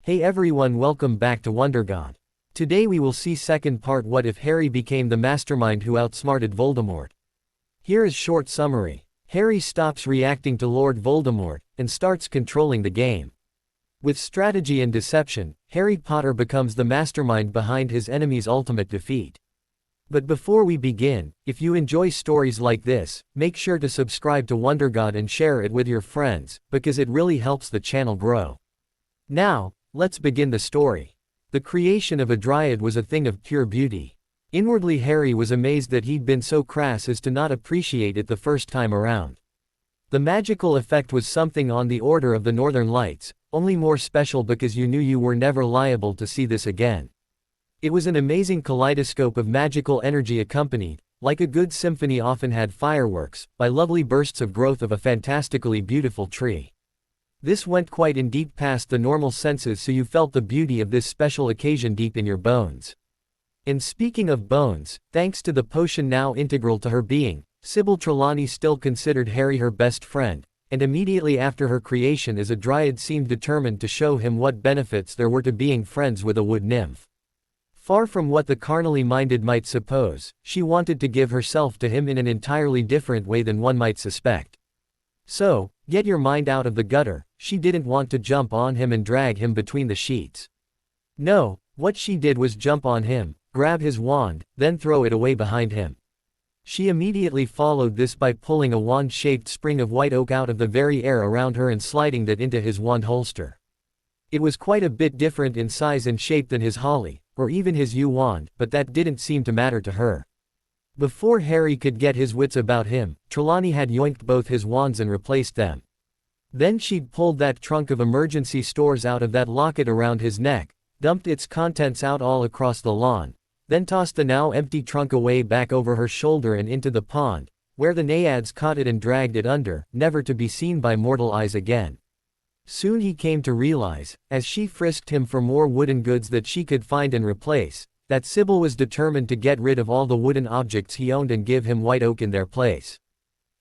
Hey everyone, welcome back to WonderGod. Today we will see second part, what if Harry became the mastermind who outsmarted Voldemort. Here is short summary. Harry stops reacting to Lord Voldemort, and starts controlling the game. With strategy and deception, Harry Potter becomes the mastermind behind his enemy's ultimate defeat. But before we begin, if you enjoy stories like this, make sure to subscribe to WonderGod and share it with your friends, because it really helps the channel grow. Now, let's begin the story. The creation of a dryad was a thing of pure beauty. Inwardly Harry was amazed that he'd been so crass as to not appreciate it the first time around. The magical effect was something on the order of the Northern Lights, only more special because you knew you were never liable to see this again. It was an amazing kaleidoscope of magical energy accompanied, like a good symphony often had fireworks, by lovely bursts of growth of a fantastically beautiful tree. This went quite in deep past the normal senses, so you felt the beauty of this special occasion deep in your bones. And speaking of bones, thanks to the potion now integral to her being, Sybil Trelawney still considered Harry her best friend, and immediately after her creation as a dryad seemed determined to show him what benefits there were to being friends with a wood nymph. Far from what the carnally minded might suppose, she wanted to give herself to him in an entirely different way than one might suspect. So, get your mind out of the gutter, she didn't want to jump on him and drag him between the sheets. No, what she did was jump on him, grab his wand, then throw it away behind him. She immediately followed this by pulling a wand-shaped spring of white oak out of the very air around her and sliding that into his wand holster. It was quite a bit different in size and shape than his holly, or even his yew wand, but that didn't seem to matter to her. Before Harry could get his wits about him, Trelawney had yoinked both his wands and replaced them. Then she'd pulled that trunk of emergency stores out of that locket around his neck, dumped its contents out all across the lawn, then tossed the now empty trunk away back over her shoulder and into the pond, where the naiads caught it and dragged it under, never to be seen by mortal eyes again. Soon he came to realize, as she frisked him for more wooden goods that she could find and replace, that Sybil was determined to get rid of all the wooden objects he owned and give him white oak in their place.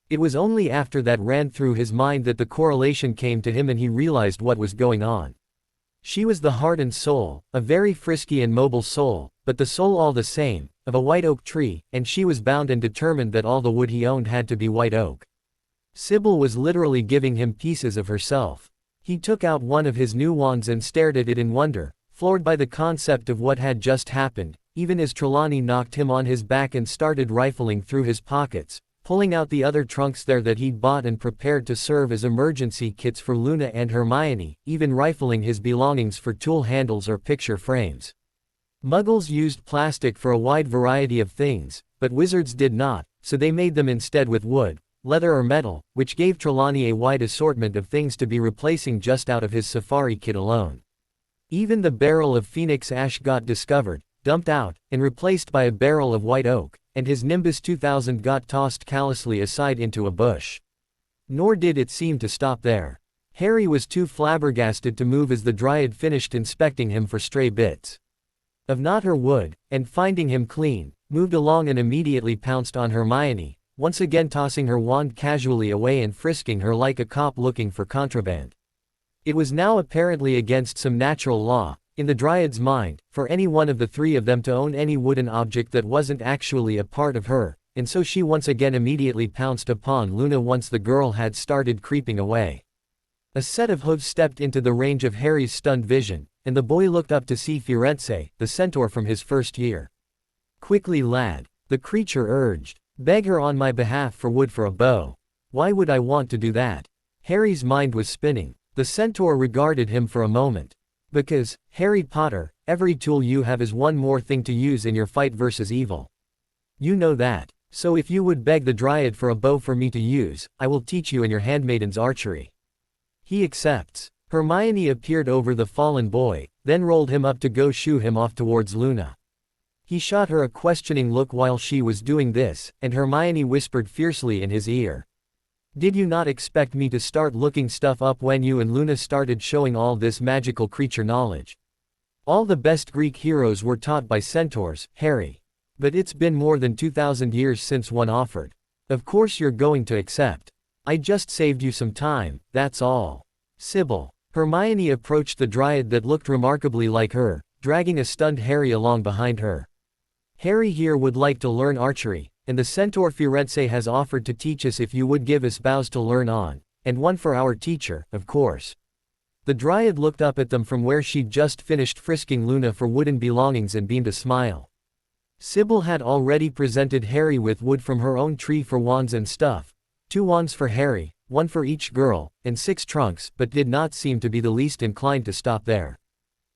It was only after that ran through his mind that the correlation came to him and he realized what was going on. She was the heart and soul, a very frisky and mobile soul, but the soul all the same, of a white oak tree, and she was bound and determined that all the wood he owned had to be white oak. Sybil was literally giving him pieces of herself. He took out one of his new wands and stared at it in wonder, floored by the concept of what had just happened, even as Trelawney knocked him on his back and started rifling through his pockets, pulling out the other trunks there that he'd bought and prepared to serve as emergency kits for Luna and Hermione, even rifling his belongings for tool handles or picture frames. Muggles used plastic for a wide variety of things, but wizards did not, so they made them instead with wood, leather or metal, which gave Trelawney a wide assortment of things to be replacing just out of his safari kit alone. Even the barrel of phoenix ash got discovered, dumped out, and replaced by a barrel of white oak, and his Nimbus 2000 got tossed callously aside into a bush. Nor did it seem to stop there. Harry was too flabbergasted to move as the dryad finished inspecting him for stray bits of not her wood, and finding him clean, moved along and immediately pounced on Hermione, once again tossing her wand casually away and frisking her like a cop looking for contraband. It was now apparently against some natural law, in the dryad's mind, for any one of the three of them to own any wooden object that wasn't actually a part of her, and so she once again immediately pounced upon Luna once the girl had started creeping away. A set of hooves stepped into the range of Harry's stunned vision, and the boy looked up to see Firenze, the centaur from his first year. "Quickly, lad," the creature urged. "Beg her on my behalf for wood for a bow." "Why would I want to do that?" Harry's mind was spinning. The centaur regarded him for a moment. "Because, Harry Potter, every tool you have is one more thing to use in your fight versus evil. You know that. So if you would beg the dryad for a bow for me to use, I will teach you and your handmaidens archery." "He accepts." Hermione appeared over the fallen boy, then rolled him up to go shoo him off towards Luna. He shot her a questioning look while she was doing this, and Hermione whispered fiercely in his ear. "Did you not expect me to start looking stuff up when you and Luna started showing all this magical creature knowledge? All the best Greek heroes were taught by centaurs, Harry. But it's been more than 2,000 years since one offered. Of course you're going to accept. I just saved you some time, that's all." "Sybil." Hermione approached the dryad that looked remarkably like her, dragging a stunned Harry along behind her. Harry here would like to learn archery, and the centaur Firenze has offered to teach us if you would give us bows to learn on, and one for our teacher, of course. The dryad looked up at them from where she'd just finished frisking Luna for wooden belongings and beamed a smile. Sybil had already presented Harry with wood from her own tree for wands and stuff, 2 wands for Harry, 1 for each girl, and 6 trunks, but did not seem to be the least inclined to stop there.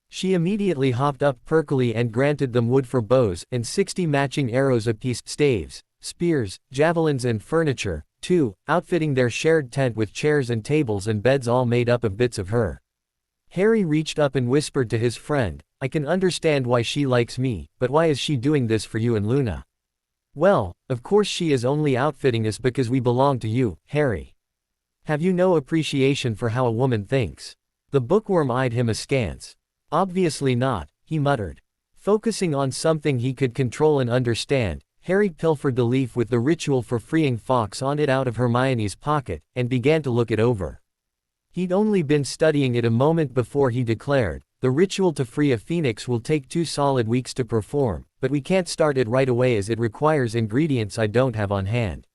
She immediately hopped up perkily and granted them wood for bows and 60 matching arrows apiece, staves, spears, javelins and furniture, too, outfitting their shared tent with chairs and tables and beds all made up of bits of her. Harry reached up and whispered to his friend, "I can understand why she likes me, but why is she doing this for you and Luna?" "Well, of course she is only outfitting us because we belong to you, Harry. Have you no appreciation for how a woman thinks?" The bookworm eyed him askance. "Obviously not," he muttered. Focusing on something he could control and understand, Harry pilfered the leaf with the ritual for freeing Fawkes on it out of Hermione's pocket, and began to look it over. He'd only been studying it a moment before he declared, "The ritual to free a phoenix will take 2 solid weeks to perform, but we can't start it right away as it requires ingredients I don't have on hand.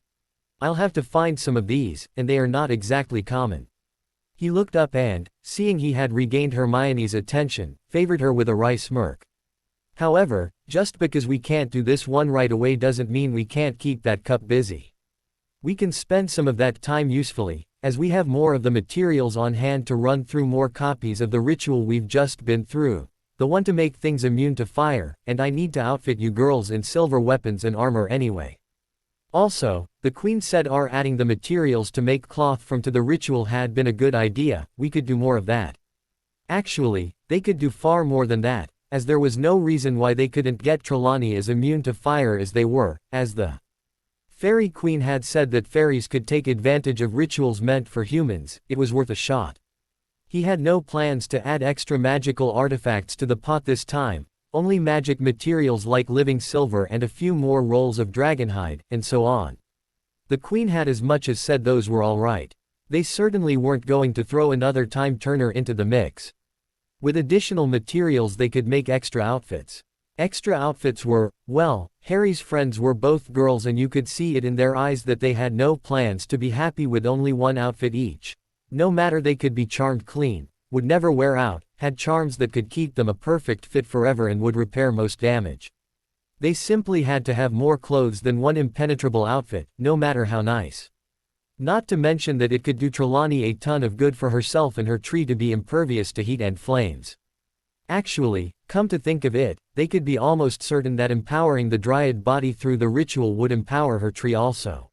I'll have to find some of these, and they are not exactly common." He looked up and, seeing he had regained Hermione's attention, favored her with a wry smirk. "However, just because we can't do this one right away doesn't mean we can't keep that cup busy. We can spend some of that time usefully, as we have more of the materials on hand to run through more copies of the ritual we've just been through, the one to make things immune to fire, and I need to outfit you girls in silver weapons and armor anyway. Also, the Queen said adding the materials to make cloth from to the ritual had been a good idea, we could do more of that. Actually, they could do far more than that, as there was no reason why they couldn't get Trelawney as immune to fire as they were, as the Fairy Queen had said that fairies could take advantage of rituals meant for humans, it was worth a shot. He had no plans to add extra magical artifacts to the pot this time, only magic materials like living silver and a few more rolls of dragonhide, and so on. The Queen had as much as said those were all right. They certainly weren't going to throw another time turner into the mix. With additional materials they could make extra outfits. Extra outfits were, well, Harry's friends were both girls and you could see it in their eyes that they had no plans to be happy with only one outfit each. No matter, they could be charmed clean, would never wear out, had charms that could keep them a perfect fit forever and would repair most damage. They simply had to have more clothes than one impenetrable outfit, no matter how nice. Not to mention that it could do Trelawney a ton of good for herself and her tree to be impervious to heat and flames. Actually, come to think of it, they could be almost certain that empowering the dryad body through the ritual would empower her tree also.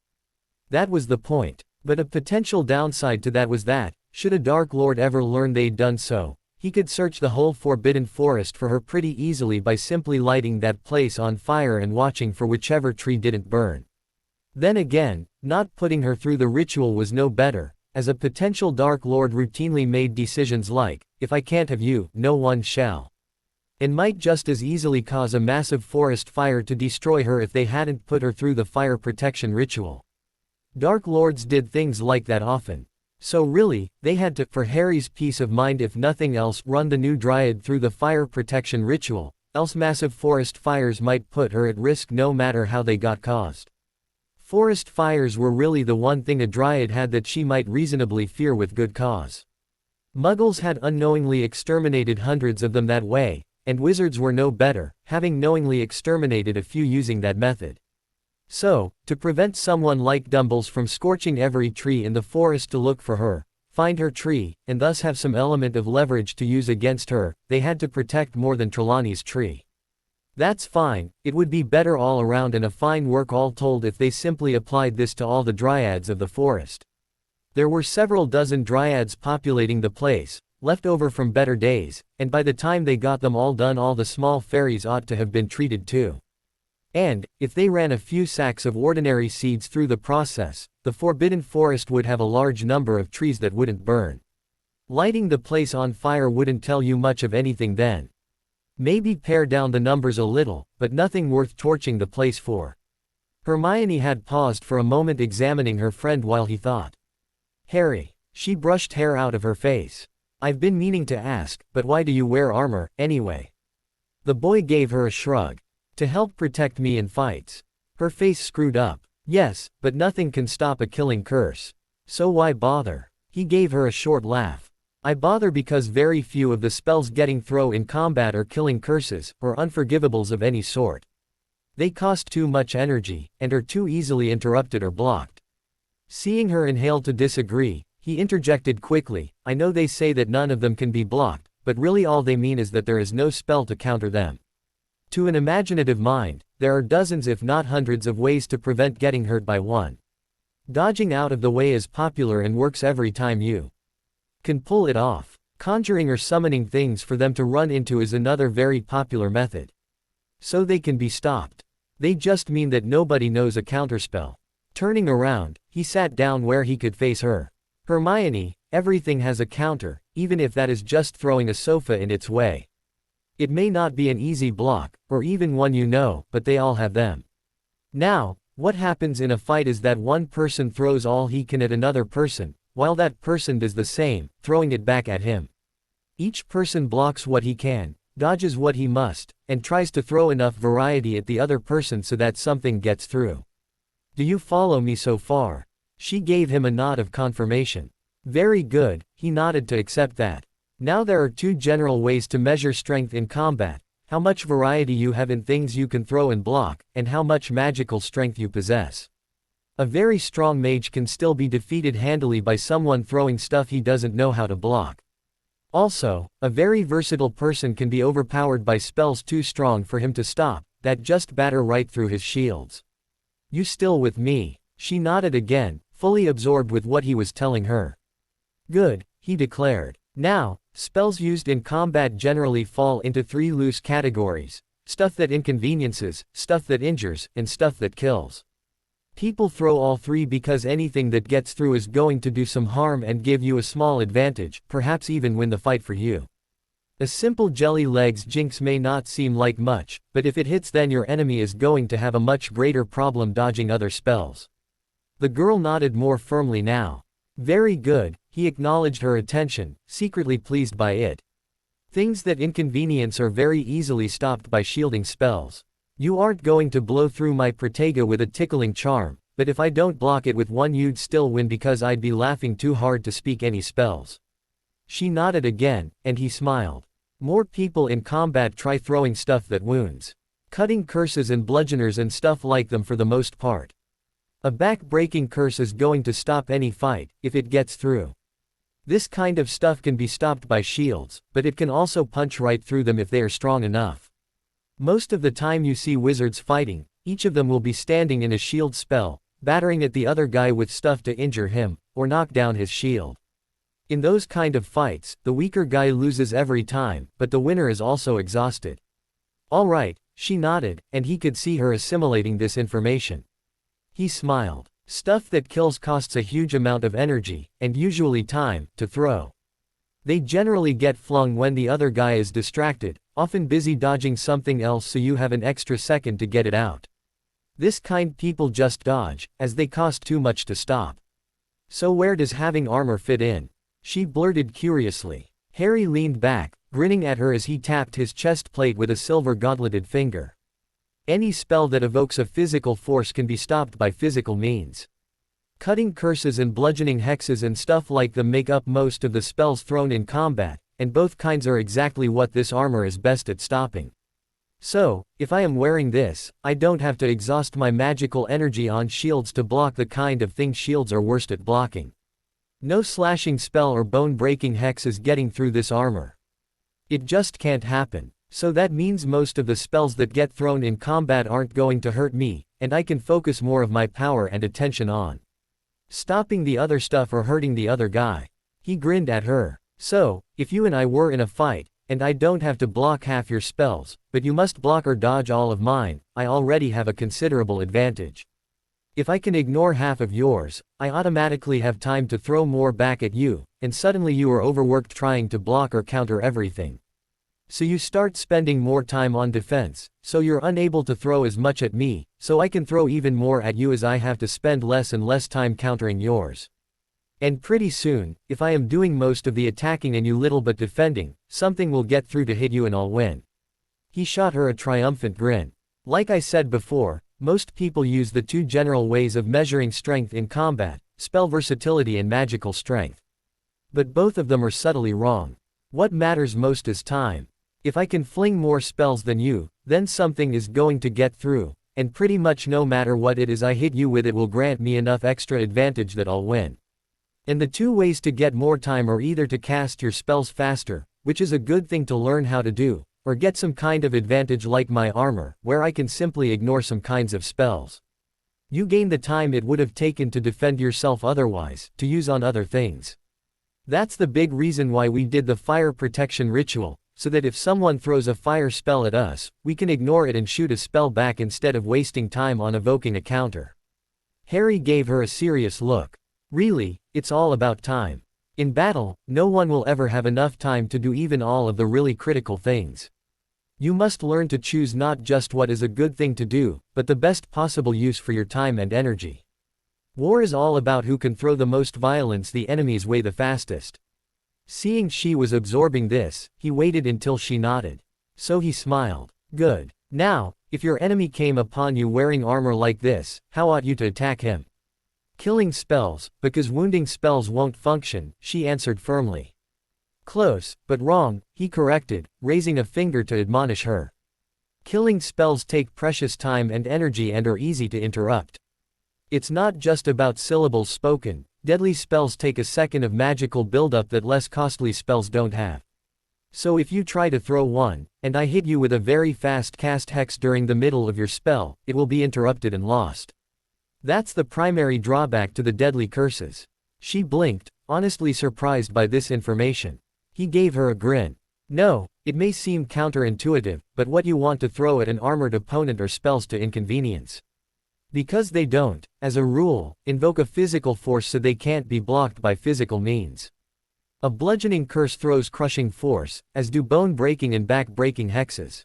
That was the point. But a potential downside to that was that, should a Dark Lord ever learn they'd done so, he could search the whole Forbidden Forest for her pretty easily by simply lighting that place on fire and watching for whichever tree didn't burn. Then again, not putting her through the ritual was no better, as a potential Dark Lord routinely made decisions like, if I can't have you, no one shall. And might just as easily cause a massive forest fire to destroy her if they hadn't put her through the fire protection ritual. Dark Lords did things like that often. So really, they had to, for Harry's peace of mind if nothing else, run the new dryad through the fire protection ritual, else massive forest fires might put her at risk no matter how they got caused. Forest fires were really the one thing a dryad had that she might reasonably fear with good cause. Muggles had unknowingly exterminated hundreds of them that way, and wizards were no better, having knowingly exterminated a few using that method. So, to prevent someone like Dumbles from scorching every tree in the forest to look for her, find her tree, and thus have some element of leverage to use against her, they had to protect more than Trelawney's tree. That's fine, it would be better all around and a fine work all told if they simply applied this to all the dryads of the forest. There were several dozen dryads populating the place, left over from better days, and by the time they got them all done all the small fairies ought to have been treated too. And, if they ran a few sacks of ordinary seeds through the process, the Forbidden Forest would have a large number of trees that wouldn't burn. Lighting the place on fire wouldn't tell you much of anything then. Maybe pare down the numbers a little, but nothing worth torching the place for. Hermione had paused for a moment examining her friend while he thought. Harry. She brushed hair out of her face. I've been meaning to ask, but why do you wear armor, anyway? The boy gave her a shrug. To help protect me in fights. Her face screwed up. Yes, but nothing can stop a killing curse. So why bother? He gave her a short laugh. I bother because very few of the spells getting thrown in combat are killing curses, or unforgivables of any sort. They cost too much energy, and are too easily interrupted or blocked. Seeing her inhale to disagree, he interjected quickly, I know they say that none of them can be blocked, but really all they mean is that there is no spell to counter them. To an imaginative mind, there are dozens if not hundreds of ways to prevent getting hurt by one. Dodging out of the way is popular and works every time you can pull it off. Conjuring or summoning things for them to run into is another very popular method. So they can be stopped. They just mean that nobody knows a counterspell. Turning around, he sat down where he could face her. Hermione, everything has a counter, even if that is just throwing a sofa in its way. It may not be an easy block, or even one you know, but they all have them. Now, what happens in a fight is that one person throws all he can at another person, while that person does the same, throwing it back at him. Each person blocks what he can, dodges what he must, and tries to throw enough variety at the other person so that something gets through. Do you follow me so far? She gave him a nod of confirmation. Very good, he nodded to accept that. Now there are two general ways to measure strength in combat, how much variety you have in things you can throw and block, and how much magical strength you possess. A very strong mage can still be defeated handily by someone throwing stuff he doesn't know how to block. Also, a very versatile person can be overpowered by spells too strong for him to stop, that just batter right through his shields. You still with me? She nodded again, fully absorbed with what he was telling her. Good, he declared. Now, spells used in combat generally fall into three loose categories: stuff that inconveniences, stuff that injures, and stuff that kills. People throw all three because anything that gets through is going to do some harm and give you a small advantage, perhaps even win the fight for you. A simple jelly legs jinx may not seem like much, but if it hits then your enemy is going to have a much greater problem dodging other spells. The girl nodded more firmly now. Very good, he acknowledged her attention, secretly pleased by it. Things that inconvenience are very easily stopped by shielding spells. You aren't going to blow through my Protega with a tickling charm, but if I don't block it with one you'd still win because I'd be laughing too hard to speak any spells. She nodded again, and he smiled. More people in combat try throwing stuff that wounds. Cutting curses and bludgeoners and stuff like them for the most part. A back-breaking curse is going to stop any fight, if it gets through. This kind of stuff can be stopped by shields, but it can also punch right through them if they are strong enough. Most of the time you see wizards fighting, each of them will be standing in a shield spell, battering at the other guy with stuff to injure him, or knock down his shield. In those kind of fights, the weaker guy loses every time, but the winner is also exhausted. Alright, she nodded, and he could see her assimilating this information. He smiled. Stuff that kills costs a huge amount of energy, and usually time, to throw. They generally get flung when the other guy is distracted, often busy dodging something else so you have an extra second to get it out. This kind people just dodge, as they cost too much to stop. So where does having armor fit in? She blurted curiously. Harry leaned back, grinning at her as he tapped his chest plate with a silver gauntleted finger. Any spell that evokes a physical force can be stopped by physical means. Cutting curses and bludgeoning hexes and stuff like them make up most of the spells thrown in combat, and both kinds are exactly what this armor is best at stopping. So, if I am wearing this, I don't have to exhaust my magical energy on shields to block the kind of thing shields are worst at blocking. No slashing spell or bone-breaking hex is getting through this armor. It just can't happen. So that means most of the spells that get thrown in combat aren't going to hurt me, and I can focus more of my power and attention on stopping the other stuff or hurting the other guy. He grinned at her. So, if you and I were in a fight, and I don't have to block half your spells, but you must block or dodge all of mine, I already have a considerable advantage. If I can ignore half of yours, I automatically have time to throw more back at you, and suddenly you are overworked trying to block or counter everything. So you start spending more time on defense, so you're unable to throw as much at me, so I can throw even more at you as I have to spend less and less time countering yours. And pretty soon, if I am doing most of the attacking and you little but defending, something will get through to hit you and I'll win." He shot her a triumphant grin. Like I said before, most people use the two general ways of measuring strength in combat, spell versatility and magical strength. But both of them are subtly wrong. What matters most is time. If I can fling more spells than you, then something is going to get through, and pretty much no matter what it is I hit you with, it will grant me enough extra advantage that I'll win. And the two ways to get more time are either to cast your spells faster, which is a good thing to learn how to do, or get some kind of advantage like my armor, where I can simply ignore some kinds of spells. You gain the time it would have taken to defend yourself otherwise, to use on other things. That's the big reason why we did the fire protection ritual, so that if someone throws a fire spell at us, we can ignore it and shoot a spell back instead of wasting time on evoking a counter. Harry gave her a serious look. Really, it's all about time. In battle, no one will ever have enough time to do even all of the really critical things. You must learn to choose not just what is a good thing to do, but the best possible use for your time and energy. War is all about who can throw the most violence the enemy's way the fastest. Seeing she was absorbing this, he waited until she nodded. So he smiled. Good. Now, if your enemy came upon you wearing armor like this, how ought you to attack him? Killing spells, because wounding spells won't function, she answered firmly. Close, but wrong, he corrected, raising a finger to admonish her. Killing spells take precious time and energy and are easy to interrupt. It's not just about syllables spoken, deadly spells take a second of magical buildup that less costly spells don't have. So if you try to throw one, and I hit you with a very fast cast hex during the middle of your spell, it will be interrupted and lost. That's the primary drawback to the deadly curses. She blinked, honestly surprised by this information. He gave her a grin. No, it may seem counterintuitive, but what you want to throw at an armored opponent are spells to inconvenience. Because they don't, as a rule, invoke a physical force so they can't be blocked by physical means. A bludgeoning curse throws crushing force, as do bone-breaking and back-breaking hexes.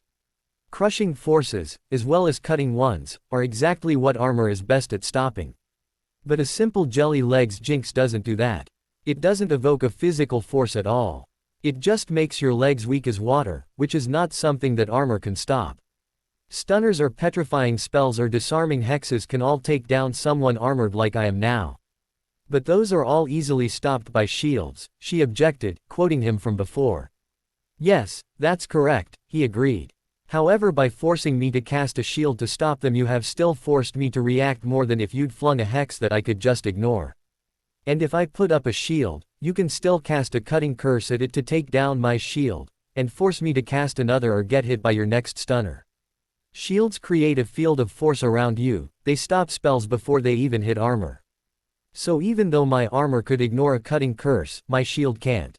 Crushing forces, as well as cutting ones, are exactly what armor is best at stopping. But a simple jelly legs jinx doesn't do that. It doesn't evoke a physical force at all. It just makes your legs weak as water, which is not something that armor can stop. Stunners or petrifying spells or disarming hexes can all take down someone armored like I am now. But those are all easily stopped by shields, she objected, quoting him from before. Yes, that's correct, he agreed. However, by forcing me to cast a shield to stop them, you have still forced me to react more than if you'd flung a hex that I could just ignore. And if I put up a shield, you can still cast a cutting curse at it to take down my shield, and force me to cast another or get hit by your next stunner. Shields create a field of force around you, they stop spells before they even hit armor. So even though my armor could ignore a cutting curse, my shield can't.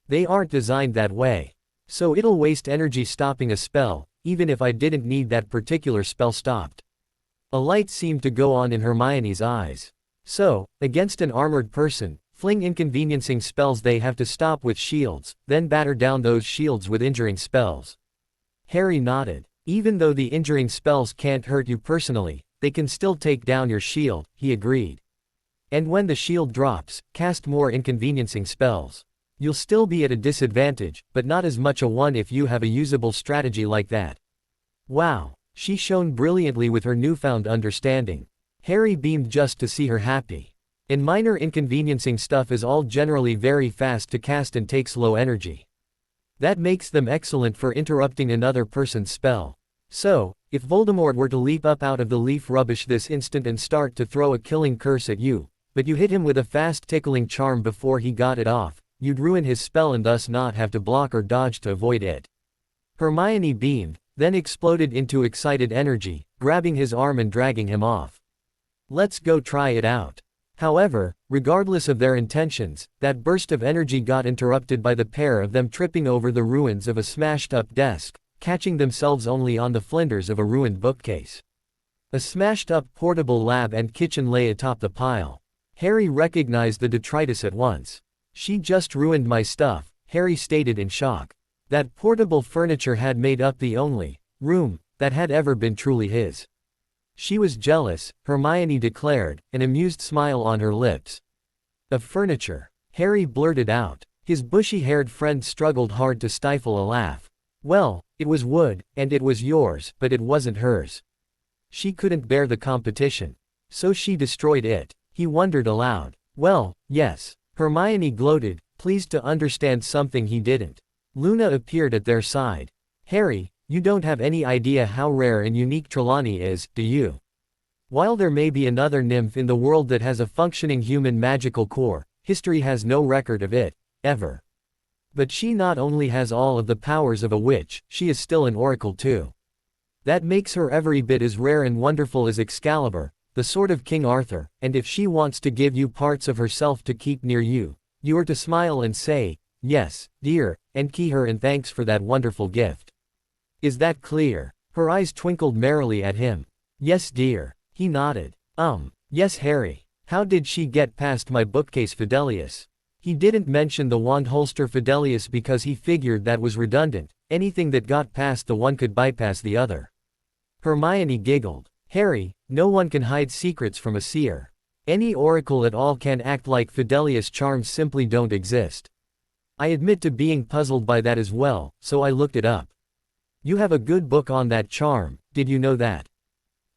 They aren't designed that way. So it'll waste energy stopping a spell, even if I didn't need that particular spell stopped. A light seemed to go on in Hermione's eyes. So, against an armored person, fling inconveniencing spells they have to stop with shields, then batter down those shields with injuring spells. Harry nodded. Even though the injuring spells can't hurt you personally, they can still take down your shield, he agreed. And when the shield drops, cast more inconveniencing spells. You'll still be at a disadvantage, but not as much a one if you have a usable strategy like that. Wow, she shone brilliantly with her newfound understanding. Harry beamed just to see her happy. And minor inconveniencing stuff is all generally very fast to cast and takes low energy. That makes them excellent for interrupting another person's spell. So, if Voldemort were to leap up out of the leaf rubbish this instant and start to throw a killing curse at you, but you hit him with a fast tickling charm before he got it off, you'd ruin his spell and thus not have to block or dodge to avoid it. Hermione beamed, then exploded into excited energy, grabbing his arm and dragging him off. Let's go try it out. However, regardless of their intentions, that burst of energy got interrupted by the pair of them tripping over the ruins of a smashed-up desk, catching themselves only on the flinders of a ruined bookcase. A smashed-up portable lab and kitchen lay atop the pile. Harry recognized the detritus at once. She just ruined my stuff, Harry stated in shock. That portable furniture had made up the only room that had ever been truly his. She was jealous, Hermione declared, an amused smile on her lips. Of furniture. Harry blurted out. His bushy-haired friend struggled hard to stifle a laugh. Well, it was wood, and it was yours, but it wasn't hers. She couldn't bear the competition. So she destroyed it. He wondered aloud. Well, yes. Hermione gloated, pleased to understand something he didn't. Luna appeared at their side. Harry, you don't have any idea how rare and unique Trelawney is, do you? While there may be another nymph in the world that has a functioning human magical core, history has no record of it, ever. But she not only has all of the powers of a witch, she is still an oracle too. That makes her every bit as rare and wonderful as Excalibur, the sword of King Arthur, and if she wants to give you parts of herself to keep near you, you are to smile and say, yes, dear, and key her in thanks for that wonderful gift. Is that clear? Her eyes twinkled merrily at him. Yes, dear. He nodded. Yes, Harry. How did she get past my bookcase Fidelius? He didn't mention the wand holster Fidelius because he figured that was redundant. Anything that got past the one could bypass the other. Hermione giggled. Harry, no one can hide secrets from a seer. Any oracle at all can act like Fidelius. Charms simply don't exist. I admit to being puzzled by that as well, so I looked it up. You have a good book on that charm, did you know that?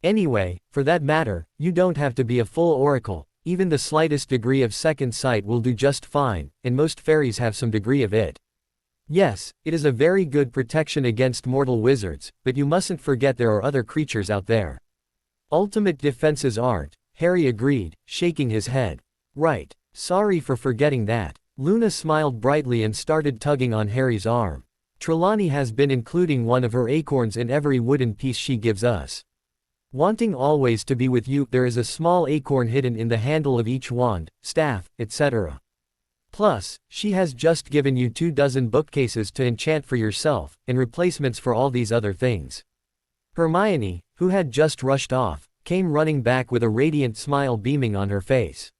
Anyway, for that matter, you don't have to be a full oracle, even the slightest degree of second sight will do just fine, and most fairies have some degree of it. Yes, it is a very good protection against mortal wizards, but you mustn't forget there are other creatures out there. Ultimate defenses aren't, Harry agreed, shaking his head. Right, sorry for forgetting that. Luna smiled brightly and started tugging on Harry's arm. Trelawney has been including one of her acorns in every wooden piece she gives us. Wanting always to be with you, there is a small acorn hidden in the handle of each wand, staff, etc. Plus, she has just given you 24 bookcases to enchant for yourself, and replacements for all these other things. Hermione, who had just rushed off, came running back with a radiant smile beaming on her face.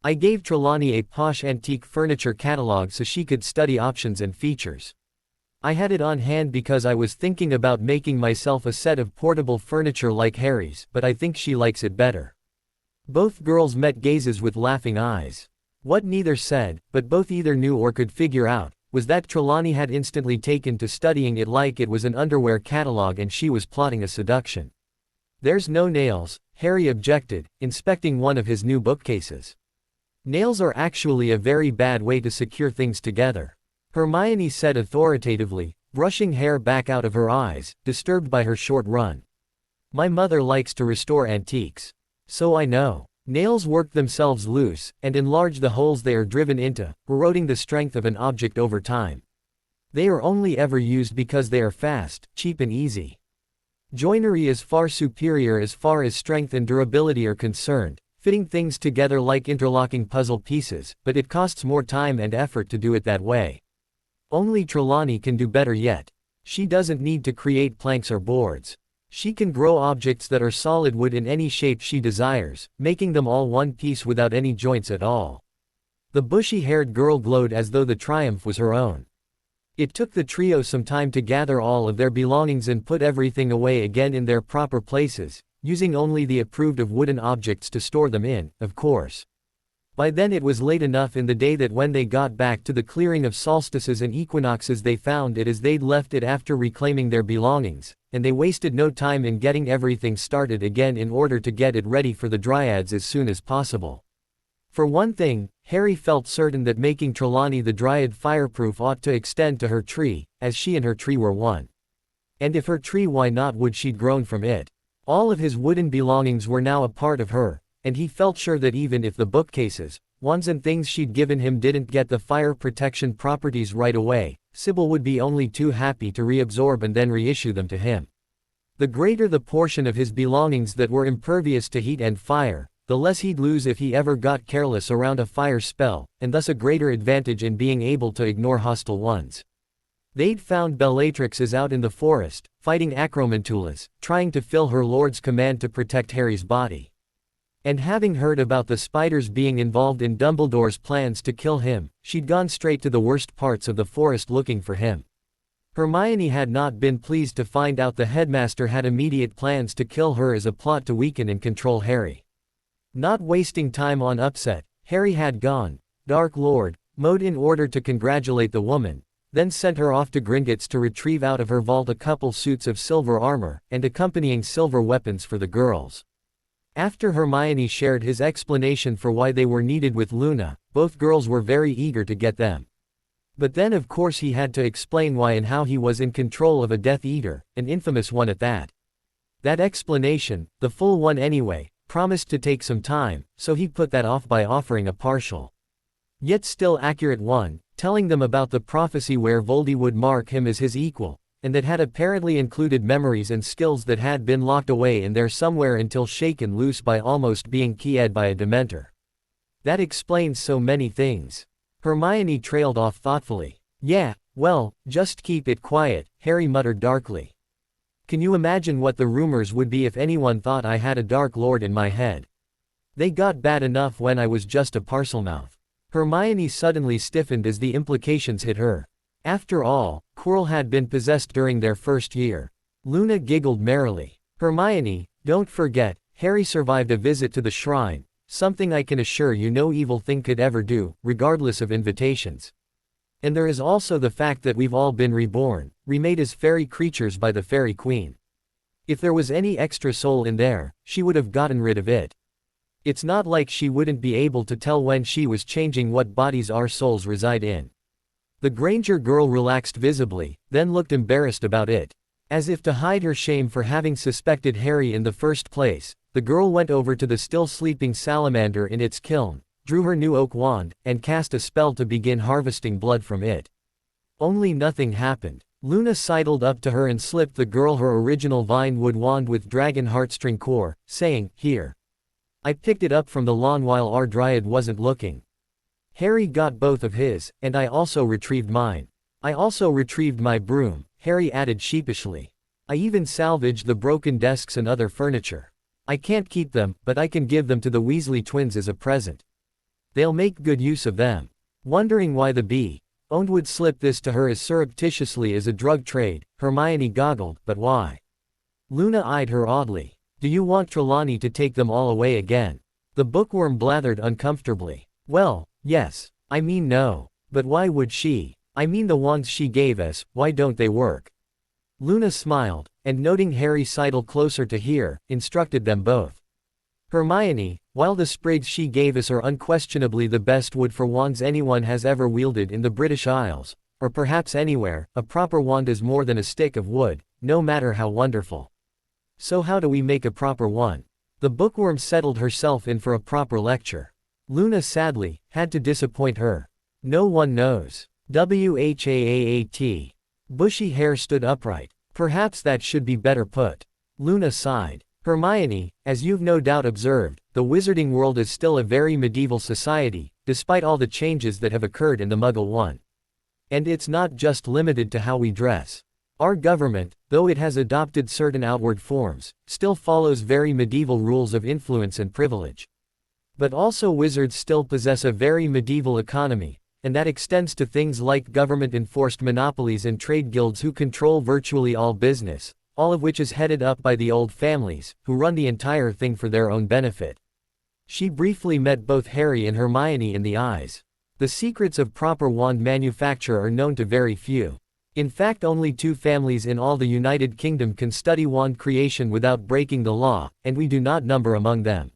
I gave Trelawney a posh antique furniture catalog so she could study options and features. I had it on hand because I was thinking about making myself a set of portable furniture like Harry's, but I think she likes it better. Both girls met gazes with laughing eyes. What neither said, but both either knew or could figure out, was that Trelawney had instantly taken to studying it like it was an underwear catalog and she was plotting a seduction. There's no nails, Harry objected, inspecting one of his new bookcases. Nails are actually a very bad way to secure things together. Hermione said authoritatively, brushing hair back out of her eyes, disturbed by her short run. My mother likes to restore antiques. So I know. Nails work themselves loose, and enlarge the holes they are driven into, eroding the strength of an object over time. They are only ever used because they are fast, cheap and easy. Joinery is far superior as far as strength and durability are concerned, fitting things together like interlocking puzzle pieces, but it costs more time and effort to do it that way. Only Trelawney can do better yet. She doesn't need to create planks or boards. She can grow objects that are solid wood in any shape she desires, making them all one piece without any joints at all. The bushy-haired girl glowed as though the triumph was her own. It took the trio some time to gather all of their belongings and put everything away again in their proper places, using only the approved of wooden objects to store them in, of course. By then it was late enough in the day that when they got back to the clearing of solstices and equinoxes they found it as they'd left it after reclaiming their belongings, and they wasted no time in getting everything started again in order to get it ready for the Dryads as soon as possible. For one thing, Harry felt certain that making Trelawney the Dryad fireproof ought to extend to her tree, as she and her tree were one. And if her tree, why not wood she'd grown from it? All of his wooden belongings were now a part of her, and he felt sure that even if the bookcases, wands and things she'd given him didn't get the fire protection properties right away, Sybil would be only too happy to reabsorb and then reissue them to him. The greater the portion of his belongings that were impervious to heat and fire, the less he'd lose if he ever got careless around a fire spell, and thus a greater advantage in being able to ignore hostile ones. They'd found Bellatrix is out in the forest, fighting Acromantulas, trying to fill her lord's command to protect Harry's body. And having heard about the spiders being involved in Dumbledore's plans to kill him, she'd gone straight to the worst parts of the forest looking for him. Hermione had not been pleased to find out the headmaster had immediate plans to kill her as a plot to weaken and control Harry. Not wasting time on upset, Harry had gone, Dark Lord, mode in order to congratulate the woman, then sent her off to Gringotts to retrieve out of her vault a couple suits of silver armor, and accompanying silver weapons for the girls. After Hermione shared his explanation for why they were needed with Luna, both girls were very eager to get them. But then of course he had to explain why and how he was in control of a Death Eater, an infamous one at that. That explanation, the full one anyway, promised to take some time, so he put that off by offering a partial, yet still accurate one, telling them about the prophecy where Voldy would mark him as his equal, and that had apparently included memories and skills that had been locked away in there somewhere until shaken loose by almost being keyed by a Dementor. That explains so many things. Hermione trailed off thoughtfully. Yeah, well, just keep it quiet, Harry muttered darkly. Can you imagine what the rumors would be if anyone thought I had a Dark Lord in my head? They got bad enough when I was just a Parselmouth. Hermione suddenly stiffened as the implications hit her. After all, Quirrell had been possessed during their first year. Luna giggled merrily. Hermione, don't forget, Harry survived a visit to the shrine, something I can assure you no evil thing could ever do, regardless of invitations. And there is also the fact that we've all been reborn, remade as fairy creatures by the Fairy Queen. If there was any extra soul in there, she would have gotten rid of it. It's not like she wouldn't be able to tell when she was changing what bodies our souls reside in. The Granger girl relaxed visibly, then looked embarrassed about it. As if to hide her shame for having suspected Harry in the first place, the girl went over to the still sleeping salamander in its kiln, drew her new oak wand, and cast a spell to begin harvesting blood from it. Only nothing happened. Luna sidled up to her and slipped the girl her original vinewood wand with dragon heartstring core, saying, "Here. I picked it up from the lawn while our dryad wasn't looking." Harry got both of his, and I also retrieved mine. I also retrieved my broom, Harry added sheepishly. I even salvaged the broken desks and other furniture. I can't keep them, but I can give them to the Weasley twins as a present. They'll make good use of them. Wondering why the B.O.'d would slip this to her as surreptitiously as a drug trade, Hermione goggled, but why? Luna eyed her oddly. Do you want Trelawney to take them all away again? The bookworm blathered uncomfortably. Well, yes. I mean no. But why would she? I mean the wands she gave us, why don't they work? Luna smiled, and noting Harry sidle closer to hear, instructed them both. Hermione, while the sprigs she gave us are unquestionably the best wood for wands anyone has ever wielded in the British Isles, or perhaps anywhere, a proper wand is more than a stick of wood, no matter how wonderful. So how do we make a proper one? The bookworm settled herself in for a proper lecture. Luna sadly, had to disappoint her. No one knows. WHAAAT. Bushy hair stood upright. Perhaps that should be better put. Luna sighed. Hermione, as you've no doubt observed, the wizarding world is still a very medieval society, despite all the changes that have occurred in the Muggle one. And it's not just limited to how we dress. Our government, though it has adopted certain outward forms, still follows very medieval rules of influence and privilege. But also wizards still possess a very medieval economy, and that extends to things like government-enforced monopolies and trade guilds who control virtually all business, all of which is headed up by the old families, who run the entire thing for their own benefit. She briefly met both Harry and Hermione in the eyes. The secrets of proper wand manufacture are known to very few. In fact, only 2 families in all the United Kingdom can study wand creation without breaking the law, and we do not number among them.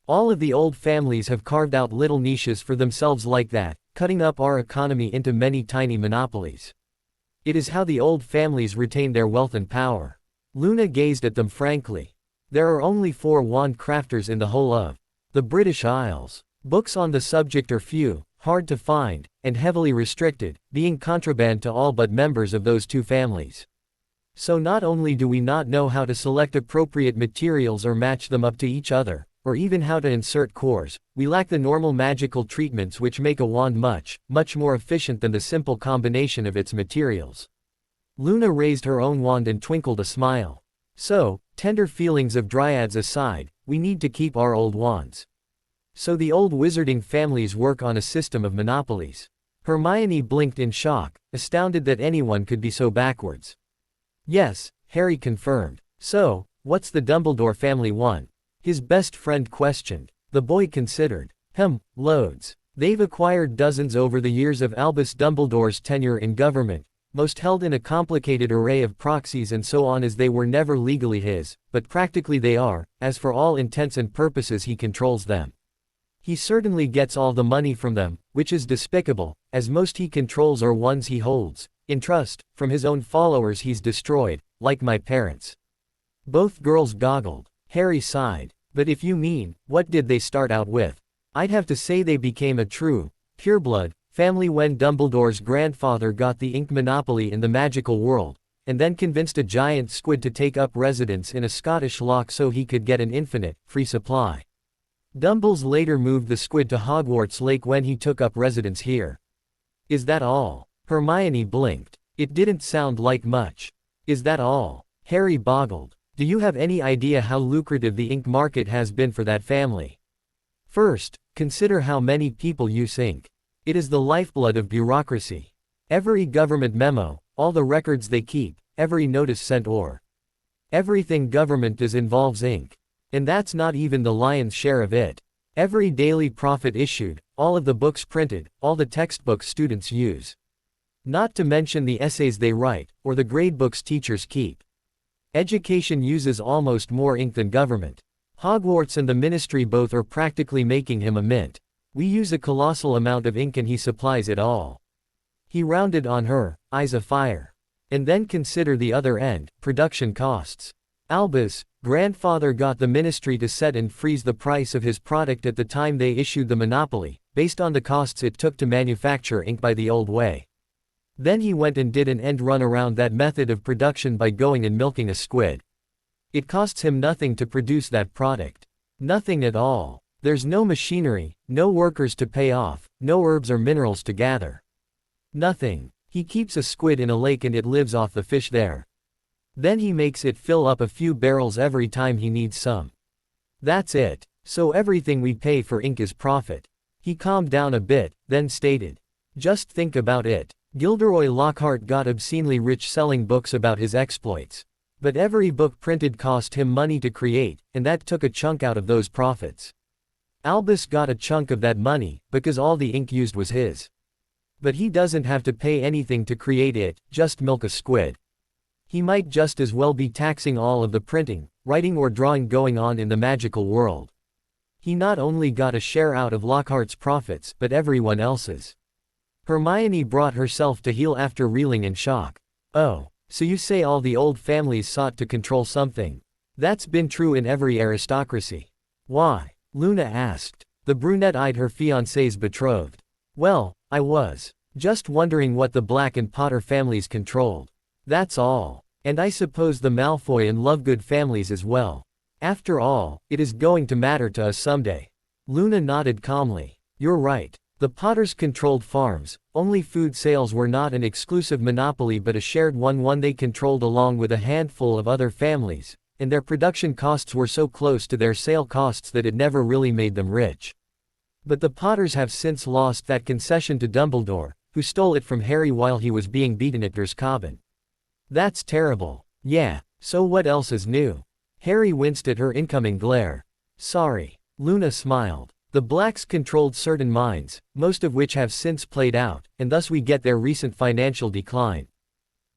All of the old families have carved out little niches for themselves like that, cutting up our economy into many tiny monopolies. It is how the old families retain their wealth and power. Luna gazed at them frankly. There are only 4 wand crafters in the whole of the British Isles. Books on the subject are few, hard to find, and heavily restricted, being contraband to all but members of those 2 families. So not only do we not know how to select appropriate materials or match them up to each other, or even how to insert cores, we lack the normal magical treatments which make a wand much, much more efficient than the simple combination of its materials. Luna raised her own wand and twinkled a smile. So, tender feelings of dryads aside, we need to keep our old wands. So the old wizarding families work on a system of monopolies. Hermione blinked in shock, astounded that anyone could be so backwards. Yes, Harry confirmed. So, what's the Dumbledore family one? His best friend questioned. The boy considered. Loads. They've acquired dozens over the years of Albus Dumbledore's tenure in government, most held in a complicated array of proxies and so on, as they were never legally his, but practically they are, as for all intents and purposes he controls them. He certainly gets all the money from them, which is despicable, as most he controls are ones he holds in trust from his own followers he's destroyed, like my parents. Both girls goggled. Harry sighed. But if you mean, what did they start out with? I'd have to say they became a true, pureblood family when Dumbledore's grandfather got the ink monopoly in the magical world, and then convinced a giant squid to take up residence in a Scottish loch so he could get an infinite, free supply. Dumbles later moved the squid to Hogwarts Lake when he took up residence here. Is that all? Hermione blinked. It didn't sound like much. Is that all? Harry boggled. Do you have any idea how lucrative the ink market has been for that family? First, consider how many people use ink. It is the lifeblood of bureaucracy. Every government memo, all the records they keep, every notice sent or everything government does involves ink. And that's not even the lion's share of it. Every daily profit issued, all of the books printed, all the textbooks students use. Not to mention the essays they write, or the gradebooks teachers keep. Education uses almost more ink than government. Hogwarts and the Ministry both are practically making him a mint. We use a colossal amount of ink and he supplies it all. He rounded on her, eyes afire. And then consider the other end, production costs. Albus, grandfather got the Ministry to set and freeze the price of his product at the time they issued the monopoly, based on the costs it took to manufacture ink by the old way. Then he went and did an end run around that method of production by going and milking a squid. It costs him nothing to produce that product. Nothing at all. There's no machinery, no workers to pay off, no herbs or minerals to gather. Nothing. He keeps a squid in a lake and it lives off the fish there. Then he makes it fill up a few barrels every time he needs some. That's it. So everything we pay for ink is profit. He calmed down a bit, then stated. Just think about it. Gilderoy Lockhart got obscenely rich selling books about his exploits. But every book printed cost him money to create, and that took a chunk out of those profits. Albus got a chunk of that money, because all the ink used was his. But he doesn't have to pay anything to create it, just milk a squid. He might just as well be taxing all of the printing, writing or drawing going on in the magical world. He not only got a share out of Lockhart's profits, but everyone else's. Hermione brought herself to heel after reeling in shock. Oh, so you say all the old families sought to control something? That's been true in every aristocracy. Why? Luna asked. The brunette eyed her fiancé's betrothed. Well, I was just wondering what the Black and Potter families controlled. That's all. And I suppose the Malfoy and Lovegood families as well. After all, it is going to matter to us someday. Luna nodded calmly. You're right. The Potters controlled farms, only food sales were not an exclusive monopoly but a shared one they controlled along with a handful of other families, and their production costs were so close to their sale costs that it never really made them rich. But the Potters have since lost that concession to Dumbledore, who stole it from Harry while he was being beaten at Durskobbin. That's terrible. Yeah, so what else is new? Harry winced at her incoming glare. Sorry. Luna smiled. The Blacks controlled certain mines, most of which have since played out, and thus we get their recent financial decline.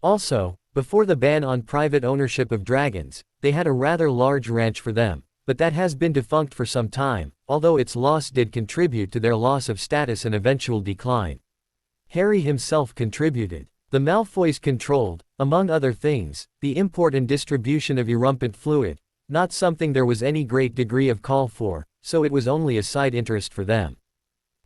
Also, before the ban on private ownership of dragons, they had a rather large ranch for them, but that has been defunct for some time, although its loss did contribute to their loss of status and eventual decline. Harry himself contributed. The Malfoys controlled, among other things, the import and distribution of erumpent fluid, not something there was any great degree of call for, so it was only a side interest for them.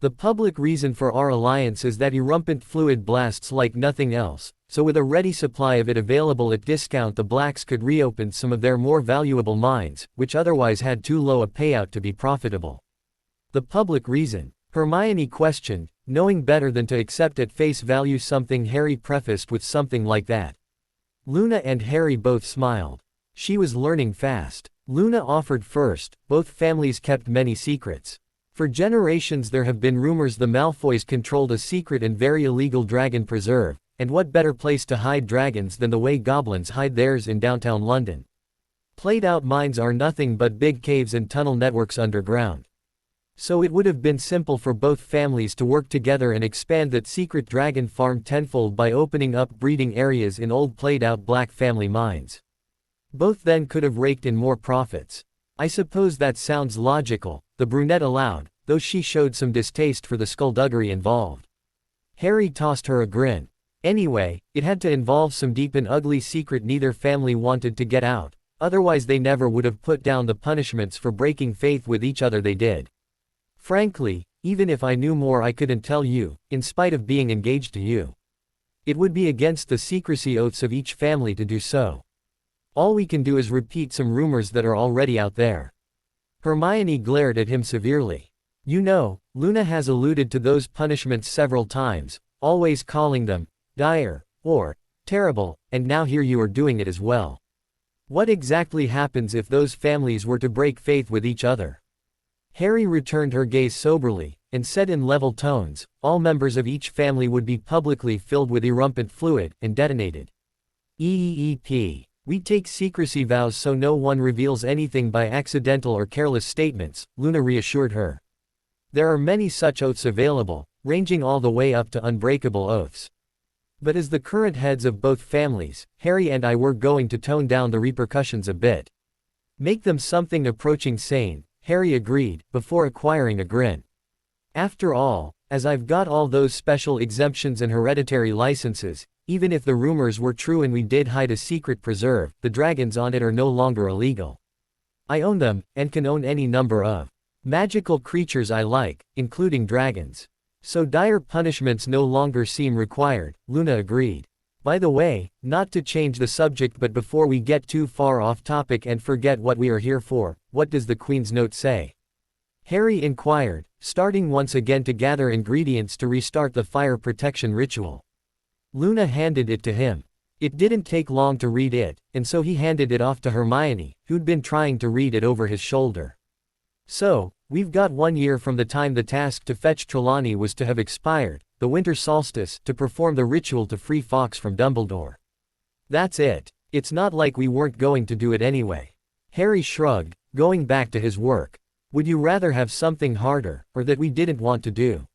The public reason for our alliance is that erumpent fluid blasts like nothing else, so with a ready supply of it available at discount the Blacks could reopen some of their more valuable mines, which otherwise had too low a payout to be profitable. The public reason? Hermione questioned, knowing better than to accept at face value something Harry prefaced with something like that. Luna and Harry both smiled. She was learning fast. Luna offered first. Both families kept many secrets. For generations there have been rumors the Malfoys controlled a secret and very illegal dragon preserve, and what better place to hide dragons than the way goblins hide theirs in downtown London. Played out mines are nothing but big caves and tunnel networks underground. So it would have been simple for both families to work together and expand that secret dragon farm tenfold by opening up breeding areas in old played-out black family mines. Both then could have raked in more profits. I suppose that sounds logical, the brunette allowed, though she showed some distaste for the skullduggery involved. Harry tossed her a grin. Anyway, it had to involve some deep and ugly secret neither family wanted to get out, otherwise they never would have put down the punishments for breaking faith with each other they did. Frankly, even if I knew more I couldn't tell you, in spite of being engaged to you. It would be against the secrecy oaths of each family to do so. All we can do is repeat some rumors that are already out there. Hermione glared at him severely. You know, Luna has alluded to those punishments several times, always calling them dire or terrible, and now here you are doing it as well. What exactly happens if those families were to break faith with each other? Harry returned her gaze soberly, and said in level tones, all members of each family would be publicly filled with erumpent fluid, and detonated. EEEP. We take secrecy vows so no one reveals anything by accidental or careless statements, Luna reassured her. There are many such oaths available, ranging all the way up to unbreakable oaths. But as the current heads of both families, Harry and I were going to tone down the repercussions a bit. Make them something approaching sane, Harry agreed, before acquiring a grin. After all, as I've got all those special exemptions and hereditary licenses, even if the rumors were true and we did hide a secret preserve, the dragons on it are no longer illegal. I own them, and can own any number of magical creatures I like, including dragons. So dire punishments no longer seem required, Luna agreed. By the way, not to change the subject but before we get too far off topic and forget what we are here for, what does the Queen's note say? Harry inquired, starting once again to gather ingredients to restart the fire protection ritual. Luna handed it to him. It didn't take long to read it, and so he handed it off to Hermione, who'd been trying to read it over his shoulder. So, we've got 1 year from the time the task to fetch Trelawney was to have expired, the winter solstice, to perform the ritual to free Fawkes from Dumbledore. That's it. It's not like we weren't going to do it anyway. Harry shrugged, going back to his work. Would you rather have something harder, or that we didn't want to do?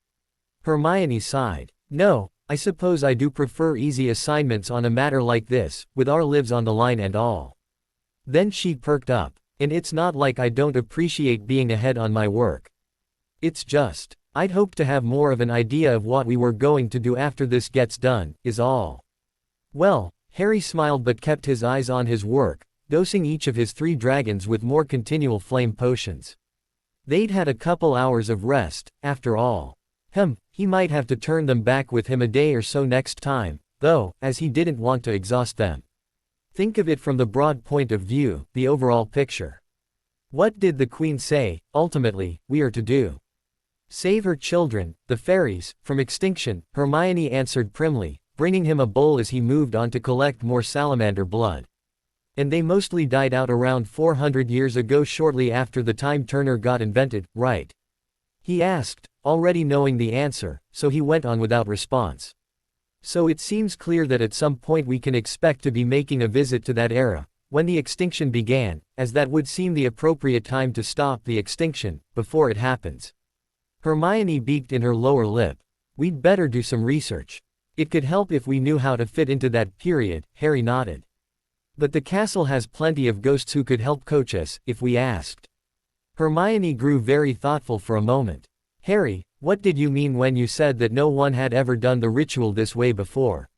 Hermione sighed. No, I suppose I do prefer easy assignments on a matter like this, with our lives on the line and all. Then she perked up. And it's not like I don't appreciate being ahead on my work. It's just, I'd hoped to have more of an idea of what we were going to do after this gets done, is all. Well, Harry smiled but kept his eyes on his work, dosing each of his 3 dragons with more continual flame potions. They'd had a couple hours of rest, after all. He might have to turn them back with him a day or so next time, though, as he didn't want to exhaust them. Think of it from the broad point of view, the overall picture. What did the Queen say, ultimately, we are to do? Save her children, the fairies, from extinction, Hermione answered primly, bringing him a bowl as he moved on to collect more salamander blood. And they mostly died out around 400 years ago shortly after the time turner got invented, right? He asked, already knowing the answer, so he went on without response. So it seems clear that at some point we can expect to be making a visit to that era, when the extinction began, as that would seem the appropriate time to stop the extinction, before it happens. Hermione beaked in her lower lip. We'd better do some research. It could help if we knew how to fit into that period, Harry nodded. But the castle has plenty of ghosts who could help coach us, if we asked. Hermione grew very thoughtful for a moment. Harry, what did you mean when you said that no one had ever done the ritual this way before?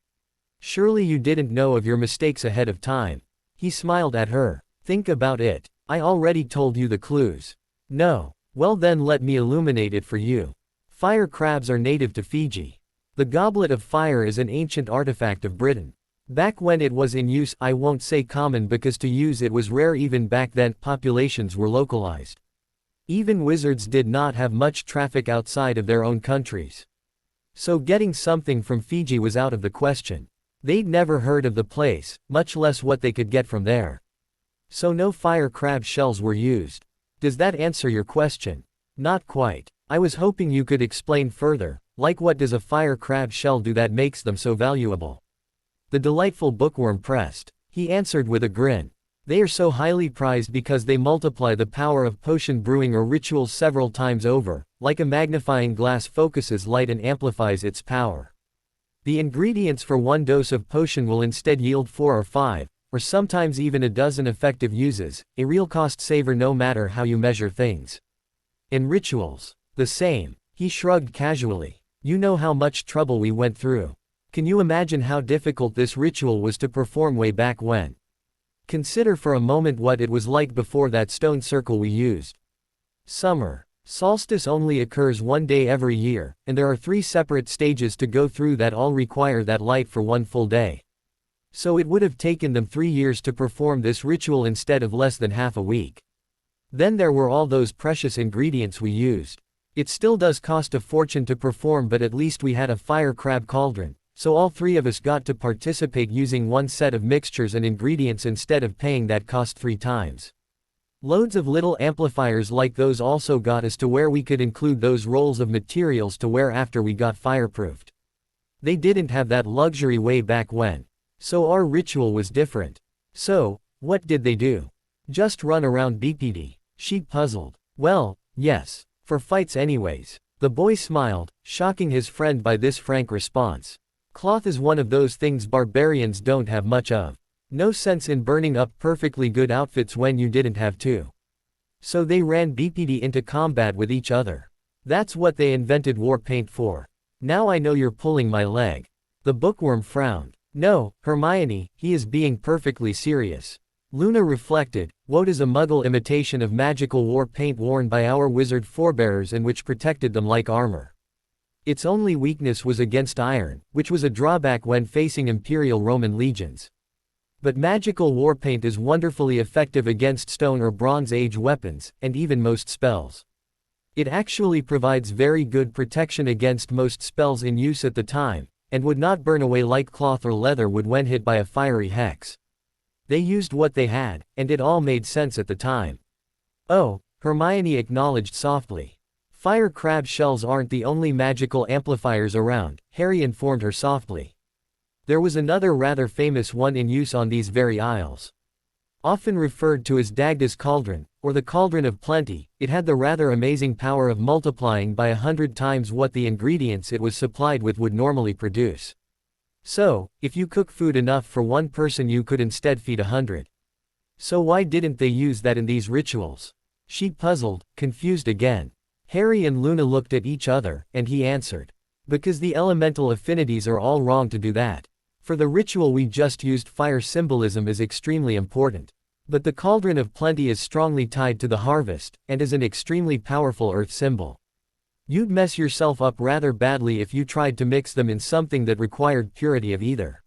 Surely you didn't know of your mistakes ahead of time. He smiled at her. Think about it. I already told you the clues. No. Well then let me illuminate it for you. Fire crabs are native to Fiji. The Goblet of Fire is an ancient artifact of Britain. Back when it was in use, I won't say common because to use it was rare even back then, populations were localized. Even wizards did not have much traffic outside of their own countries. So getting something from Fiji was out of the question. They'd never heard of the place, much less what they could get from there. So no fire crab shells were used. Does that answer your question? Not quite. I was hoping you could explain further, like what does a fire crab shell do that makes them so valuable? The delightful bookworm pressed. He answered with a grin. They are so highly prized because they multiply the power of potion brewing or rituals several times over, like a magnifying glass focuses light and amplifies its power. The ingredients for one dose of potion will instead yield 4 or 5, or sometimes even a dozen effective uses, a real cost saver no matter how you measure things. In rituals, the same. He shrugged casually. You know how much trouble we went through. Can you imagine how difficult this ritual was to perform way back when? Consider for a moment what it was like before that stone circle we used. Summer solstice only occurs one day every year, and there are 3 separate stages to go through that all require that light for one full day. So it would have taken them 3 years to perform this ritual instead of less than half a week. Then there were all those precious ingredients we used. It still does cost a fortune to perform, but at least we had a fire crab cauldron, so all 3 of us got to participate using one set of mixtures and ingredients instead of paying that cost 3 times. Loads of little amplifiers like those also got us to where we could include those rolls of materials to wear after we got fireproofed. They didn't have that luxury way back when. So our ritual was different. So, what did they do? Just run around BPD? She puzzled. Well, yes. For fights anyways. The boy smiled, shocking his friend by this frank response. Cloth is one of those things barbarians don't have much of. No sense in burning up perfectly good outfits when you didn't have to. So they ran BPD into combat with each other. That's what they invented war paint for. Now I know you're pulling my leg. The bookworm frowned. No, Hermione, he is being perfectly serious. Luna reflected, what is a muggle imitation of magical war paint worn by our wizard forebears and which protected them like armor? Its only weakness was against iron, which was a drawback when facing Imperial Roman legions. But magical war paint is wonderfully effective against stone or Bronze Age weapons, and even most spells. It actually provides very good protection against most spells in use at the time, and would not burn away like cloth or leather would when hit by a fiery hex. They used what they had, and it all made sense at the time. Oh, Hermione acknowledged softly. Fire crab shells aren't the only magical amplifiers around, Harry informed her softly. There was another rather famous one in use on these very isles. Often referred to as Dagda's cauldron, or the cauldron of plenty, it had the rather amazing power of multiplying by 100 times what the ingredients it was supplied with would normally produce. So, if you cook food enough for one person you could instead feed 100. So why didn't they use that in these rituals? She puzzled, confused again. Harry and Luna looked at each other, and he answered. Because the elemental affinities are all wrong to do that. For the ritual we just used, fire symbolism is extremely important. But the cauldron of plenty is strongly tied to the harvest, and is an extremely powerful earth symbol. You'd mess yourself up rather badly if you tried to mix them in something that required purity of either.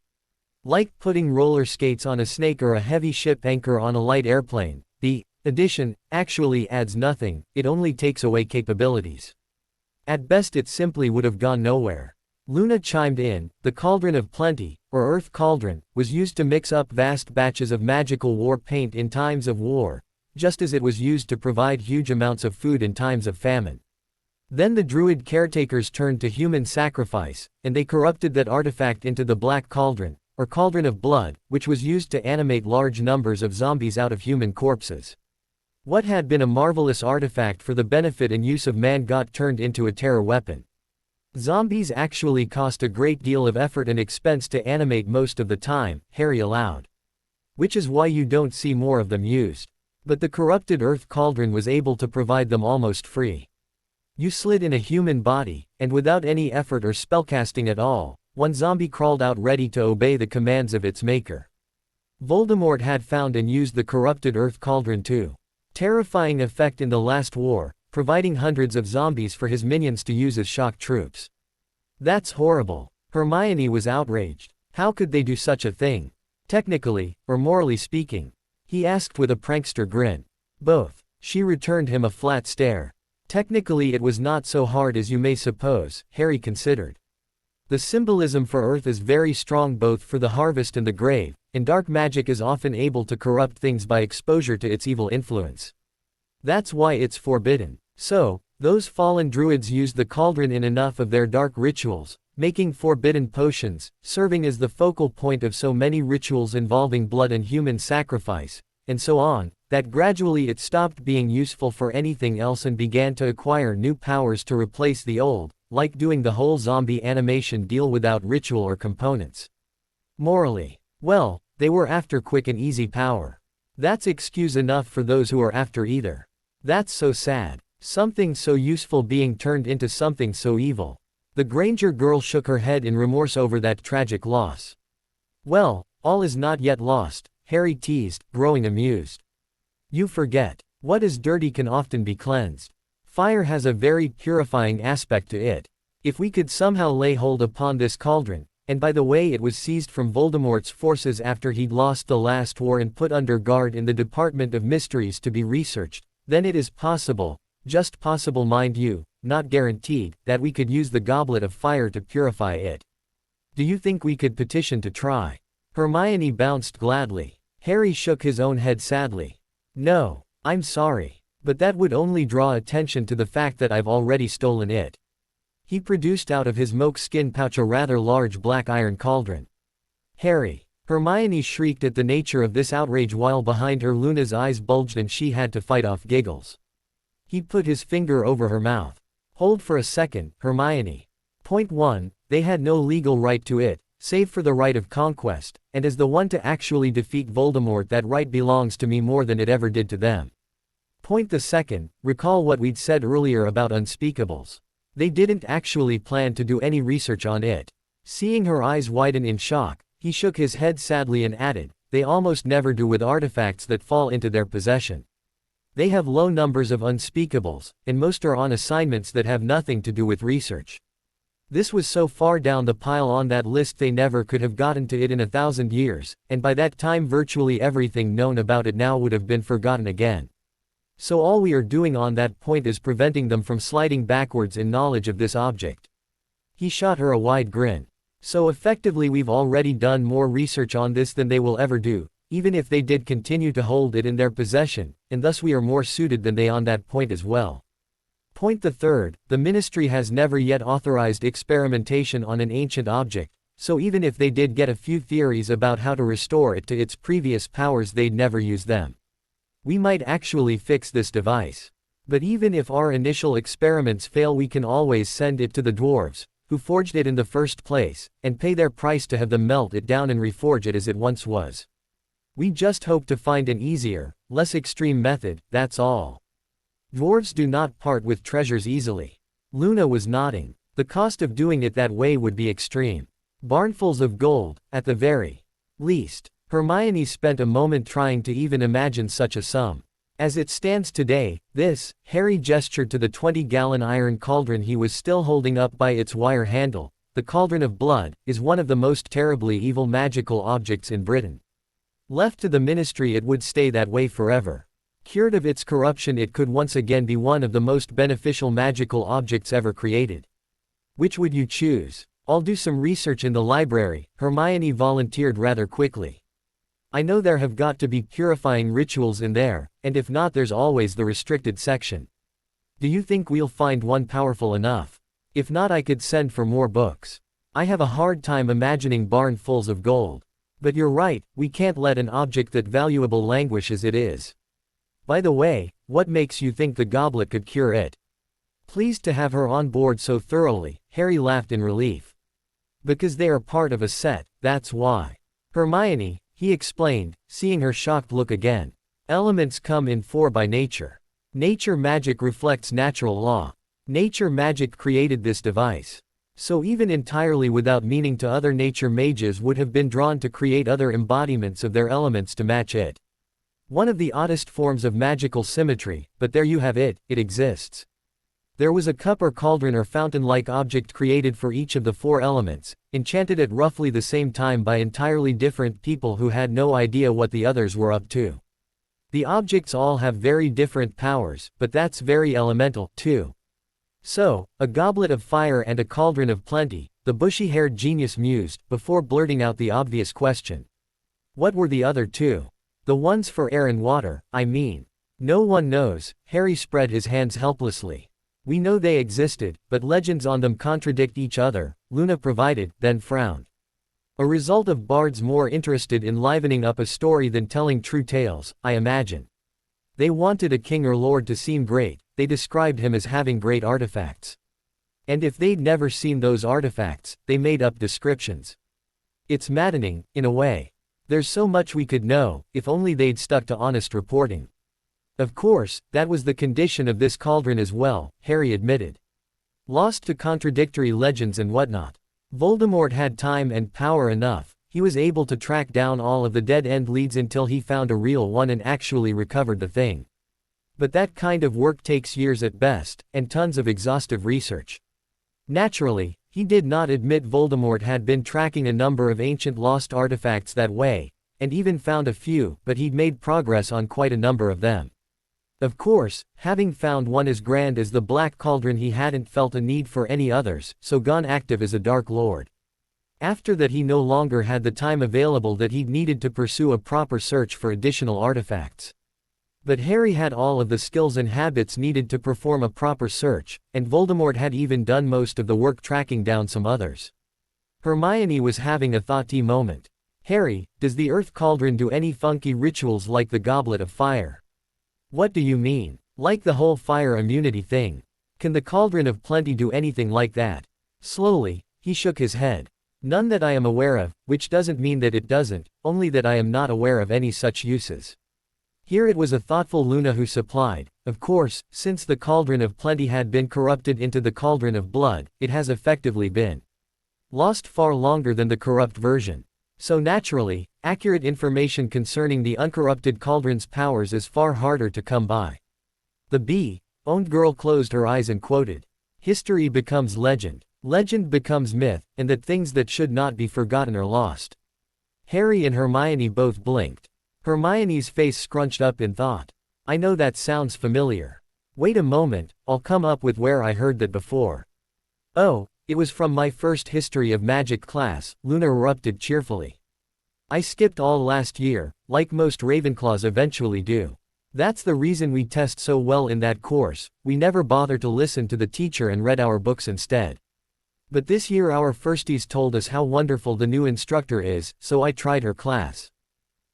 Like putting roller skates on a snake or a heavy ship anchor on a light airplane, the addition actually adds nothing, it only takes away capabilities. At best it simply would have gone nowhere. Luna chimed in, the cauldron of plenty, or earth cauldron, was used to mix up vast batches of magical war paint in times of war, just as it was used to provide huge amounts of food in times of famine. Then the druid caretakers turned to human sacrifice, and they corrupted that artifact into the black cauldron, or cauldron of blood, which was used to animate large numbers of zombies out of human corpses. What had been a marvelous artifact for the benefit and use of man got turned into a terror weapon. Zombies actually cost a great deal of effort and expense to animate most of the time, Harry allowed. Which is why you don't see more of them used. But the corrupted earth cauldron was able to provide them almost free. You slid in a human body, and without any effort or spellcasting at all, one zombie crawled out ready to obey the commands of its maker. Voldemort had found and used the corrupted earth cauldron too. Terrifying effect in the last war, providing hundreds of zombies for his minions to use as shock troops. That's horrible. Hermione was outraged. How could they do such a thing? Technically, or morally speaking? He asked with a prankster grin. Both. She returned him a flat stare. Technically it was not so hard as you may suppose, Harry considered. The symbolism for Earth is very strong both for the harvest and the grave, and dark magic is often able to corrupt things by exposure to its evil influence. That's why it's forbidden. So, those fallen druids used the cauldron in enough of their dark rituals, making forbidden potions, serving as the focal point of so many rituals involving blood and human sacrifice, and so on, that gradually it stopped being useful for anything else and began to acquire new powers to replace the old, like doing the whole zombie animation deal without ritual or components. Morally, well, they were after quick and easy power. That's excuse enough for those who are after either. That's so sad. Something so useful being turned into something so evil. The Granger girl shook her head in remorse over that tragic loss. Well, all is not yet lost, Harry teased, growing amused. You forget. What is dirty can often be cleansed. Fire has a very purifying aspect to it. If we could somehow lay hold upon this cauldron, and by the way it was seized from Voldemort's forces after he'd lost the last war and put under guard in the Department of Mysteries to be researched, then it is possible, just possible mind you, not guaranteed, that we could use the goblet of fire to purify it. Do you think we could petition to try? Hermione bounced gladly. Harry shook his own head sadly. No, I'm sorry. But that would only draw attention to the fact that I've already stolen it. He produced out of his moke-skin pouch a rather large black iron cauldron. Harry! Hermione shrieked at the nature of this outrage while behind her Luna's eyes bulged and she had to fight off giggles. He put his finger over her mouth. Hold for a second, Hermione. Point 1, they had no legal right to it, save for the right of conquest, and as the one to actually defeat Voldemort that right belongs to me more than it ever did to them. Point the second, recall what we'd said earlier about unspeakables. They didn't actually plan to do any research on it. Seeing her eyes widen in shock, he shook his head sadly and added, they almost never do with artifacts that fall into their possession. They have low numbers of unspeakables, and most are on assignments that have nothing to do with research. This was so far down the pile on that list they never could have gotten to it in 1,000 years, and by that time virtually everything known about it now would have been forgotten again. So all we are doing on that point is preventing them from sliding backwards in knowledge of this object. He shot her a wide grin. So effectively we've already done more research on this than they will ever do, even if they did continue to hold it in their possession, and thus we are more suited than they on that point as well. Point the third, the Ministry has never yet authorized experimentation on an ancient object, so even if they did get a few theories about how to restore it to its previous powers they'd never use them. We might actually fix this device. But even if our initial experiments fail we can always send it to the dwarves, who forged it in the first place, and pay their price to have them melt it down and reforge it as it once was. We just hope to find an easier, less extreme method, that's all. Dwarves do not part with treasures easily. Luna was nodding. The cost of doing it that way would be extreme. Barnfuls of gold, at the very least. Hermione spent a moment trying to even imagine such a sum. As it stands today, this, Harry gestured to the 20-gallon iron cauldron he was still holding up by its wire handle, the Cauldron of Blood, is one of the most terribly evil magical objects in Britain. Left to the Ministry it would stay that way forever. Cured of its corruption it could once again be one of the most beneficial magical objects ever created. Which would you choose? I'll do some research in the library, Hermione volunteered rather quickly. I know there have got to be purifying rituals in there, and if not there's always the restricted section. Do you think we'll find one powerful enough? If not I could send for more books. I have a hard time imagining barnfuls of gold. But you're right, we can't let an object that valuable languish as it is. By the way, what makes you think the goblet could cure it? Pleased to have her on board so thoroughly, Harry laughed in relief. Because they are part of a set, that's why. Hermione, he explained, seeing her shocked look again. Elements come in 4 by nature. Nature magic reflects natural law. Nature magic created this device. So even entirely without meaning to other nature mages would have been drawn to create other embodiments of their elements to match it. One of the oddest forms of magical symmetry, but there you have it, it exists. There was a cup or cauldron or fountain-like object created for each of the 4 elements, enchanted at roughly the same time by entirely different people who had no idea what the others were up to. The objects all have very different powers, but that's very elemental, too. So, a goblet of fire and a cauldron of plenty, the bushy-haired genius mused, before blurting out the obvious question. What were the other 2? The ones for air and water, I mean. No one knows, Harry spread his hands helplessly. We know they existed, but legends on them contradict each other, Luna provided, then frowned. A result of bards more interested in livening up a story than telling true tales, I imagine. They wanted a king or lord to seem great, they described him as having great artifacts. And if they'd never seen those artifacts, they made up descriptions. It's maddening, in a way. There's so much we could know, if only they'd stuck to honest reporting. Of course, that was the condition of this cauldron as well, Harry admitted. Lost to contradictory legends and whatnot. Voldemort had time and power enough, he was able to track down all of the dead-end leads until he found a real one and actually recovered the thing. But that kind of work takes years at best, and tons of exhaustive research. Naturally, he did not admit Voldemort had been tracking a number of ancient lost artifacts that way, and even found a few, but he'd made progress on quite a number of them. Of course, having found one as grand as the Black Cauldron, he hadn't felt a need for any others, so gone active as a Dark Lord. After that, he no longer had the time available that he'd needed to pursue a proper search for additional artifacts. But Harry had all of the skills and habits needed to perform a proper search, and Voldemort had even done most of the work tracking down some others. Hermione was having a thoughty moment. Harry, does the Earth Cauldron do any funky rituals like the Goblet of Fire? What do you mean? Like the whole fire immunity thing? Can the Cauldron of Plenty do anything like that? Slowly, he shook his head. None that I am aware of, which doesn't mean that it doesn't, only that I am not aware of any such uses. Here it was a thoughtful Luna who supplied. Of course, since the Cauldron of Plenty had been corrupted into the Cauldron of Blood, it has effectively been lost far longer than the corrupt version. So naturally, accurate information concerning the uncorrupted Cauldron's powers is far harder to come by. The bee-owned girl closed her eyes and quoted, "History becomes legend, legend becomes myth, and that things that should not be forgotten are lost." Harry and Hermione both blinked. Hermione's face scrunched up in thought. I know that sounds familiar. Wait a moment, I'll come up with where I heard that before. Oh, it was from my first History of Magic class, Luna erupted cheerfully. I skipped all last year, like most Ravenclaws eventually do. That's the reason we test so well in that course, we never bother to listen to the teacher and read our books instead. But this year our firsties told us how wonderful the new instructor is, so I tried her class.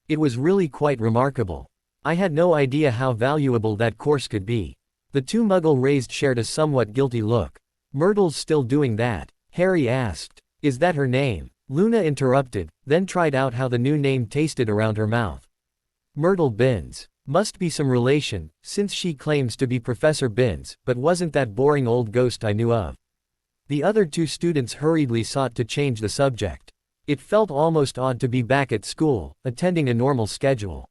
It was really quite remarkable. I had no idea how valuable that course could be. The two Muggle-raised shared a somewhat guilty look. Myrtle's still doing that? Harry asked. Is that her name? Luna interrupted, then tried out how the new name tasted around her mouth. Myrtle Binns. Must be some relation, since she claims to be Professor Binns, but wasn't that boring old ghost I knew of. The other two students hurriedly sought to change the subject. It felt almost odd to be back at school, attending a normal schedule.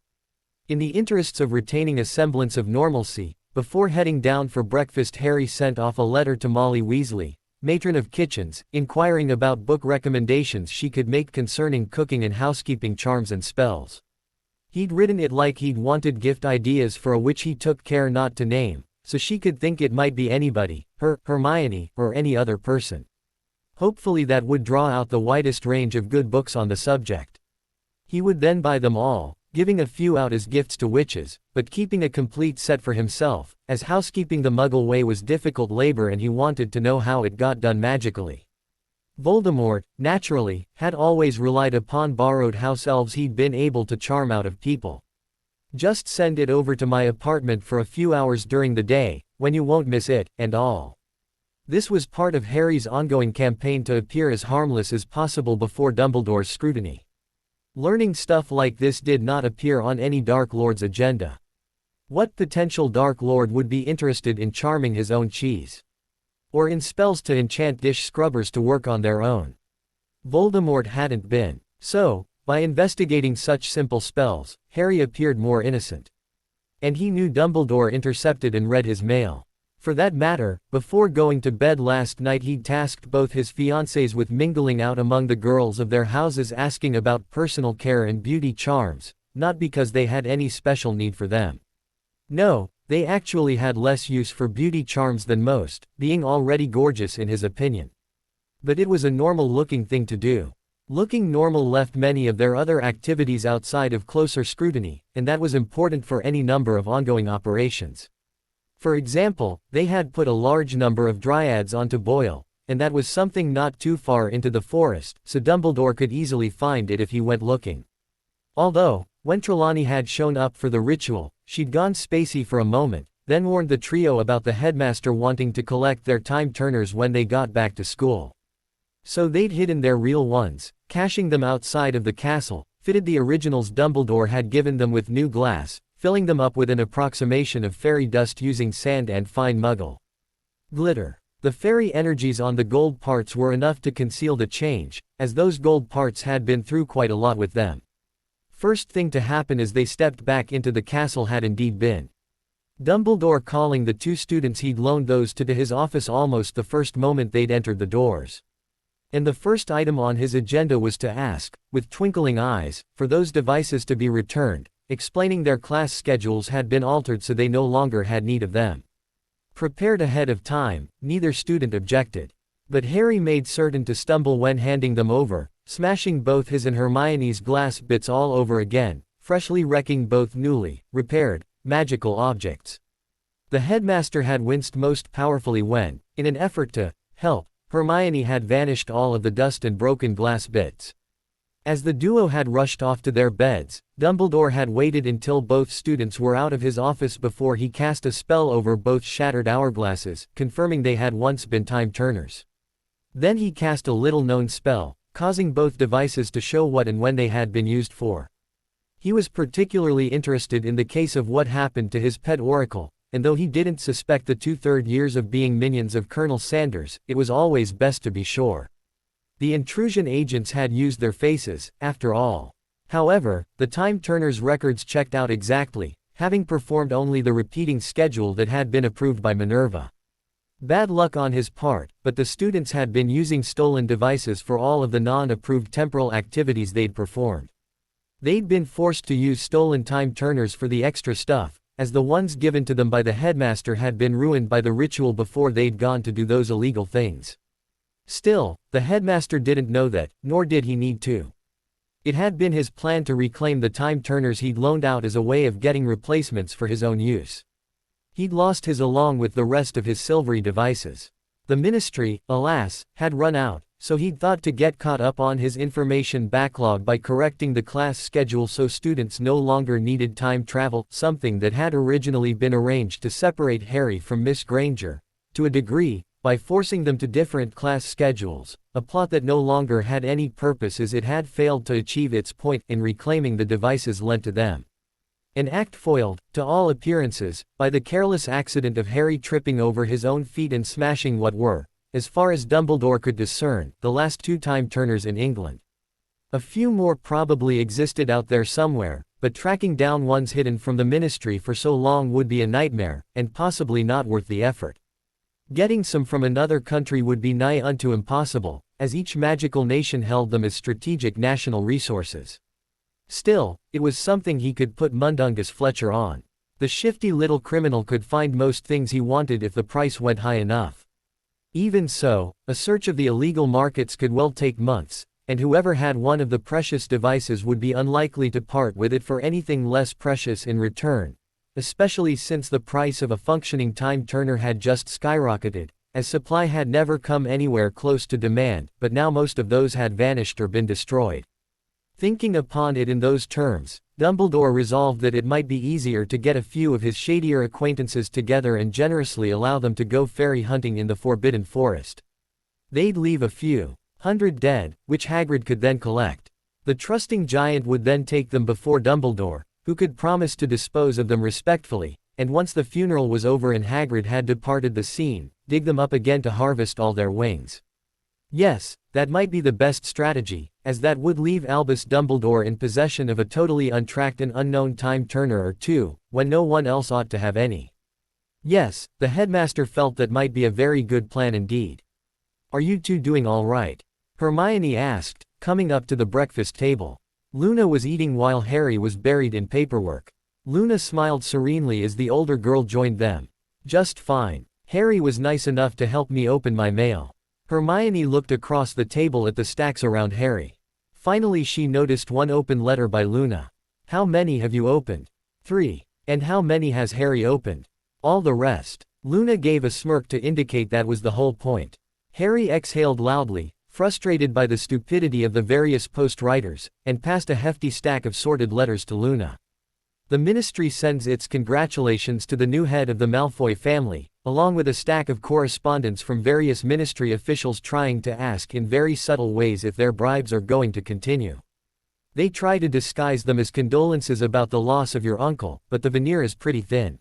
In the interests of retaining a semblance of normalcy, before heading down for breakfast, Harry sent off a letter to Molly Weasley, matron of kitchens, inquiring about book recommendations she could make concerning cooking and housekeeping charms and spells. He'd written it like he'd wanted gift ideas for a witch he took care not to name, so she could think it might be anybody, her, Hermione, or any other person. Hopefully that would draw out the widest range of good books on the subject. He would then buy them all, giving a few out as gifts to witches, but keeping a complete set for himself, as housekeeping the Muggle way was difficult labor and he wanted to know how it got done magically. Voldemort, naturally, had always relied upon borrowed house elves he'd been able to charm out of people. Just send it over to my apartment for a few hours during the day, when you won't miss it, and all. This was part of Harry's ongoing campaign to appear as harmless as possible before Dumbledore's scrutiny. Learning stuff like this did not appear on any Dark Lord's agenda. What potential Dark Lord would be interested in charming his own cheese? Or in spells to enchant dish scrubbers to work on their own? Voldemort hadn't been. So, by investigating such simple spells, Harry appeared more innocent. And he knew Dumbledore intercepted and read his mail. For that matter, before going to bed last night he'd tasked both his fiancées with mingling out among the girls of their houses, asking about personal care and beauty charms, not because they had any special need for them. No, they actually had less use for beauty charms than most, being already gorgeous in his opinion. But it was a normal-looking thing to do. Looking normal left many of their other activities outside of closer scrutiny, and that was important for any number of ongoing operations. For example, they had put a large number of dryads onto boil, and that was something not too far into the forest, so Dumbledore could easily find it if he went looking. Although, when Trelawney had shown up for the ritual, she'd gone spacey for a moment, then warned the trio about the headmaster wanting to collect their time turners when they got back to school. So they'd hidden their real ones, caching them outside of the castle, fitted the originals Dumbledore had given them with new glass, filling them up with an approximation of fairy dust using sand and fine muggle glitter. The fairy energies on the gold parts were enough to conceal the change, as those gold parts had been through quite a lot with them. First thing to happen as they stepped back into the castle had indeed been Dumbledore calling the two students he'd loaned those to his office almost the first moment they'd entered the doors. And the first item on his agenda was to ask, with twinkling eyes, for those devices to be returned, explaining their class schedules had been altered so they no longer had need of them. Prepared ahead of time, neither student objected. But Harry made certain to stumble when handing them over, smashing both his and Hermione's glass bits all over again, freshly wrecking both newly repaired magical objects. The headmaster had winced most powerfully when, in an effort to help, Hermione had vanished all of the dust and broken glass bits. As the duo had rushed off to their beds, Dumbledore had waited until both students were out of his office before he cast a spell over both shattered hourglasses, confirming they had once been time turners. Then he cast a little-known spell, causing both devices to show what and when they had been used for. He was particularly interested in the case of what happened to his pet Oracle, and though he didn't suspect the 2/3 years of being minions of Colonel Sanders, it was always best to be sure. The intrusion agents had used their faces, after all. However, the time turners' records checked out exactly, having performed only the repeating schedule that had been approved by Minerva. Bad luck on his part, but the students had been using stolen devices for all of the non-approved temporal activities they'd performed. They'd been forced to use stolen time turners for the extra stuff, as the ones given to them by the headmaster had been ruined by the ritual before they'd gone to do those illegal things. Still, the headmaster didn't know that, nor did he need to. It had been his plan to reclaim the time turners he'd loaned out as a way of getting replacements for his own use. He'd lost his along with the rest of his silvery devices. The ministry, alas, had run out, so he'd thought to get caught up on his information backlog by correcting the class schedule so students no longer needed time travel, something that had originally been arranged to separate Harry from Miss Granger, to a degree, by forcing them to different class schedules, a plot that no longer had any purpose as it had failed to achieve its point in reclaiming the devices lent to them. An act foiled, to all appearances, by the careless accident of Harry tripping over his own feet and smashing what were, as far as Dumbledore could discern, the last two time turners in England. A few more probably existed out there somewhere, but tracking down ones hidden from the ministry for so long would be a nightmare, and possibly not worth the effort. Getting some from another country would be nigh unto impossible, as each magical nation held them as strategic national resources. Still, it was something he could put Mundungus Fletcher on. The shifty little criminal could find most things he wanted if the price went high enough. Even so, a search of the illegal markets could well take months, and whoever had one of the precious devices would be unlikely to part with it for anything less precious in return, especially since the price of a functioning time turner had just skyrocketed, as supply had never come anywhere close to demand, but now most of those had vanished or been destroyed. Thinking upon it in those terms, Dumbledore resolved that it might be easier to get a few of his shadier acquaintances together and generously allow them to go fairy hunting in the Forbidden Forest. They'd leave a few hundred dead, which Hagrid could then collect. The trusting giant would then take them before Dumbledore, who could promise to dispose of them respectfully, and once the funeral was over and Hagrid had departed the scene, dig them up again to harvest all their wings. Yes, that might be the best strategy, as that would leave Albus Dumbledore in possession of a totally untracked and unknown time turner or two, when no one else ought to have any. Yes, the headmaster felt that might be a very good plan indeed. "Are you two doing all right?" Hermione asked, coming up to the breakfast table. Luna was eating while Harry was buried in paperwork. Luna smiled serenely as the older girl joined them. "Just fine. Harry was nice enough to help me open my mail." Hermione looked across the table at the stacks around Harry. Finally she noticed one open letter by Luna. "How many have you opened?" "3. And how many has Harry opened?" "All the rest." Luna gave a smirk to indicate that was the whole point. Harry exhaled loudly, frustrated by the stupidity of the various post-writers, and passed a hefty stack of sorted letters to Luna. The Ministry sends its congratulations to the new head of the Malfoy family, along with a stack of correspondence from various Ministry officials trying to ask in very subtle ways if their bribes are going to continue. They try to disguise them as condolences about the loss of your uncle, but the veneer is pretty thin.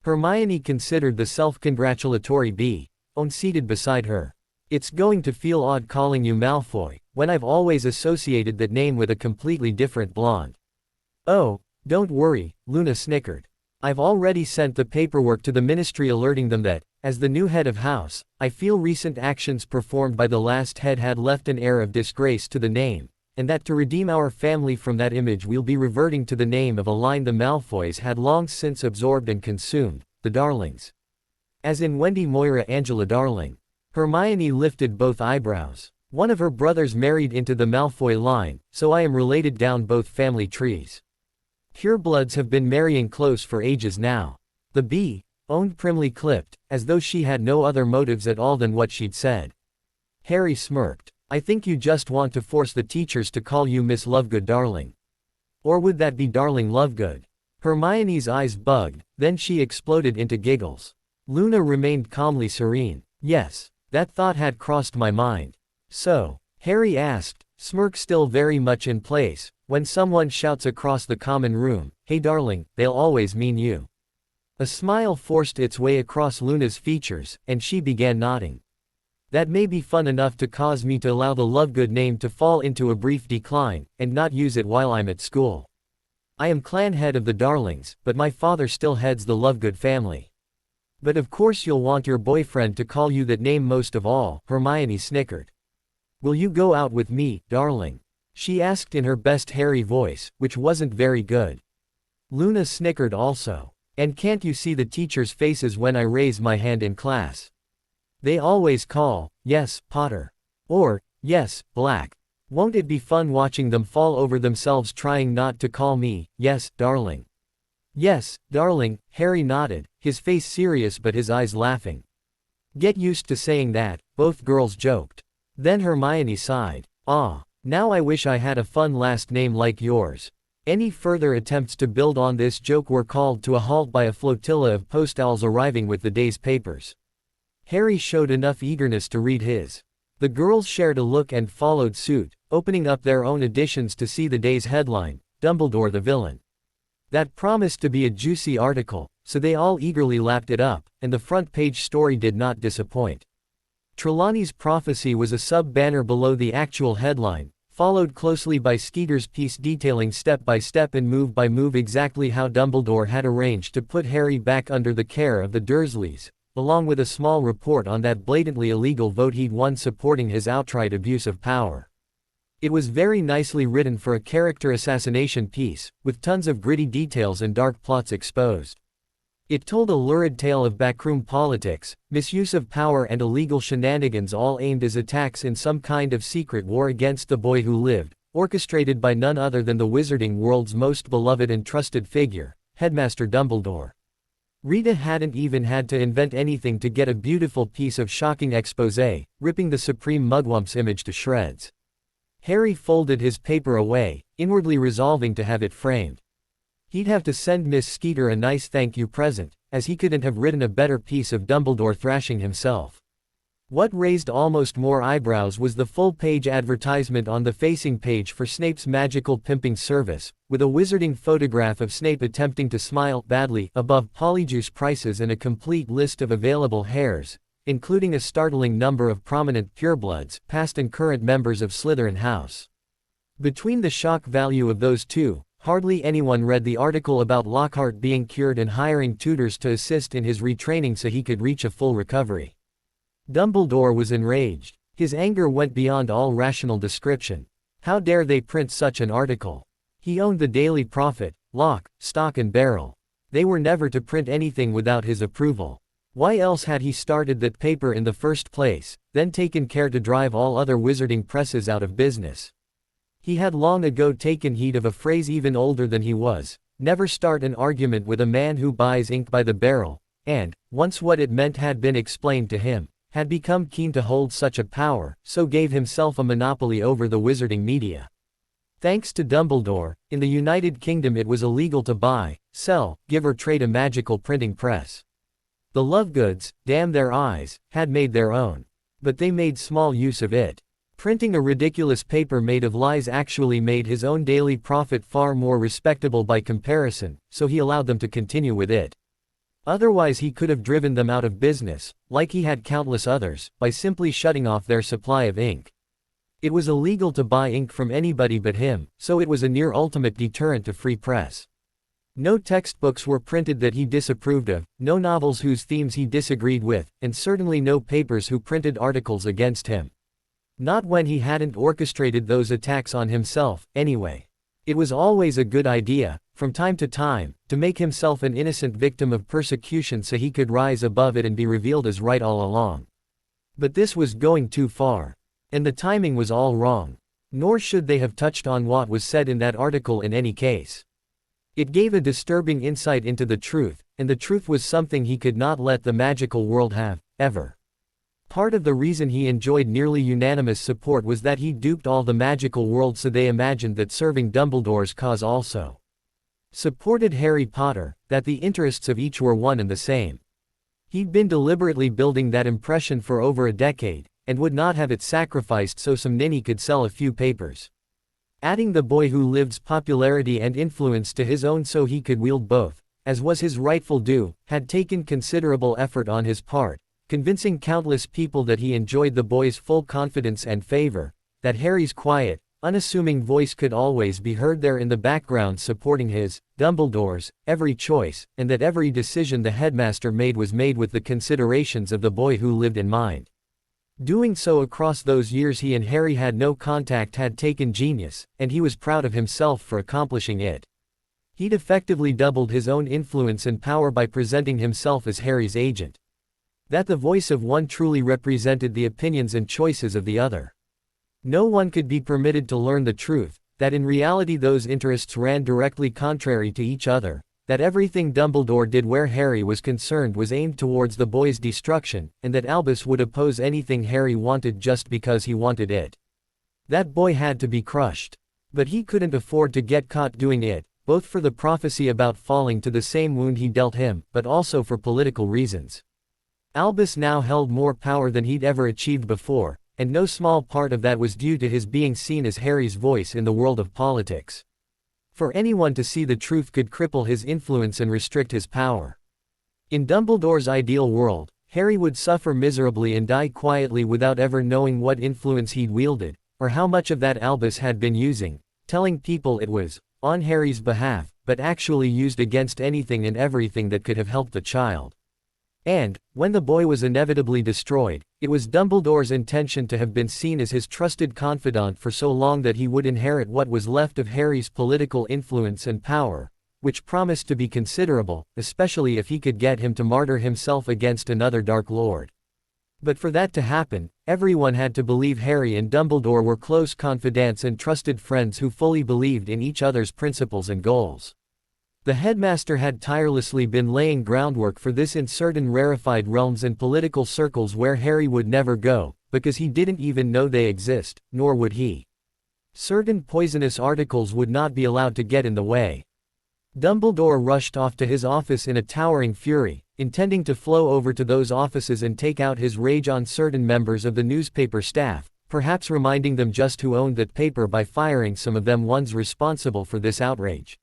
Hermione considered the self-congratulatory bee-one seated beside her. It's going to feel odd calling you Malfoy, when I've always associated that name with a completely different blonde. Oh, don't worry, Luna snickered. I've already sent the paperwork to the Ministry alerting them that, as the new head of house, I feel recent actions performed by the last head had left an air of disgrace to the name, and that to redeem our family from that image we'll be reverting to the name of a line the Malfoys had long since absorbed and consumed, the Darlings. As in Wendy Moira Angela Darling. Hermione lifted both eyebrows. One of her brothers married into the Malfoy line, so I am related down both family trees. Purebloods have been marrying close for ages now. The bee-owned primly clipped, as though she had no other motives at all than what she'd said. Harry smirked. I think you just want to force the teachers to call you Miss Lovegood Darling. Or would that be Darling Lovegood? Hermione's eyes bugged, then she exploded into giggles. Luna remained calmly serene. Yes, that thought had crossed my mind. So, Harry asked, smirk still very much in place, when someone shouts across the common room, hey darling, they'll always mean you. A smile forced its way across Luna's features, and she began nodding. That may be fun enough to cause me to allow the Lovegood name to fall into a brief decline, and not use it while I'm at school. I am clan head of the Darlings, but my father still heads the Lovegood family. But of course you'll want your boyfriend to call you that name most of all, Hermione snickered. Will you go out with me, darling? She asked in her best Harry voice, which wasn't very good. Luna snickered also. And can't you see the teachers' faces when I raise my hand in class? They always call, yes, Potter. Or, yes, Black. Won't it be fun watching them fall over themselves trying not to call me, yes, darling? Yes, darling, Harry nodded, his face serious but his eyes laughing. Get used to saying that, both girls joked. Then Hermione sighed. Ah, now I wish I had a fun last name like yours. Any further attempts to build on this joke were called to a halt by a flotilla of post-owls arriving with the day's papers. Harry showed enough eagerness to read his. The girls shared a look and followed suit, opening up their own editions to see the day's headline, Dumbledore the Villain. That promised to be a juicy article, so they all eagerly lapped it up, and the front-page story did not disappoint. Trelawney's prophecy was a sub-banner below the actual headline, followed closely by Skeeter's piece detailing step-by-step and move-by-move exactly how Dumbledore had arranged to put Harry back under the care of the Dursleys, along with a small report on that blatantly illegal vote he'd won supporting his outright abuse of power. It was very nicely written for a character assassination piece, with tons of gritty details and dark plots exposed. It told a lurid tale of backroom politics, misuse of power and illegal shenanigans all aimed as attacks in some kind of secret war against the boy who lived, orchestrated by none other than the wizarding world's most beloved and trusted figure, Headmaster Dumbledore. Rita hadn't even had to invent anything to get a beautiful piece of shocking exposé, ripping the supreme mugwump's image to shreds. Harry folded his paper away, inwardly resolving to have it framed. He'd have to send Miss Skeeter a nice thank you present, as he couldn't have written a better piece of Dumbledore thrashing himself. What raised almost more eyebrows was the full-page advertisement on the facing page for Snape's magical pimping service, with a wizarding photograph of Snape attempting to smile badly above Polyjuice prices and a complete list of available hairs, including a startling number of prominent purebloods, past and current members of Slytherin House. Between the shock value of those two, hardly anyone read the article about Lockhart being cured and hiring tutors to assist in his retraining so he could reach a full recovery. Dumbledore was enraged. His anger went beyond all rational description. How dare they print such an article? He owned the Daily Prophet, lock, stock and barrel. They were never to print anything without his approval. Why else had he started that paper in the first place, then taken care to drive all other wizarding presses out of business? He had long ago taken heed of a phrase even older than he was, never start an argument with a man who buys ink by the barrel, and, once what it meant had been explained to him, had become keen to hold such a power, so gave himself a monopoly over the wizarding media. Thanks to Dumbledore, in the United Kingdom it was illegal to buy, sell, give or trade a magical printing press. The Lovegoods, damn their eyes, had made their own. But they made small use of it. Printing a ridiculous paper made of lies actually made his own daily profit far more respectable by comparison, so he allowed them to continue with it. Otherwise he could have driven them out of business, like he had countless others, by simply shutting off their supply of ink. It was illegal to buy ink from anybody but him, so it was a near ultimate deterrent to free press. No textbooks were printed that he disapproved of, no novels whose themes he disagreed with, and certainly no papers who printed articles against him. Not when he hadn't orchestrated those attacks on himself, anyway. It was always a good idea, from time to time, to make himself an innocent victim of persecution so he could rise above it and be revealed as right all along. But this was going too far. And the timing was all wrong. Nor should they have touched on what was said in that article in any case. It gave a disturbing insight into the truth, and the truth was something he could not let the magical world have, ever. Part of the reason he enjoyed nearly unanimous support was that he duped all the magical world, so they imagined that serving Dumbledore's cause also supported Harry Potter, that the interests of each were one and the same. He'd been deliberately building that impression for over a decade, and would not have it sacrificed so some ninny could sell a few papers. Adding the boy who lived's popularity and influence to his own so he could wield both, as was his rightful due, had taken considerable effort on his part, convincing countless people that he enjoyed the boy's full confidence and favor, that Harry's quiet, unassuming voice could always be heard there in the background supporting his, Dumbledore's, every choice, and that every decision the headmaster made was made with the considerations of the boy who lived in mind. Doing so across those years he and Harry had no contact had taken genius, and he was proud of himself for accomplishing it. He'd effectively doubled his own influence and power by presenting himself as Harry's agent. That the voice of one truly represented the opinions and choices of the other. No one could be permitted to learn the truth, that in reality those interests ran directly contrary to each other, that everything Dumbledore did where Harry was concerned was aimed towards the boy's destruction, and that Albus would oppose anything Harry wanted just because he wanted it. That boy had to be crushed. But he couldn't afford to get caught doing it, both for the prophecy about falling to the same wound he dealt him, but also for political reasons. Albus now held more power than he'd ever achieved before, and no small part of that was due to his being seen as Harry's voice in the world of politics. For anyone to see the truth could cripple his influence and restrict his power. In Dumbledore's ideal world, Harry would suffer miserably and die quietly without ever knowing what influence he'd wielded, or how much of that Albus had been using, telling people it was on Harry's behalf, but actually used against anything and everything that could have helped the child. And, when the boy was inevitably destroyed, it was Dumbledore's intention to have been seen as his trusted confidant for so long that he would inherit what was left of Harry's political influence and power, which promised to be considerable, especially if he could get him to martyr himself against another Dark Lord. But for that to happen, everyone had to believe Harry and Dumbledore were close confidants and trusted friends who fully believed in each other's principles and goals. The headmaster had tirelessly been laying groundwork for this in certain rarefied realms and political circles where Harry would never go, because he didn't even know they exist, nor would he. Certain poisonous articles would not be allowed to get in the way. Dumbledore rushed off to his office in a towering fury, intending to flow over to those offices and take out his rage on certain members of the newspaper staff, perhaps reminding them just who owned that paper by firing some of them ones responsible for this outrage.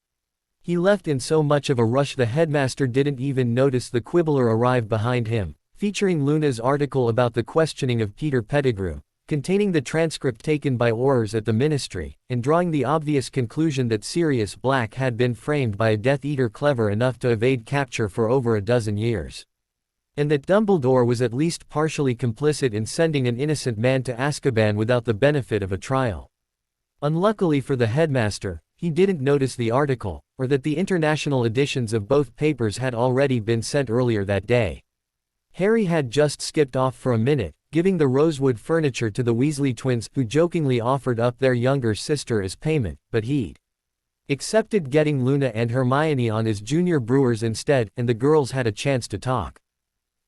He left in so much of a rush the headmaster didn't even notice the Quibbler arrive behind him, featuring Luna's article about the questioning of Peter Pettigrew, containing the transcript taken by Aurors at the Ministry, and drawing the obvious conclusion that Sirius Black had been framed by a Death Eater clever enough to evade capture for over a dozen years. And that Dumbledore was at least partially complicit in sending an innocent man to Azkaban without the benefit of a trial. Unluckily for the headmaster, he didn't notice the article, or that the international editions of both papers had already been sent earlier that day. Harry had just skipped off for a minute, giving the rosewood furniture to the Weasley twins, who jokingly offered up their younger sister as payment, but he'd accepted getting Luna and Hermione on as junior brewers instead, and the girls had a chance to talk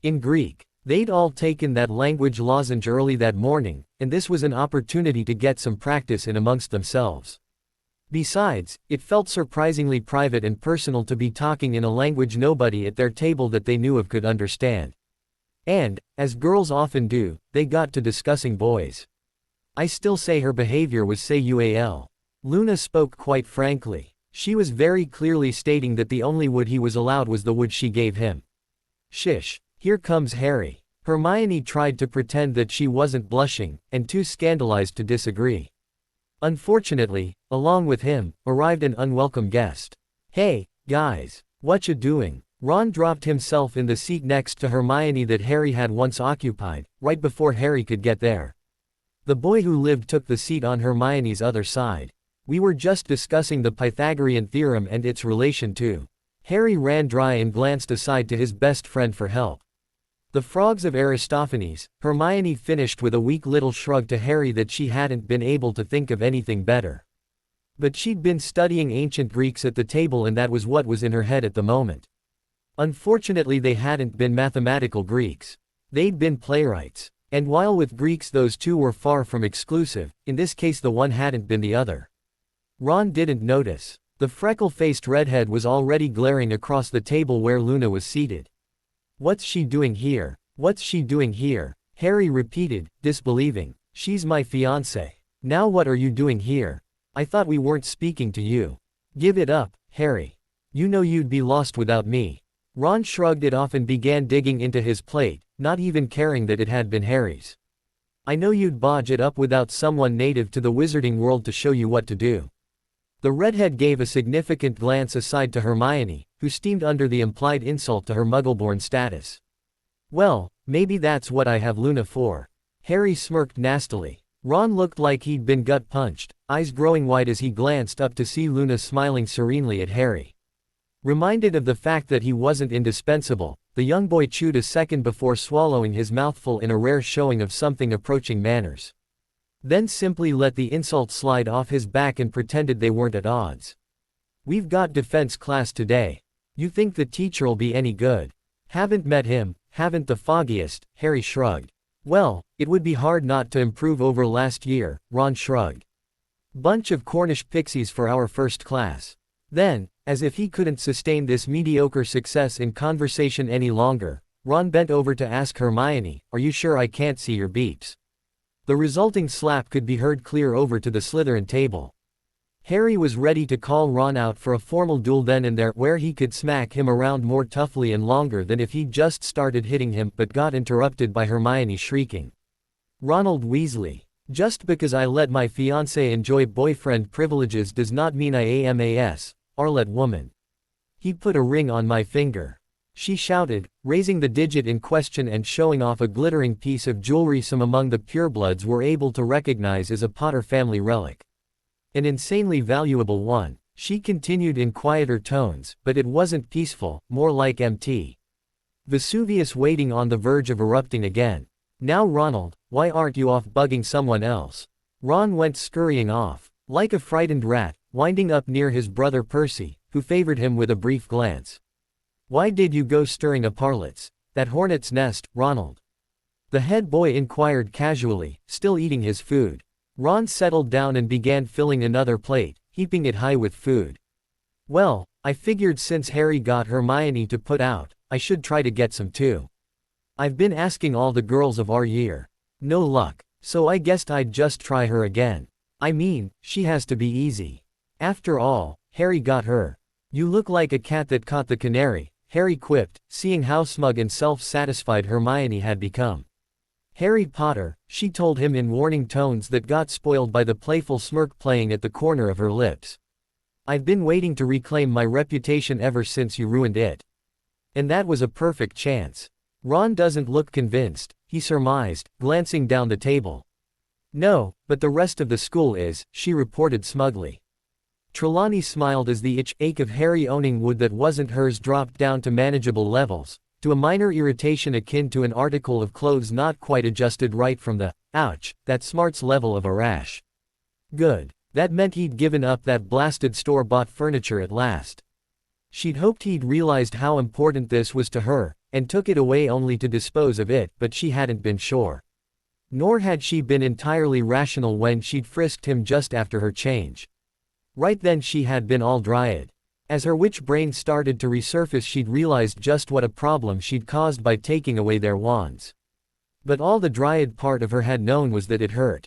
in Greek. They'd all taken that language lozenge early that morning, and this was an opportunity to get some practice in amongst themselves. Besides, it felt surprisingly private and personal to be talking in a language nobody at their table that they knew of could understand. And, as girls often do, they got to discussing boys. I still say her behavior was say-ual. Luna spoke quite frankly. She was very clearly stating that the only wood he was allowed was the wood she gave him. Shish, here comes Harry. Hermione tried to pretend that she wasn't blushing, and too scandalized to disagree. Unfortunately, along with him, arrived an unwelcome guest. Hey, guys, whatcha doing? Ron dropped himself in the seat next to Hermione that Harry had once occupied, right before Harry could get there. The boy who lived took the seat on Hermione's other side. We were just discussing the Pythagorean theorem and its relation to. Harry ran dry and glanced aside to his best friend for help. The frogs of Aristophanes, Hermione finished with a weak little shrug to Harry that she hadn't been able to think of anything better. But she'd been studying ancient Greeks at the table and that was what was in her head at the moment. Unfortunately they hadn't been mathematical Greeks. They'd been playwrights. And while with Greeks those two were far from exclusive, in this case the one hadn't been the other. Ron didn't notice. The freckle-faced redhead was already glaring across the table where Luna was seated. What's she doing here? What's she doing here? Harry repeated, disbelieving. She's my fiancé. Now what are you doing here? I thought we weren't speaking to you. Give it up, Harry. You know you'd be lost without me. Ron shrugged it off and began digging into his plate, not even caring that it had been Harry's. I know you'd bodge it up without someone native to the wizarding world to show you what to do. The redhead gave a significant glance aside to Hermione, who steamed under the implied insult to her Muggleborn status. Well, maybe that's what I have Luna for. Harry smirked nastily. Ron looked like he'd been gut-punched, eyes growing wide as he glanced up to see Luna smiling serenely at Harry. Reminded of the fact that he wasn't indispensable, the young boy chewed a second before swallowing his mouthful in a rare showing of something approaching manners. Then simply let the insult slide off his back and pretended they weren't at odds. We've got defense class today. You think the teacher'll be any good? Haven't met him, haven't the foggiest, Harry shrugged. Well, it would be hard not to improve over last year, Ron shrugged. Bunch of Cornish pixies for our first class. Then, as if he couldn't sustain this mediocre success in conversation any longer, Ron bent over to ask Hermione, are you sure I can't see your beeps? The resulting slap could be heard clear over to the Slytherin table. Harry was ready to call Ron out for a formal duel then and there where he could smack him around more toughly and longer than if he'd just started hitting him but got interrupted by Hermione shrieking. Ronald Weasley. Just because I let my fiancé enjoy boyfriend privileges does not mean I am a Arlet woman. He put a ring on my finger. She shouted, raising the digit in question and showing off a glittering piece of jewelry some among the purebloods were able to recognize as a Potter family relic. An insanely valuable one, she continued in quieter tones, but it wasn't peaceful, more like MT. Vesuvius waiting on the verge of erupting again. Now Ronald, why aren't you off bugging someone else? Ron went scurrying off, like a frightened rat, winding up near his brother Percy, who favored him with a brief glance. Why did you go stirring a parlets? That hornet's nest, Ronald? The head boy inquired casually, still eating his food. Ron settled down and began filling another plate, heaping it high with food. Well, I figured since Harry got Hermione to put out, I should try to get some too. I've been asking all the girls of our year. No luck, so I guessed I'd just try her again. I mean, she has to be easy. After all, Harry got her. You look like a cat that caught the canary, Harry quipped, seeing how smug and self-satisfied Hermione had become. Harry Potter, she told him in warning tones that got spoiled by the playful smirk playing at the corner of her lips. I've been waiting to reclaim my reputation ever since you ruined it. And that was a perfect chance. Ron doesn't look convinced, he surmised, glancing down the table. No, but the rest of the school is, she reported smugly. Trelawney smiled as the ache of Harry owning wood that wasn't hers dropped down to manageable levels, to a minor irritation akin to an article of clothes not quite adjusted right from the, ouch, that smarts level of a rash. Good. That meant he'd given up that blasted store-bought furniture at last. She'd hoped he'd realized how important this was to her, and took it away only to dispose of it, but she hadn't been sure. Nor had she been entirely rational when she'd frisked him just after her change. Right then she had been all dryad. As her witch brain started to resurface, she'd realized just what a problem she'd caused by taking away their wands. But all the dryad part of her had known was that it hurt.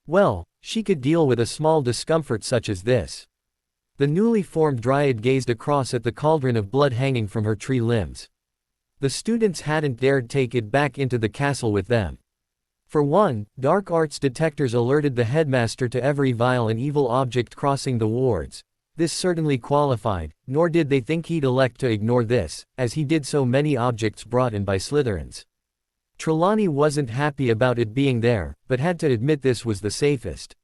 Well, she could deal with a small discomfort such as this. The newly formed dryad gazed across at the cauldron of blood hanging from her tree limbs. The students hadn't dared take it back into the castle with them. For one, dark arts detectors alerted the headmaster to every vile and evil object crossing the wards. This certainly qualified, nor did they think he'd elect to ignore this, as he did so many objects brought in by Slytherins. Trelawney wasn't happy about it being there, but had to admit this was the safest.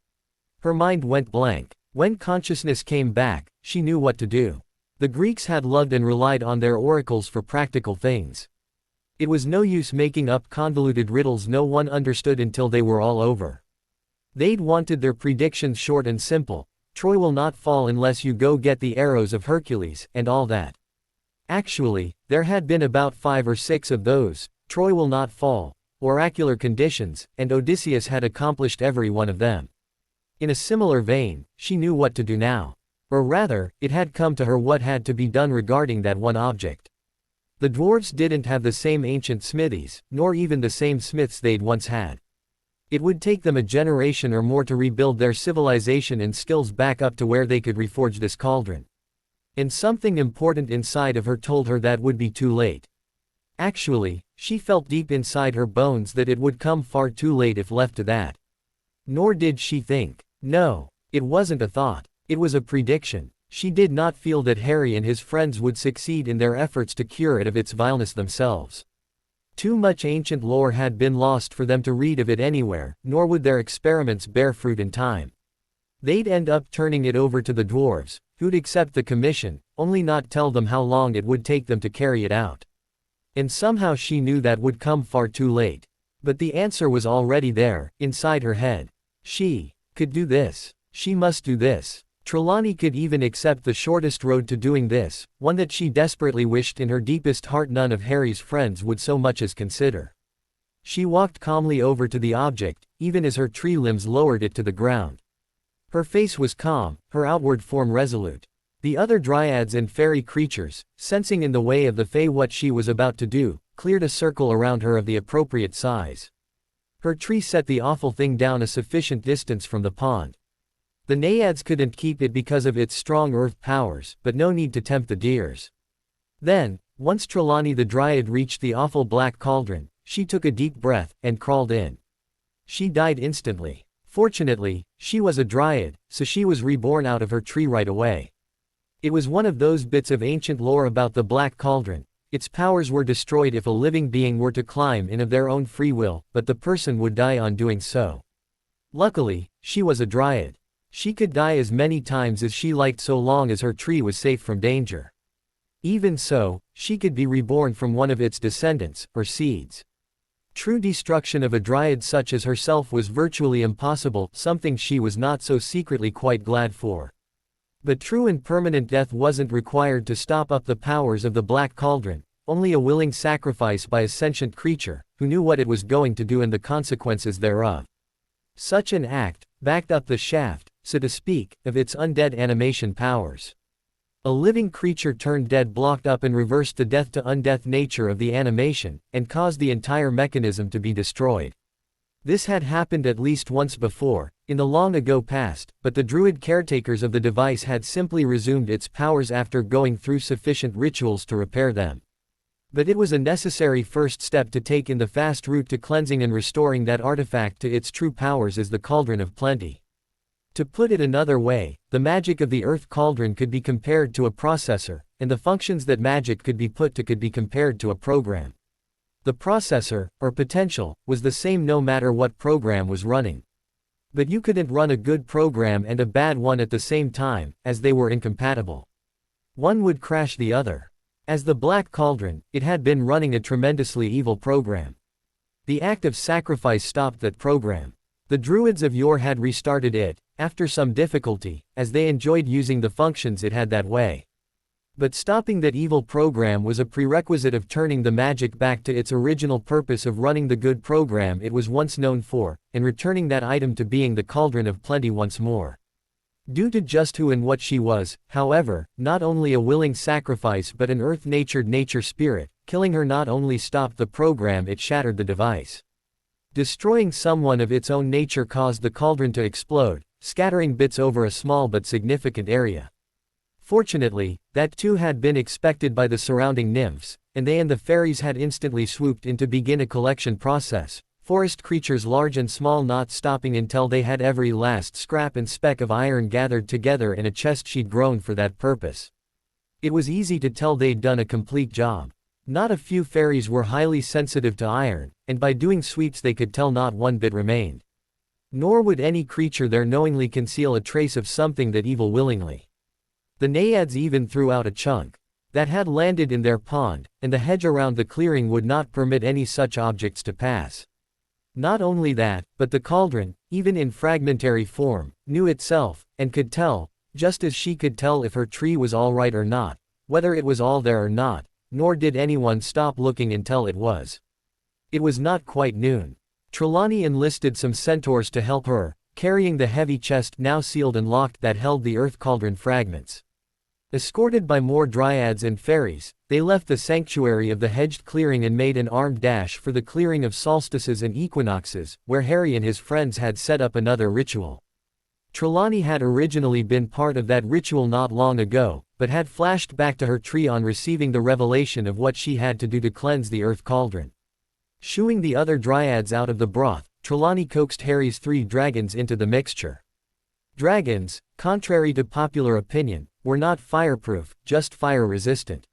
Her mind went blank. When consciousness came back, she knew what to do. The Greeks had loved and relied on their oracles for practical things. It was no use making up convoluted riddles no one understood until they were all over. They'd wanted their predictions short and simple. Troy will not fall unless you go get the arrows of Hercules, and all that. Actually, there had been about 5 or 6 of those. Troy will not fall, oracular conditions, and Odysseus had accomplished every one of them. In a similar vein, she knew what to do now. Or rather, it had come to her what had to be done regarding that one object. The dwarves didn't have the same ancient smithies, nor even the same smiths they'd once had. It would take them a generation or more to rebuild their civilization and skills back up to where they could reforge this cauldron. And something important inside of her told her that would be too late. Actually, she felt deep inside her bones that it would come far too late if left to that. Nor did she think. No, it wasn't a thought. It was a prediction. She did not feel that Harry and his friends would succeed in their efforts to cure it of its vileness themselves. Too much ancient lore had been lost for them to read of it anywhere, nor would their experiments bear fruit in time. They'd end up turning it over to the dwarves, who'd accept the commission, only not tell them how long it would take them to carry it out. And somehow she knew that would come far too late. But the answer was already there, inside her head. She could do this. She must do this. Trelawney could even accept the shortest road to doing this, one that she desperately wished in her deepest heart none of Harry's friends would so much as consider. She walked calmly over to the object, even as her tree limbs lowered it to the ground. Her face was calm, her outward form resolute. The other dryads and fairy creatures, sensing in the way of the Fae what she was about to do, cleared a circle around her of the appropriate size. Her tree set the awful thing down a sufficient distance from the pond. The naiads couldn't keep it because of its strong earth powers, but no need to tempt the deers. Then, once Trelawney the dryad reached the awful black cauldron, she took a deep breath, and crawled in. She died instantly. Fortunately, she was a dryad, so she was reborn out of her tree right away. It was one of those bits of ancient lore about the Black Cauldron. Its powers were destroyed if a living being were to climb in of their own free will, but the person would die on doing so. Luckily, she was a dryad. She could die as many times as she liked so long as her tree was safe from danger. Even so, she could be reborn from one of its descendants, or seeds. True destruction of a dryad such as herself was virtually impossible, something she was not so secretly quite glad for. But true and permanent death wasn't required to stop up the powers of the Black Cauldron, only a willing sacrifice by a sentient creature, who knew what it was going to do and the consequences thereof. Such an act, backed up the shaft, so to speak, of its undead animation powers. A living creature turned dead blocked up and reversed the death to undeath nature of the animation, and caused the entire mechanism to be destroyed. This had happened at least once before, in the long ago past, but the druid caretakers of the device had simply resumed its powers after going through sufficient rituals to repair them. But it was a necessary first step to take in the fast route to cleansing and restoring that artifact to its true powers as the Cauldron of Plenty. To put it another way, the magic of the Earth Cauldron could be compared to a processor, and the functions that magic could be put to could be compared to a program. The processor, or potential, was the same no matter what program was running. But you couldn't run a good program and a bad one at the same time, as they were incompatible. One would crash the other. As the Black Cauldron, it had been running a tremendously evil program. The act of sacrifice stopped that program. The druids of yore had restarted it, after some difficulty, as they enjoyed using the functions it had that way. But stopping that evil program was a prerequisite of turning the magic back to its original purpose of running the good program it was once known for, and returning that item to being the cauldron of plenty once more. Due to just who and what she was, however, not only a willing sacrifice but an earth-natured nature spirit, killing her not only stopped the program, it shattered the device. Destroying someone of its own nature caused the cauldron to explode, scattering bits over a small but significant area. Fortunately, that too had been expected by the surrounding nymphs, and they and the fairies had instantly swooped in to begin a collection process, forest creatures large and small not stopping until they had every last scrap and speck of iron gathered together in a chest she'd grown for that purpose. It was easy to tell they'd done a complete job. Not a few fairies were highly sensitive to iron, and by doing sweeps they could tell not one bit remained. Nor would any creature there knowingly conceal a trace of something that evil willingly. The naiads even threw out a chunk that had landed in their pond, and the hedge around the clearing would not permit any such objects to pass. Not only that, but the cauldron, even in fragmentary form, knew itself, and could tell, just as she could tell if her tree was all right or not, whether it was all there or not, nor did anyone stop looking until it was. It was not quite noon. Trelawney enlisted some centaurs to help her, carrying the heavy chest now sealed and locked that held the earth cauldron fragments. Escorted by more dryads and fairies, they left the sanctuary of the hedged clearing and made an armed dash for the clearing of solstices and equinoxes, where Harry and his friends had set up another ritual. Trelawney had originally been part of that ritual not long ago, but had flashed back to her tree on receiving the revelation of what she had to do to cleanse the earth cauldron. Shooing the other dryads out of the broth, Trelawney coaxed Harry's 3 dragons into the mixture. Dragons, contrary to popular opinion, were not fireproof, just fire-resistant.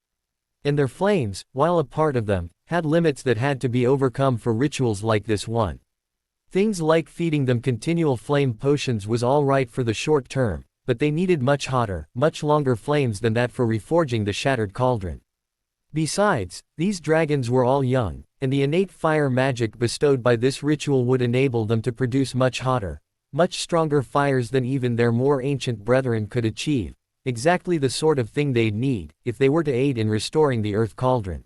And their flames, while a part of them, had limits that had to be overcome for rituals like this one. Things like feeding them continual flame potions was all right for the short term, but they needed much hotter, much longer flames than that for reforging the shattered cauldron. Besides, these dragons were all young, and the innate fire magic bestowed by this ritual would enable them to produce much hotter, much stronger fires than even their more ancient brethren could achieve. Exactly the sort of thing they'd need, if they were to aid in restoring the earth cauldron.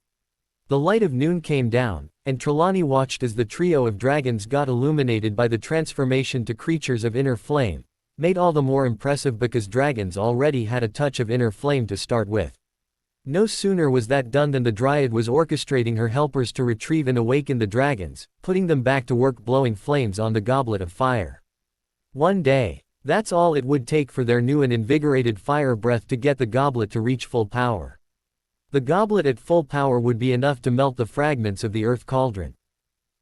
The light of noon came down, and Trelawney watched as the trio of dragons got illuminated by the transformation to creatures of inner flame, made all the more impressive because dragons already had a touch of inner flame to start with. No sooner was that done than the dryad was orchestrating her helpers to retrieve and awaken the dragons, putting them back to work blowing flames on the goblet of fire. One day. That's all it would take for their new and invigorated fire breath to get the goblet to reach full power. The goblet at full power would be enough to melt the fragments of the earth cauldron.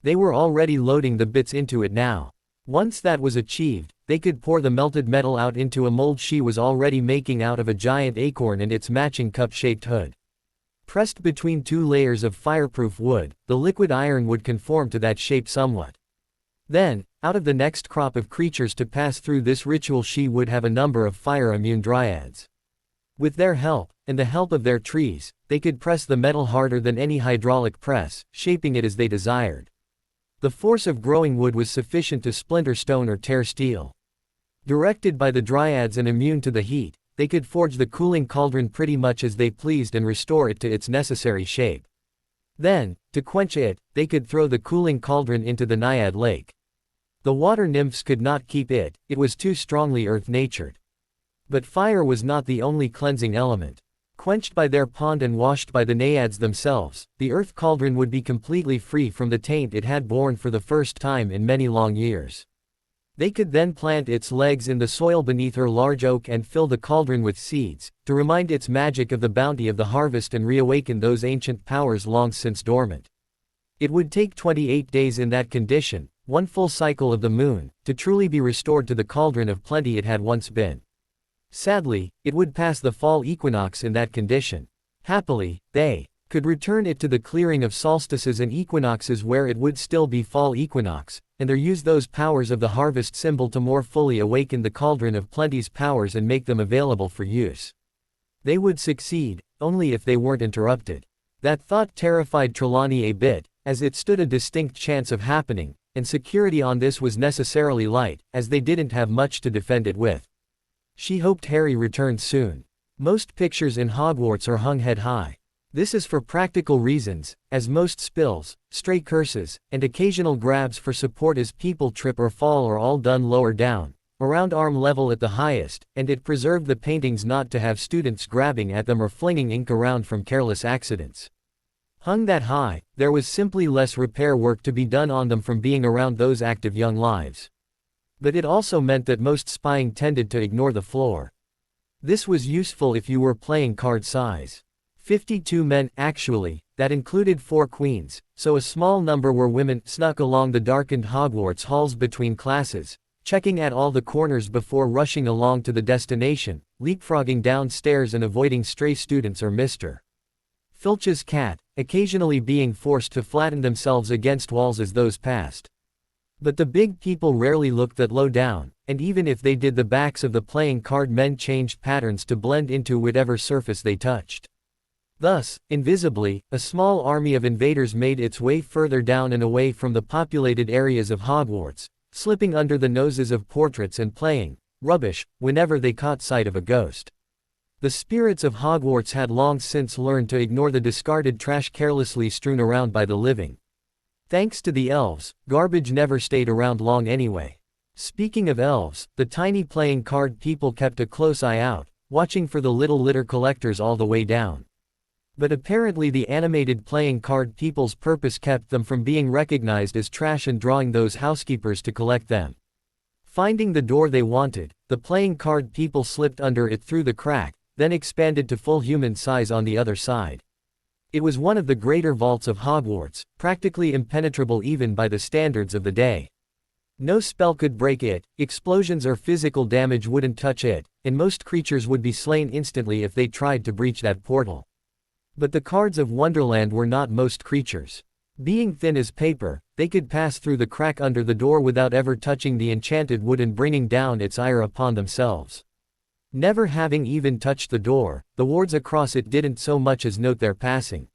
They were already loading the bits into it now. Once that was achieved, they could pour the melted metal out into a mold she was already making out of a giant acorn and its matching cup-shaped hood. Pressed between 2 layers of fireproof wood, the liquid iron would conform to that shape somewhat. Then, out of the next crop of creatures to pass through this ritual she would have a number of fire-immune dryads. With their help, and the help of their trees, they could press the metal harder than any hydraulic press, shaping it as they desired. The force of growing wood was sufficient to splinter stone or tear steel. Directed by the dryads and immune to the heat, they could forge the cooling cauldron pretty much as they pleased and restore it to its necessary shape. Then, to quench it, they could throw the cooling cauldron into the Naiad lake. The water nymphs could not keep it, it was too strongly earth-natured. But fire was not the only cleansing element. Quenched by their pond and washed by the naiads themselves, the earth cauldron would be completely free from the taint it had borne for the first time in many long years. They could then plant its legs in the soil beneath her large oak and fill the cauldron with seeds, to remind its magic of the bounty of the harvest and reawaken those ancient powers long since dormant. It would take 28 days in that condition, 1 full cycle of the moon, to truly be restored to the cauldron of plenty it had once been. Sadly, it would pass the fall equinox in that condition. Happily, they could return it to the clearing of solstices and equinoxes where it would still be fall equinox, and there use those powers of the harvest symbol to more fully awaken the cauldron of plenty's powers and make them available for use. They would succeed, only if they weren't interrupted. That thought terrified Trelawney a bit, as it stood a distinct chance of happening, and security on this was necessarily light, as they didn't have much to defend it with. She hoped Harry returned soon. Most pictures in Hogwarts are hung head high. This is for practical reasons, as most spills, stray curses, and occasional grabs for support as people trip or fall are all done lower down, around arm level at the highest, and it preserved the paintings not to have students grabbing at them or flinging ink around from careless accidents. Hung that high, there was simply less repair work to be done on them from being around those active young lives. But it also meant that most spying tended to ignore the floor. This was useful if you were playing card size. 52 men, actually, that included 4 queens, so a small number were women, snuck along the darkened Hogwarts halls between classes, checking at all the corners before rushing along to the destination, leapfrogging downstairs and avoiding stray students or Mr. Filch's cat, occasionally being forced to flatten themselves against walls as those passed. But the big people rarely looked that low down, and even if they did, the backs of the playing card men changed patterns to blend into whatever surface they touched. Thus, invisibly, a small army of invaders made its way further down and away from the populated areas of Hogwarts, slipping under the noses of portraits and playing rubbish whenever they caught sight of a ghost. The spirits of Hogwarts had long since learned to ignore the discarded trash carelessly strewn around by the living. Thanks to the elves, garbage never stayed around long anyway. Speaking of elves, the tiny playing card people kept a close eye out, watching for the little litter collectors all the way down. But apparently the animated playing card people's purpose kept them from being recognized as trash and drawing those housekeepers to collect them. Finding the door they wanted, the playing card people slipped under it through the crack, then expanded to full human size on the other side. It was one of the greater vaults of Hogwarts, practically impenetrable even by the standards of the day. No spell could break it, explosions or physical damage wouldn't touch it, and most creatures would be slain instantly if they tried to breach that portal. But the cards of Wonderland were not most creatures. Being thin as paper, they could pass through the crack under the door without ever touching the enchanted wood and bringing down its ire upon themselves. Never having even touched the door, the wards across it didn't so much as note their passing.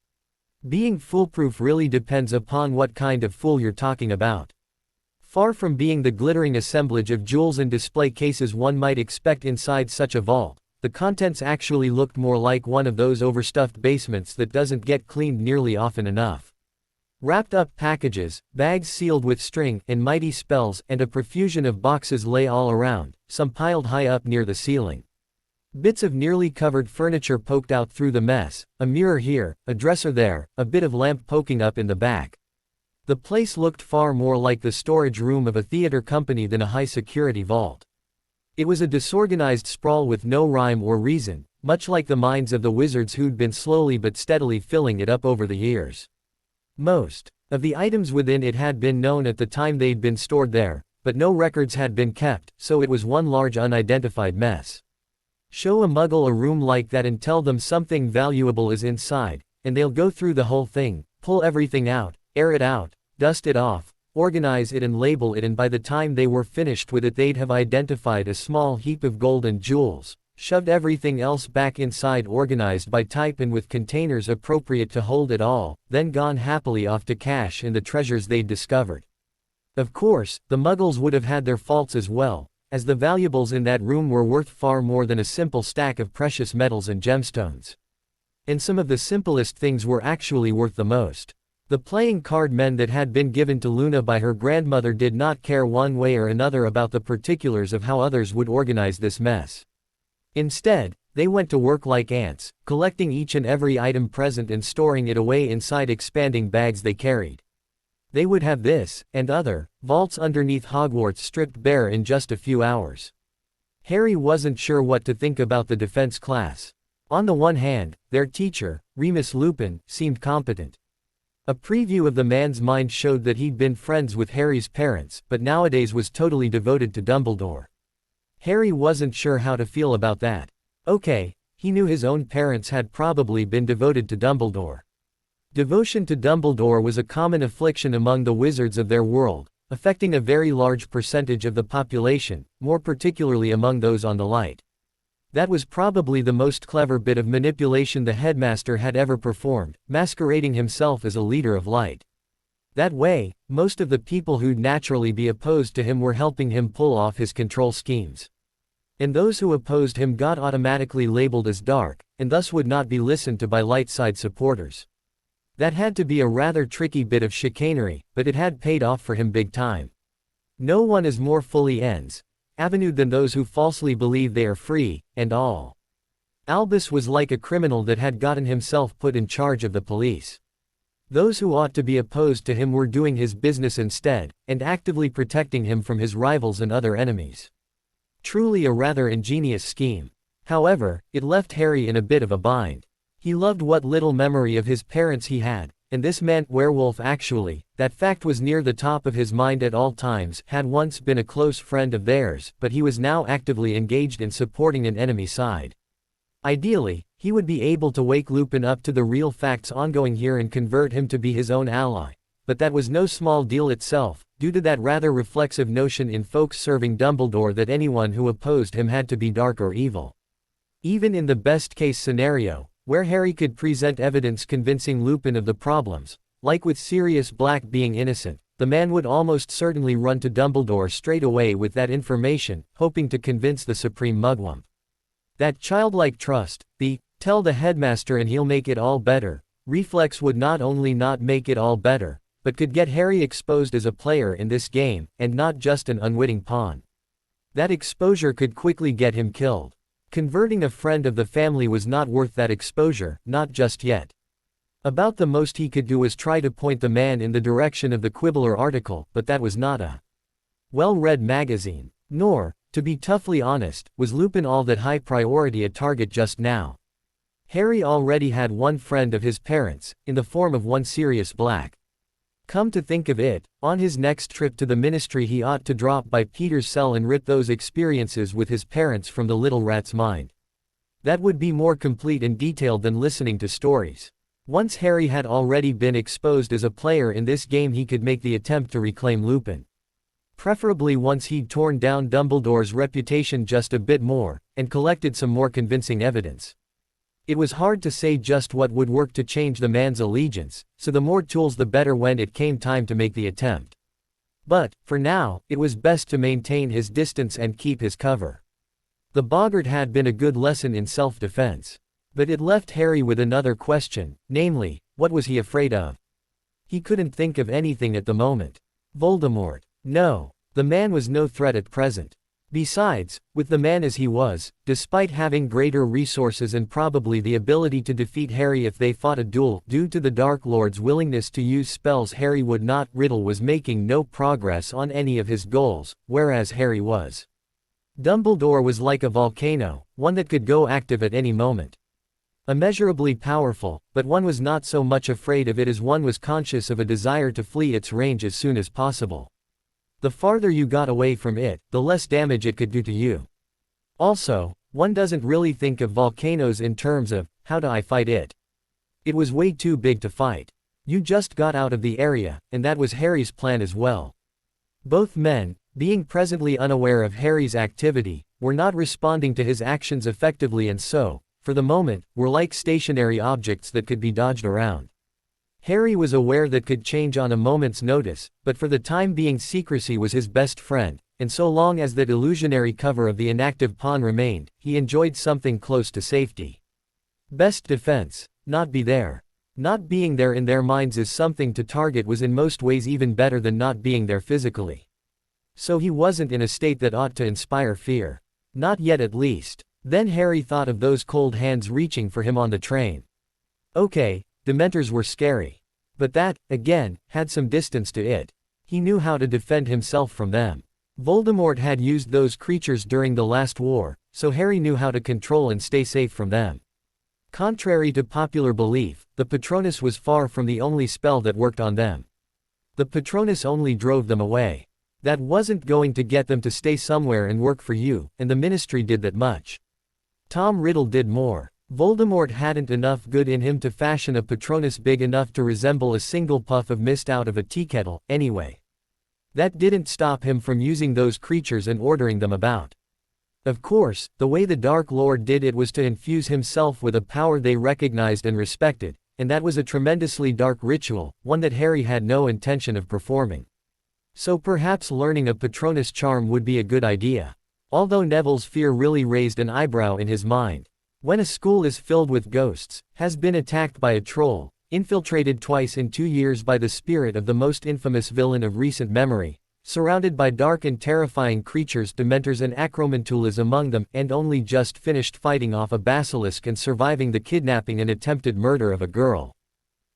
Being foolproof really depends upon what kind of fool you're talking about. Far from being the glittering assemblage of jewels and display cases one might expect inside such a vault, the contents actually looked more like one of those overstuffed basements that doesn't get cleaned nearly often enough. Wrapped up packages, bags sealed with string and mighty spells, and a profusion of boxes lay all around, some piled high up near the ceiling. Bits of nearly covered furniture poked out through the mess, a mirror here, a dresser there, a bit of lamp poking up in the back. The place looked far more like the storage room of a theater company than a high-security vault. It was a disorganized sprawl with no rhyme or reason, much like the minds of the wizards who'd been slowly but steadily filling it up over the years. Most of the items within it had been known at the time they'd been stored there, but no records had been kept, so it was one large unidentified mess. Show a muggle a room like that and tell them something valuable is inside, and they'll go through the whole thing, pull everything out, air it out, dust it off, organize it and label it, and by the time they were finished with it they'd have identified a small heap of gold and jewels, shoved everything else back inside organized by type and with containers appropriate to hold it all, then gone happily off to cache in the treasures they'd discovered. Of course, the muggles would have had their faults as well, as the valuables in that room were worth far more than a simple stack of precious metals and gemstones. And some of the simplest things were actually worth the most. The playing card men that had been given to Luna by her grandmother did not care one way or another about the particulars of how others would organize this mess. Instead, they went to work like ants, collecting each and every item present and storing it away inside expanding bags they carried. They would have this, and other, vaults underneath Hogwarts stripped bare in just a few hours. Harry wasn't sure what to think about the defense class. On the one hand, their teacher, Remus Lupin, seemed competent. A preview of the man's mind showed that he'd been friends with Harry's parents, but nowadays was totally devoted to Dumbledore. Harry wasn't sure how to feel about that. Okay, he knew his own parents had probably been devoted to Dumbledore. Devotion to Dumbledore was a common affliction among the wizards of their world, affecting a very large percentage of the population, more particularly among those on the Light. That was probably the most clever bit of manipulation the headmaster had ever performed, masquerading himself as a leader of Light. That way, most of the people who'd naturally be opposed to him were helping him pull off his control schemes. And those who opposed him got automatically labeled as dark, and thus would not be listened to by light side supporters. That had to be a rather tricky bit of chicanery, but it had paid off for him big time. No one is more fully ends avenued than those who falsely believe they are free, and all. Albus was like a criminal that had gotten himself put in charge of the police. Those who ought to be opposed to him were doing his business instead, and actively protecting him from his rivals and other enemies. Truly a rather ingenious scheme. However, it left Harry in a bit of a bind. He loved what little memory of his parents he had, and this meant werewolf actually, that fact was near the top of his mind at all times, had once been a close friend of theirs, but he was now actively engaged in supporting an enemy side. Ideally, he would be able to wake Lupin up to the real facts ongoing here and convert him to be his own ally. But that was no small deal itself, due to that rather reflexive notion in folks serving Dumbledore that anyone who opposed him had to be dark or evil. Even in the best-case scenario, where Harry could present evidence convincing Lupin of the problems, like with Sirius Black being innocent, the man would almost certainly run to Dumbledore straight away with that information, hoping to convince the Supreme Mugwump. That childlike trust, the "tell the headmaster and he'll make it all better" reflex would not only not make it all better, but could get Harry exposed as a player in this game, and not just an unwitting pawn. That exposure could quickly get him killed. Converting a friend of the family was not worth that exposure, not just yet. About the most he could do was try to point the man in the direction of the Quibbler article, but that was not a well-read magazine. Nor, to be toughly honest, was Lupin all that high priority a target just now. Harry already had one friend of his parents, in the form of one Sirius Black. Come to think of it, on his next trip to the Ministry he ought to drop by Peter's cell and rip those experiences with his parents from the little rat's mind. That would be more complete and detailed than listening to stories. Once Harry had already been exposed as a player in this game, he could make the attempt to reclaim Lupin. Preferably once he'd torn down Dumbledore's reputation just a bit more, and collected some more convincing evidence. It was hard to say just what would work to change the man's allegiance, so the more tools the better when it came time to make the attempt. But, for now, it was best to maintain his distance and keep his cover. The boggart had been a good lesson in self-defense. But it left Harry with another question, namely, what was he afraid of? He couldn't think of anything at the moment. Voldemort. No. The man was no threat at present. Besides, with the man as he was, despite having greater resources and probably the ability to defeat Harry if they fought a duel, due to the Dark Lord's willingness to use spells Harry would not, Riddle was making no progress on any of his goals, whereas Harry was. Dumbledore was like a volcano, one that could go active at any moment. Immeasurably powerful, but one was not so much afraid of it as one was conscious of a desire to flee its range as soon as possible. The farther you got away from it, the less damage it could do to you. Also, one doesn't really think of volcanoes in terms of, how do I fight it? It was way too big to fight. You just got out of the area, and that was Harry's plan as well. Both men, being presently unaware of Harry's activity, were not responding to his actions effectively and so, for the moment, were like stationary objects that could be dodged around. Harry was aware that could change on a moment's notice, but for the time being secrecy was his best friend, and so long as that illusionary cover of the inactive pawn remained, he enjoyed something close to safety. Best defense, not be there. Not being there in their minds as something to target was in most ways even better than not being there physically. So he wasn't in a state that ought to inspire fear. Not yet at least. Then Harry thought of those cold hands reaching for him on the train. Okay, Dementors were scary. But that, again, had some distance to it. He knew how to defend himself from them. Voldemort had used those creatures during the last war, so Harry knew how to control and stay safe from them. Contrary to popular belief, the Patronus was far from the only spell that worked on them. The Patronus only drove them away. That wasn't going to get them to stay somewhere and work for you, and the Ministry did that much. Tom Riddle did more. Voldemort hadn't enough good in him to fashion a Patronus big enough to resemble a single puff of mist out of a teakettle, anyway. That didn't stop him from using those creatures and ordering them about. Of course, the way the Dark Lord did it was to infuse himself with a power they recognized and respected, and that was a tremendously dark ritual, one that Harry had no intention of performing. So perhaps learning a Patronus charm would be a good idea. Although Neville's fear really raised an eyebrow in his mind. When a school is filled with ghosts, has been attacked by a troll, infiltrated twice in 2 years by the spirit of the most infamous villain of recent memory, surrounded by dark and terrifying creatures, dementors and acromantulas among them, and only just finished fighting off a basilisk and surviving the kidnapping and attempted murder of a girl.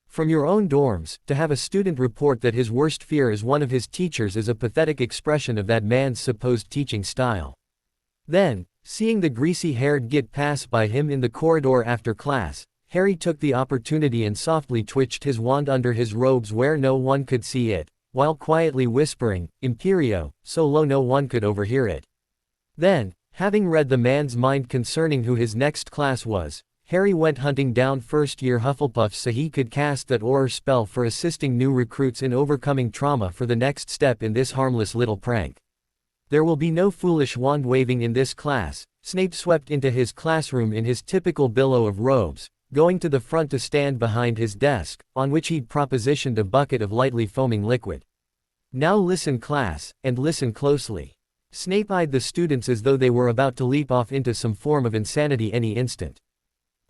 From your own dorms, to have a student report that his worst fear is one of his teachers is a pathetic expression of that man's supposed teaching style. Then, seeing the greasy-haired git pass by him in the corridor after class, Harry took the opportunity and softly twitched his wand under his robes where no one could see it, while quietly whispering, "Imperio," so low no one could overhear it. Then, having read the man's mind concerning who his next class was, Harry went hunting down first-year Hufflepuffs so he could cast that aura spell for assisting new recruits in overcoming trauma for the next step in this harmless little prank. There will be no foolish wand-waving in this class. Snape swept into his classroom in his typical billow of robes, going to the front to stand behind his desk, on which he'd propositioned a bucket of lightly foaming liquid. "Now listen, class, and listen closely." Snape eyed the students as though they were about to leap off into some form of insanity any instant.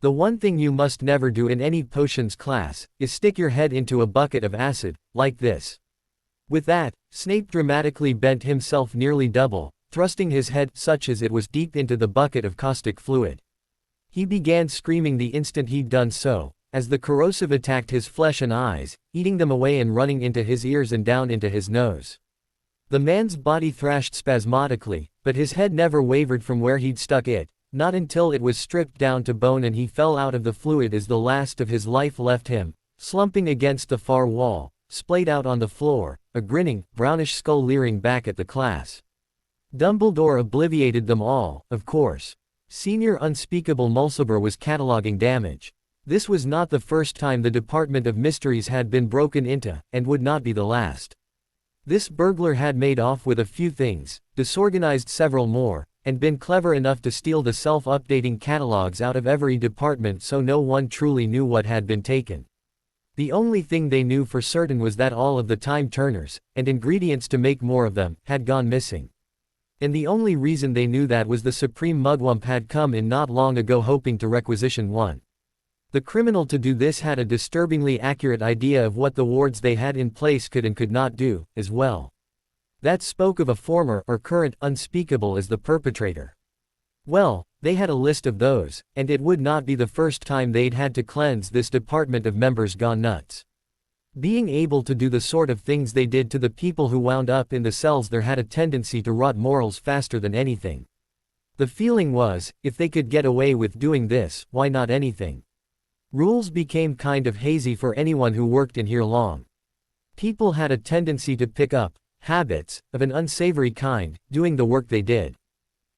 "The one thing you must never do in any potions class, is stick your head into a bucket of acid, like this." With that, Snape dramatically bent himself nearly double, thrusting his head, such as it was, deep into the bucket of caustic fluid. He began screaming the instant he'd done so, as the corrosive attacked his flesh and eyes, eating them away and running into his ears and down into his nose. The man's body thrashed spasmodically, but his head never wavered from where he'd stuck it, not until it was stripped down to bone and he fell out of the fluid as the last of his life left him, slumping against the far wall, splayed out on the floor, a grinning, brownish skull leering back at the class. Dumbledore obliviated them all, of course. Senior Unspeakable Mulciber was cataloging damage. This was not the first time the Department of Mysteries had been broken into, and would not be the last. This burglar had made off with a few things, disorganized several more, and been clever enough to steal the self-updating catalogs out of every department so no one truly knew what had been taken. The only thing they knew for certain was that all of the time turners, and ingredients to make more of them, had gone missing. And the only reason they knew that was the Supreme Mugwump had come in not long ago hoping to requisition one. The criminal to do this had a disturbingly accurate idea of what the wards they had in place could and could not do, as well. That spoke of a former or current unspeakable as the perpetrator. Well, they had a list of those, and it would not be the first time they'd had to cleanse this department of members gone nuts. Being able to do the sort of things they did to the people who wound up in the cells there had a tendency to rot morals faster than anything. The feeling was, if they could get away with doing this, why not anything? Rules became kind of hazy for anyone who worked in here long. People had a tendency to pick up habits, of an unsavory kind, doing the work they did.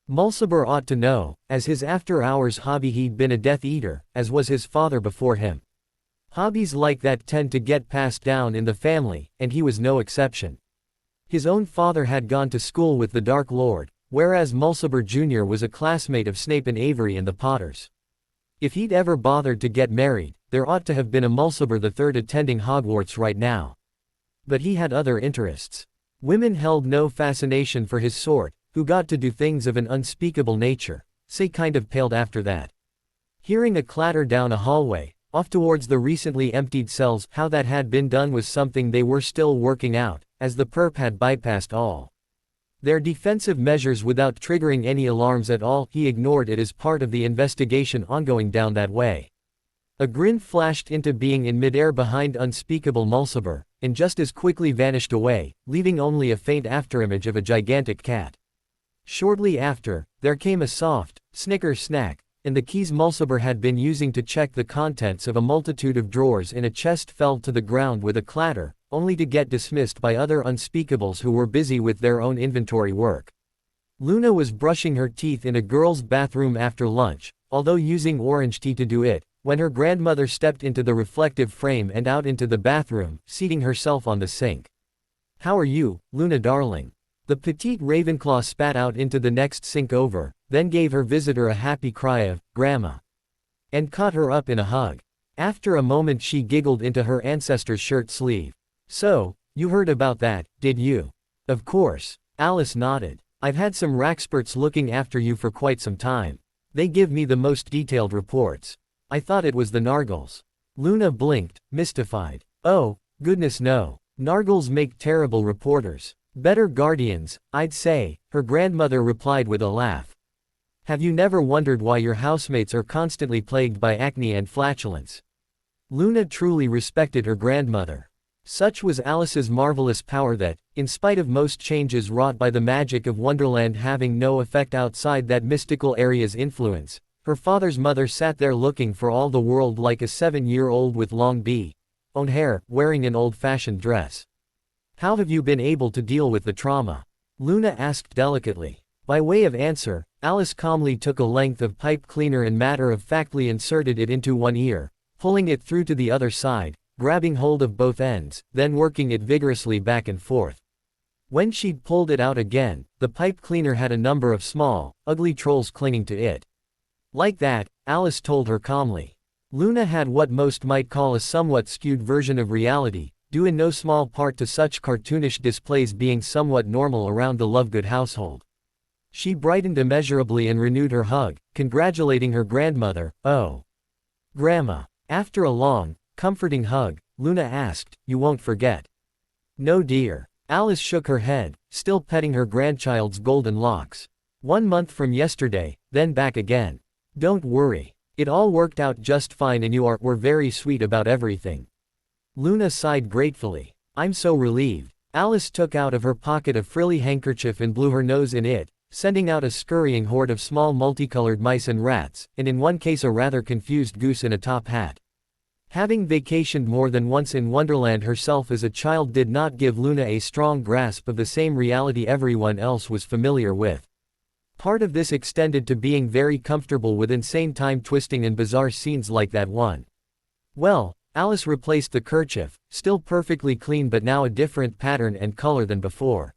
Mulciber ought to know, as his after-hours hobby he'd been a Death Eater, as was his father before him. Hobbies like that tend to get passed down in the family, and he was no exception. His own father had gone to school with the Dark Lord, whereas Mulciber Jr. was a classmate of Snape and Avery and the Potters. If he'd ever bothered to get married, there ought to have been a Mulciber III attending Hogwarts right now. But he had other interests. Women held no fascination for his sort, who got to do things of an unspeakable nature, say kind of paled after that. Hearing a clatter down a hallway, off towards the recently emptied cells, how that had been done was something they were still working out, as the perp had bypassed all their defensive measures without triggering any alarms at all. He ignored it as part of the investigation ongoing down that way. A grin flashed into being in midair behind unspeakable Mulciber, and just as quickly vanished away, leaving only a faint afterimage of a gigantic cat. Shortly after, there came a soft, snicker snack, and the keys Mulciber had been using to check the contents of a multitude of drawers in a chest fell to the ground with a clatter, only to get dismissed by other unspeakables who were busy with their own inventory work. Luna was brushing her teeth in a girl's bathroom after lunch, although using orange tea to do it, when her grandmother stepped into the reflective frame and out into the bathroom, seating herself on the sink. "How are you, Luna darling?" The petite Ravenclaw spat out into the next sink over, then gave her visitor a happy cry of, "Grandma," and caught her up in a hug. After a moment she giggled into her ancestor's shirt sleeve. "So, you heard about that, did you?" "Of course." Alice nodded. I've had some raxperts looking after you for quite some time. They give me the most detailed reports. I thought it was the Nargles. Luna blinked, mystified. Oh, goodness no. Nargles make terrible reporters. Better guardians, I'd say, her grandmother replied with a laugh. Have you never wondered why your housemates are constantly plagued by acne and flatulence? Luna truly respected her grandmother. Such was Alice's marvelous power that, in spite of most changes wrought by the magic of Wonderland having no effect outside that mystical area's influence, her father's mother sat there looking for all the world like a 7-year-old with long blonde hair, wearing an old-fashioned dress. How have you been able to deal with the trauma? Luna asked delicately. By way of answer, Alice calmly took a length of pipe cleaner and matter-of-factly inserted it into one ear, pulling it through to the other side, grabbing hold of both ends, then working it vigorously back and forth. When she'd pulled it out again, the pipe cleaner had a number of small, ugly trolls clinging to it. Like that, Alice told her calmly. Luna had what most might call a somewhat skewed version of reality, due in no small part to such cartoonish displays being somewhat normal around the Lovegood household. She brightened immeasurably and renewed her hug, congratulating her grandmother. Oh, Grandma. After a long, comforting hug, Luna asked, you won't forget? No dear. Alice shook her head, still petting her grandchild's golden locks. 1 month from yesterday, then back again. Don't worry. It all worked out just fine and you were very sweet about everything. Luna sighed gratefully. I'm so relieved. Alice took out of her pocket a frilly handkerchief and blew her nose in it, sending out a scurrying horde of small multicolored mice and rats, and in one case a rather confused goose in a top hat. Having vacationed more than once in Wonderland herself as a child did not give Luna a strong grasp of the same reality everyone else was familiar with. Part of this extended to being very comfortable with insane time-twisting and bizarre scenes like that one. Well, Alice replaced the kerchief, still perfectly clean but now a different pattern and color than before.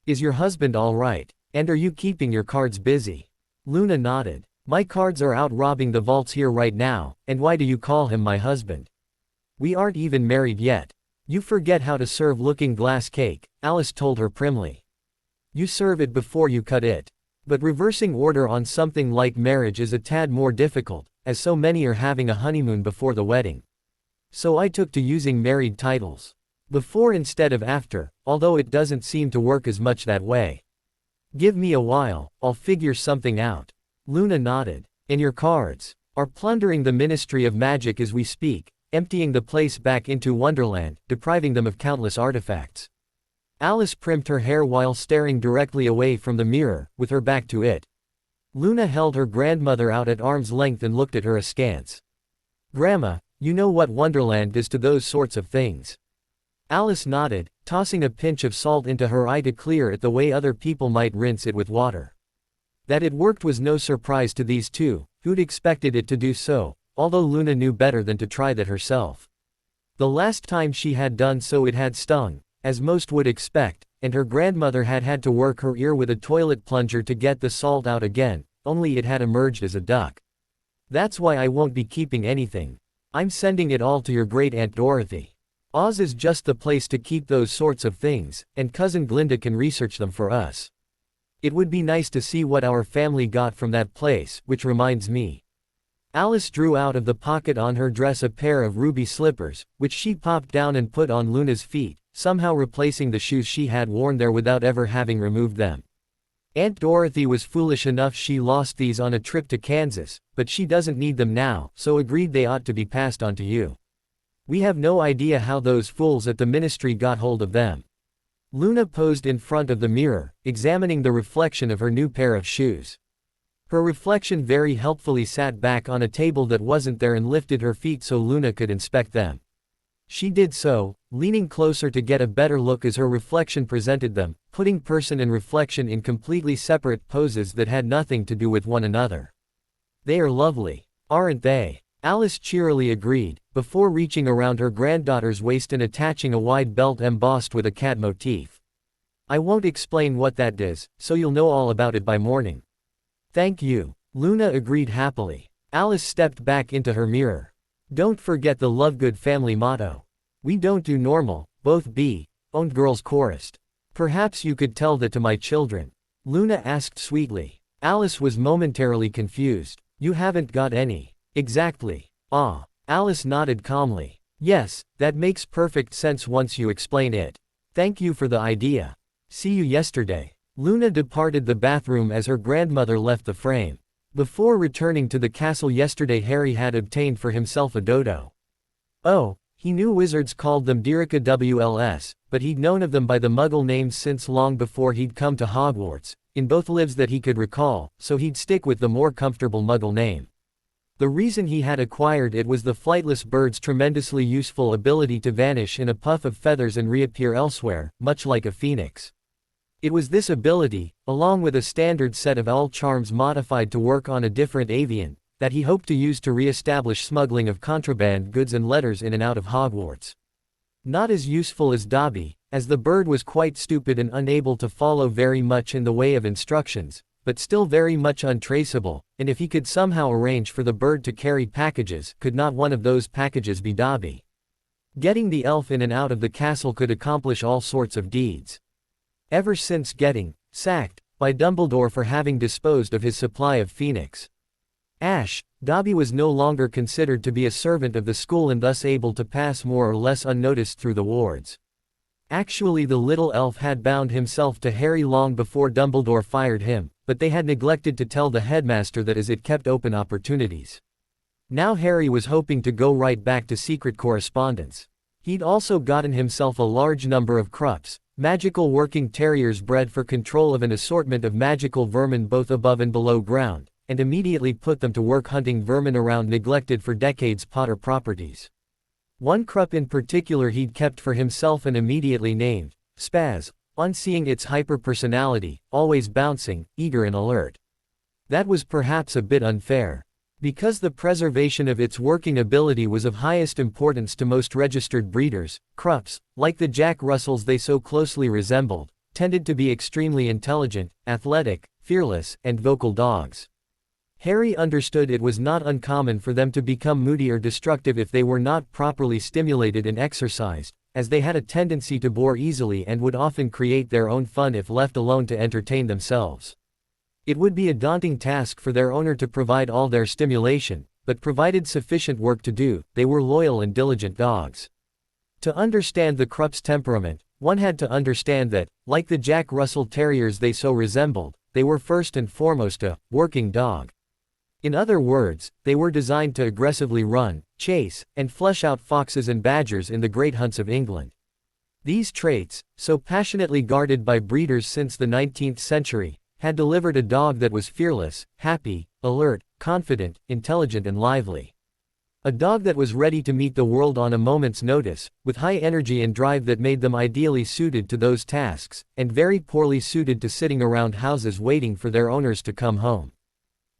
Is your husband all right? And are you keeping your cards busy? Luna nodded. My cards are out robbing the vaults here right now, and why do you call him my husband? We aren't even married yet. You forget how to serve looking-glass cake, Alice told her primly. You serve it before you cut it. But reversing order on something like marriage is a tad more difficult, as so many are having a honeymoon before the wedding. So I took to using married titles. Before instead of after, although it doesn't seem to work as much that way. Give me a while, I'll figure something out. Luna nodded. And your cards are plundering the Ministry of Magic as we speak, emptying the place back into Wonderland, depriving them of countless artifacts. Alice primped her hair while staring directly away from the mirror, with her back to it. Luna held her grandmother out at arm's length and looked at her askance. Grandma, you know what Wonderland is to those sorts of things. Alice nodded, tossing a pinch of salt into her eye to clear it the way other people might rinse it with water. That it worked was no surprise to these two, who'd expected it to do so, although Luna knew better than to try that herself. The last time she had done so it had stung, as most would expect, and her grandmother had had to work her ear with a toilet plunger to get the salt out again, only it had emerged as a duck. That's why I won't be keeping anything. I'm sending it all to your great-aunt Dorothy. Oz is just the place to keep those sorts of things, and Cousin Glinda can research them for us. It would be nice to see what our family got from that place, which reminds me. Alice drew out of the pocket on her dress a pair of ruby slippers, which she popped down and put on Luna's feet, somehow replacing the shoes she had worn there without ever having removed them. Aunt Dorothy was foolish enough she lost these on a trip to Kansas, but she doesn't need them now, so agreed they ought to be passed on to you. We have no idea how those fools at the ministry got hold of them. Luna posed in front of the mirror, examining the reflection of her new pair of shoes. Her reflection very helpfully sat back on a table that wasn't there and lifted her feet so Luna could inspect them. She did so, leaning closer to get a better look as her reflection presented them, putting person and reflection in completely separate poses that had nothing to do with one another. They are lovely, aren't they? Alice cheerily agreed, before reaching around her granddaughter's waist and attaching a wide belt embossed with a cat motif. I won't explain what that is, so you'll know all about it by morning. Thank you. Luna agreed happily. Alice stepped back into her mirror. Don't forget the Lovegood family motto. We don't do normal, both be, owned girls chorused. Perhaps you could tell that to my children. Luna asked sweetly. Alice was momentarily confused. You haven't got any. Exactly. Ah. Alice nodded calmly. Yes, that makes perfect sense once you explain it. Thank you for the idea. See you yesterday. Luna departed the bathroom as her grandmother left the frame. Before returning to the castle yesterday, Harry had obtained for himself a dodo. Oh, he knew wizards called them Dirica WLS, but he'd known of them by the Muggle names since long before he'd come to Hogwarts, in both lives that he could recall, so he'd stick with the more comfortable Muggle name. The reason he had acquired it was the flightless bird's tremendously useful ability to vanish in a puff of feathers and reappear elsewhere, much like a phoenix. It was this ability, along with a standard set of owl charms modified to work on a different avian, that he hoped to use to re-establish smuggling of contraband goods and letters in and out of Hogwarts. Not as useful as Dobby, as the bird was quite stupid and unable to follow very much in the way of instructions, but still very much untraceable, and if he could somehow arrange for the bird to carry packages, could not one of those packages be Dobby? Getting the elf in and out of the castle could accomplish all sorts of deeds. Ever since getting sacked by Dumbledore for having disposed of his supply of phoenix ash, Dobby was no longer considered to be a servant of the school and thus able to pass more or less unnoticed through the wards. Actually, the little elf had bound himself to Harry long before Dumbledore fired him, but they had neglected to tell the headmaster that as it kept open opportunities. Now Harry was hoping to go right back to secret correspondence. He'd also gotten himself a large number of Krups, magical working terriers bred for control of an assortment of magical vermin both above and below ground, and immediately put them to work hunting vermin around neglected for decades Potter properties. One Krupp in particular he'd kept for himself and immediately named Spaz, on seeing its hyper-personality, always bouncing, eager and alert. That was perhaps a bit unfair. Because the preservation of its working ability was of highest importance to most registered breeders, Krupps, like the Jack Russells they so closely resembled, tended to be extremely intelligent, athletic, fearless, and vocal dogs. Harry understood it was not uncommon for them to become moody or destructive if they were not properly stimulated and exercised, as they had a tendency to bore easily and would often create their own fun if left alone to entertain themselves. It would be a daunting task for their owner to provide all their stimulation, but provided sufficient work to do, they were loyal and diligent dogs. To understand the Krupp's temperament, one had to understand that, like the Jack Russell Terriers they so resembled, they were first and foremost a working dog. In other words, they were designed to aggressively run, chase, and flesh out foxes and badgers in the great hunts of England. These traits, so passionately guarded by breeders since the 19th century, had delivered a dog that was fearless, happy, alert, confident, intelligent and lively. A dog that was ready to meet the world on a moment's notice, with high energy and drive that made them ideally suited to those tasks, and very poorly suited to sitting around houses waiting for their owners to come home.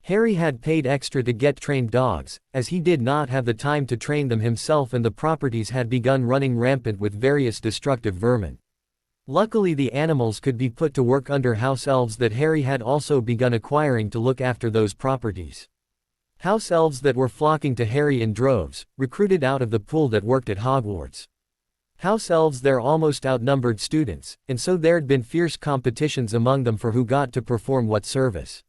Harry had paid extra to get trained dogs, as he did not have the time to train them himself and the properties had begun running rampant with various destructive vermin. Luckily the animals could be put to work under house elves that Harry had also begun acquiring to look after those properties. House elves that were flocking to Harry in droves, recruited out of the pool that worked at Hogwarts. House elves there almost outnumbered students, and so there'd been fierce competitions among them for who got to perform what service.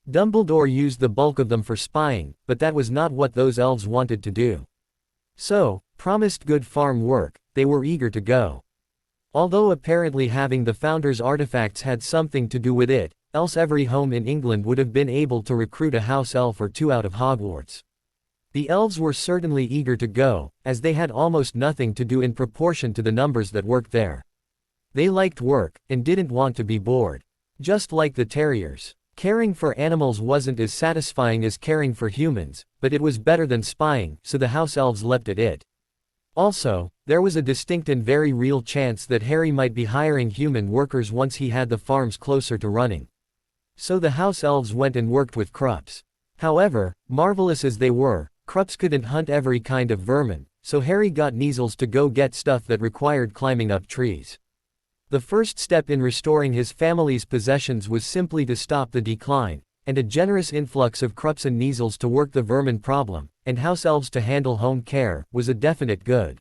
Dumbledore used the bulk of them for spying, but that was not what those elves wanted to do. So, promised good farm work, they were eager to go. Although apparently having the Founder's artifacts had something to do with it, else every home in England would have been able to recruit a house elf or two out of Hogwarts. The elves were certainly eager to go, as they had almost nothing to do in proportion to the numbers that worked there. They liked work, and didn't want to be bored. Just like the terriers. Caring for animals wasn't as satisfying as caring for humans, but it was better than spying, so the house elves leapt at it. Also, there was a distinct and very real chance that Harry might be hiring human workers once he had the farms closer to running. So the house elves went and worked with Krupps. However, marvelous as they were, Krupps couldn't hunt every kind of vermin, so Harry got Kneazles to go get stuff that required climbing up trees. The first step in restoring his family's possessions was simply to stop the decline, and a generous influx of Krupps and Kneazles to work the vermin problem, and house elves to handle home care, was a definite good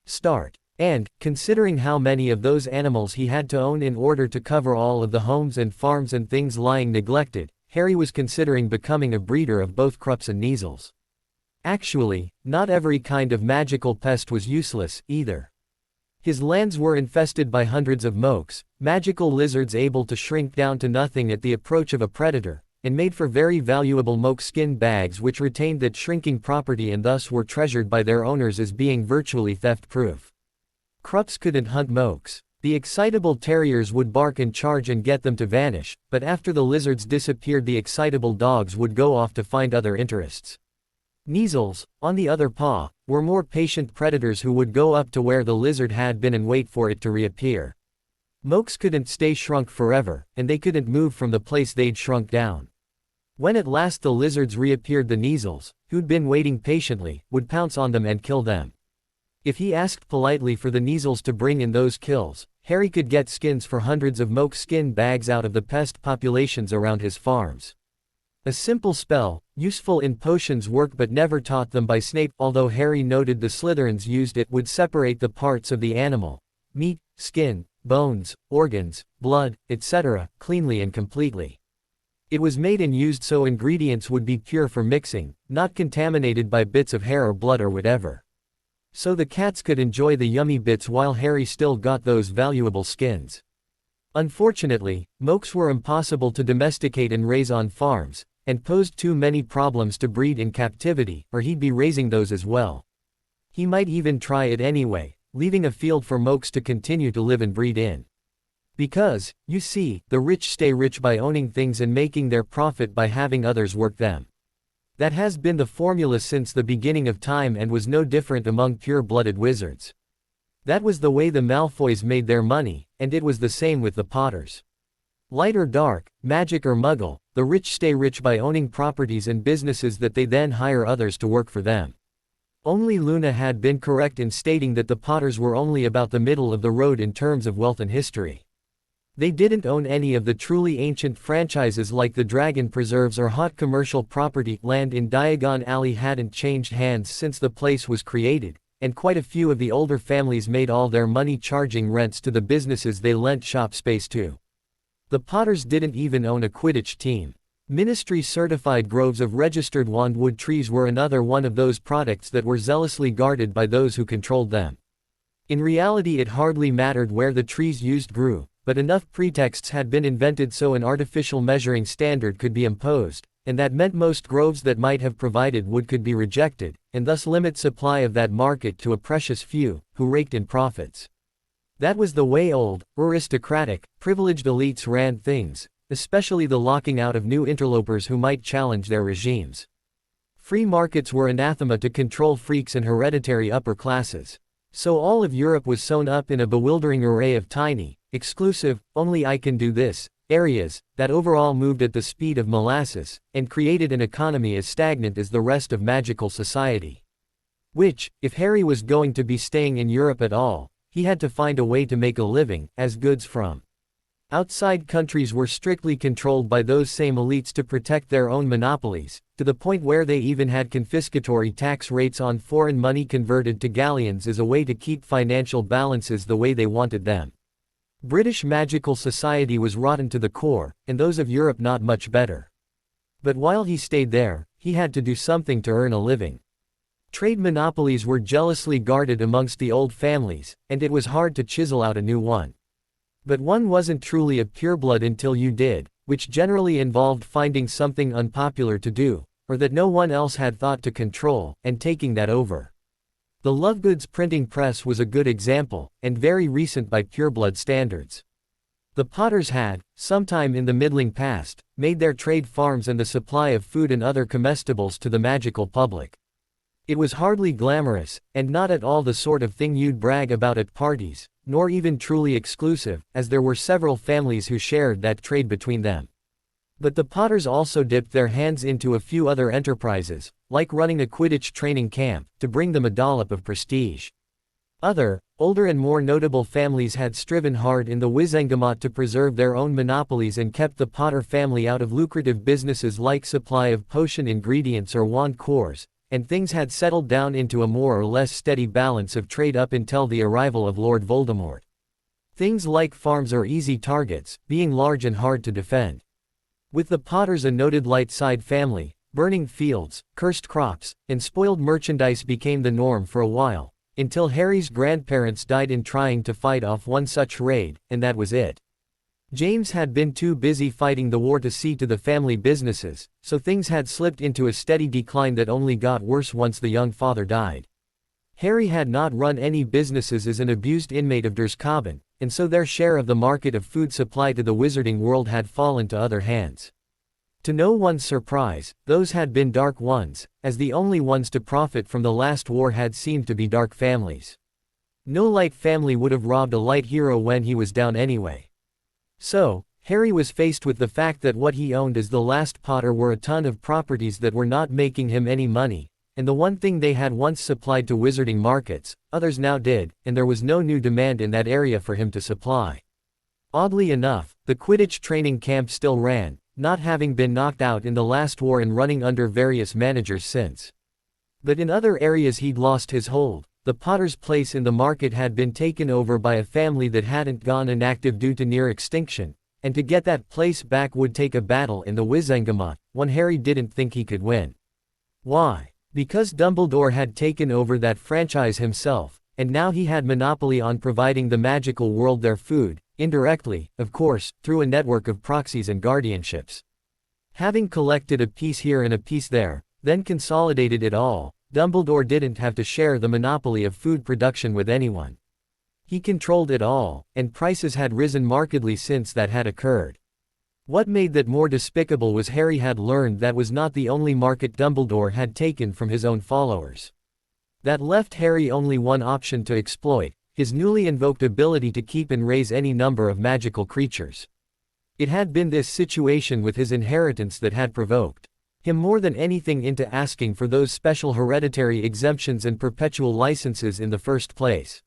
start. And, considering how many of those animals he had to own in order to cover all of the homes and farms and things lying neglected, Harry was considering becoming a breeder of both Krups and Kneazles. Actually, not every kind of magical pest was useless, either. His lands were infested by hundreds of mokes, magical lizards able to shrink down to nothing at the approach of a predator, and made for very valuable moke skin bags which retained that shrinking property and thus were treasured by their owners as being virtually theft-proof. Krups couldn't hunt mokes. The excitable terriers would bark and charge and get them to vanish, but after the lizards disappeared the excitable dogs would go off to find other interests. Kneazles, on the other paw, were more patient predators who would go up to where the lizard had been and wait for it to reappear. Mokes couldn't stay shrunk forever, and they couldn't move from the place they'd shrunk down. When at last the lizards reappeared, the Kneazles, who'd been waiting patiently, would pounce on them and kill them. If he asked politely for the Kneazles to bring in those kills, Harry could get skins for hundreds of moke skin bags out of the pest populations around his farms. A simple spell, useful in potions work but never taught them by Snape, although Harry noted the Slytherins used it, would separate the parts of the animal, meat, skin, bones, organs, blood, etc., cleanly and completely. It was made and used so ingredients would be pure for mixing, not contaminated by bits of hair or blood or whatever. So the cats could enjoy the yummy bits while Harry still got those valuable skins. Unfortunately, mokes were impossible to domesticate and raise on farms, and posed too many problems to breed in captivity, or he'd be raising those as well. He might even try it anyway, leaving a field for mokes to continue to live and breed in. Because, you see, the rich stay rich by owning things and making their profit by having others work them. That has been the formula since the beginning of time and was no different among pure-blooded wizards. That was the way the Malfoys made their money, and it was the same with the Potters. Light or dark, magic or muggle, the rich stay rich by owning properties and businesses that they then hire others to work for them. Only Luna had been correct in stating that the Potters were only about the middle of the road in terms of wealth and history. They didn't own any of the truly ancient franchises like the Dragon Preserves or hot commercial property. Land in Diagon Alley hadn't changed hands since the place was created, and quite a few of the older families made all their money charging rents to the businesses they lent shop space to. The Potters didn't even own a Quidditch team. Ministry-certified groves of registered wandwood trees were another one of those products that were zealously guarded by those who controlled them. In reality, it hardly mattered where the trees used grew, but enough pretexts had been invented so an artificial measuring standard could be imposed, and that meant most groves that might have provided wood could be rejected, and thus limit supply of that market to a precious few, who raked in profits. That was the way old, aristocratic, privileged elites ran things, especially the locking out of new interlopers who might challenge their regimes. Free markets were anathema to control freaks and hereditary upper classes. So all of Europe was sewn up in a bewildering array of tiny, exclusive, only I can do this, areas, that overall moved at the speed of molasses, and created an economy as stagnant as the rest of magical society. Which, if Harry was going to be staying in Europe at all, he had to find a way to make a living, as goods from outside countries were strictly controlled by those same elites to protect their own monopolies, to the point where they even had confiscatory tax rates on foreign money converted to galleons as a way to keep financial balances the way they wanted them. British magical society was rotten to the core, and those of Europe not much better. But while he stayed there, he had to do something to earn a living. Trade monopolies were jealously guarded amongst the old families, and it was hard to chisel out a new one. But one wasn't truly a pureblood until you did, which generally involved finding something unpopular to do, or that no one else had thought to control, and taking that over. The Lovegoods printing press was a good example, and very recent by pureblood standards. The Potters had, sometime in the middling past, made their trade farms and the supply of food and other comestibles to the magical public. It was hardly glamorous, and not at all the sort of thing you'd brag about at parties, nor even truly exclusive, as there were several families who shared that trade between them. But the Potters also dipped their hands into a few other enterprises, like running a Quidditch training camp, to bring them a dollop of prestige. Other, older and more notable families had striven hard in the Wizengamot to preserve their own monopolies and kept the Potter family out of lucrative businesses like supply of potion ingredients or wand cores, and things had settled down into a more or less steady balance of trade up until the arrival of Lord Voldemort. Things like farms are easy targets, being large and hard to defend. With the Potters a noted light-side family, burning fields, cursed crops, and spoiled merchandise became the norm for a while, until Harry's grandparents died in trying to fight off one such raid, and that was it. James had been too busy fighting the war to see to the family businesses, so things had slipped into a steady decline that only got worse once the young father died. Harry had not run any businesses as an abused inmate of Azkaban, and so their share of the market of food supply to the wizarding world had fallen to other hands. To no one's surprise, those had been dark ones, as the only ones to profit from the last war had seemed to be dark families. No light family would have robbed a light hero when he was down anyway. So, Harry was faced with the fact that what he owned as the last Potter were a ton of properties that were not making him any money, and the one thing they had once supplied to wizarding markets, others now did, and there was no new demand in that area for him to supply. Oddly enough, the Quidditch training camp still ran, not having been knocked out in the last war and running under various managers since. But in other areas he'd lost his hold. The Potter's place in the market had been taken over by a family that hadn't gone inactive due to near extinction, and to get that place back would take a battle in the Wizengamot, one Harry didn't think he could win. Why? Because Dumbledore had taken over that franchise himself, and now he had monopoly on providing the magical world their food, indirectly, of course, through a network of proxies and guardianships. Having collected a piece here and a piece there, then consolidated it all, Dumbledore didn't have to share the monopoly of food production with anyone. He controlled it all, and prices had risen markedly since that had occurred. What made that more despicable was Harry had learned that was not the only market Dumbledore had taken from his own followers. That left Harry only one option to exploit, his newly invoked ability to keep and raise any number of magical creatures. It had been this situation with his inheritance that had provoked him more than anything into asking for those special hereditary exemptions and perpetual licenses in the first place.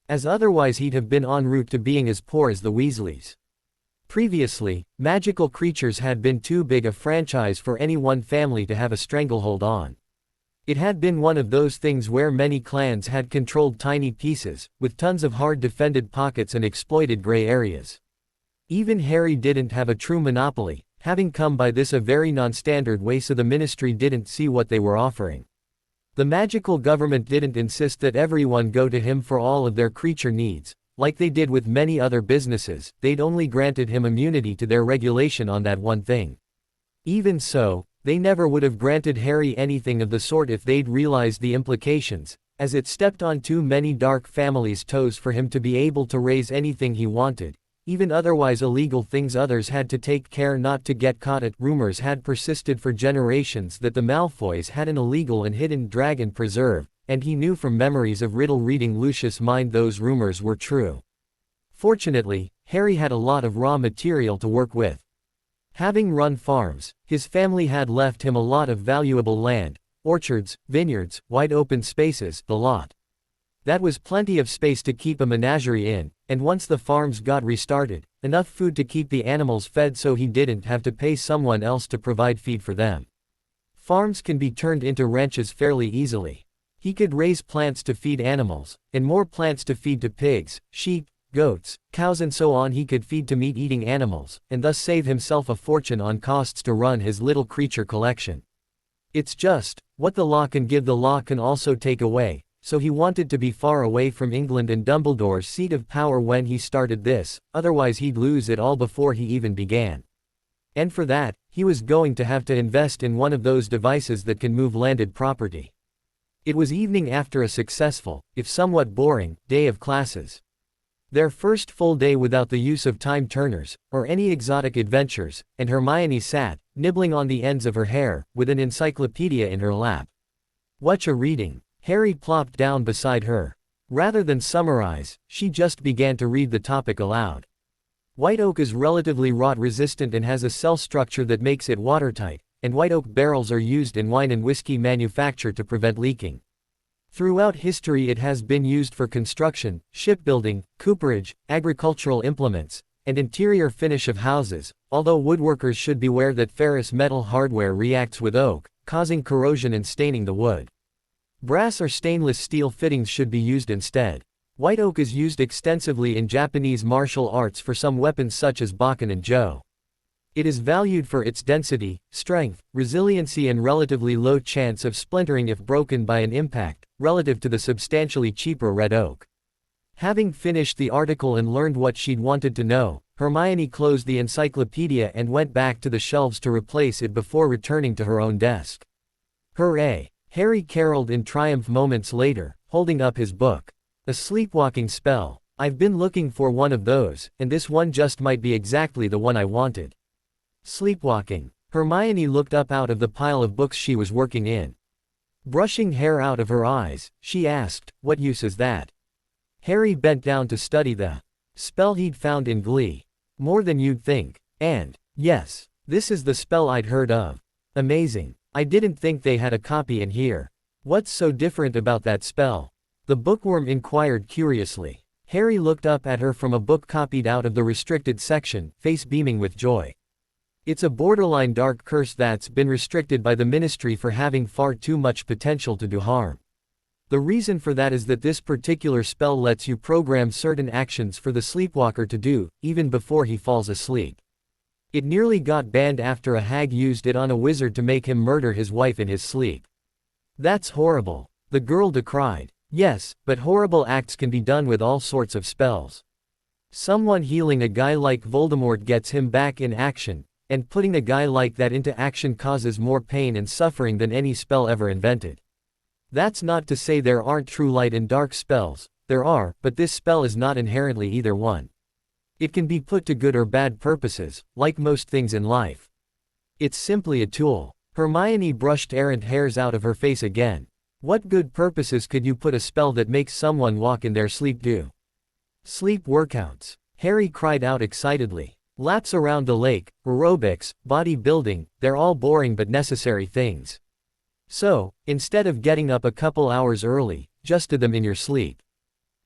As otherwise he'd have been en route to being as poor as the Weasleys. Previously, magical creatures had been too big a franchise for any one family to have a stranglehold on. It had been one of those things where many clans had controlled tiny pieces, with tons of hard-defended pockets and exploited gray areas. Even Harry didn't have a true monopoly, having come by this a very non-standard way, so the Ministry didn't see what they were offering. The magical government didn't insist that everyone go to him for all of their creature needs, like they did with many other businesses. They'd only granted him immunity to their regulation on that one thing. Even so, they never would have granted Harry anything of the sort if they'd realized the implications, as it stepped on too many dark families' toes for him to be able to raise anything he wanted, even otherwise illegal things. Others had to take care not to get caught. Rumors had persisted for generations that the Malfoys had an illegal and hidden dragon preserve, and he knew from memories of riddle-reading Lucius' mind those rumors were true. Fortunately, Harry had a lot of raw material to work with. Having run farms, his family had left him a lot of valuable land, orchards, vineyards, wide open spaces, the lot. That was plenty of space to keep a menagerie in, and once the farms got restarted, enough food to keep the animals fed so he didn't have to pay someone else to provide feed for them. Farms can be turned into ranches fairly easily. He could raise plants to feed animals, and more plants to feed to pigs, sheep, goats, cows and so on. He could feed to meat-eating animals, and thus save himself a fortune on costs to run his little creature collection. It's just, what the law can give the law can also take away, so he wanted to be far away from England and Dumbledore's seat of power when he started this, otherwise he'd lose it all before he even began. And for that, he was going to have to invest in one of those devices that can move landed property. It was evening after a successful, if somewhat boring, day of classes. Their first full day without the use of time turners, or any exotic adventures, and Hermione sat, nibbling on the ends of her hair, with an encyclopedia in her lap. "Whatcha reading?" Harry plopped down beside her. Rather than summarize, she just began to read the topic aloud. White oak is relatively rot-resistant and has a cell structure that makes it watertight, and white oak barrels are used in wine and whiskey manufacture to prevent leaking. Throughout history it has been used for construction, shipbuilding, cooperage, agricultural implements, and interior finish of houses, although woodworkers should beware that ferrous metal hardware reacts with oak, causing corrosion and staining the wood. Brass or stainless steel fittings should be used instead. White oak is used extensively in Japanese martial arts for some weapons such as bakken and jo. It is valued for its density, strength, resiliency and relatively low chance of splintering if broken by an impact, relative to the substantially cheaper red oak. Having finished the article and learned what she'd wanted to know, Hermione closed the encyclopedia and went back to the shelves to replace it before returning to her own desk. "Hooray!" Harry caroled in triumph moments later, holding up his book. "A sleepwalking spell. I've been looking for one of those, and this one just might be exactly the one I wanted." Sleepwalking. Hermione looked up out of the pile of books she was working in. Brushing hair out of her eyes, she asked, "What use is that?" Harry bent down to study the spell he'd found in Glee. "More than you'd think. And, yes, this is the spell I'd heard of. Amazing. I didn't think they had a copy in here. What's so different about that spell?" The bookworm inquired curiously. Harry looked up at her from a book copied out of the restricted section, face beaming with joy. "It's a borderline dark curse that's been restricted by the Ministry for having far too much potential to do harm. The reason for that is that this particular spell lets you program certain actions for the sleepwalker to do, even before he falls asleep. It nearly got banned after a hag used it on a wizard to make him murder his wife in his sleep." "That's horrible," the girl decried. "Yes, but horrible acts can be done with all sorts of spells. Someone healing a guy like Voldemort gets him back in action, and putting a guy like that into action causes more pain and suffering than any spell ever invented. That's not to say there aren't true light and dark spells, there are, but this spell is not inherently either one. It can be put to good or bad purposes, like most things in life. It's simply a tool." Hermione brushed errant hairs out of her face again. "What good purposes could you put a spell that makes someone walk in their sleep do?" "Sleep workouts," Harry cried out excitedly. "Laps around the lake, aerobics, bodybuilding, they're all boring but necessary things. So, instead of getting up a couple hours early, just do them in your sleep.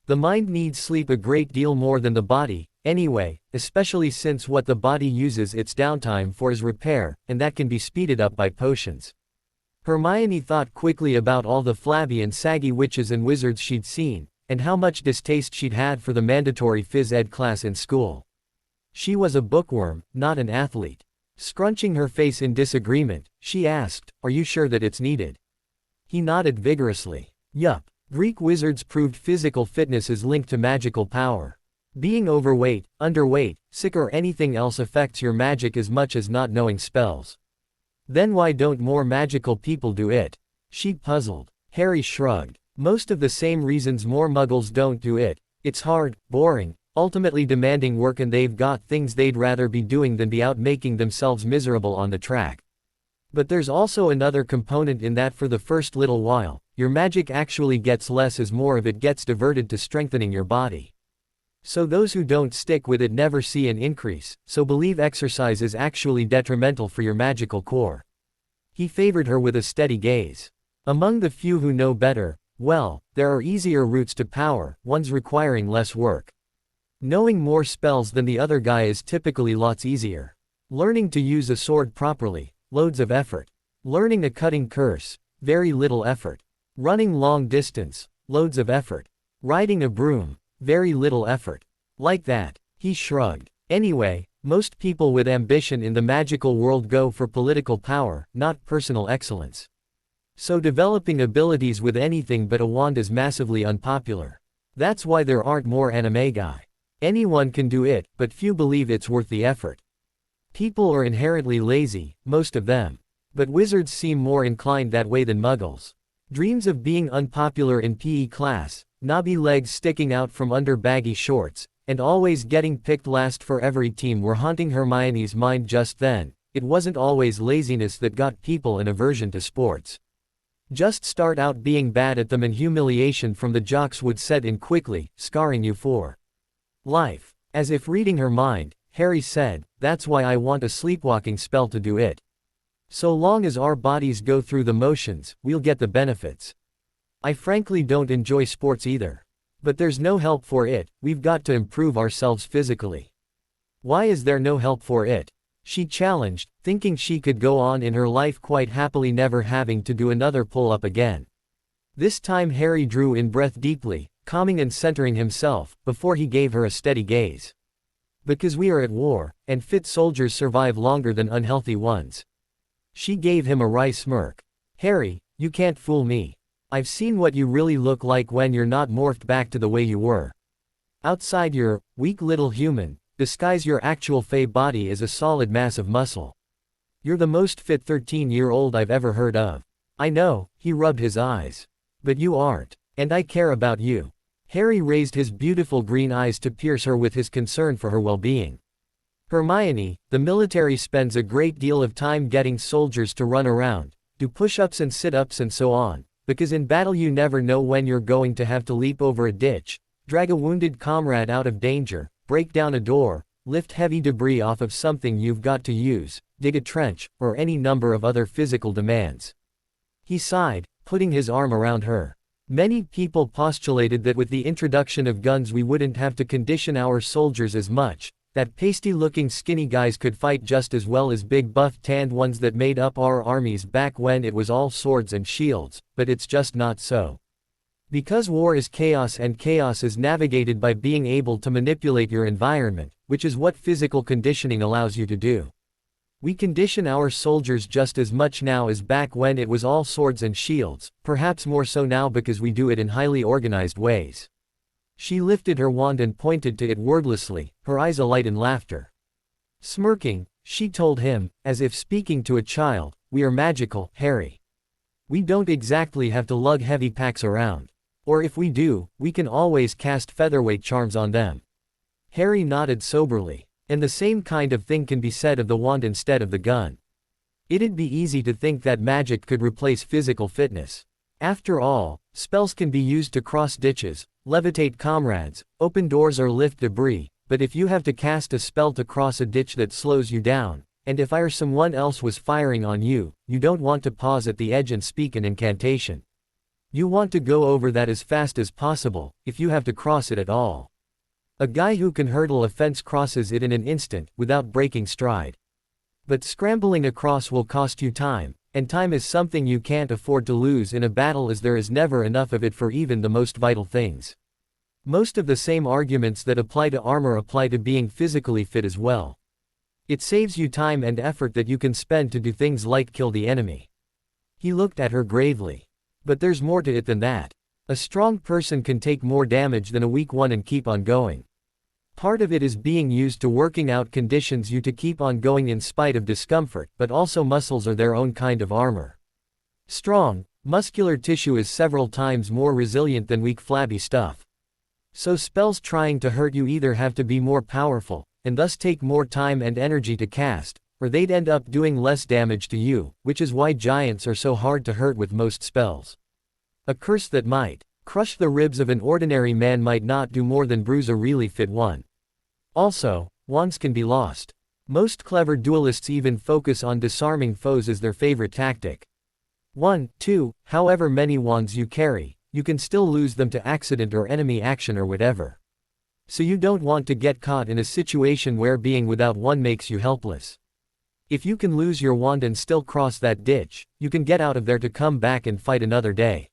The mind needs sleep a great deal more than the body, anyway, especially since what the body uses its downtime for is repair, and that can be speeded up by potions." Hermione thought quickly about all the flabby and saggy witches and wizards she'd seen, and how much distaste she'd had for the mandatory phys ed class in school. She was a bookworm, not an athlete. Scrunching her face in disagreement, she asked, "Are you sure that it's needed?" He nodded vigorously. "Yup. Greek wizards proved physical fitness is linked to magical power. Being overweight, underweight, sick or anything else affects your magic as much as not knowing spells. Then why don't more magical people do it?" She puzzled. Harry shrugged. "Most of the same reasons more muggles don't do it. It's hard, boring, ultimately demanding work, and they've got things they'd rather be doing than be out making themselves miserable on the track. But there's also another component in that for the first little while, your magic actually gets less as more of it gets diverted to strengthening your body. So those who don't stick with it never see an increase, so believe exercise is actually detrimental for your magical core." He favored her with a steady gaze. "Among the few who know better, well, there are easier routes to power, ones requiring less work. Knowing more spells than the other guy is typically lots easier. Learning to use a sword properly, loads of effort. Learning a cutting curse, very little effort. Running long distance, loads of effort. Riding a broom, very little effort. Like that." He shrugged. "Anyway, most people with ambition in the magical world go for political power, not personal excellence. So developing abilities with anything but a wand is massively unpopular. That's why there aren't more anime guy. Anyone can do it, but few believe it's worth the effort. People are inherently lazy, most of them. But wizards seem more inclined that way than muggles. Dreams of being unpopular in PE class, knobby legs sticking out from under baggy shorts, and always getting picked last for every team were haunting Hermione's mind just then. It wasn't always laziness that got people an aversion to sports. Just start out being bad at them and humiliation from the jocks would set in quickly, scarring you for life. As if reading her mind, Harry said, "That's why I want a sleepwalking spell to do it. So long as our bodies go through the motions, we'll get the benefits. I frankly don't enjoy sports either. But there's no help for it, we've got to improve ourselves physically." "Why is there no help for it?" She challenged, thinking she could go on in her life quite happily never having to do another pull-up again. This time Harry drew in breath deeply, calming and centering himself, before he gave her a steady gaze. Because we are at war, and fit soldiers survive longer than unhealthy ones. She gave him a wry smirk. Harry, you can't fool me. I've seen what you really look like when you're not morphed back to the way you were. Outside your weak little human, disguise your actual Fae body as a solid mass of muscle. You're the most fit 13-year-old I've ever heard of. I know, he rubbed his eyes. But you aren't. And I care about you. Harry raised his beautiful green eyes to pierce her with his concern for her well-being. Hermione, the military spends a great deal of time getting soldiers to run around, do push-ups and sit-ups and so on, because in battle you never know when you're going to have to leap over a ditch, drag a wounded comrade out of danger, break down a door, lift heavy debris off of something you've got to use, dig a trench, or any number of other physical demands. He sighed, putting his arm around her. Many people postulated that with the introduction of guns we wouldn't have to condition our soldiers as much, that pasty-looking skinny guys could fight just as well as big buff tanned ones that made up our armies back when it was all swords and shields, but it's just not so. Because war is chaos and chaos is navigated by being able to manipulate your environment, which is what physical conditioning allows you to do. We condition our soldiers just as much now as back when it was all swords and shields, perhaps more so now because we do it in highly organized ways. She lifted her wand and pointed to it wordlessly, her eyes alight in laughter. Smirking, she told him, as if speaking to a child, "We are magical, Harry. We don't exactly have to lug heavy packs around. Or if we do, we can always cast featherweight charms on them." Harry nodded soberly. And the same kind of thing can be said of the wand instead of the gun. It'd be easy to think that magic could replace physical fitness. After all, spells can be used to cross ditches, levitate comrades, open doors or lift debris, but if you have to cast a spell to cross a ditch that slows you down, and if I or someone else was firing on you, you don't want to pause at the edge and speak an incantation. You want to go over that as fast as possible, if you have to cross it at all. A guy who can hurdle a fence crosses it in an instant, without breaking stride. But scrambling across will cost you time, and time is something you can't afford to lose in a battle as there is never enough of it for even the most vital things. Most of the same arguments that apply to armor apply to being physically fit as well. It saves you time and effort that you can spend to do things like kill the enemy. He looked at her gravely. But there's more to it than that. A strong person can take more damage than a weak one and keep on going. Part of it is being used to working out conditions you to keep on going in spite of discomfort, but also muscles are their own kind of armor. Strong, muscular tissue is several times more resilient than weak flabby stuff. So spells trying to hurt you either have to be more powerful, and thus take more time and energy to cast, or they'd end up doing less damage to you, which is why giants are so hard to hurt with most spells. A curse that might crush the ribs of an ordinary man might not do more than bruise a really fit one. Also, wands can be lost. Most clever duelists even focus on disarming foes as their favorite tactic. 1, 2, however many wands you carry, you can still lose them to accident or enemy action or whatever. So you don't want to get caught in a situation where being without one makes you helpless. If you can lose your wand and still cross that ditch, you can get out of there to come back and fight another day.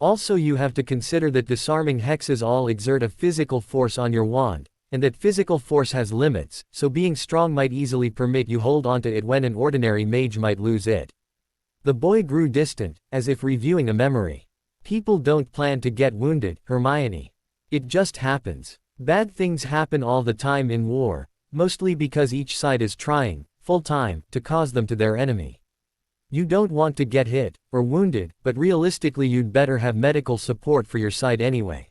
Also you have to consider that disarming hexes all exert a physical force on your wand, and that physical force has limits, so being strong might easily permit you hold onto it when an ordinary mage might lose it. The boy grew distant, as if reviewing a memory. People don't plan to get wounded, Hermione. It just happens. Bad things happen all the time in war, mostly because each side is trying, full time, to cause them to their enemy. You don't want to get hit, or wounded, but realistically you'd better have medical support for your side anyway.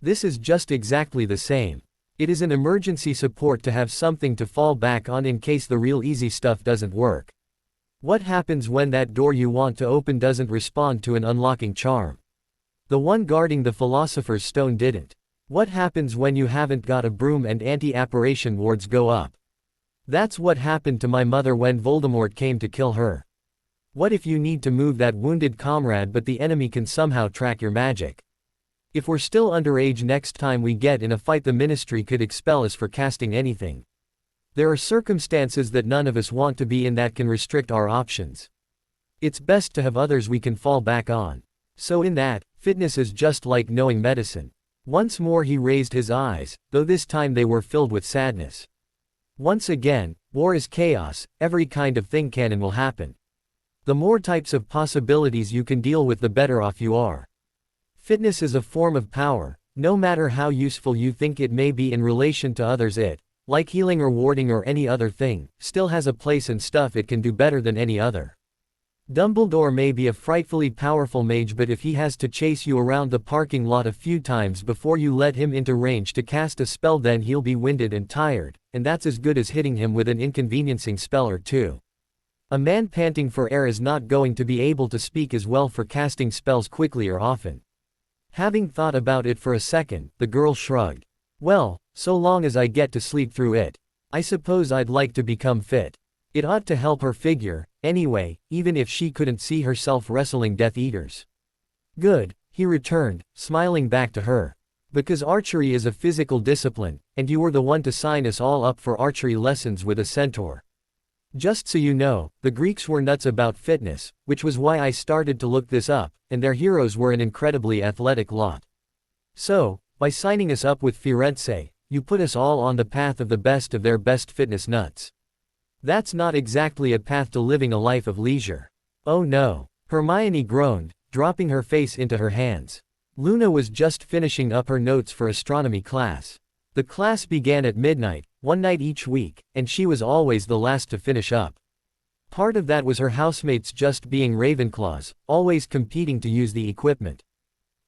This is just exactly the same. It is an emergency support to have something to fall back on in case the real easy stuff doesn't work. What happens when that door you want to open doesn't respond to an unlocking charm? The one guarding the Philosopher's Stone didn't. What happens when you haven't got a broom and anti-apparition wards go up? That's what happened to my mother when Voldemort came to kill her. What if you need to move that wounded comrade but the enemy can somehow track your magic? If we're still underage next time we get in a fight the ministry could expel us for casting anything. There are circumstances that none of us want to be in that can restrict our options. It's best to have others we can fall back on. So in that, fitness is just like knowing medicine. Once more he raised his eyes, though this time they were filled with sadness. Once again, war is chaos, every kind of thing can and will happen. The more types of possibilities you can deal with, the better off you are. Fitness is a form of power, no matter how useful you think it may be in relation to others. It, like healing or warding or any other thing, still has a place and stuff it can do better than any other. Dumbledore may be a frightfully powerful mage, but if he has to chase you around the parking lot a few times before you let him into range to cast a spell, then he'll be winded and tired, and that's as good as hitting him with an inconveniencing spell or two. A man panting for air is not going to be able to speak as well for casting spells quickly or often. Having thought about it for a second, the girl shrugged. Well, so long as I get to sleep through it. I suppose I'd like to become fit. It ought to help her figure, anyway, even if she couldn't see herself wrestling Death Eaters. Good, he returned, smiling back to her. Because archery is a physical discipline, and you were the one to sign us all up for archery lessons with a centaur. Just so you know, the Greeks were nuts about fitness, which was why I started to look this up, and their heroes were an incredibly athletic lot. So, by signing us up with Firenze, you put us all on the path of the best of their best fitness nuts. That's not exactly a path to living a life of leisure. Oh no, Hermione groaned, dropping her face into her hands. Luna was just finishing up her notes for astronomy class. The class began at midnight, one night each week, and she was always the last to finish up. Part of that was her housemates just being Ravenclaws, always competing to use the equipment.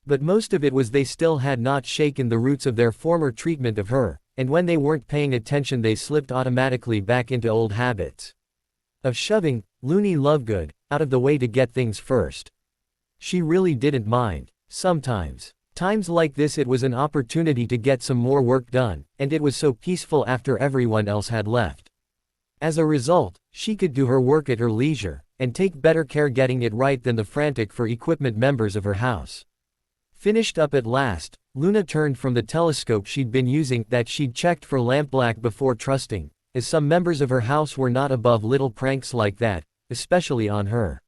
But most of it was they still had not shaken the roots of their former treatment of her, and when they weren't paying attention they slipped automatically back into old habits. Of shoving, Loony Lovegood, out of the way to get things first. She really didn't mind. Sometimes. Times like this it was an opportunity to get some more work done, and it was so peaceful after everyone else had left. As a result, she could do her work at her leisure, and take better care getting it right than the frantic for equipment members of her house. Finished up at last, Luna turned from the telescope she'd been using that she'd checked for lampblack before trusting, as some members of her house were not above little pranks like that, especially on her.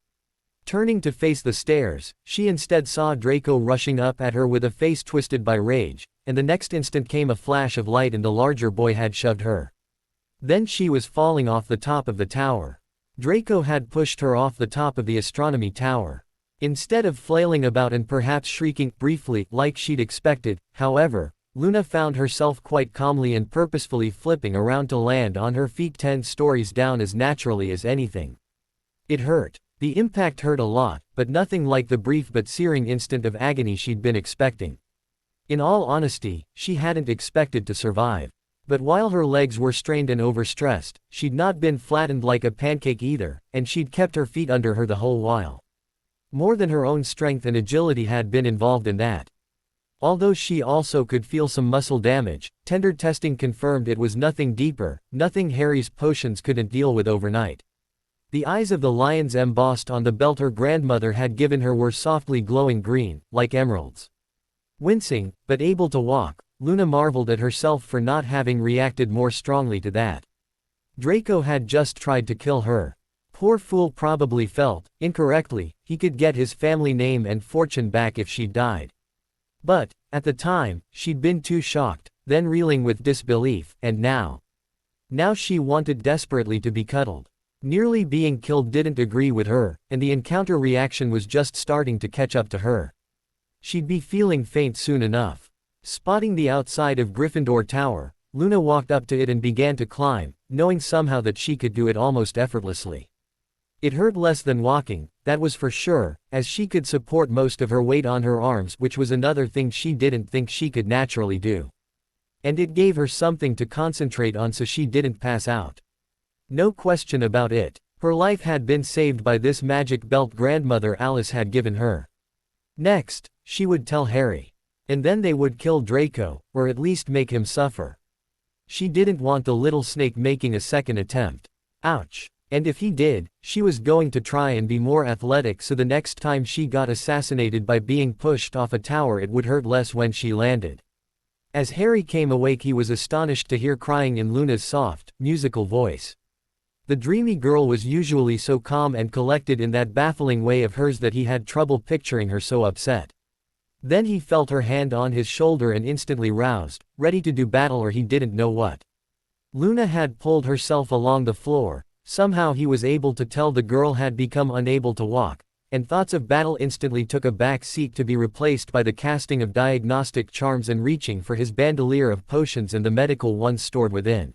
Turning to face the stairs, she instead saw Draco rushing up at her with a face twisted by rage, and the next instant came a flash of light and the larger boy had shoved her. Then she was falling off the top of the tower. Draco had pushed her off the top of the astronomy tower. Instead of flailing about and perhaps shrieking briefly like she'd expected, however, Luna found herself quite calmly and purposefully flipping around to land on her feet 10 stories down as naturally as anything. It hurt. The impact hurt a lot, but nothing like the brief but searing instant of agony she'd been expecting. In all honesty, she hadn't expected to survive. But while her legs were strained and overstressed, she'd not been flattened like a pancake either, and she'd kept her feet under her the whole while. More than her own strength and agility had been involved in that. Although she also could feel some muscle damage, tender testing confirmed it was nothing deeper, nothing Harry's potions couldn't deal with overnight. The eyes of the lions embossed on the belt her grandmother had given her were softly glowing green, like emeralds. Wincing, but able to walk, Luna marveled at herself for not having reacted more strongly to that. Draco had just tried to kill her. Poor fool probably felt, incorrectly, he could get his family name and fortune back if she died. But, at the time, she'd been too shocked, then reeling with disbelief, and now she wanted desperately to be cuddled. Nearly being killed didn't agree with her, and the encounter reaction was just starting to catch up to her. She'd be feeling faint soon enough. Spotting the outside of Gryffindor Tower, Luna walked up to it and began to climb, knowing somehow that she could do it almost effortlessly. It hurt less than walking, that was for sure, as she could support most of her weight on her arms, which was another thing she didn't think she could naturally do. And it gave her something to concentrate on so she didn't pass out. No question about it, her life had been saved by this magic belt grandmother Alice had given her. Next, she would tell Harry. And then they would kill Draco, or at least make him suffer. She didn't want the little snake making a second attempt. Ouch. And if he did, she was going to try and be more athletic so the next time she got assassinated by being pushed off a tower it would hurt less when she landed. As Harry came awake he was astonished to hear crying in Luna's soft, musical voice. The dreamy girl was usually so calm and collected in that baffling way of hers that he had trouble picturing her so upset. Then he felt her hand on his shoulder and instantly roused, ready to do battle or he didn't know what. Luna had pulled herself along the floor. Somehow he was able to tell the girl had become unable to walk, and thoughts of battle instantly took a back seat to be replaced by the casting of diagnostic charms and reaching for his bandolier of potions and the medical ones stored within.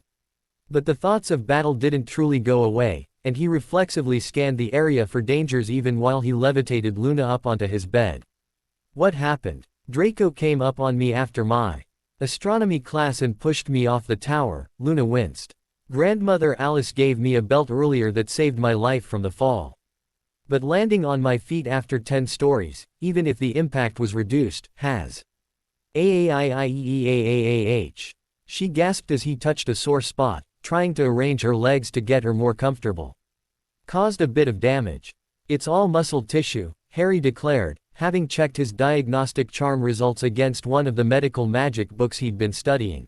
But the thoughts of battle didn't truly go away, and he reflexively scanned the area for dangers even while he levitated Luna up onto his bed. What happened? Draco came up on me after my astronomy class and pushed me off the tower, Luna winced. Grandmother Alice gave me a belt earlier that saved my life from the fall. But landing on my feet after 10 stories, even if the impact was reduced, has AAIIEAAAH. She gasped as he touched a sore spot, trying to arrange her legs to get her more comfortable. Caused a bit of damage. It's all muscle tissue, Harry declared, having checked his diagnostic charm results against one of the medical magic books he'd been studying.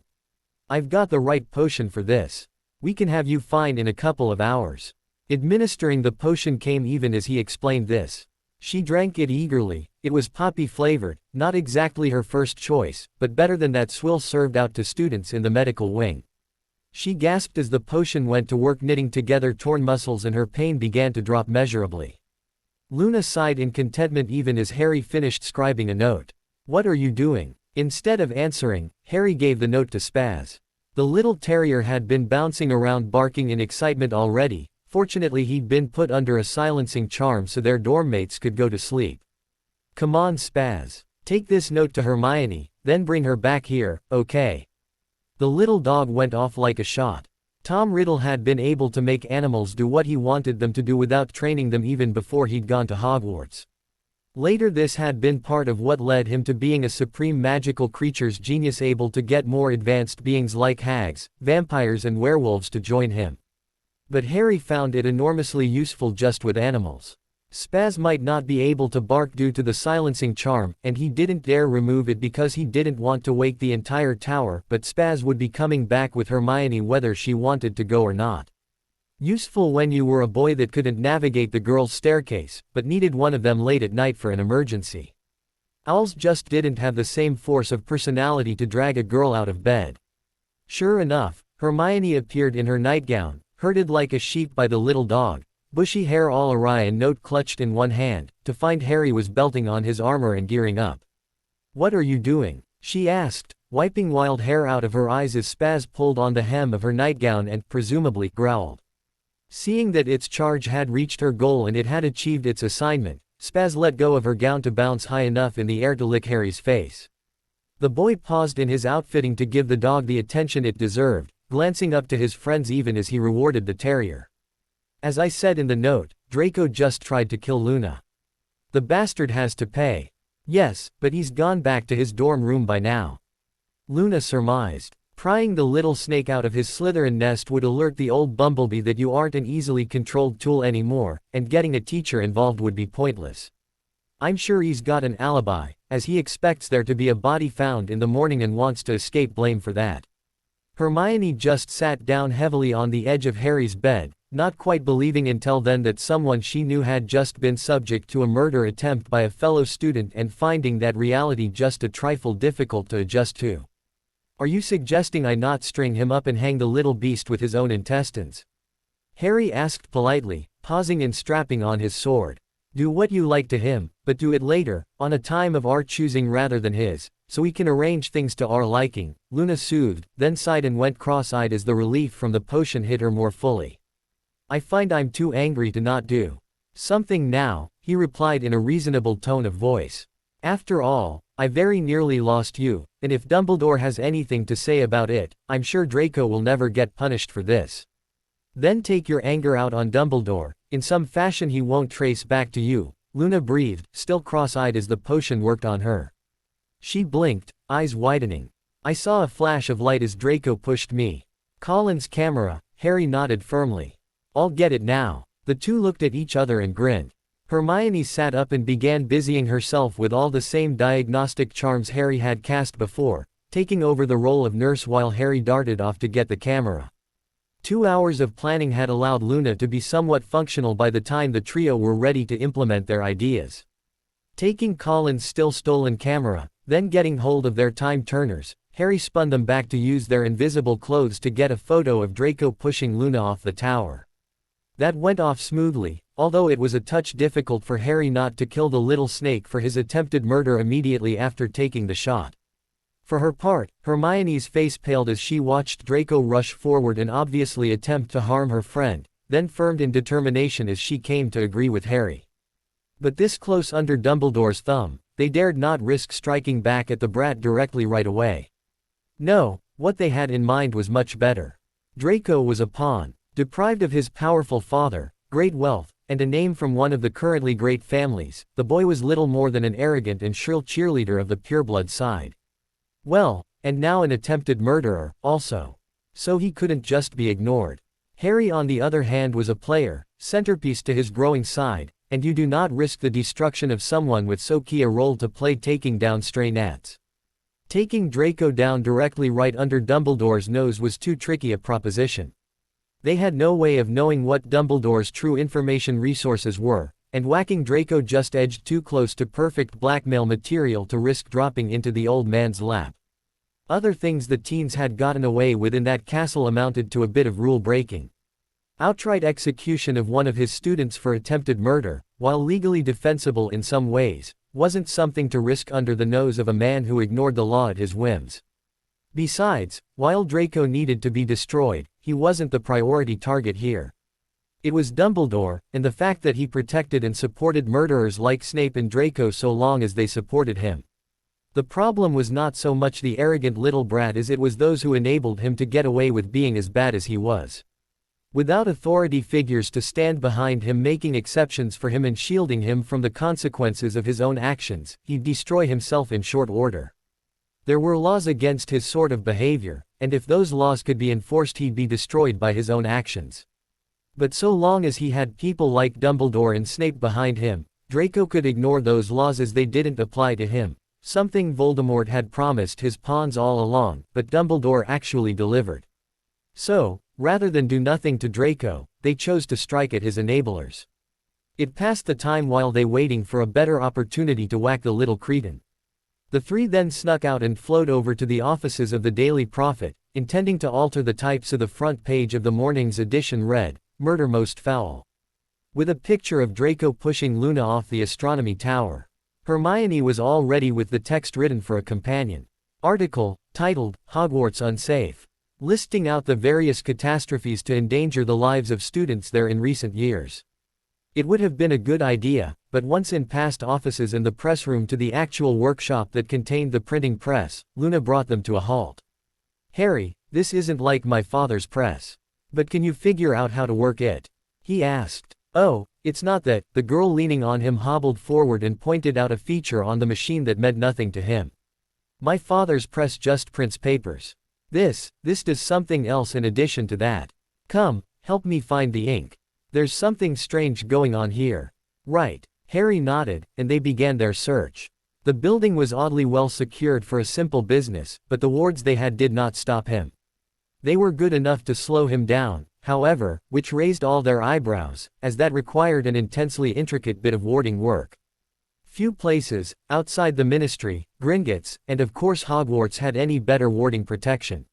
I've got the right potion for this. We can have you fine in a couple of hours. Administering the potion came even as he explained this. She drank it eagerly. It was poppy flavored, not exactly her first choice, but better than that swill served out to students in the medical wing. She gasped as the potion went to work knitting together torn muscles and her pain began to drop measurably. Luna sighed in contentment even as Harry finished scribing a note. What are you doing? Instead of answering, Harry gave the note to Spaz. The little terrier had been bouncing around barking in excitement already. Fortunately he'd been put under a silencing charm so their dorm mates could go to sleep. Come on Spaz. Take this note to Hermione, then bring her back here, okay? The little dog went off like a shot. Tom Riddle had been able to make animals do what he wanted them to do without training them even before he'd gone to Hogwarts. Later this had been part of what led him to being a supreme magical creature's genius, able to get more advanced beings like hags, vampires and werewolves to join him. But Harry found it enormously useful just with animals. Spaz might not be able to bark due to the silencing charm, and he didn't dare remove it because he didn't want to wake the entire tower, but Spaz would be coming back with Hermione whether she wanted to go or not. Useful when you were a boy that couldn't navigate the girls' staircase, but needed one of them late at night for an emergency. Owls just didn't have the same force of personality to drag a girl out of bed. Sure enough, Hermione appeared in her nightgown, herded like a sheep by the little dog, bushy hair all awry and note clutched in one hand, to find Harry was belting on his armor and gearing up. What are you doing? She asked, wiping wild hair out of her eyes as Spaz pulled on the hem of her nightgown and, presumably, growled. Seeing that its charge had reached her goal and it had achieved its assignment, Spaz let go of her gown to bounce high enough in the air to lick Harry's face. The boy paused in his outfitting to give the dog the attention it deserved, glancing up to his friends even as he rewarded the terrier. As I said in the note, Draco just tried to kill Luna. The bastard has to pay. Yes, but he's gone back to his dorm room by now. Luna surmised. Prying the little snake out of his Slytherin nest would alert the old bumblebee that you aren't an easily controlled tool anymore, and getting a teacher involved would be pointless. I'm sure he's got an alibi, as he expects there to be a body found in the morning and wants to escape blame for that. Hermione just sat down heavily on the edge of Harry's bed, not quite believing until then that someone she knew had just been subject to a murder attempt by a fellow student and finding that reality just a trifle difficult to adjust to. Are you suggesting I not string him up and hang the little beast with his own intestines? Harry asked politely, pausing and strapping on his sword. Do what you like to him, but do it later, on a time of our choosing rather than his, so we can arrange things to our liking, Luna soothed, then sighed and went cross-eyed as the relief from the potion hit her more fully. I find I'm too angry to not do something now, he replied in a reasonable tone of voice. After all, I very nearly lost you, and if Dumbledore has anything to say about it, I'm sure Draco will never get punished for this. Then take your anger out on Dumbledore, in some fashion he won't trace back to you, Luna breathed, still cross-eyed as the potion worked on her. She blinked, eyes widening. I saw a flash of light as Draco pushed me. Colin's camera, Harry nodded firmly. I'll get it now. The two looked at each other and grinned. Hermione sat up and began busying herself with all the same diagnostic charms Harry had cast before, taking over the role of nurse while Harry darted off to get the camera. 2 hours of planning had allowed Luna to be somewhat functional by the time the trio were ready to implement their ideas. Taking Colin's still stolen camera, then getting hold of their time turners, Harry spun them back to use their invisible clothes to get a photo of Draco pushing Luna off the tower. That went off smoothly, although it was a touch difficult for Harry not to kill the little snake for his attempted murder immediately after taking the shot. For her part, Hermione's face paled as she watched Draco rush forward and obviously attempt to harm her friend, then firmed in determination as she came to agree with Harry. But this close under Dumbledore's thumb, they dared not risk striking back at the brat directly right away. No, what they had in mind was much better. Draco was a pawn, deprived of his powerful father, great wealth, and a name from one of the currently great families. The boy was little more than an arrogant and shrill cheerleader of the pureblood side. Well, and now an attempted murderer, also. So he couldn't just be ignored. Harry on the other hand was a player, centerpiece to his growing side, and you do not risk the destruction of someone with so key a role to play taking down stray gnats. Taking Draco down directly right under Dumbledore's nose was too tricky a proposition. They had no way of knowing what Dumbledore's true information resources were, and whacking Draco just edged too close to perfect blackmail material to risk dropping into the old man's lap. Other things the teens had gotten away with in that castle amounted to a bit of rule-breaking. Outright execution of one of his students for attempted murder, while legally defensible in some ways, wasn't something to risk under the nose of a man who ignored the law at his whims. Besides, while Draco needed to be destroyed, he wasn't the priority target here. It was Dumbledore, and the fact that he protected and supported murderers like Snape and Draco so long as they supported him. The problem was not so much the arrogant little brat as it was those who enabled him to get away with being as bad as he was. Without authority figures to stand behind him making exceptions for him and shielding him from the consequences of his own actions, he'd destroy himself in short order. There were laws against his sort of behavior, and if those laws could be enforced he'd be destroyed by his own actions. But so long as he had people like Dumbledore and Snape behind him, Draco could ignore those laws as they didn't apply to him, something Voldemort had promised his pawns all along, but Dumbledore actually delivered. So, rather than do nothing to Draco, they chose to strike at his enablers. It passed the time while they waiting for a better opportunity to whack the little cretin. The three then snuck out and flowed over to the offices of the Daily Prophet, intending to alter the type so the front page of the morning's edition read, "Murder Most Foul," with a picture of Draco pushing Luna off the astronomy tower. Hermione was all ready with the text written for a companion article, titled, "Hogwarts Unsafe," listing out the various catastrophes to endanger the lives of students there in recent years. It would have been a good idea, but once in past offices and the press room to the actual workshop that contained the printing press, Luna brought them to a halt. "Harry, this isn't like my father's press. But can you figure out how to work it?" he asked. "Oh, it's not that," the girl leaning on him hobbled forward and pointed out a feature on the machine that meant nothing to him. "My father's press just prints papers. This does something else in addition to that. Come, help me find the ink. There's something strange going on here." "Right." Harry nodded, and they began their search. The building was oddly well secured for a simple business, but the wards they had did not stop him. They were good enough to slow him down, however, which raised all their eyebrows, as that required an intensely intricate bit of warding work. Few places, outside the Ministry, Gringotts, and of course Hogwarts had any better warding protection.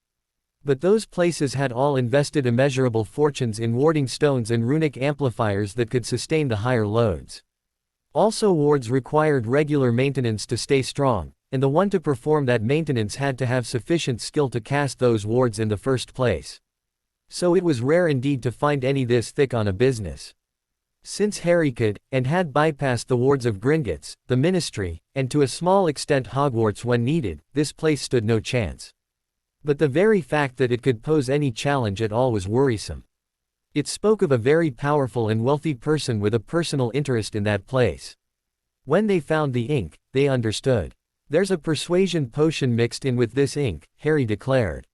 But those places had all invested immeasurable fortunes in warding stones and runic amplifiers that could sustain the higher loads. Also wards required regular maintenance to stay strong, and the one to perform that maintenance had to have sufficient skill to cast those wards in the first place. So it was rare indeed to find any this thick on a business. Since Harry could, and had bypassed the wards of Gringotts, the Ministry, and to a small extent Hogwarts when needed, this place stood no chance. But the very fact that it could pose any challenge at all was worrisome. It spoke of a very powerful and wealthy person with a personal interest in that place. When they found the ink, they understood. "There's a persuasion potion mixed in with this ink," Harry declared.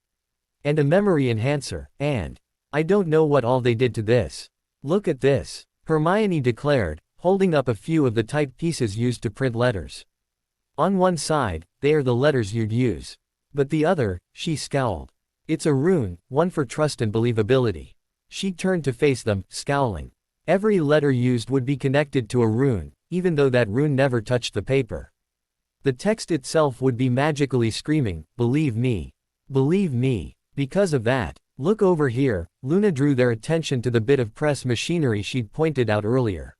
"And a memory enhancer, and I don't know what all they did to this. Look at this," Hermione declared, holding up a few of the type pieces used to print letters. "On one side, they are the letters you'd use. But the other," she scowled. It's a rune, one for trust and believability. She turned to face them, scowling. Every letter used would be connected to a rune, even though that rune never touched the paper. The text itself would be magically screaming, "Believe me. Believe me." Because of that, look over here, Luna drew their attention to the bit of press machinery she'd pointed out earlier.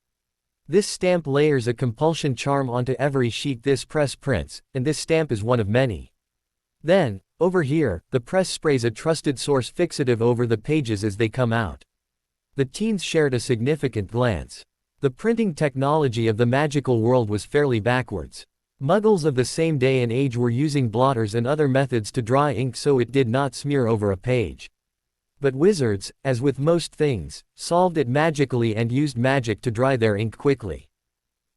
This stamp layers a compulsion charm onto every sheet this press prints, and this stamp is one of many. Then, over here, the press sprays a trusted source fixative over the pages as they come out. The teens shared a significant glance. The printing technology of the magical world was fairly backwards. Muggles of the same day and age were using blotters and other methods to dry ink so it did not smear over a page. But wizards, as with most things, solved it magically and used magic to dry their ink quickly.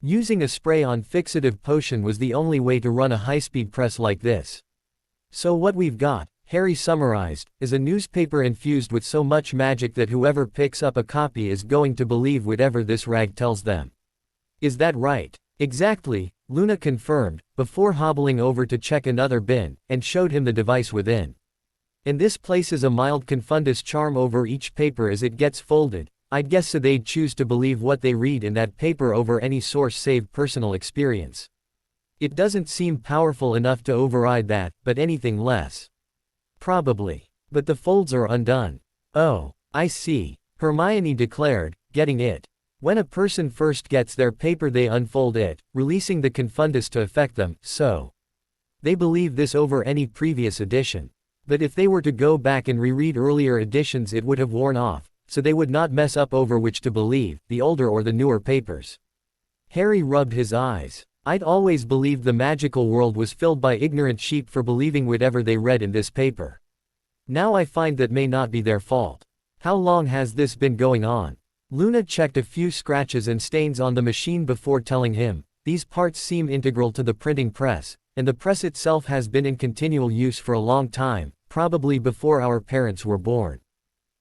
Using a spray-on fixative potion was the only way to run a high-speed press like this. So what we've got, Harry summarized, is a newspaper infused with so much magic that whoever picks up a copy is going to believe whatever this rag tells them. Is that right? Exactly, Luna confirmed, before hobbling over to check another bin, and showed him the device within. And this places a mild confundus charm over each paper as it gets folded. I'd guess so they'd choose to believe what they read in that paper over any source save personal experience. It doesn't seem powerful enough to override that, but anything less. Probably. But the folds are undone. Oh, I see, Hermione declared, getting it. When a person first gets their paper they unfold it, releasing the confundus to affect them, so they believe this over any previous edition. But if they were to go back and reread earlier editions it would have worn off, so they would not mess up over which to believe, the older or the newer papers. Harry rubbed his eyes. I'd always believed the magical world was filled by ignorant sheep for believing whatever they read in this paper. Now I find that may not be their fault. How long has this been going on? Luna checked a few scratches and stains on the machine before telling him, these parts seem integral to the printing press, and the press itself has been in continual use for a long time, probably before our parents were born.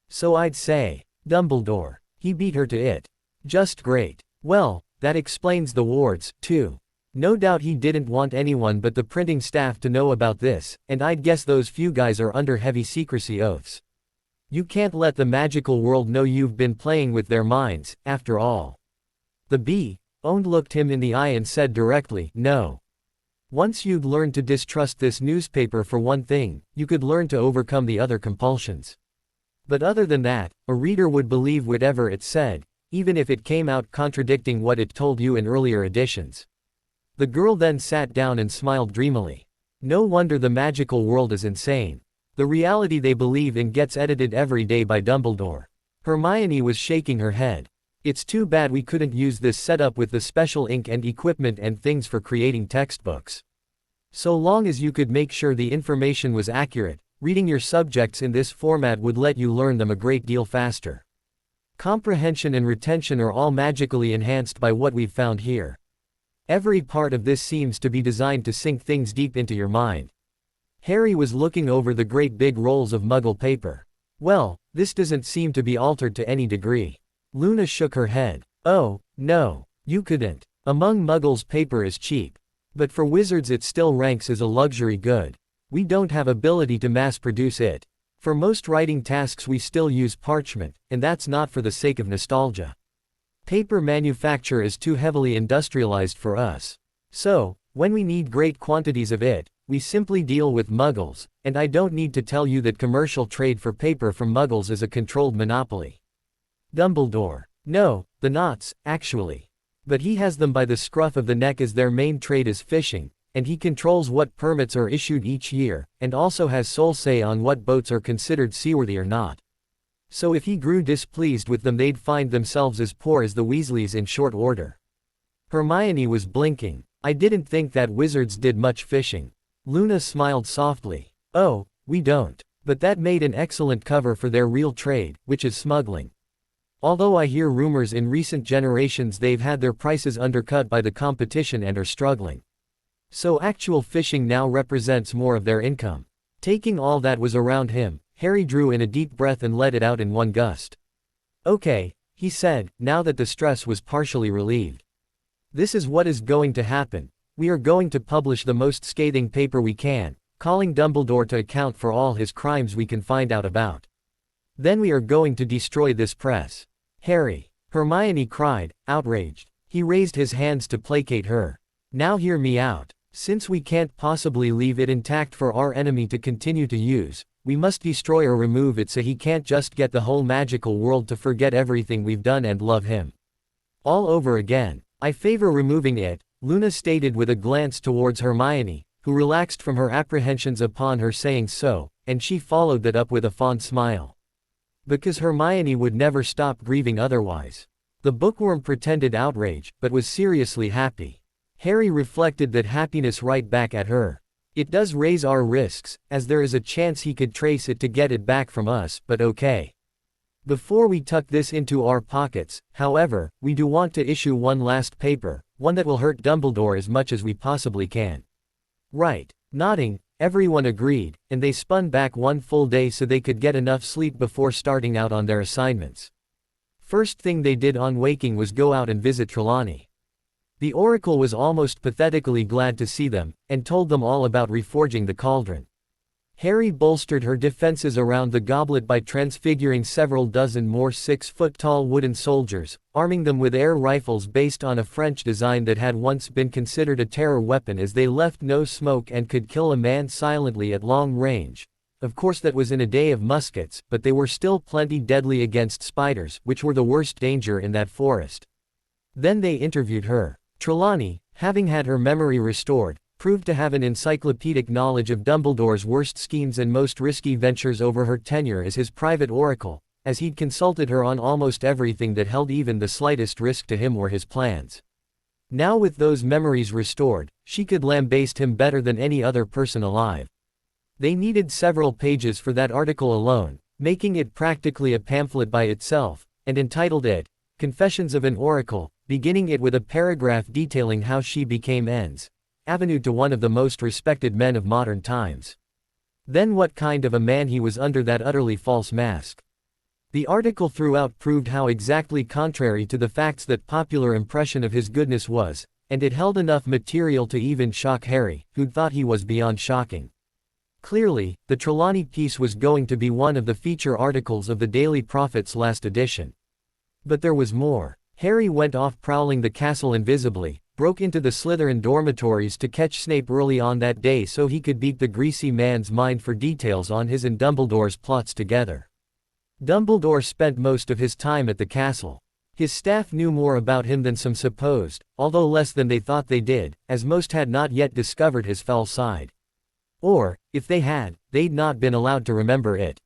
So I'd say, Dumbledore. He beat her to it. Just great. Well, that explains the wards, too. No doubt he didn't want anyone but the printing staff to know about this, and I'd guess those few guys are under heavy secrecy oaths. You can't let the magical world know you've been playing with their minds, after all. The B.O. looked him in the eye and said directly, no. Once you'd learned to distrust this newspaper for one thing, you could learn to overcome the other compulsions. But other than that, a reader would believe whatever it said, even if it came out contradicting what it told you in earlier editions. The girl then sat down and smiled dreamily. No wonder the magical world is insane. The reality they believe in gets edited every day by Dumbledore. Hermione was shaking her head. It's too bad we couldn't use this setup with the special ink and equipment and things for creating textbooks. So long as you could make sure the information was accurate, reading your subjects in this format would let you learn them a great deal faster. Comprehension and retention are all magically enhanced by what we've found here. Every part of this seems to be designed to sink things deep into your mind. Harry was looking over the great big rolls of Muggle paper. Well, this doesn't seem to be altered to any degree. Luna shook her head. Oh, no, you couldn't. Among Muggles paper is cheap. But for wizards it still ranks as a luxury good. We don't have ability to mass produce it. For most writing tasks we still use parchment, and that's not for the sake of nostalgia. Paper manufacture is too heavily industrialized for us. So, when we need great quantities of it, we simply deal with Muggles, and I don't need to tell you that commercial trade for paper from Muggles is a controlled monopoly. Dumbledore. No, the Knots, actually. But he has them by the scruff of the neck as their main trade is fishing, and he controls what permits are issued each year, and also has sole say on what boats are considered seaworthy or not. So if he grew displeased with them they'd find themselves as poor as the Weasleys in short order. Hermione was blinking. I didn't think that wizards did much fishing. Luna smiled softly. Oh, we don't. But that made an excellent cover for their real trade, which is smuggling. Although I hear rumors in recent generations they've had their prices undercut by the competition and are struggling. So actual fishing now represents more of their income. Taking all that was around him, Harry drew in a deep breath and let it out in one gust. Okay, he said, now that the stress was partially relieved. This is what is going to happen. We are going to publish the most scathing paper we can, calling Dumbledore to account for all his crimes we can find out about. Then we are going to destroy this press. Harry. Hermione cried, outraged. He raised his hands to placate her. Now hear me out. Since we can't possibly leave it intact for our enemy to continue to use, we must destroy or remove it so he can't just get the whole magical world to forget everything we've done and love him all over again. I favor removing it, Luna stated with a glance towards Hermione, who relaxed from her apprehensions upon her saying so, and she followed that up with a fond smile. Because Hermione would never stop grieving otherwise. The bookworm pretended outrage, but was seriously happy. Harry reflected that happiness right back at her. It does raise our risks, as there is a chance he could trace it to get it back from us, but okay. Before we tuck this into our pockets, however, we do want to issue one last paper, one that will hurt Dumbledore as much as we possibly can. Right. Nodding, everyone agreed, and they spun back one full day so they could get enough sleep before starting out on their assignments. First thing they did on waking was go out and visit Trelawney. The Oracle was almost pathetically glad to see them, and told them all about reforging the cauldron. Harry bolstered her defenses around the goblet by transfiguring several dozen more 6-foot-tall wooden soldiers, arming them with air rifles based on a French design that had once been considered a terror weapon as they left no smoke and could kill a man silently at long range. Of course that was in a day of muskets, but they were still plenty deadly against spiders, which were the worst danger in that forest. Then they interviewed her. Trelawney, having had her memory restored, proved to have an encyclopedic knowledge of Dumbledore's worst schemes and most risky ventures over her tenure as his private oracle, as he'd consulted her on almost everything that held even the slightest risk to him or his plans. Now with those memories restored, she could lambaste him better than any other person alive. They needed several pages for that article alone, making it practically a pamphlet by itself, and entitled it, Confessions of an Oracle, beginning it with a paragraph detailing how she became N's avenue to one of the most respected men of modern times. Then what kind of a man he was under that utterly false mask. The article throughout proved how exactly contrary to the facts that popular impression of his goodness was, and it held enough material to even shock Harry, who'd thought he was beyond shocking. Clearly, the Trelawney piece was going to be one of the feature articles of the Daily Prophet's last edition. But there was more. Harry went off prowling the castle invisibly, broke into the Slytherin dormitories to catch Snape early on that day so he could beat the greasy man's mind for details on his and Dumbledore's plots together. Dumbledore spent most of his time at the castle. His staff knew more about him than some supposed, although less than they thought they did, as most had not yet discovered his foul side. Or, if they had, they'd not been allowed to remember it.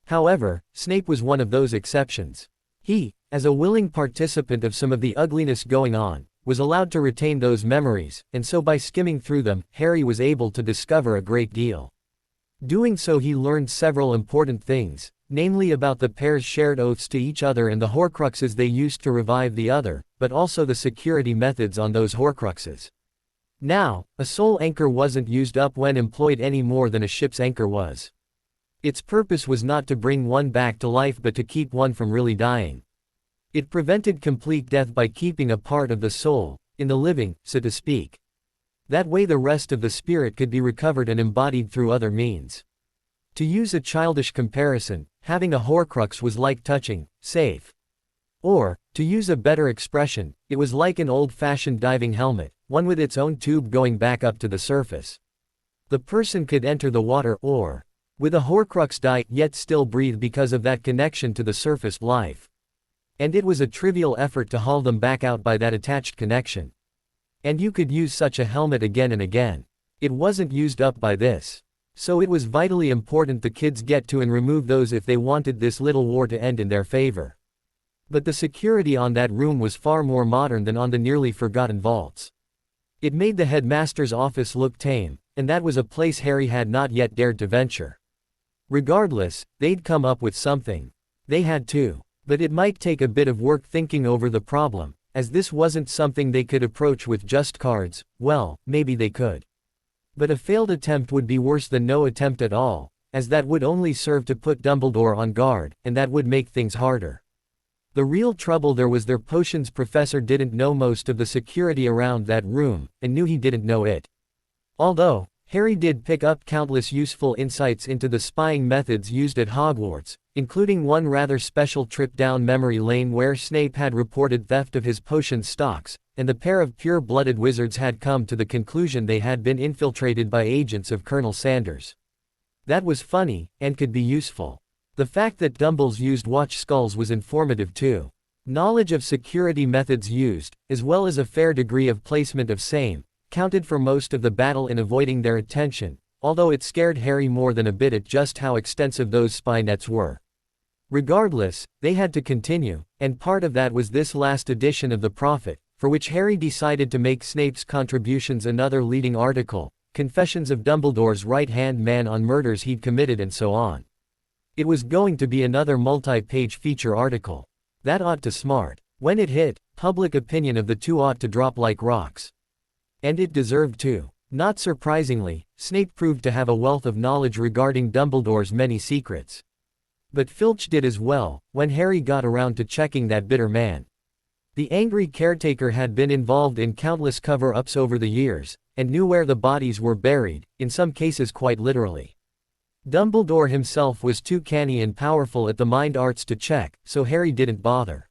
However, Snape was one of those exceptions. He, as a willing participant of some of the ugliness going on, was allowed to retain those memories, and so by skimming through them, Harry was able to discover a great deal. Doing so he learned several important things, namely about the pair's shared oaths to each other and the Horcruxes they used to revive the other, but also the security methods on those Horcruxes. Now, a soul anchor wasn't used up when employed any more than a ship's anchor was. Its purpose was not to bring one back to life but to keep one from really dying. It prevented complete death by keeping a part of the soul in the living, so to speak. That way the rest of the spirit could be recovered and embodied through other means. To use a childish comparison, having a Horcrux was like touching, safe. Or, to use a better expression, it was like an old-fashioned diving helmet, one with its own tube going back up to the surface. The person could enter the water or, with a Horcrux die, yet still breathe because of that connection to the surface life. And it was a trivial effort to haul them back out by that attached connection. And you could use such a helmet again and again. It wasn't used up by this. So it was vitally important the kids get to and remove those if they wanted this little war to end in their favor. But the security on that room was far more modern than on the nearly forgotten vaults. It made the headmaster's office look tame, and that was a place Harry had not yet dared to venture. Regardless, they'd come up with something. They had to. But it might take a bit of work thinking over the problem, as this wasn't something they could approach with just cards. Well, maybe they could. But a failed attempt would be worse than no attempt at all, as that would only serve to put Dumbledore on guard, and that would make things harder. The real trouble there was their potions professor didn't know most of the security around that room, and knew he didn't know it. Although, Harry did pick up countless useful insights into the spying methods used at Hogwarts, including one rather special trip down memory lane where Snape had reported theft of his potion stocks, and the pair of pure-blooded wizards had come to the conclusion they had been infiltrated by agents of Colonel Sanders. That was funny, and could be useful. The fact that Dumbles used watch skulls was informative too. Knowledge of security methods used, as well as a fair degree of placement of same, counted for most of the battle in avoiding their attention, although it scared Harry more than a bit at just how extensive those spy nets were. Regardless, they had to continue, and part of that was this last edition of The Prophet, for which Harry decided to make Snape's contributions another leading article, Confessions of Dumbledore's right-hand man on murders he'd committed and so on. It was going to be another multi-page feature article. That ought to smart. When it hit, public opinion of the two ought to drop like rocks. And it deserved to. Not surprisingly, Snape proved to have a wealth of knowledge regarding Dumbledore's many secrets. But Filch did as well, when Harry got around to checking that bitter man. The angry caretaker had been involved in countless cover-ups over the years, and knew where the bodies were buried, in some cases quite literally. Dumbledore himself was too canny and powerful at the mind arts to check, so Harry didn't bother.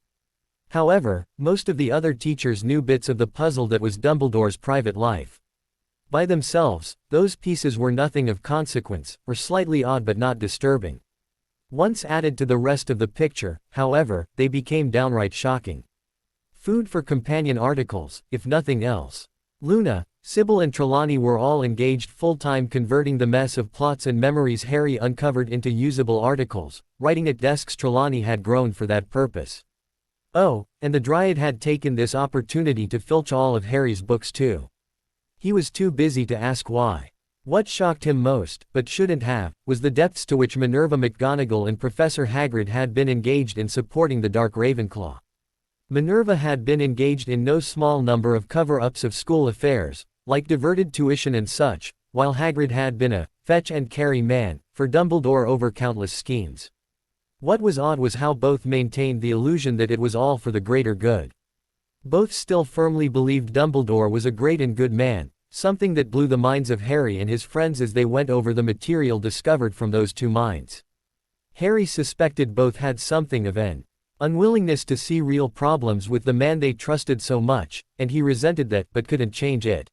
However, most of the other teachers knew bits of the puzzle that was Dumbledore's private life. By themselves, those pieces were nothing of consequence, or slightly odd but not disturbing. Once added to the rest of the picture, however, they became downright shocking. Food for companion articles, if nothing else. Luna, Sybil and Trelawney were all engaged full-time converting the mess of plots and memories Harry uncovered into usable articles, writing at desks Trelawney had grown for that purpose. Oh, and the Dryad had taken this opportunity to filch all of Harry's books too. He was too busy to ask why. What shocked him most, but shouldn't have, was the depths to which Minerva McGonagall and Professor Hagrid had been engaged in supporting the Dark Ravenclaw. Minerva had been engaged in no small number of cover-ups of school affairs, like diverted tuition and such, while Hagrid had been a fetch-and-carry man for Dumbledore over countless schemes. What was odd was how both maintained the illusion that it was all for the greater good. Both still firmly believed Dumbledore was a great and good man, something that blew the minds of Harry and his friends as they went over the material discovered from those two minds. Harry suspected both had something of an unwillingness to see real problems with the man they trusted so much, and he resented that but couldn't change it.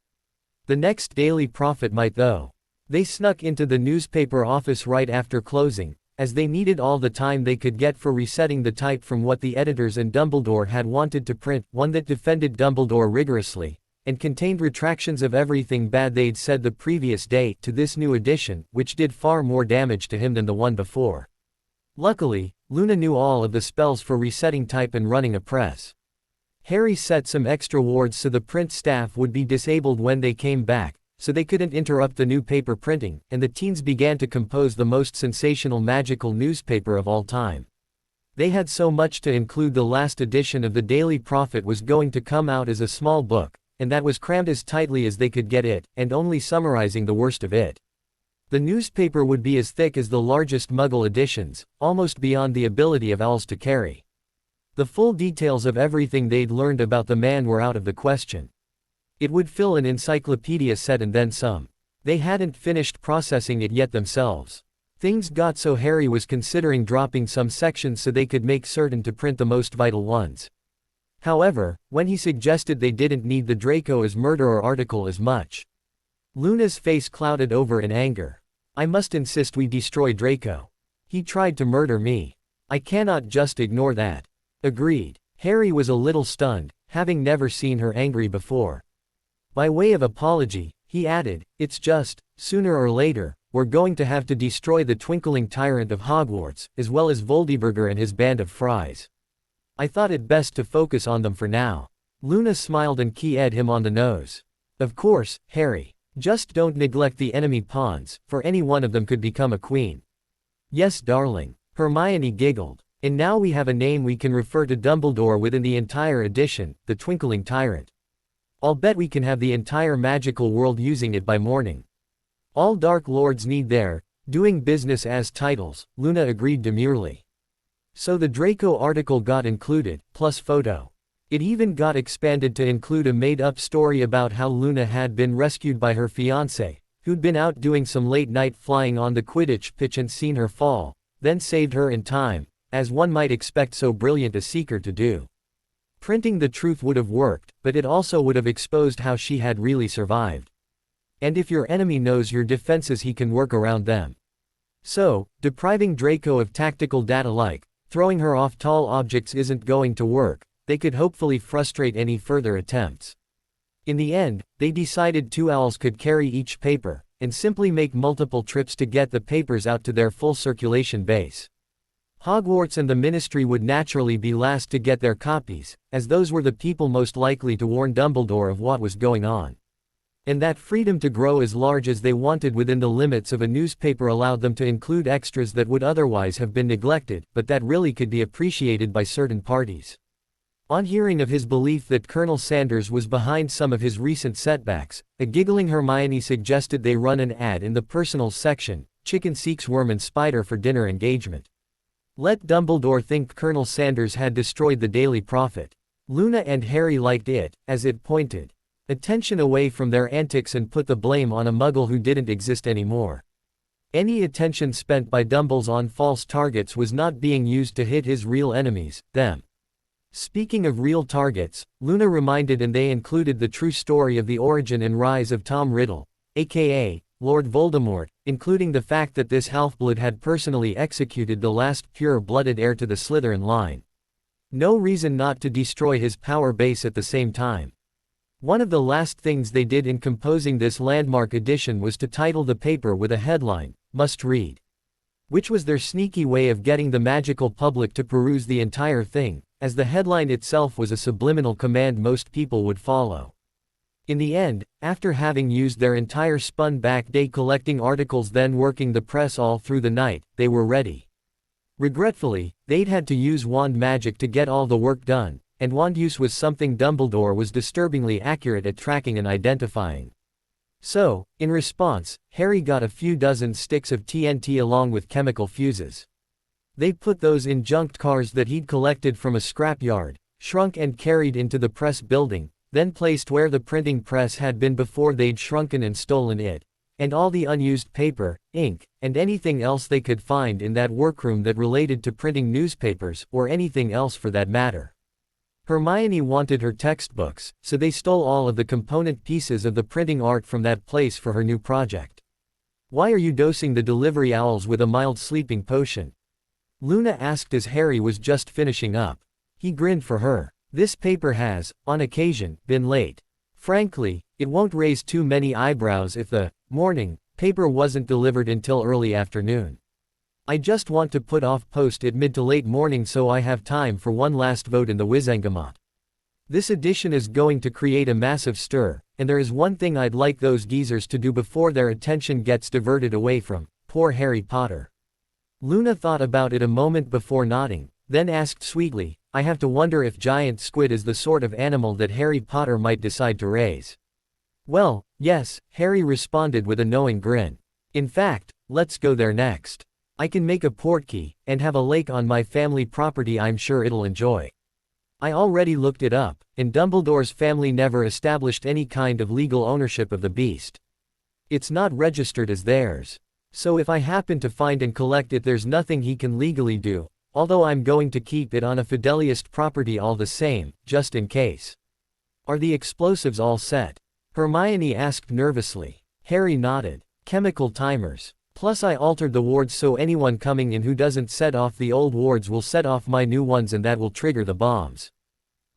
The next Daily Prophet might though. They snuck into the newspaper office right after closing, as they needed all the time they could get for resetting the type from what the editors and Dumbledore had wanted to print, one that defended Dumbledore rigorously, and contained retractions of everything bad they'd said the previous day, to this new edition, which did far more damage to him than the one before. Luckily, Luna knew all of the spells for resetting type and running a press. Harry set some extra wards so the print staff would be disabled when they came back, so they couldn't interrupt the new paper printing, and the teens began to compose the most sensational magical newspaper of all time. They had so much to include. The last edition of the Daily Prophet was going to come out as a small book, and that was crammed as tightly as they could get it, and only summarizing the worst of it. The newspaper would be as thick as the largest Muggle editions, almost beyond the ability of owls to carry. The full details of everything they'd learned about the man were out of the question. It would fill an encyclopedia set and then some. They hadn't finished processing it yet themselves. Things got so Harry was considering dropping some sections so they could make certain to print the most vital ones. However, when he suggested they didn't need the Draco as murderer article as much, Luna's face clouded over in anger. I must insist we destroy Draco. He tried to murder me. I cannot just ignore that. Agreed. Harry was a little stunned, having never seen her angry before. By way of apology, he added, it's just, sooner or later, we're going to have to destroy the twinkling tyrant of Hogwarts, as well as Voldyburger and his band of fries. I thought it best to focus on them for now. Luna smiled and keyed him on the nose. Of course, Harry. Just don't neglect the enemy pawns, for any one of them could become a queen. Yes, darling. Hermione giggled. And now we have a name we can refer to Dumbledore within the entire edition, the Twinkling Tyrant. I'll bet we can have the entire magical world using it by morning. All Dark Lords need their doing business as titles, Luna agreed demurely. So the Draco article got included, plus photo. It even got expanded to include a made-up story about how Luna had been rescued by her fiancé, who'd been out doing some late-night flying on the Quidditch pitch and seen her fall, then saved her in time, as one might expect so brilliant a seeker to do. Printing the truth would have worked, but it also would have exposed how she had really survived. And if your enemy knows your defenses, he can work around them. So, depriving Draco of tactical data like throwing her off tall objects isn't going to work. They could hopefully frustrate any further attempts. In the end, they decided 2 owls could carry each paper, and simply make multiple trips to get the papers out to their full circulation base. Hogwarts and the Ministry would naturally be last to get their copies, as those were the people most likely to warn Dumbledore of what was going on. And that freedom to grow as large as they wanted within the limits of a newspaper allowed them to include extras that would otherwise have been neglected, but that really could be appreciated by certain parties. On hearing of his belief that Colonel Sanders was behind some of his recent setbacks, a giggling Hermione suggested they run an ad in the personals section, "Chicken seeks worm and spider for dinner engagement." Let Dumbledore think Colonel Sanders had destroyed the Daily Prophet. Luna and Harry liked it, as it pointed attention away from their antics and put the blame on a muggle who didn't exist anymore. Any attention spent by Dumbles on false targets was not being used to hit his real enemies, them. Speaking of real targets, Luna reminded and they included the true story of the origin and rise of Tom Riddle, aka Lord Voldemort, including the fact that this half-blood had personally executed the last pure-blooded heir to the Slytherin line. No reason not to destroy his power base at the same time. One of the last things they did in composing this landmark edition was to title the paper with a headline, "Must Read," which was their sneaky way of getting the magical public to peruse the entire thing, as the headline itself was a subliminal command most people would follow. In the end, after having used their entire spun-back day collecting articles then working the press all through the night, they were ready. Regretfully, they'd had to use wand magic to get all the work done, and wand use was something Dumbledore was disturbingly accurate at tracking and identifying. So, in response, Harry got a few dozen sticks of TNT along with chemical fuses. They put those in junked cars that he'd collected from a scrapyard, shrunk and carried into the press building, then placed where the printing press had been before they'd shrunken and stolen it, and all the unused paper, ink, and anything else they could find in that workroom that related to printing newspapers, or anything else for that matter. Hermione wanted her textbooks, so they stole all of the component pieces of the printing art from that place for her new project. "Why are you dosing the delivery owls with a mild sleeping potion?" Luna asked as Harry was just finishing up. He grinned for her. "This paper has, on occasion, been late. Frankly, it won't raise too many eyebrows if the morning paper wasn't delivered until early afternoon. I just want to put off post at mid to late morning so I have time for one last vote in the Wizengamot. This edition is going to create a massive stir, and there is one thing I'd like those geezers to do before their attention gets diverted away from poor Harry Potter." Luna thought about it a moment before nodding, then asked sweetly, "I have to wonder if giant squid is the sort of animal that Harry Potter might decide to raise." "Well, yes," Harry responded with a knowing grin. "In fact, let's go there next. I can make a portkey, and have a lake on my family property I'm sure it'll enjoy. I already looked it up, and Dumbledore's family never established any kind of legal ownership of the beast. It's not registered as theirs. So if I happen to find and collect it there's nothing he can legally do, although I'm going to keep it on a Fideliest property all the same, just in case." "Are the explosives all set?" Hermione asked nervously. Harry nodded. "Chemical timers. Plus I altered the wards so anyone coming in who doesn't set off the old wards will set off my new ones and that will trigger the bombs.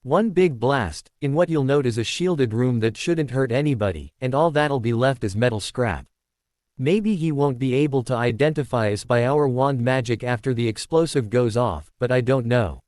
One big blast, in what you'll note is a shielded room that shouldn't hurt anybody, and all that'll be left is metal scrap. Maybe he won't be able to identify us by our wand magic after the explosive goes off, but I don't know.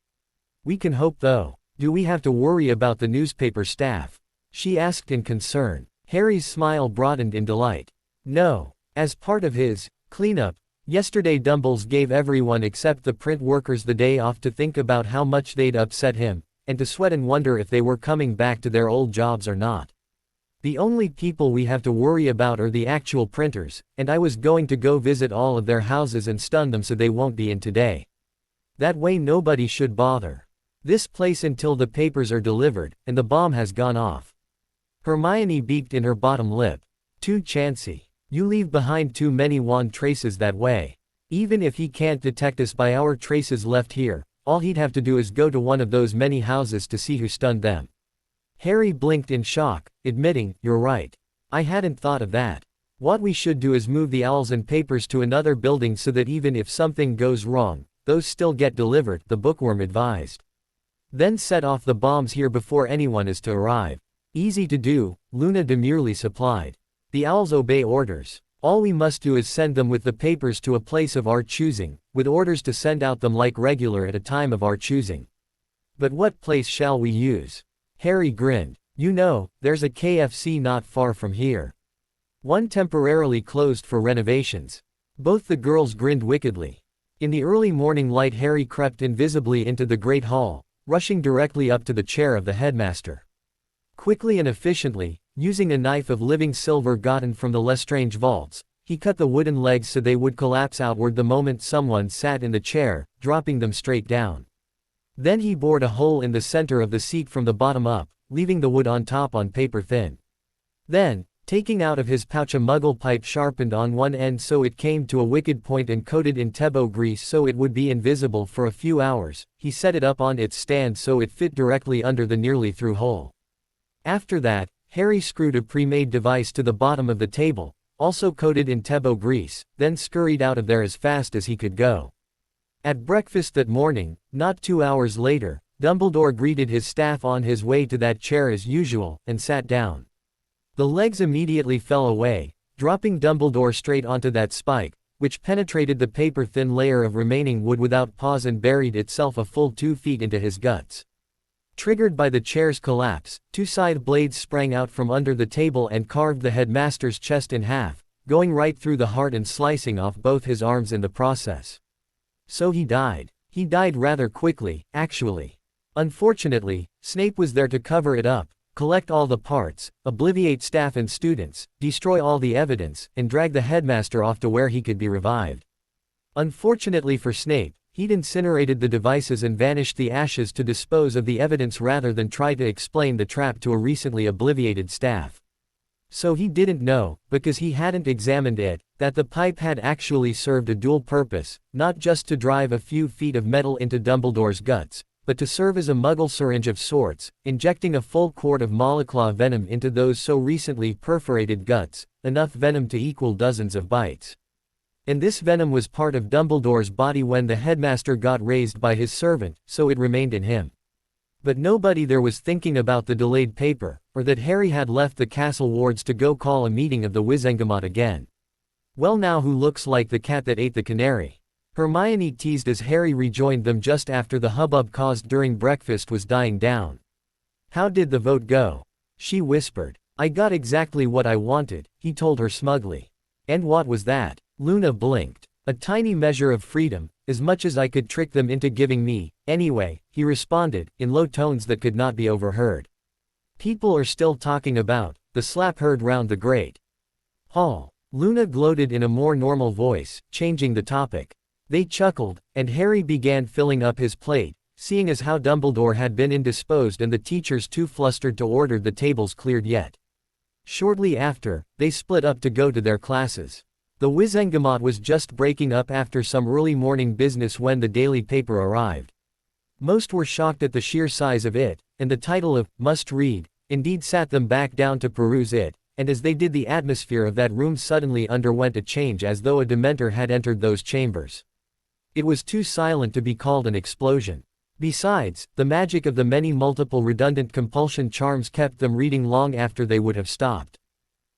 We can hope though. Do we have to worry about the newspaper staff?" she asked in concern. Harry's smile broadened in delight. "No. As part of his cleanup, yesterday Dumbles gave everyone except the print workers the day off to think about how much they'd upset him, and to sweat and wonder if they were coming back to their old jobs or not. The only people we have to worry about are the actual printers, and I was going to go visit all of their houses and stun them so they won't be in today. That way nobody should bother this place until the papers are delivered, and the bomb has gone off." Hermione beaked in her bottom lip. "Too chancy. You leave behind too many wand traces that way. Even if he can't detect us by our traces left here, all he'd have to do is go to one of those many houses to see who stunned them. Harry blinked in shock, admitting, "You're right. I hadn't thought of that. What we should do is move the owls and papers to another building so that even if something goes wrong, those still get delivered," the bookworm advised. "Then set off the bombs here before anyone is to arrive." "Easy to do," Luna demurely supplied. "The owls obey orders. All we must do is send them with the papers to a place of our choosing, with orders to send out them like regular at a time of our choosing." "But what place shall we use?" Harry grinned. "You know, there's a KFC not far from here. One temporarily closed for renovations." Both the girls grinned wickedly. In the early morning light Harry crept invisibly into the great hall, rushing directly up to the chair of the headmaster. Quickly and efficiently, using a knife of living silver gotten from the Lestrange vaults, he cut the wooden legs so they would collapse outward the moment someone sat in the chair, dropping them straight down. Then he bored a hole in the center of the seat from the bottom up, leaving the wood on top on paper thin. Then, taking out of his pouch a muggle pipe sharpened on one end so it came to a wicked point and coated in Tebo grease so it would be invisible for a few hours, he set it up on its stand so it fit directly under the nearly through hole. After that, Harry screwed a pre-made device to the bottom of the table, also coated in Tebo grease, then scurried out of there as fast as he could go. At breakfast that morning, not 2 hours later, Dumbledore greeted his staff on his way to that chair as usual, and sat down. The legs immediately fell away, dropping Dumbledore straight onto that spike, which penetrated the paper-thin layer of remaining wood without pause and buried itself a full 2 feet into his guts. Triggered by the chair's collapse, 2 scythe blades sprang out from under the table and carved the headmaster's chest in half, going right through the heart and slicing off both his arms in the process. So he died. He died rather quickly, actually. Unfortunately, Snape was there to cover it up, collect all the parts, obliviate staff and students, destroy all the evidence, and drag the headmaster off to where he could be revived. Unfortunately for Snape, he'd incinerated the devices and vanished the ashes to dispose of the evidence rather than try to explain the trap to a recently obliviated staff. So he didn't know, because he hadn't examined it, that the pipe had actually served a dual purpose, not just to drive a few feet of metal into Dumbledore's guts, but to serve as a muggle syringe of sorts, injecting a full quart of Moleclaw venom into those so recently perforated guts, enough venom to equal dozens of bites. And this venom was part of Dumbledore's body when the headmaster got raised by his servant, so it remained in him. But nobody there was thinking about the delayed paper, or that Harry had left the castle wards to go call a meeting of the Wizengamot again. "Well, now who looks like the cat that ate the canary?" Hermione teased as Harry rejoined them just after the hubbub caused during breakfast was dying down. "How did the vote go?" she whispered. "I got exactly what I wanted," he told her smugly. "And what was that?" Luna blinked. "A tiny measure of freedom, as much as I could trick them into giving me, anyway," he responded, in low tones that could not be overheard. "People are still talking about the slap heard round the great hall." Luna gloated in a more normal voice, changing the topic. They chuckled, and Harry began filling up his plate, seeing as how Dumbledore had been indisposed and the teachers too flustered to order the tables cleared yet. Shortly after, they split up to go to their classes. The Wizengamot was just breaking up after some early morning business when the daily paper arrived. Most were shocked at the sheer size of it, and the title of "Must Read" indeed sat them back down to peruse it, and as they did the atmosphere of that room suddenly underwent a change as though a Dementor had entered those chambers. It was too silent to be called an explosion. Besides, the magic of the many multiple redundant compulsion charms kept them reading long after they would have stopped.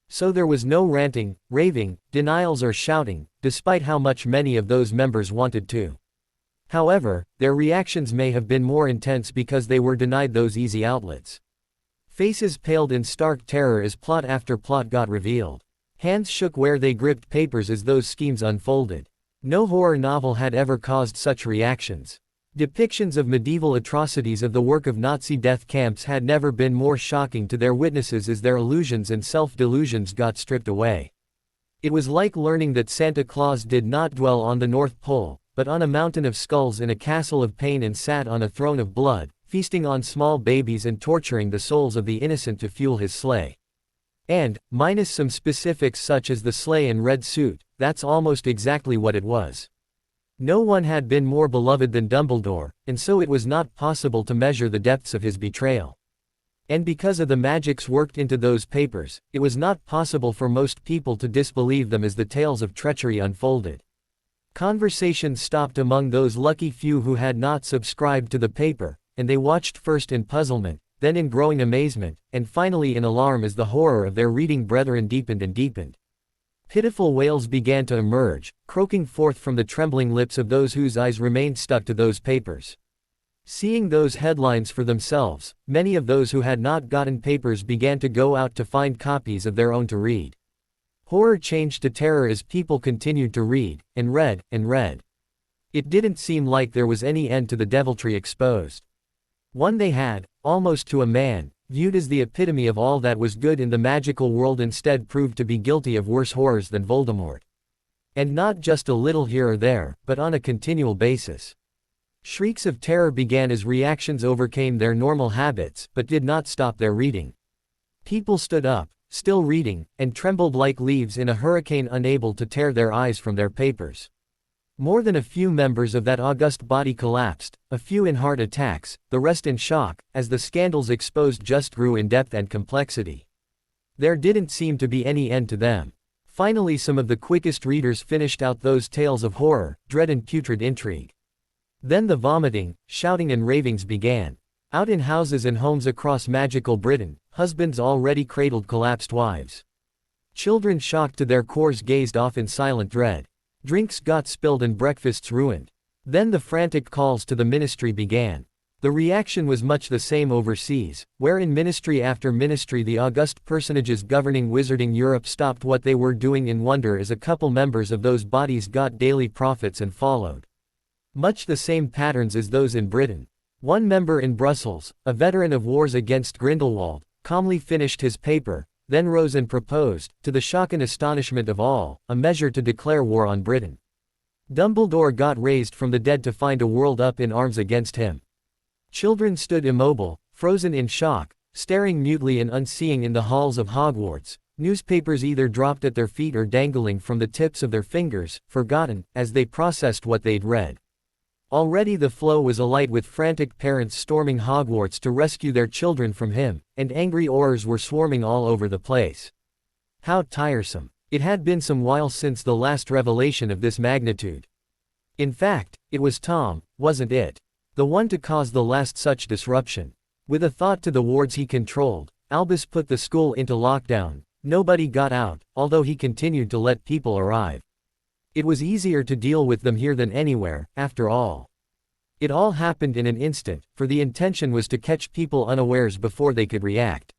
So there was no ranting, raving, denials or shouting, despite how much many of those members wanted to. However, their reactions may have been more intense because they were denied those easy outlets. Faces paled in stark terror as plot after plot got revealed. Hands shook where they gripped papers as those schemes unfolded. No horror novel had ever caused such reactions. Depictions of medieval atrocities of the work of Nazi death camps had never been more shocking to their witnesses as their illusions and self-delusions got stripped away. It was like learning that Santa Claus did not dwell on the North Pole, but on a mountain of skulls in a castle of pain and sat on a throne of blood, feasting on small babies and torturing the souls of the innocent to fuel his sleigh. And, minus some specifics such as the sleigh and red suit, that's almost exactly what it was. No one had been more beloved than Dumbledore, and so it was not possible to measure the depths of his betrayal. And because of the magics worked into those papers, it was not possible for most people to disbelieve them as the tales of treachery unfolded. Conversations stopped among those lucky few who had not subscribed to the paper, and they watched first in puzzlement, then in growing amazement, and finally in alarm as the horror of their reading brethren deepened and deepened. Pitiful wails began to emerge, croaking forth from the trembling lips of those whose eyes remained stuck to those papers. Seeing those headlines for themselves, many of those who had not gotten papers began to go out to find copies of their own to read. Horror changed to terror as people continued to read, and read, and read. It didn't seem like there was any end to the deviltry exposed. One they had, almost to a man, viewed as the epitome of all that was good in the magical world instead proved to be guilty of worse horrors than Voldemort. And not just a little here or there, but on a continual basis. Shrieks of terror began as reactions overcame their normal habits, but did not stop their reading. People stood up, still reading, and trembled like leaves in a hurricane, unable to tear their eyes from their papers. More than a few members of that august body collapsed, a few in heart attacks, the rest in shock, as the scandals exposed just grew in depth and complexity. There didn't seem to be any end to them. Finally, some of the quickest readers finished out those tales of horror, dread and putrid intrigue. Then the vomiting, shouting and ravings began. Out in houses and homes across magical Britain, husbands already cradled collapsed wives. Children shocked to their cores gazed off in silent dread. Drinks got spilled and breakfasts ruined. Then the frantic calls to the ministry began. The reaction was much the same overseas, where in ministry after ministry the august personages governing Wizarding Europe stopped what they were doing in wonder as a couple members of those bodies got daily profits and followed. Much the same patterns as those in Britain. One member in Brussels, a veteran of wars against Grindelwald, calmly finished his paper, then rose and proposed, to the shock and astonishment of all, a measure to declare war on Britain. Dumbledore got raised from the dead to find a world up in arms against him. Children stood immobile, frozen in shock, staring mutely and unseeing in the halls of Hogwarts, newspapers either dropped at their feet or dangling from the tips of their fingers, forgotten, as they processed what they'd read. Already the flow was alight with frantic parents storming Hogwarts to rescue their children from him, and angry Aurors were swarming all over the place. How tiresome. It had been some while since the last revelation of this magnitude. In fact, it was Tom, wasn't it? The one to cause the last such disruption. With a thought to the wards he controlled, Albus put the school into lockdown. Nobody got out, although he continued to let people arrive. It was easier to deal with them here than anywhere, after all. It all happened in an instant, for the intention was to catch people unawares before they could react.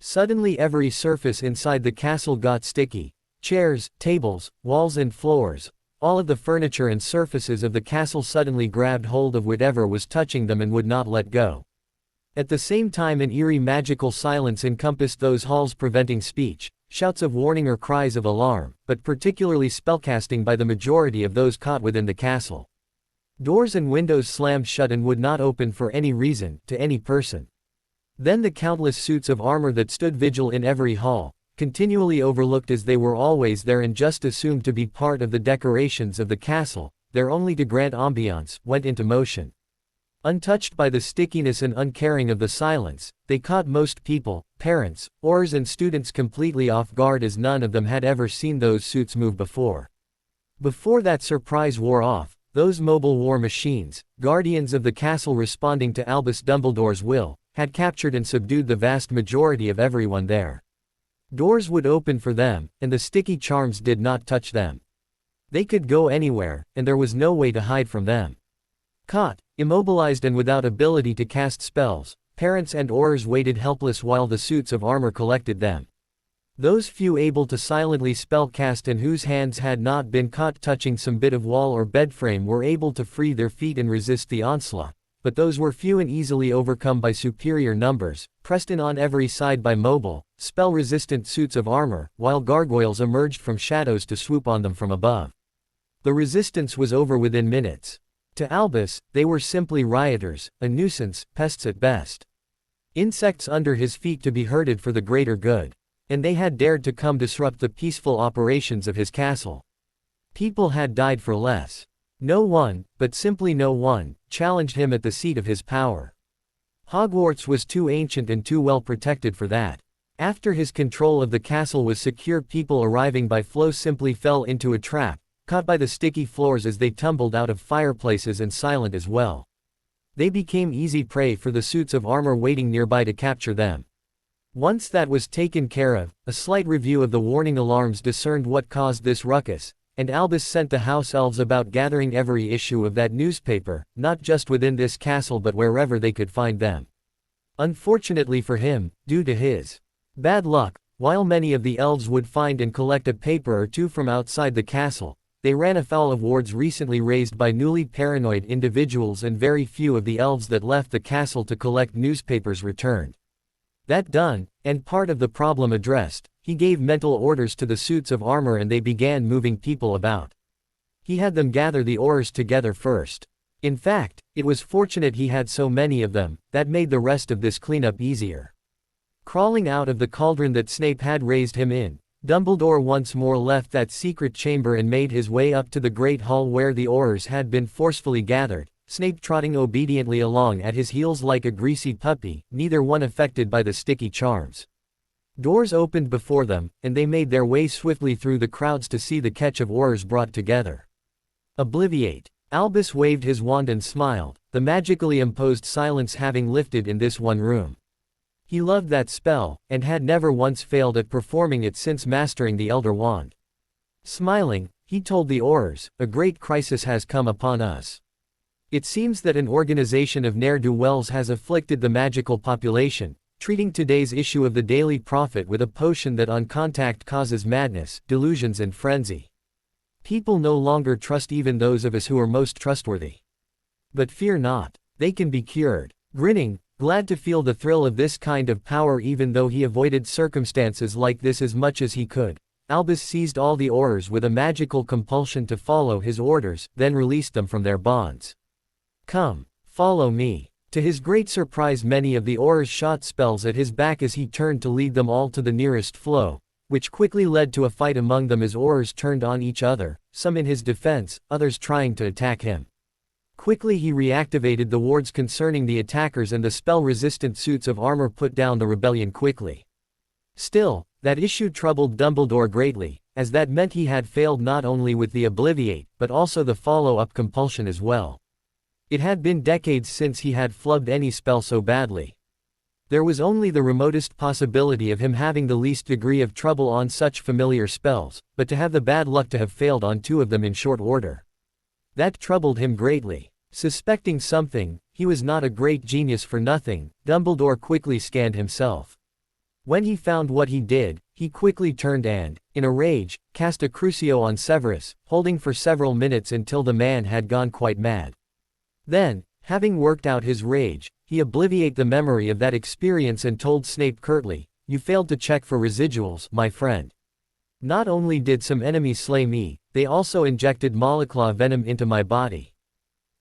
Suddenly every surface inside the castle got sticky. Chairs, tables, walls and floors, all of the furniture and surfaces of the castle suddenly grabbed hold of whatever was touching them and would not let go. At the same time an eerie magical silence encompassed those halls, preventing speech, shouts of warning or cries of alarm, but particularly spellcasting by the majority of those caught within the castle. Doors and windows slammed shut and would not open for any reason, to any person. Then the countless suits of armor that stood vigil in every hall, continually overlooked as they were always there and just assumed to be part of the decorations of the castle, there only to grant ambiance, went into motion. Untouched by the stickiness and uncaring of the silence, they caught most people, parents, Aurors and students completely off guard, as none of them had ever seen those suits move before. Before that surprise wore off, those mobile war machines, guardians of the castle responding to Albus Dumbledore's will, had captured and subdued the vast majority of everyone there. Doors would open for them, and the sticky charms did not touch them. They could go anywhere, and there was no way to hide from them. Caught, immobilized and without ability to cast spells, parents and Aurors waited helpless while the suits of armor collected them. Those few able to silently spellcast and whose hands had not been caught touching some bit of wall or bedframe were able to free their feet and resist the onslaught, but those were few and easily overcome by superior numbers, pressed in on every side by mobile, spell-resistant suits of armor, while gargoyles emerged from shadows to swoop on them from above. The resistance was over within minutes. To Albus, they were simply rioters, a nuisance, pests at best. Insects under his feet to be herded for the greater good. and they had dared to come disrupt the peaceful operations of his castle. People had died for less. No one, but simply no one, challenged him at the seat of his power. Hogwarts was too ancient and too well protected for that. After his control of the castle was secure, people arriving by flow simply fell into a trap, caught by the sticky floors as they tumbled out of fireplaces and silent as well. They became easy prey for the suits of armor waiting nearby to capture them. Once that was taken care of, a slight review of the warning alarms discerned what caused this ruckus, and Albus sent the house elves about gathering every issue of that newspaper, not just within this castle but wherever they could find them. Unfortunately for him, due to his bad luck, while many of the elves would find and collect a paper or two from outside the castle, they ran afoul of wards recently raised by newly paranoid individuals, and very few of the elves that left the castle to collect newspapers returned. That done, and part of the problem addressed, he gave mental orders to the suits of armor and they began moving people about. He had them gather the ores together first. In fact, it was fortunate he had so many of them, that made the rest of this cleanup easier. Crawling out of the cauldron that Snape had raised him in, Dumbledore once more left that secret chamber and made his way up to the great hall where the ores had been forcefully gathered, Snape trotting obediently along at his heels like a greasy puppy, neither one affected by the sticky charms. Doors opened before them, and they made their way swiftly through the crowds to see the catch of ores brought together. Obliviate. Albus waved his wand and smiled, the magically imposed silence having lifted in this one room. He loved that spell, and had never once failed at performing it since mastering the Elder Wand. Smiling, he told the Aurors, "A great crisis has come upon us. It seems that an organization of ne'er-do-wells has afflicted the magical population, treating today's issue of the Daily Prophet with a potion that on contact causes madness, delusions and frenzy. People no longer trust even those of us who are most trustworthy. But fear not, they can be cured." Grinning, glad to feel the thrill of this kind of power even though he avoided circumstances like this as much as he could, Albus seized all the Aurors with a magical compulsion to follow his orders, then released them from their bonds. "Come, follow me." To his great surprise, many of the Aurors shot spells at his back as he turned to lead them all to the nearest flow, which quickly led to a fight among them as Aurors turned on each other, some in his defense, others trying to attack him. Quickly he reactivated the wards concerning the attackers, and the spell-resistant suits of armor put down the rebellion quickly. Still, that issue troubled Dumbledore greatly, as that meant he had failed not only with the Obliviate, but also the follow-up compulsion as well. It had been decades since he had flubbed any spell so badly. There was only the remotest possibility of him having the least degree of trouble on such familiar spells, but to have the bad luck to have failed on two of them in short order. That troubled him greatly. Suspecting something, he was not a great genius for nothing, Dumbledore quickly scanned himself. When he found what he did, he quickly turned and, in a rage, cast a Crucio on Severus, holding for several minutes until the man had gone quite mad. Then, having worked out his rage, he obliviated the memory of that experience and told Snape curtly, "You failed to check for residuals, my friend. Not only did some enemies slay me, they also injected Moleclaw venom into my body."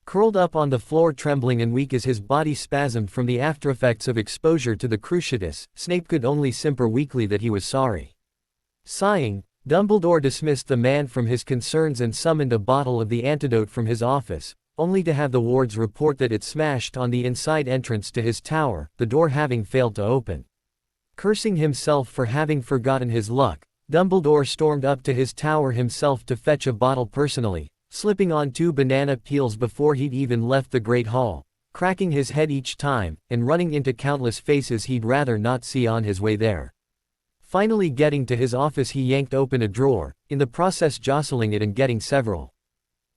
Curled up on the floor trembling and weak as his body spasmed from the aftereffects of exposure to the Cruciatus, Snape could only simper weakly that he was sorry. Sighing, Dumbledore dismissed the man from his concerns and summoned a bottle of the antidote from his office, only to have the wards report that it smashed on the inside entrance to his tower, the door having failed to open. Cursing himself for having forgotten his luck, Dumbledore stormed up to his tower himself to fetch a bottle personally, slipping on 2 banana peels before he'd even left the Great Hall, cracking his head each time, and running into countless faces he'd rather not see on his way there. Finally getting to his office, he yanked open a drawer, in the process jostling it and getting several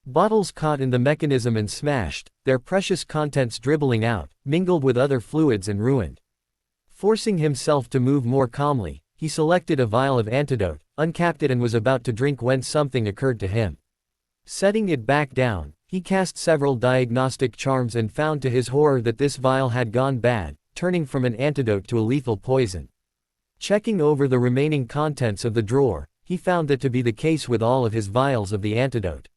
bottles caught in the mechanism and smashed, their precious contents dribbling out, mingled with other fluids and ruined. Forcing himself to move more calmly, he selected a vial of antidote, uncapped it and was about to drink when something occurred to him. Setting it back down, he cast several diagnostic charms and found to his horror that this vial had gone bad, turning from an antidote to a lethal poison. Checking over the remaining contents of the drawer, he found that to be the case with all of his vials of the antidote.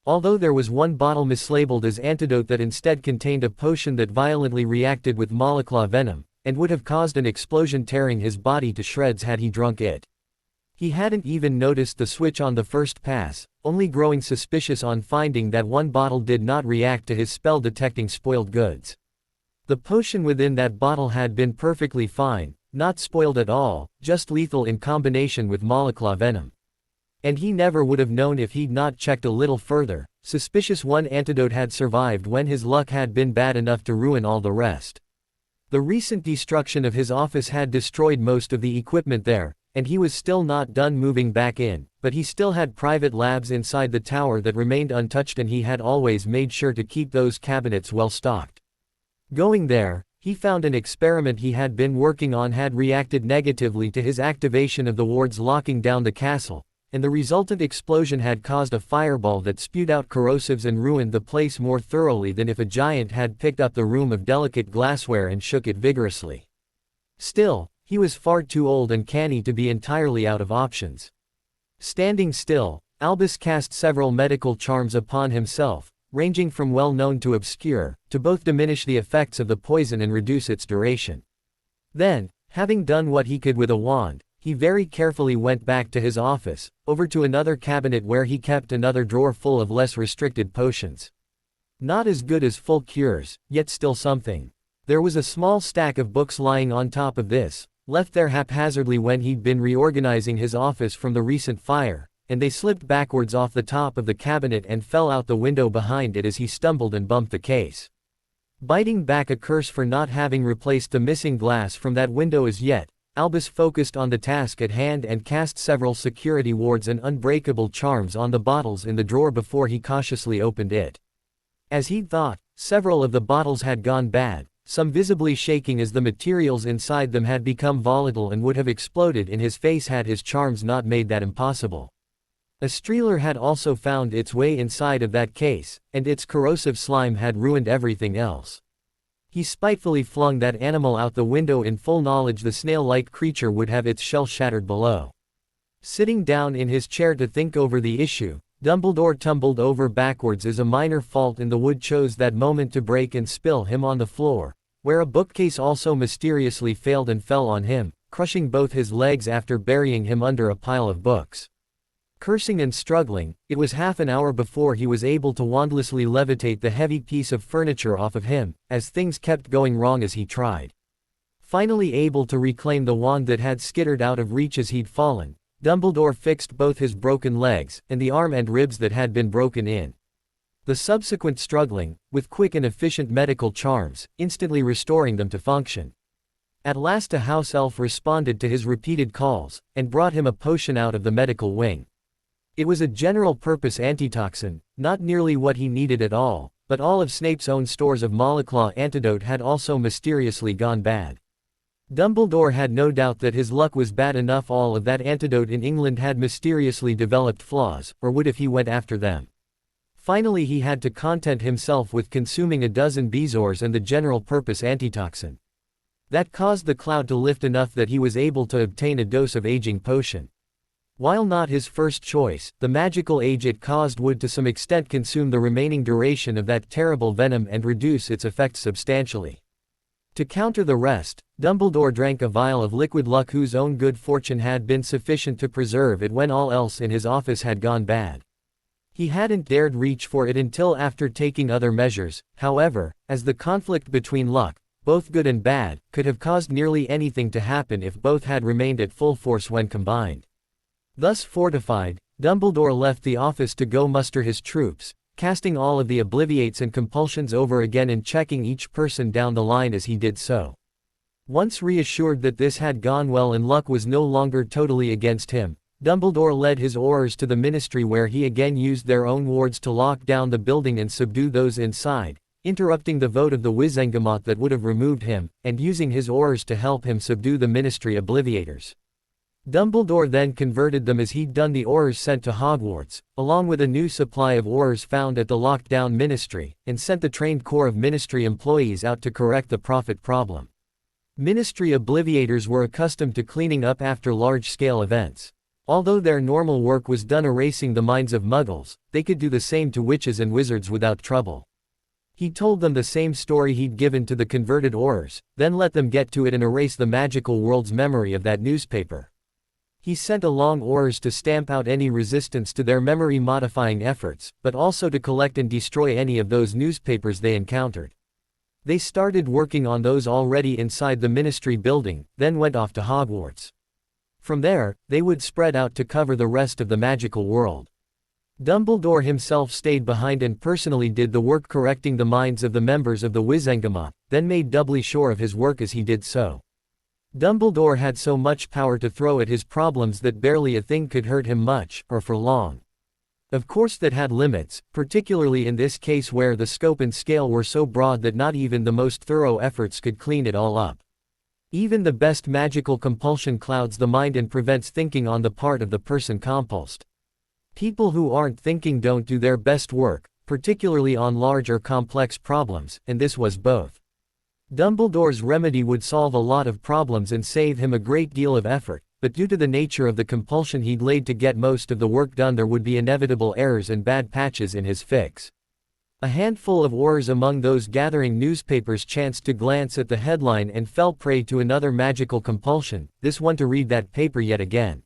Although there was one bottle mislabeled as antidote that instead contained a potion that violently reacted with Moleclaw venom, and would have caused an explosion tearing his body to shreds had he drunk it. He hadn't even noticed the switch on the first pass, only growing suspicious on finding that one bottle did not react to his spell detecting spoiled goods. The potion within that bottle had been perfectly fine, not spoiled at all, just lethal in combination with molecule venom. And he never would have known if he'd not checked a little further. Suspicious one antidote had survived when his luck had been bad enough to ruin all the rest. The recent destruction of his office had destroyed most of the equipment there, and he was still not done moving back in, but he still had private labs inside the tower that remained untouched, and he had always made sure to keep those cabinets well stocked. Going there, he found an experiment he had been working on had reacted negatively to his activation of the wards locking down the castle, and the resultant explosion had caused a fireball that spewed out corrosives and ruined the place more thoroughly than if a giant had picked up the room of delicate glassware and shook it vigorously. Still, he was far too old and canny to be entirely out of options. Standing still, Albus cast several medical charms upon himself, ranging from well-known to obscure, to both diminish the effects of the poison and reduce its duration. Then, having done what he could with a wand, he very carefully went back to his office, over to another cabinet where he kept another drawer full of less restricted potions. Not as good as full cures, yet still something. There was a small stack of books lying on top of this, left there haphazardly when he'd been reorganizing his office from the recent fire, and they slipped backwards off the top of the cabinet and fell out the window behind it as he stumbled and bumped the case. Biting back a curse for not having replaced the missing glass from that window as yet, Albus focused on the task at hand and cast several security wards and unbreakable charms on the bottles in the drawer before he cautiously opened it. As he'd thought, several of the bottles had gone bad, some visibly shaking as the materials inside them had become volatile and would have exploded in his face had his charms not made that impossible. A streeler had also found its way inside of that case, and its corrosive slime had ruined everything else. He spitefully flung that animal out the window in full knowledge the snail-like creature would have its shell shattered below. Sitting down in his chair to think over the issue, Dumbledore tumbled over backwards as a minor fault in the wood chose that moment to break and spill him on the floor, where a bookcase also mysteriously failed and fell on him, crushing both his legs after burying him under a pile of books. Cursing and struggling, it was half an hour before he was able to wandlessly levitate the heavy piece of furniture off of him, as things kept going wrong as he tried. Finally able to reclaim the wand that had skittered out of reach as he'd fallen, Dumbledore fixed both his broken legs, and the arm and ribs that had been broken in. The subsequent struggling, with quick and efficient medical charms, instantly restoring them to function. At last a house elf responded to his repeated calls, and brought him a potion out of the medical wing. It was a general-purpose antitoxin, not nearly what he needed at all, but all of Snape's own stores of molecule antidote had also mysteriously gone bad. Dumbledore had no doubt that his luck was bad enough all of that antidote in England had mysteriously developed flaws, or would if he went after them. Finally he had to content himself with consuming a dozen bezoars and the general-purpose antitoxin. That caused the cloud to lift enough that he was able to obtain a dose of aging potion. While not his first choice, the magical age it caused would to some extent consume the remaining duration of that terrible venom and reduce its effects substantially. To counter the rest, Dumbledore drank a vial of liquid luck whose own good fortune had been sufficient to preserve it when all else in his office had gone bad. He hadn't dared reach for it until after taking other measures, however, as the conflict between luck, both good and bad, could have caused nearly anything to happen if both had remained at full force when combined. Thus fortified, Dumbledore left the office to go muster his troops, casting all of the obliviates and compulsions over again and checking each person down the line as he did so. Once reassured that this had gone well and luck was no longer totally against him, Dumbledore led his Aurors to the Ministry where he again used their own wards to lock down the building and subdue those inside, interrupting the vote of the Wizengamot that would have removed him, and using his Aurors to help him subdue the Ministry Obliviators. Dumbledore then converted them as he'd done the Aurors sent to Hogwarts, along with a new supply of Aurors found at the locked-down Ministry, and sent the trained corps of Ministry employees out to correct the prophet problem. Ministry Obliviators were accustomed to cleaning up after large-scale events. Although their normal work was done erasing the minds of Muggles, they could do the same to witches and wizards without trouble. He told them the same story he'd given to the converted Aurors, then let them get to it and erase the magical world's memory of that newspaper. He sent along Aurors to stamp out any resistance to their memory-modifying efforts, but also to collect and destroy any of those newspapers they encountered. They started working on those already inside the ministry building, then went off to Hogwarts. From there, they would spread out to cover the rest of the magical world. Dumbledore himself stayed behind and personally did the work correcting the minds of the members of the Wizengamot, then made doubly sure of his work as he did so. Dumbledore had so much power to throw at his problems that barely a thing could hurt him much, or for long. Of course that had limits, particularly in this case where the scope and scale were so broad that not even the most thorough efforts could clean it all up. Even the best magical compulsion clouds the mind and prevents thinking on the part of the person compulsed. People who aren't thinking don't do their best work, particularly on large or complex problems, and this was both. Dumbledore's remedy would solve a lot of problems and save him a great deal of effort, but due to the nature of the compulsion he'd laid to get most of the work done, there would be inevitable errors and bad patches in his fix. A handful of Aurors among those gathering newspapers chanced to glance at the headline and fell prey to another magical compulsion, this one to read that paper yet again.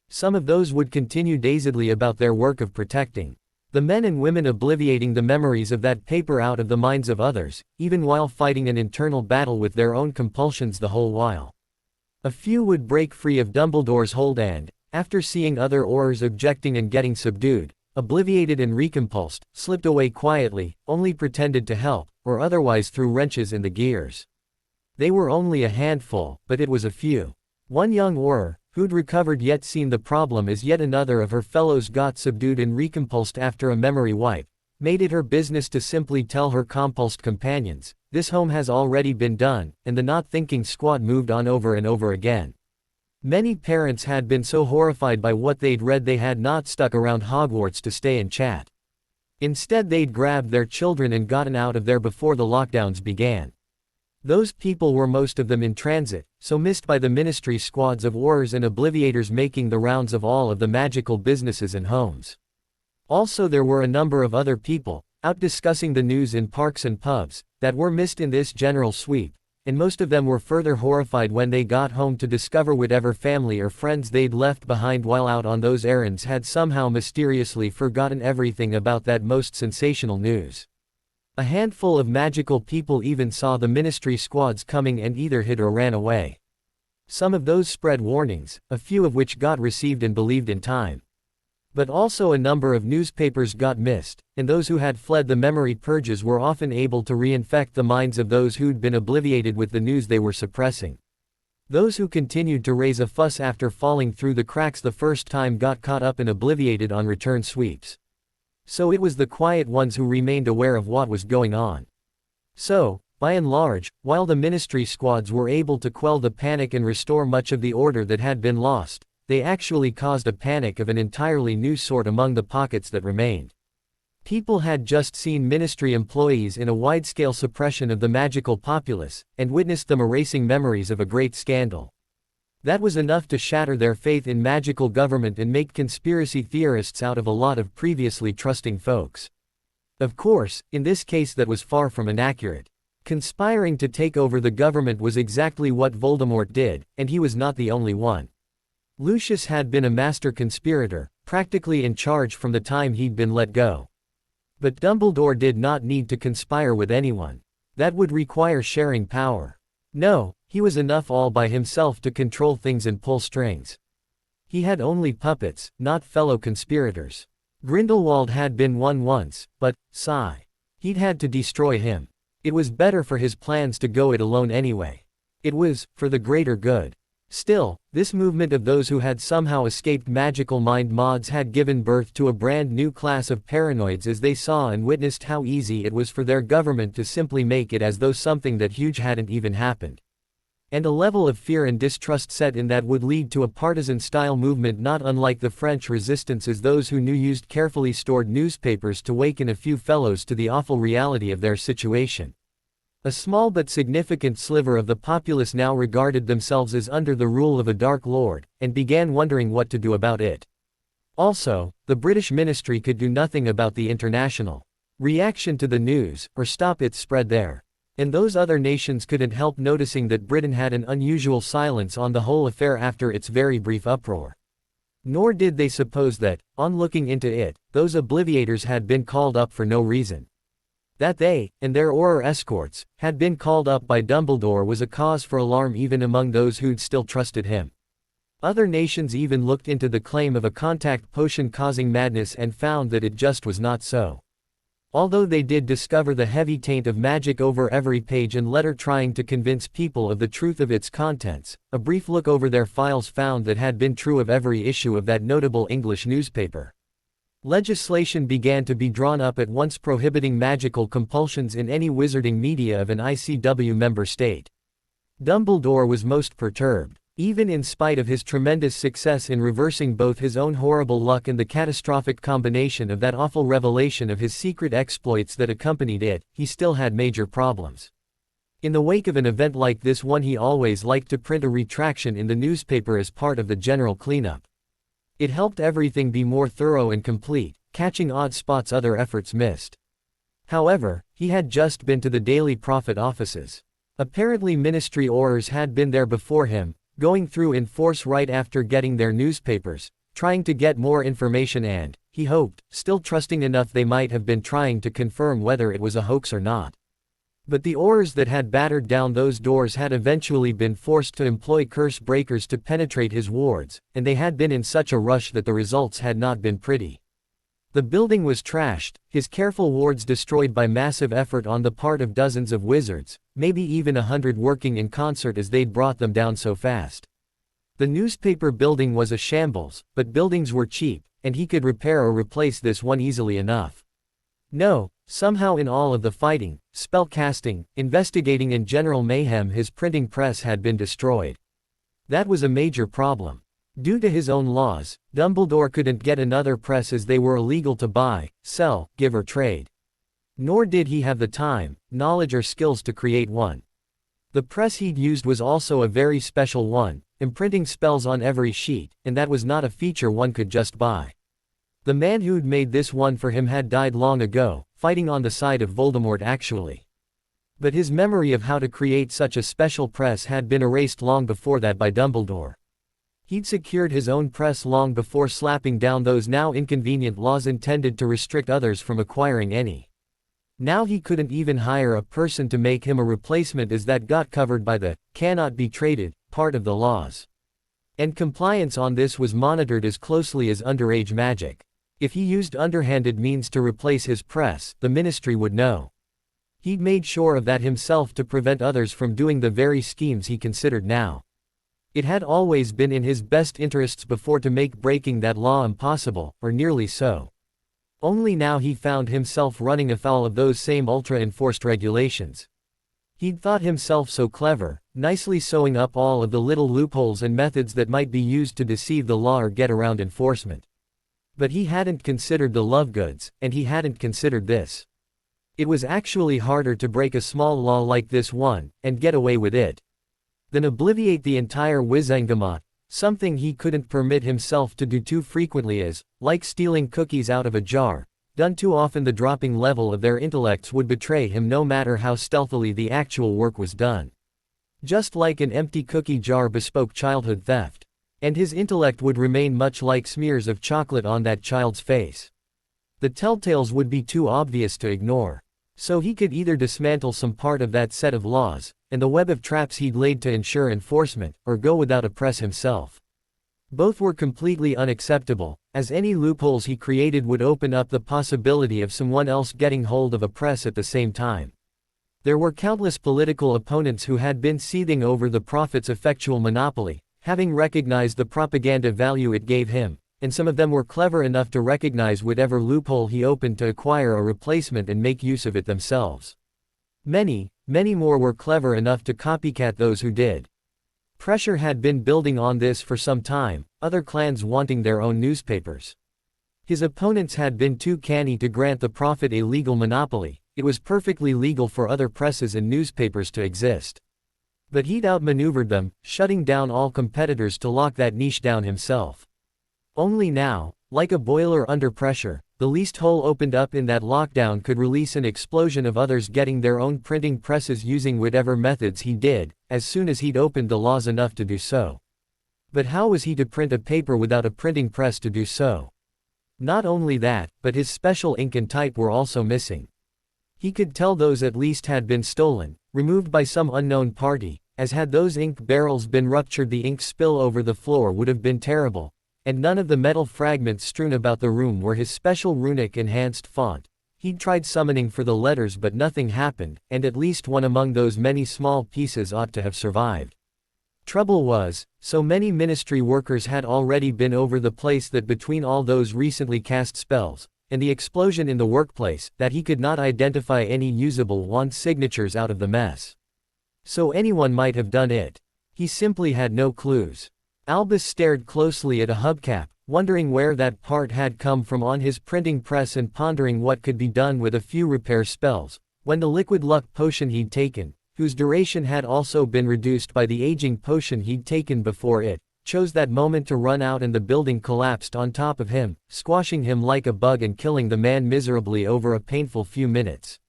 Some of those would continue dazedly about their work of protecting the men and women, obliviating the memories of that paper out of the minds of others, even while fighting an internal battle with their own compulsions the whole while. A few would break free of Dumbledore's hold and, after seeing other Aurors objecting and getting subdued, obliviated and recompulsed, slipped away quietly, only pretended to help, or otherwise threw wrenches in the gears. They were only a handful, but it was a few. One young Auror, who'd recovered yet seen the problem as yet another of her fellows got subdued and recompulsed after a memory wipe, made it her business to simply tell her compulsed companions, "This home has already been done," and the not-thinking squad moved on over and over again. Many parents had been so horrified by what they'd read they had not stuck around Hogwarts to stay and chat. Instead they'd grabbed their children and gotten out of there before the lockdowns began. Those people were most of them in transit, so missed by the ministry squads of Aurors and obliviators making the rounds of all of the magical businesses and homes. Also there were a number of other people, out discussing the news in parks and pubs, that were missed in this general sweep, and most of them were further horrified when they got home to discover whatever family or friends they'd left behind while out on those errands had somehow mysteriously forgotten everything about that most sensational news. A handful of magical people even saw the ministry squads coming and either hid or ran away. Some of those spread warnings, a few of which got received and believed in time. But also a number of newspapers got missed, and those who had fled the memory purges were often able to reinfect the minds of those who'd been obliviated with the news they were suppressing. Those who continued to raise a fuss after falling through the cracks the first time got caught up and obliviated on return sweeps. So it was the quiet ones who remained aware of what was going on. So, by and large, while the ministry squads were able to quell the panic and restore much of the order that had been lost, they actually caused a panic of an entirely new sort among the pockets that remained. People had just seen ministry employees in a wide-scale suppression of the magical populace, and witnessed them erasing memories of a great scandal. That was enough to shatter their faith in magical government and make conspiracy theorists out of a lot of previously trusting folks. Of course, in this case that was far from inaccurate. Conspiring to take over the government was exactly what Voldemort did, and he was not the only one. Lucius had been a master conspirator, practically in charge from the time he'd been let go. But Dumbledore did not need to conspire with anyone. That would require sharing power. No, he was enough all by himself to control things and pull strings. He had only puppets, not fellow conspirators. Grindelwald had been one once, but, sigh. He'd had to destroy him. It was better for his plans to go it alone anyway. It was, for the greater good. Still, this movement of those who had somehow escaped magical mind mods had given birth to a brand new class of paranoids as they saw and witnessed how easy it was for their government to simply make it as though something that huge hadn't even happened. And a level of fear and distrust set in that would lead to a partisan-style movement not unlike the French Resistance, as those who knew used carefully stored newspapers to waken a few fellows to the awful reality of their situation. A small but significant sliver of the populace now regarded themselves as under the rule of a Dark Lord, and began wondering what to do about it. Also, the British ministry could do nothing about the international reaction to the news, or stop its spread there. And those other nations couldn't help noticing that Britain had an unusual silence on the whole affair after its very brief uproar. Nor did they suppose that, on looking into it, those obliviators had been called up for no reason. That they, and their Auror escorts, had been called up by Dumbledore was a cause for alarm even among those who'd still trusted him. Other nations even looked into the claim of a contact potion causing madness and found that it just was not so. Although they did discover the heavy taint of magic over every page and letter trying to convince people of the truth of its contents, a brief look over their files found that had been true of every issue of that notable English newspaper. Legislation began to be drawn up at once prohibiting magical compulsions in any wizarding media of an ICW member state. Dumbledore was most perturbed. Even in spite of his tremendous success in reversing both his own horrible luck and the catastrophic combination of that awful revelation of his secret exploits that accompanied it, he still had major problems. In the wake of an event like this one, he always liked to print a retraction in the newspaper as part of the general cleanup. It helped everything be more thorough and complete, catching odd spots other efforts missed. However, he had just been to the Daily Prophet offices. Apparently ministry Aurors had been there before him, going through in force right after getting their newspapers, trying to get more information and, he hoped, still trusting enough they might have been trying to confirm whether it was a hoax or not. But the Aurors that had battered down those doors had eventually been forced to employ curse breakers to penetrate his wards, and they had been in such a rush that the results had not been pretty. The building was trashed, his careful wards destroyed by massive effort on the part of dozens of wizards, maybe even 100 working in concert as they'd brought them down so fast. The newspaper building was a shambles, but buildings were cheap, and he could repair or replace this one easily enough. No, somehow in all of the fighting, spell casting, investigating and general mayhem his printing press had been destroyed. That was a major problem. Due to his own laws, Dumbledore couldn't get another press as they were illegal to buy, sell, give or trade. Nor did he have the time, knowledge or skills to create one. The press he'd used was also a very special one, imprinting spells on every sheet, and that was not a feature one could just buy. The man who'd made this one for him had died long ago, fighting on the side of Voldemort actually. But his memory of how to create such a special press had been erased long before that by Dumbledore. He'd secured his own press long before slapping down those now inconvenient laws intended to restrict others from acquiring any. Now he couldn't even hire a person to make him a replacement as that got covered by the "cannot be traded" part of the laws. And compliance on this was monitored as closely as underage magic. If he used underhanded means to replace his press, the ministry would know. He'd made sure of that himself to prevent others from doing the very schemes he considered now. It had always been in his best interests before to make breaking that law impossible, or nearly so. Only now he found himself running afoul of those same ultra-enforced regulations. He'd thought himself so clever, nicely sewing up all of the little loopholes and methods that might be used to deceive the law or get around enforcement. But he hadn't considered the Lovegoods, and he hadn't considered this. It was actually harder to break a small law like this one, and get away with it, than obliviate the entire Wizengamot, something he couldn't permit himself to do too frequently as, like stealing cookies out of a jar, done too often the dropping level of their intellects would betray him no matter how stealthily the actual work was done. Just like an empty cookie jar bespoke childhood theft. And his intellect would remain much like smears of chocolate on that child's face. The telltales would be too obvious to ignore. So he could either dismantle some part of that set of laws, and the web of traps he'd laid to ensure enforcement, or go without a press himself. Both were completely unacceptable, as any loopholes he created would open up the possibility of someone else getting hold of a press at the same time. There were countless political opponents who had been seething over the Prophet's effectual monopoly, having recognized the propaganda value it gave him, and some of them were clever enough to recognize whatever loophole he opened to acquire a replacement and make use of it themselves. Many, many more were clever enough to copycat those who did. Pressure had been building on this for some time, other clans wanting their own newspapers. His opponents had been too canny to grant the Prophet a legal monopoly. It was perfectly legal for other presses and newspapers to exist. But he'd outmaneuvered them, shutting down all competitors to lock that niche down himself. Only now, like a boiler under pressure, the least hole opened up in that lockdown could release an explosion of others getting their own printing presses using whatever methods he did, as soon as he'd opened the laws enough to do so. But how was he to print a paper without a printing press to do so? Not only that, but his special ink and type were also missing. He could tell those at least had been stolen, removed by some unknown party, as had those ink barrels been ruptured the ink spill over the floor would have been terrible, and none of the metal fragments strewn about the room were his special runic-enhanced font. He'd tried summoning for the letters but nothing happened, and at least one among those many small pieces ought to have survived. Trouble was, so many ministry workers had already been over the place that between all those recently cast spells, and the explosion in the workplace, that he could not identify any usable wand signatures out of the mess. So anyone might have done it. He simply had no clues. Albus stared closely at a hubcap, wondering where that part had come from on his printing press and pondering what could be done with a few repair spells, when the liquid luck potion he'd taken, whose duration had also been reduced by the aging potion he'd taken before it, chose that moment to run out and the building collapsed on top of him, squashing him like a bug and killing the man miserably over a painful few minutes.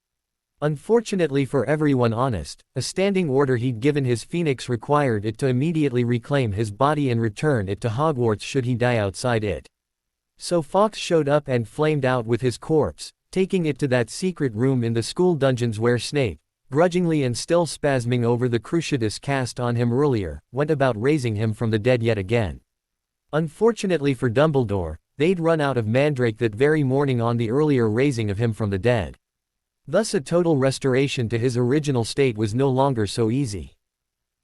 Unfortunately for everyone honest, a standing order he'd given his phoenix required it to immediately reclaim his body and return it to Hogwarts should he die outside it. So Fawkes showed up and flamed out with his corpse, taking it to that secret room in the school dungeons where Snape, grudgingly and still spasming over the cruciatus cast on him earlier, went about raising him from the dead yet again. Unfortunately for Dumbledore, they'd run out of mandrake that very morning on the earlier raising of him from the dead. Thus a total restoration to his original state was no longer so easy.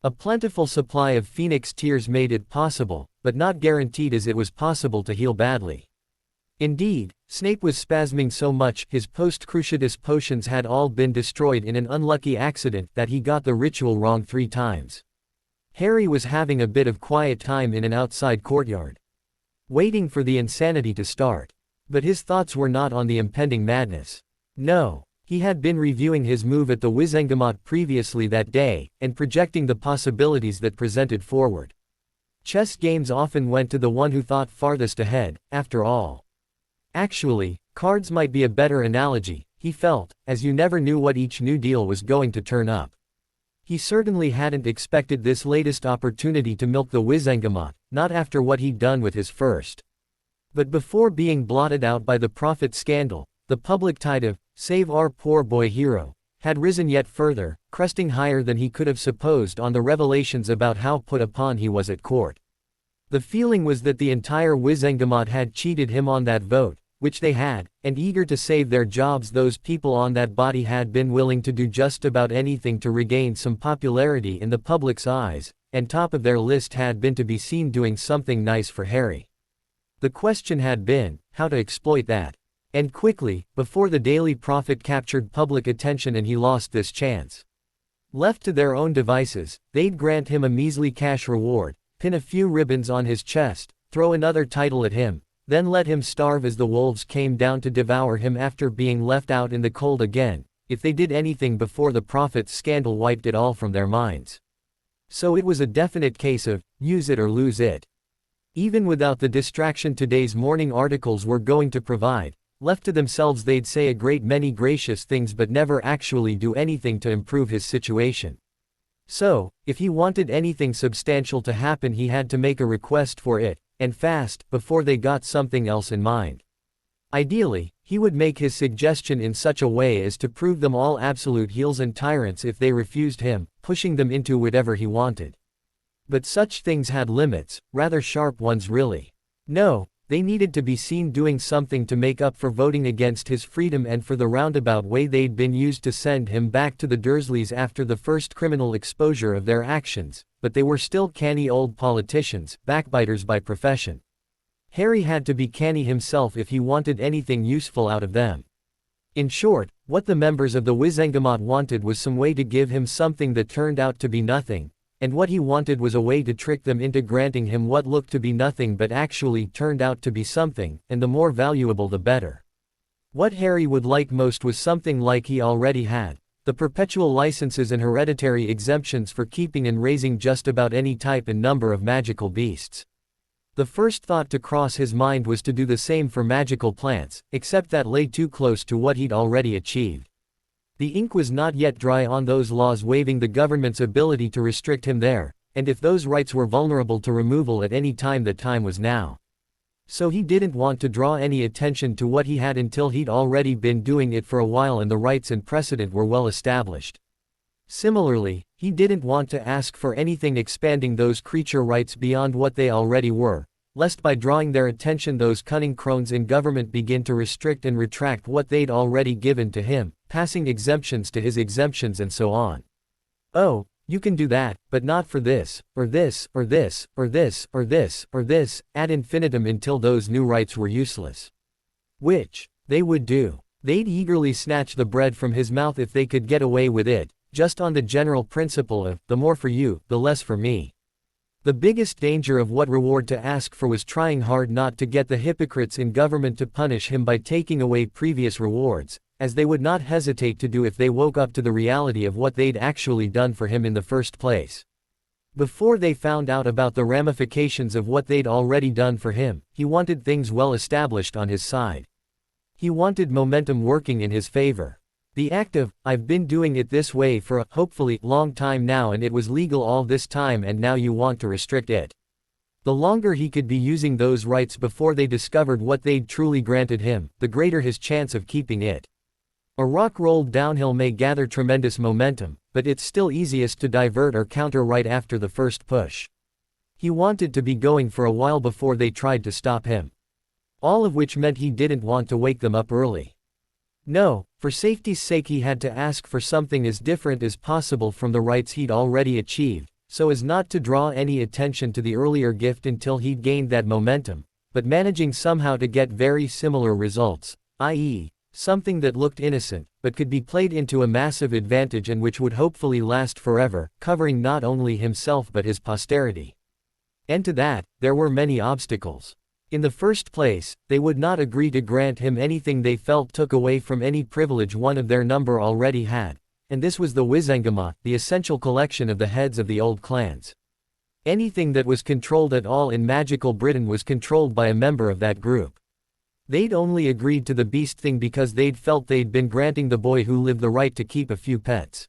A plentiful supply of phoenix tears made it possible, but not guaranteed as it was possible to heal badly. Indeed, Snape was spasming so much his post-cruciatus potions had all been destroyed in an unlucky accident that he got the ritual wrong 3 times. Harry was having a bit of quiet time in an outside courtyard, waiting for the insanity to start. But his thoughts were not on the impending madness. No. He had been reviewing his move at the Wizengamot previously that day, and projecting the possibilities that presented forward. Chess games often went to the one who thought farthest ahead, after all. Actually, cards might be a better analogy, he felt, as you never knew what each new deal was going to turn up. He certainly hadn't expected this latest opportunity to milk the Wizengamot, not after what he'd done with his first. But before being blotted out by the Prophet scandal, the public tide of, "Save our poor boy hero," had risen yet further, cresting higher than he could have supposed on the revelations about how put upon he was at court. The feeling was that the entire Wizengamot had cheated him on that vote, which they had, and eager to save their jobs those people on that body had been willing to do just about anything to regain some popularity in the public's eyes, and top of their list had been to be seen doing something nice for Harry. The question had been, how to exploit that. And quickly, before the Daily Prophet captured public attention and he lost this chance. Left to their own devices, they'd grant him a measly cash reward, pin a few ribbons on his chest, throw another title at him, then let him starve as the wolves came down to devour him after being left out in the cold again, if they did anything before the Prophet's scandal wiped it all from their minds. So it was a definite case of, use it or lose it. Even without the distraction today's morning articles were going to provide, left to themselves they'd say a great many gracious things but never actually do anything to improve his situation. So, if he wanted anything substantial to happen he had to make a request for it, and fast, before they got something else in mind. Ideally, he would make his suggestion in such a way as to prove them all absolute heels and tyrants if they refused him, pushing them into whatever he wanted. But such things had limits, rather sharp ones really. No. They needed to be seen doing something to make up for voting against his freedom and for the roundabout way they'd been used to send him back to the Dursleys after the first criminal exposure of their actions, but they were still canny old politicians, backbiters by profession. Harry had to be canny himself if he wanted anything useful out of them. In short, what the members of the Wizengamot wanted was some way to give him something that turned out to be nothing, and what he wanted was a way to trick them into granting him what looked to be nothing but actually turned out to be something, and the more valuable the better. What Harry would like most was something like he already had, the perpetual licenses and hereditary exemptions for keeping and raising just about any type and number of magical beasts. The first thought to cross his mind was to do the same for magical plants, except that lay too close to what he'd already achieved. The ink was not yet dry on those laws waiving the government's ability to restrict him there, and if those rights were vulnerable to removal at any time, the time was now. So he didn't want to draw any attention to what he had until he'd already been doing it for a while and the rights and precedent were well established. Similarly, he didn't want to ask for anything expanding those creature rights beyond what they already were, lest by drawing their attention those cunning crones in government begin to restrict and retract what they'd already given to him, passing exemptions to his exemptions and so on. Oh, you can do that, but not for this, or this, or this, or this, or this, or this, ad infinitum until those new rights were useless. Which they would do. They'd eagerly snatch the bread from his mouth if they could get away with it, just on the general principle of, the more for you, the less for me. The biggest danger of what reward to ask for was trying hard not to get the hypocrites in government to punish him by taking away previous rewards, as they would not hesitate to do if they woke up to the reality of what they'd actually done for him in the first place. Before they found out about the ramifications of what they'd already done for him, he wanted things well established on his side. He wanted momentum working in his favor. The act of, I've been doing it this way for a, hopefully, long time now and it was legal all this time and now you want to restrict it. The longer he could be using those rights before they discovered what they'd truly granted him, the greater his chance of keeping it. A rock rolled downhill may gather tremendous momentum, but it's still easiest to divert or counter right after the first push. He wanted to be going for a while before they tried to stop him. All of which meant he didn't want to wake them up early. No, for safety's sake he had to ask for something as different as possible from the rights he'd already achieved, so as not to draw any attention to the earlier gift until he'd gained that momentum, but managing somehow to get very similar results, i.e., something that looked innocent, but could be played into a massive advantage and which would hopefully last forever, covering not only himself but his posterity. And to that, there were many obstacles. In the first place, they would not agree to grant him anything they felt took away from any privilege one of their number already had, and this was the Wizangama, the essential collection of the heads of the old clans. Anything that was controlled at all in magical Britain was controlled by a member of that group. They'd only agreed to the beast thing because they'd felt they'd been granting the boy who lived the right to keep a few pets.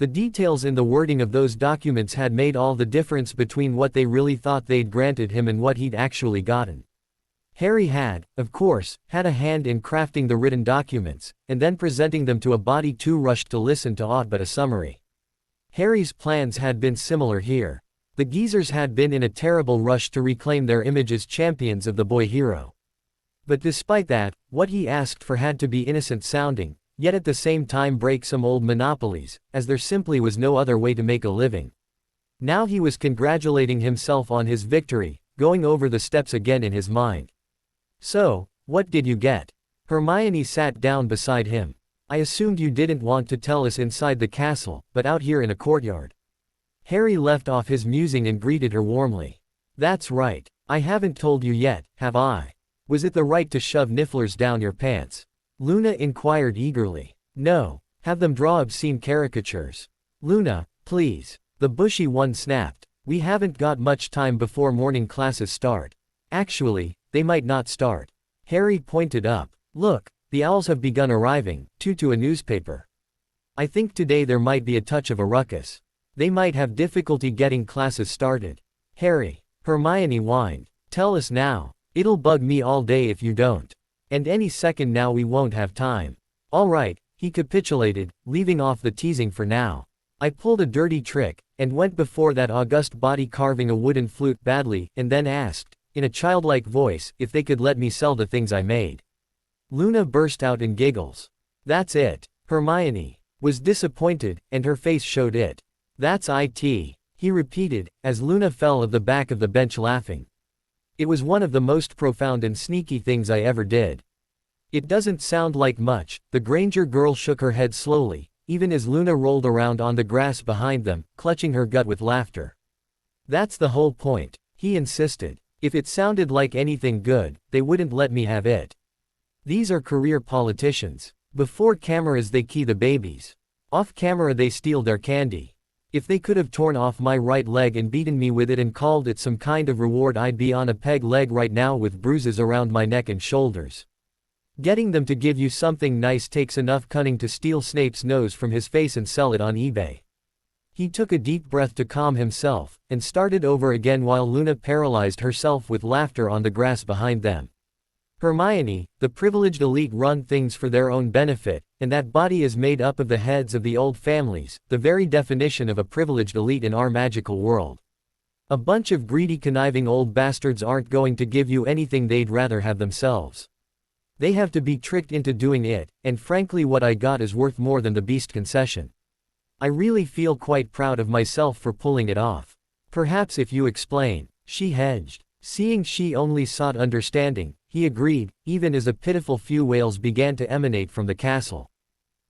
The details in the wording of those documents had made all the difference between what they really thought they'd granted him and what he'd actually gotten. Harry had, of course, had a hand in crafting the written documents, and then presenting them to a body too rushed to listen to aught but a summary. Harry's plans had been similar here. The geezers had been in a terrible rush to reclaim their image as champions of the boy hero. But despite that, what he asked for had to be innocent sounding, yet at the same time break some old monopolies, as there simply was no other way to make a living. Now he was congratulating himself on his victory, going over the steps again in his mind. So, what did you get? Hermione sat down beside him. I assumed you didn't want to tell us inside the castle, but out here in a courtyard. Harry left off his musing and greeted her warmly. That's right. I haven't told you yet, have I? Was it the right to shove nifflers down your pants? Luna inquired eagerly. No. Have them draw obscene caricatures. Luna, please. The bushy one snapped. We haven't got much time before morning classes start. Actually, they might not start. Harry pointed up. Look, the owls have begun arriving, to a newspaper. I think today there might be a touch of a ruckus. They might have difficulty getting classes started. Harry. Hermione whined. Tell us now. It'll bug me all day if you don't. And any second now we won't have time. All right, he capitulated, leaving off the teasing for now. I pulled a dirty trick, and went before that august body carving a wooden flute badly, and then asked, in a childlike voice, if they could let me sell the things I made. Luna burst out in giggles. That's it. Hermione was disappointed, and her face showed it. That's it, he repeated, as Luna fell of the back of the bench laughing. It was one of the most profound and sneaky things I ever did. It doesn't sound like much, the Granger girl shook her head slowly, even as Luna rolled around on the grass behind them, clutching her gut with laughter. That's the whole point, he insisted. If it sounded like anything good, they wouldn't let me have it. These are career politicians. Before cameras they key the babies. Off camera they steal their candy. If they could have torn off my right leg and beaten me with it and called it some kind of reward, I'd be on a peg leg right now with bruises around my neck and shoulders. Getting them to give you something nice takes enough cunning to steal Snape's nose from his face and sell it on eBay. He took a deep breath to calm himself, and started over again while Luna paralyzed herself with laughter on the grass behind them. Hermione, the privileged elite run things for their own benefit, and that body is made up of the heads of the old families, the very definition of a privileged elite in our magical world. A bunch of greedy, conniving old bastards aren't going to give you anything they'd rather have themselves. They have to be tricked into doing it, and frankly what I got is worth more than the beast concession. I really feel quite proud of myself for pulling it off. Perhaps if you explain. She hedged. Seeing she only sought understanding, he agreed, even as a pitiful few wails began to emanate from the castle.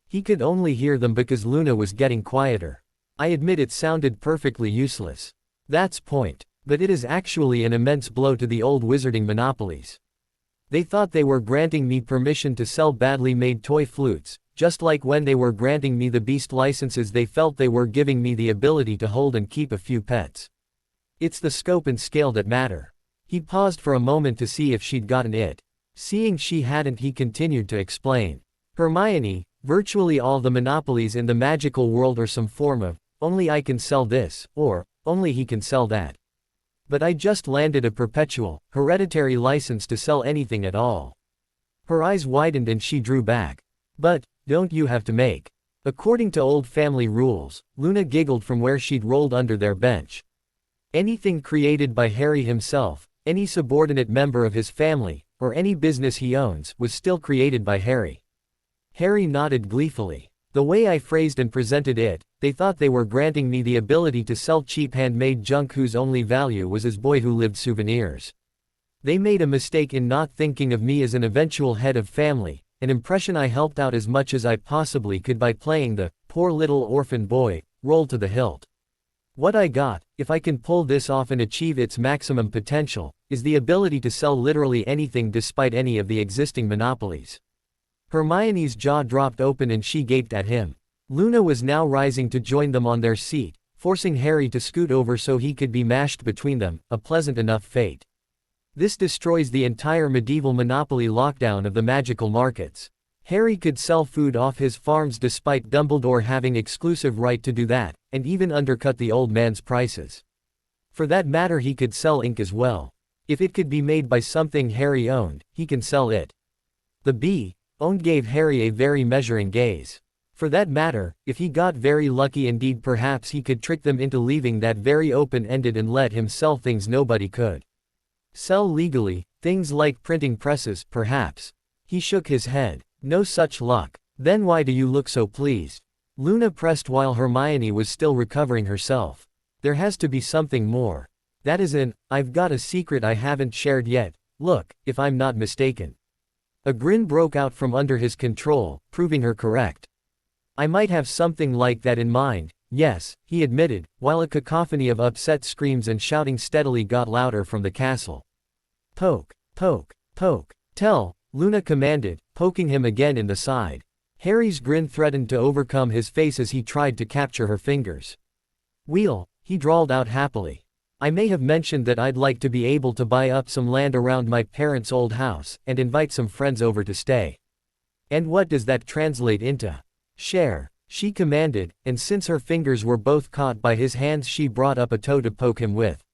He could only hear them because Luna was getting quieter. I admit it sounded perfectly useless. That's point. But it is actually an immense blow to the old wizarding monopolies. They thought they were granting me permission to sell badly made toy flutes, just like when they were granting me the beast licenses they felt they were giving me the ability to hold and keep a few pets. It's the scope and scale that matter. He paused for a moment to see if she'd gotten it. Seeing she hadn't, he continued to explain. Hermione, virtually all the monopolies in the magical world are some form of, only I can sell this, or, only he can sell that. But I just landed a perpetual, hereditary license to sell anything at all. Her eyes widened and she drew back. But, don't you have to make? According to old family rules, Luna giggled from where she'd rolled under their bench. Anything created by Harry himself, any subordinate member of his family, or any business he owns, was still created by Harry. Harry nodded gleefully. The way I phrased and presented it, they thought they were granting me the ability to sell cheap handmade junk whose only value was as boy who lived souvenirs. They made a mistake in not thinking of me as an eventual head of family, an impression I helped out as much as I possibly could by playing the poor little orphan boy role to the hilt. What I got, if I can pull this off and achieve its maximum potential, is the ability to sell literally anything despite any of the existing monopolies. Hermione's jaw dropped open and she gaped at him. Luna was now rising to join them on their seat, forcing Harry to scoot over so he could be mashed between them, a pleasant enough fate. This destroys the entire medieval monopoly lockdown of the magical markets. Harry could sell food off his farms despite Dumbledore having exclusive right to do that, and even undercut the old man's prices. For that matter, he could sell ink as well. If it could be made by something Harry owned, he can sell it. The owned gave Harry a very measuring gaze. For that matter, if he got very lucky indeed, perhaps he could trick them into leaving that very open-ended and let him sell things nobody could sell legally, things like printing presses, perhaps. He shook his head. No such luck. Then why do you look so pleased? Luna pressed while Hermione was still recovering herself. There has to be something more. That is I've got a secret I haven't shared yet, look, if I'm not mistaken. A grin broke out from under his control, proving her correct. I might have something like that in mind, yes, he admitted, while a cacophony of upset screams and shouting steadily got louder from the castle. Poke, poke, poke, tell, Luna commanded, poking him again in the side. Harry's grin threatened to overcome his face as he tried to capture her fingers. Wheel, he drawled out happily. I may have mentioned that I'd like to be able to buy up some land around my parents' old house, and invite some friends over to stay. And what does that translate into? Share, she commanded, and since her fingers were both caught by his hands, she brought up a toe to poke him with.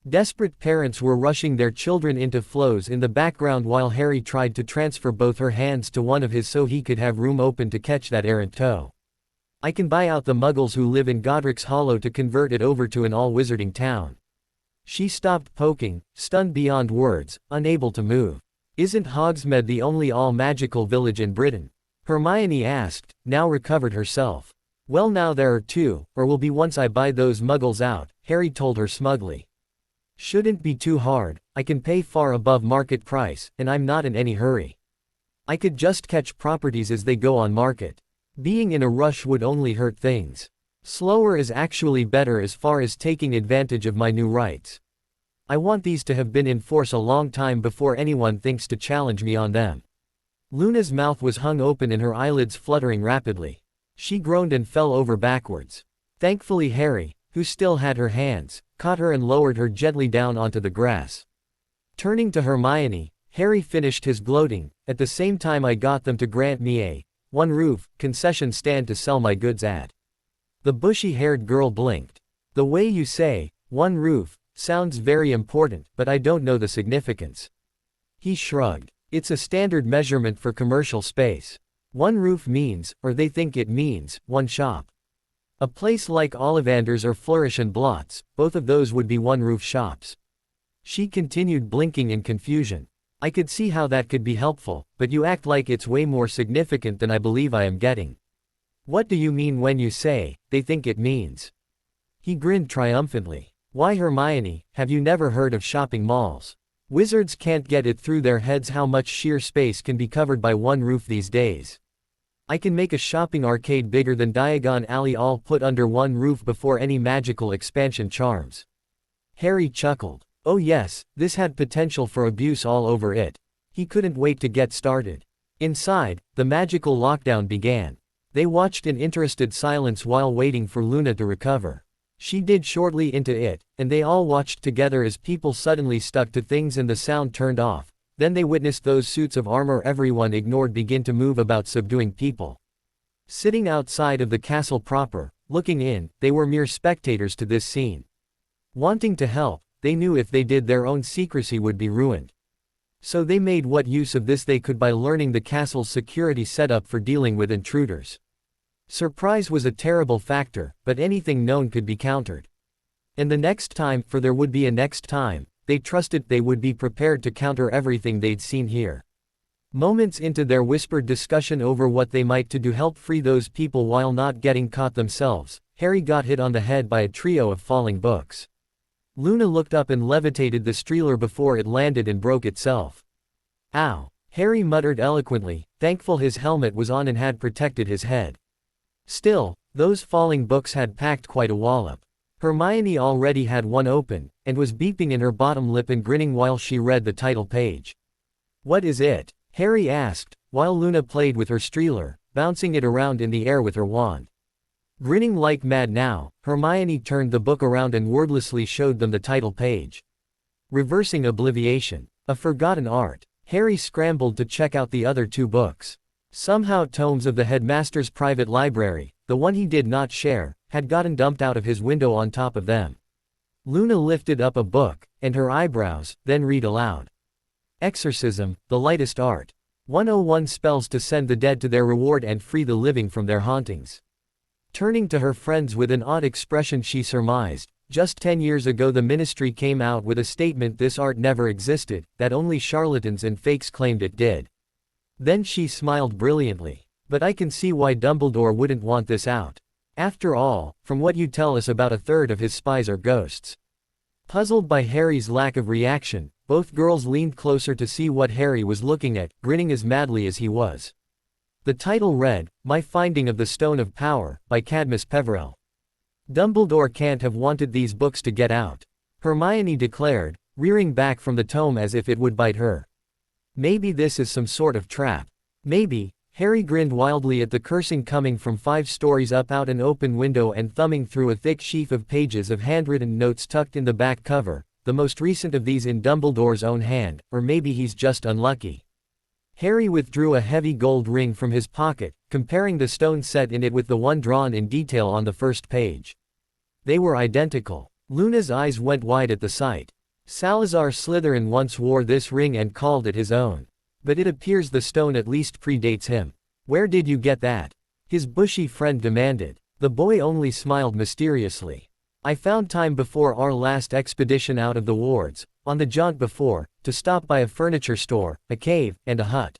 Desperate parents were rushing their children into flows in the background while Harry tried to transfer both her hands to one of his so he could have room open to catch that errant toe. I can buy out the muggles who live in Godric's Hollow to convert it over to an all-wizarding town. She stopped poking, stunned beyond words, unable to move. Isn't Hogsmeade the only all-magical village in Britain? Hermione asked, now recovered herself. Well, now there are two, or will be once I buy those muggles out, Harry told her smugly. Shouldn't be too hard, I can pay far above market price, and I'm not in any hurry. I could just catch properties as they go on market. Being in a rush would only hurt things. Slower is actually better as far as taking advantage of my new rights. I want these to have been in force a long time before anyone thinks to challenge me on them. Luna's mouth was hung open and her eyelids fluttering rapidly. She groaned and fell over backwards. Thankfully Harry, who still had her hands, caught her and lowered her gently down onto the grass. Turning to Hermione, Harry finished his gloating, "At the same time I got them to grant me a one roof concession stand to sell my goods at." The bushy-haired girl blinked. "The way you say, one roof, sounds very important, but I don't know the significance." He shrugged. "It's a standard measurement for commercial space. One roof means, or they think it means, one shop. A place like Ollivander's or Flourish and Blott's, both of those would be one-roof shops." She continued blinking in confusion. "I could see how that could be helpful, but you act like it's way more significant than I believe I am getting. What do you mean when you say, they think it means?" He grinned triumphantly. "Why Hermione, have you never heard of shopping malls? Wizards can't get it through their heads how much sheer space can be covered by one roof these days. I can make a shopping arcade bigger than Diagon Alley all put under one roof before any magical expansion charms." Harry chuckled. Oh yes, this had potential for abuse all over it. He couldn't wait to get started. Inside, the magical lockdown began. They watched in interested silence while waiting for Luna to recover. She did shortly into it, and they all watched together as people suddenly stuck to things and the sound turned off. Then they witnessed those suits of armor everyone ignored begin to move about subduing people. Sitting outside of the castle proper, looking in, they were mere spectators to this scene. Wanting to help, they knew if they did their own secrecy would be ruined. So they made what use of this they could by learning the castle's security setup for dealing with intruders. Surprise was a terrible factor, but anything known could be countered. And the next time, for there would be a next time, they trusted they would be prepared to counter everything they'd seen here. Moments into their whispered discussion over what they might do to help free those people while not getting caught themselves, Harry got hit on the head by a trio of falling books. Luna looked up and levitated the streeler before it landed and broke itself. "Ow," Harry muttered eloquently, thankful his helmet was on and had protected his head. Still, those falling books had packed quite a wallop. Hermione already had one open, and was beeping in her bottom lip and grinning while she read the title page. "What is it?" Harry asked, while Luna played with her streeler, bouncing it around in the air with her wand. Grinning like mad now, Hermione turned the book around and wordlessly showed them the title page. "Reversing Obliviation. A Forgotten Art." Harry scrambled to check out the other two books. Somehow tomes of the headmaster's private library, the one he did not share, had gotten dumped out of his window on top of them. Luna lifted up a book, and her eyebrows, then read aloud. "Exorcism, the Lightest Art. 101 Spells to Send the Dead to Their Reward and Free the Living from Their Hauntings." Turning to her friends with an odd expression she surmised, just 10 years ago the ministry came out with a statement this art never existed, that only charlatans and fakes claimed it did. Then she smiled brilliantly. "But I can see why Dumbledore wouldn't want this out. After all, from what you tell us about a third of his spies are ghosts." Puzzled by Harry's lack of reaction, both girls leaned closer to see what Harry was looking at, grinning as madly as he was. The title read, My Finding of the Stone of Power, by Cadmus Peverell. "Dumbledore can't have wanted these books to get out," Hermione declared, rearing back from the tome as if it would bite her. "Maybe this is some sort of trap. Maybe." Harry grinned wildly at the cursing coming from 5 stories up out an open window and thumbing through a thick sheaf of pages of handwritten notes tucked in the back cover, the most recent of these in Dumbledore's own hand, or maybe he's just unlucky. Harry withdrew a heavy gold ring from his pocket, comparing the stone set in it with the one drawn in detail on the first page. They were identical. Luna's eyes went wide at the sight. Salazar Slytherin once wore this ring and called it his own. But it appears the stone at least predates him. "Where did you get that?" his bushy friend demanded. The boy only smiled mysteriously. "I found time before our last expedition out of the wards, on the jaunt before, to stop by a furniture store, a cave, and a hut.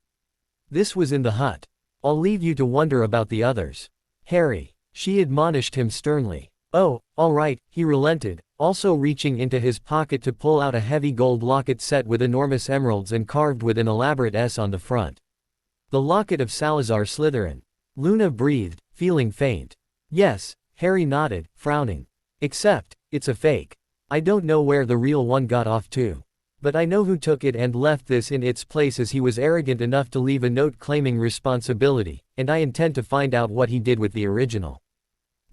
This was in the hut. I'll leave you to wonder about the others." "Harry," she admonished him sternly. "Oh, all right," he relented, also reaching into his pocket to pull out a heavy gold locket set with enormous emeralds and carved with an elaborate S on the front. "The locket of Salazar Slytherin." Luna breathed, feeling faint. "Yes," Harry nodded, frowning. "Except, it's a fake. I don't know where the real one got off to. But I know who took it and left this in its place as he was arrogant enough to leave a note claiming responsibility, and I intend to find out what he did with the original."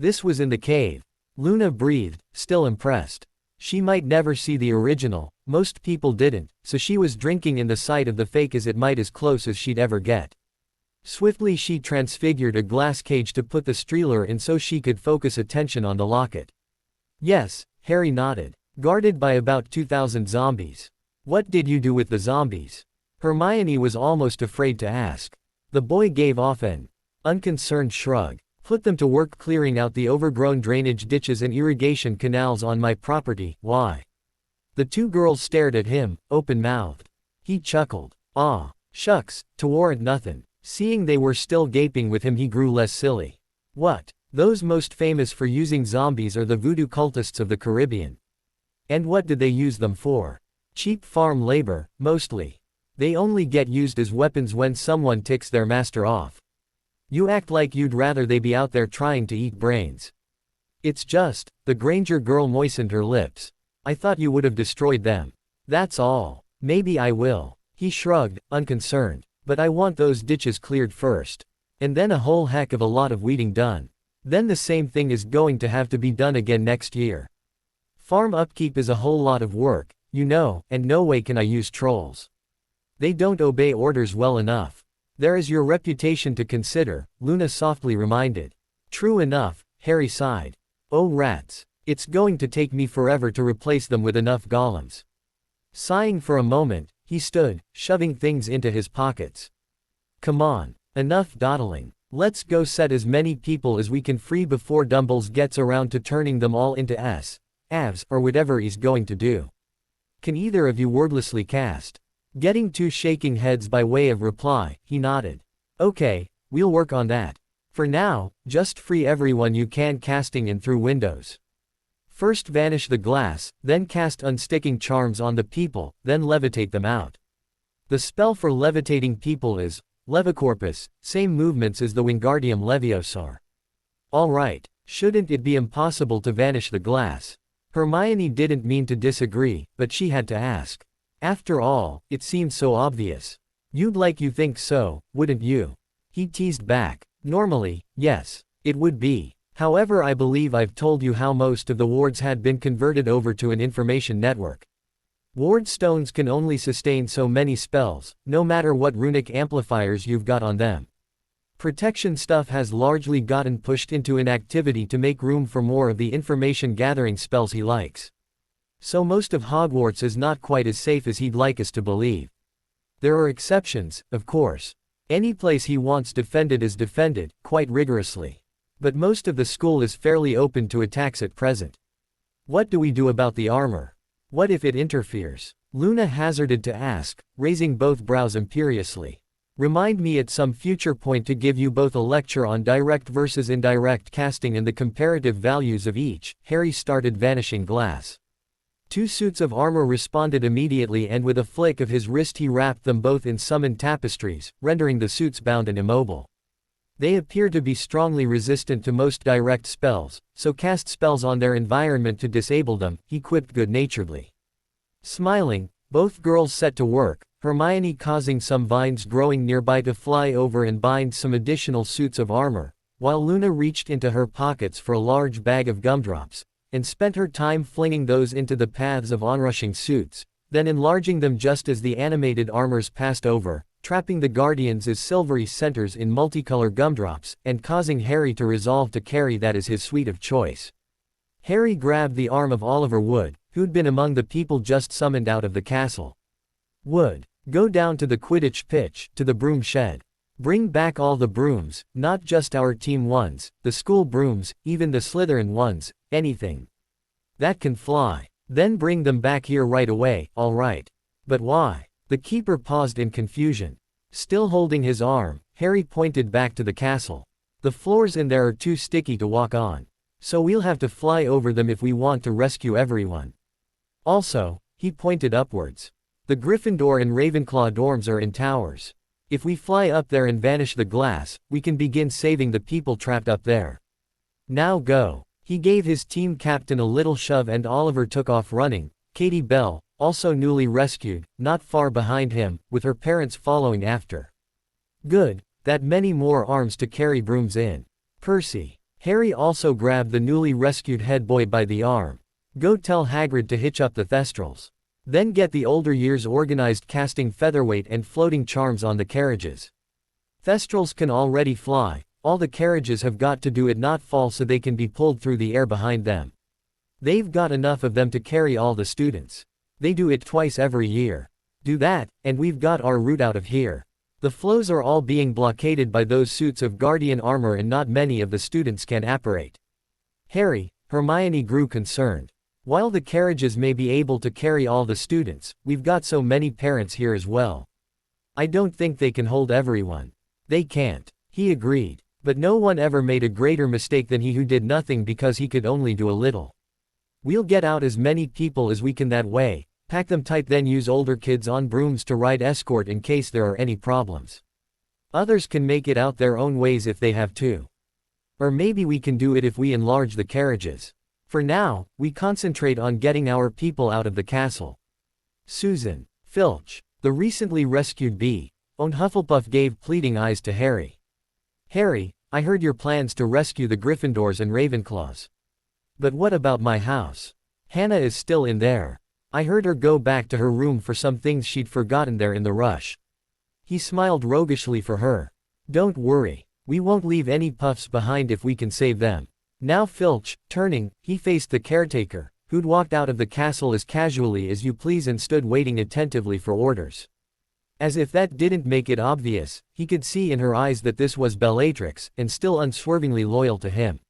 This was in the cave. Luna breathed, still impressed. She might never see the original, most people didn't, so she was drinking in the sight of the fake as it might as close as she'd ever get. Swiftly she transfigured a glass cage to put the streeler in so she could focus attention on the locket. Yes, Harry nodded. Guarded by about 2,000 zombies. What did you do with the zombies? Hermione was almost afraid to ask. The boy gave off an unconcerned shrug. Put them to work clearing out the overgrown drainage ditches and irrigation canals on my property. Why? The two girls stared at him, open-mouthed. He chuckled. Ah, shucks, to warrant nothing. Seeing they were still gaping with him, he grew less silly. What? Those most famous for using zombies are the voodoo cultists of the Caribbean. And what did they use them for? Cheap farm labor, mostly. They only get used as weapons when someone ticks their master off. You act like you'd rather they be out there trying to eat brains. It's just, the Granger girl moistened her lips. I thought you would have destroyed them. That's all. Maybe I will. He shrugged, unconcerned. But I want those ditches cleared first. And then a whole heck of a lot of weeding done. Then the same thing is going to have to be done again next year. Farm upkeep is a whole lot of work, you know, and no way can I use trolls. They don't obey orders well enough. There is your reputation to consider, Luna softly reminded. True enough, Harry sighed. Oh rats. It's going to take me forever to replace them with enough golems. Sighing for a moment, he stood, shoving things into his pockets. Come on. Enough dawdling. Let's go set as many people as we can free before Dumbles gets around to turning them all into Avs, or whatever he's going to do. Can either of you wordlessly cast? Getting two shaking heads by way of reply, he nodded. Okay, we'll work on that. For now, just free everyone you can casting in through windows. First vanish the glass, then cast unsticking charms on the people, then levitate them out. The spell for levitating people is Levicorpus, same movements as the Wingardium Leviosa. Alright, shouldn't it be impossible to vanish the glass? Hermione didn't mean to disagree, but she had to ask. After all, it seemed so obvious. You'd like you think so, wouldn't you? He teased back. Normally, yes, it would be. However, I believe I've told you how most of the wards had been converted over to an information network. Ward stones can only sustain so many spells, no matter what runic amplifiers you've got on them. Protection stuff has largely gotten pushed into inactivity to make room for more of the information gathering spells he likes. So most of Hogwarts is not quite as safe as he'd like us to believe. There are exceptions, of course. Any place he wants defended is defended, quite rigorously. But most of the school is fairly open to attacks at present. What do we do about the armor? What if it interferes? Luna hazarded to ask, raising both brows imperiously. Remind me at some future point to give you both a lecture on direct versus indirect casting and the comparative values of each. Harry started vanishing glass. Two suits of armor responded immediately, and with a flick of his wrist he wrapped them both in summoned tapestries, rendering the suits bound and immobile. They appear to be strongly resistant to most direct spells, so cast spells on their environment to disable them, he quipped good-naturedly. Smiling, both girls set to work, Hermione causing some vines growing nearby to fly over and bind some additional suits of armor, while Luna reached into her pockets for a large bag of gumdrops, and spent her time flinging those into the paths of onrushing suits, then enlarging them just as the animated armors passed over, trapping the guardians as silvery centers in multicolor gumdrops, and causing Harry to resolve to carry that as his suite of choice. Harry grabbed the arm of Oliver Wood, who'd been among the people just summoned out of the castle. Wood, go down to the Quidditch pitch, to the broom shed. Bring back all the brooms, not just our team ones, the school brooms, even the Slytherin ones, anything that can fly. Then bring them back here right away, all right. But why? The keeper paused in confusion. Still holding his arm, Harry pointed back to the castle. The floors in there are too sticky to walk on. So we'll have to fly over them if we want to rescue everyone. Also, he pointed upwards. The Gryffindor and Ravenclaw dorms are in towers. If we fly up there and vanish the glass, we can begin saving the people trapped up there. Now go. He gave his team captain a little shove and Oliver took off running, Katie Bell, also newly rescued, not far behind him, with her parents following after. Good, that many more arms to carry brooms in. Percy. Harry also grabbed the newly rescued head boy by the arm. Go tell Hagrid to hitch up the Thestrals. Then get the older years organized, casting featherweight and floating charms on the carriages. Thestrals can already fly, all the carriages have got to do it not fall so they can be pulled through the air behind them. They've got enough of them to carry all the students. They do it twice every year. Do that, and we've got our route out of here. The flows are all being blockaded by those suits of guardian armor and not many of the students can apparate. Harry, Hermione grew concerned. While the carriages may be able to carry all the students, we've got so many parents here as well. I don't think they can hold everyone. They can't. He agreed. But no one ever made a greater mistake than he who did nothing because he could only do a little. We'll get out as many people as we can that way, pack them tight, then use older kids on brooms to ride escort in case there are any problems. Others can make it out their own ways if they have to. Or maybe we can do it if we enlarge the carriages. For now, we concentrate on getting our people out of the castle. Susan, Filch, the recently rescued bee, owned Hufflepuff, gave pleading eyes to Harry. Harry, I heard your plans to rescue the Gryffindors and Ravenclaws. But what about my house? Hannah is still in there. I heard her go back to her room for some things she'd forgotten there in the rush. He smiled roguishly for her. Don't worry, we won't leave any puffs behind if we can save them. Now Filch, turning, he faced the caretaker, who'd walked out of the castle as casually as you please and stood waiting attentively for orders. As if that didn't make it obvious, he could see in her eyes that this was Bellatrix, and still unswervingly loyal to him.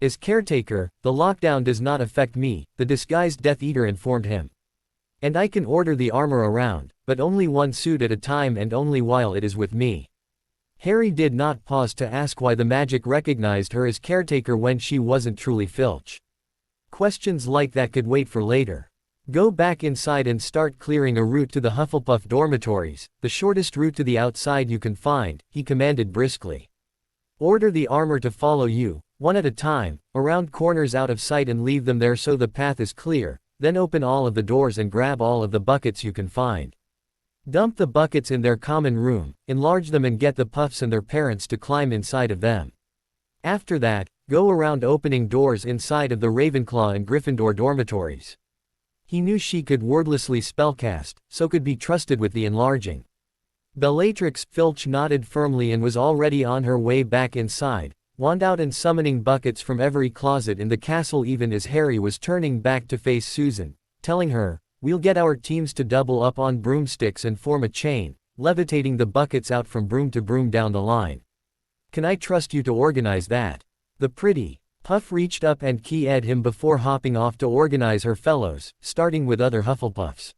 As caretaker, the lockdown does not affect me, the disguised Death Eater informed him. And I can order the armor around, but only one suit at a time and only while it is with me. Harry did not pause to ask why the magic recognized her as caretaker when she wasn't truly Filch. Questions like that could wait for later. Go back inside and start clearing a route to the Hufflepuff dormitories, the shortest route to the outside you can find, he commanded briskly. Order the armor to follow you, one at a time, around corners out of sight, and leave them there so the path is clear, then open all of the doors and grab all of the buckets you can find. Dump the buckets in their common room, enlarge them and get the puffs and their parents to climb inside of them. After that, go around opening doors inside of the Ravenclaw and Gryffindor dormitories. He knew she could wordlessly spellcast, so could be trusted with the enlarging. Bellatrix, Filch nodded firmly and was already on her way back inside, wand out and summoning buckets from every closet in the castle even as Harry was turning back to face Susan, telling her, we'll get our teams to double up on broomsticks and form a chain, levitating the buckets out from broom to broom down the line. Can I trust you to organize that? The pretty Puff reached up and keyed him before hopping off to organize her fellows, starting with other Hufflepuffs.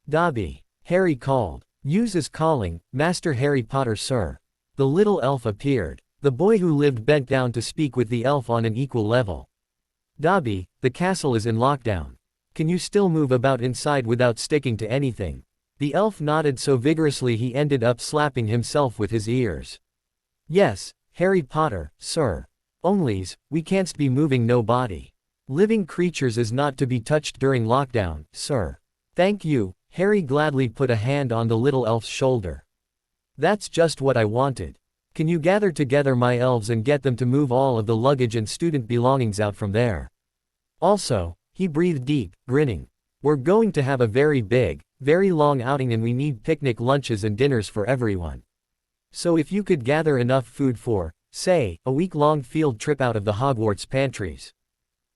Dobby, Harry called. Use is calling, Master Harry Potter, sir. The little elf appeared. The boy who lived bent down to speak with the elf on an equal level. Dobby, the castle is in lockdown. Can you still move about inside without sticking to anything? The elf nodded so vigorously he ended up slapping himself with his ears. Yes, Harry Potter, sir. Onlys, we can't be moving no body. Living creatures is not to be touched during lockdown, sir. Thank you, Harry gladly put a hand on the little elf's shoulder. That's just what I wanted. Can you gather together my elves and get them to move all of the luggage and student belongings out from there? Also, he breathed deep, grinning. We're going to have a very big, very long outing and we need picnic lunches and dinners for everyone. So if you could gather enough food for, say, a week-long field trip out of the Hogwarts pantries.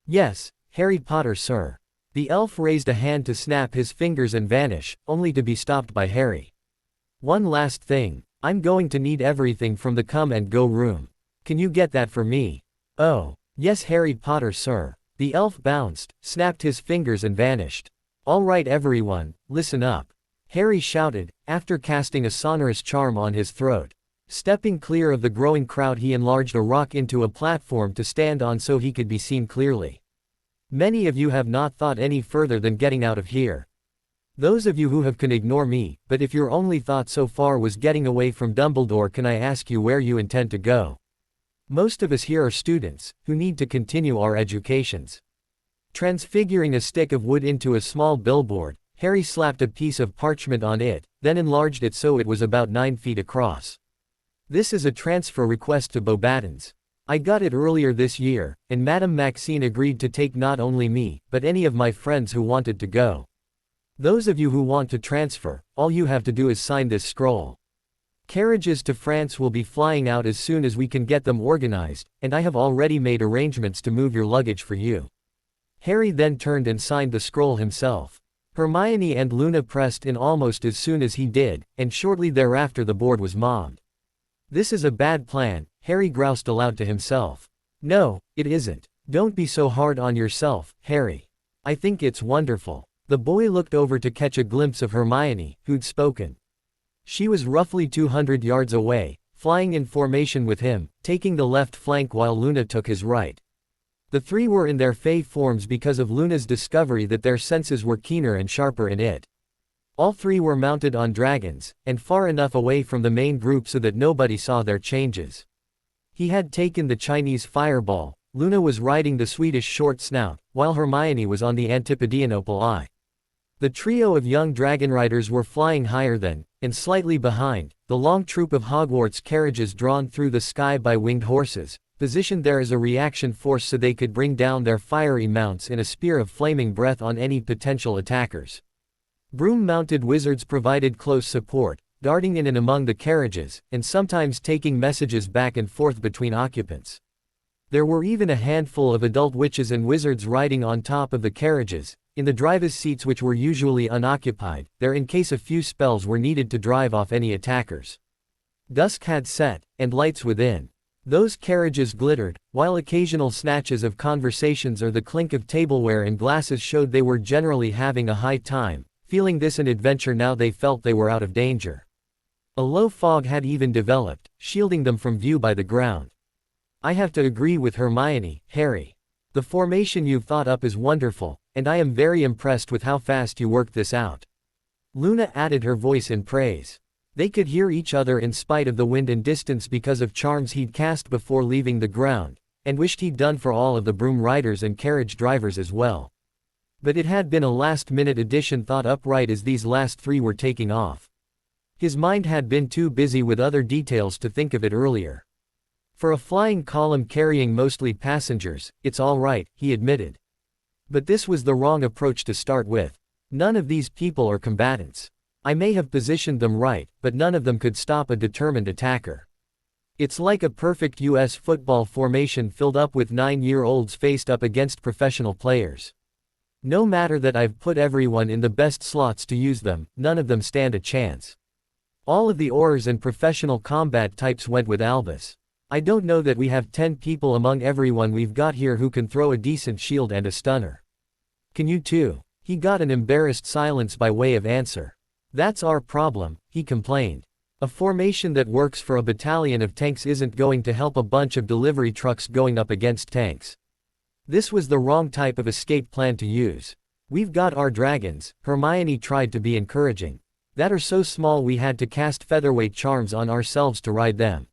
Yes, Harry Potter, sir. The elf raised a hand to snap his fingers and vanish, only to be stopped by Harry. One last thing. I'm going to need everything from the come and go room. Can you get that for me? Oh, yes, Harry Potter, sir. The elf bounced, snapped his fingers and vanished. All right everyone, listen up. Harry shouted, after casting a sonorous charm on his throat. Stepping clear of the growing crowd, he enlarged a rock into a platform to stand on so he could be seen clearly. Many of you have not thought any further than getting out of here. Those of you who have can ignore me, but if your only thought so far was getting away from Dumbledore, can I ask you where you intend to go? Most of us here are students, who need to continue our educations. Transfiguring a stick of wood into a small billboard, Harry slapped a piece of parchment on it, then enlarged it so it was about 9 feet across. This is a transfer request to Beauxbatons. I got it earlier this year, and Madame Maxine agreed to take not only me, but any of my friends who wanted to go. Those of you who want to transfer, all you have to do is sign this scroll. Carriages to France will be flying out as soon as we can get them organized, and I have already made arrangements to move your luggage for you." Harry then turned and signed the scroll himself. Hermione and Luna pressed in almost as soon as he did, and shortly thereafter the board was mobbed. "This is a bad plan," Harry groused aloud to himself. "No, it isn't. Don't be so hard on yourself, Harry. I think it's wonderful." The boy looked over to catch a glimpse of Hermione, who'd spoken. She was roughly 200 yards away, flying in formation with him, taking the left flank while Luna took his right. The three were in their Fae forms because of Luna's discovery that their senses were keener and sharper in it. All three were mounted on dragons, and far enough away from the main group so that nobody saw their changes. He had taken the Chinese fireball, Luna was riding the Swedish short snout, while Hermione was on the Antipodean opal eye. The trio of young dragon riders were flying higher than, and slightly behind, the long troop of Hogwarts carriages drawn through the sky by winged horses, positioned there as a reaction force so they could bring down their fiery mounts in a spear of flaming breath on any potential attackers. Broom-mounted wizards provided close support, darting in and among the carriages, and sometimes taking messages back and forth between occupants. There were even a handful of adult witches and wizards riding on top of the carriages, in the driver's seats which were usually unoccupied, there in case a few spells were needed to drive off any attackers. Dusk had set, and lights within. Those carriages glittered, while occasional snatches of conversations or the clink of tableware and glasses showed they were generally having a high time, feeling this an adventure now they felt they were out of danger. A low fog had even developed, shielding them from view by the ground. "I have to agree with Hermione, Harry. The formation you've thought up is wonderful, and I am very impressed with how fast you worked this out." Luna added her voice in praise. They could hear each other in spite of the wind and distance because of charms he'd cast before leaving the ground, and wished he'd done for all of the broom riders and carriage drivers as well. But it had been a last-minute addition thought up right as these last three were taking off. His mind had been too busy with other details to think of it earlier. "For a flying column carrying mostly passengers, it's all right," he admitted. "But this was the wrong approach to start with. None of these people are combatants. I may have positioned them right, but none of them could stop a determined attacker. It's like a perfect US football formation filled up with 9-year-olds faced up against professional players. No matter that I've put everyone in the best slots to use them, none of them stand a chance. All of the Aurors and professional combat types went with Albus. I don't know that we have 10 people among everyone we've got here who can throw a decent shield and a stunner. Can you too?" He got an embarrassed silence by way of answer. "That's our problem," he complained. "A formation that works for a battalion of tanks isn't going to help a bunch of delivery trucks going up against tanks. This was the wrong type of escape plan to use. We've got our dragons," Hermione tried to be encouraging, "that are so small we had to cast featherweight charms on ourselves to ride them.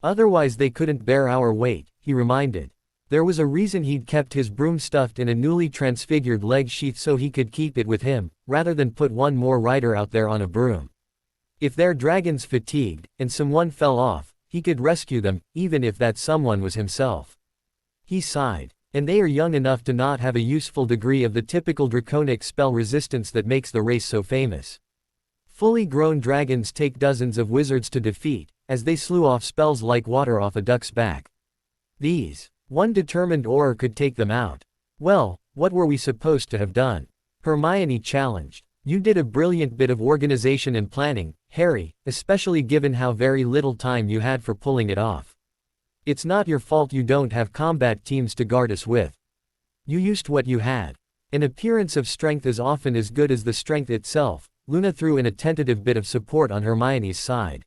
Otherwise they couldn't bear our weight," he reminded. There was a reason he'd kept his broom stuffed in a newly transfigured leg sheath so he could keep it with him, rather than put one more rider out there on a broom. If their dragons fatigued, and someone fell off, he could rescue them, even if that someone was himself. He sighed. "And they are young enough to not have a useful degree of the typical draconic spell resistance that makes the race so famous. Fully grown dragons take dozens of wizards to defeat, as they slew off spells like water off a duck's back. One determined Auror could take them out. Well, what were we supposed to have done?" Hermione challenged. "You did a brilliant bit of organization and planning, Harry, especially given how very little time you had for pulling it off. It's not your fault you don't have combat teams to guard us with. You used what you had. An appearance of strength is often as good as the strength itself." Luna threw in a tentative bit of support on Hermione's side.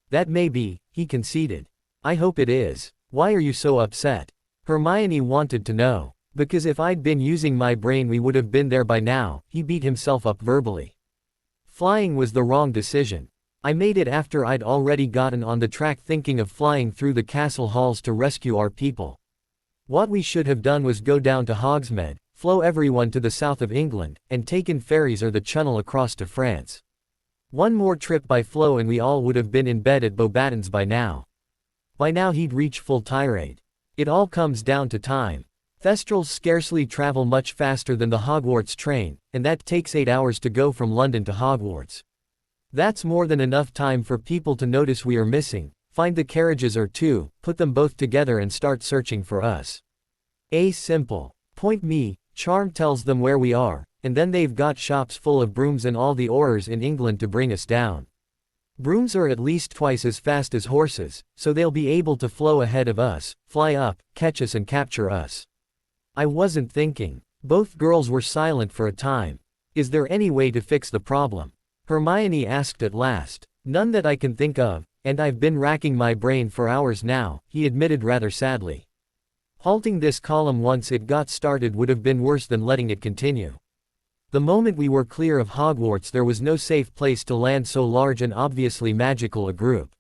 "That may be," he conceded. "I hope it is. Why are you so upset?" Hermione wanted to know. "Because if I'd been using my brain we would have been there by now," he beat himself up verbally. "Flying was the wrong decision. I made it after I'd already gotten on the track thinking of flying through the castle halls to rescue our people. What we should have done was go down to Hogsmeade, flow everyone to the south of England, and taken ferries or the Channel across to France. One more trip by flow and we all would have been in bed at Beauxbatons by now." By now he'd reach full tirade. It all comes down to time. Thestrals scarcely travel much faster than the Hogwarts train, and that takes 8 hours to go from London to Hogwarts. That's more than enough time for people to notice we are missing, find the carriages or two, put them both together and start searching for us. Simple. Point me, Charm tells them where we are, and then they've got shops full of brooms and all the oars in England to bring us down. Brooms are at least twice as fast as horses, so they'll be able to flow ahead of us, fly up, catch us and capture us. I wasn't thinking. Both girls were silent for a time. Is there any way to fix the problem? Hermione asked at last. None that I can think of, and I've been racking my brain for hours now, he admitted rather sadly. Halting this column once it got started would have been worse than letting it continue. The moment we were clear of Hogwarts there was no safe place to land so large and obviously magical a group.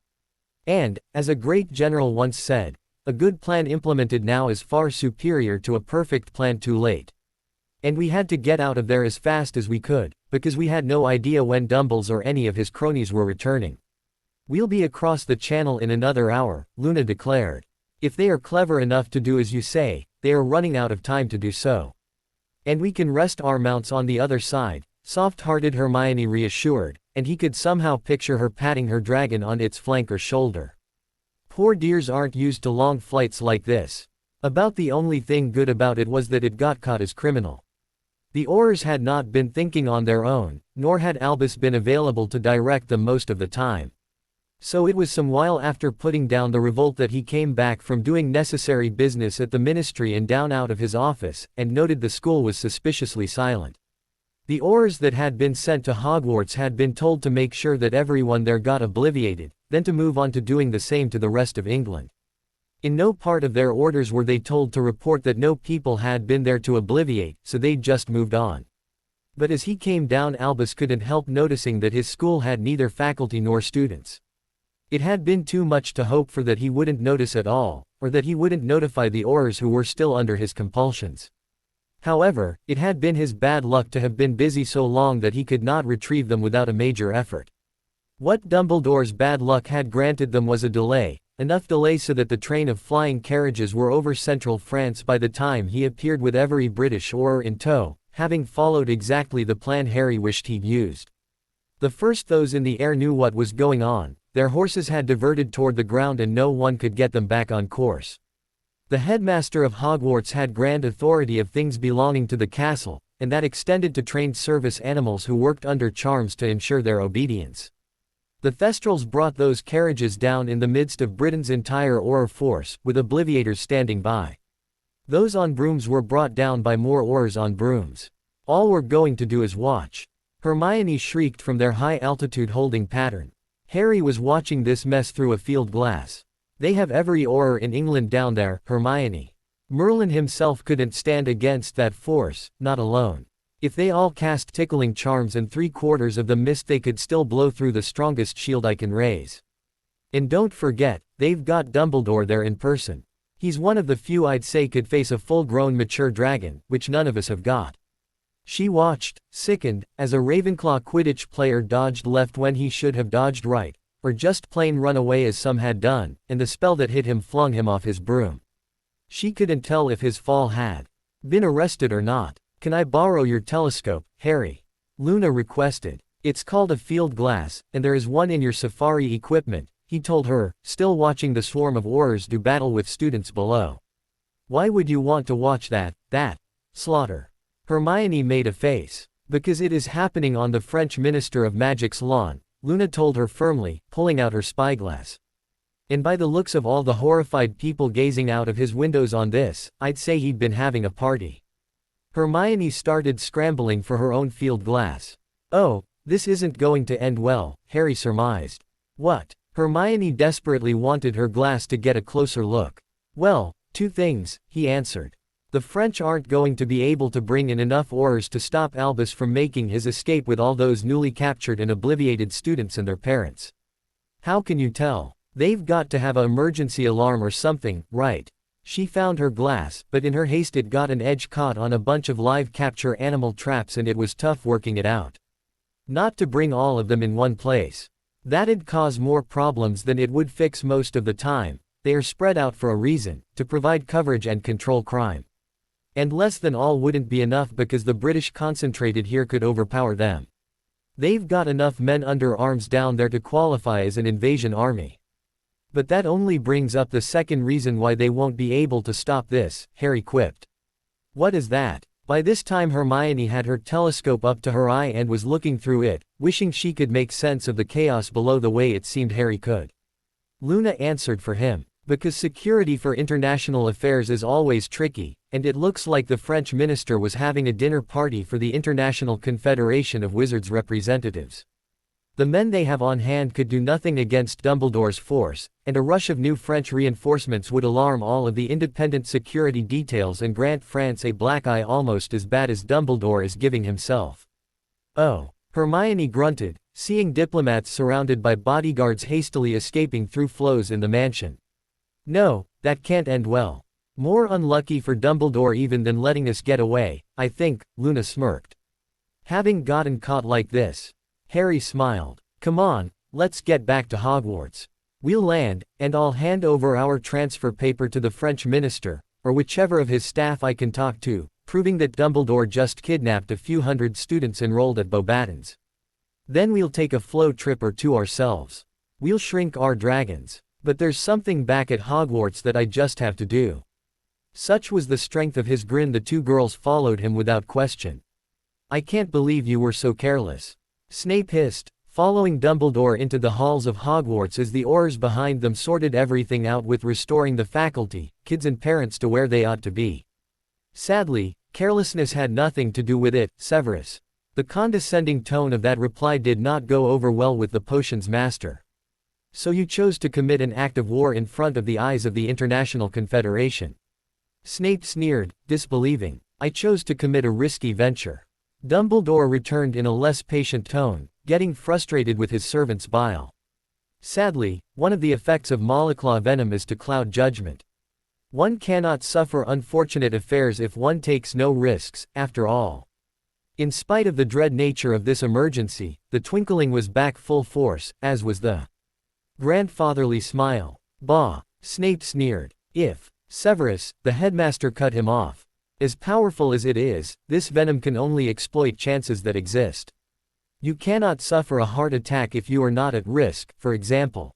And, as a great general once said, a good plan implemented now is far superior to a perfect plan too late. And we had to get out of there as fast as we could, because we had no idea when Dumbles or any of his cronies were returning. We'll be across the channel in another hour, Luna declared. If they are clever enough to do as you say, they are running out of time to do so. And we can rest our mounts on the other side, soft-hearted Hermione reassured, and he could somehow picture her patting her dragon on its flank or shoulder. Poor dears aren't used to long flights like this. About the only thing good about it was that it got caught as criminal. The Aurors had not been thinking on their own, nor had Albus been available to direct them most of the time. So it was some while after putting down the revolt that he came back from doing necessary business at the ministry and down out of his office, and noted the school was suspiciously silent. The Aurors that had been sent to Hogwarts had been told to make sure that everyone there got obliviated, then to move on to doing the same to the rest of England. In no part of their orders were they told to report that no people had been there to obliviate, so they'd just moved on. But as he came down Albus couldn't help noticing that his school had neither faculty nor students. It had been too much to hope for that he wouldn't notice at all, or that he wouldn't notify the Aurors who were still under his compulsions. However, it had been his bad luck to have been busy so long that he could not retrieve them without a major effort. What Dumbledore's bad luck had granted them was a delay, enough delay so that the train of flying carriages were over central France by the time he appeared with every British Auror in tow, having followed exactly the plan Harry wished he'd used. The first those in the air knew what was going on. Their horses had diverted toward the ground and no one could get them back on course. The headmaster of Hogwarts had grand authority of things belonging to the castle, and that extended to trained service animals who worked under charms to ensure their obedience. The Thestrals brought those carriages down in the midst of Britain's entire Auror force, with obliviators standing by. Those on brooms were brought down by more Aurors on brooms. All were going to do is watch. Hermione shrieked from their high-altitude holding pattern. Harry was watching this mess through a field glass. They have every Auror in England down there, Hermione. Merlin himself couldn't stand against that force, not alone. If they all cast tickling charms and 3/4 of them missed they could still blow through the strongest shield I can raise. And don't forget, they've got Dumbledore there in person. He's one of the few I'd say could face a full-grown mature dragon, which none of us have got. She watched, sickened, as a Ravenclaw Quidditch player dodged left when he should have dodged right, or just plain run away as some had done, and the spell that hit him flung him off his broom. She couldn't tell if his fall had been arrested or not. Can I borrow your telescope, Harry? Luna requested. It's called a field glass, and there is one in your safari equipment, he told her, still watching the swarm of Aurors do battle with students below. Why would you want to watch that slaughter? Hermione made a face. Because it is happening on the French Minister of Magic's lawn, Luna told her firmly, pulling out her spyglass. And by the looks of all the horrified people gazing out of his windows on this, I'd say he'd been having a party. Hermione started scrambling for her own field glass. Oh, this isn't going to end well, Harry surmised. What? Hermione desperately wanted her glass to get a closer look. Well, 2 things, he answered. The French aren't going to be able to bring in enough Aurors to stop Albus from making his escape with all those newly captured and obliviated students and their parents. How can you tell? They've got to have an emergency alarm or something, right? She found her glass, but in her haste it got an edge caught on a bunch of live capture animal traps and it was tough working it out. Not to bring all of them in one place. That'd cause more problems than it would fix most of the time, They are spread out for a reason, to provide coverage and control crime. And less than all wouldn't be enough because the British concentrated here could overpower them. They've got enough men under arms down there to qualify as an invasion army. But that only brings up the second reason why they won't be able to stop this, Harry quipped. What is that? By this time Hermione had her telescope up to her eye and was looking through it, wishing she could make sense of the chaos below the way it seemed Harry could. Luna answered for him. Because security for international affairs is always tricky, and it looks like the French minister was having a dinner party for the International Confederation of Wizards representatives. The men they have on hand could do nothing against Dumbledore's force, and a rush of new French reinforcements would alarm all of the independent security details and grant France a black eye almost as bad as Dumbledore is giving himself. Oh, Hermione grunted, seeing diplomats surrounded by bodyguards hastily escaping through floors in the mansion. No, that can't end well. More unlucky for Dumbledore even than letting us get away, I think, Luna smirked. Having gotten caught like this. Harry smiled. Come on, let's get back to Hogwarts. We'll land, and I'll hand over our transfer paper to the French minister, or whichever of his staff I can talk to, proving that Dumbledore just kidnapped a few hundred students enrolled at Beauxbatons. Then we'll take a float trip or two ourselves. We'll shrink our dragons. But there's something back at Hogwarts that I just have to do. Such was the strength of his grin the two girls followed him without question. I can't believe you were so careless. Snape hissed, following Dumbledore into the halls of Hogwarts as the Aurors behind them sorted everything out with restoring the faculty, kids and parents to where they ought to be. Sadly, carelessness had nothing to do with it, Severus. The condescending tone of that reply did not go over well with the potions master. So you chose to commit an act of war in front of the eyes of the International Confederation. Snape sneered, disbelieving. I chose to commit a risky venture. Dumbledore returned in a less patient tone, getting frustrated with his servant's bile. Sadly, one of the effects of Molleclaw venom is to cloud judgment. One cannot suffer unfortunate affairs if one takes no risks, after all. In spite of the dread nature of this emergency, the twinkling was back full force, as was the grandfatherly smile. Bah, Snape sneered. If, Severus, the headmaster cut him off. As powerful as it is, this venom can only exploit chances that exist. You cannot suffer a heart attack if you are not at risk, for example.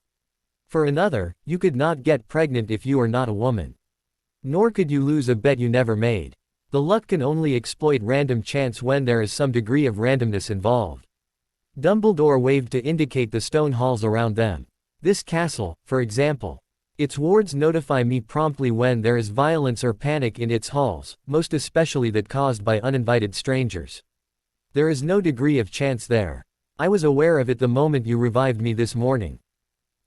For another, you could not get pregnant if you are not a woman. Nor could you lose a bet you never made. The luck can only exploit random chance when there is some degree of randomness involved. Dumbledore waved to indicate the stone halls around them. This castle, for example. Its wards notify me promptly when there is violence or panic in its halls, most especially that caused by uninvited strangers. There is no degree of chance there. I was aware of it the moment you revived me this morning.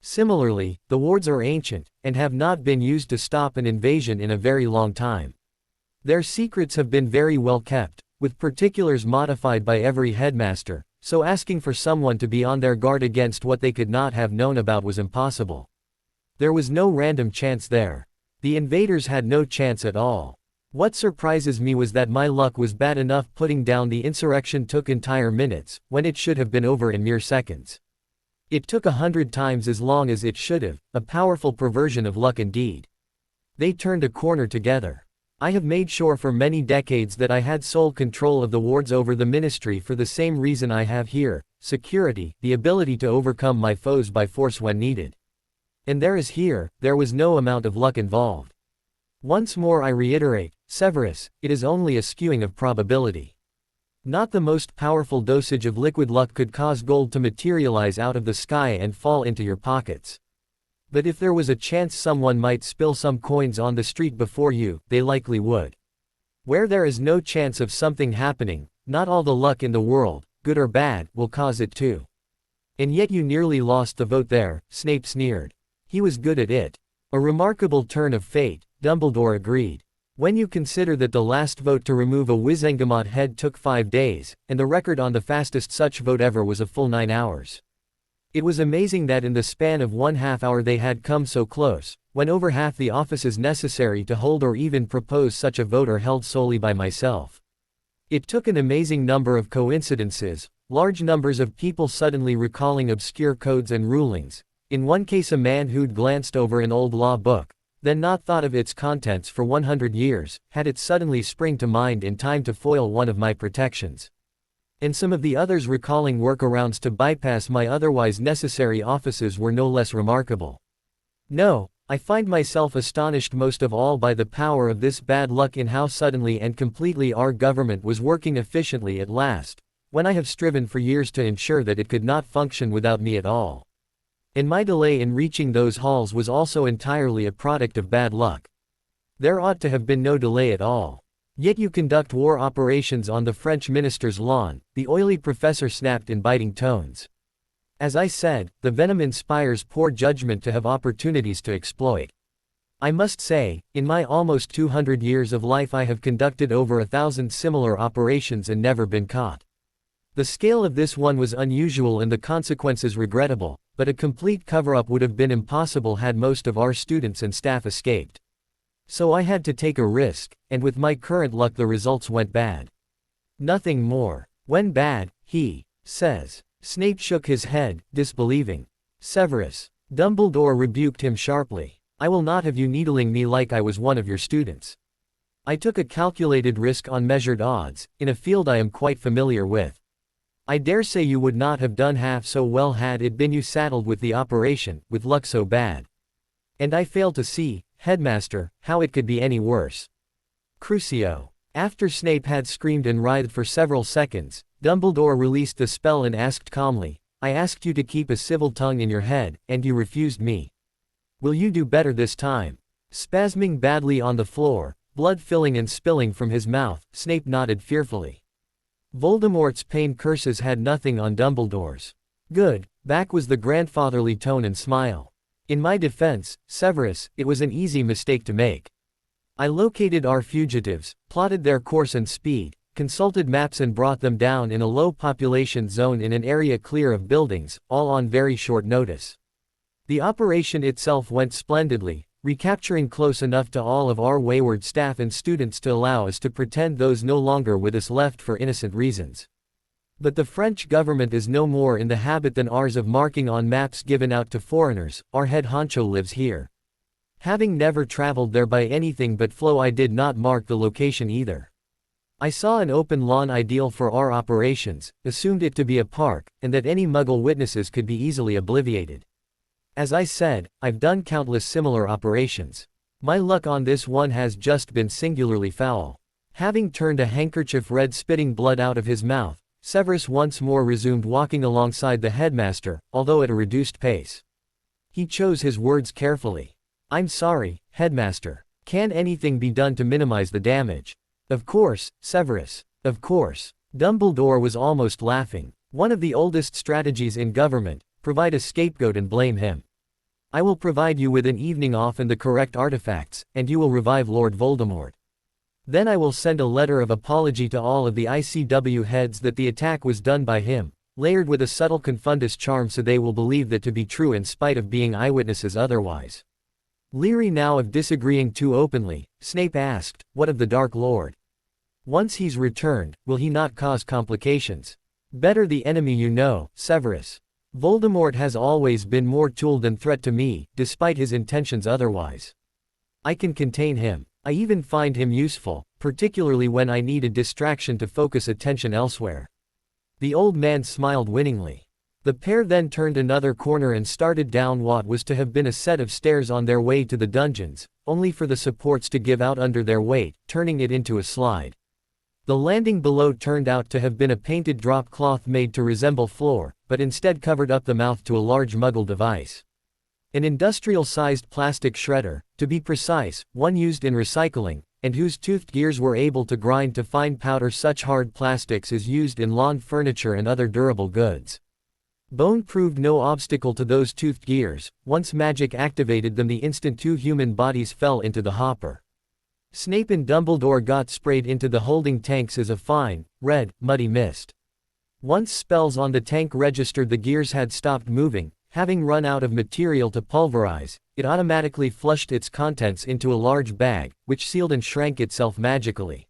Similarly, the wards are ancient, and have not been used to stop an invasion in a very long time. Their secrets have been very well kept, with particulars modified by every headmaster, so asking for someone to be on their guard against what they could not have known about was impossible. There was no random chance there. The invaders had no chance at all. What surprises me was that my luck was bad enough putting down the insurrection took entire minutes, when it should have been over in mere seconds. It took 100 times as long as it should have, a powerful perversion of luck indeed. They turned a corner together. I have made sure for many decades that I had sole control of the wards over the ministry for the same reason I have here, security, the ability to overcome my foes by force when needed. And there was no amount of luck involved. Once more I reiterate, Severus, it is only a skewing of probability. Not the most powerful dosage of liquid luck could cause gold to materialize out of the sky and fall into your pockets. But if there was a chance someone might spill some coins on the street before you, they likely would. Where there is no chance of something happening, not all the luck in the world, good or bad, will cause it to. And yet you nearly lost the vote there, Snape sneered. He was good at it. A remarkable turn of fate, Dumbledore agreed. When you consider that the last vote to remove a Wizengamot head took 5 days, and the record on the fastest such vote ever was a full 9 hours. It was amazing that in the span of 1/2 hour they had come so close, when over half the offices necessary to hold or even propose such a vote are held solely by myself. It took an amazing number of coincidences, large numbers of people suddenly recalling obscure codes and rulings. In one case a man who'd glanced over an old law book, then not thought of its contents for 100 years, had it suddenly spring to mind in time to foil one of my protections. And some of the others recalling workarounds to bypass my otherwise necessary offices were no less remarkable. No, I find myself astonished most of all by the power of this bad luck in how suddenly and completely our government was working efficiently at last, when I have striven for years to ensure that it could not function without me at all. And my delay in reaching those halls was also entirely a product of bad luck. There ought to have been no delay at all. Yet you conduct war operations on the French minister's lawn, the oily professor snapped in biting tones. As I said, the venom inspires poor judgment to have opportunities to exploit. I must say, in my almost 200 years of life I have conducted over 1,000 similar operations and never been caught. The scale of this one was unusual and the consequences regrettable, but a complete cover-up would have been impossible had most of our students and staff escaped. So I had to take a risk, and with my current luck the results went bad. Nothing more. When bad, he says. Snape shook his head, disbelieving. Severus. Dumbledore rebuked him sharply. I will not have you needling me like I was one of your students. I took a calculated risk on measured odds, in a field I am quite familiar with. I dare say you would not have done half so well had it been you saddled with the operation, with luck so bad. And I fail to see, headmaster, how it could be any worse. Crucio. After Snape had screamed and writhed for several seconds, Dumbledore released the spell and asked calmly, I asked you to keep a civil tongue in your head, and you refused me. Will you do better this time? Spasming badly on the floor, blood filling and spilling from his mouth, Snape nodded fearfully. Voldemort's pain curses had nothing on Dumbledore's. Good, back was the grandfatherly tone and smile. In my defense, Severus, it was an easy mistake to make. I located our fugitives, plotted their course and speed, consulted maps and brought them down in a low population zone in an area clear of buildings, all on very short notice. The operation itself went splendidly, recapturing close enough to all of our wayward staff and students to allow us to pretend those no longer with us left for innocent reasons. But the French government is no more in the habit than ours of marking on maps given out to foreigners. Our head honcho lives here. Having never traveled there by anything but flow, I did not mark the location either. I saw an open lawn ideal for our operations, assumed it to be a park, and that any Muggle witnesses could be easily obliterated. As I said, I've done countless similar operations. My luck on this one has just been singularly foul. Having turned a handkerchief red spitting blood out of his mouth, Severus once more resumed walking alongside the headmaster, although at a reduced pace. He chose his words carefully. I'm sorry, headmaster. Can anything be done to minimize the damage? Of course, Severus. Of course. Dumbledore was almost laughing. One of the oldest strategies in government. Provide a scapegoat and blame him. I will provide you with an evening off and the correct artifacts, and you will revive Lord Voldemort. Then I will send a letter of apology to all of the ICW heads that the attack was done by him, layered with a subtle confundus charm so they will believe that to be true in spite of being eyewitnesses otherwise. Leery now of disagreeing too openly, Snape asked, what of the Dark Lord? Once he's returned, will he not cause complications? Better the enemy you know, Severus. Voldemort has always been more tool than threat to me, despite his intentions otherwise. I can contain him. I even find him useful, particularly when I need a distraction to focus attention elsewhere. The old man smiled winningly. The pair then turned another corner and started down what was to have been a set of stairs on their way to the dungeons, only for the supports to give out under their weight, turning it into a slide. The landing below turned out to have been a painted drop cloth made to resemble floor, but instead covered up the mouth to a large Muggle device. An industrial-sized plastic shredder, to be precise, one used in recycling, and whose toothed gears were able to grind to fine powder such hard plastics as used in lawn furniture and other durable goods. Bone proved no obstacle to those toothed gears. Once magic activated them, the instant two human bodies fell into the hopper. Snape and Dumbledore got sprayed into the holding tanks as a fine, red, muddy mist. Once spells on the tank registered the gears had stopped moving, having run out of material to pulverize, it automatically flushed its contents into a large bag, which sealed and shrank itself magically.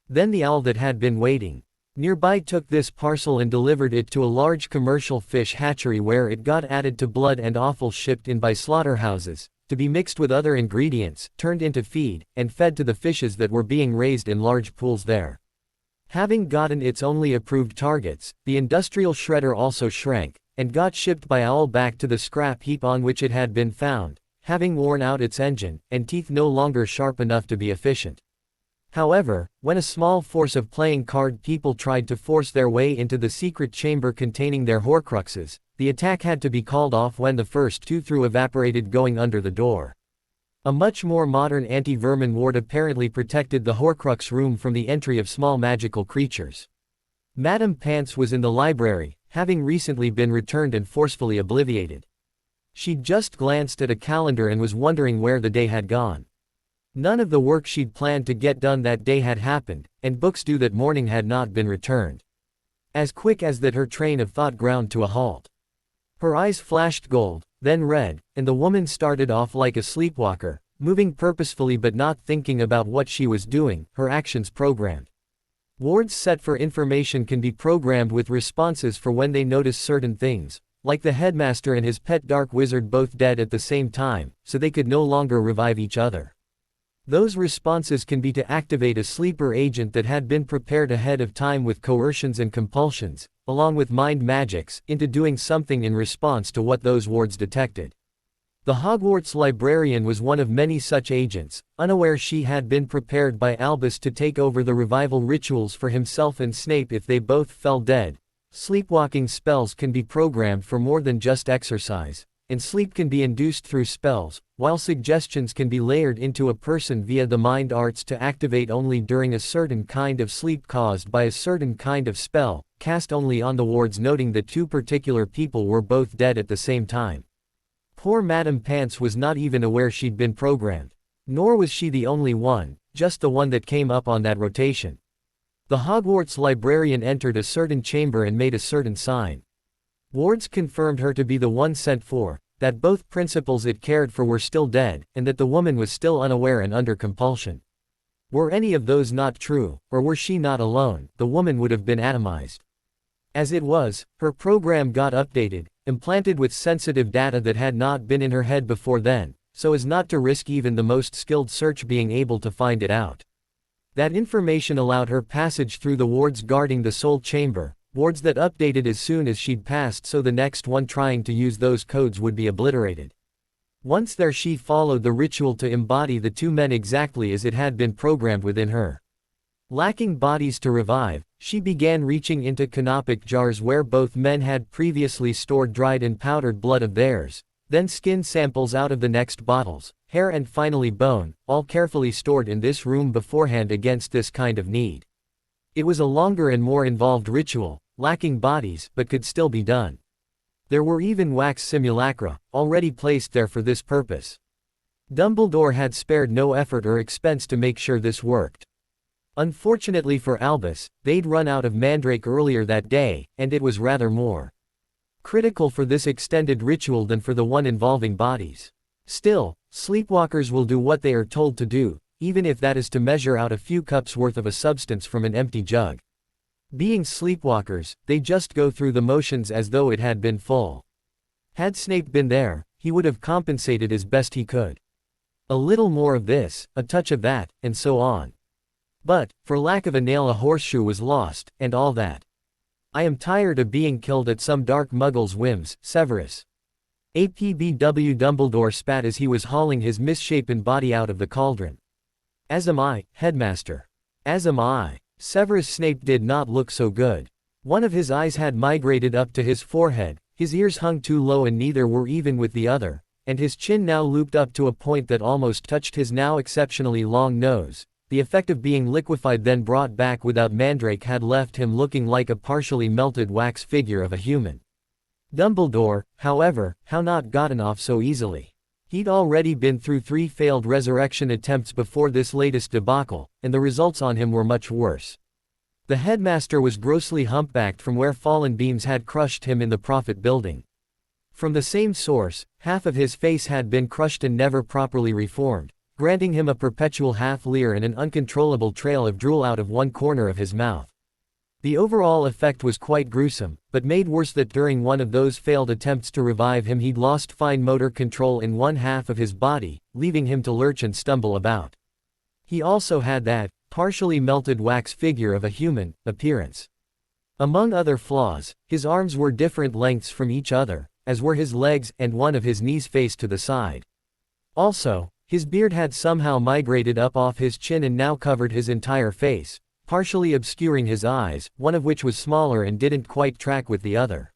Then the owl that had been waiting. Nearby took this parcel and delivered it to a large commercial fish hatchery where it got added to blood and offal shipped in by slaughterhouses, to be mixed with other ingredients, turned into feed, and fed to the fishes that were being raised in large pools there. Having gotten its only approved targets, the industrial shredder also shrank, and got shipped by owl back to the scrap heap on which it had been found, having worn out its engine, and teeth no longer sharp enough to be efficient. However, when a small force of playing card people tried to force their way into the secret chamber containing their Horcruxes, the attack had to be called off when the first two threw evaporated going under the door. A much more modern anti-vermin ward apparently protected the Horcrux room from the entry of small magical creatures. Madame Pants was in the library, having recently been returned and forcefully obliviated. She'd just glanced at a calendar and was wondering where the day had gone. None of the work she'd planned to get done that day had happened, and books due that morning had not been returned. As quick as that her train of thought ground to a halt. Her eyes flashed gold, then red, and the woman started off like a sleepwalker, moving purposefully but not thinking about what she was doing, her actions programmed. Wards set for information can be programmed with responses for when they notice certain things, like the headmaster and his pet dark wizard both dead at the same time, so they could no longer revive each other. Those responses can be to activate a sleeper agent that had been prepared ahead of time with coercions and compulsions, along with mind magics, into doing something in response to what those wards detected. The Hogwarts librarian was one of many such agents, unaware she had been prepared by Albus to take over the revival rituals for himself and Snape if they both fell dead. Sleepwalking spells can be programmed for more than just exercise, and sleep can be induced through spells, while suggestions can be layered into a person via the mind arts to activate only during a certain kind of sleep caused by a certain kind of spell, cast only on the wards, noting that two particular people were both dead at the same time. Poor Madame Pants was not even aware she'd been programmed. Nor was she the only one, just the one that came up on that rotation. The Hogwarts librarian entered a certain chamber and made a certain sign. Wards confirmed her to be the one sent for, that both principals it cared for were still dead, and that the woman was still unaware and under compulsion. Were any of those not true, or were she not alone, the woman would have been atomized. As it was, her program got updated, implanted with sensitive data that had not been in her head before then, so as not to risk even the most skilled search being able to find it out. That information allowed her passage through the wards guarding the soul chamber, wards that updated as soon as she'd passed, so the next one trying to use those codes would be obliterated. Once there, she followed the ritual to embody the two men exactly as it had been programmed within her. Lacking bodies to revive, she began reaching into canopic jars where both men had previously stored dried and powdered blood of theirs, then skin samples out of the next bottles, hair and finally bone, all carefully stored in this room beforehand against this kind of need. It was a longer and more involved ritual, lacking bodies, but could still be done. There were even wax simulacra, already placed there for this purpose. Dumbledore had spared no effort or expense to make sure this worked. Unfortunately for Albus, they'd run out of mandrake earlier that day, and it was rather more critical for this extended ritual than for the one involving bodies. Still, sleepwalkers will do what they are told to do, even if that is to measure out a few cups worth of a substance from an empty jug. Being sleepwalkers, they just go through the motions as though it had been full. Had Snape been there, he would have compensated as best he could. A little more of this, a touch of that, and so on. But, for lack of a nail, a horseshoe was lost, and all that. I am tired of being killed at some dark muggle's whims, Severus. APBW. Dumbledore spat as he was hauling his misshapen body out of the cauldron. As am I, headmaster. As am I. Severus Snape did not look so good. One of his eyes had migrated up to his forehead, his ears hung too low and neither were even with the other, and his chin now looped up to a point that almost touched his now exceptionally long nose. The effect of being liquefied then brought back without mandrake had left him looking like a partially melted wax figure of a human. Dumbledore, however, how not gotten off so easily. He'd already been through 3 failed resurrection attempts before this latest debacle, and the results on him were much worse. The headmaster was grossly humpbacked from where fallen beams had crushed him in the Prophet building. From the same source, half of his face had been crushed and never properly reformed, granting him a perpetual half-leer and an uncontrollable trail of drool out of one corner of his mouth. The overall effect was quite gruesome, but made worse that during one of those failed attempts to revive him he'd lost fine motor control in one half of his body, leaving him to lurch and stumble about. He also had that, partially melted wax figure of a human appearance. Among other flaws, his arms were different lengths from each other, as were his legs, and one of his knees faced to the side. Also, his beard had somehow migrated up off his chin and now covered his entire face, partially obscuring his eyes, one of which was smaller and didn't quite track with the other.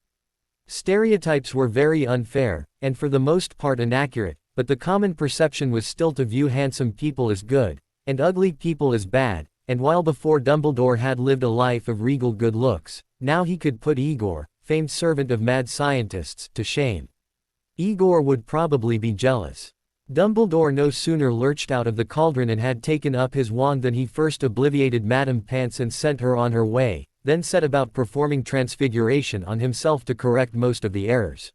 Stereotypes were very unfair, and for the most part inaccurate, but the common perception was still to view handsome people as good, and ugly people as bad, and while before Dumbledore had lived a life of regal good looks, now he could put Igor, famed servant of mad scientists, to shame. Igor would probably be jealous. Dumbledore no sooner lurched out of the cauldron and had taken up his wand than he first obliviated Madame Pants and sent her on her way, then set about performing transfiguration on himself to correct most of the errors.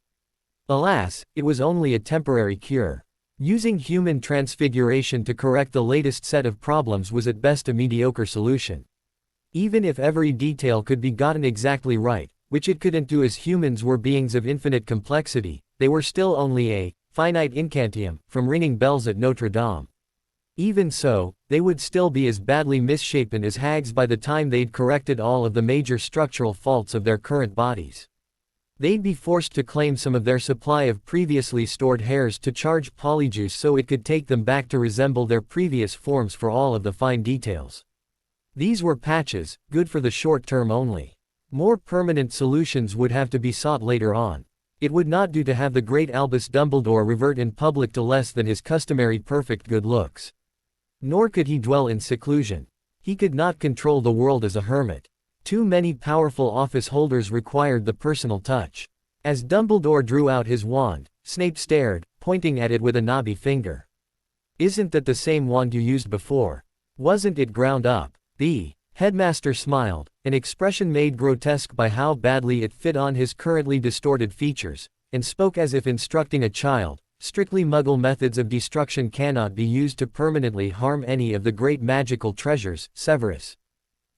Alas, it was only a temporary cure. Using human transfiguration to correct the latest set of problems was at best a mediocre solution. Even if every detail could be gotten exactly right, which it couldn't do as humans were beings of infinite complexity, they were still only a finite incantium, from ringing bells at Notre Dame. Even so, they would still be as badly misshapen as hags by the time they'd corrected all of the major structural faults of their current bodies. They'd be forced to claim some of their supply of previously stored hairs to charge Polyjuice so it could take them back to resemble their previous forms for all of the fine details. These were patches, good for the short term only. More permanent solutions would have to be sought later on. It would not do to have the great Albus Dumbledore revert in public to less than his customary perfect good looks. Nor could he dwell in seclusion. He could not control the world as a hermit. Too many powerful office holders required the personal touch. As Dumbledore drew out his wand, Snape stared, pointing at it with a knobby finger. "Isn't that the same wand you used before? Wasn't it ground up?" The headmaster smiled, an expression made grotesque by how badly it fit on his currently distorted features, and spoke as if instructing a child. "Strictly Muggle methods of destruction cannot be used to permanently harm any of the great magical treasures, Severus.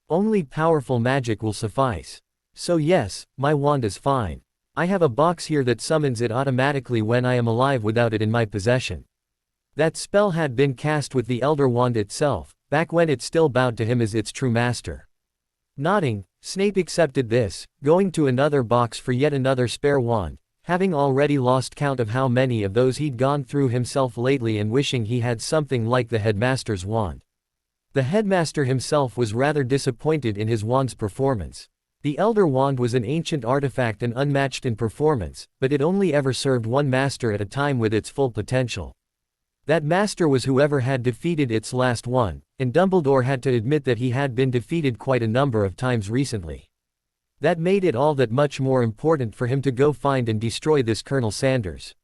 Only powerful magic will suffice. So yes, my wand is fine. I have a box here that summons it automatically when I am alive without it in my possession." That spell had been cast with the Elder Wand itself, back when it still bowed to him as its true master. Nodding, Snape accepted this, going to another box for yet another spare wand, having already lost count of how many of those he'd gone through himself lately and wishing he had something like the headmaster's wand. The headmaster himself was rather disappointed in his wand's performance. The Elder Wand was an ancient artifact and unmatched in performance, but it only ever served one master at a time with its full potential. That master was whoever had defeated its last one, and Dumbledore had to admit that he had been defeated quite a number of times recently. That made it all that much more important for him to go find and destroy this Colonel Sanders.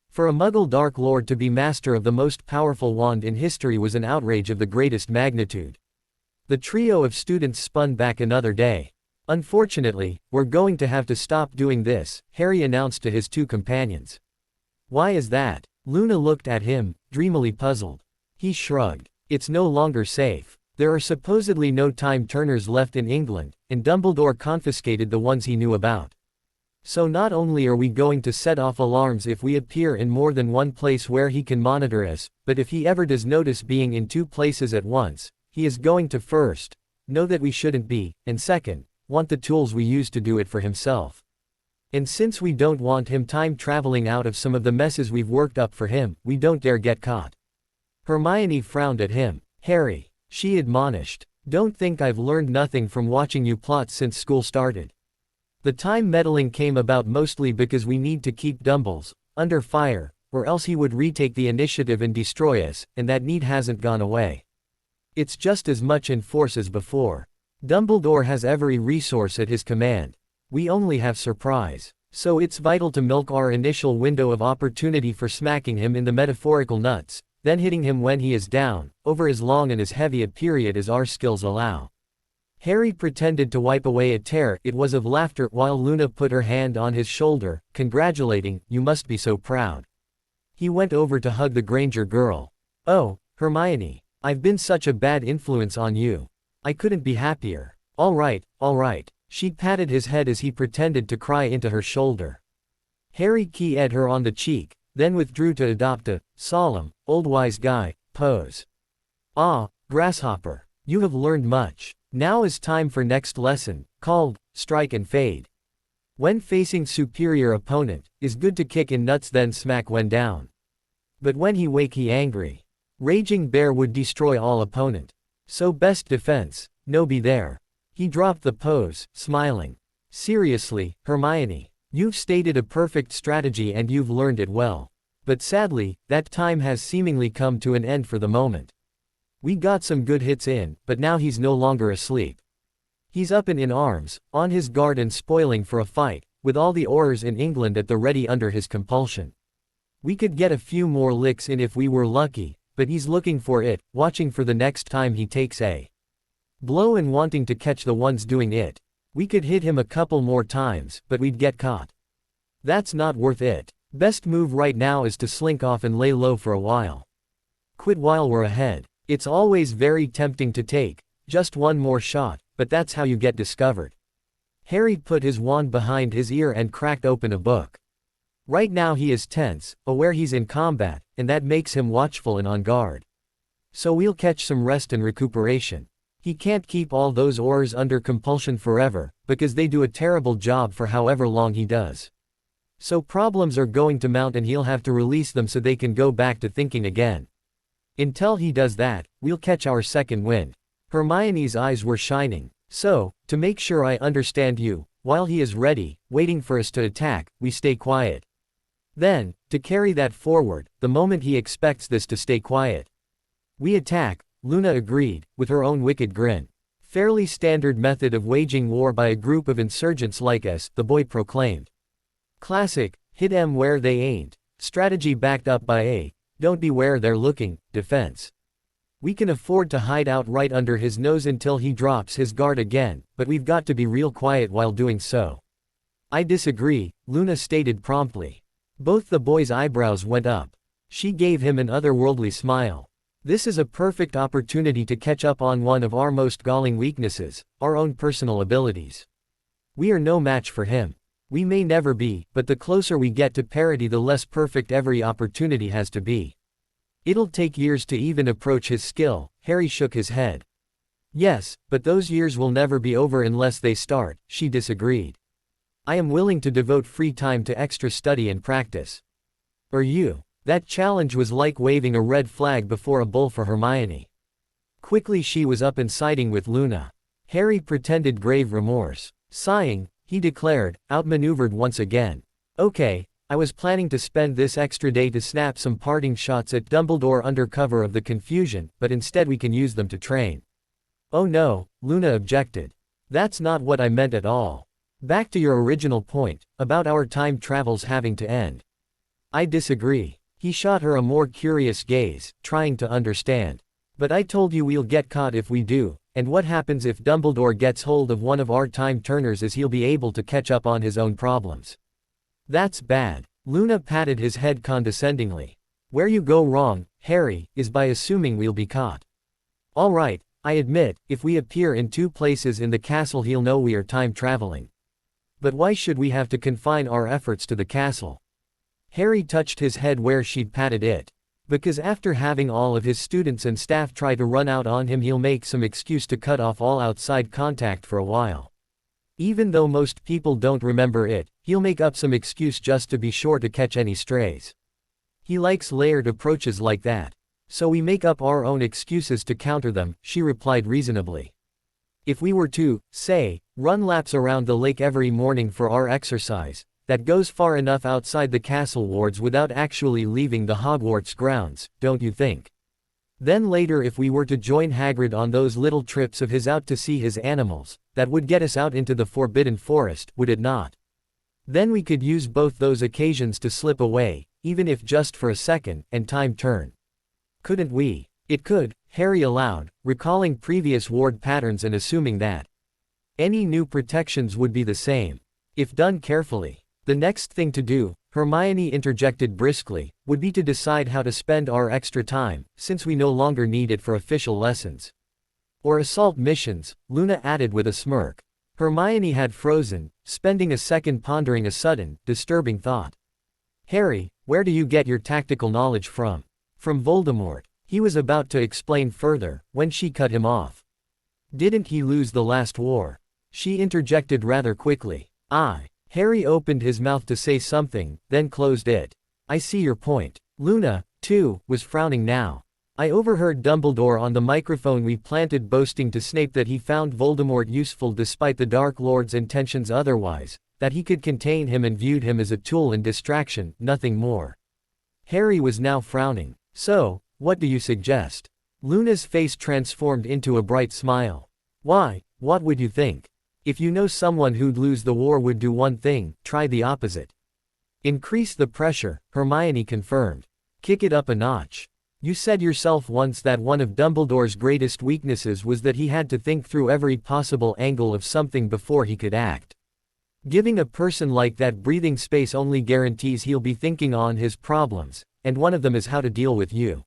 For a Muggle Dark Lord to be master of the most powerful wand in history was an outrage of the greatest magnitude. The trio of students spun back another day. "Unfortunately, we're going to have to stop doing this," Harry announced to his two companions. "Why is that?" Luna looked at him, dreamily puzzled. He shrugged. "It's no longer safe. There are supposedly no time turners left in England, and Dumbledore confiscated the ones he knew about. So not only are we going to set off alarms if we appear in more than one place where he can monitor us, but if he ever does notice being in two places at once, he is going to first know that we shouldn't be, and second, want the tools we use to do it for himself. And since we don't want him time traveling out of some of the messes we've worked up for him, we don't dare get caught." Hermione frowned at him. "Harry," she admonished, "don't think I've learned nothing from watching you plot since school started. The time meddling came about mostly because we need to keep Dumbles under fire, or else he would retake the initiative and destroy us, and that need hasn't gone away. It's just as much in force as before. Dumbledore has every resource at his command. We only have surprise. So it's vital to milk our initial window of opportunity for smacking him in the metaphorical nuts, then hitting him when he is down, over as long and as heavy a period as our skills allow." Harry pretended to wipe away a tear it was of laughter while Luna put her hand on his shoulder, congratulating, "You must be so proud." He went over to hug the Granger girl. "Oh, Hermione, I've been such a bad influence on you. I couldn't be happier." All right, all right. She patted his head as he pretended to cry into her shoulder. Harry kissed her on the cheek, then withdrew to adopt a solemn, old wise guy pose. Ah, Grasshopper, you have learned much. Now is time for next lesson, called Strike and Fade. When facing superior opponent, is good to kick in nuts then smack when down. But when he wake he angry. Raging bear would destroy all opponent. So best defense, no be there. He dropped the pose, smiling. Seriously, Hermione, you've stated a perfect strategy and you've learned it well. But sadly, that time has seemingly come to an end for the moment. We got some good hits in, but now he's no longer asleep. He's up and in arms, on his guard and spoiling for a fight, with all the Aurors in England at the ready under his compulsion. We could get a few more licks in if we were lucky, but he's looking for it, watching for the next time he takes a blow and wanting to catch the ones doing it. We could hit him a couple more times, but we'd get caught. That's not worth it. Best move right now is to slink off and lay low for a while. Quit while we're ahead. It's always very tempting to take just one more shot, but that's how you get discovered. Harry put his wand behind his ear and cracked open a book. Right now he is tense, aware he's in combat, and that makes him watchful and on guard. So we'll catch some rest and recuperation. He can't keep all those Aurors under compulsion forever, because they do a terrible job for however long he does. So problems are going to mount and he'll have to release them so they can go back to thinking again. Until he does that, we'll catch our second wind. Hermione's eyes were shining. So, to make sure I understand you, while he is ready, waiting for us to attack, we stay quiet. Then, to carry that forward, the moment he expects this to stay quiet, we attack, Luna agreed, with her own wicked grin. Fairly standard method of waging war by a group of insurgents like us, the boy proclaimed. Classic, hit 'em where they ain't. Strategy backed up by a don't be where they're looking defense. We can afford to hide out right under his nose until he drops his guard again, but we've got to be real quiet while doing so. I disagree, Luna stated promptly. Both the boy's eyebrows went up. She gave him an otherworldly smile. This is a perfect opportunity to catch up on one of our most galling weaknesses, our own personal abilities. We are no match for him. We may never be, but the closer we get to parity the less perfect every opportunity has to be. It'll take years to even approach his skill, Harry shook his head. Yes, but those years will never be over unless they start, she disagreed. I am willing to devote free time to extra study and practice. Are you? That challenge was like waving a red flag before a bull for Hermione. Quickly she was up and siding with Luna. Harry pretended grave remorse. Sighing, he declared, outmaneuvered once again. Okay, I was planning to spend this extra day to snap some parting shots at Dumbledore under cover of the confusion, but instead we can use them to train. Oh no, Luna objected. That's not what I meant at all. Back to your original point, about our time travels having to end. I disagree. He shot her a more curious gaze, trying to understand. But I told you we'll get caught if we do, and what happens if Dumbledore gets hold of one of our time turners is he'll be able to catch up on his own problems. That's bad. Luna patted his head condescendingly. Where you go wrong, Harry, is by assuming we'll be caught. All right, I admit, if we appear in two places in the castle he'll know we are time traveling. But why should we have to confine our efforts to the castle? Harry touched his head where she'd patted it. Because after having all of his students and staff try to run out on him he'll make some excuse to cut off all outside contact for a while. Even though most people don't remember it, he'll make up some excuse just to be sure to catch any strays. He likes layered approaches like that. So we make up our own excuses to counter them, she replied reasonably. If we were to, say, run laps around the lake every morning for our exercise, that goes far enough outside the castle wards without actually leaving the Hogwarts grounds, don't you think? Then later if we were to join Hagrid on those little trips of his out to see his animals, that would get us out into the Forbidden Forest, would it not? Then we could use both those occasions to slip away, even if just for a second, and time turn. Couldn't we? It could, Harry allowed, recalling previous ward patterns and assuming that any new protections would be the same, if done carefully. The next thing to do, Hermione interjected briskly, would be to decide how to spend our extra time, since we no longer need it for official lessons. Or assault missions, Luna added with a smirk. Hermione had frozen, spending a second pondering a sudden, disturbing thought. Harry, where do you get your tactical knowledge from? From Voldemort. He was about to explain further, when she cut him off. Didn't he lose the last war? She interjected rather quickly. Harry opened his mouth to say something, then closed it. I see your point. Luna, too, was frowning now. I overheard Dumbledore on the microphone we planted boasting to Snape that he found Voldemort useful despite the Dark Lord's intentions otherwise, that he could contain him and viewed him as a tool and distraction, nothing more. Harry was now frowning. So, what do you suggest? Luna's face transformed into a bright smile. Why, what would you think? If you know someone who'd lose the war would do one thing, try the opposite. Increase the pressure, Hermione confirmed. Kick it up a notch. You said yourself once that one of Dumbledore's greatest weaknesses was that he had to think through every possible angle of something before he could act. Giving a person like that breathing space only guarantees he'll be thinking on his problems, and one of them is how to deal with you.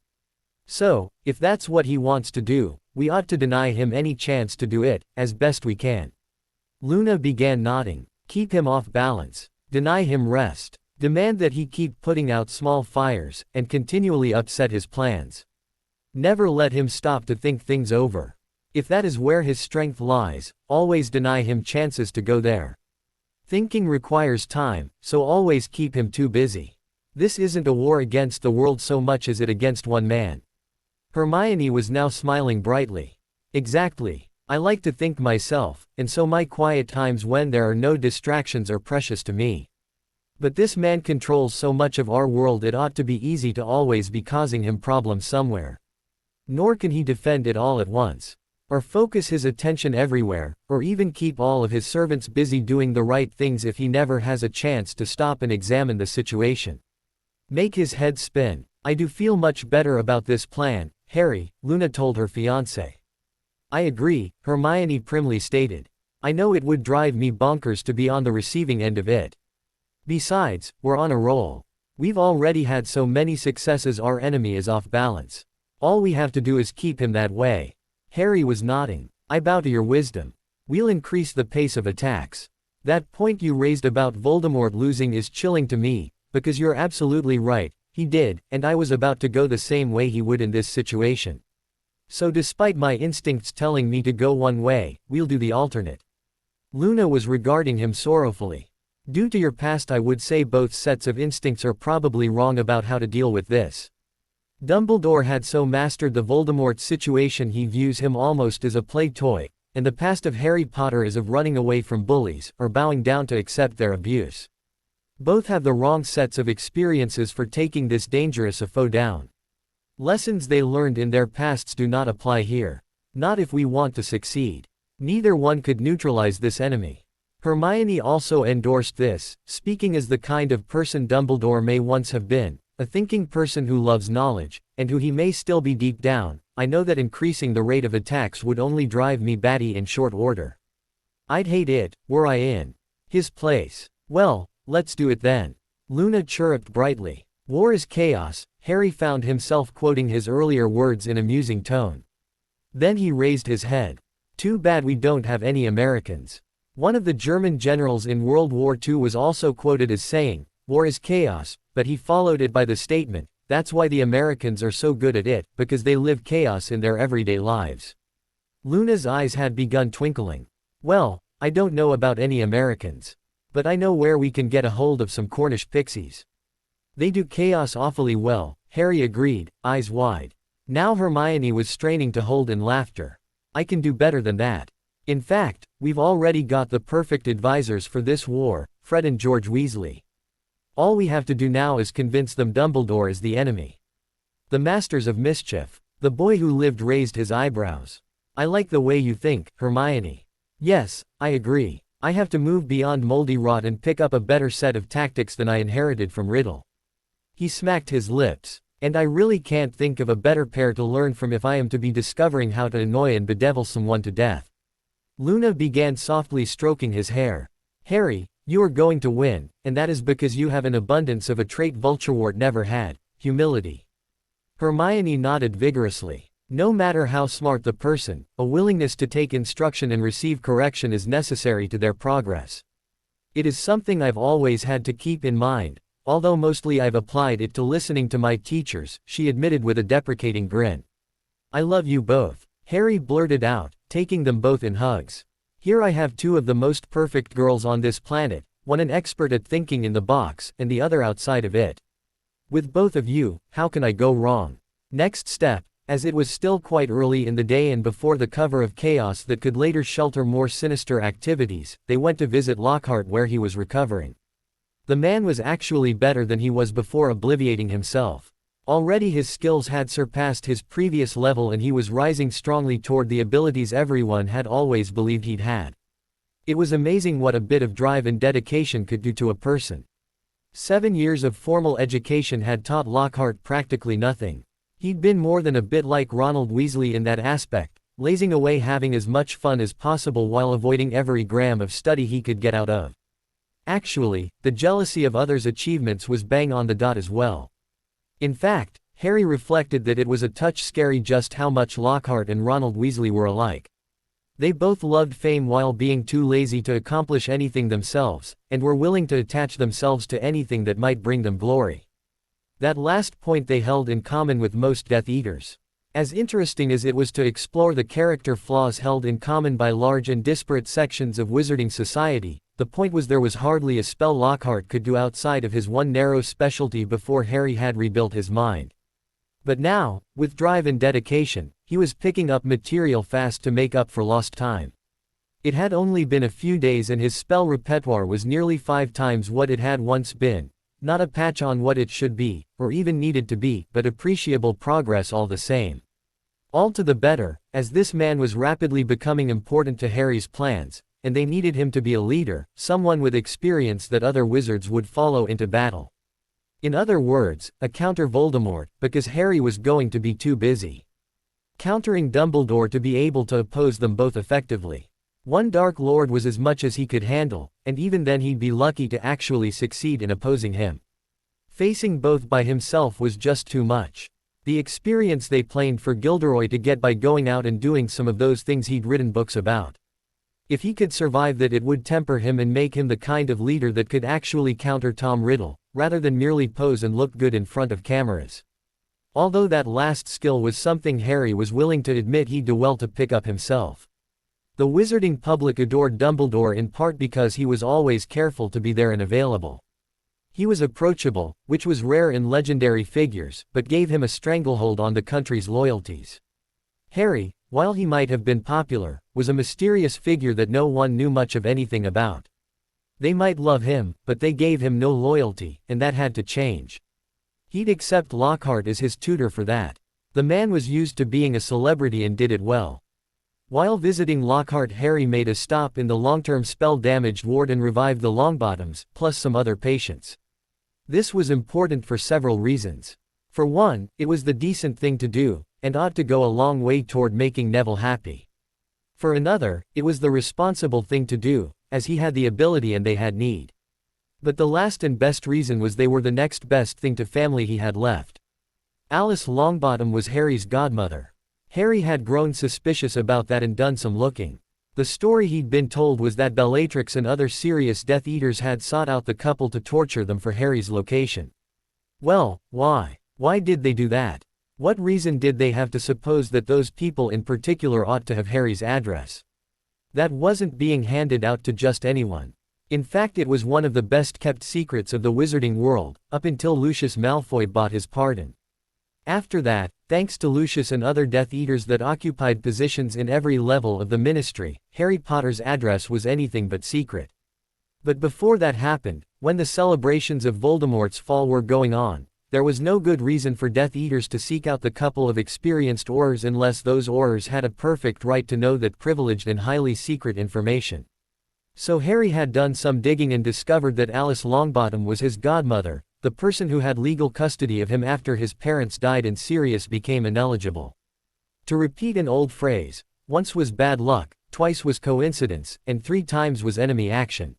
So, if that's what he wants to do, we ought to deny him any chance to do it, as best we can. Luna began nodding. Keep him off balance. Deny him rest. Demand that he keep putting out small fires, and continually upset his plans. Never let him stop to think things over. If that is where his strength lies, always deny him chances to go there. Thinking requires time, so always keep him too busy. This isn't a war against the world so much as it against one man. Hermione was now smiling brightly. Exactly. I like to think myself, and so my quiet times when there are no distractions are precious to me. But this man controls so much of our world it ought to be easy to always be causing him problems somewhere. Nor can he defend it all at once. Or focus his attention everywhere, or even keep all of his servants busy doing the right things if he never has a chance to stop and examine the situation. Make his head spin. I do feel much better about this plan, Harry, Luna told her fiancé. I agree, Hermione primly stated. I know it would drive me bonkers to be on the receiving end of it. Besides, we're on a roll. We've already had so many successes our enemy is off balance. All we have to do is keep him that way. Harry was nodding. I bow to your wisdom. We'll increase the pace of attacks. That point you raised about Voldemort losing is chilling to me, because you're absolutely right, he did, and I was about to go the same way he would in this situation. So despite my instincts telling me to go one way, we'll do the alternate. Luna was regarding him sorrowfully. Due to your past I would say both sets of instincts are probably wrong about how to deal with this. Dumbledore had so mastered the Voldemort situation he views him almost as a play toy, and the past of Harry Potter is of running away from bullies, or bowing down to accept their abuse. Both have the wrong sets of experiences for taking this dangerous a foe down. Lessons they learned in their pasts do not apply here. Not if we want to succeed. Neither one could neutralize this enemy. Hermione also endorsed this, speaking as the kind of person Dumbledore may once have been, a thinking person who loves knowledge, and who he may still be deep down. I know that increasing the rate of attacks would only drive me batty in short order. I'd hate it, were I in his place. Well, let's do it then. Luna chirruped brightly. War is chaos. Harry found himself quoting his earlier words in a musing tone. Then he raised his head. Too bad we don't have any Americans. One of the German generals in World War II was also quoted as saying, war is chaos, but he followed it by the statement, that's why the Americans are so good at it, because they live chaos in their everyday lives. Luna's eyes had begun twinkling. Well, I don't know about any Americans. But I know where we can get a hold of some Cornish pixies. They do chaos awfully well, Harry agreed, eyes wide. Now Hermione was straining to hold in laughter. I can do better than that. In fact, we've already got the perfect advisors for this war, Fred and George Weasley. All we have to do now is convince them Dumbledore is the enemy. The masters of mischief. The boy who lived raised his eyebrows. I like the way you think, Hermione. Yes, I agree. I have to move beyond moldy rot and pick up a better set of tactics than I inherited from Riddle. He smacked his lips. And I really can't think of a better pair to learn from if I am to be discovering how to annoy and bedevil someone to death. Luna began softly stroking his hair. Harry, you are going to win, and that is because you have an abundance of a trait Vulturewort never had, humility. Hermione nodded vigorously. No matter how smart the person, a willingness to take instruction and receive correction is necessary to their progress. It is something I've always had to keep in mind, although mostly I've applied it to listening to my teachers, she admitted with a deprecating grin. I love you both, Harry blurted out, taking them both in hugs. Here I have two of the most perfect girls on this planet, one an expert at thinking in the box, and the other outside of it. With both of you, how can I go wrong? Next step, as it was still quite early in the day and before the cover of chaos that could later shelter more sinister activities, they went to visit Lockhart where he was recovering. The man was actually better than he was before obliviating himself. Already his skills had surpassed his previous level and he was rising strongly toward the abilities everyone had always believed he'd had. It was amazing what a bit of drive and dedication could do to a person. 7 years of formal education had taught Lockhart practically nothing. He'd been more than a bit like Ronald Weasley in that aspect, lazing away having as much fun as possible while avoiding every gram of study he could get out of. Actually, the jealousy of others' achievements was bang on the dot as well. In fact, Harry reflected that it was a touch scary just how much Lockhart and Ronald Weasley were alike. They both loved fame while being too lazy to accomplish anything themselves, and were willing to attach themselves to anything that might bring them glory. That last point they held in common with most Death Eaters. As interesting as it was to explore the character flaws held in common by large and disparate sections of wizarding society, the point was there was hardly a spell Lockhart could do outside of his one narrow specialty before Harry had rebuilt his mind. But now, with drive and dedication, he was picking up material fast to make up for lost time. It had only been a few days and his spell repertoire was nearly 5 times what it had once been. Not a patch on what it should be, or even needed to be, but appreciable progress all the same. All to the better, as this man was rapidly becoming important to Harry's plans, and they needed him to be a leader, someone with experience that other wizards would follow into battle. In other words, a counter-Voldemort, because Harry was going to be too busy countering Dumbledore to be able to oppose them both effectively. One Dark Lord was as much as he could handle, and even then he'd be lucky to actually succeed in opposing him. Facing both by himself was just too much. The experience they planned for Gilderoy to get by going out and doing some of those things he'd written books about. If he could survive that, it would temper him and make him the kind of leader that could actually counter Tom Riddle, rather than merely pose and look good in front of cameras. Although that last skill was something Harry was willing to admit he'd do well to pick up himself. The wizarding public adored Dumbledore in part because he was always careful to be there and available. He was approachable, which was rare in legendary figures, but gave him a stranglehold on the country's loyalties. Harry, while he might have been popular, was a mysterious figure that no one knew much of anything about. They might love him, but they gave him no loyalty, and that had to change. He'd accept Lockhart as his tutor for that. The man was used to being a celebrity and did it well. While visiting Lockhart, Harry made a stop in the long-term spell-damaged ward and revived the Longbottoms, plus some other patients. This was important for several reasons. For one, it was the decent thing to do, and ought to go a long way toward making Neville happy. For another, it was the responsible thing to do, as he had the ability and they had need. But the last and best reason was they were the next best thing to family he had left. Alice Longbottom was Harry's godmother. Harry had grown suspicious about that and done some looking. The story he'd been told was that Bellatrix and other serious Death Eaters had sought out the couple to torture them for Harry's location. Well, why? Why did they do that? What reason did they have to suppose that those people in particular ought to have Harry's address? That wasn't being handed out to just anyone. In fact, it was one of the best-kept secrets of the wizarding world, up until Lucius Malfoy bought his pardon. After that, thanks to Lucius and other Death Eaters that occupied positions in every level of the ministry, Harry Potter's address was anything but secret. But before that happened, when the celebrations of Voldemort's fall were going on, there was no good reason for Death Eaters to seek out the couple of experienced Aurors unless those Aurors had a perfect right to know that privileged and highly secret information. So Harry had done some digging and discovered that Alice Longbottom was his godmother, the person who had legal custody of him after his parents died and Sirius became ineligible. To repeat an old phrase, once was bad luck, twice was coincidence, and 3 times was enemy action.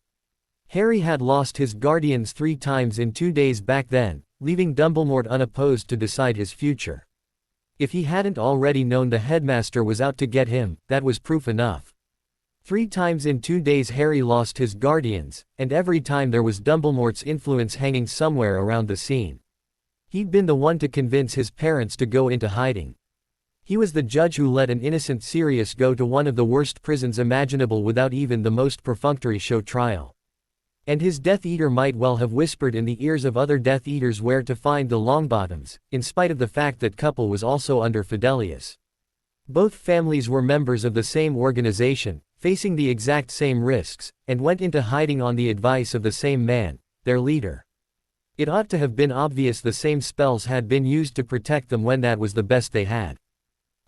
Harry had lost his guardians 3 times in 2 days back then, leaving Dumbledore unopposed to decide his future. If he hadn't already known the headmaster was out to get him, that was proof enough. 3 times in 2 days Harry lost his guardians, and every time there was Dumbledore's influence hanging somewhere around the scene. He'd been the one to convince his parents to go into hiding. He was the judge who let an innocent Sirius go to one of the worst prisons imaginable without even the most perfunctory show trial. And his Death Eater might well have whispered in the ears of other Death Eaters where to find the Longbottoms, in spite of the fact that couple was also under Fidelius. Both families were members of the same organization, facing the exact same risks, and went into hiding on the advice of the same man, their leader. It ought to have been obvious the same spells had been used to protect them when that was the best they had.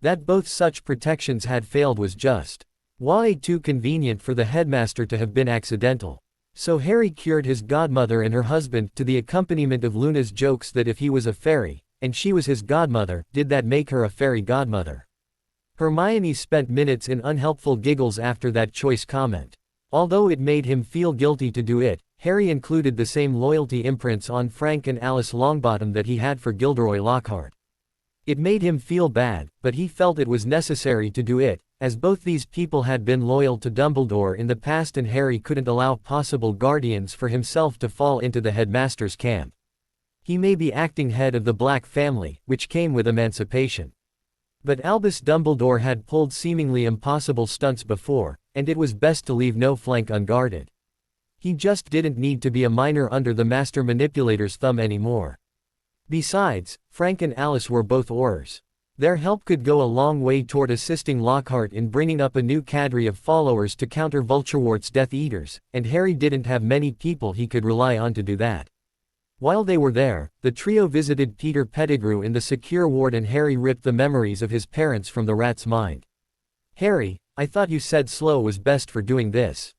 That both such protections had failed was just way too convenient for the headmaster to have been accidental. So Harry cured his godmother and her husband to the accompaniment of Luna's jokes that if he was a fairy, and she was his godmother, did that make her a fairy godmother? Hermione spent minutes in unhelpful giggles after that choice comment. Although it made him feel guilty to do it, Harry included the same loyalty imprints on Frank and Alice Longbottom that he had for Gilderoy Lockhart. It made him feel bad, but he felt it was necessary to do it, as both these people had been loyal to Dumbledore in the past and Harry couldn't allow possible guardians for himself to fall into the headmaster's camp. He may be acting head of the Black family, which came with emancipation. But Albus Dumbledore had pulled seemingly impossible stunts before, and it was best to leave no flank unguarded. He just didn't need to be a minor under the master manipulator's thumb anymore. Besides, Frank and Alice were both Aurors. Their help could go a long way toward assisting Lockhart in bringing up a new cadre of followers to counter Vulturewort's Death Eaters, and Harry didn't have many people he could rely on to do that. While they were there, the trio visited Peter Pettigrew in the secure ward and Harry ripped the memories of his parents from the rat's mind. "Harry, I thought you said slow was best for doing this."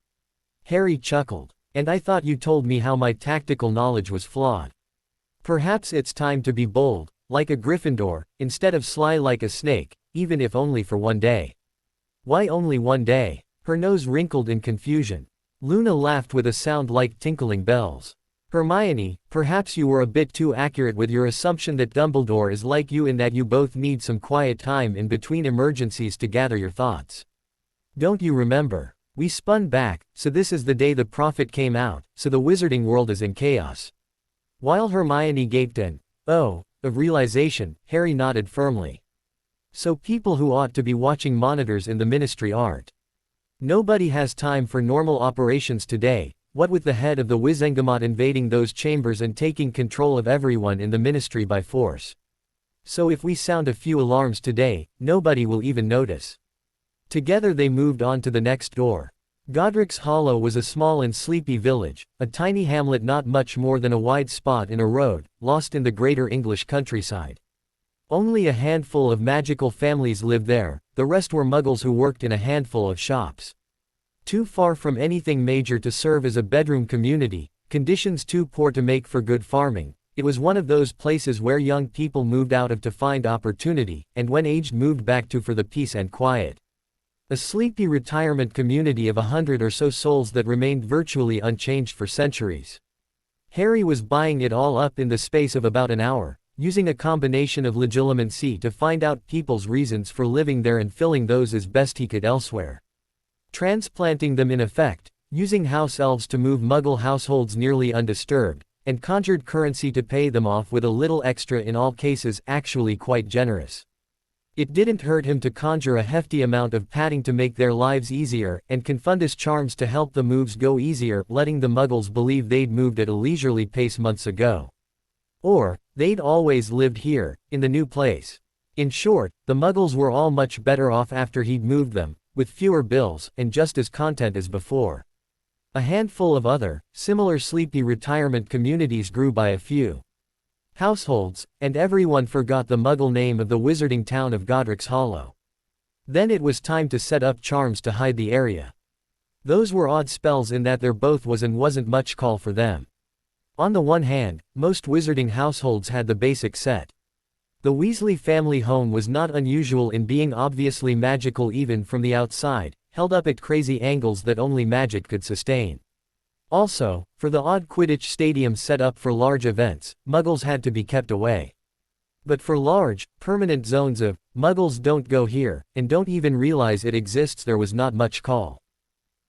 Harry chuckled. "And I thought you told me how my tactical knowledge was flawed. Perhaps it's time to be bold, like a Gryffindor, instead of sly like a snake, even if only for one day." "Why only one day?" Her nose wrinkled in confusion. Luna laughed with a sound like tinkling bells. "Hermione, perhaps you were a bit too accurate with your assumption that Dumbledore is like you in that you both need some quiet time in between emergencies to gather your thoughts. Don't you remember? We spun back, so this is the day the prophet came out, so the wizarding world is in chaos." While Hermione gaped an "oh" of realization, Harry nodded firmly. "So people who ought to be watching monitors in the ministry aren't. Nobody has time for normal operations today. What with the head of the Wizengamot invading those chambers and taking control of everyone in the ministry by force. So if we sound a few alarms today, nobody will even notice." Together they moved on to the next door. Godric's Hollow was a small and sleepy village, a tiny hamlet not much more than a wide spot in a road, lost in the greater English countryside. Only a handful of magical families lived there, the rest were muggles who worked in a handful of shops. Too far from anything major to serve as a bedroom community, conditions too poor to make for good farming, it was one of those places where young people moved out of to find opportunity, and when aged moved back to for the peace and quiet. A sleepy retirement community of 100 or so souls that remained virtually unchanged for centuries. Harry was buying it all up in the space of about an hour, using a combination of legilimency to find out people's reasons for living there and filling those as best he could elsewhere. Transplanting them in effect, using house elves to move muggle households nearly undisturbed, and conjured currency to pay them off with a little extra in all cases, actually quite generous. It didn't hurt him to conjure a hefty amount of padding to make their lives easier, and confundus charms to help the moves go easier, letting the muggles believe they'd moved at a leisurely pace months ago. Or, they'd always lived here, in the new place. In short, the muggles were all much better off after he'd moved them, with fewer bills, and just as content as before. A handful of other, similar sleepy retirement communities grew by a few households, and everyone forgot the muggle name of the wizarding town of Godric's Hollow. Then it was time to set up charms to hide the area. Those were odd spells in that there both was and wasn't much call for them. On the one hand, most wizarding households had the basic set. The Weasley family home was not unusual in being obviously magical even from the outside, held up at crazy angles that only magic could sustain. Also, for the odd Quidditch stadium set up for large events, muggles had to be kept away. But for large, permanent zones of, Muggles don't go here, and don't even realize it exists, there was not much call.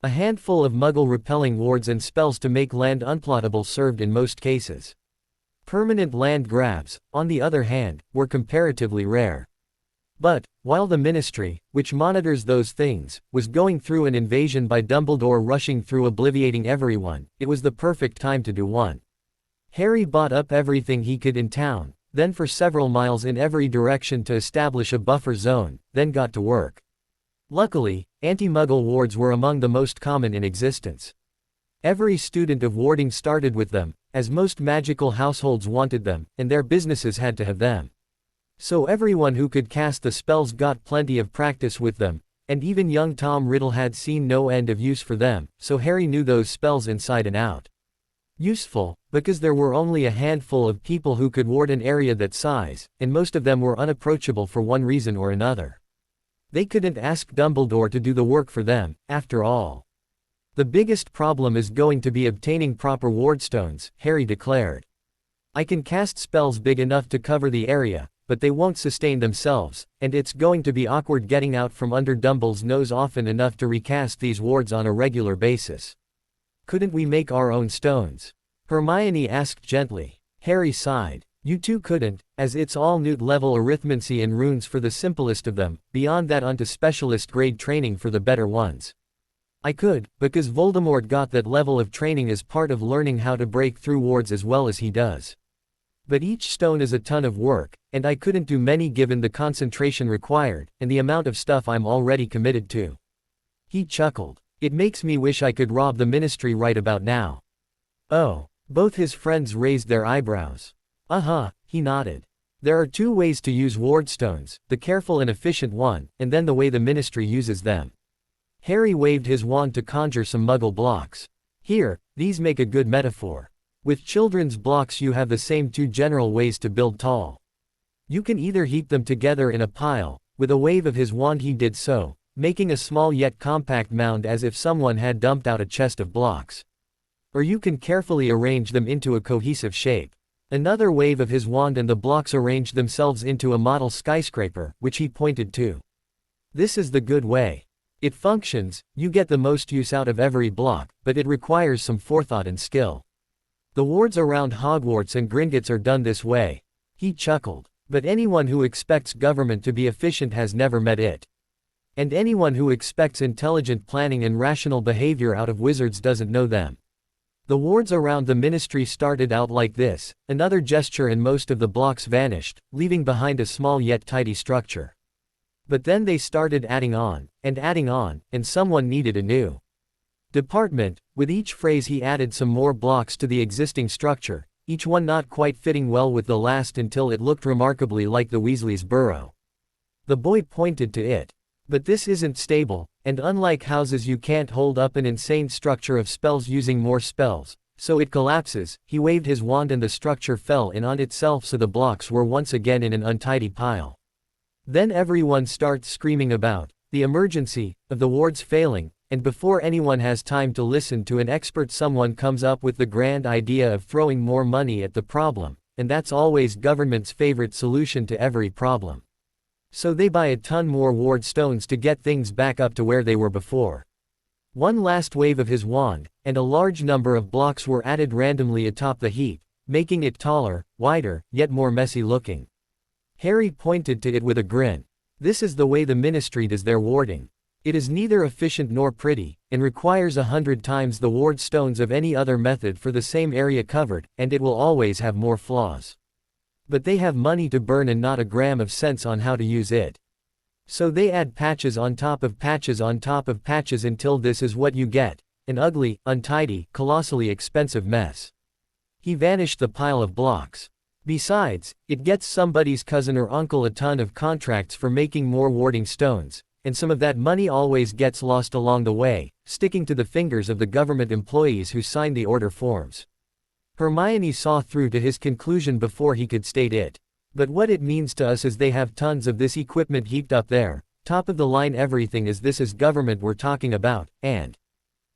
A handful of Muggle-repelling wards and spells to make land unplottable served in most cases. Permanent land grabs, on the other hand, were comparatively rare. But, while the Ministry, which monitors those things, was going through an invasion by Dumbledore rushing through obliviating everyone, it was the perfect time to do one. Harry bought up everything he could in town, then for several miles in every direction to establish a buffer zone, then got to work. Luckily, anti-Muggle wards were among the most common in existence. Every student of warding started with them, as most magical households wanted them, and their businesses had to have them. So everyone who could cast the spells got plenty of practice with them, and even young Tom Riddle had seen no end of use for them, so Harry knew those spells inside and out. Useful, because there were only a handful of people who could ward an area that size, and most of them were unapproachable for one reason or another. They couldn't ask Dumbledore to do the work for them, after all. The biggest problem is going to be obtaining proper wardstones, Harry declared. I can cast spells big enough to cover the area, but they won't sustain themselves, and it's going to be awkward getting out from under Dumbledore's nose often enough to recast these wards on a regular basis. Couldn't we make our own stones? Hermione asked gently. Harry sighed. You two couldn't, as it's all Newt-level arithmancy and runes for the simplest of them, beyond that onto specialist-grade training for the better ones. I could, because Voldemort got that level of training as part of learning how to break through wards as well as he does. But each stone is a ton of work, and I couldn't do many given the concentration required, and the amount of stuff I'm already committed to. He chuckled. It makes me wish I could rob the Ministry right about now. Oh. Both his friends raised their eyebrows. He nodded. There are two ways to use wardstones, the careful and efficient one, and then the way the Ministry uses them. Harry waved his wand to conjure some Muggle blocks. Here, these make a good metaphor. With children's blocks you have the same two general ways to build tall. You can either heap them together in a pile, with a wave of his wand he did so, making a small yet compact mound as if someone had dumped out a chest of blocks. Or you can carefully arrange them into a cohesive shape. Another wave of his wand and the blocks arranged themselves into a model skyscraper, which he pointed to. This is the good way. It functions, you get the most use out of every block, but it requires some forethought and skill. The wards around Hogwarts and Gringotts are done this way. He chuckled. But anyone who expects government to be efficient has never met it. And anyone who expects intelligent planning and rational behavior out of wizards doesn't know them. The wards around the Ministry started out like this, another gesture and most of the blocks vanished, leaving behind a small yet tidy structure. But then they started adding on, and someone needed a new department. With each phrase he added some more blocks to the existing structure, each one not quite fitting well with the last until it looked remarkably like the Weasleys' burrow. The boy pointed to it. But this isn't stable, and unlike houses you can't hold up an insane structure of spells using more spells, so it collapses. He waved his wand and the structure fell in on itself so the blocks were once again in an untidy pile. Then everyone starts screaming about the emergency of the wards failing, and before anyone has time to listen to an expert someone comes up with the grand idea of throwing more money at the problem, and that's always government's favorite solution to every problem. So they buy a ton more ward stones to get things back up to where they were before. One last wave of his wand, and a large number of blocks were added randomly atop the heap, making it taller, wider, yet more messy looking. Harry pointed to it with a grin. This is the way the Ministry does their warding. It is neither efficient nor pretty, and requires 100 times the ward stones of any other method for the same area covered, and it will always have more flaws. But they have money to burn and not a gram of sense on how to use it. So they add patches on top of patches on top of patches until this is what you get, an ugly, untidy, colossally expensive mess. He vanished the pile of blocks. Besides, it gets somebody's cousin or uncle a ton of contracts for making more warding stones, and some of that money always gets lost along the way, sticking to the fingers of the government employees who sign the order forms. Hermione saw through to his conclusion before he could state it. But what it means to us is they have tons of this equipment heaped up there, top of the line everything is this is government we're talking about, and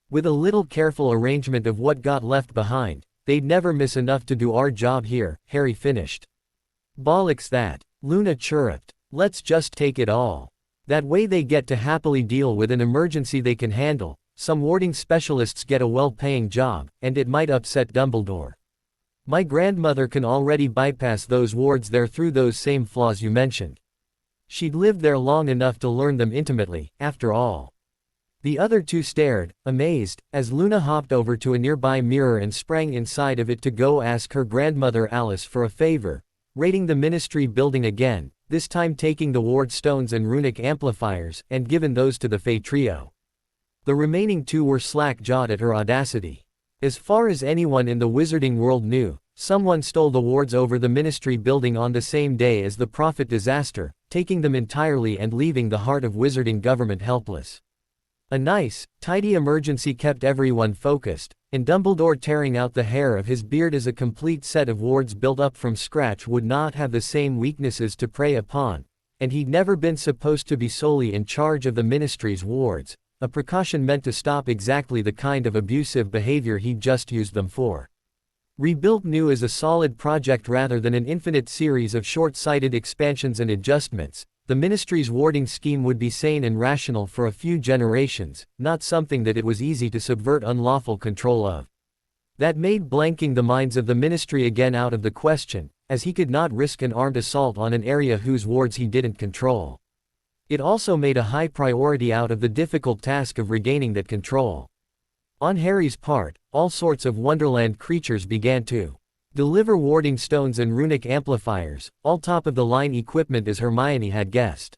with a little careful arrangement of what got left behind, they'd never miss enough to do our job here, Harry finished. Bollocks that, Luna chirruped. Let's just take it all. That way they get to happily deal with an emergency they can handle, some warding specialists get a well-paying job, and it might upset Dumbledore. My grandmother can already bypass those wards there through those same flaws you mentioned. She'd lived there long enough to learn them intimately, after all. The other two stared, amazed, as Luna hopped over to a nearby mirror and sprang inside of it to go ask her grandmother Alice for a favor, raiding the ministry building again, this time taking the ward stones and runic amplifiers, and given those to the Fey trio. The remaining two were slack-jawed at her audacity. As far as anyone in the wizarding world knew, someone stole the wards over the ministry building on the same day as the Prophet disaster, taking them entirely and leaving the heart of wizarding government helpless. A nice, tidy emergency kept everyone focused, and Dumbledore tearing out the hair of his beard as a complete set of wards built up from scratch would not have the same weaknesses to prey upon, and he'd never been supposed to be solely in charge of the ministry's wards, a precaution meant to stop exactly the kind of abusive behavior he'd just used them for. Rebuilt new as a solid project rather than an infinite series of short-sighted expansions and adjustments, the ministry's warding scheme would be sane and rational for a few generations, not something that it was easy to subvert unlawful control of. That made blanking the minds of the ministry again out of the question, as he could not risk an armed assault on an area whose wards he didn't control. It also made a high priority out of the difficult task of regaining that control. On Harry's part, all sorts of Wonderland creatures began to deliver warding stones and runic amplifiers, all top-of-the-line equipment as Hermione had guessed.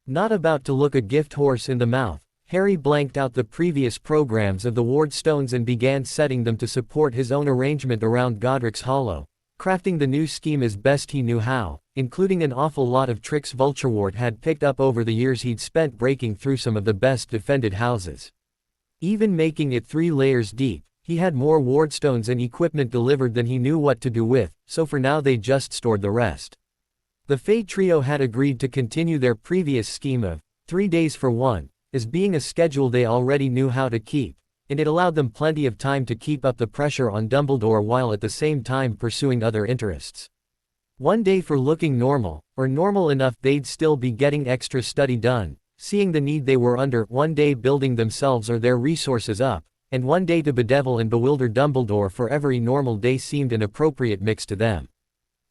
Not about to look a gift horse in the mouth, Harry blanked out the previous programs of the ward stones and began setting them to support his own arrangement around Godric's Hollow, crafting the new scheme as best he knew how, including an awful lot of tricks Vulturewort had picked up over the years he'd spent breaking through some of the best defended houses. Even making it 3 layers deep, he had more wardstones and equipment delivered than he knew what to do with, so for now they just stored the rest. The Fey trio had agreed to continue their previous scheme of 3 days for one, as being a schedule they already knew how to keep, and it allowed them plenty of time to keep up the pressure on Dumbledore while at the same time pursuing other interests. 1 day for looking normal, or normal enough they'd still be getting extra study done, seeing the need they were under, 1 day building themselves or their resources up, and 1 day to bedevil and bewilder Dumbledore for every normal day seemed an appropriate mix to them.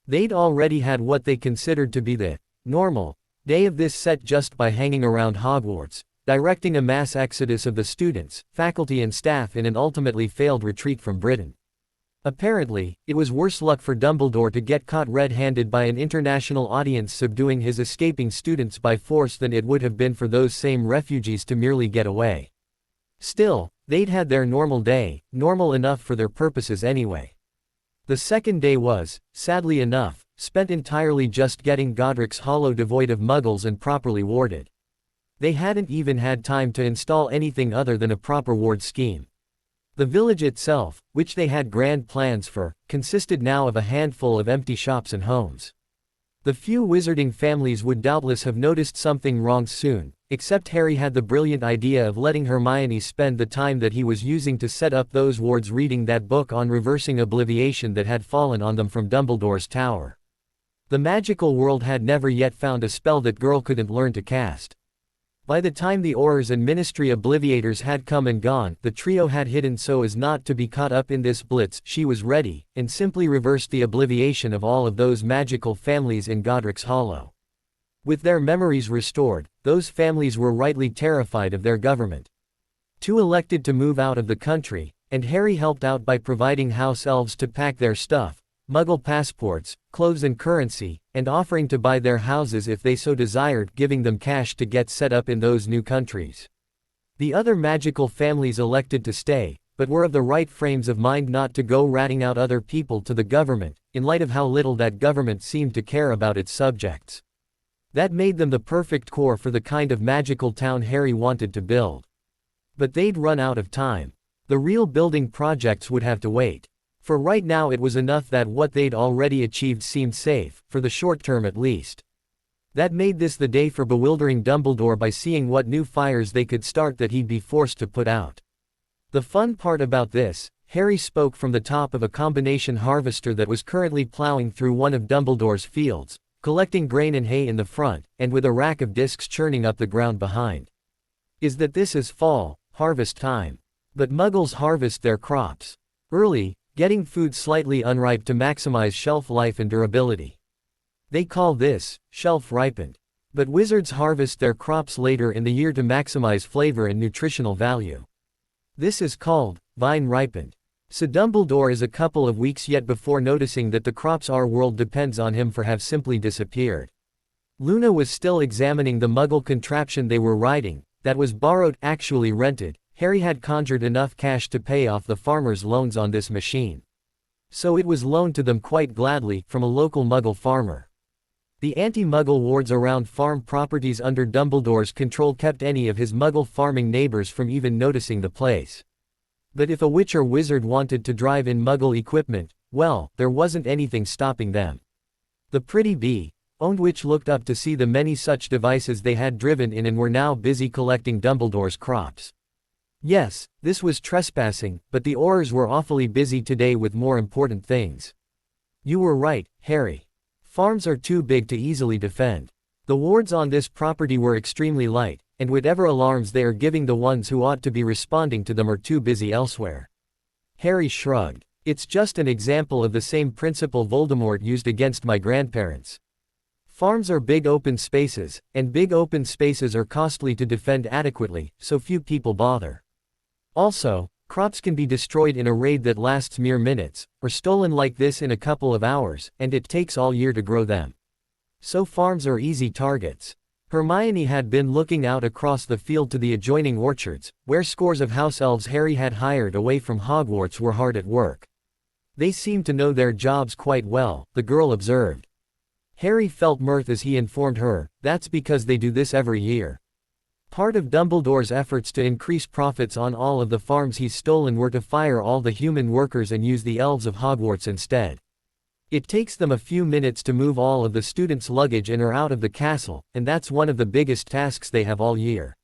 They'd already had what they considered to be the normal day of this set just by hanging around Hogwarts, directing a mass exodus of the students, faculty and staff in an ultimately failed retreat from Britain. Apparently, it was worse luck for Dumbledore to get caught red-handed by an international audience subduing his escaping students by force than it would have been for those same refugees to merely get away. Still, they'd had their normal day, normal enough for their purposes anyway. The second day was, sadly enough, spent entirely just getting Godric's Hollow devoid of muggles and properly warded. They hadn't even had time to install anything other than a proper ward scheme. The village itself, which they had grand plans for, consisted now of a handful of empty shops and homes. The few wizarding families would doubtless have noticed something wrong soon, except Harry had the brilliant idea of letting Hermione spend the time that he was using to set up those wards reading that book on reversing obliviation that had fallen on them from Dumbledore's tower. The magical world had never yet found a spell that girl couldn't learn to cast. By the time the Aurors and Ministry Obliviators had come and gone, the trio had hidden so as not to be caught up in this blitz. She was ready, and simply reversed the obliviation of all of those magical families in Godric's Hollow. With their memories restored, those families were rightly terrified of their government. 2 elected to move out of the country, and Harry helped out by providing house elves to pack their stuff, Muggle passports, clothes and currency, and offering to buy their houses if they so desired, giving them cash to get set up in those new countries. The other magical families elected to stay, but were of the right frames of mind not to go ratting out other people to the government, in light of how little that government seemed to care about its subjects. That made them the perfect core for the kind of magical town Harry wanted to build. But they'd run out of time. The real building projects would have to wait. For right now it was enough that what they'd already achieved seemed safe, for the short term at least. That made this the day for bewildering Dumbledore by seeing what new fires they could start that he'd be forced to put out. The fun part about this, Harry spoke from the top of a combination harvester that was currently plowing through one of Dumbledore's fields, collecting grain and hay in the front, and with a rack of discs churning up the ground behind. Is that this is fall, harvest time. But Muggles harvest their crops early, getting food slightly unripe to maximize shelf life and durability. They call this shelf-ripened. But wizards harvest their crops later in the year to maximize flavor and nutritional value. This is called vine-ripened. So Dumbledore is a couple of weeks yet before noticing that the crops our world depends on him for have simply disappeared. Luna was still examining the Muggle contraption they were riding, that was borrowed, actually rented. Harry had conjured enough cash to pay off the farmers' loans on this machine. So it was loaned to them quite gladly, from a local Muggle farmer. The anti-Muggle wards around farm properties under Dumbledore's control kept any of his Muggle farming neighbors from even noticing the place. But if a witch or wizard wanted to drive in Muggle equipment, well, there wasn't anything stopping them. The pretty bee-owned witch looked up to see the many such devices they had driven in and were now busy collecting Dumbledore's crops. Yes, this was trespassing, but the Aurors were awfully busy today with more important things. You were right, Harry. Farms are too big to easily defend. The wards on this property were extremely light, and whatever alarms they are giving the ones who ought to be responding to them are too busy elsewhere. Harry shrugged. It's just an example of the same principle Voldemort used against my grandparents. Farms are big open spaces, and big open spaces are costly to defend adequately, so few people bother. Also, crops can be destroyed in a raid that lasts mere minutes, or stolen like this in a couple of hours, and it takes all year to grow them. So farms are easy targets. Hermione had been looking out across the field to the adjoining orchards, where scores of house elves Harry had hired away from Hogwarts were hard at work. They seemed to know their jobs quite well, the girl observed. Harry felt mirth as he informed her, that's because they do this every year. Part of Dumbledore's efforts to increase profits on all of the farms he's stolen were to fire all the human workers and use the elves of Hogwarts instead. It takes them a few minutes to move all of the students' luggage in or out of the castle, and that's one of the biggest tasks they have all year.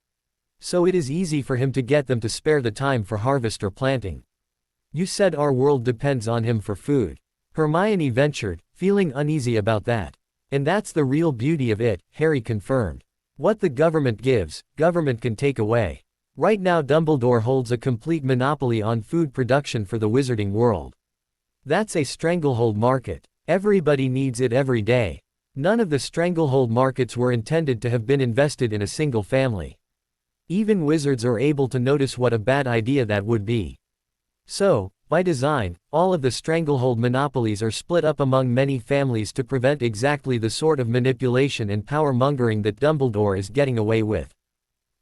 So it is easy for him to get them to spare the time for harvest or planting. You said our world depends on him for food. Hermione ventured, feeling uneasy about that. And that's the real beauty of it, Harry confirmed. What the government gives, government can take away. Right now Dumbledore holds a complete monopoly on food production for the wizarding world. That's a stranglehold market. Everybody needs it every day. None of the stranglehold markets were intended to have been invested in a single family. Even wizards are able to notice what a bad idea that would be. So, by design, all of the stranglehold monopolies are split up among many families to prevent exactly the sort of manipulation and power-mongering that Dumbledore is getting away with.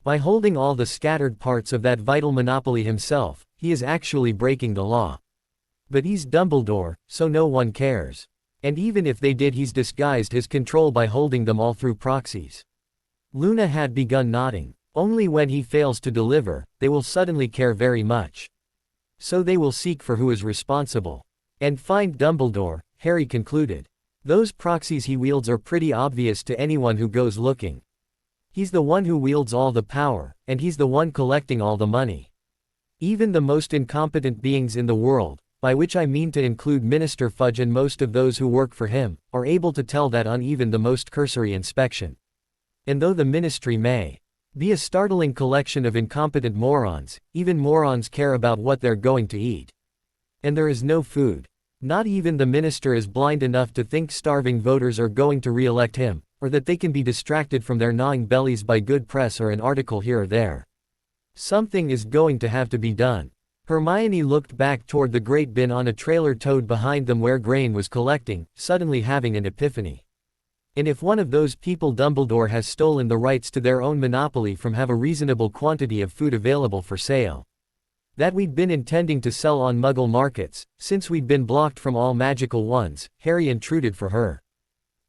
By holding all the scattered parts of that vital monopoly himself, he is actually breaking the law. But he's Dumbledore, so no one cares. And even if they did, he's disguised his control by holding them all through proxies. Luna had begun nodding. Only when he fails to deliver, they will suddenly care very much. So they will seek for who is responsible. And find Dumbledore, Harry concluded. Those proxies he wields are pretty obvious to anyone who goes looking. He's the one who wields all the power, and he's the one collecting all the money. Even the most incompetent beings in the world, by which I mean to include Minister Fudge and most of those who work for him, are able to tell that on even the most cursory inspection. And though the ministry may be a startling collection of incompetent morons, even morons care about what they're going to eat. And there is no food. Not even the minister is blind enough to think starving voters are going to re-elect him, or that they can be distracted from their gnawing bellies by good press or an article here or there. Something is going to have to be done. Hermione looked back toward the great bin on a trailer towed behind them where grain was collecting, suddenly having an epiphany. And if one of those people Dumbledore has stolen the rights to their own monopoly from have a reasonable quantity of food available for sale. That we'd been intending to sell on Muggle markets, since we'd been blocked from all magical ones, Harry intruded for her.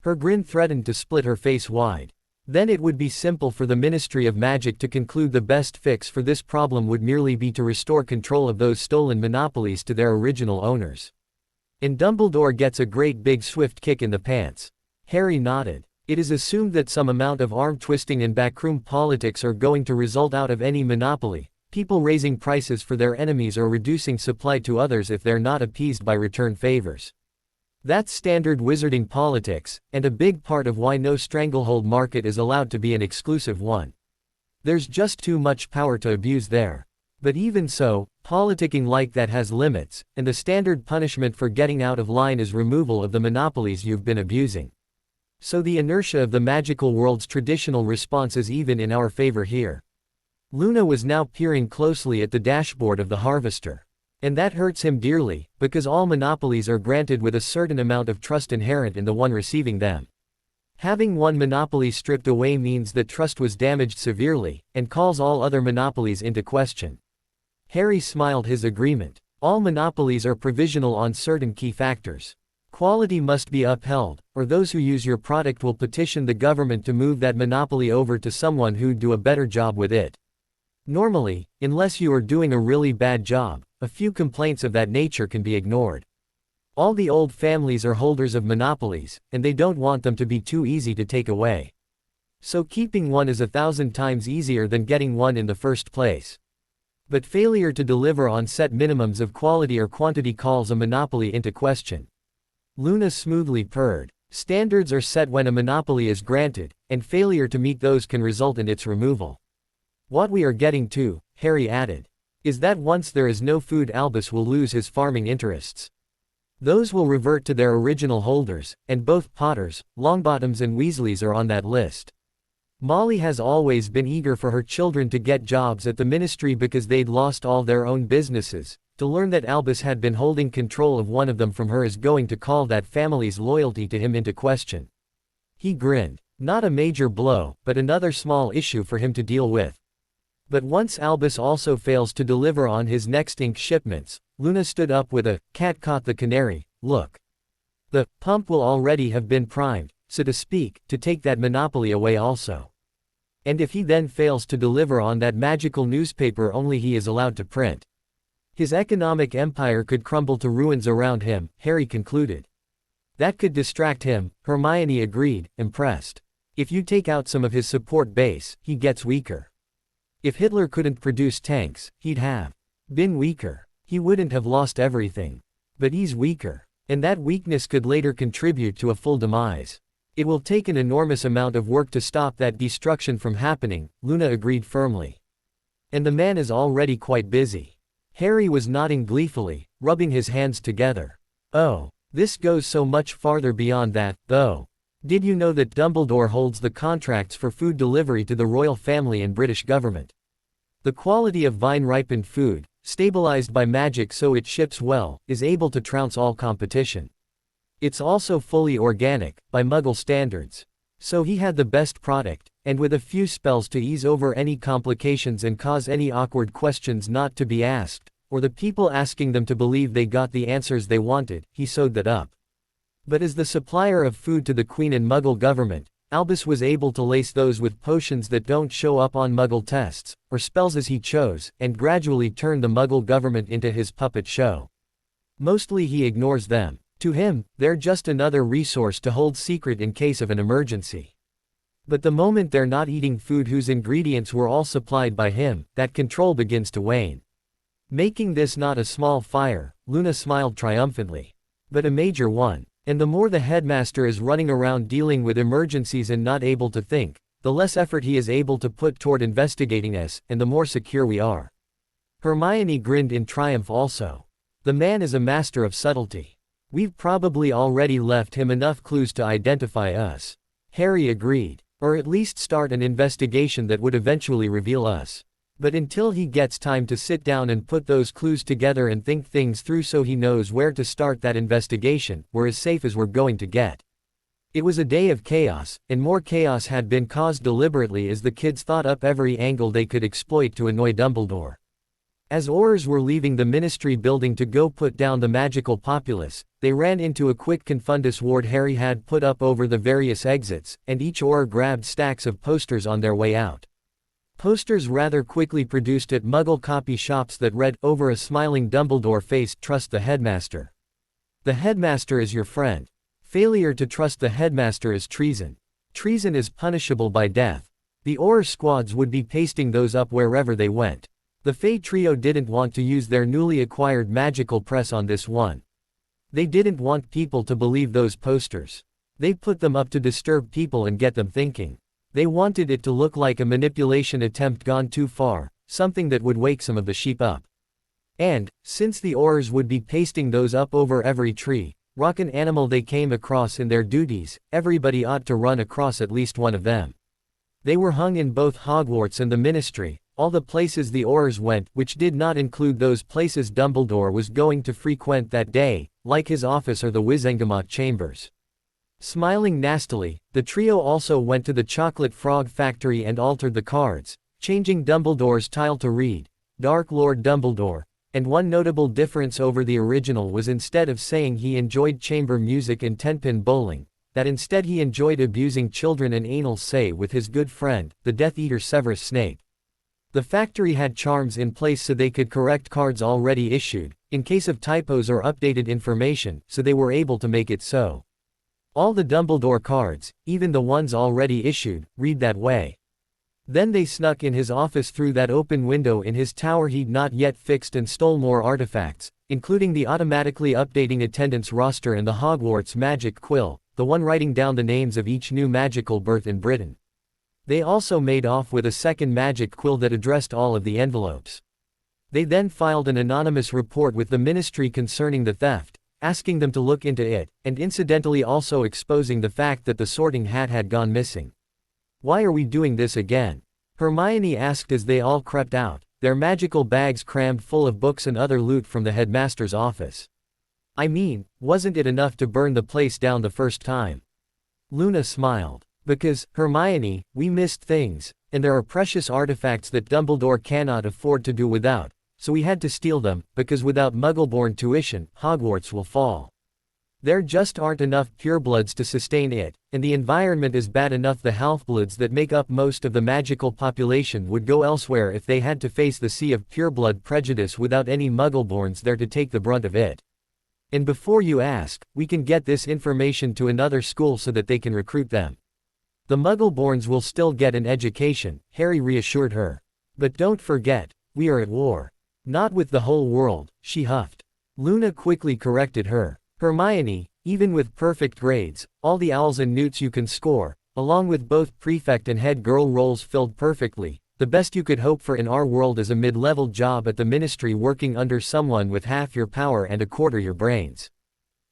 Her grin threatened to split her face wide. Then it would be simple for the Ministry of Magic to conclude the best fix for this problem would merely be to restore control of those stolen monopolies to their original owners. And Dumbledore gets a great big swift kick in the pants. Harry nodded. It is assumed that some amount of arm-twisting and backroom politics are going to result out of any monopoly, People raising prices for their enemies or reducing supply to others if they're not appeased by return favors. That's standard wizarding politics, and a big part of why no stranglehold market is allowed to be an exclusive one. There's just too much power to abuse there. But even so, politicking like that has limits, and the standard punishment for getting out of line is removal of the monopolies you've been abusing. So the inertia of the magical world's traditional response is even in our favor here. Luna was now peering closely at the dashboard of the Harvester. And that hurts him dearly, because all monopolies are granted with a certain amount of trust inherent in the one receiving them. Having one monopoly stripped away means that trust was damaged severely, and calls all other monopolies into question. Harry smiled his agreement. All monopolies are provisional on certain key factors. Quality must be upheld, or those who use your product will petition the government to move that monopoly over to someone who'd do a better job with it. Normally, unless you are doing a really bad job, a few complaints of that nature can be ignored. All the old families are holders of monopolies, and they don't want them to be too easy to take away. So keeping one is 1,000 times easier than getting one in the first place. But failure to deliver on set minimums of quality or quantity calls a monopoly into question. Luna smoothly purred. Standards are set when a monopoly is granted, and failure to meet those can result in its removal. What we are getting to, Harry added, is that once there is no food, Albus will lose his farming interests. Those will revert to their original holders, and both Potters, Longbottoms and Weasleys are on that list. Molly has always been eager for her children to get jobs at the ministry because they'd lost all their own businesses. To learn that Albus had been holding control of one of them from her is going to call that family's loyalty to him into question. He grinned. Not a major blow, but another small issue for him to deal with. But once Albus also fails to deliver on his next ink shipments, Luna stood up with a "cat caught the canary" look. The pump will already have been primed, so to speak, to take that monopoly away also. And if he then fails to deliver on that magical newspaper only he is allowed to print, his economic empire could crumble to ruins around him, Harry concluded. That could distract him, Hermione agreed, impressed. If you take out some of his support base, he gets weaker. If Hitler couldn't produce tanks, he'd have been weaker. He wouldn't have lost everything. But he's weaker. And that weakness could later contribute to a full demise. It will take an enormous amount of work to stop that destruction from happening, Luna agreed firmly. And the man is already quite busy. Harry was nodding gleefully, rubbing his hands together. Oh, this goes so much farther beyond that, though. Did you know that Dumbledore holds the contracts for food delivery to the royal family and British government? The quality of vine-ripened food, stabilized by magic so it ships well, is able to trounce all competition. It's also fully organic, by Muggle standards. So he had the best product, and with a few spells to ease over any complications and cause any awkward questions not to be asked, or the people asking them to believe they got the answers they wanted, he sewed that up. But as the supplier of food to the Queen and Muggle government, Albus was able to lace those with potions that don't show up on Muggle tests, or spells as he chose, and gradually turn the Muggle government into his puppet show. Mostly he ignores them. To him, they're just another resource to hold secret in case of an emergency. But the moment they're not eating food whose ingredients were all supplied by him, that control begins to wane. Making this not a small fire, Luna smiled triumphantly. But a major one. And the more the headmaster is running around dealing with emergencies and not able to think, the less effort he is able to put toward investigating us, and the more secure we are. Hermione grinned in triumph also. The man is a master of subtlety. We've probably already left him enough clues to identify us. Harry agreed. Or at least start an investigation that would eventually reveal us. But until he gets time to sit down and put those clues together and think things through so he knows where to start that investigation, we're as safe as we're going to get. It was a day of chaos, and more chaos had been caused deliberately as the kids thought up every angle they could exploit to annoy Dumbledore. As Aurors were leaving the ministry building to go put down the magical populace, they ran into a quick confundus ward Harry had put up over the various exits, and each Auror grabbed stacks of posters on their way out. Posters rather quickly produced at Muggle copy shops that read, over a smiling Dumbledore face, "Trust the headmaster. The headmaster is your friend. Failure to trust the headmaster is treason. Treason is punishable by death." The Auror squads would be pasting those up wherever they went. The Fae trio didn't want to use their newly acquired magical press on this one. They didn't want people to believe those posters. They put them up to disturb people and get them thinking. They wanted it to look like a manipulation attempt gone too far, something that would wake some of the sheep up. And, since the Aurors would be pasting those up over every tree, rock and animal they came across in their duties, everybody ought to run across at least one of them. They were hung in both Hogwarts and the Ministry, all the places the Aurors went, which did not include those places Dumbledore was going to frequent that day, like his office or the Wizengamot chambers. Smiling nastily, the trio also went to the Chocolate Frog Factory and altered the cards, changing Dumbledore's tile to read, Dark Lord Dumbledore, and one notable difference over the original was instead of saying he enjoyed chamber music and tenpin bowling, that instead he enjoyed abusing children and anal sex with his good friend, the Death Eater Severus Snape. The factory had charms in place so they could correct cards already issued, in case of typos or updated information, so they were able to make it so. All the Dumbledore cards, even the ones already issued, read that way. Then they snuck in his office through that open window in his tower he'd not yet fixed and stole more artifacts, including the automatically updating attendance roster and the Hogwarts magic quill, the one writing down the names of each new magical birth in Britain. They also made off with a second magic quill that addressed all of the envelopes. They then filed an anonymous report with the Ministry concerning the theft, asking them to look into it, and incidentally also exposing the fact that the Sorting Hat had gone missing. "Why are we doing this again?" Hermione asked as they all crept out, their magical bags crammed full of books and other loot from the headmaster's office. "I mean, wasn't it enough to burn the place down the first time?" Luna smiled. "Because, Hermione, we missed things, and there are precious artifacts that Dumbledore cannot afford to do without, so we had to steal them, because without Muggleborn tuition, Hogwarts will fall. There just aren't enough purebloods to sustain it, and the environment is bad enough the half-bloods that make up most of the magical population would go elsewhere if they had to face the sea of pureblood prejudice without any Muggleborns there to take the brunt of it. And before you ask, we can get this information to another school so that they can recruit them. The Muggleborns will still get an education," Harry reassured her. "But don't forget, we are at war. Not with the whole world," she huffed. Luna quickly corrected her. "Hermione, even with perfect grades, all the owls and newts you can score, along with both prefect and head girl roles filled perfectly, the best you could hope for in our world is a mid-level job at the Ministry working under someone with half your power and a quarter your brains.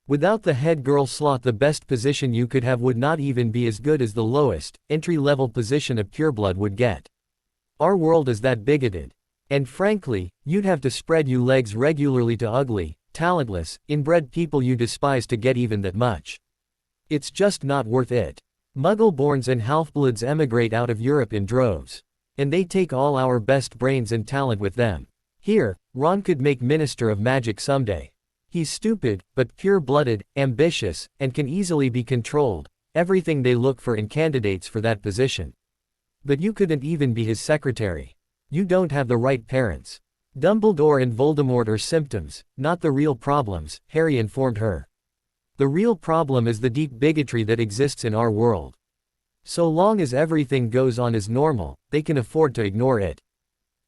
Without the head girl slot, the best position you could have would not even be as good as the lowest, entry-level position a pureblood would get. Our world is that bigoted. And frankly, you'd have to spread your legs regularly to ugly, talentless, inbred people you despise to get even that much. It's just not worth it. Muggleborns and half-bloods emigrate out of Europe in droves. And they take all our best brains and talent with them. Here, Ron could make Minister of Magic someday. He's stupid, but pure-blooded, ambitious, and can easily be controlled, everything they look for in candidates for that position. But you couldn't even be his secretary. You don't have the right parents. Dumbledore and Voldemort are symptoms, not the real problems," Harry informed her. "The real problem is the deep bigotry that exists in our world. So long as everything goes on as normal, they can afford to ignore it.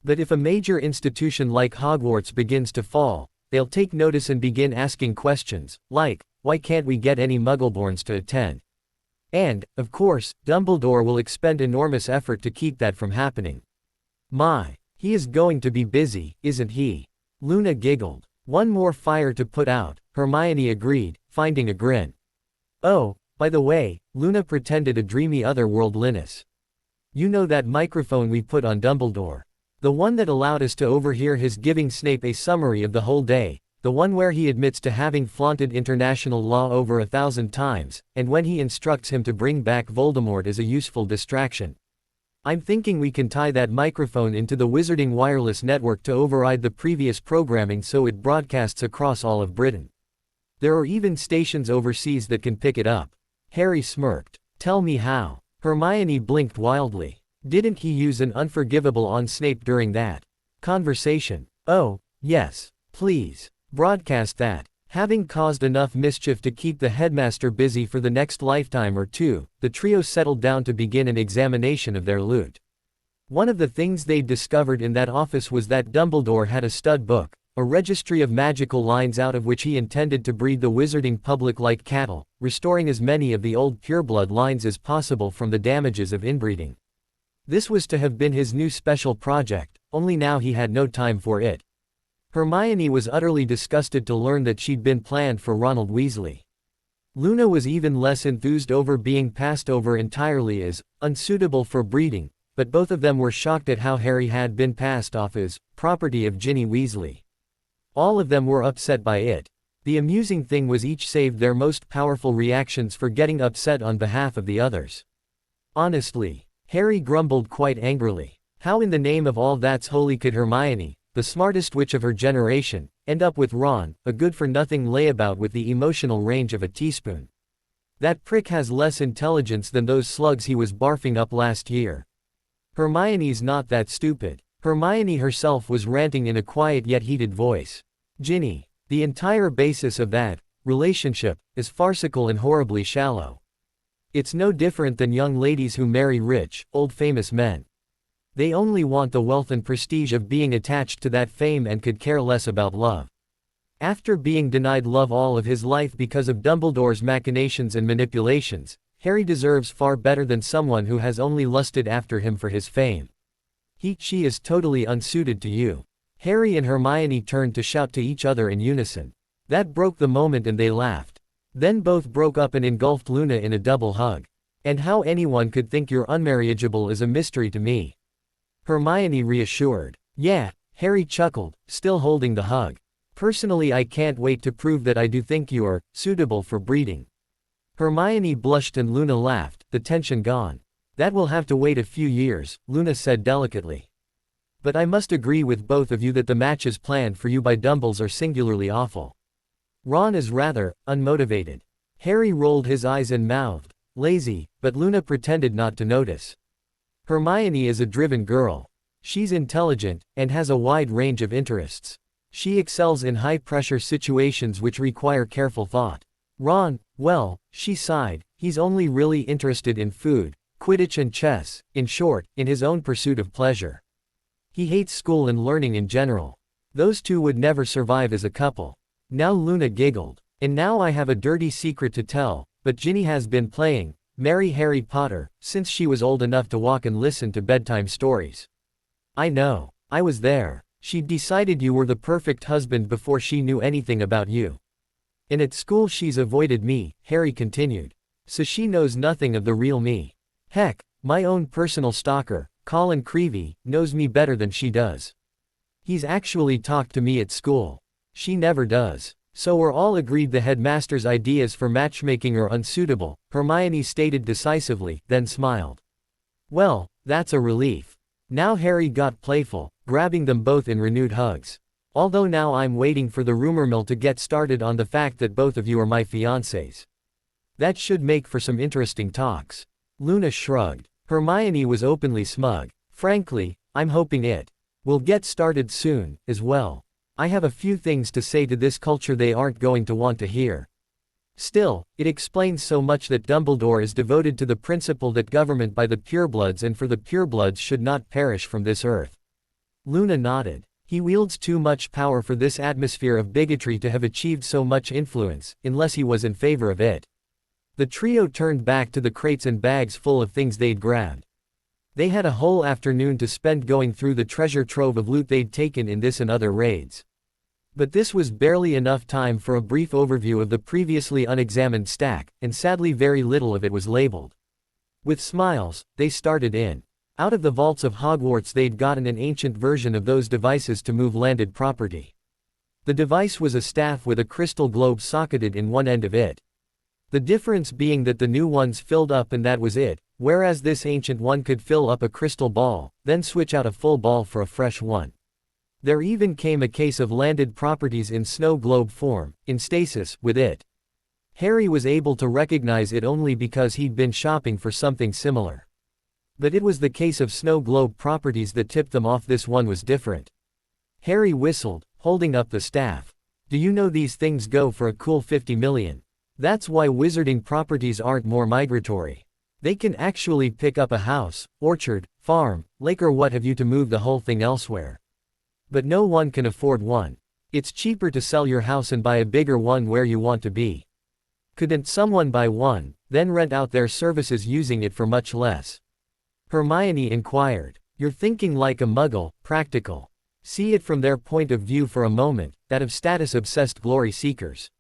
But if a major institution like Hogwarts begins to fall, they'll take notice and begin asking questions, like, why can't we get any Muggleborns to attend? And, of course, Dumbledore will expend enormous effort to keep that from happening. My, he is going to be busy, isn't he?" Luna giggled. "One more fire to put out," Hermione agreed, finding a grin. "Oh, by the way," Luna pretended a dreamy otherworldliness. "You know that microphone we put on Dumbledore? The one that allowed us to overhear his giving Snape a summary of the whole day, the one where he admits to having flaunted international law over 1,000 times, and when he instructs him to bring back Voldemort as a useful distraction. I'm thinking we can tie that microphone into the Wizarding wireless network to override the previous programming so it broadcasts across all of Britain. There are even stations overseas that can pick it up." Harry smirked. "Tell me how." Hermione blinked wildly. "Didn't he use an unforgivable on Snape during that conversation?" "Oh, yes. Please. Broadcast that." Having caused enough mischief to keep the headmaster busy for the next lifetime or two, the trio settled down to begin an examination of their loot. One of the things they'd discovered in that office was that Dumbledore had a stud book, a registry of magical lines out of which he intended to breed the wizarding public like cattle, restoring as many of the old pureblood lines as possible from the damages of inbreeding. This was to have been his new special project, only now he had no time for it. Hermione was utterly disgusted to learn that she'd been planned for Ronald Weasley. Luna was even less enthused over being passed over entirely as unsuitable for breeding, but both of them were shocked at how Harry had been passed off as property of Ginny Weasley. All of them were upset by it. The amusing thing was each saved their most powerful reactions for getting upset on behalf of the others. Honestly, Harry grumbled quite angrily. How in the name of all that's holy could Hermione, the smartest witch of her generation, end up with Ron, a good-for-nothing layabout with the emotional range of a teaspoon? That prick has less intelligence than those slugs he was barfing up last year. Hermione's not that stupid. Hermione herself was ranting in a quiet yet heated voice. Ginny, the entire basis of that relationship is farcical and horribly shallow. It's no different than young ladies who marry rich, old famous men. They only want the wealth and prestige of being attached to that fame and could care less about love. After being denied love all of his life because of Dumbledore's machinations and manipulations, Harry deserves far better than someone who has only lusted after him for his fame. She is totally unsuited to you. Harry and Hermione turned to shout to each other in unison. That broke the moment and they laughed. Then both broke up and engulfed Luna in a double hug. And how anyone could think you're unmarriageable is a mystery to me. Hermione reassured. Yeah, Harry chuckled, still holding the hug. Personally, I can't wait to prove that I do think you're suitable for breeding. Hermione blushed and Luna laughed, the tension gone. That will have to wait a few years, Luna said delicately. But I must agree with both of you that the matches planned for you by Dumbles are singularly awful. Ron is rather unmotivated. Harry rolled his eyes and mouthed, lazy, but Luna pretended not to notice. Hermione is a driven girl. She's intelligent, and has a wide range of interests. She excels in high-pressure situations which require careful thought. Ron, well, she sighed, he's only really interested in food, Quidditch and chess, in short, in his own pursuit of pleasure. He hates school and learning in general. Those two would never survive as a couple. Now Luna giggled. And now I have a dirty secret to tell, but Ginny has been playing Marry Harry Potter since she was old enough to walk and listen to bedtime stories. I know. I was there. She'd decided you were the perfect husband before she knew anything about you. And at school she's avoided me, Harry continued. So she knows nothing of the real me. Heck, my own personal stalker, Colin Creevey, knows me better than she does. He's actually talked to me at school. She never does. So we're all agreed the headmaster's ideas for matchmaking are unsuitable, Hermione stated decisively, then smiled. Well, that's a relief. Now Harry got playful, grabbing them both in renewed hugs. Although now I'm waiting for the rumor mill to get started on the fact that both of you are my fiancés. That should make for some interesting talks. Luna shrugged. Hermione was openly smug. Frankly, I'm hoping it will get started soon, as well. I have a few things to say to this culture they aren't going to want to hear. Still, it explains so much that Dumbledore is devoted to the principle that government by the purebloods and for the purebloods should not perish from this earth. Luna nodded. He wields too much power for this atmosphere of bigotry to have achieved so much influence, unless he was in favor of it. The trio turned back to the crates and bags full of things they'd grabbed. They had a whole afternoon to spend going through the treasure trove of loot they'd taken in this and other raids. But this was barely enough time for a brief overview of the previously unexamined stack, and sadly very little of it was labeled. With smiles, they started in. Out of the vaults of Hogwarts they'd gotten an ancient version of those devices to move landed property. The device was a staff with a crystal globe socketed in one end of it. The difference being that the new ones filled up and that was it, whereas this ancient one could fill up a crystal ball, then switch out a full ball for a fresh one. There even came a case of landed properties in snow globe form, in stasis, with it. Harry was able to recognize it only because he'd been shopping for something similar. But it was the case of snow globe properties that tipped them off. This one was different. Harry whistled, holding up the staff. Do you know these things go for a cool 50 million? That's why wizarding properties aren't more migratory. They can actually pick up a house, orchard, farm, lake or what have you to move the whole thing elsewhere. But no one can afford one. It's cheaper to sell your house and buy a bigger one where you want to be. Couldn't someone buy one, then rent out their services using it for much less? Hermione inquired. You're thinking like a muggle, practical. See it from their point of view for a moment, that of status-obsessed glory seekers.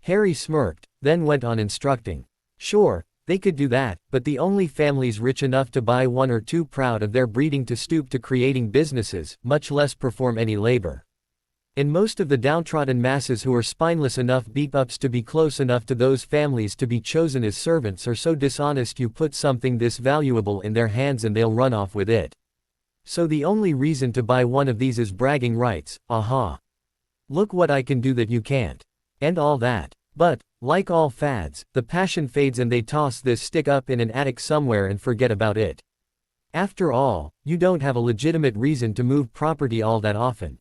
Harry smirked, then went on instructing. Sure, they could do that, but the only families rich enough to buy one or too proud of their breeding to stoop to creating businesses, much less perform any labor. And most of the downtrodden masses who are spineless enough beep-ups to be close enough to those families to be chosen as servants are so dishonest you put something this valuable in their hands and they'll run off with it. So the only reason to buy one of these is bragging rights, aha. Look what I can do that you can't. And all that. But, like all fads, the passion fades and they toss this stick up in an attic somewhere and forget about it. After all, you don't have a legitimate reason to move property all that often.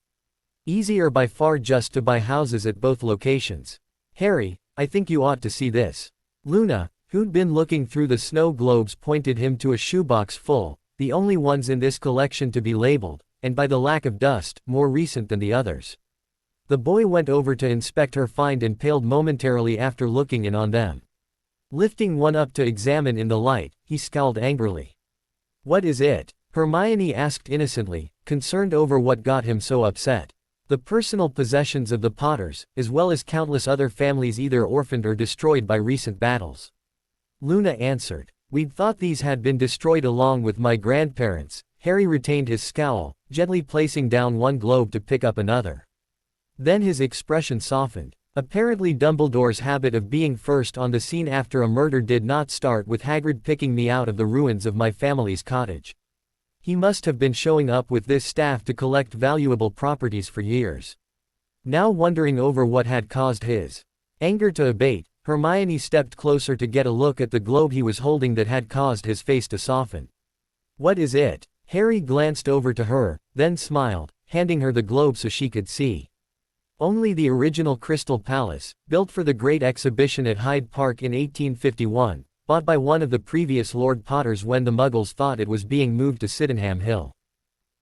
Easier by far just to buy houses at both locations. Harry, I think you ought to see this. Luna, who'd been looking through the snow globes, pointed him to a shoebox full, the only ones in this collection to be labeled, and by the lack of dust, more recent than the others. The boy went over to inspect her find and paled momentarily after looking in on them. Lifting one up to examine in the light, he scowled angrily. What is it? Hermione asked innocently, concerned over what got him so upset. The personal possessions of the Potters, as well as countless other families either orphaned or destroyed by recent battles. Luna answered. We'd thought these had been destroyed along with my grandparents. Harry retained his scowl, gently placing down one globe to pick up another. Then his expression softened. Apparently Dumbledore's habit of being first on the scene after a murder did not start with Hagrid picking me out of the ruins of my family's cottage. He must have been showing up with this staff to collect valuable properties for years. Now wondering over what had caused his anger to abate, Hermione stepped closer to get a look at the globe he was holding that had caused his face to soften. What is it? Harry glanced over to her, then smiled, handing her the globe so she could see. Only the original Crystal Palace, built for the Great Exhibition at Hyde Park in 1851, bought by one of the previous Lord Potters when the Muggles thought it was being moved to Sydenham Hill.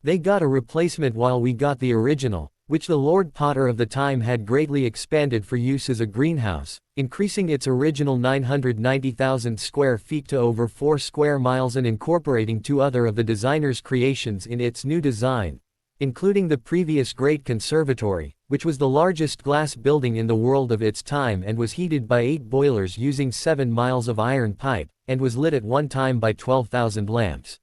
They got a replacement while we got the original, which the Lord Potter of the time had greatly expanded for use as a greenhouse, increasing its original 990,000 square feet to over 4 square miles and incorporating 2 other of the designer's creations in its new design, including the previous Great Conservatory, which was the largest glass building in the world of its time and was heated by 8 boilers using 7 miles of iron pipe, and was lit at one time by 12,000 lamps.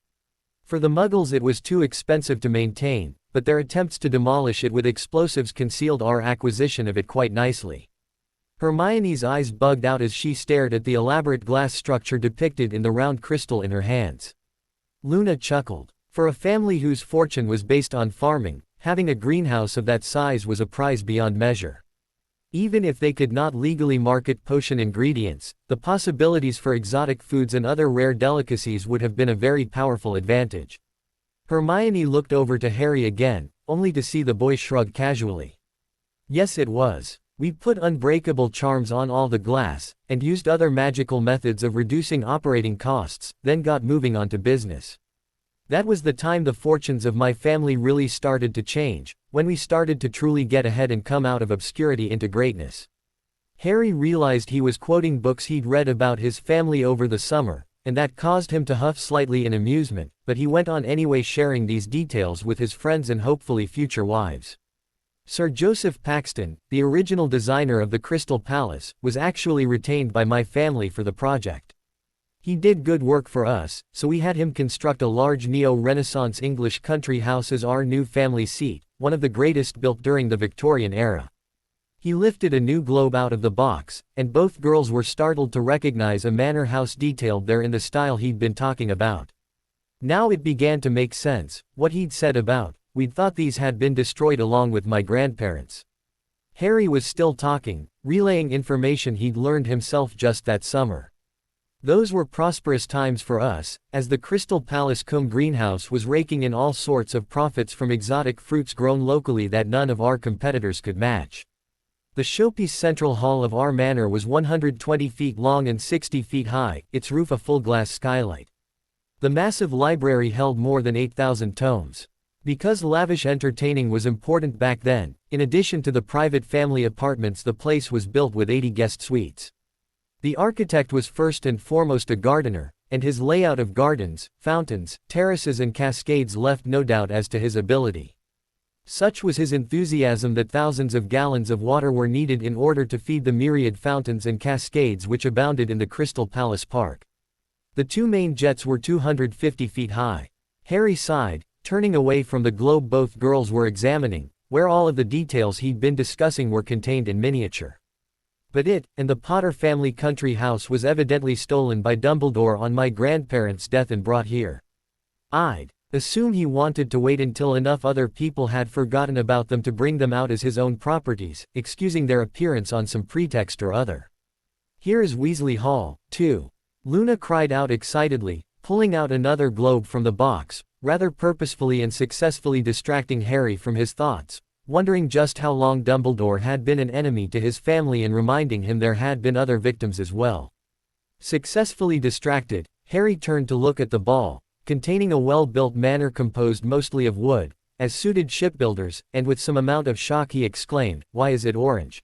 For the Muggles it was too expensive to maintain, but their attempts to demolish it with explosives concealed our acquisition of it quite nicely. Hermione's eyes bugged out as she stared at the elaborate glass structure depicted in the round crystal in her hands. Luna chuckled. For a family whose fortune was based on farming, having a greenhouse of that size was a prize beyond measure. Even if they could not legally market potion ingredients, the possibilities for exotic foods and other rare delicacies would have been a very powerful advantage. Hermione looked over to Harry again, only to see the boy shrug casually. Yes, it was. We put unbreakable charms on all the glass, and used other magical methods of reducing operating costs, then got moving on to business. That was the time the fortunes of my family really started to change, when we started to truly get ahead and come out of obscurity into greatness. Harry realized he was quoting books he'd read about his family over the summer, and that caused him to huff slightly in amusement, but he went on anyway, sharing these details with his friends and hopefully future wives. Sir Joseph Paxton, the original designer of the Crystal Palace, was actually retained by my family for the project. He did good work for us, so we had him construct a large neo-Renaissance English country house as our new family seat, one of the greatest built during the Victorian era. He lifted a new globe out of the box, and both girls were startled to recognize a manor house detailed there in the style he'd been talking about. Now it began to make sense, what he'd said about, we'd thought these had been destroyed along with my grandparents. Harry was still talking, relaying information he'd learned himself just that summer. Those were prosperous times for us, as the Crystal Palace Combe greenhouse was raking in all sorts of profits from exotic fruits grown locally that none of our competitors could match. The showpiece central hall of our manor was 120 feet long and 60 feet high, its roof a full glass skylight. The massive library held more than 8,000 tomes. Because lavish entertaining was important back then, in addition to the private family apartments, the place was built with 80 guest suites. The architect was first and foremost a gardener, and his layout of gardens, fountains, terraces and cascades left no doubt as to his ability. Such was his enthusiasm that thousands of gallons of water were needed in order to feed the myriad fountains and cascades which abounded in the Crystal Palace Park. The two main jets were 250 feet high. Harry sighed, turning away from the globe both girls were examining, where all of the details he'd been discussing were contained in miniature. But it, and the Potter family country house, was evidently stolen by Dumbledore on my grandparents' death and brought here. I'd assume he wanted to wait until enough other people had forgotten about them to bring them out as his own properties, excusing their appearance on some pretext or other. Here is Weasley Hall, too. Luna cried out excitedly, pulling out another globe from the box, rather purposefully and successfully distracting Harry from his thoughts, wondering just how long Dumbledore had been an enemy to his family and reminding him there had been other victims as well. Successfully distracted, Harry turned to look at the ball, containing a well-built manor composed mostly of wood, as suited shipbuilders, and with some amount of shock he exclaimed, "Why is it orange?"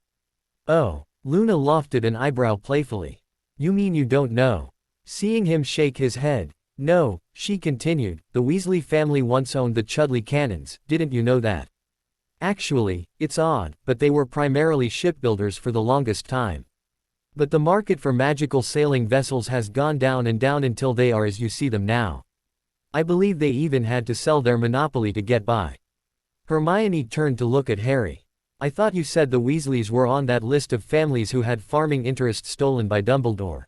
"Oh." Luna lifted an eyebrow playfully. "You mean you don't know?" Seeing him shake his head. "No," she continued, "the Weasley family once owned the Chudley Cannons, didn't you know that? Actually, it's odd, but they were primarily shipbuilders for the longest time. But the market for magical sailing vessels has gone down and down until they are as you see them now. I believe they even had to sell their monopoly to get by." Hermione turned to look at Harry. "I thought you said the Weasleys were on that list of families who had farming interests stolen by Dumbledore."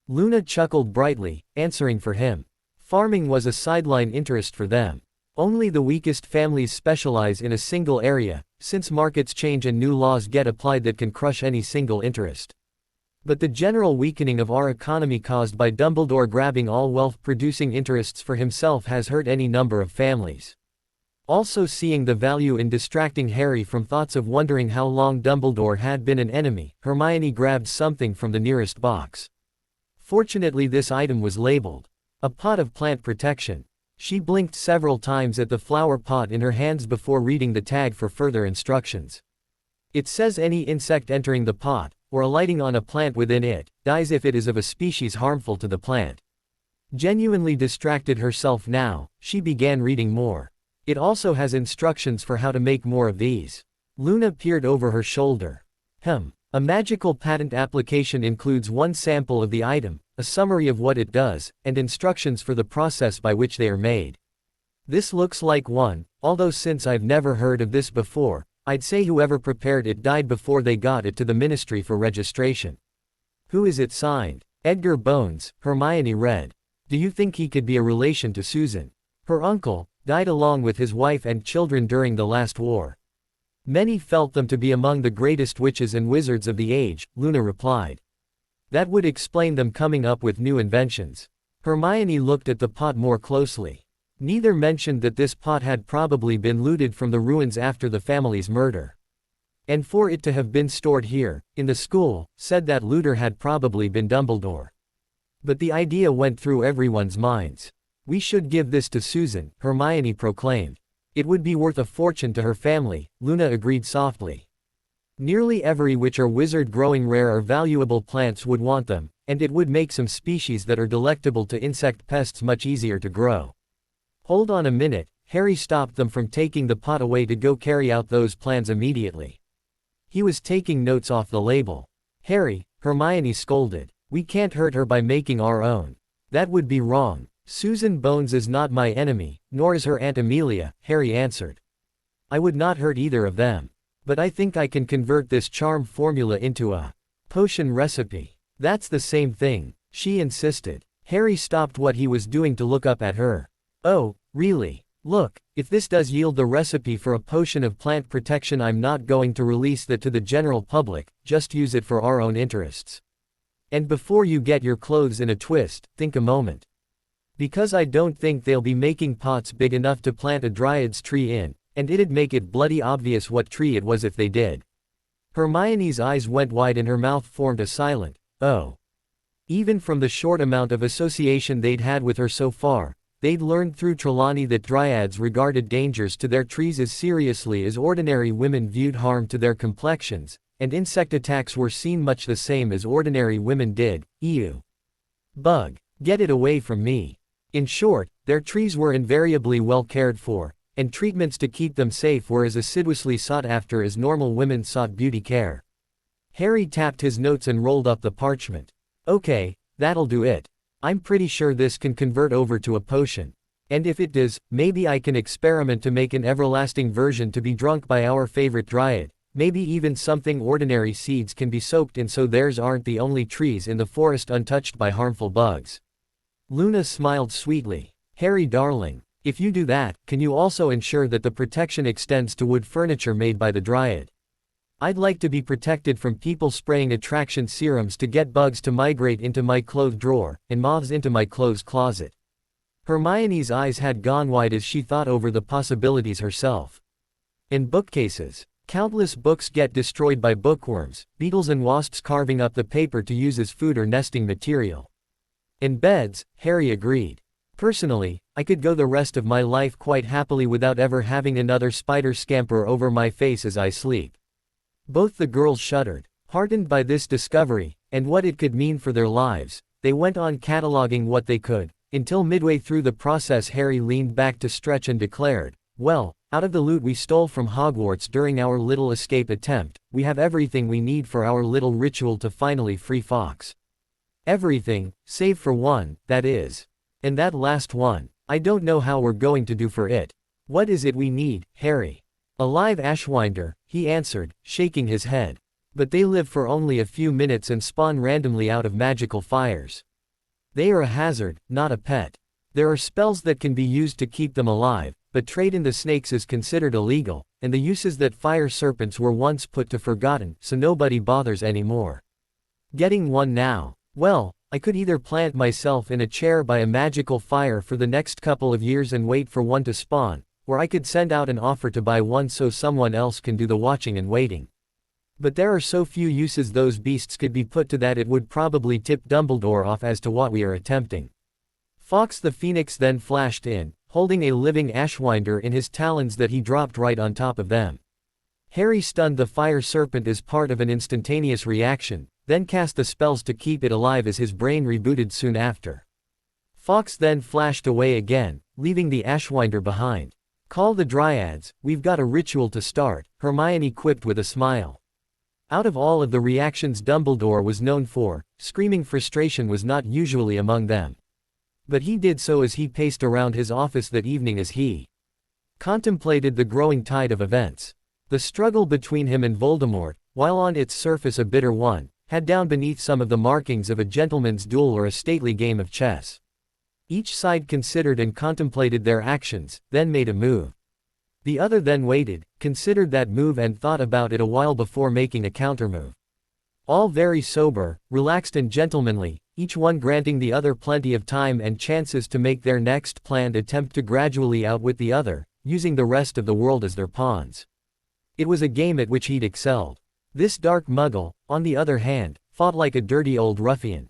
Luna chuckled brightly, answering for him. Farming was a sideline interest for them. Only the weakest families specialize in a single area, since markets change and new laws get applied that can crush any single interest. But the general weakening of our economy caused by Dumbledore grabbing all wealth-producing interests for himself has hurt any number of families. Also seeing the value in distracting Harry from thoughts of wondering how long Dumbledore had been an enemy, Hermione grabbed something from the nearest box. Fortunately this item was labeled, "A pot of plant protection." She blinked several times at the flower pot in her hands before reading the tag for further instructions. It says any insect entering the pot, or alighting on a plant within it, dies if it is of a species harmful to the plant. Genuinely distracted herself now, she began reading more. It also has instructions for how to make more of these. Luna peered over her shoulder. A magical patent application includes one sample of the item, a summary of what it does, and instructions for the process by which they are made. This looks like one, although since I've never heard of this before, I'd say whoever prepared it died before they got it to the ministry for registration. Who is it signed? Edgar Bones, Hermione read. Do you think he could be a relation to Susan? Her uncle died along with his wife and children during the last war. Many felt them to be among the greatest witches and wizards of the age, Luna replied. That would explain them coming up with new inventions. Hermione looked at the pot more closely. Neither mentioned that this pot had probably been looted from the ruins after the family's murder. And for it to have been stored here, in the school, said that looter had probably been Dumbledore. But the idea went through everyone's minds. We should give this to Susan, Hermione proclaimed. It would be worth a fortune to her family, Luna agreed softly. Nearly every witch or wizard growing rare or valuable plants would want them, and it would make some species that are delectable to insect pests much easier to grow. Hold on a minute, Harry stopped them from taking the pot away to go carry out those plans immediately. He was taking notes off the label. Harry, Hermione scolded. We can't hurt her by making our own. That would be wrong. Susan Bones is not my enemy, nor is her Aunt Amelia, Harry answered. I would not hurt either of them. But I think I can convert this charm formula into a potion recipe. That's the same thing, she insisted. Harry stopped what he was doing to look up at her. Oh, really? Look, if this does yield the recipe for a potion of plant protection, I'm not going to release that to the general public, just use it for our own interests. And before you get your clothes in a twist, think a moment. Because I don't think they'll be making pots big enough to plant a dryad's tree in, and it'd make it bloody obvious what tree it was if they did. Hermione's eyes went wide and her mouth formed a silent, "Oh." Even from the short amount of association they'd had with her so far, they'd learned through Trelawney that dryads regarded dangers to their trees as seriously as ordinary women viewed harm to their complexions, and insect attacks were seen much the same as ordinary women did. Ew. Bug. Get it away from me. In short, their trees were invariably well cared for, and treatments to keep them safe were as assiduously sought after as normal women sought beauty care. Harry tapped his notes and rolled up the parchment. "Okay, that'll do it. I'm pretty sure this can convert over to a potion. And if it does, maybe I can experiment to make an everlasting version to be drunk by our favorite dryad. Maybe even something ordinary seeds can be soaked in so theirs aren't the only trees in the forest untouched by harmful bugs." Luna smiled sweetly. "Harry darling, if you do that, can you also ensure that the protection extends to wood furniture made by the dryad? I'd like to be protected from people spraying attraction serums to get bugs to migrate into my clothes drawer, and moths into my clothes closet." Hermione's eyes had gone wide as she thought over the possibilities herself. In bookcases, countless books get destroyed by bookworms, beetles and wasps carving up the paper to use as food or nesting material. In beds, Harry agreed. "Personally, I could go the rest of my life quite happily without ever having another spider scamper over my face as I sleep." Both the girls shuddered. Heartened by this discovery, and what it could mean for their lives, they went on cataloging what they could, until midway through the process Harry leaned back to stretch and declared, "Well, out of the loot we stole from Hogwarts during our little escape attempt, we have everything we need for our little ritual to finally free Fawkes. Everything, save for one, that is. And that last one, I don't know how we're going to do for it." "What is it we need, Harry?" "A live Ashwinder," he answered, shaking his head. "But they live for only a few minutes and spawn randomly out of magical fires. They are a hazard, not a pet. There are spells that can be used to keep them alive, but trade in the snakes is considered illegal, and the uses that fire serpents were once put to forgotten, so nobody bothers anymore. Getting one now. Well, I could either plant myself in a chair by a magical fire for the next couple of years and wait for one to spawn, or I could send out an offer to buy one so someone else can do the watching and waiting. But there are so few uses those beasts could be put to that it would probably tip Dumbledore off as to what we are attempting." Fawkes the Phoenix then flashed in, holding a living Ashwinder in his talons that he dropped right on top of them. Harry stunned the fire serpent as part of an instantaneous reaction, then cast the spells to keep it alive as his brain rebooted soon after. Fawkes then flashed away again, leaving the Ashwinder behind. "Call the dryads, we've got a ritual to start," Hermione quipped with a smile. Out of all of the reactions Dumbledore was known for, screaming frustration was not usually among them. But he did so as he paced around his office that evening as he contemplated the growing tide of events. The struggle between him and Voldemort, while on its surface a bitter one, had down beneath some of the markings of a gentleman's duel or a stately game of chess. Each side considered and contemplated their actions, then made a move. The other then waited, considered that move and thought about it a while before making a countermove. All very sober, relaxed and gentlemanly, each one granting the other plenty of time and chances to make their next planned attempt to gradually outwit the other, using the rest of the world as their pawns. It was a game at which he'd excelled. This dark muggle, on the other hand, fought like a dirty old ruffian.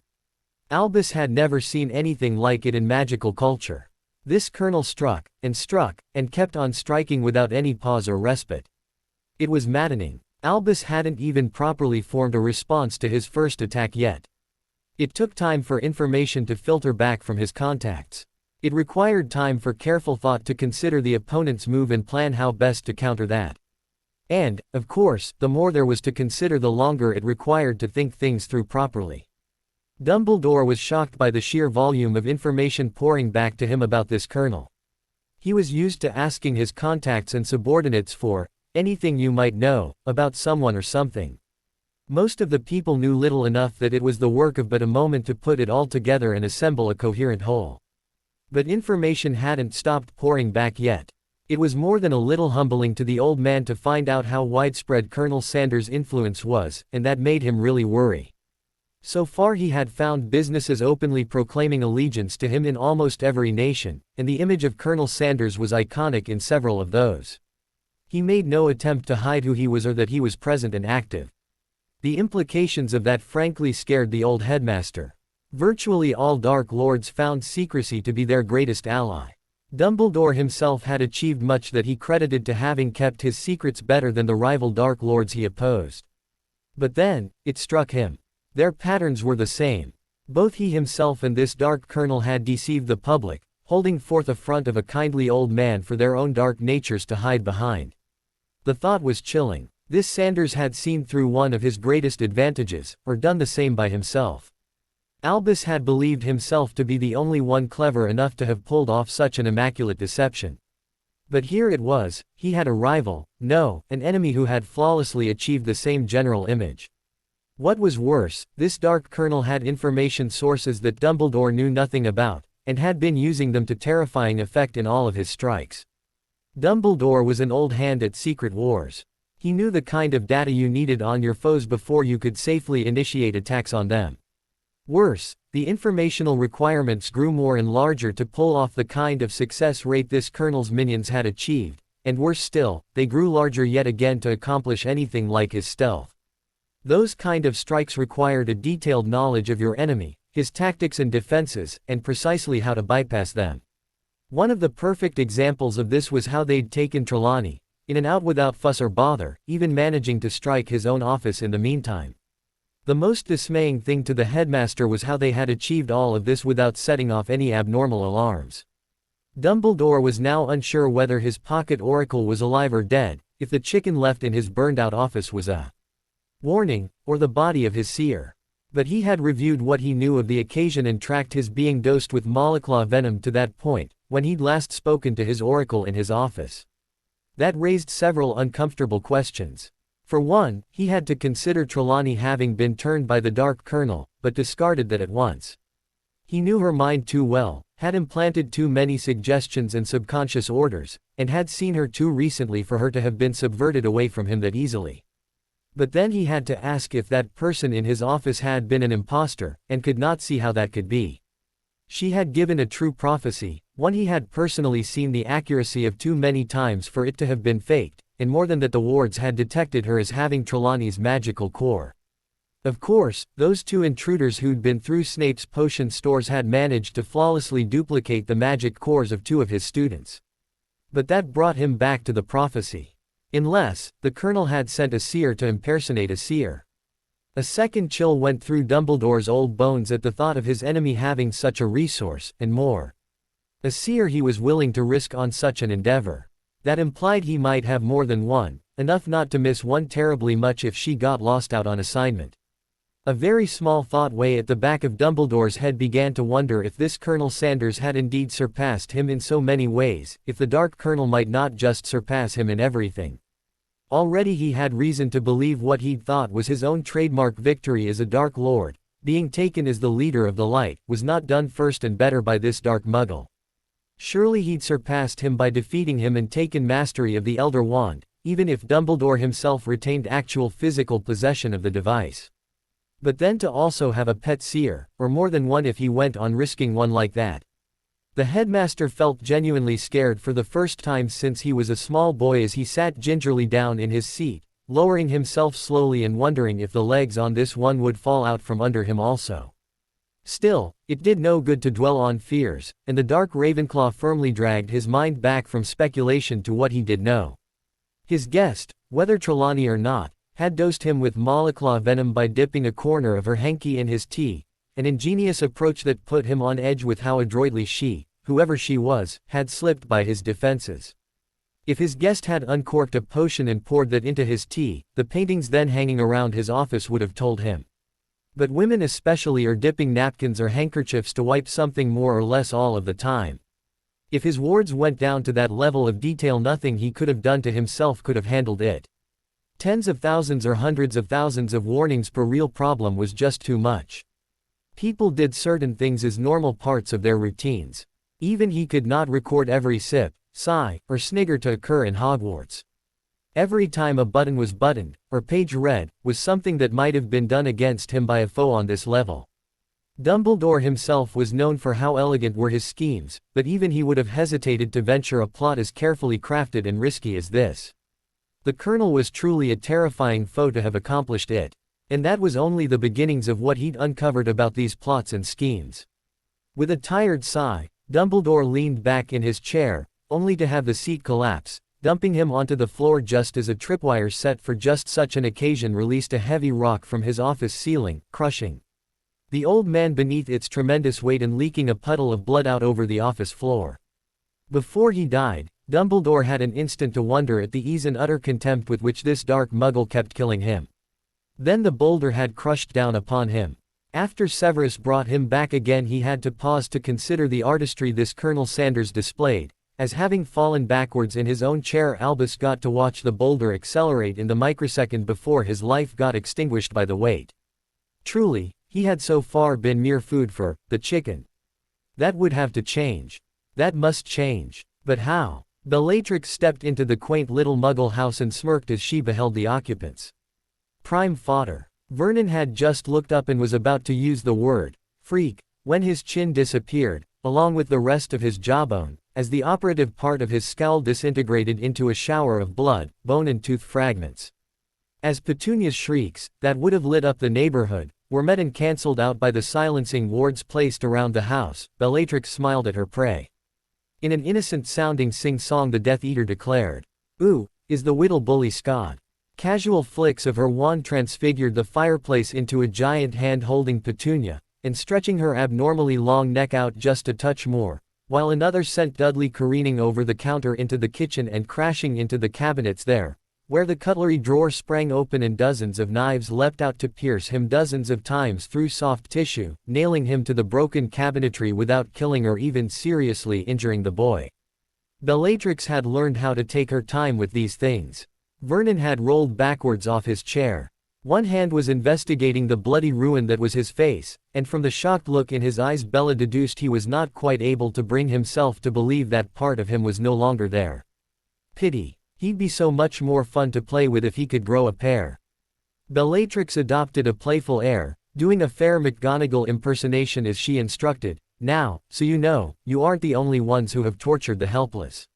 Albus had never seen anything like it in magical culture. This colonel struck, and kept on striking without any pause or respite. It was maddening. Albus hadn't even properly formed a response to his first attack yet. It took time for information to filter back from his contacts. It required time for careful thought to consider the opponent's move and plan how best to counter that. And, of course, the more there was to consider the longer it required to think things through properly. Dumbledore was shocked by the sheer volume of information pouring back to him about this colonel. He was used to asking his contacts and subordinates for anything you might know about someone or something. Most of the people knew little enough that it was the work of but a moment to put it all together and assemble a coherent whole. But information hadn't stopped pouring back yet. It was more than a little humbling to the old man to find out how widespread Colonel Sanders' influence was, and that made him really worry. So far he had found businesses openly proclaiming allegiance to him in almost every nation, and the image of Colonel Sanders was iconic in several of those. He made no attempt to hide who he was or that he was present and active. The implications of that frankly scared the old headmaster. Virtually all Dark Lords found secrecy to be their greatest ally. Dumbledore himself had achieved much that he credited to having kept his secrets better than the rival Dark Lords he opposed. But then, it struck him. Their patterns were the same. Both he himself and this Dark Colonel had deceived the public, holding forth a front of a kindly old man for their own dark natures to hide behind. The thought was chilling. This Sanders had seen through one of his greatest advantages, or done the same by himself. Albus had believed himself to be the only one clever enough to have pulled off such an immaculate deception. But here it was, he had a rival, no, an enemy who had flawlessly achieved the same general image. What was worse, this Dark Colonel had information sources that Dumbledore knew nothing about, and had been using them to terrifying effect in all of his strikes. Dumbledore was an old hand at secret wars. He knew the kind of data you needed on your foes before you could safely initiate attacks on them. Worse, the informational requirements grew more and larger to pull off the kind of success rate this colonel's minions had achieved, and worse still, they grew larger yet again to accomplish anything like his stealth. Those kind of strikes required a detailed knowledge of your enemy, his tactics and defenses, and precisely how to bypass them. One of the perfect examples of this was how they'd taken Trelawney, in and out without fuss or bother, even managing to strike his own office in the meantime. The most dismaying thing to the headmaster was how they had achieved all of this without setting off any abnormal alarms. Dumbledore was now unsure whether his pocket oracle was alive or dead, if the chicken left in his burned-out office was a warning, or the body of his seer. But he had reviewed what he knew of the occasion and tracked his being dosed with Molleclaw venom to that point, when he'd last spoken to his oracle in his office. That raised several uncomfortable questions. For one, he had to consider Trelawney having been turned by the Dark Colonel, but discarded that at once. He knew her mind too well, had implanted too many suggestions and subconscious orders, and had seen her too recently for her to have been subverted away from him that easily. But then he had to ask if that person in his office had been an imposter, and could not see how that could be. She had given a true prophecy, one he had personally seen the accuracy of too many times for it to have been faked, and more than that the wards had detected her as having Trelawney's magical core. Of course, those two intruders who'd been through Snape's potion stores had managed to flawlessly duplicate the magic cores of two of his students. But that brought him back to the prophecy. Unless, the Colonel had sent a seer to impersonate a seer. A second chill went through Dumbledore's old bones at the thought of his enemy having such a resource, and more. A seer he was willing to risk on such an endeavor. That implied he might have more than one, enough not to miss one terribly much if she got lost out on assignment. A very small thought way at the back of Dumbledore's head began to wonder if this Colonel Sanders had indeed surpassed him in so many ways, if the Dark Colonel might not just surpass him in everything. Already he had reason to believe what he'd thought was his own trademark victory as a Dark Lord, being taken as the leader of the light, was not done first and better by this Dark Muggle. Surely he'd surpassed him by defeating him and taken mastery of the Elder Wand, even if Dumbledore himself retained actual physical possession of the device. But then to also have a pet seer, or more than one if he went on risking one like that. The headmaster felt genuinely scared for the first time since he was a small boy as he sat gingerly down in his seat, lowering himself slowly and wondering if the legs on this one would fall out from under him also. Still, it did no good to dwell on fears, and the dark Ravenclaw firmly dragged his mind back from speculation to what he did know. His guest, whether Trelawney or not, had dosed him with Molleclaw venom by dipping a corner of her hanky in his tea, an ingenious approach that put him on edge with how adroitly she, whoever she was, had slipped by his defenses. If his guest had uncorked a potion and poured that into his tea, the paintings then hanging around his office would have told him. But women especially are dipping napkins or handkerchiefs to wipe something more or less all of the time. If his wards went down to that level of detail, nothing he could have done to himself could have handled it. Tens of thousands or hundreds of thousands of warnings per real problem was just too much. People did certain things as normal parts of their routines. Even he could not record every sip, sigh, or snigger to occur in Hogwarts. Every time a button was buttoned, or page read, was something that might have been done against him by a foe on this level. Dumbledore himself was known for how elegant were his schemes, but even he would have hesitated to venture a plot as carefully crafted and risky as this. The Colonel was truly a terrifying foe to have accomplished it. And that was only the beginnings of what he'd uncovered about these plots and schemes. With a tired sigh, Dumbledore leaned back in his chair, only to have the seat collapse, dumping him onto the floor just as a tripwire set for just such an occasion released a heavy rock from his office ceiling, crushing the old man beneath its tremendous weight and leaking a puddle of blood out over the office floor. Before he died, Dumbledore had an instant to wonder at the ease and utter contempt with which this dark muggle kept killing him. Then the boulder had crushed down upon him. After Severus brought him back again, he had to pause to consider the artistry this Colonel Sanders displayed, as having fallen backwards in his own chair, Albus got to watch the boulder accelerate in the microsecond before his life got extinguished by the weight. Truly, he had so far been mere food for the chicken. That would have to change. That must change. But how? Bellatrix stepped into the quaint little muggle house and smirked as she beheld the occupants. Prime fodder. Vernon had just looked up and was about to use the word freak when his chin disappeared, along with the rest of his jawbone, as the operative part of his skull disintegrated into a shower of blood, bone and tooth fragments. As Petunia's shrieks, that would have lit up the neighborhood, were met and cancelled out by the silencing wards placed around the house, Bellatrix smiled at her prey. In an innocent-sounding sing-song the Death Eater declared, "Ooh, is the whittle bully Scott." Casual flicks of her wand transfigured the fireplace into a giant hand holding Petunia, and stretching her abnormally long neck out just a touch more, while another sent Dudley careening over the counter into the kitchen and crashing into the cabinets there, where the cutlery drawer sprang open and dozens of knives leapt out to pierce him dozens of times through soft tissue, nailing him to the broken cabinetry without killing or even seriously injuring the boy. Bellatrix had learned how to take her time with these things. Vernon had rolled backwards off his chair. One hand was investigating the bloody ruin that was his face, and from the shocked look in his eyes Bella deduced he was not quite able to bring himself to believe that part of him was no longer there. Pity. He'd be so much more fun to play with if he could grow a pair. Bellatrix adopted a playful air, doing a fair McGonagall impersonation as she instructed, "Now, so you know, you aren't the only ones who have tortured the helpless.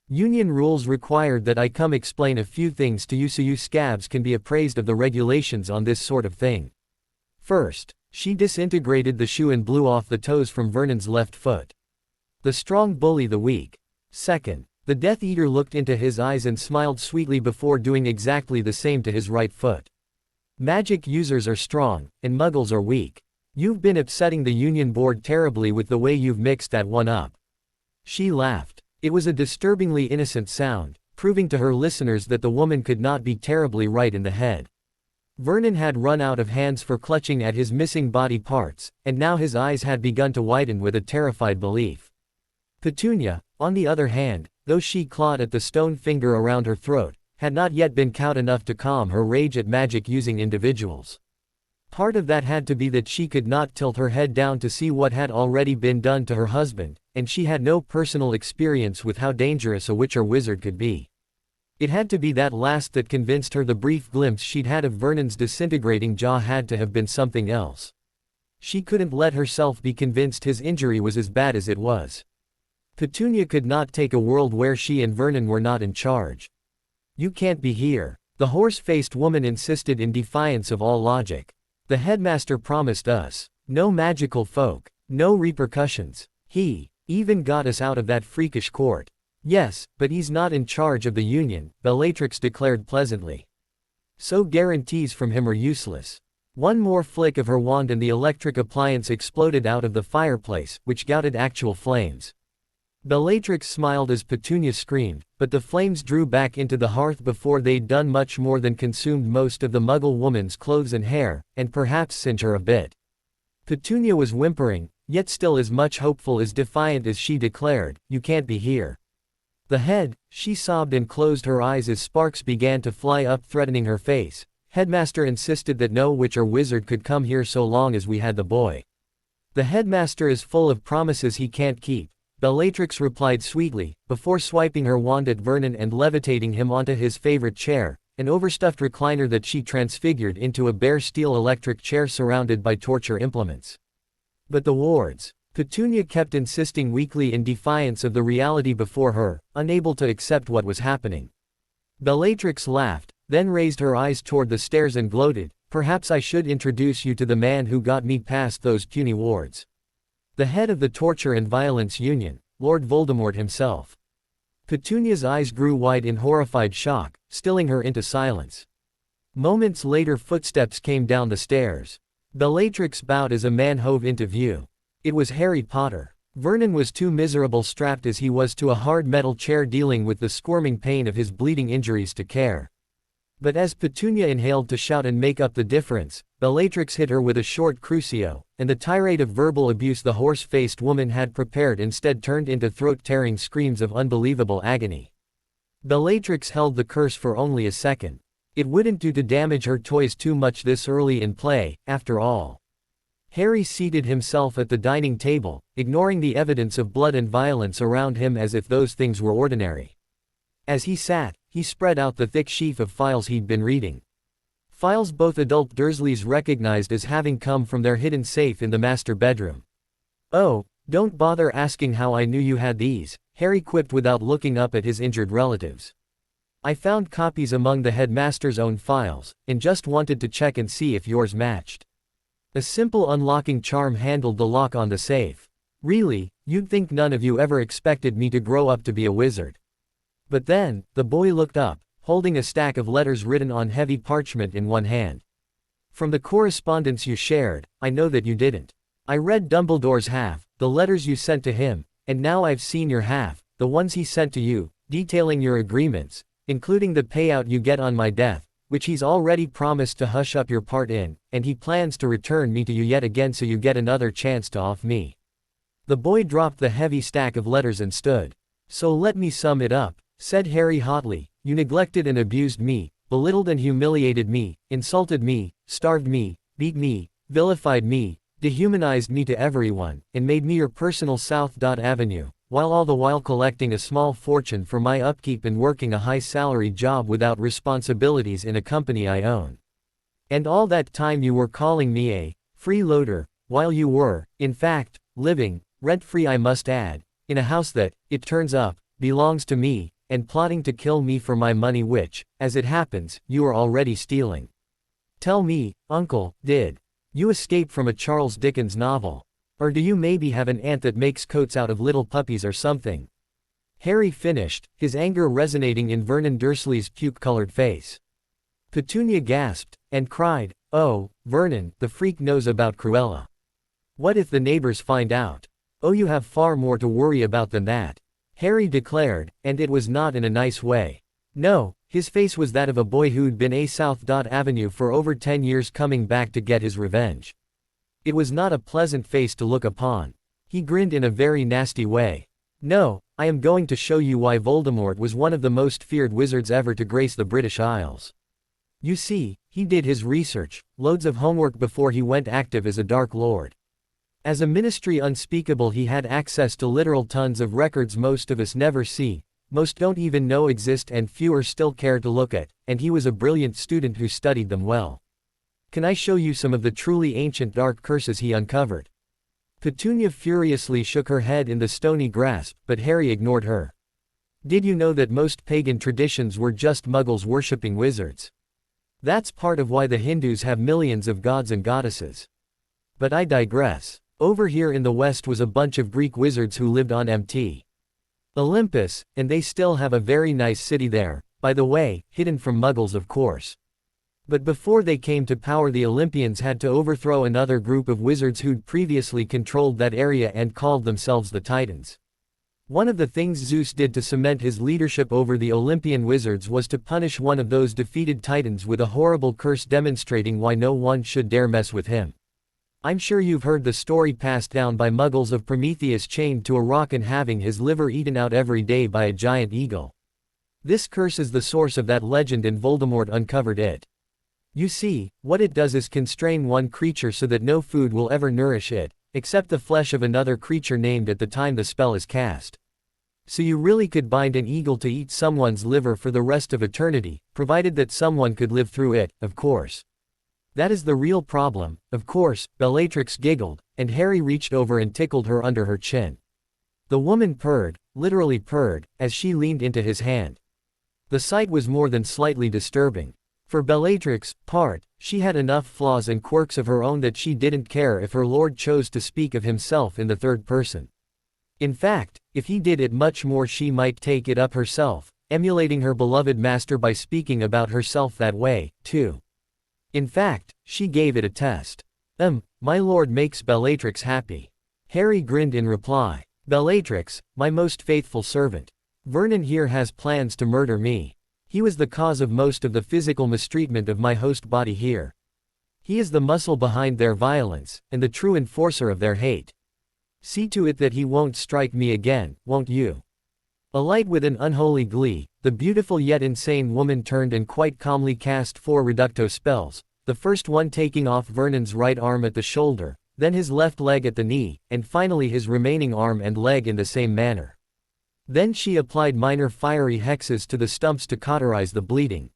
Union rules required that I come explain a few things to you so you scabs can be appraised of the regulations on this sort of thing." First, she disintegrated the shoe and blew off the toes from Vernon's left foot. The strong bully the weak. Second, the Death Eater looked into his eyes and smiled sweetly before doing exactly the same to his right foot. Magic users are strong, and muggles are weak. You've been upsetting the Union Board terribly with the way you've mixed that one up. She laughed. It was a disturbingly innocent sound, proving to her listeners that the woman could not be terribly right in the head. Vernon had run out of hands for clutching at his missing body parts, and now his eyes had begun to widen with a terrified belief. Petunia, on the other hand, though she clawed at the stone finger around her throat, had not yet been cowed enough to calm her rage at magic-using individuals. Part of that had to be that she could not tilt her head down to see what had already been done to her husband, and she had no personal experience with how dangerous a witch or wizard could be. It had to be that last that convinced her the brief glimpse she'd had of Vernon's disintegrating jaw had to have been something else. She couldn't let herself be convinced his injury was as bad as it was. Petunia could not take a world where she and Vernon were not in charge. "You can't be here," the horse-faced woman insisted in defiance of all logic. "The headmaster promised us no magical folk, no repercussions. He even got us out of that freakish court." "Yes, but he's not in charge of the Union," Bellatrix declared pleasantly. "So guarantees from him are useless." One more flick of her wand and the electric appliance exploded out of the fireplace, which gouted actual flames. Bellatrix smiled as Petunia screamed, but the flames drew back into the hearth before they'd done much more than consumed most of the Muggle woman's clothes and hair, and perhaps singe her a bit. Petunia was whimpering, yet still as much hopeful as defiant as she declared, "You can't be here." "The head," she sobbed and closed her eyes as sparks began to fly up threatening her face. "Headmaster insisted that no witch or wizard could come here so long as we had the boy." "The headmaster is full of promises he can't keep," Bellatrix replied sweetly, before swiping her wand at Vernon and levitating him onto his favorite chair, an overstuffed recliner that she transfigured into a bare steel electric chair surrounded by torture implements. "But the wards," Petunia kept insisting weakly in defiance of the reality before her, unable to accept what was happening. Bellatrix laughed, then raised her eyes toward the stairs and gloated, "Perhaps I should introduce you to the man who got me past those puny wards. The head of the Torture and Violence Union, Lord Voldemort himself." Petunia's eyes grew wide in horrified shock, stilling her into silence. Moments later footsteps came down the stairs. Bellatrix bowed as a man hove into view. It was Harry Potter. Vernon was too miserable strapped as he was to a hard metal chair dealing with the squirming pain of his bleeding injuries to care. But as Petunia inhaled to shout and make up the difference, Bellatrix hit her with a short crucio, and the tirade of verbal abuse the horse-faced woman had prepared instead turned into throat-tearing screams of unbelievable agony. Bellatrix held the curse for only a second. It wouldn't do to damage her toys too much this early in play, after all. Harry seated himself at the dining table, ignoring the evidence of blood and violence around him as if those things were ordinary. As he sat, he spread out the thick sheaf of files he'd been reading. Files both adult Dursleys recognized as having come from their hidden safe in the master bedroom. "Oh, don't bother asking how I knew you had these," Harry quipped without looking up at his injured relatives. "I found copies among the headmaster's own files, and just wanted to check and see if yours matched." A simple unlocking charm handled the lock on the safe. "Really, you'd think none of you ever expected me to grow up to be a wizard." But then, the boy looked up, holding a stack of letters written on heavy parchment in one hand. "From the correspondence you shared, I know that you didn't. I read Dumbledore's half, the letters you sent to him, and now I've seen your half, the ones he sent to you, detailing your agreements, including the payout you get on my death, which he's already promised to hush up your part in, and he plans to return me to you yet again so you get another chance to off me." The boy dropped the heavy stack of letters and stood. "So let me sum it up," said Harry hotly. "You neglected and abused me, belittled and humiliated me, insulted me, starved me, beat me, vilified me, dehumanized me to everyone, and made me your personal South Avenue, while all the while collecting a small fortune for my upkeep and working a high-salaried job without responsibilities in a company I own. And all that time you were calling me a freeloader, while you were, in fact, living, rent-free I must add, in a house that, it turns up, belongs to me, and plotting to kill me for my money which, as it happens, you are already stealing. Tell me, Uncle, did you escape from a Charles Dickens novel? Or do you maybe have an aunt that makes coats out of little puppies or something?" Harry finished, his anger resonating in Vernon Dursley's puke-colored face. Petunia gasped, and cried, "Oh, Vernon, the freak knows about Cruella. What if the neighbors find out?" "Oh, you have far more to worry about than that," Harry declared, and it was not in a nice way. No, his face was that of a boy who'd been a South Avenue for over 10 years coming back to get his revenge. It was not a pleasant face to look upon. He grinned in a very nasty way. "No, I am going to show you why Voldemort was one of the most feared wizards ever to grace the British Isles. You see, he did his research, loads of homework before he went active as a Dark Lord. As a ministry unspeakable he had access to literal tons of records most of us never see, most don't even know exist and fewer still care to look at, and he was a brilliant student who studied them well. Can I show you some of the truly ancient dark curses he uncovered?" Petunia furiously shook her head in the stony grasp, but Harry ignored her. "Did you know that most pagan traditions were just muggles worshipping wizards? That's part of why the Hindus have millions of gods and goddesses. But I digress. Over here in the West was a bunch of Greek wizards who lived on Mt. Olympus, and they still have a very nice city there, by the way, hidden from muggles of course. But before they came to power the Olympians had to overthrow another group of wizards who'd previously controlled that area and called themselves the Titans. One of the things Zeus did to cement his leadership over the Olympian wizards was to punish one of those defeated Titans with a horrible curse demonstrating why no one should dare mess with him. I'm sure you've heard the story passed down by muggles of Prometheus chained to a rock and having his liver eaten out every day by a giant eagle. This curse is the source of that legend and Voldemort uncovered it. You see, what it does is constrain one creature so that no food will ever nourish it, except the flesh of another creature named at the time the spell is cast. So you really could bind an eagle to eat someone's liver for the rest of eternity, provided that someone could live through it, of course. That is the real problem, of course." Bellatrix giggled, and Harry reached over and tickled her under her chin. The woman purred, literally purred, as she leaned into his hand. The sight was more than slightly disturbing. For Bellatrix's part, she had enough flaws and quirks of her own that she didn't care if her lord chose to speak of himself in the third person. In fact, if he did it much more, she might take it up herself, emulating her beloved master by speaking about herself that way, too. In fact, she gave it a test. My lord makes Bellatrix happy. Harry grinned in reply. Bellatrix, my most faithful servant. Vernon here has plans to murder me. He was the cause of most of the physical mistreatment of my host body here. He is the muscle behind their violence, and the true enforcer of their hate. See to it that he won't strike me again, won't you? Alight with an unholy glee, the beautiful yet insane woman turned and quite calmly cast 4 reducto spells, the first one taking off Vernon's right arm at the shoulder, then his left leg at the knee, and finally his remaining arm and leg in the same manner. Then she applied minor fiery hexes to the stumps to cauterize the bleeding.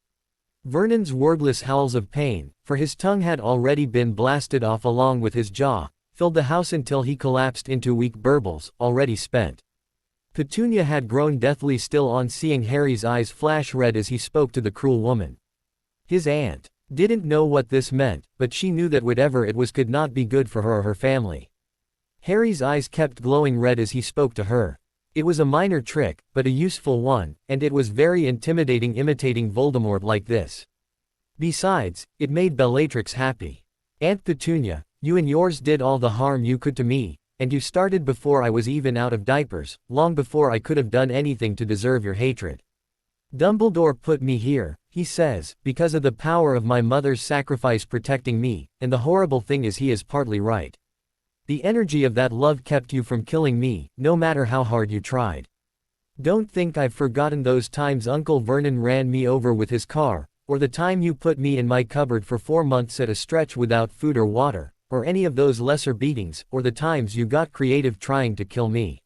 Vernon's wordless howls of pain, for his tongue had already been blasted off along with his jaw, filled the house until he collapsed into weak burbles, already spent. Petunia had grown deathly still on seeing Harry's eyes flash red as he spoke to the cruel woman. His aunt didn't know what this meant, but she knew that whatever it was could not be good for her or her family. Harry's eyes kept glowing red as he spoke to her. It was a minor trick, but a useful one, and it was very intimidating imitating Voldemort like this. Besides, it made Bellatrix happy. Aunt Petunia, you and yours did all the harm you could to me, and you started before I was even out of diapers, long before I could have done anything to deserve your hatred. Dumbledore put me here, he says, because of the power of my mother's sacrifice protecting me, and the horrible thing is he is partly right. The energy of that love kept you from killing me, no matter how hard you tried. Don't think I've forgotten those times Uncle Vernon ran me over with his car, or the time you put me in my cupboard for 4 months at a stretch without food or water, or any of those lesser beatings, or the times you got creative trying to kill me.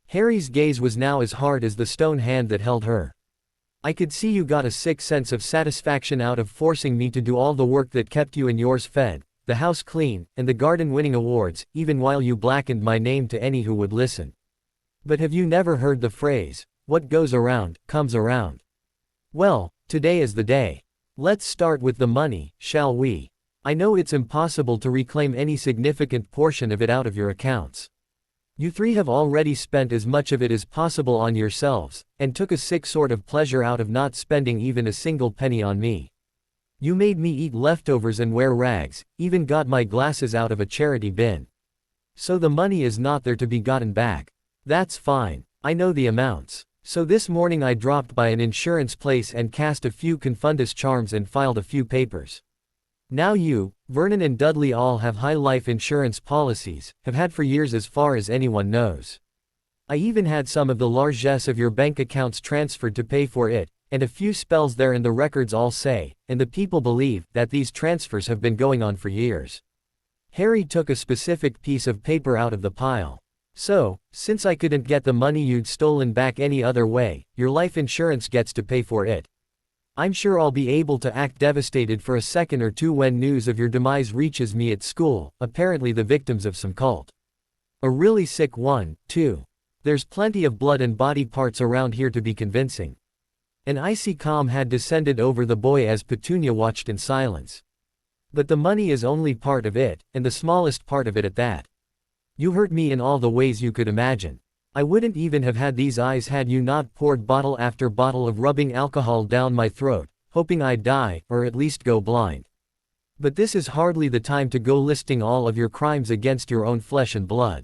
Harry's gaze was now as hard as the stone hand that held her. I could see you got a sick sense of satisfaction out of forcing me to do all the work that kept you and yours fed, the house clean, and the garden winning awards, even while you blackened my name to any who would listen. But have you never heard the phrase, what goes around, comes around? Well, today is the day. Let's start with the money, shall we? I know it's impossible to reclaim any significant portion of it out of your accounts. You 3 have already spent as much of it as possible on yourselves, and took a sick sort of pleasure out of not spending even a single penny on me. You made me eat leftovers and wear rags, even got my glasses out of a charity bin. So the money is not there to be gotten back. That's fine, I know the amounts. So this morning I dropped by an insurance place and cast a few confundus charms and filed a few papers. Now you, Vernon and Dudley all have high life insurance policies, have had for years as far as anyone knows. I even had some of the largesse of your bank accounts transferred to pay for it, and a few spells there, and the records all say, and the people believe, that these transfers have been going on for years. Harry took a specific piece of paper out of the pile. So, since I couldn't get the money you'd stolen back any other way, your life insurance gets to pay for it. I'm sure I'll be able to act devastated for a second or two when news of your demise reaches me at school, apparently the victims of some cult. A really sick one, too. There's plenty of blood and body parts around here to be convincing. An icy calm had descended over the boy as Petunia watched in silence. But the money is only part of it, and the smallest part of it at that. You hurt me in all the ways you could imagine. I wouldn't even have had these eyes had you not poured bottle after bottle of rubbing alcohol down my throat, hoping I'd die, or at least go blind. But this is hardly the time to go listing all of your crimes against your own flesh and blood.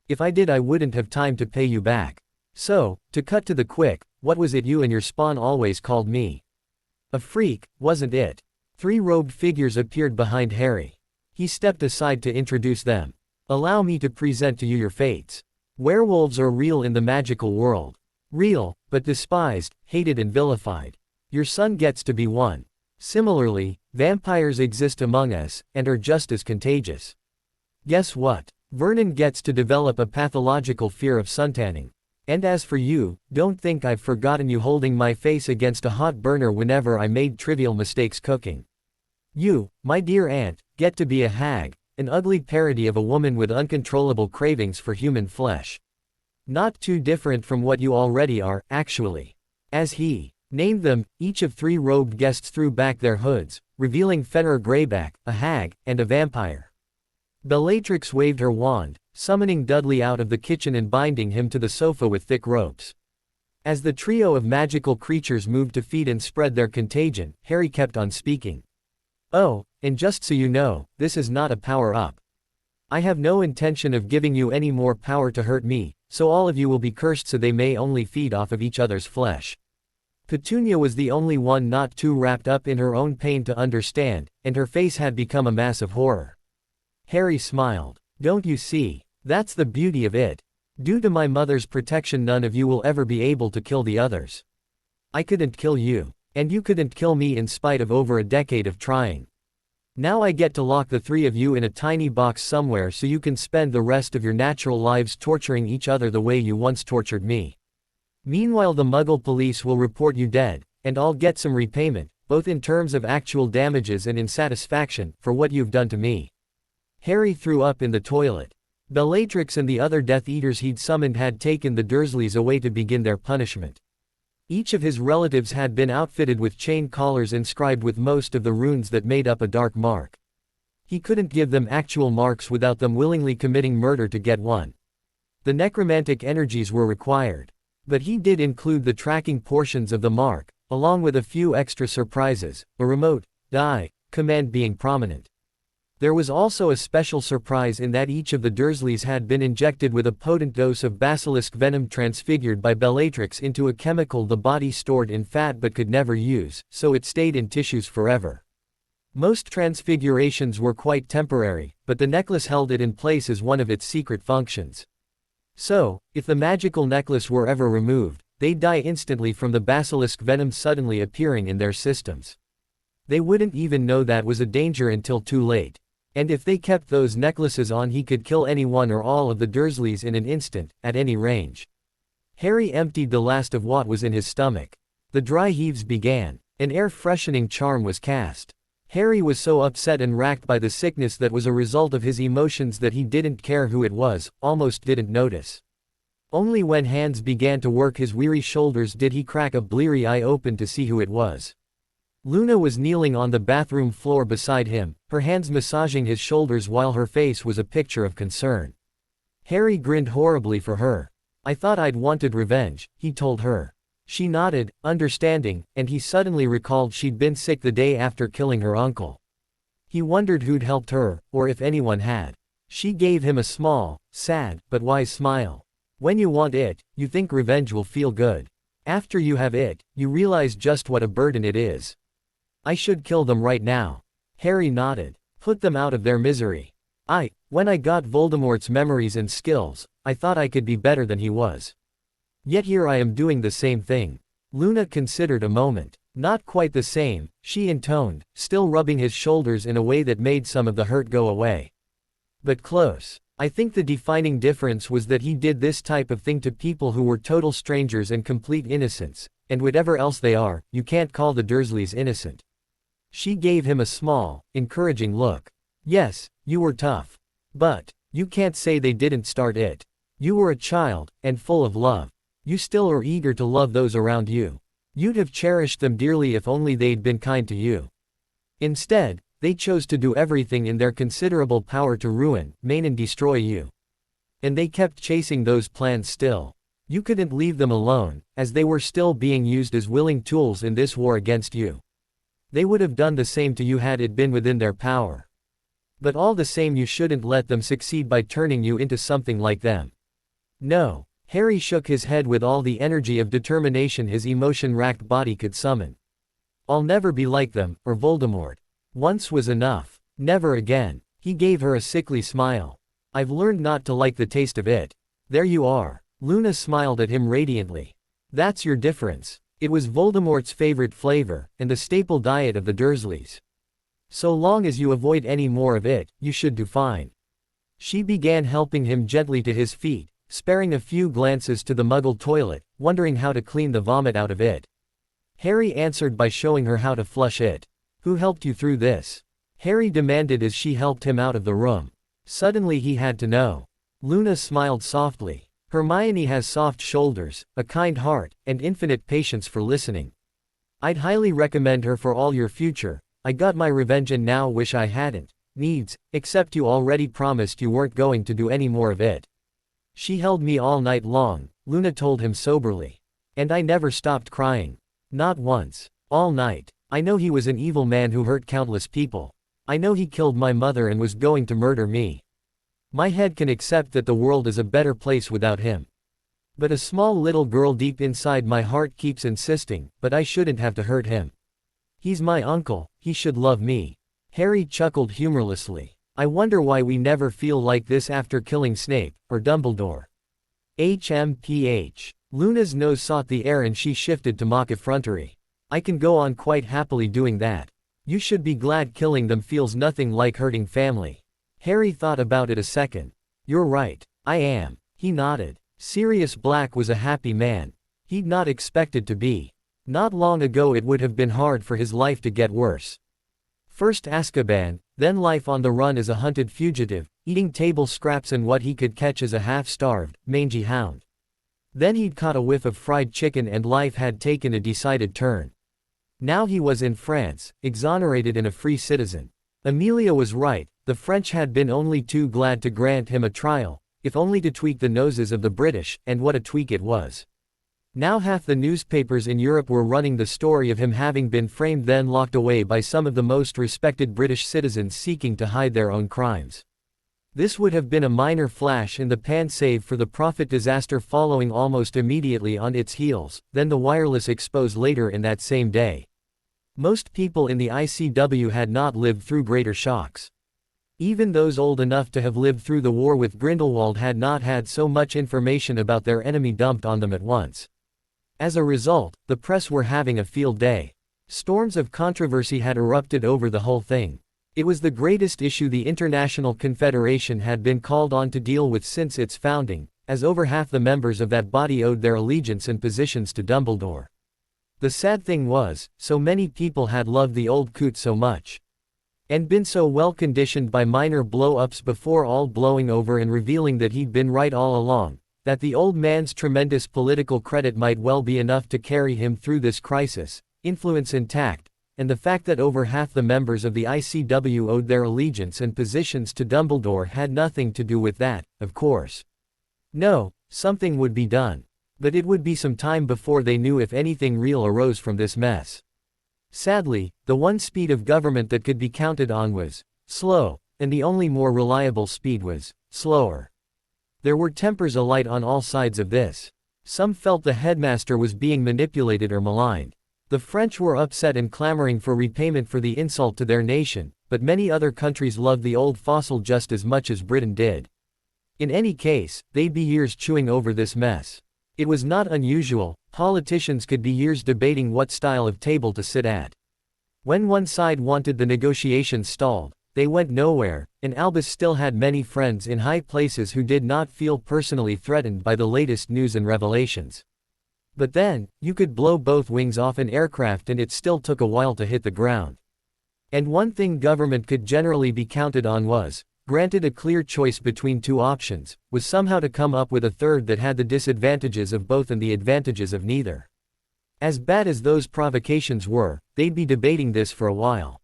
If I did, I wouldn't have time to pay you back. So, to cut to the quick, what was it you and your spawn always called me? A freak, wasn't it? 3 robed figures appeared behind Harry. He stepped aside to introduce them. Allow me to present to you your fates. Werewolves are real in the magical world. Real, but despised, hated and vilified. Your son gets to be one. Similarly, vampires exist among us, and are just as contagious. Guess what? Vernon gets to develop a pathological fear of suntanning. And as for you, don't think I've forgotten you holding my face against a hot burner whenever I made trivial mistakes cooking. You, my dear aunt, get to be a hag. An ugly parody of a woman with uncontrollable cravings for human flesh. Not too different from what you already are, actually. As he Named them. Each of 3 robed guests threw back their hoods, revealing Fenrir Greyback, a hag, and a vampire. Bellatrix waved her wand, summoning Dudley out of the kitchen and binding him to the sofa with thick ropes. As the trio of magical creatures moved to feed and spread their contagion, Harry kept on speaking. "Oh, and just so you know, this is not a power-up. I have no intention of giving you any more power to hurt me, so all of you will be cursed so they may only feed off of each other's flesh." Petunia was the only one not too wrapped up in her own pain to understand, and her face had become a mass of horror. Harry smiled. "Don't you see? That's the beauty of it. Due to my mother's protection, none of you will ever be able to kill the others. I couldn't kill you, and you couldn't kill me in spite of over a decade of trying. Now I get to lock the 3 of you in a tiny box somewhere so you can spend the rest of your natural lives torturing each other the way you once tortured me. Meanwhile, the Muggle police will report you dead, and I'll get some repayment, both in terms of actual damages and in satisfaction, for what you've done to me." Harry threw up in the toilet. Bellatrix and the other Death Eaters he'd summoned had taken the Dursleys away to begin their punishment. Each of his relatives had been outfitted with chain collars inscribed with most of the runes that made up a dark mark. He couldn't give them actual marks without them willingly committing murder to get one. The necromantic energies were required. But he did include the tracking portions of the mark, along with a few extra surprises, a remote die command being prominent. There was also a special surprise in that each of the Dursleys had been injected with a potent dose of basilisk venom transfigured by Bellatrix into a chemical the body stored in fat but could never use, so it stayed in tissues forever. Most transfigurations were quite temporary, but the necklace held it in place as one of its secret functions. So, if the magical necklace were ever removed, they'd die instantly from the basilisk venom suddenly appearing in their systems. They wouldn't even know that was a danger until too late. And if they kept those necklaces on, he could kill any one or all of the Dursleys in an instant, at any range. Harry emptied the last of what was in his stomach. The dry heaves began. An air-freshening charm was cast. Harry was so upset and racked by the sickness that was a result of his emotions that he didn't care who it was, almost didn't notice. Only when hands began to work his weary shoulders did he crack a bleary eye open to see who it was. Luna was kneeling on the bathroom floor beside him, her hands massaging his shoulders while her face was a picture of concern. Harry grinned horribly for her. "I thought I'd wanted revenge," he told her. She nodded, understanding, and he suddenly recalled she'd been sick the day after killing her uncle. He wondered who'd helped her, or if anyone had. She gave him a small, sad, but wise smile. "When you want it, you think revenge will feel good. After you have it, you realize just what a burden it is. I should kill them right now." Harry nodded. "Put them out of their misery. When I got Voldemort's memories and skills, I thought I could be better than he was. Yet here I am doing the same thing." Luna considered a moment. "Not quite the same," she intoned, still rubbing his shoulders in a way that made some of the hurt go away. "But close. I think the defining difference was that he did this type of thing to people who were total strangers and complete innocents, and whatever else they are, you can't call the Dursleys innocent." She gave him a small, encouraging look. "Yes, you were tough. But you can't say they didn't start it. You were a child, and full of love. You still are eager to love those around you. You'd have cherished them dearly if only they'd been kind to you. Instead, they chose to do everything in their considerable power to ruin, maim and destroy you. And they kept chasing those plans still. You couldn't leave them alone, as they were still being used as willing tools in this war against you. They would have done the same to you had it been within their power. But all the same, you shouldn't let them succeed by turning you into something like them." "No." Harry shook his head with all the energy of determination his emotion-racked body could summon. "I'll never be like them, or Voldemort. Once was enough. Never again." He gave her a sickly smile. "I've learned not to like the taste of it." "There you are." Luna smiled at him radiantly. "That's your difference. It was Voldemort's favorite flavor, and the staple diet of the Dursleys. So long as you avoid any more of it, you should do fine." She began helping him gently to his feet, sparing a few glances to the Muggle toilet, wondering how to clean the vomit out of it. Harry answered by showing her how to flush it. "Who helped you through this?" Harry demanded as she helped him out of the room. Suddenly he had to know. Luna smiled softly. "Hermione has soft shoulders, a kind heart, and infinite patience for listening. I'd highly recommend her for all your future. I got my revenge and now wish I hadn't. Needs, except you already promised you weren't going to do any more of it. She held me all night long, Luna told him soberly. And I never stopped crying. Not once. All night. I know he was an evil man who hurt countless people. I know he killed my mother and was going to murder me. My head can accept that the world is a better place without him. But a small little girl deep inside my heart keeps insisting, but I shouldn't have to hurt him. He's my uncle, he should love me. Harry chuckled humorlessly. I wonder why we never feel like this after killing Snape, or Dumbledore. HMPH. Luna's nose sought the air and she shifted to mock effrontery. I can go on quite happily doing that. You should be glad killing them feels nothing like hurting family. Harry thought about it a second. You're right, I am. He nodded. Sirius Black was a happy man. He'd not expected to be. Not long ago it would have been hard for his life to get worse. First Azkaban, then life on the run as a hunted fugitive, eating table scraps and what he could catch as a half-starved, mangy hound. Then he'd caught a whiff of fried chicken and life had taken a decided turn. Now he was in France, exonerated and a free citizen. Amelia was right, the French had been only too glad to grant him a trial, if only to tweak the noses of the British, and what a tweak it was. Now half the newspapers in Europe were running the story of him having been framed then locked away by some of the most respected British citizens seeking to hide their own crimes. This would have been a minor flash in the pan save for the Prophet disaster following almost immediately on its heels, then the wireless expose later in that same day. Most people in the ICW had not lived through greater shocks. Even those old enough to have lived through the war with Grindelwald had not had so much information about their enemy dumped on them at once. As a result, the press were having a field day. Storms of controversy had erupted over the whole thing. It was the greatest issue the International Confederation had been called on to deal with since its founding, as over half the members of that body owed their allegiance and positions to Dumbledore. The sad thing was, so many people had loved the old coot so much. And been so well conditioned by minor blow-ups before all blowing over and revealing that he'd been right all along, that the old man's tremendous political credit might well be enough to carry him through this crisis, influence intact, and the fact that over half the members of the ICW owed their allegiance and positions to Dumbledore had nothing to do with that, of course. No, something would be done. But it would be some time before they knew if anything real arose from this mess. Sadly, the one speed of government that could be counted on was slow, and the only more reliable speed was slower. There were tempers alight on all sides of this. Some felt the headmaster was being manipulated or maligned. The French were upset and clamoring for repayment for the insult to their nation, but many other countries loved the old fossil just as much as Britain did. In any case, they'd be years chewing over this mess. It was not unusual, politicians could be years debating what style of table to sit at. When one side wanted the negotiations stalled, they went nowhere, and Albus still had many friends in high places who did not feel personally threatened by the latest news and revelations. But then, you could blow both wings off an aircraft and it still took a while to hit the ground. And one thing government could generally be counted on was, granted a clear choice between two options, was somehow to come up with a third that had the disadvantages of both and the advantages of neither. As bad as those provocations were, they'd be debating this for a while.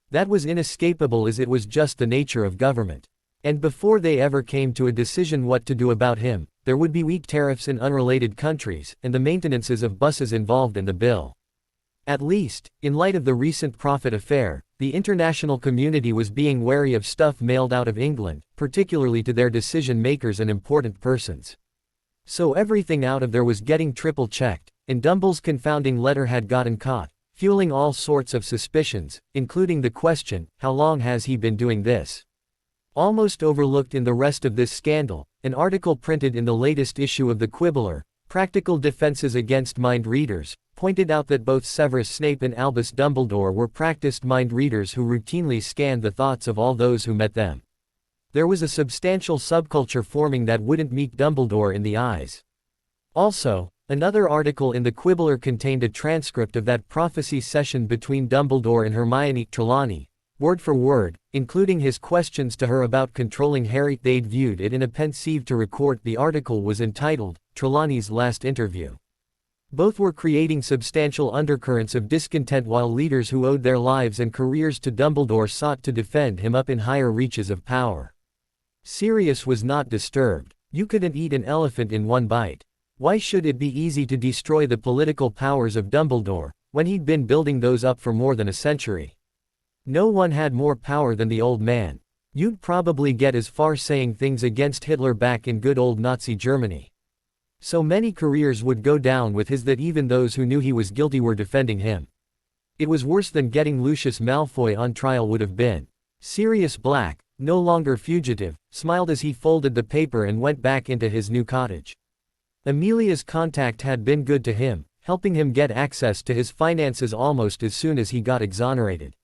That was inescapable as it was just the nature of government. And before they ever came to a decision what to do about him, there would be weak tariffs in unrelated countries, and the maintenances of buses involved in the bill. At least, in light of the recent Prophet affair, the international community was being wary of stuff mailed out of England, particularly to their decision-makers and important persons. So everything out of there was getting triple-checked, and Dumble's confounding letter had gotten caught, fueling all sorts of suspicions, including the question, how long has he been doing this? Almost overlooked in the rest of this scandal, an article printed in the latest issue of the Quibbler, Practical Defenses Against Mind Readers, pointed out that both Severus Snape and Albus Dumbledore were practiced mind readers who routinely scanned the thoughts of all those who met them. There was a substantial subculture forming that wouldn't meet Dumbledore in the eyes. Also, another article in the Quibbler contained a transcript of that prophecy session between Dumbledore and Hermione Trelawney, word for word, including his questions to her about controlling Harry. They'd viewed it in a pensieve to record. The article was entitled, Trelawney's Last Interview. Both were creating substantial undercurrents of discontent while leaders who owed their lives and careers to Dumbledore sought to defend him up in higher reaches of power. Sirius was not disturbed. You couldn't eat an elephant in one bite. Why should it be easy to destroy the political powers of Dumbledore, when he'd been building those up for more than a century? No one had more power than the old man. You'd probably get as far saying things against Hitler back in good old Nazi Germany. So many careers would go down with his that even those who knew he was guilty were defending him. It was worse than getting Lucius Malfoy on trial would have been. Sirius Black, no longer fugitive, smiled as he folded the paper and went back into his new cottage. Amelia's contact had been good to him, helping him get access to his finances almost as soon as he got exonerated.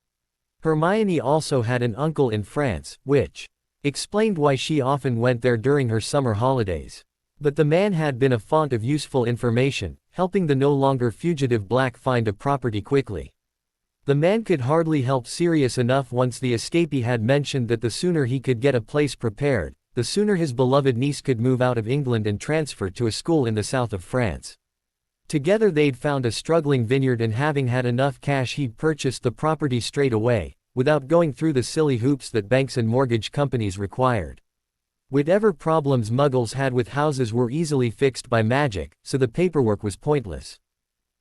Hermione also had an uncle in France, which explained why she often went there during her summer holidays. But the man had been a font of useful information, helping the no longer fugitive Black find a property quickly. The man could hardly help Sirius enough once the escapee had mentioned that the sooner he could get a place prepared, the sooner his beloved niece could move out of England and transfer to a school in the south of France. Together they'd found a struggling vineyard, and having had enough cash he'd purchased the property straight away, without going through the silly hoops that banks and mortgage companies required. Whatever problems Muggles had with houses were easily fixed by magic, so the paperwork was pointless.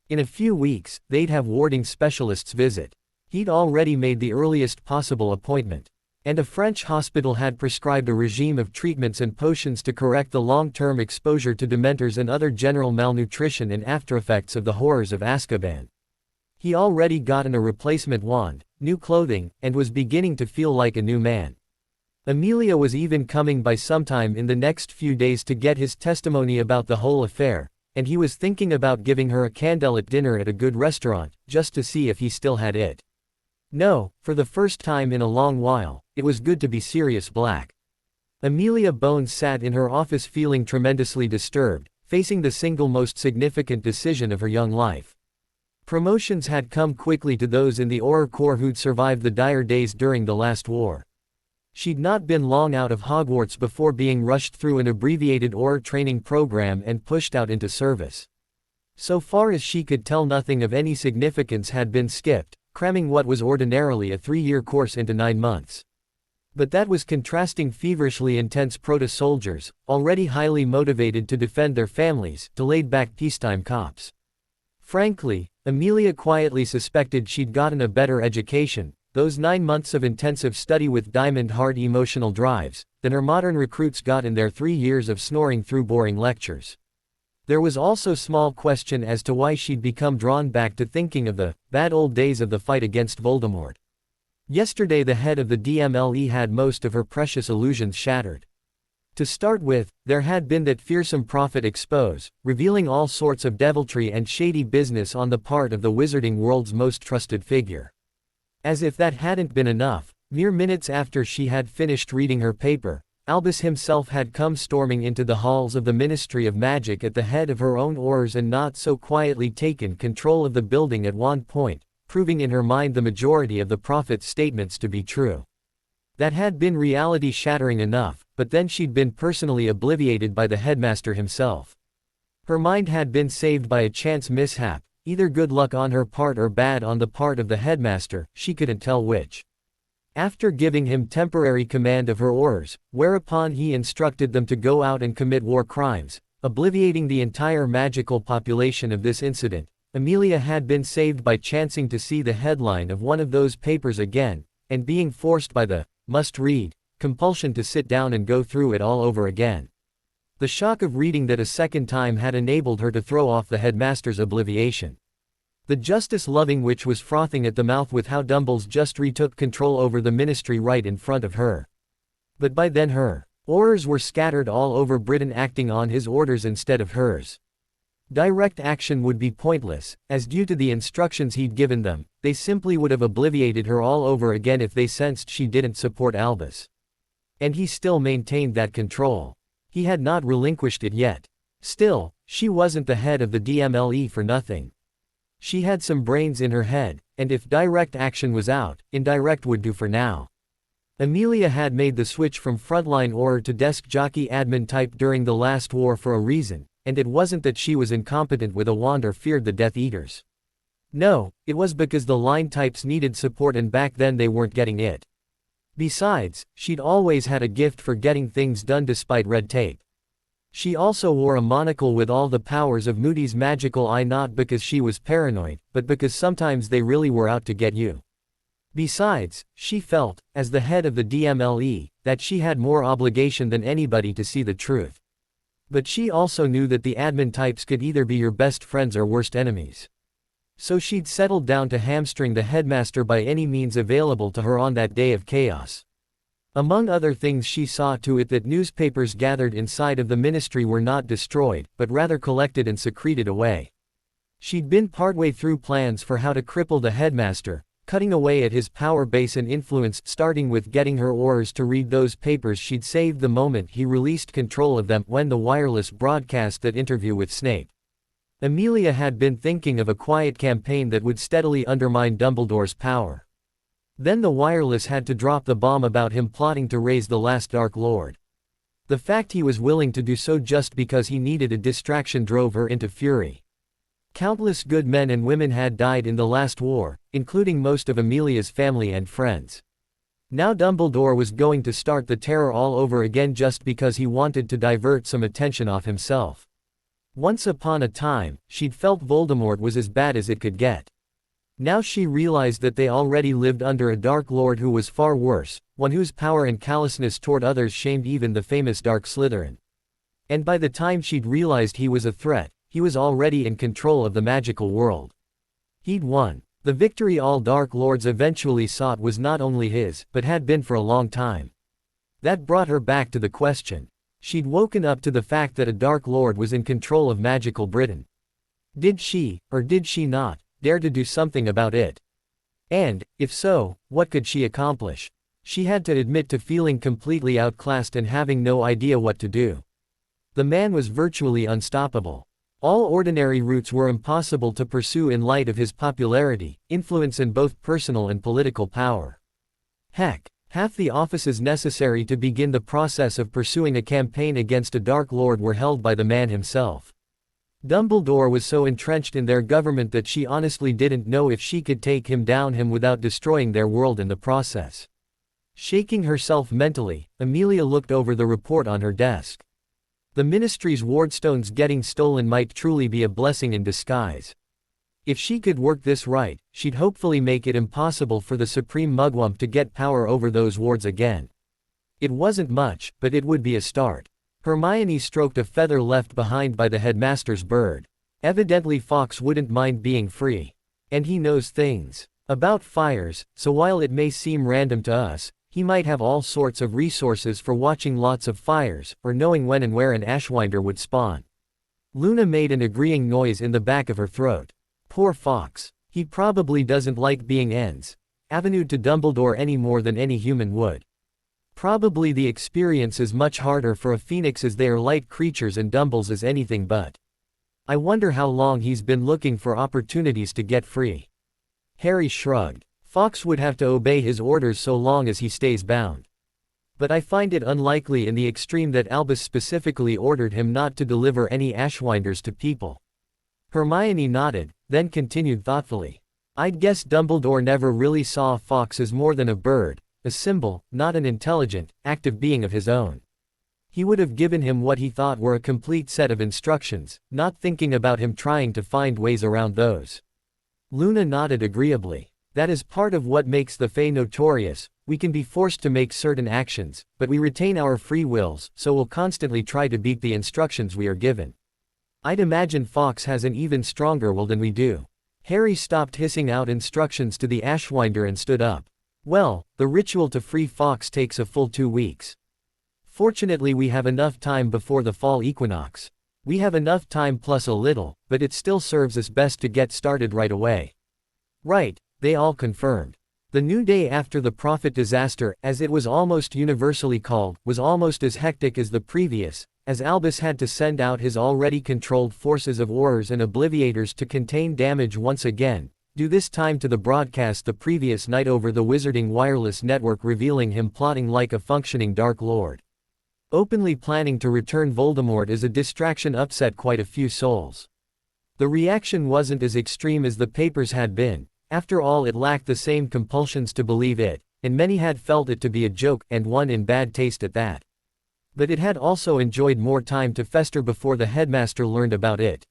In a few weeks, they'd have warding specialists visit. He'd already made the earliest possible appointment. And a French hospital had prescribed a regime of treatments and potions to correct the long-term exposure to dementors and other general malnutrition and aftereffects of the horrors of Azkaban. He already gotten a replacement wand, new clothing, and was beginning to feel like a new man. Amelia was even coming by sometime in the next few days to get his testimony about the whole affair, and he was thinking about giving her a candlelit dinner at a good restaurant, just to see if he still had it. No, for the first time in a long while, it was good to be Sirius Black. Amelia Bones sat in her office feeling tremendously disturbed, facing the single most significant decision of her young life. Promotions had come quickly to those in the Auror Corps who'd survived the dire days during the last war. She'd not been long out of Hogwarts before being rushed through an abbreviated Auror training program and pushed out into service. So far as she could tell, nothing of any significance had been skipped, cramming what was ordinarily a 3-year course into 9 months. But that was contrasting feverishly intense proto-soldiers, already highly motivated to defend their families, to laid-back peacetime cops. Frankly, Amelia quietly suspected she'd gotten a better education, those 9 months of intensive study with diamond-hard emotional drives, than her modern recruits got in their 3 years of snoring through boring lectures. There was also small question as to why she'd become drawn back to thinking of the bad old days of the fight against Voldemort. Yesterday the head of the DMLE had most of her precious illusions shattered. To start with, there had been that fearsome prophet expose, revealing all sorts of deviltry and shady business on the part of the wizarding world's most trusted figure. As if that hadn't been enough, mere minutes after she had finished reading her paper, Albus himself had come storming into the halls of the Ministry of Magic at the head of her own Aurors and not so quietly taken control of the building at one point, proving in her mind the majority of the prophet's statements to be true. That had been reality-shattering enough, but then she'd been personally obliterated by the headmaster himself. Her mind had been saved by a chance mishap, either good luck on her part or bad on the part of the headmaster, she couldn't tell which. After giving him temporary command of her Aurors, whereupon he instructed them to go out and commit war crimes, obliterating the entire magical population of this incident, Amelia had been saved by chancing to see the headline of one of those papers again, and being forced by the must-read compulsion to sit down and go through it all over again. The shock of reading that a second time had enabled her to throw off the headmaster's obliviation. The justice-loving witch was frothing at the mouth with how Dumbles just retook control over the ministry right in front of her. But by then her Aurors were scattered all over Britain acting on his orders instead of hers. Direct action would be pointless, as due to the instructions he'd given them, they simply would have obliterated her all over again if they sensed she didn't support Albus. And he still maintained that control. He had not relinquished it yet. Still, she wasn't the head of the DMLE for nothing. She had some brains in her head, and if direct action was out, indirect would do for now. Amelia had made the switch from frontline Auror to desk jockey admin type during the last war for a reason, and it wasn't that she was incompetent with a wand or feared the Death Eaters. No, it was because the line types needed support and back then they weren't getting it. Besides, she'd always had a gift for getting things done despite red tape. She also wore a monocle with all the powers of Moody's magical eye, not because she was paranoid, but because sometimes they really were out to get you. Besides, she felt, as the head of the DMLE, that she had more obligation than anybody to see the truth. But she also knew that the admin types could either be your best friends or worst enemies. So she'd settled down to hamstring the headmaster by any means available to her on that day of chaos. Among other things, she saw to it that newspapers gathered inside of the ministry were not destroyed, but rather collected and secreted away. She'd been partway through plans for how to cripple the headmaster, cutting away at his power base and influence, starting with getting her Aurors to read those papers she'd saved the moment he released control of them when the wireless broadcast that interview with Snape. Amelia had been thinking of a quiet campaign that would steadily undermine Dumbledore's power. Then the wireless had to drop the bomb about him plotting to raise the last Dark Lord. The fact he was willing to do so just because he needed a distraction drove her into fury. Countless good men and women had died in the last war, including most of Amelia's family and friends. Now Dumbledore was going to start the terror all over again just because he wanted to divert some attention off himself. Once upon a time, she'd felt Voldemort was as bad as it could get. Now she realized that they already lived under a Dark Lord who was far worse, one whose power and callousness toward others shamed even the famous Dark Slytherin. And by the time she'd realized he was a threat, he was already in control of the magical world. He'd won. The victory all Dark Lords eventually sought was not only his, but had been for a long time. That brought her back to the question. She'd woken up to the fact that a Dark Lord was in control of magical Britain. Did she, or did she not, dare to do something about it? And, if so, what could she accomplish? She had to admit to feeling completely outclassed and having no idea what to do. The man was virtually unstoppable. All ordinary routes were impossible to pursue in light of his popularity, influence and both personal and political power. Heck, half the offices necessary to begin the process of pursuing a campaign against a Dark Lord were held by the man himself. Dumbledore was so entrenched in their government that she honestly didn't know if she could take him down without destroying their world in the process. Shaking herself mentally, Amelia looked over the report on her desk. The ministry's wardstones getting stolen might truly be a blessing in disguise. If she could work this right, she'd hopefully make it impossible for the Supreme Mugwump to get power over those wards again. It wasn't much, but it would be a start. Hermione stroked a feather left behind by the headmaster's bird. Evidently Fawkes wouldn't mind being free. And he knows things about fires, so while it may seem random to us, he might have all sorts of resources for watching lots of fires, or knowing when and where an Ashwinder would spawn. Luna made an agreeing noise in the back of her throat. Poor Fawkes. He probably doesn't like being Avenued to Dumbledore any more than any human would. Probably the experience is much harder for a phoenix as they are light creatures and Dumbles is anything but. I wonder how long he's been looking for opportunities to get free. Harry shrugged. Fawkes would have to obey his orders so long as he stays bound. But I find it unlikely in the extreme that Albus specifically ordered him not to deliver any Ashwinders to people. Hermione nodded, then continued thoughtfully. I'd guess Dumbledore never really saw Fawkes as more than a bird, a symbol, not an intelligent, active being of his own. He would have given him what he thought were a complete set of instructions, not thinking about him trying to find ways around those. Luna nodded agreeably. That is part of what makes the Fae notorious. We can be forced to make certain actions, but we retain our free wills, so we'll constantly try to beat the instructions we are given. I'd imagine Fawkes has an even stronger will than we do. Harry stopped hissing out instructions to the Ashwinder and stood up. Well, the ritual to free Fawkes takes a full 2 weeks. Fortunately we have enough time before the fall equinox. We have enough time plus a little, but it still serves us best to get started right away. Right, they all confirmed. The new day after the Prophet disaster, as it was almost universally called, was almost as hectic as the previous, as Albus had to send out his already controlled forces of Aurors and Obliviators to contain damage once again, due this time to the broadcast the previous night over the Wizarding wireless network revealing him plotting like a functioning Dark Lord. Openly planning to return Voldemort as a distraction upset quite a few souls. The reaction wasn't as extreme as the papers had been. After all, it lacked the same compulsions to believe it, and many had felt it to be a joke, and one in bad taste at that. But it had also enjoyed more time to fester before the headmaster learned about it.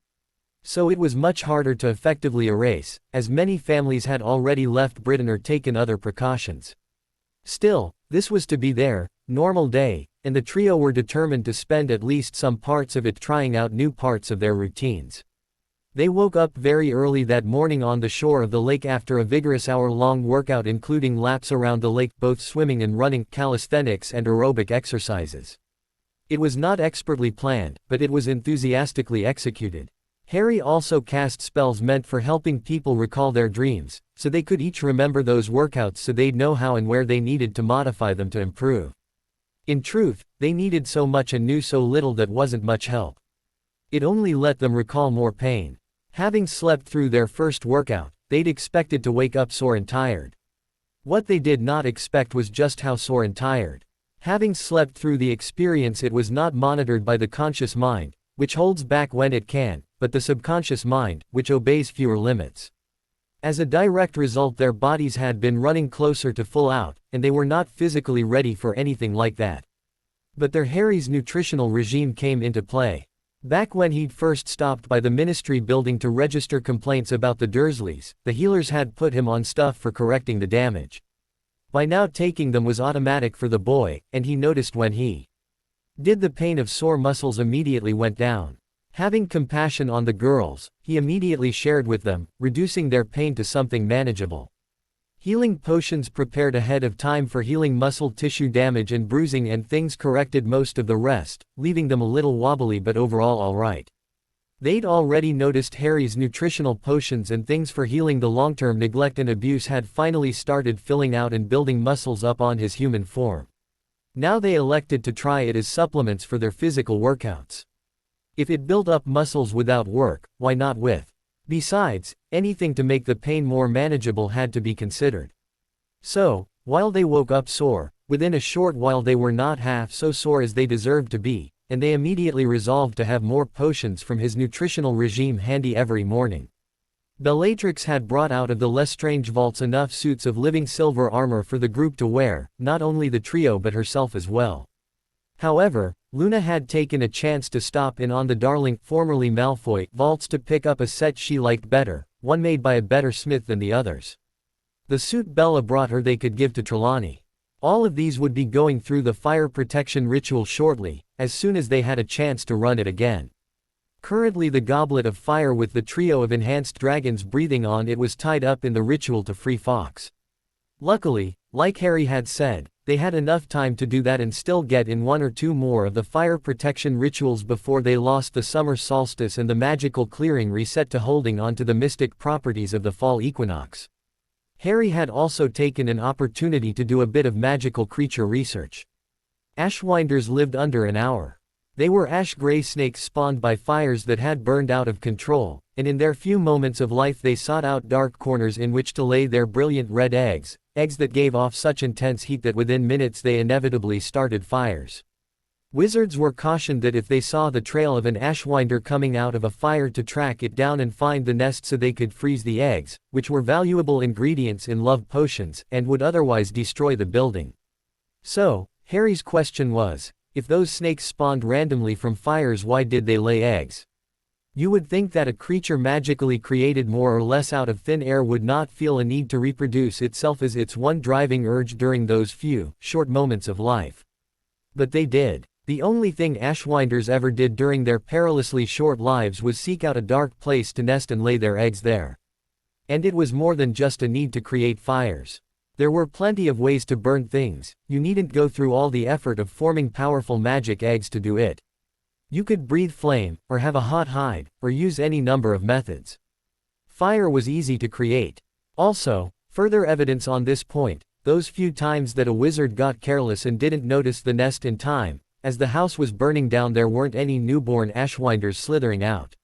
So it was much harder to effectively erase, as many families had already left Britain or taken other precautions. Still, this was to be their normal day, and the trio were determined to spend at least some parts of it trying out new parts of their routines. They woke up very early that morning on the shore of the lake after a vigorous hour-long workout including laps around the lake, both swimming and running, calisthenics and aerobic exercises. It was not expertly planned, but it was enthusiastically executed. Harry also cast spells meant for helping people recall their dreams, so they could each remember those workouts so they'd know how and where they needed to modify them to improve. In truth, they needed so much and knew so little that wasn't much help. It only let them recall more pain. Having slept through their first workout, they'd expected to wake up sore and tired. What they did not expect was just how sore and tired. Having slept through the experience, it was not monitored by the conscious mind, which holds back when it can, but the subconscious mind, which obeys fewer limits. As a direct result, their bodies had been running closer to full out, and they were not physically ready for anything like that. But there Harry's nutritional regime came into play. Back when he'd first stopped by the ministry building to register complaints about the Dursleys, the healers had put him on stuff for correcting the damage. By now taking them was automatic for the boy, and he noticed when he did, the pain of sore muscles immediately went down. Having compassion on the girls, he immediately shared with them, reducing their pain to something manageable. Healing potions prepared ahead of time for healing muscle tissue damage and bruising, and things corrected most of the rest, leaving them a little wobbly but overall alright. They'd already noticed Harry's nutritional potions and things for healing the long-term neglect and abuse had finally started filling out and building muscles up on his human form. Now they elected to try it as supplements for their physical workouts. If it built up muscles without work, why not with? Besides, anything to make the pain more manageable had to be considered. So, while they woke up sore, within a short while they were not half so sore as they deserved to be, and they immediately resolved to have more potions from his nutritional regime handy every morning. Bellatrix had brought out of the Lestrange vaults enough suits of living silver armor for the group to wear, not only the trio but herself as well. However, Luna had taken a chance to stop in on the Darling, formerly Malfoy, vaults to pick up a set she liked better, one made by a better smith than the others. The suit Bella brought her they could give to Trelawney. All of these would be going through the fire protection ritual shortly, as soon as they had a chance to run it again. Currently the goblet of fire with the trio of enhanced dragons breathing on it was tied up in the ritual to free Fawkes. Luckily, like Harry had said, they had enough time to do that and still get in one or two more of the fire protection rituals before they lost the summer solstice and the magical clearing reset to holding on to the mystic properties of the fall equinox. Harry had also taken an opportunity to do a bit of magical creature research. Ashwinders lived under an hour. They were ash-gray snakes spawned by fires that had burned out of control, and in their few moments of life they sought out dark corners in which to lay their brilliant red eggs that gave off such intense heat that within minutes they inevitably started fires. Wizards were cautioned that if they saw the trail of an ashwinder coming out of a fire to track it down and find the nest so they could freeze the eggs, which were valuable ingredients in love potions, and would otherwise destroy the building. So, Harry's question was, if those snakes spawned randomly from fires, why did they lay eggs? You would think that a creature magically created more or less out of thin air would not feel a need to reproduce itself as its one driving urge during those few, short moments of life. But they did. The only thing ashwinders ever did during their perilously short lives was seek out a dark place to nest and lay their eggs there. And it was more than just a need to create fires. There were plenty of ways to burn things. You needn't go through all the effort of forming powerful magic eggs to do it. You could breathe flame, or have a hot hide, or use any number of methods. Fire was easy to create. Also, further evidence on this point, those few times that a wizard got careless and didn't notice the nest in time, as the house was burning down there weren't any newborn ashwinders slithering out.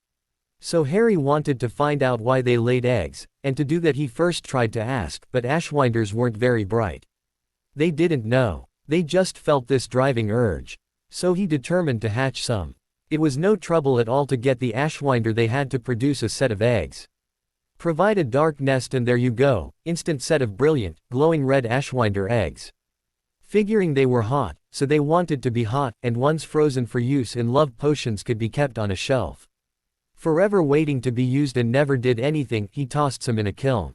So Harry wanted to find out why they laid eggs, and to do that he first tried to ask, but ashwinders weren't very bright. They didn't know. They just felt this driving urge. So he determined to hatch some. It was no trouble at all to get the ashwinder they had to produce a set of eggs. Provide a dark nest and there you go, instant set of brilliant, glowing red ashwinder eggs. Figuring they were hot, so they wanted to be hot, and once frozen for use in love potions could be kept on a shelf. Forever waiting to be used and never did anything, he tossed some in a kiln.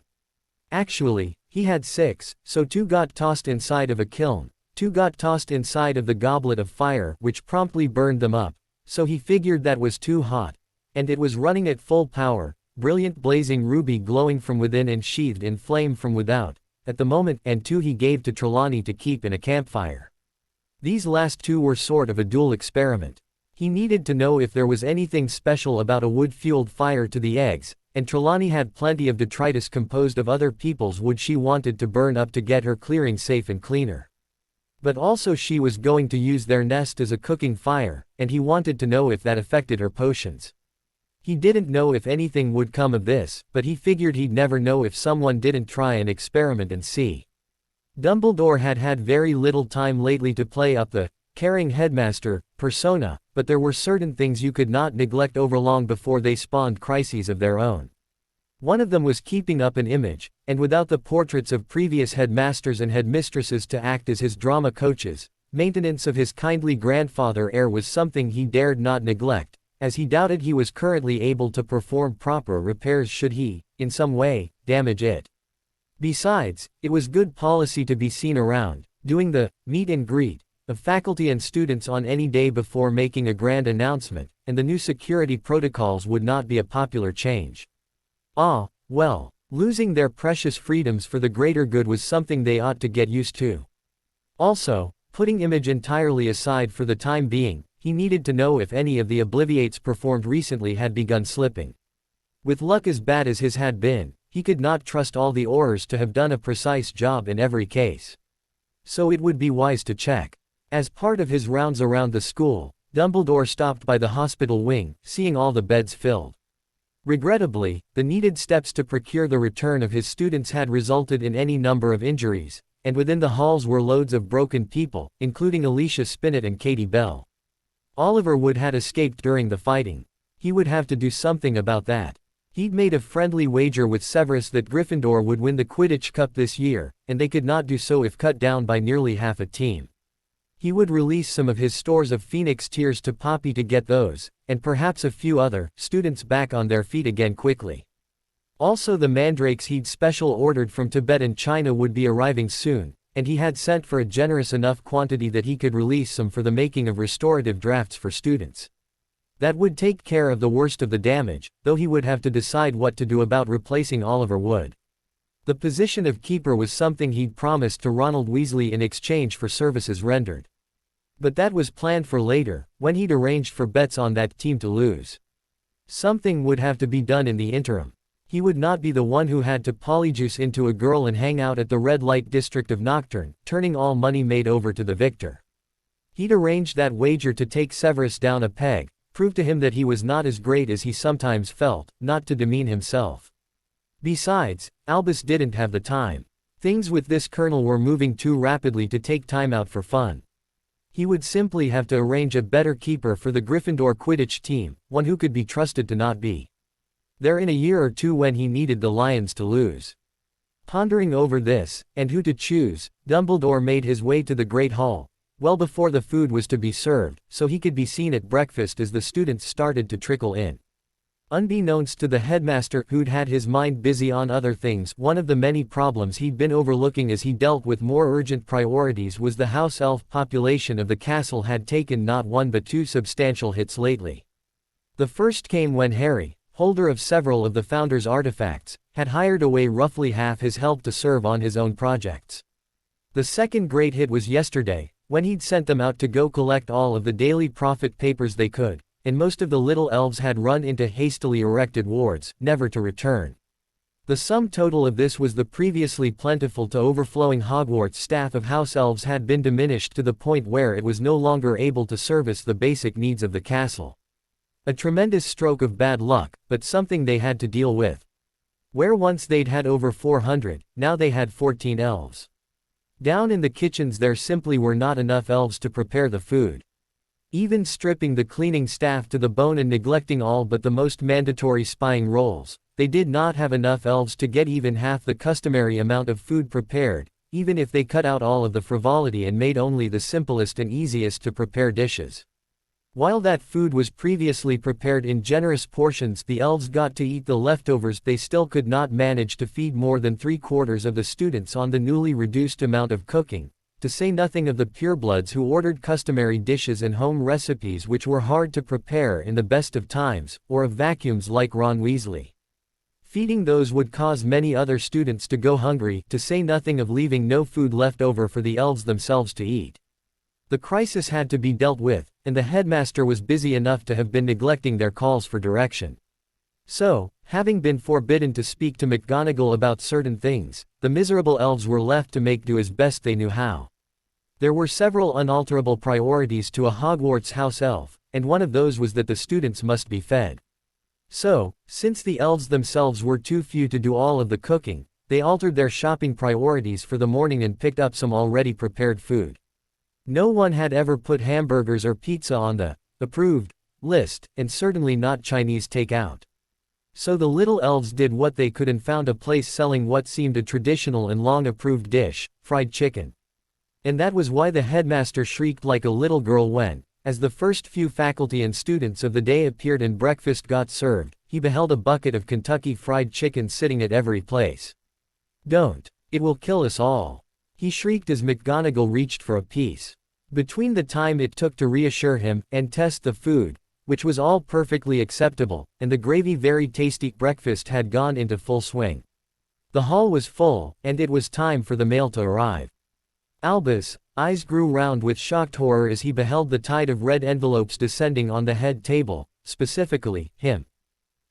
Actually, he had 6, so 2 got tossed inside of a kiln, 2 got tossed inside of the goblet of fire, which promptly burned them up, so he figured that was too hot, and it was running at full power, brilliant blazing ruby glowing from within and sheathed in flame from without, at the moment, and 2 he gave to Trelawney to keep in a campfire. These last 2 were sort of a dual experiment. He needed to know if there was anything special about a wood-fueled fire to the eggs, and Trelawney had plenty of detritus composed of other people's wood she wanted to burn up to get her clearing safe and cleaner. But also she was going to use their nest as a cooking fire, and he wanted to know if that affected her potions. He didn't know if anything would come of this, but he figured he'd never know if someone didn't try an experiment and see. Dumbledore had had very little time lately to play up the caring headmaster persona, but there were certain things you could not neglect overlong before they spawned crises of their own. One of them was keeping up an image, and without the portraits of previous headmasters and headmistresses to act as his drama coaches, maintenance of his kindly grandfather heir was something he dared not neglect, as he doubted he was currently able to perform proper repairs should he, in some way, damage it. Besides, it was good policy to be seen around, doing the meet and greet of faculty and students on any day before making a grand announcement, and the new security protocols would not be a popular change. Well, losing their precious freedoms for the greater good was something they ought to get used to. Also, putting image entirely aside for the time being, he needed to know if any of the obliviates performed recently had begun slipping. With luck as bad as his had been, he could not trust all the Aurors to have done a precise job in every case. So it would be wise to check. As part of his rounds around the school, Dumbledore stopped by the hospital wing, seeing all the beds filled. Regrettably, the needed steps to procure the return of his students had resulted in any number of injuries, and within the halls were loads of broken people, including Alicia Spinnet and Katie Bell. Oliver Wood had escaped during the fighting. He would have to do something about that. He'd made a friendly wager with Severus that Gryffindor would win the Quidditch Cup this year, and they could not do so if cut down by nearly half a team. He would release some of his stores of Phoenix Tears to Poppy to get those, and perhaps a few other, students back on their feet again quickly. Also the mandrakes he'd special ordered from Tibet and China would be arriving soon, and he had sent for a generous enough quantity that he could release some for the making of restorative drafts for students. That would take care of the worst of the damage, though he would have to decide what to do about replacing Oliver Wood. The position of keeper was something he'd promised to Ronald Weasley in exchange for services rendered. But that was planned for later, when he'd arranged for bets on that team to lose. Something would have to be done in the interim. He would not be the one who had to polyjuice into a girl and hang out at the red light district of Nocturne, turning all money made over to the victor. He'd arranged that wager to take Severus down a peg, prove to him that he was not as great as he sometimes felt, not to demean himself. Besides, Albus didn't have the time. Things with this colonel were moving too rapidly to take time out for fun. He would simply have to arrange a better keeper for the Gryffindor Quidditch team, one who could be trusted to not be there in a year or two when he needed the Lions to lose. Pondering over this, and who to choose, Dumbledore made his way to the Great Hall, well before the food was to be served, so he could be seen at breakfast as the students started to trickle in. Unbeknownst to the headmaster, who'd had his mind busy on other things, one of the many problems he'd been overlooking as he dealt with more urgent priorities was the house elf population of the castle had taken not one but 2 substantial hits lately. The first came when Harry, holder of several of the Founder's artifacts, had hired away roughly half his help to serve on his own projects. The second great hit was yesterday, when he'd sent them out to go collect all of the Daily Prophet papers they could, and most of the little elves had run into hastily erected wards, never to return. The sum total of this was the previously plentiful to overflowing Hogwarts staff of house elves had been diminished to the point where it was no longer able to service the basic needs of the castle. A tremendous stroke of bad luck, but something they had to deal with. Where once they'd had over 400, now they had 14 elves. Down in the kitchens there simply were not enough elves to prepare the food. Even stripping the cleaning staff to the bone and neglecting all but the most mandatory spying roles, they did not have enough elves to get even half the customary amount of food prepared, even if they cut out all of the frivolity and made only the simplest and easiest to prepare dishes. While that food was previously prepared in generous portions, the elves got to eat the leftovers. They still could not manage to feed more than 3/4 of the students on the newly reduced amount of cooking, to say nothing of the purebloods who ordered customary dishes and home recipes which were hard to prepare in the best of times, or of vacuums like Ron Weasley. Feeding those would cause many other students to go hungry, to say nothing of leaving no food left over for the elves themselves to eat. The crisis had to be dealt with, and the headmaster was busy enough to have been neglecting their calls for direction. So, having been forbidden to speak to McGonagall about certain things, the miserable elves were left to make do as best they knew how. There were several unalterable priorities to a Hogwarts house elf, and one of those was that the students must be fed. So, since the elves themselves were too few to do all of the cooking, they altered their shopping priorities for the morning and picked up some already prepared food. No one had ever put hamburgers or pizza on the approved list, and certainly not Chinese takeout. So the little elves did what they could and found a place selling what seemed a traditional and long-approved dish, fried chicken. And that was why the headmaster shrieked like a little girl when, as the first few faculty and students of the day appeared and breakfast got served, he beheld a bucket of Kentucky Fried Chicken sitting at every place. "Don't. It will kill us all," he shrieked as McGonagall reached for a piece. Between the time it took to reassure him and test the food, which was all perfectly acceptable, and the gravy very tasty breakfast had gone into full swing. The hall was full, and it was time for the mail to arrive. Albus' eyes grew round with shocked horror as he beheld the tide of red envelopes descending on the head table, specifically, him.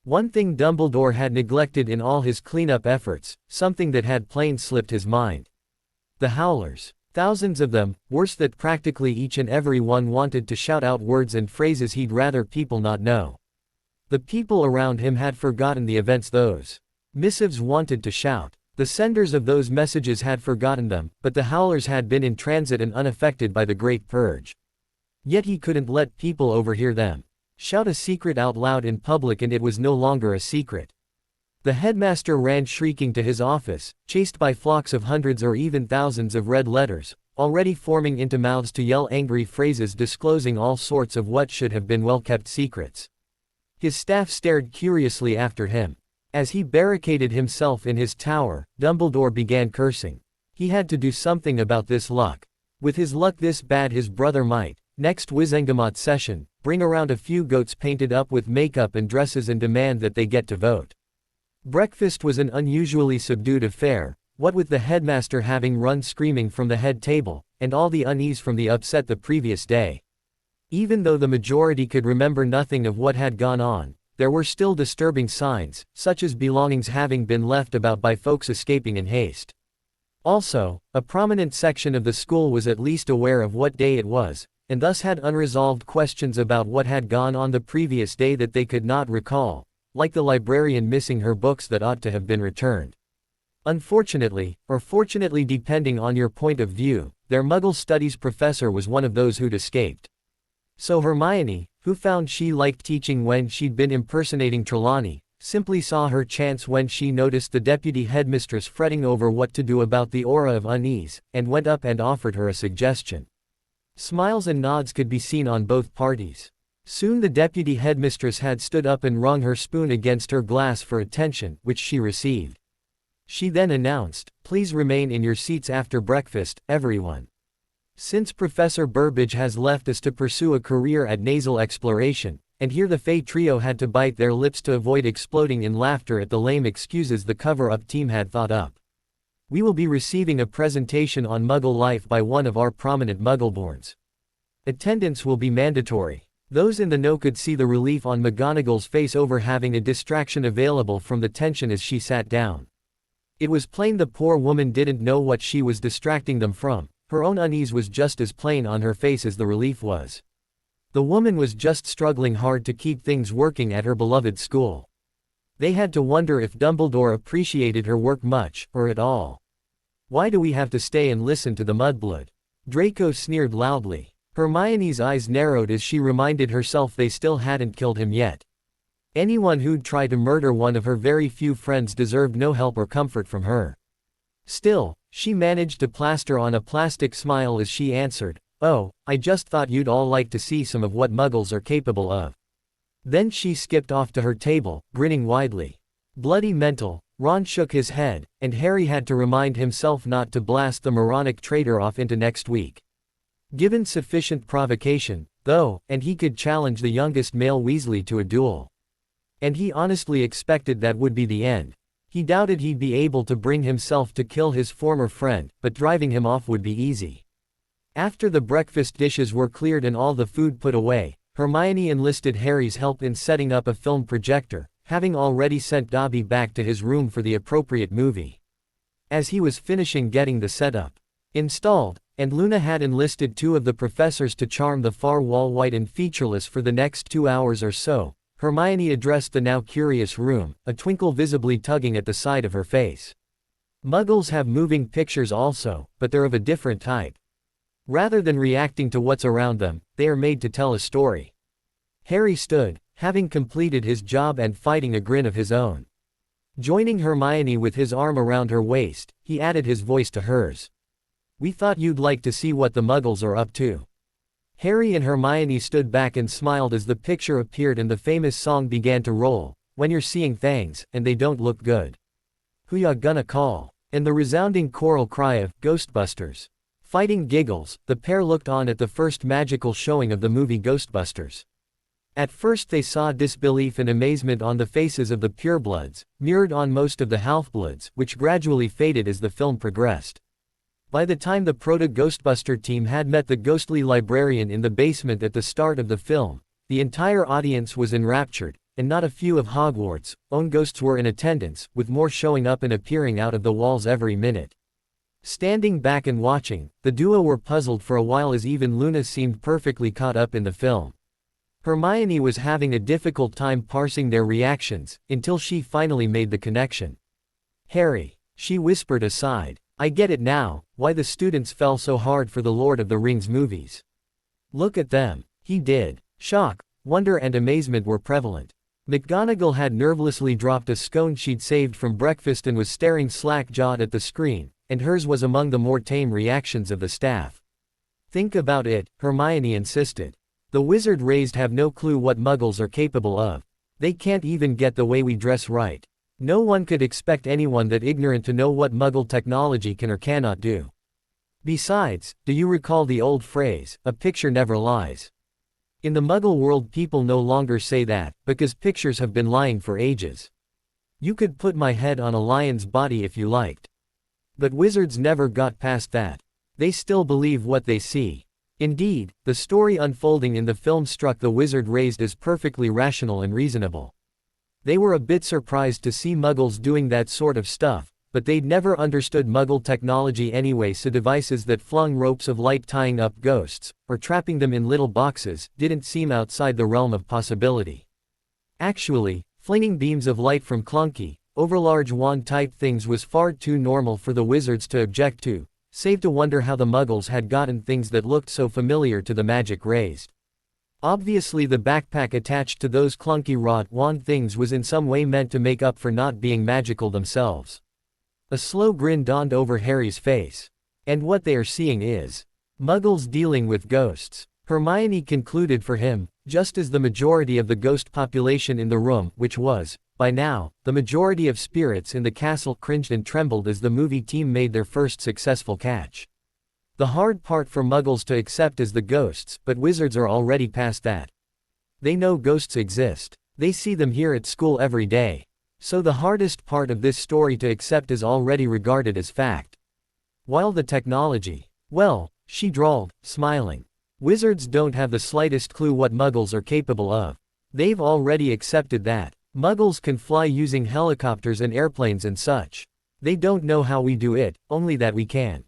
One thing Dumbledore had neglected in all his cleanup efforts, something that had plain slipped his mind. The Howlers. Thousands of them, worse that practically each and every one wanted to shout out words and phrases he'd rather people not know. The people around him had forgotten the events those missives wanted to shout. The senders of those messages had forgotten them, but the Howlers had been in transit and unaffected by the Great Purge. Yet he couldn't let people overhear them shout a secret out loud in public, and it was no longer a secret. The headmaster ran shrieking to his office, chased by flocks of hundreds or even thousands of red letters, already forming into mouths to yell angry phrases disclosing all sorts of what should have been well-kept secrets. His staff stared curiously after him. As he barricaded himself in his tower, Dumbledore began cursing. He had to do something about this luck. With his luck this bad, his brother might, next Wizengamot session, bring around a few goats painted up with makeup and dresses and demand that they get to vote. Breakfast was an unusually subdued affair, what with the headmaster having run screaming from the head table, and all the unease from the upset the previous day. Even though the majority could remember nothing of what had gone on, there were still disturbing signs, such as belongings having been left about by folks escaping in haste. Also, a prominent section of the school was at least aware of what day it was, and thus had unresolved questions about what had gone on the previous day that they could not recall, like the librarian missing her books that ought to have been returned. Unfortunately, or fortunately depending on your point of view, their Muggle Studies professor was one of those who'd escaped. So Hermione, who found she liked teaching when she'd been impersonating Trelawney, simply saw her chance when she noticed the deputy headmistress fretting over what to do about the aura of unease, and went up and offered her a suggestion. Smiles and nods could be seen on both parties. Soon the deputy headmistress had stood up and rung her spoon against her glass for attention, which she received. She then announced, "Please remain in your seats after breakfast, everyone. Since Professor Burbage has left us to pursue a career at nasal exploration," and here the Fey trio had to bite their lips to avoid exploding in laughter at the lame excuses the cover-up team had thought up. "We will be receiving a presentation on Muggle life by one of our prominent Muggleborns. Attendance will be mandatory." Those in the know could see the relief on McGonagall's face over having a distraction available from the tension as she sat down. It was plain the poor woman didn't know what she was distracting them from. Her own unease was just as plain on her face as the relief was. The woman was just struggling hard to keep things working at her beloved school. They had to wonder if Dumbledore appreciated her work much, or at all. "Why do we have to stay and listen to the mudblood?" Draco sneered loudly. Hermione's eyes narrowed as she reminded herself they still hadn't killed him yet. Anyone who'd try to murder one of her very few friends deserved no help or comfort from her. Still, she managed to plaster on a plastic smile as she answered, "Oh, I just thought you'd all like to see some of what muggles are capable of." Then she skipped off to her table, grinning widely. Bloody mental, Ron shook his head, and Harry had to remind himself not to blast the moronic traitor off into next week. Given sufficient provocation, though, and he could challenge the youngest male Weasley to a duel. And he honestly expected that would be the end. He doubted he'd be able to bring himself to kill his former friend, but driving him off would be easy. After the breakfast dishes were cleared and all the food put away, Hermione enlisted Harry's help in setting up a film projector, having already sent Dobby back to his room for the appropriate movie. As he was finishing getting the setup installed, and Luna had enlisted 2 of the professors to charm the far wall white and featureless for the next 2 hours or so, Hermione addressed the now curious room, a twinkle visibly tugging at the side of her face. Muggles have moving pictures also, but they're of a different type. Rather than reacting to what's around them, they are made to tell a story. Harry stood, having completed his job and fighting a grin of his own. Joining Hermione with his arm around her waist, he added his voice to hers. "We thought you'd like to see what the Muggles are up to." Harry and Hermione stood back and smiled as the picture appeared and the famous song began to roll, "When you're seeing things, and they don't look good. Who ya gonna call?" And the resounding choral cry of Ghostbusters. Fighting giggles, the pair looked on at the first magical showing of the movie Ghostbusters. At first they saw disbelief and amazement on the faces of the purebloods, mirrored on most of the half-bloods, which gradually faded as the film progressed. By the time the proto-Ghostbuster team had met the ghostly librarian in the basement at the start of the film, the entire audience was enraptured, and not a few of Hogwarts' own ghosts were in attendance, with more showing up and appearing out of the walls every minute. Standing back and watching, the duo were puzzled for a while as even Luna seemed perfectly caught up in the film. Hermione was having a difficult time parsing their reactions, until she finally made the connection. "Harry," she whispered aside, "I get it now, why the students fell so hard for the Lord of the Rings movies. Look at them." He did. Shock, wonder and amazement were prevalent. McGonagall had nervously dropped a scone she'd saved from breakfast and was staring slack-jawed at the screen, and hers was among the more tame reactions of the staff. "Think about it," Hermione insisted. "The wizard raised have no clue what muggles are capable of. They can't even get the way we dress right. No one could expect anyone that ignorant to know what muggle technology can or cannot do. Besides, do you recall the old phrase, 'A picture never lies'? In the muggle world people no longer say that, because pictures have been lying for ages. You could put my head on a lion's body if you liked. But wizards never got past that. They still believe what they see." Indeed, the story unfolding in the film struck the wizard raised as perfectly rational and reasonable. They were a bit surprised to see muggles doing that sort of stuff, but they'd never understood muggle technology anyway, so devices that flung ropes of light tying up ghosts, or trapping them in little boxes, didn't seem outside the realm of possibility. Actually, flinging beams of light from clunky, overlarge wand-type things was far too normal for the wizards to object to, save to wonder how the muggles had gotten things that looked so familiar to the magic raised. Obviously the backpack attached to those clunky wand things was in some way meant to make up for not being magical themselves. A slow grin dawned over Harry's face. "And what they are seeing is muggles dealing with ghosts," Hermione concluded for him, just as the majority of the ghost population in the room, which was, by now, the majority of spirits in the castle, cringed and trembled as the movie team made their first successful catch. The hard part for muggles to accept is the ghosts, but wizards are already past that. They know ghosts exist. They see them here at school every day. So the hardest part of this story to accept is already regarded as fact. While the technology, well, she drawled, smiling. Wizards don't have the slightest clue what muggles are capable of. They've already accepted that. Muggles can fly using helicopters and airplanes and such. They don't know how we do it, only that we can.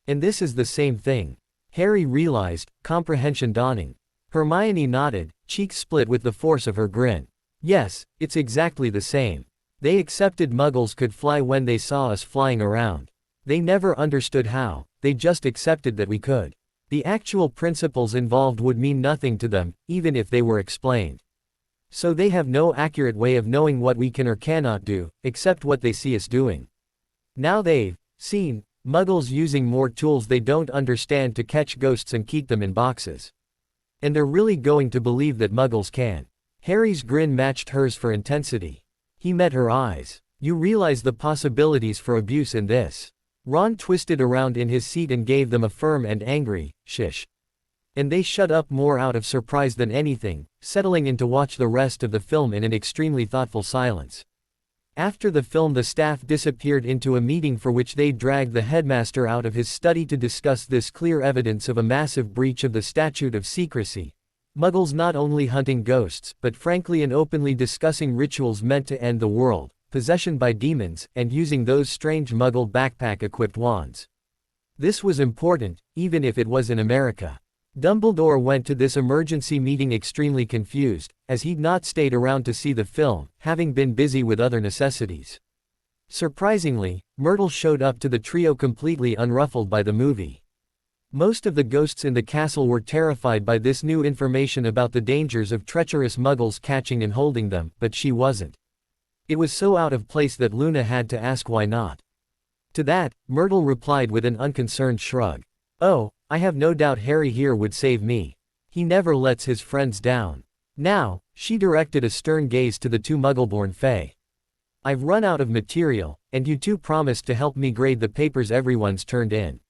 And this is the same thing. Harry realized, comprehension dawning. Hermione nodded, cheeks split with the force of her grin. "Yes, it's exactly the same. They accepted muggles could fly when they saw us flying around. They never understood how, they just accepted that we could. The actual principles involved would mean nothing to them, even if they were explained. So they have no accurate way of knowing what we can or cannot do, except what they see us doing. Now they've seen Muggles using more tools they don't understand to catch ghosts and keep them in boxes. And they're really going to believe that Muggles can. Harry's grin matched hers for intensity. He met her eyes. You realize the possibilities for abuse in this. Ron twisted around in his seat and gave them a firm and angry, "Shish." And they shut up more out of surprise than anything, settling in to watch the rest of the film in an extremely thoughtful silence. After the film, the staff disappeared into a meeting for which they dragged the headmaster out of his study to discuss this clear evidence of a massive breach of the statute of secrecy. Muggles not only hunting ghosts, but frankly and openly discussing rituals meant to end the world, possession by demons, and using those strange Muggle backpack-equipped wands. This was important, even if it was in America. Dumbledore went to this emergency meeting extremely confused, as he'd not stayed around to see the film, having been busy with other necessities. Surprisingly, Myrtle showed up to the trio completely unruffled by the movie. Most of the ghosts in the castle were terrified by this new information about the dangers of treacherous Muggles catching and holding them, but she wasn't. It was so out of place that Luna had to ask why not. To that, Myrtle replied with an unconcerned shrug. "Oh, I have no doubt Harry here would save me. He never lets his friends down." Now, she directed a stern gaze to the two Muggleborn Fae. "I've run out of material, and you two promised to help me grade the papers everyone's turned in.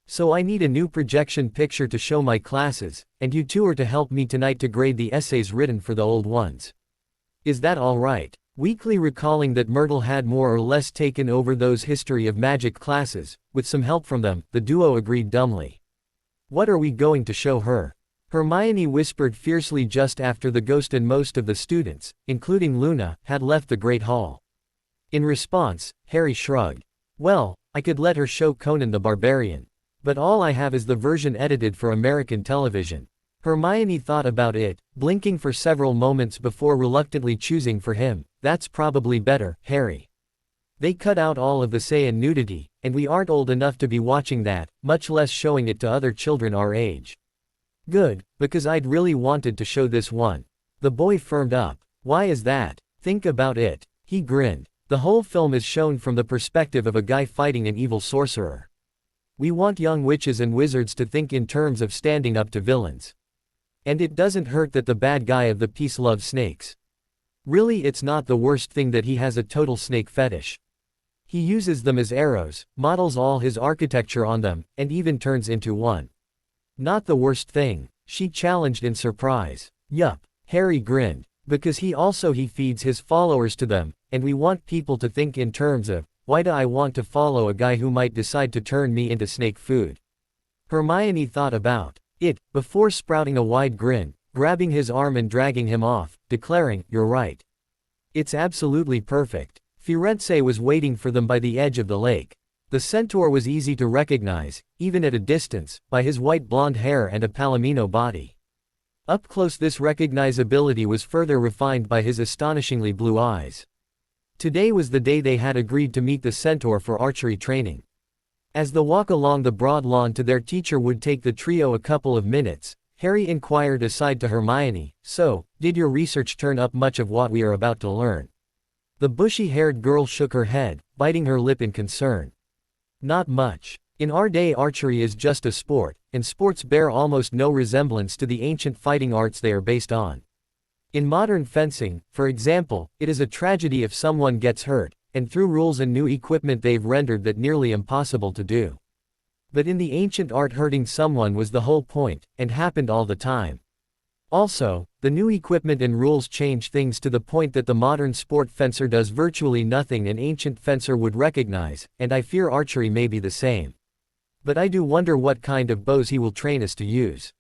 So I need a new projection picture to show my classes, and you two are to help me tonight to grade the essays written for the old ones. Is that all right?" Weakly recalling that Myrtle had more or less taken over those history of magic classes, with some help from them, the duo agreed dumbly. "What are we going to show her?" Hermione whispered fiercely just after the ghost and most of the students, including Luna, had left the Great Hall. In response, Harry shrugged. "Well, I could let her show Conan the Barbarian. But all I have is the version edited for American television." Hermione thought about it, blinking for several moments before reluctantly choosing for him. "That's probably better, Harry. They cut out all of the say and nudity, and we aren't old enough to be watching that, much less showing it to other children our age." "Good, because I'd really wanted to show this one." The boy firmed up. "Why is that?" "Think about it." He grinned. "The whole film is shown from the perspective of a guy fighting an evil sorcerer. We want young witches and wizards to think in terms of standing up to villains. And it doesn't hurt that the bad guy of the piece loves snakes. Really, it's not the worst thing that he has a total snake fetish. He uses them as arrows, models all his architecture on them, and even turns into one." "Not the worst thing," she challenged in surprise. "Yup," Harry grinned. "Because he feeds his followers to them, and we want people to think in terms of, why do I want to follow a guy who might decide to turn me into snake food?" Hermione thought about it, before sprouting a wide grin, grabbing his arm and dragging him off, declaring, "You're right. It's absolutely perfect." Firenze was waiting for them by the edge of the lake. The centaur was easy to recognize, even at a distance, by his white blonde hair and a palomino body. Up close, this recognizability was further refined by his astonishingly blue eyes. Today was the day they had agreed to meet the centaur for archery training. As the walk along the broad lawn to their teacher would take the trio a couple of minutes, Harry inquired aside to Hermione, "So, did your research turn up much of what we are about to learn?" The bushy-haired girl shook her head, biting her lip in concern. "Not much. In our day, archery is just a sport, and sports bear almost no resemblance to the ancient fighting arts they are based on. In modern fencing, for example, it is a tragedy if someone gets hurt, and through rules and new equipment they've rendered that nearly impossible to do. But in the ancient art, hurting someone was the whole point, and happened all the time. Also, the new equipment and rules change things to the point that the modern sport fencer does virtually nothing an ancient fencer would recognize, and I fear archery may be the same. But I do wonder what kind of bows he will train us to use."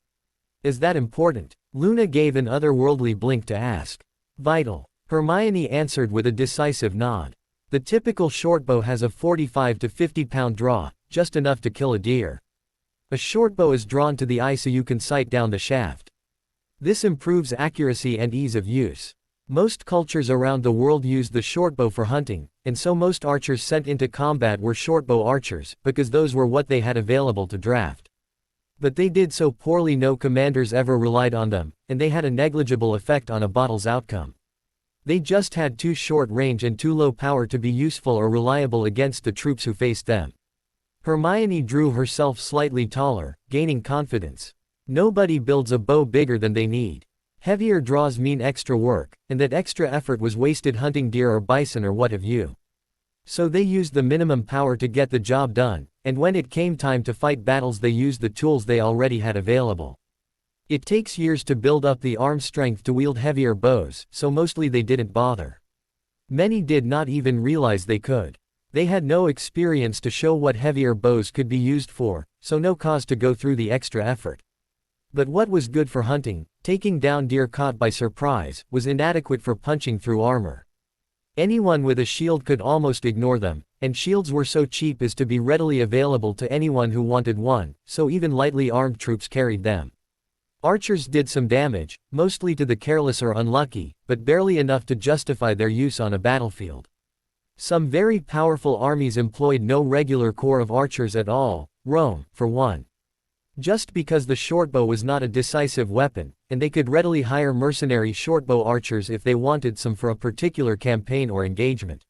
"Is that important?" Luna gave an otherworldly blink to ask. "Vital," Hermione answered with a decisive nod. "The typical shortbow has a 45 to 50 pound draw, just enough to kill a deer. A shortbow is drawn to the eye so you can sight down the shaft. This improves accuracy and ease of use. Most cultures around the world used the shortbow for hunting, and so most archers sent into combat were shortbow archers, because those were what they had available to draft. But they did so poorly no commanders ever relied on them, and they had a negligible effect on a battle's outcome. They just had too short range and too low power to be useful or reliable against the troops who faced them. Hermione drew herself slightly taller, gaining confidence. Nobody builds a bow bigger than they need. Heavier draws mean extra work, and that extra effort was wasted hunting deer or bison or what have you. So they used the minimum power to get the job done, and when it came time to fight battles they used the tools they already had available. It takes years to build up the arm strength to wield heavier bows, so mostly they didn't bother. Many did not even realize they could. They had no experience to show what heavier bows could be used for, so no cause to go through the extra effort. But what was good for hunting, taking down deer caught by surprise, was inadequate for punching through armor. Anyone with a shield could almost ignore them, and shields were so cheap as to be readily available to anyone who wanted one, so even lightly armed troops carried them. Archers did some damage, mostly to the careless or unlucky, but barely enough to justify their use on a battlefield. Some very powerful armies employed no regular corps of archers at all, Rome, for one. Just because the shortbow was not a decisive weapon, and they could readily hire mercenary shortbow archers if they wanted some for a particular campaign or engagement.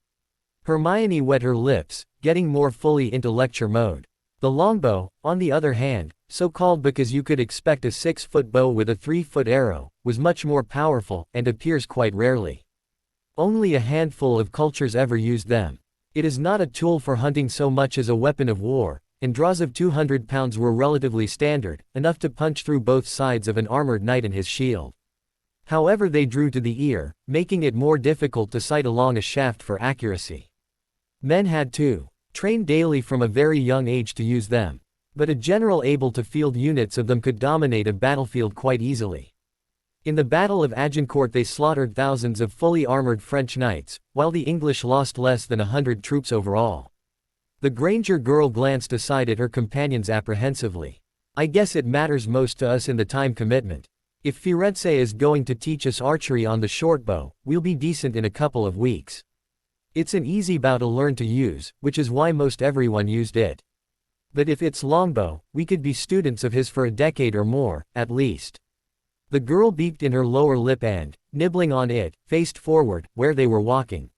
Hermione wet her lips, getting more fully into lecture mode. The longbow, on the other hand, so called because you could expect a 6-foot bow with a 3-foot arrow, was much more powerful, and appears quite rarely. Only a handful of cultures ever used them. It is not a tool for hunting so much as a weapon of war, and draws of 200 pounds were relatively standard, enough to punch through both sides of an armored knight and his shield. However, they drew to the ear, making it more difficult to sight along a shaft for accuracy. Men had to train daily from a very young age to use them, but a general able to field units of them could dominate a battlefield quite easily. In the Battle of Agincourt they slaughtered thousands of fully armored French knights, while the English lost less than 100 troops overall. The Granger girl glanced aside at her companions apprehensively. I guess it matters most to us in the time commitment. If Firenze is going to teach us archery on the shortbow, we'll be decent in a couple of weeks. It's an easy bow to learn to use, which is why most everyone used it. But if it's longbow, we could be students of his for a decade or more, at least. The girl beeped in her lower lip and, nibbling on it, faced forward, where they were walking.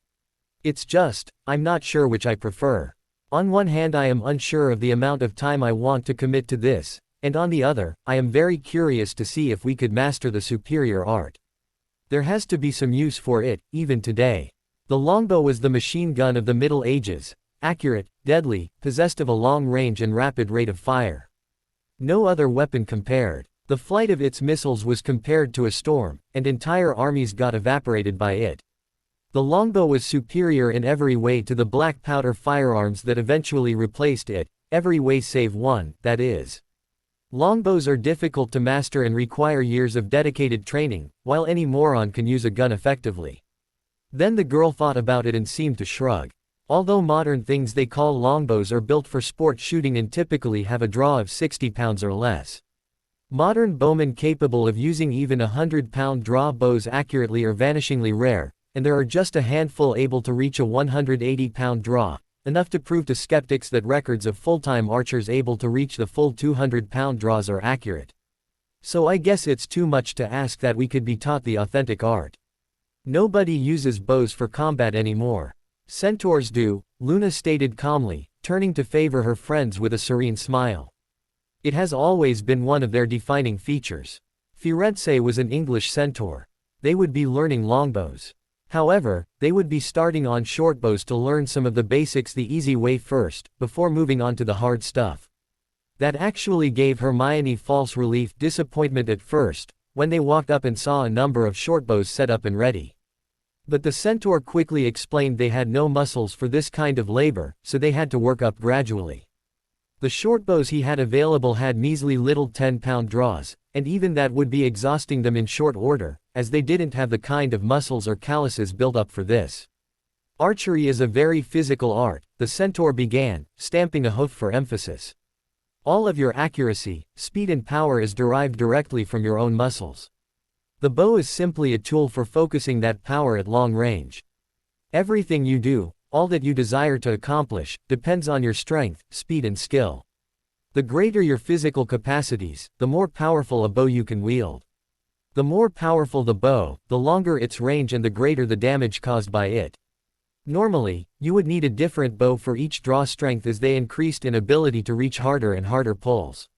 It's just, I'm not sure which I prefer. On one hand I am unsure of the amount of time I want to commit to this, and on the other, I am very curious to see if we could master the superior art. There has to be some use for it, even today. The longbow was the machine gun of the Middle Ages, accurate, deadly, possessed of a long range and rapid rate of fire. No other weapon compared. The flight of its missiles was compared to a storm, and entire armies got evaporated by it. The longbow was superior in every way to the black powder firearms that eventually replaced it, every way save one, that is. Longbows are difficult to master and require years of dedicated training, while any moron can use a gun effectively. Then the girl thought about it and seemed to shrug. Although modern things they call longbows are built for sport shooting and typically have a draw of 60 pounds or less. Modern bowmen capable of using even 100-pound draw bows accurately are vanishingly rare, and there are just a handful able to reach a 180-pound draw, enough to prove to skeptics that records of full-time archers able to reach the full 200-pound draws are accurate. So I guess it's too much to ask that we could be taught the authentic art. Nobody uses bows for combat anymore. Centaurs do, Luna stated calmly, turning to favor her friends with a serene smile. It has always been one of their defining features. Firenze was an English centaur. They would be learning longbows. However, they would be starting on shortbows to learn some of the basics the easy way first, before moving on to the hard stuff. That actually gave Hermione false relief disappointment at first, when they walked up and saw a number of shortbows set up and ready. But the centaur quickly explained they had no muscles for this kind of labor, so they had to work up gradually. The shortbows he had available had measly little 10-pound draws, and even that would be exhausting them in short order, as they didn't have the kind of muscles or calluses built up for this. Archery is a very physical art, the centaur began, stamping a hoof for emphasis. All of your accuracy, speed and power is derived directly from your own muscles. The bow is simply a tool for focusing that power at long range. Everything you do, all that you desire to accomplish, depends on your strength, speed and skill. The greater your physical capacities, the more powerful a bow you can wield. The more powerful the bow, the longer its range and the greater the damage caused by it. Normally, you would need a different bow for each draw strength as they increased in ability to reach harder and harder pulls.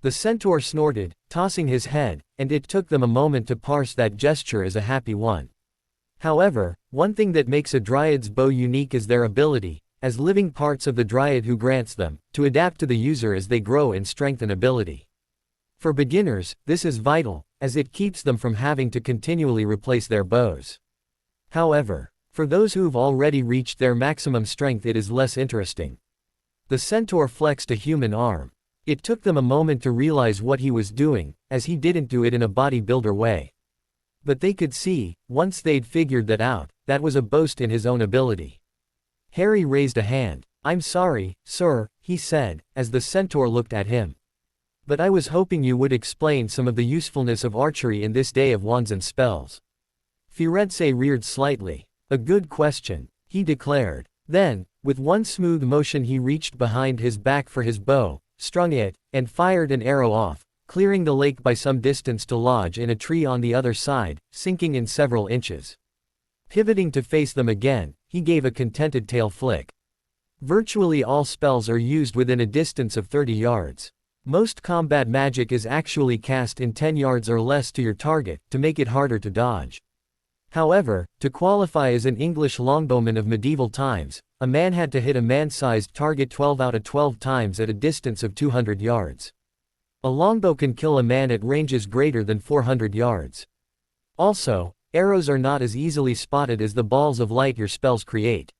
The centaur snorted, tossing his head, and it took them a moment to parse that gesture as a happy one. However, one thing that makes a dryad's bow unique is their ability, as living parts of the dryad who grants them, to adapt to the user as they grow in strength and ability. For beginners, this is vital, as it keeps them from having to continually replace their bows. However, for those who've already reached their maximum strength, it is less interesting. The centaur flexed a human arm. It took them a moment to realize what he was doing, as he didn't do it in a bodybuilder way. But they could see, once they'd figured that out, that was a boast in his own ability. Harry raised a hand. "I'm sorry, sir," he said, as the centaur looked at him. "But I was hoping you would explain some of the usefulness of archery in this day of wands and spells." Firenze reared slightly. "A good question," he declared. Then, with one smooth motion he reached behind his back for his bow, strung it, and fired an arrow off, clearing the lake by some distance to lodge in a tree on the other side, sinking in several inches. Pivoting to face them again, he gave a contented tail flick. Virtually all spells are used within a distance of 30 yards. Most combat magic is actually cast in 10 yards or less to your target, to make it harder to dodge. However, to qualify as an English longbowman of medieval times, a man had to hit a man-sized target 12 out of 12 times at a distance of 200 yards. A longbow can kill a man at ranges greater than 400 yards. Also, arrows are not as easily spotted as the balls of light your spells create.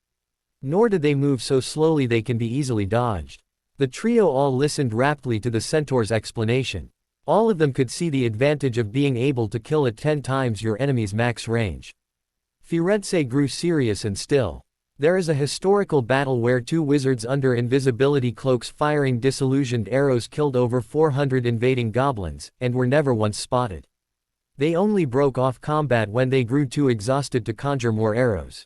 Nor do they move so slowly they can be easily dodged. The trio all listened raptly to the centaur's explanation. All of them could see the advantage of being able to kill at 10 times your enemy's max range. Firenze grew serious and still. There is a historical battle where 2 wizards under invisibility cloaks firing disillusioned arrows killed over 400 invading goblins, and were never once spotted. They only broke off combat when they grew too exhausted to conjure more arrows.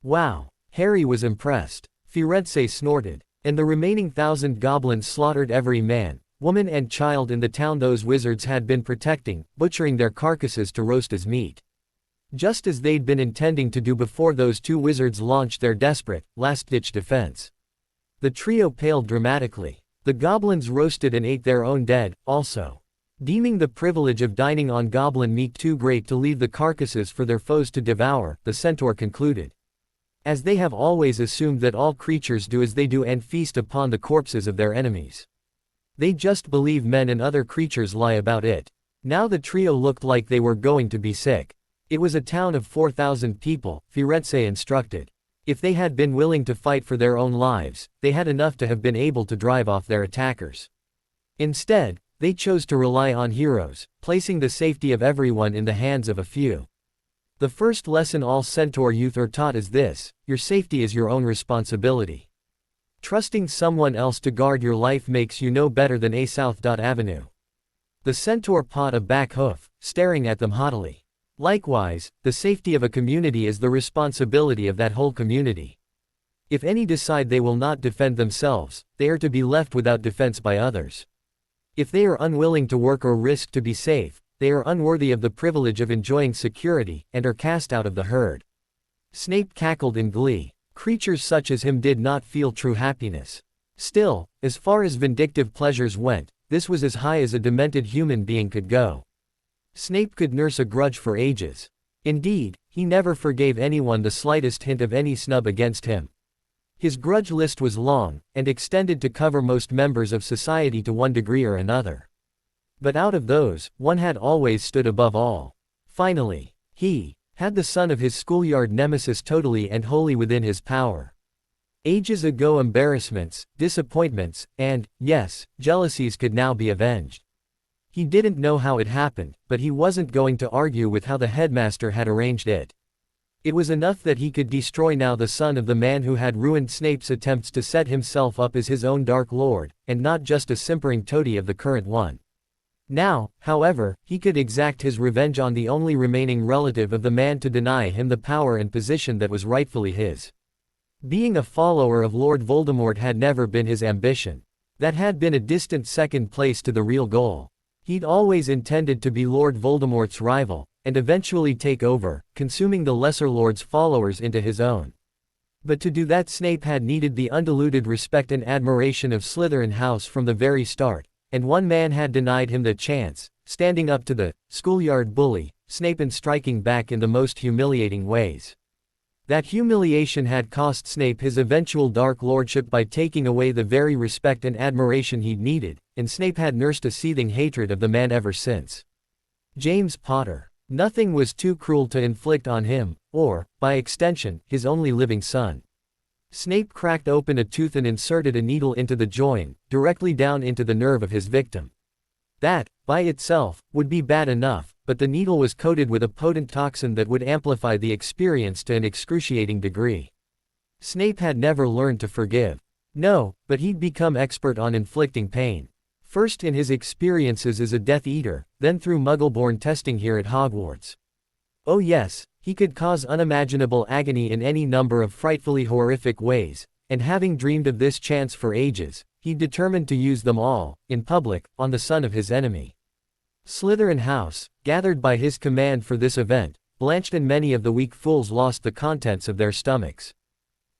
Wow! Harry was impressed. Firenze snorted. And the remaining 1,000 goblins slaughtered every man, woman and child in the town those wizards had been protecting, butchering their carcasses to roast as meat. Just as they'd been intending to do before those 2 wizards launched their desperate, last-ditch defense. The trio paled dramatically. The goblins roasted and ate their own dead, also. Deeming the privilege of dining on goblin meat too great to leave the carcasses for their foes to devour, the centaur concluded. As they have always assumed that all creatures do as they do and feast upon the corpses of their enemies. They just believe men and other creatures lie about it. Now the trio looked like they were going to be sick. It was a town of 4,000 people, Firenze instructed. If they had been willing to fight for their own lives, they had enough to have been able to drive off their attackers. Instead, they chose to rely on heroes, placing the safety of everyone in the hands of a few. The first lesson all centaur youth are taught is this: your safety is your own responsibility. Trusting someone else to guard your life makes you no better than a South Avenue. The centaur pawed a back hoof, staring at them haughtily. Likewise, the safety of a community is the responsibility of that whole community. If any decide they will not defend themselves, they are to be left without defense by others. If they are unwilling to work or risk to be safe, they are unworthy of the privilege of enjoying security, and are cast out of the herd. Snape cackled in glee. Creatures such as him did not feel true happiness. Still, as far as vindictive pleasures went, this was as high as a demented human being could go. Snape could nurse a grudge for ages. Indeed, he never forgave anyone the slightest hint of any snub against him. His grudge list was long, and extended to cover most members of society to one degree or another. But out of those, one had always stood above all. Finally, he had the son of his schoolyard nemesis totally and wholly within his power. Ages ago embarrassments, disappointments, and, yes, jealousies could now be avenged. He didn't know how it happened, but he wasn't going to argue with how the headmaster had arranged it. It was enough that he could destroy now the son of the man who had ruined Snape's attempts to set himself up as his own Dark Lord, and not just a simpering toady of the current one. Now, however, he could exact his revenge on the only remaining relative of the man to deny him the power and position that was rightfully his. Being a follower of Lord Voldemort had never been his ambition. That had been a distant second place to the real goal. He'd always intended to be Lord Voldemort's rival, and eventually take over, consuming the Lesser Lord's followers into his own. But to do that, Snape had needed the undiluted respect and admiration of Slytherin House from the very start, and one man had denied him the chance, standing up to the schoolyard bully, Snape, and striking back in the most humiliating ways. That humiliation had cost Snape his eventual Dark Lordship by taking away the very respect and admiration he'd needed, and Snape had nursed a seething hatred of the man ever since. James Potter. Nothing was too cruel to inflict on him, or, by extension, his only living son. Snape cracked open a tooth and inserted a needle into the joint, directly down into the nerve of his victim. That, by itself, would be bad enough, but the needle was coated with a potent toxin that would amplify the experience to an excruciating degree. Snape had never learned to forgive. No, but he'd become expert on inflicting pain. First in his experiences as a Death Eater, then through Muggle-born testing here at Hogwarts. Oh yes, he could cause unimaginable agony in any number of frightfully horrific ways, and having dreamed of this chance for ages, he determined to use them all, in public, on the son of his enemy. Slytherin House, gathered by his command for this event, blanched, and many of the weak fools lost the contents of their stomachs.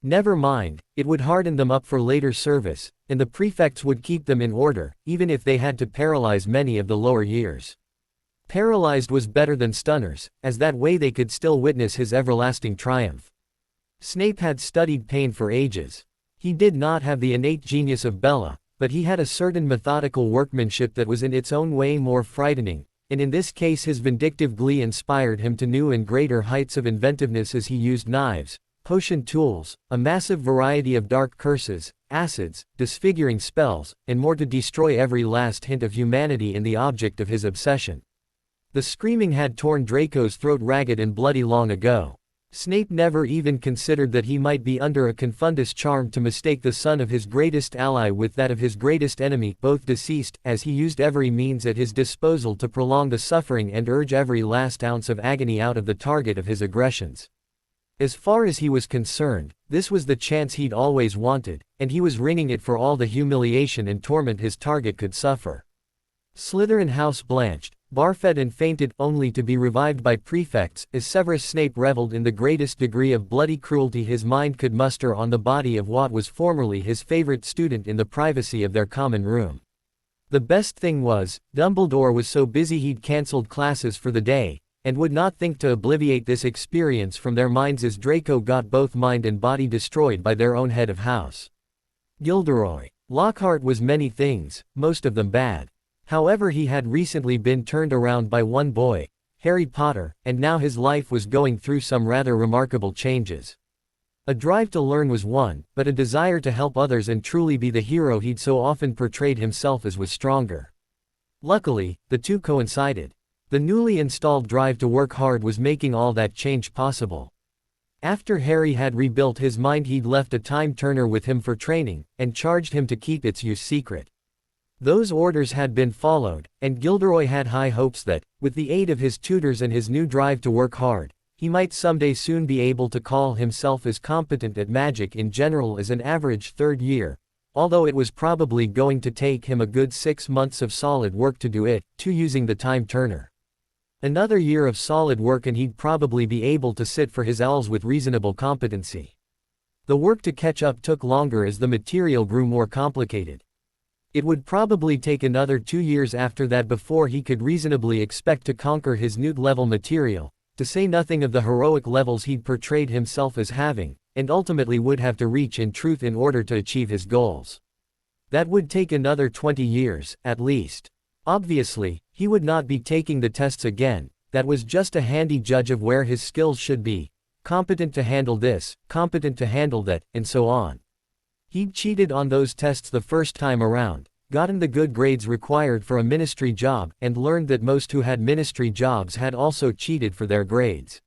Never mind, it would harden them up for later service, and the prefects would keep them in order, even if they had to paralyze many of the lower years. Paralyzed was better than stunners, as that way they could still witness his everlasting triumph. Snape had studied pain for ages. He did not have the innate genius of Bella, but he had a certain methodical workmanship that was in its own way more frightening, and in this case his vindictive glee inspired him to new and greater heights of inventiveness as he used knives, potion tools, a massive variety of dark curses, acids, disfiguring spells, and more to destroy every last hint of humanity in the object of his obsession. The screaming had torn Draco's throat ragged and bloody long ago. Snape never even considered that he might be under a confundus charm to mistake the son of his greatest ally with that of his greatest enemy, both deceased, as he used every means at his disposal to prolong the suffering and urge every last ounce of agony out of the target of his aggressions. As far as he was concerned, this was the chance he'd always wanted, and he was wringing it for all the humiliation and torment his target could suffer. Slytherin House blanched, barfed, and fainted, only to be revived by prefects, as Severus Snape reveled in the greatest degree of bloody cruelty his mind could muster on the body of what was formerly his favorite student in the privacy of their common room. The best thing was, Dumbledore was so busy he'd cancelled classes for the day, and would not think to obviate this experience from their minds as Draco got both mind and body destroyed by their own head of house. Gilderoy. Lockhart was many things, most of them bad. However, he had recently been turned around by one boy, Harry Potter, and now his life was going through some rather remarkable changes. A drive to learn was one, but a desire to help others and truly be the hero he'd so often portrayed himself as was stronger. Luckily, the two coincided. The newly installed drive to work hard was making all that change possible. After Harry had rebuilt his mind, he'd left a time turner with him for training, and charged him to keep its use secret. Those orders had been followed, and Gilderoy had high hopes that, with the aid of his tutors and his new drive to work hard, he might someday soon be able to call himself as competent at magic in general as an average third year, although it was probably going to take him a good 6 months of solid work to do it, too, using the time turner. Another year of solid work and he'd probably be able to sit for his owls with reasonable competency. The work to catch up took longer as the material grew more complicated. It would probably take another 2 years after that before he could reasonably expect to conquer his Newt-level material, to say nothing of the heroic levels he'd portrayed himself as having, and ultimately would have to reach in truth in order to achieve his goals. That would take another 20 years, at least. Obviously, he would not be taking the tests again. That was just a handy judge of where his skills should be, competent to handle this, competent to handle that, and so on. He'd cheated on those tests the first time around, gotten the good grades required for a ministry job, and learned that most who had ministry jobs had also cheated for their grades.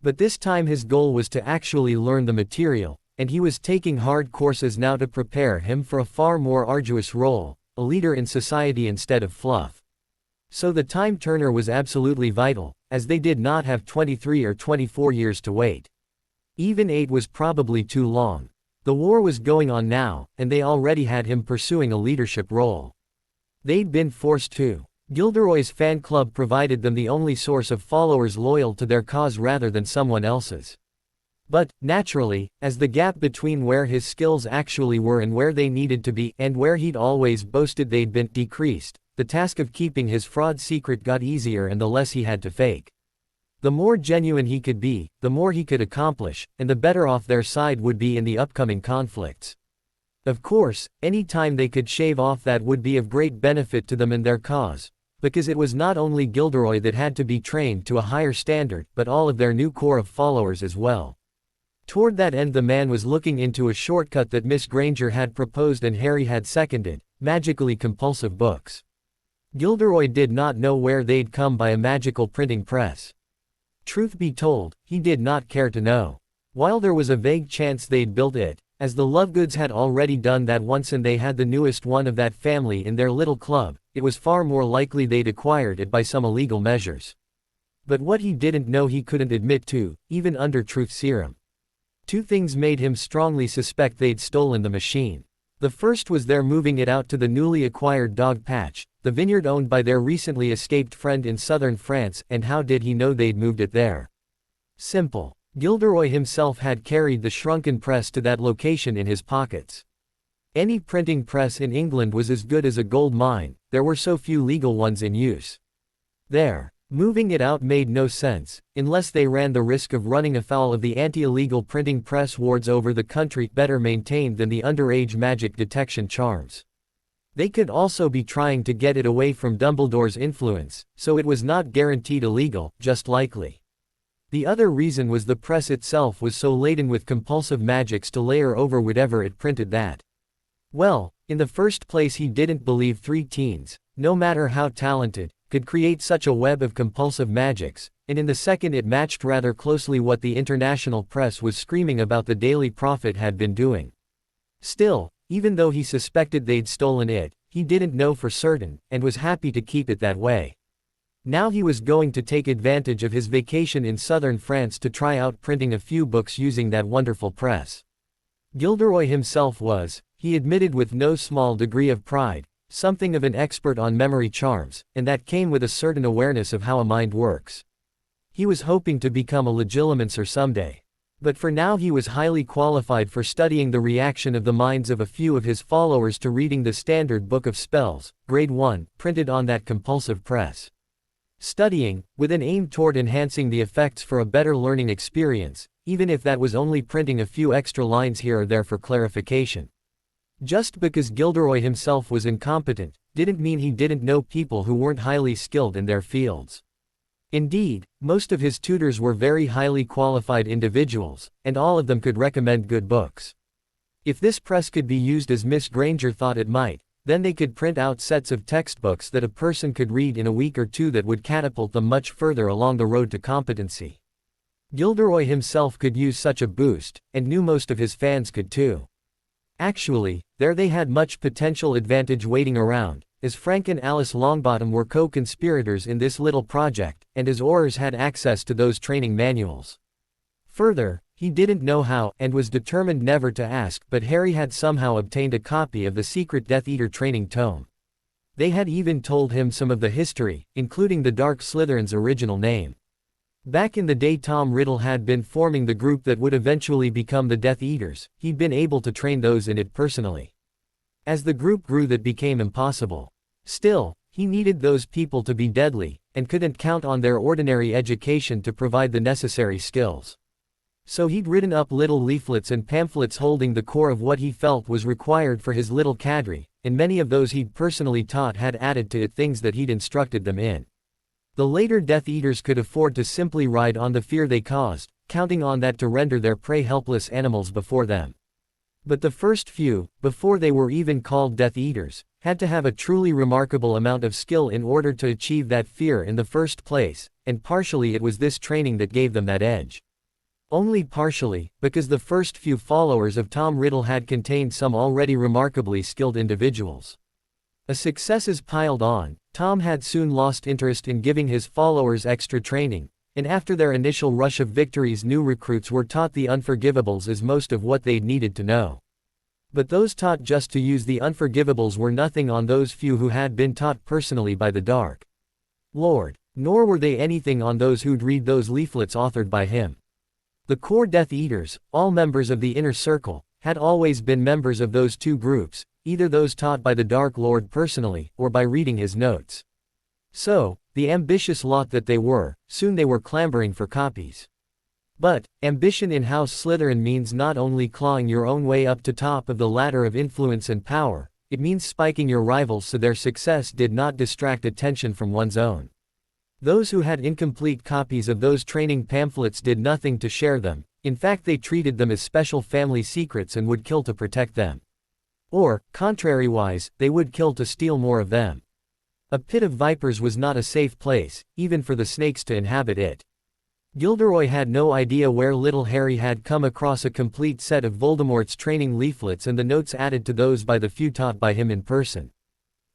But this time his goal was to actually learn the material, and he was taking hard courses now to prepare him for a far more arduous role, a leader in society instead of fluff. So the time turner was absolutely vital, as they did not have 23 or 24 years to wait. Even 8 was probably too long. The war was going on now, and they already had him pursuing a leadership role. They'd been forced to. Gilderoy's fan club provided them the only source of followers loyal to their cause rather than someone else's. But, naturally, as the gap between where his skills actually were and where they needed to be, and where he'd always boasted they'd been, decreased, the task of keeping his fraud secret got easier and the less he had to fake. The more genuine he could be, the more he could accomplish, and the better off their side would be in the upcoming conflicts. Of course, any time they could shave off that would be of great benefit to them and their cause, because it was not only Gilderoy that had to be trained to a higher standard, but all of their new core of followers as well. Toward that end the man was looking into a shortcut that Miss Granger had proposed and Harry had seconded: magically compulsive books. Gilderoy did not know where they'd come by a magical printing press. Truth be told, he did not care to know. While there was a vague chance they'd built it, as the Lovegoods had already done that once and they had the newest one of that family in their little club, it was far more likely they'd acquired it by some illegal measures. But what he didn't know he couldn't admit to, even under truth serum. Two things made him strongly suspect they'd stolen the machine. The first was their moving it out to the newly acquired dog patch, the vineyard owned by their recently escaped friend in southern France, and how did he know they'd moved it there? Simple. Gilderoy himself had carried the shrunken press to that location in his pockets. Any printing press in England was as good as a gold mine, there were so few legal ones in use. Moving it out made no sense, unless they ran the risk of running afoul of the anti-illegal printing press wards over the country, better maintained than the underage magic detection charms. They could also be trying to get it away from Dumbledore's influence, so it was not guaranteed illegal, just likely. The other reason was the press itself was so laden with compulsive magics to layer over whatever it printed that. Well, in the first place he didn't believe three teens, no matter how talented, could create such a web of compulsive magics, and in the second it matched rather closely what the international press was screaming about the Daily Prophet had been doing. Still, even though he suspected they'd stolen it, he didn't know for certain, and was happy to keep it that way. Now he was going to take advantage of his vacation in southern France to try out printing a few books using that wonderful press. Gilderoy himself was, he admitted with no small degree of pride, something of an expert on memory charms, and that came with a certain awareness of how a mind works. He was hoping to become a legilimencer someday. But for now he was highly qualified for studying the reaction of the minds of a few of his followers to reading the Standard Book of Spells, Grade 1, printed on that compulsive press. Studying, with an aim toward enhancing the effects for a better learning experience, even if that was only printing a few extra lines here or there for clarification. Just because Gilderoy himself was incompetent, didn't mean he didn't know people who weren't highly skilled in their fields. Indeed, most of his tutors were very highly qualified individuals, and all of them could recommend good books. If this press could be used as Miss Granger thought it might, then they could print out sets of textbooks that a person could read in a week or two that would catapult them much further along the road to competency. Gilderoy himself could use such a boost, and knew most of his fans could too. Actually, there they had much potential advantage waiting around, as Frank and Alice Longbottom were co-conspirators in this little project, and as Aurors had access to those training manuals. Further, he didn't know how, and was determined never to ask, but Harry had somehow obtained a copy of the secret Death Eater training tome. They had even told him some of the history, including the Dark Slytherin's original name. Back in the day Tom Riddle had been forming the group that would eventually become the Death Eaters, he'd been able to train those in it personally. As the group grew that became impossible. Still, he needed those people to be deadly, and couldn't count on their ordinary education to provide the necessary skills. So he'd written up little leaflets and pamphlets holding the core of what he felt was required for his little cadre, and many of those he'd personally taught had added to it things that he'd instructed them in. The later Death Eaters could afford to simply ride on the fear they caused, counting on that to render their prey helpless animals before them. But the first few, before they were even called Death Eaters, had to have a truly remarkable amount of skill in order to achieve that fear in the first place, and partially it was this training that gave them that edge. Only partially, because the first few followers of Tom Riddle had contained some already remarkably skilled individuals. As successes piled on, Tom had soon lost interest in giving his followers extra training, and after their initial rush of victories new recruits were taught the unforgivables as most of what they'd needed to know. But those taught just to use the unforgivables were nothing on those few who had been taught personally by the Dark Lord. Nor were they anything on those who'd read those leaflets authored by him. The core Death Eaters, all members of the Inner Circle, had always been members of those two groups, either those taught by the Dark Lord personally, or by reading his notes. So, the ambitious lot that they were, soon they were clamoring for copies. But, ambition in House Slytherin means not only clawing your own way up to top of the ladder of influence and power, it means spiking your rivals so their success did not distract attention from one's own. Those who had incomplete copies of those training pamphlets did nothing to share them, in fact they treated them as special family secrets and would kill to protect them. Or, contrariwise, they would kill to steal more of them. A pit of vipers was not a safe place, even for the snakes to inhabit it. Gilderoy had no idea where little Harry had come across a complete set of Voldemort's training leaflets and the notes added to those by the few taught by him in person.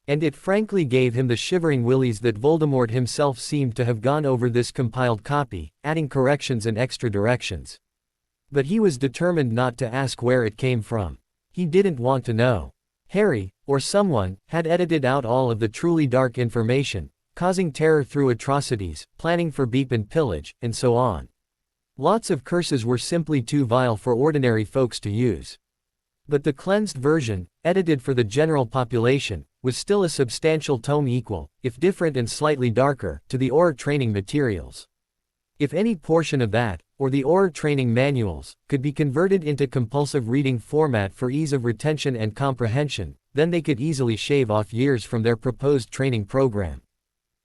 And it frankly gave him the shivering willies that Voldemort himself seemed to have gone over this compiled copy, adding corrections and extra directions. But he was determined not to ask where it came from. He didn't want to know. Harry, or someone, had edited out all of the truly dark information, causing terror through atrocities, planning for beep and pillage, and so on. Lots of curses were simply too vile for ordinary folks to use. But the cleansed version, edited for the general population, was still a substantial tome equal, if different and slightly darker, to the Auror training materials. If any portion of that, or the Auror training manuals, could be converted into compulsive reading format for ease of retention and comprehension, then they could easily shave off years from their proposed training program.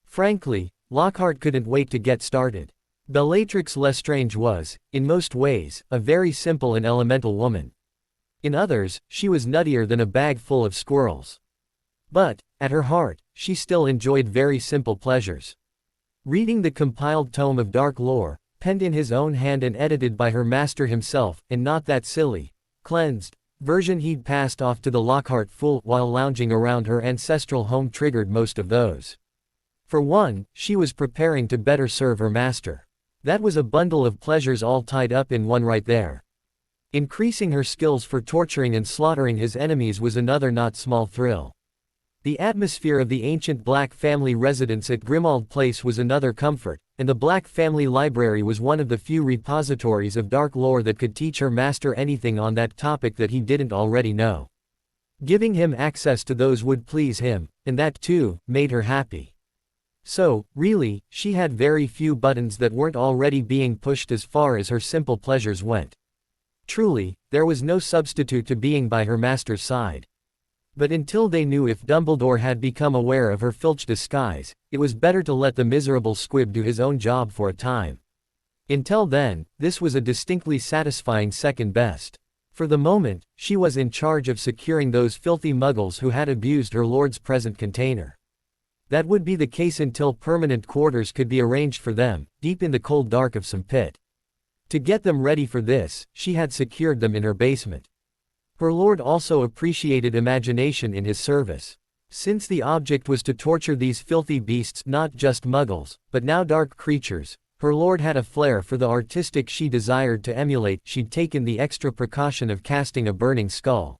Frankly, Lockhart couldn't wait to get started. Bellatrix Lestrange was, in most ways, a very simple and elemental woman. In others, she was nuttier than a bag full of squirrels. But, at her heart, she still enjoyed very simple pleasures. Reading the compiled tome of dark lore, penned in his own hand and edited by her master himself, and not that silly, cleansed version he'd passed off to the Lockhart fool while lounging around her ancestral home triggered most of those. For one, she was preparing to better serve her master. That was a bundle of pleasures all tied up in one right there. Increasing her skills for torturing and slaughtering his enemies was another not small thrill. The atmosphere of the ancient Black family residence at Grimmauld Place was another comfort, and the Black family library was one of the few repositories of dark lore that could teach her master anything on that topic that he didn't already know. Giving him access to those would please him, and that too, made her happy. So, really, she had very few buttons that weren't already being pushed as far as her simple pleasures went. Truly, there was no substitute to being by her master's side. But until they knew if Dumbledore had become aware of her filched disguise, it was better to let the miserable squib do his own job for a time. Until then, this was a distinctly satisfying second best. For the moment, she was in charge of securing those filthy muggles who had abused her lord's present container. That would be the case until permanent quarters could be arranged for them, deep in the cold dark of some pit. To get them ready for this, she had secured them in her basement. Her lord also appreciated imagination in his service. Since the object was to torture these filthy beasts, not just muggles, but now dark creatures, her lord had a flair for the artistic she desired to emulate. She'd taken the extra precaution of casting a burning skull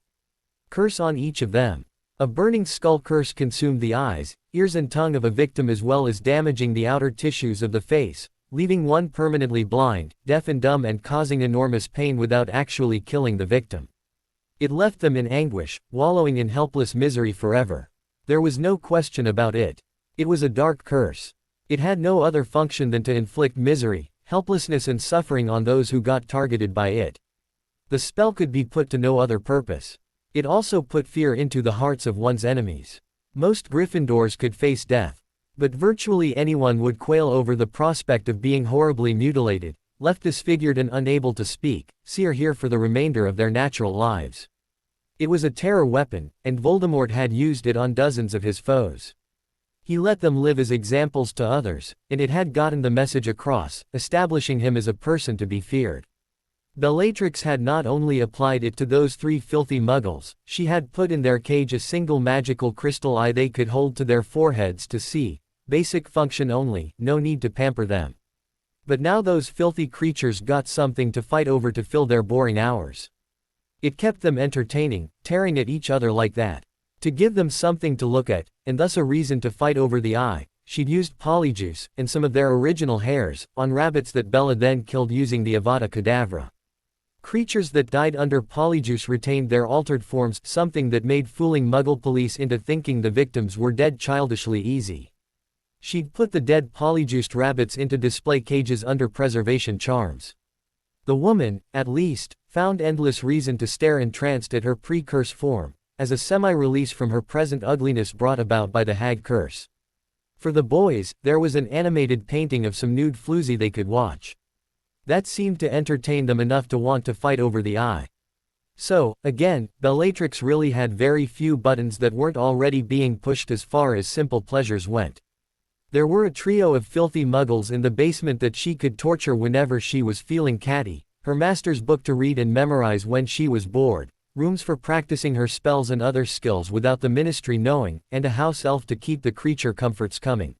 curse on each of them. A burning skull curse consumed the eyes, ears and tongue of a victim as well as damaging the outer tissues of the face, leaving one permanently blind, deaf and dumb and causing enormous pain without actually killing the victim. It left them in anguish, wallowing in helpless misery forever. There was no question about it. It was a dark curse. It had no other function than to inflict misery, helplessness and suffering on those who got targeted by it. The spell could be put to no other purpose. It also put fear into the hearts of one's enemies. Most Gryffindors could face death, but virtually anyone would quail over the prospect of being horribly mutilated, left disfigured and unable to speak, see or hear for the remainder of their natural lives. It was a terror weapon, and Voldemort had used it on dozens of his foes. He let them live as examples to others, and it had gotten the message across, establishing him as a person to be feared. Bellatrix had not only applied it to those three filthy muggles, she had put in their cage a single magical crystal eye they could hold to their foreheads to see, basic function only, no need to pamper them. But now those filthy creatures got something to fight over to fill their boring hours. It kept them entertaining, tearing at each other like that. To give them something to look at, and thus a reason to fight over the eye, she'd used polyjuice, and some of their original hairs, on rabbits that Bella then killed using the Avada Kedavra. Creatures that died under polyjuice retained their altered forms, something that made fooling Muggle police into thinking the victims were dead childishly easy. She'd put the dead polyjuiced rabbits into display cages under preservation charms. The woman, at least, found endless reason to stare entranced at her pre-curse form, as a semi-release from her present ugliness brought about by the hag curse. For the boys, there was an animated painting of some nude floozy they could watch. That seemed to entertain them enough to want to fight over the eye. So, again, Bellatrix really had very few buttons that weren't already being pushed as far as simple pleasures went. There were a trio of filthy muggles in the basement that she could torture whenever she was feeling catty, her master's book to read and memorize when she was bored, rooms for practicing her spells and other skills without the ministry knowing, and a house elf to keep the creature comforts coming.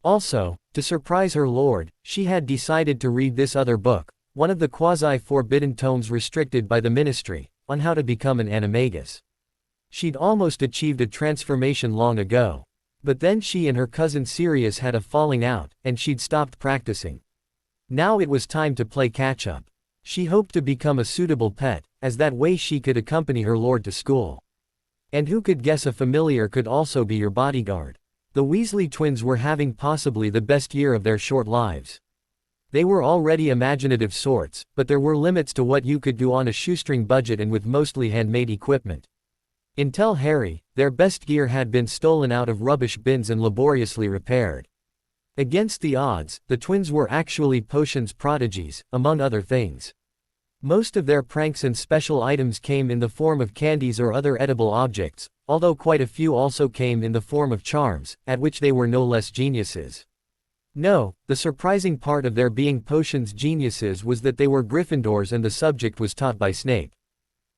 Also, to surprise her lord, she had decided to read this other book, one of the quasi-forbidden tomes restricted by the ministry, on how to become an animagus. She'd almost achieved a transformation long ago. But then she and her cousin Sirius had a falling out, and she'd stopped practicing. Now it was time to play catch-up. She hoped to become a suitable pet, as that way she could accompany her lord to school. And who could guess a familiar could also be your bodyguard? The Weasley twins were having possibly the best year of their short lives. They were already imaginative sorts, but there were limits to what you could do on a shoestring budget and with mostly handmade equipment. Until Harry, their best gear had been stolen out of rubbish bins and laboriously repaired. Against the odds, the twins were actually potions prodigies, among other things. Most of their pranks and special items came in the form of candies or other edible objects, although quite a few also came in the form of charms, at which they were no less geniuses. No, the surprising part of their being potions geniuses was that they were Gryffindors and the subject was taught by Snape.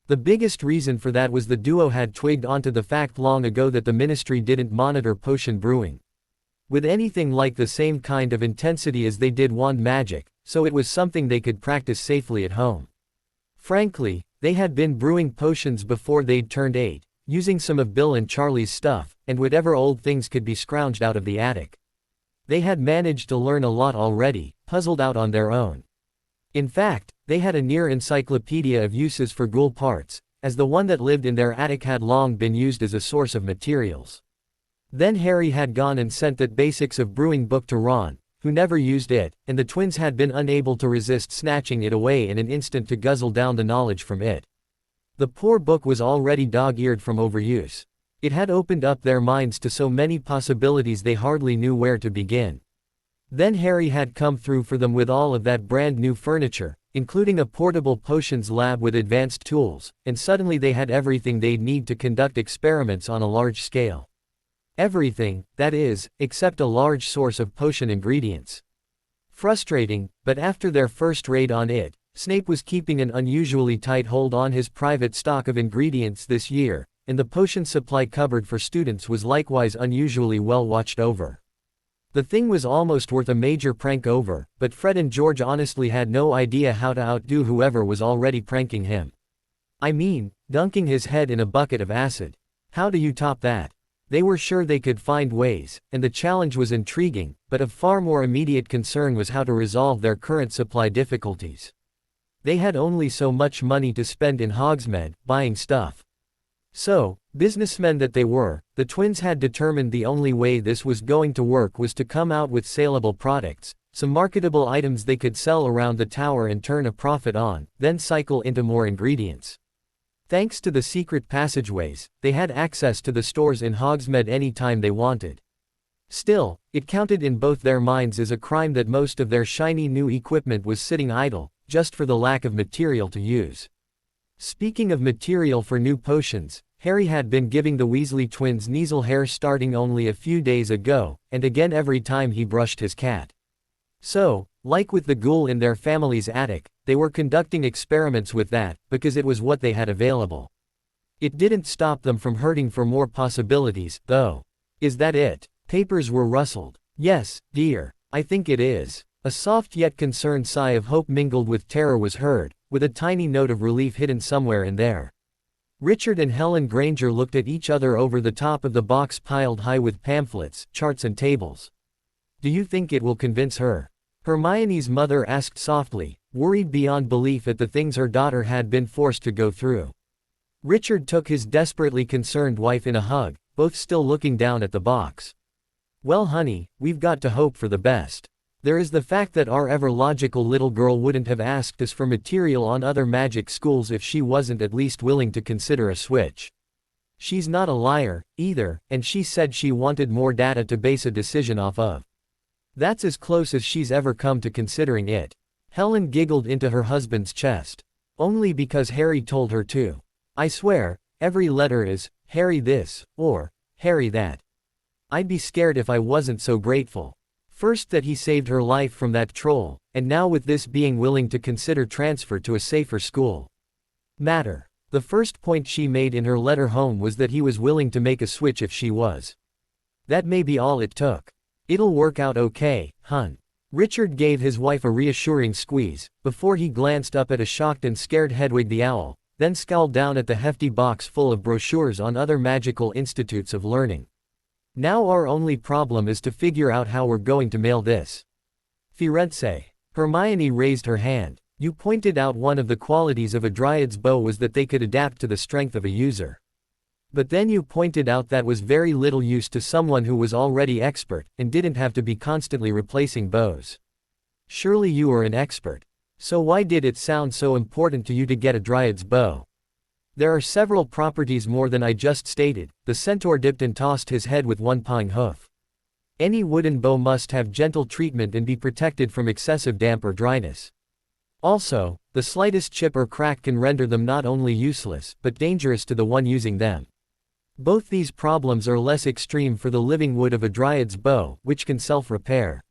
The biggest reason for that was the duo had twigged onto the fact long ago that the ministry didn't monitor potion brewing with anything like the same kind of intensity as they did wand magic, so it was something they could practice safely at home. Frankly, they had been brewing potions before they'd turned 8, using some of Bill and Charlie's stuff, and whatever old things could be scrounged out of the attic. They had managed to learn a lot already, puzzled out on their own. In fact, they had a near encyclopedia of uses for ghoul parts, as the one that lived in their attic had long been used as a source of materials. Then Harry had gone and sent that Basics of Brewing book to Ron, who never used it, and the twins had been unable to resist snatching it away in an instant to guzzle down the knowledge from it. The poor book was already dog-eared from overuse. It had opened up their minds to so many possibilities they hardly knew where to begin. Then Harry had come through for them with all of that brand new furniture, including a portable potions lab with advanced tools, and suddenly they had everything they'd need to conduct experiments on a large scale. Everything, that is, except a large source of potion ingredients. Frustrating, but after their first raid on it, Snape was keeping an unusually tight hold on his private stock of ingredients this year, and the potion supply cupboard for students was likewise unusually well watched over. The thing was almost worth a major prank over, but Fred and George honestly had no idea how to outdo whoever was already pranking him. I mean, dunking his head in a bucket of acid. How do you top that? They were sure they could find ways, and the challenge was intriguing, but of far more immediate concern was how to resolve their current supply difficulties. They had only so much money to spend in Hogsmeade, buying stuff. So, businessmen that they were, the twins had determined the only way this was going to work was to come out with saleable products, some marketable items they could sell around the tower and turn a profit on, then cycle into more ingredients. Thanks to the secret passageways, they had access to the stores in Hogsmeade any time they wanted. Still, it counted in both their minds as a crime that most of their shiny new equipment was sitting idle, just for the lack of material to use. Speaking of material for new potions, Harry had been giving the Weasley twins Kneazle hair starting only a few days ago, and again every time he brushed his cat. So, like with the ghoul in their family's attic, they were conducting experiments with that, because it was what they had available. It didn't stop them from hurting for more possibilities, though. Is that it? Papers were rustled. Yes, dear. I think it is. A soft yet concerned sigh of hope mingled with terror was heard, with a tiny note of relief hidden somewhere in there. Richard and Helen Granger looked at each other over the top of the box piled high with pamphlets, charts and tables. "Do you think it will convince her?" Hermione's mother asked softly, worried beyond belief at the things her daughter had been forced to go through. Richard took his desperately concerned wife in a hug, both still looking down at the box. "Well honey, we've got to hope for the best. There is the fact that our ever-logical little girl wouldn't have asked us for material on other magic schools if she wasn't at least willing to consider a switch. She's not a liar, either, and she said she wanted more data to base a decision off of. That's as close as she's ever come to considering it." Helen giggled into her husband's chest. "Only because Harry told her to. I swear, every letter is, Harry this, or, Harry that. I'd be scared if I wasn't so grateful. First that he saved her life from that troll, and now with this being willing to consider transfer to a safer school. Matter. The first point she made in her letter home was that he was willing to make a switch if she was. That may be all it took. It'll work out okay, hun." Richard gave his wife a reassuring squeeze, before he glanced up at a shocked and scared Hedwig the owl, then scowled down at the hefty box full of brochures on other magical institutes of learning. "Now our only problem is to figure out how we're going to mail this." "Firenze." Hermione raised her hand. "You pointed out one of the qualities of a Dryad's bow was that they could adapt to the strength of a user. But then you pointed out that was very little use to someone who was already expert, and didn't have to be constantly replacing bows. Surely you are an expert. So why did it sound so important to you to get a Dryad's bow?" "There are several properties more than I just stated." The centaur dipped and tossed his head with one pawing hoof. "Any wooden bow must have gentle treatment and be protected from excessive damp or dryness. Also, the slightest chip or crack can render them not only useless, but dangerous to the one using them. Both these problems are less extreme for the living wood of a Dryad's bow, which can self-repair.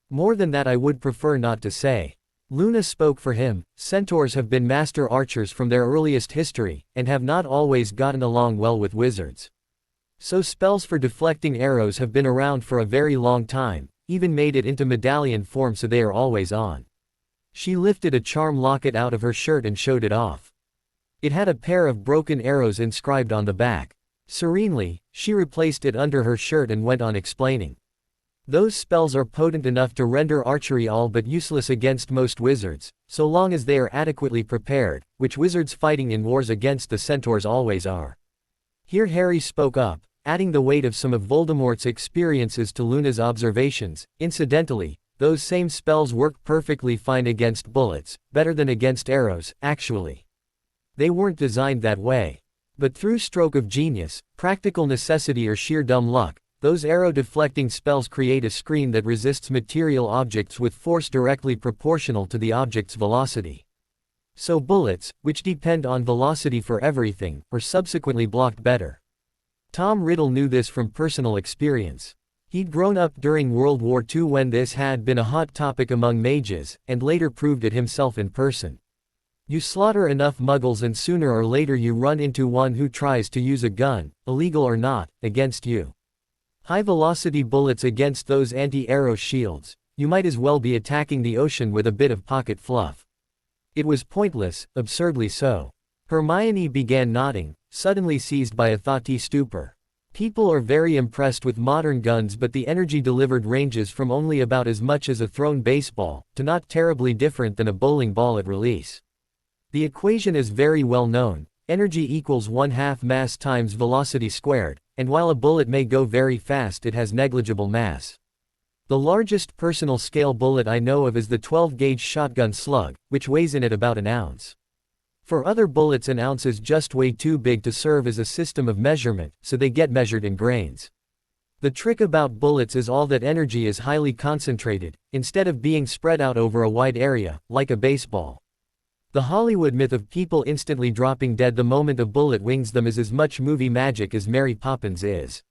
More than that I would prefer not to say." Luna spoke for him. "Centaurs have been master archers from their earliest history, and have not always gotten along well with wizards. So spells for deflecting arrows have been around for a very long time, even made it into medallion form so they are always on." She lifted a charm locket out of her shirt and showed it off. It had a pair of broken arrows inscribed on the back. Serenely, she replaced it under her shirt and went on explaining. "Those spells are potent enough to render archery all but useless against most wizards, so long as they are adequately prepared, which wizards fighting in wars against the centaurs always are." Here Harry spoke up, adding the weight of some of Voldemort's experiences to Luna's observations. "Incidentally, those same spells work perfectly fine against bullets, better than against arrows, actually. They weren't designed that way. But through stroke of genius, practical necessity or sheer dumb luck, those arrow-deflecting spells create a screen that resists material objects with force directly proportional to the object's velocity. So bullets, which depend on velocity for everything, are subsequently blocked better." Tom Riddle knew this from personal experience. He'd grown up during World War II when this had been a hot topic among mages, and later proved it himself in person. You slaughter enough muggles and sooner or later you run into one who tries to use a gun, illegal or not, against you. High-velocity bullets against those anti-arrow shields, you might as well be attacking the ocean with a bit of pocket fluff. It was pointless, absurdly so. Hermione began nodding, suddenly seized by a thoughty stupor. People are very impressed with modern guns, but the energy delivered ranges from only about as much as a thrown baseball, to not terribly different than a bowling ball at release. The equation is very well known. Energy equals 1/2 mass times velocity squared, and while a bullet may go very fast it has negligible mass. The largest personal scale bullet I know of is the 12-gauge shotgun slug, which weighs in at about an ounce. For other bullets an ounce is just way too big to serve as a system of measurement, so they get measured in grains. The trick about bullets is all that energy is highly concentrated, instead of being spread out over a wide area, like a baseball. The Hollywood myth of people instantly dropping dead the moment a bullet wings them is as much movie magic as Mary Poppins is.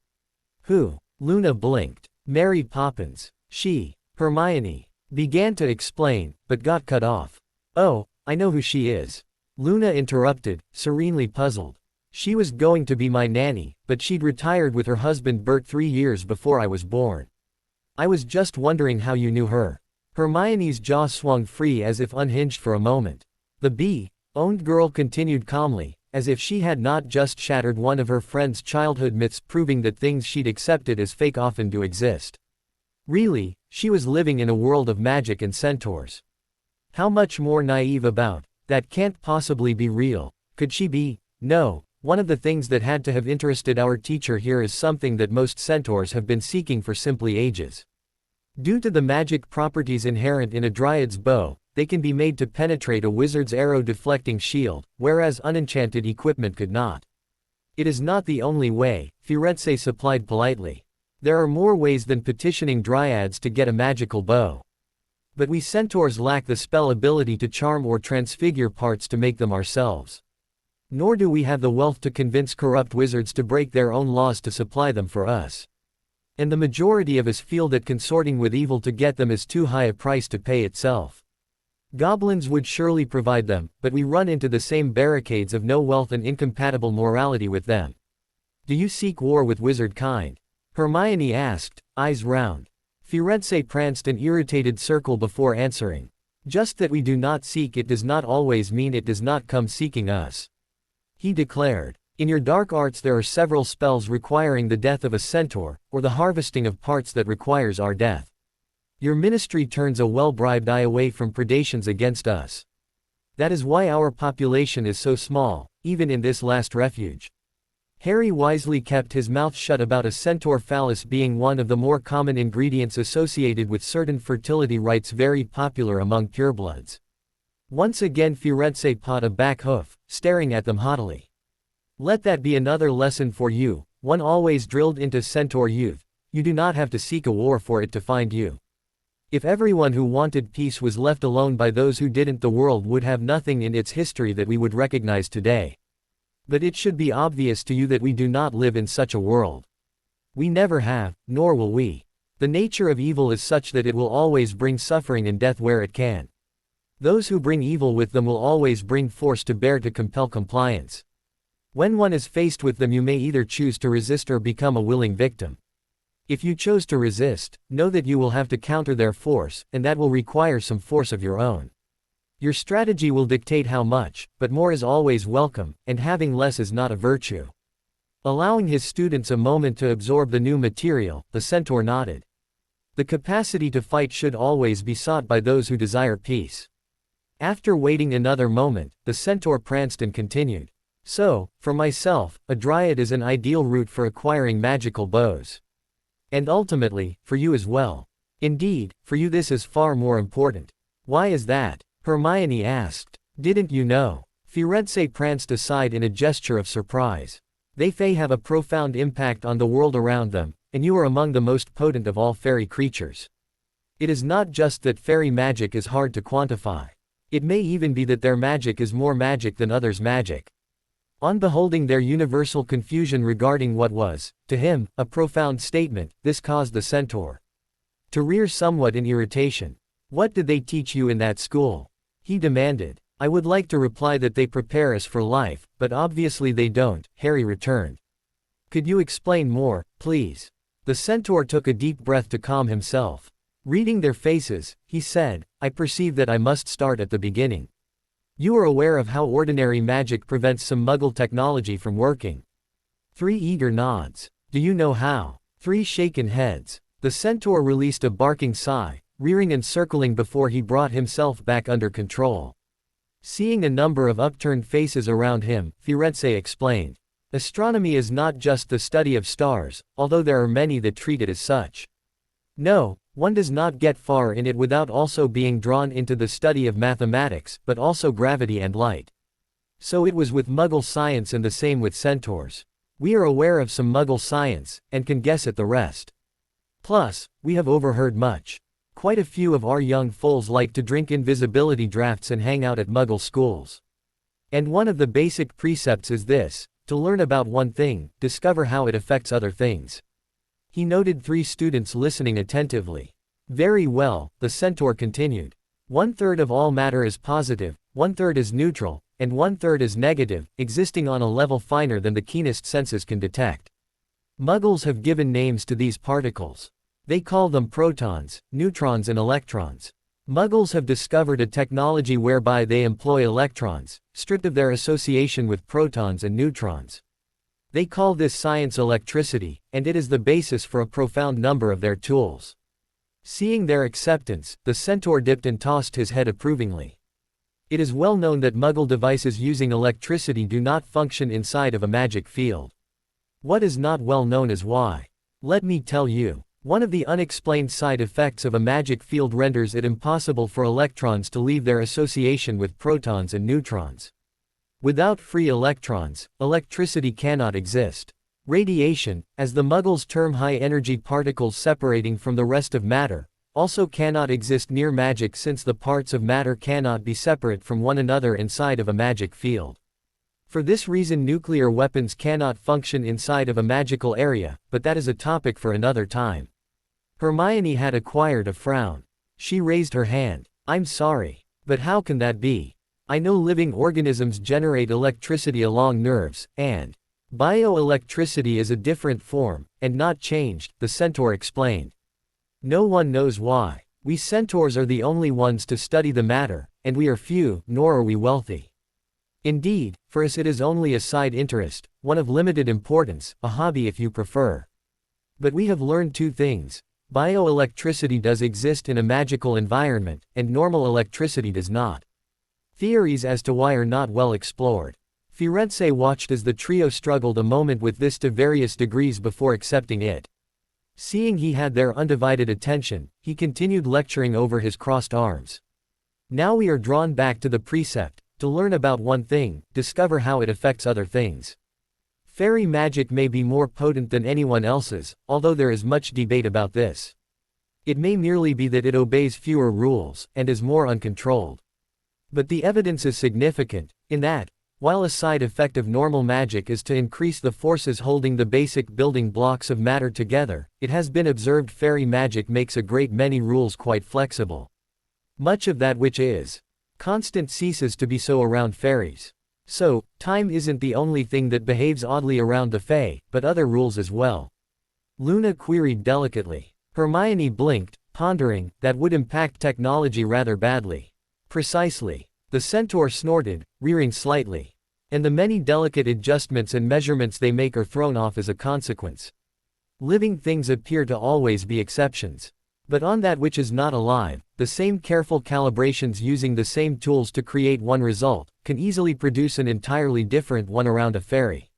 Who? Luna blinked. Mary Poppins. She. Hermione began to explain, but got cut off. Oh, I know who she is. Luna interrupted, serenely puzzled. She was going to be my nanny, but she'd retired with her husband Bert 3 years before I was born. I was just wondering how you knew her. Hermione's jaw swung free as if unhinged for a moment. The bee-owned girl continued calmly, as if she had not just shattered one of her friend's childhood myths, proving that things she'd accepted as fake often do exist. Really, she was living in a world of magic and centaurs. How much more naive about, that can't possibly be real, could she be? No, one of the things that had to have interested our teacher here is something that most centaurs have been seeking for simply ages. Due to the magic properties inherent in a dryad's bow, they can be made to penetrate a wizard's arrow-deflecting shield, whereas unenchanted equipment could not. It is not the only way, Firenze supplied politely. There are more ways than petitioning dryads to get a magical bow. But we centaurs lack the spell ability to charm or transfigure parts to make them ourselves. Nor do we have the wealth to convince corrupt wizards to break their own laws to supply them for us. And the majority of us feel that consorting with evil to get them is too high a price to pay itself. Goblins would surely provide them, but we run into the same barricades of no wealth and incompatible morality with them. Do you seek war with wizard kind? Hermione asked, eyes round. Firenze pranced an irritated circle before answering. Just that we do not seek it does not always mean it does not come seeking us. He declared. In your dark arts there are several spells requiring the death of a centaur, or the harvesting of parts that requires our death. Your ministry turns a well-bribed eye away from predations against us. That is why our population is so small, even in this last refuge. Harry wisely kept his mouth shut about a centaur phallus being one of the more common ingredients associated with certain fertility rites very popular among purebloods. Once again Firenze pawed a back hoof, staring at them haughtily. Let that be another lesson for you, one always drilled into centaur youth: you do not have to seek a war for it to find you. If everyone who wanted peace was left alone by those who didn't, the world would have nothing in its history that we would recognize today. But it should be obvious to you that we do not live in such a world. We never have, nor will we. The nature of evil is such that it will always bring suffering and death where it can. Those who bring evil with them will always bring force to bear to compel compliance. When one is faced with them, you may either choose to resist or become a willing victim. If you chose to resist, know that you will have to counter their force, and that will require some force of your own. Your strategy will dictate how much, but more is always welcome, and having less is not a virtue. Allowing his students a moment to absorb the new material, the centaur nodded. The capacity to fight should always be sought by those who desire peace. After waiting another moment, the centaur pranced and continued. So, for myself, a dryad is an ideal route for acquiring magical bows. And ultimately, for you as well. Indeed, for you this is far more important. Why is that? Hermione asked. Didn't you know? Firenze pranced aside in a gesture of surprise. They Fae have a profound impact on the world around them, and you are among the most potent of all fairy creatures. It is not just that fairy magic is hard to quantify. It may even be that their magic is more magic than others' magic. On beholding their universal confusion regarding what was, to him, a profound statement, this caused the centaur to rear somewhat in irritation. What did they teach you in that school? He demanded. I would like to reply that they prepare us for life, but obviously they don't, Harry returned. Could you explain more, please? The centaur took a deep breath to calm himself. Reading their faces, he said, I perceive that I must start at the beginning. You are aware of how ordinary magic prevents some Muggle technology from working. 3 eager nods. Do you know how? 3 shaken heads. The centaur released a barking sigh, rearing and circling before he brought himself back under control. Seeing a number of upturned faces around him, Firenze explained. Astronomy is not just the study of stars, although there are many that treat it as such. No, one does not get far in it without also being drawn into the study of mathematics, but also gravity and light. So it was with Muggle science and the same with centaurs. We are aware of some Muggle science, and can guess at the rest. Plus, we have overheard much. Quite a few of our young foals like to drink invisibility drafts and hang out at Muggle schools. And one of the basic precepts is this: to learn about one thing, discover how it affects other things. He noted 3 students listening attentively. Very well, the centaur continued. 1/3 of all matter is positive, 1/3 is neutral, and 1/3 is negative, existing on a level finer than the keenest senses can detect. Muggles have given names to these particles. They call them protons, neutrons and electrons. Muggles have discovered a technology whereby they employ electrons, stripped of their association with protons and neutrons. They call this science electricity, and it is the basis for a profound number of their tools. Seeing their acceptance, the centaur dipped and tossed his head approvingly. It is well known that Muggle devices using electricity do not function inside of a magic field. What is not well known is why. Let me tell you. One of the unexplained side effects of a magic field renders it impossible for electrons to leave their association with protons and neutrons. Without free electrons, electricity cannot exist. Radiation, as the Muggles term high-energy particles separating from the rest of matter, also cannot exist near magic since the parts of matter cannot be separate from one another inside of a magic field. For this reason nuclear weapons cannot function inside of a magical area, but that is a topic for another time. Hermione had acquired a frown. She raised her hand. I'm sorry. But how can that be? I know living organisms generate electricity along nerves, and bioelectricity is a different form, and not changed, the centaur explained. No one knows why. We centaurs are the only ones to study the matter, and we are few, nor are we wealthy. Indeed, for us it is only a side interest, one of limited importance, a hobby if you prefer. But we have learned two things. Bioelectricity does exist in a magical environment, and normal electricity does not. Theories as to why are not well explored. Firenze watched as the trio struggled a moment with this to various degrees before accepting it. Seeing he had their undivided attention, he continued lecturing over his crossed arms. Now we are drawn back to the precept, to learn about one thing, discover how it affects other things. Fairy magic may be more potent than anyone else's, although there is much debate about this. It may merely be that it obeys fewer rules, and is more uncontrolled. But the evidence is significant, in that, while a side effect of normal magic is to increase the forces holding the basic building blocks of matter together, it has been observed fairy magic makes a great many rules quite flexible. Much of that which is constant ceases to be so around fairies. So, time isn't the only thing that behaves oddly around the Fae, but other rules as well. Luna queried delicately. Hermione blinked, pondering, that would impact technology rather badly. Precisely. The centaur snorted, rearing slightly. And the many delicate adjustments and measurements they make are thrown off as a consequence. Living things appear to always be exceptions. But on that which is not alive, the same careful calibrations using the same tools to create one result, can easily produce an entirely different one around a fairy.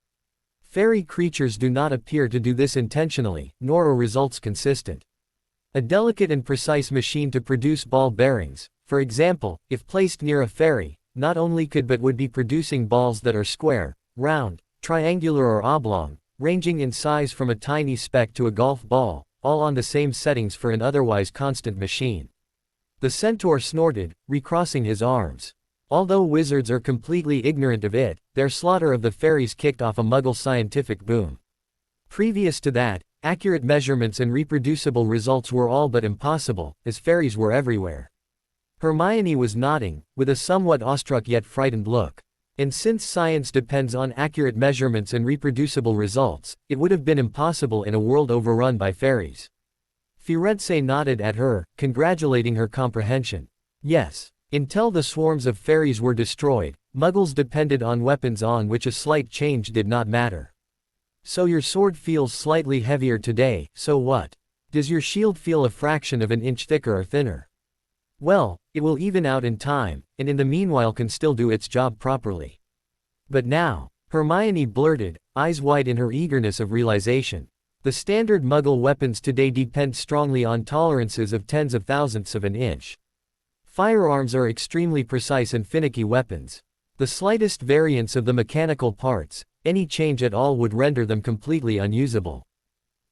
Fairy creatures do not appear to do this intentionally, nor are results consistent. A delicate and precise machine to produce ball bearings, for example, if placed near a fairy, not only could but would be producing balls that are square, round, triangular or oblong, ranging in size from a tiny speck to a golf ball, all on the same settings for an otherwise constant machine. The centaur snorted, recrossing his arms. Although wizards are completely ignorant of it, their slaughter of the fairies kicked off a Muggle scientific boom. Previous to that, accurate measurements and reproducible results were all but impossible, as fairies were everywhere. Hermione was nodding, with a somewhat awestruck yet frightened look. And since science depends on accurate measurements and reproducible results, it would have been impossible in a world overrun by fairies. Firenze nodded at her, congratulating her comprehension. Yes. Until the swarms of fairies were destroyed, Muggles depended on weapons on which a slight change did not matter. So your sword feels slightly heavier today, so what? Does your shield feel a fraction of an inch thicker or thinner? Well, it will even out in time, and in the meanwhile can still do its job properly. But now, Hermione blurted, eyes wide in her eagerness of realization. The standard Muggle weapons today depend strongly on tolerances of tens of thousandths of an inch. Firearms are extremely precise and finicky weapons. The slightest variance of the mechanical parts, any change at all would render them completely unusable.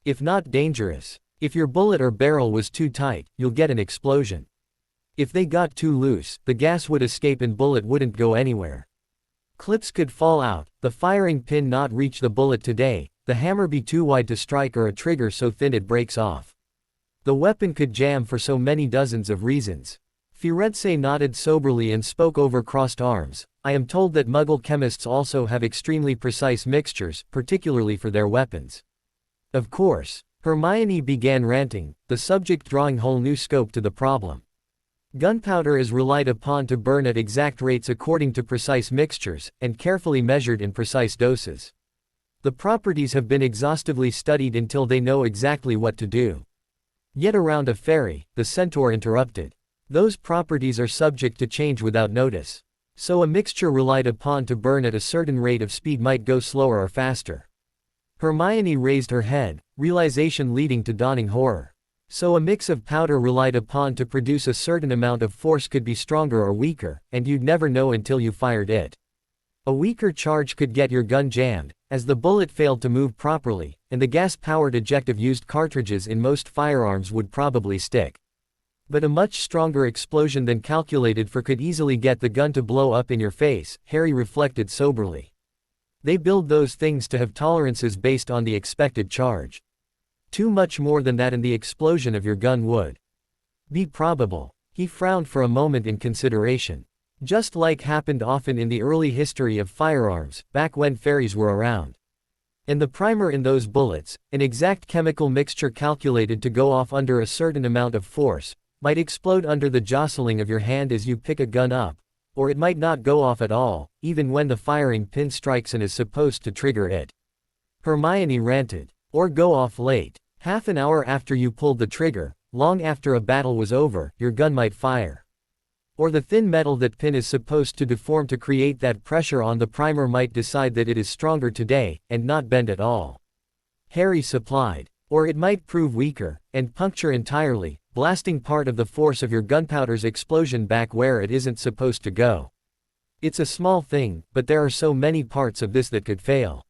If not dangerous. If your bullet or barrel was too tight, you'll get an explosion. If they got too loose, the gas would escape and bullet wouldn't go anywhere. Clips could fall out, the firing pin not reach the bullet today, the hammer be too wide to strike or a trigger so thin it breaks off. The weapon could jam for so many dozens of reasons. Firenze nodded soberly and spoke over crossed arms. I am told that Muggle chemists also have extremely precise mixtures, particularly for their weapons. Of course. Hermione began ranting, the subject drawing whole new scope to the problem. Gunpowder is relied upon to burn at exact rates according to precise mixtures, and carefully measured in precise doses. The properties have been exhaustively studied until they know exactly what to do. Yet around a fairy, the centaur interrupted. Those properties are subject to change without notice. So a mixture relied upon to burn at a certain rate of speed might go slower or faster. Hermione raised her head, realization leading to dawning horror. So a mix of powder relied upon to produce a certain amount of force could be stronger or weaker, and you'd never know until you fired it. A weaker charge could get your gun jammed, as the bullet failed to move properly, and the gas-powered ejective-used cartridges in most firearms would probably stick. But a much stronger explosion than calculated for could easily get the gun to blow up in your face, Harry reflected soberly. They build those things to have tolerances based on the expected charge. Too much more than that and the explosion of your gun would be probable. He frowned for a moment in consideration. Just like happened often in the early history of firearms, back when fairies were around. And the primer in those bullets, an exact chemical mixture calculated to go off under a certain amount of force, might explode under the jostling of your hand as you pick a gun up, or it might not go off at all, even when the firing pin strikes and is supposed to trigger it. Hermione ranted. Or go off late. Half an hour after you pulled the trigger, long after a battle was over, your gun might fire. Or the thin metal that pin is supposed to deform to create that pressure on the primer might decide that it is stronger today, and not bend at all. Harry supplied. Or it might prove weaker, and puncture entirely, blasting part of the force of your gunpowder's explosion back where it isn't supposed to go. It's a small thing, but there are so many parts of this that could fail.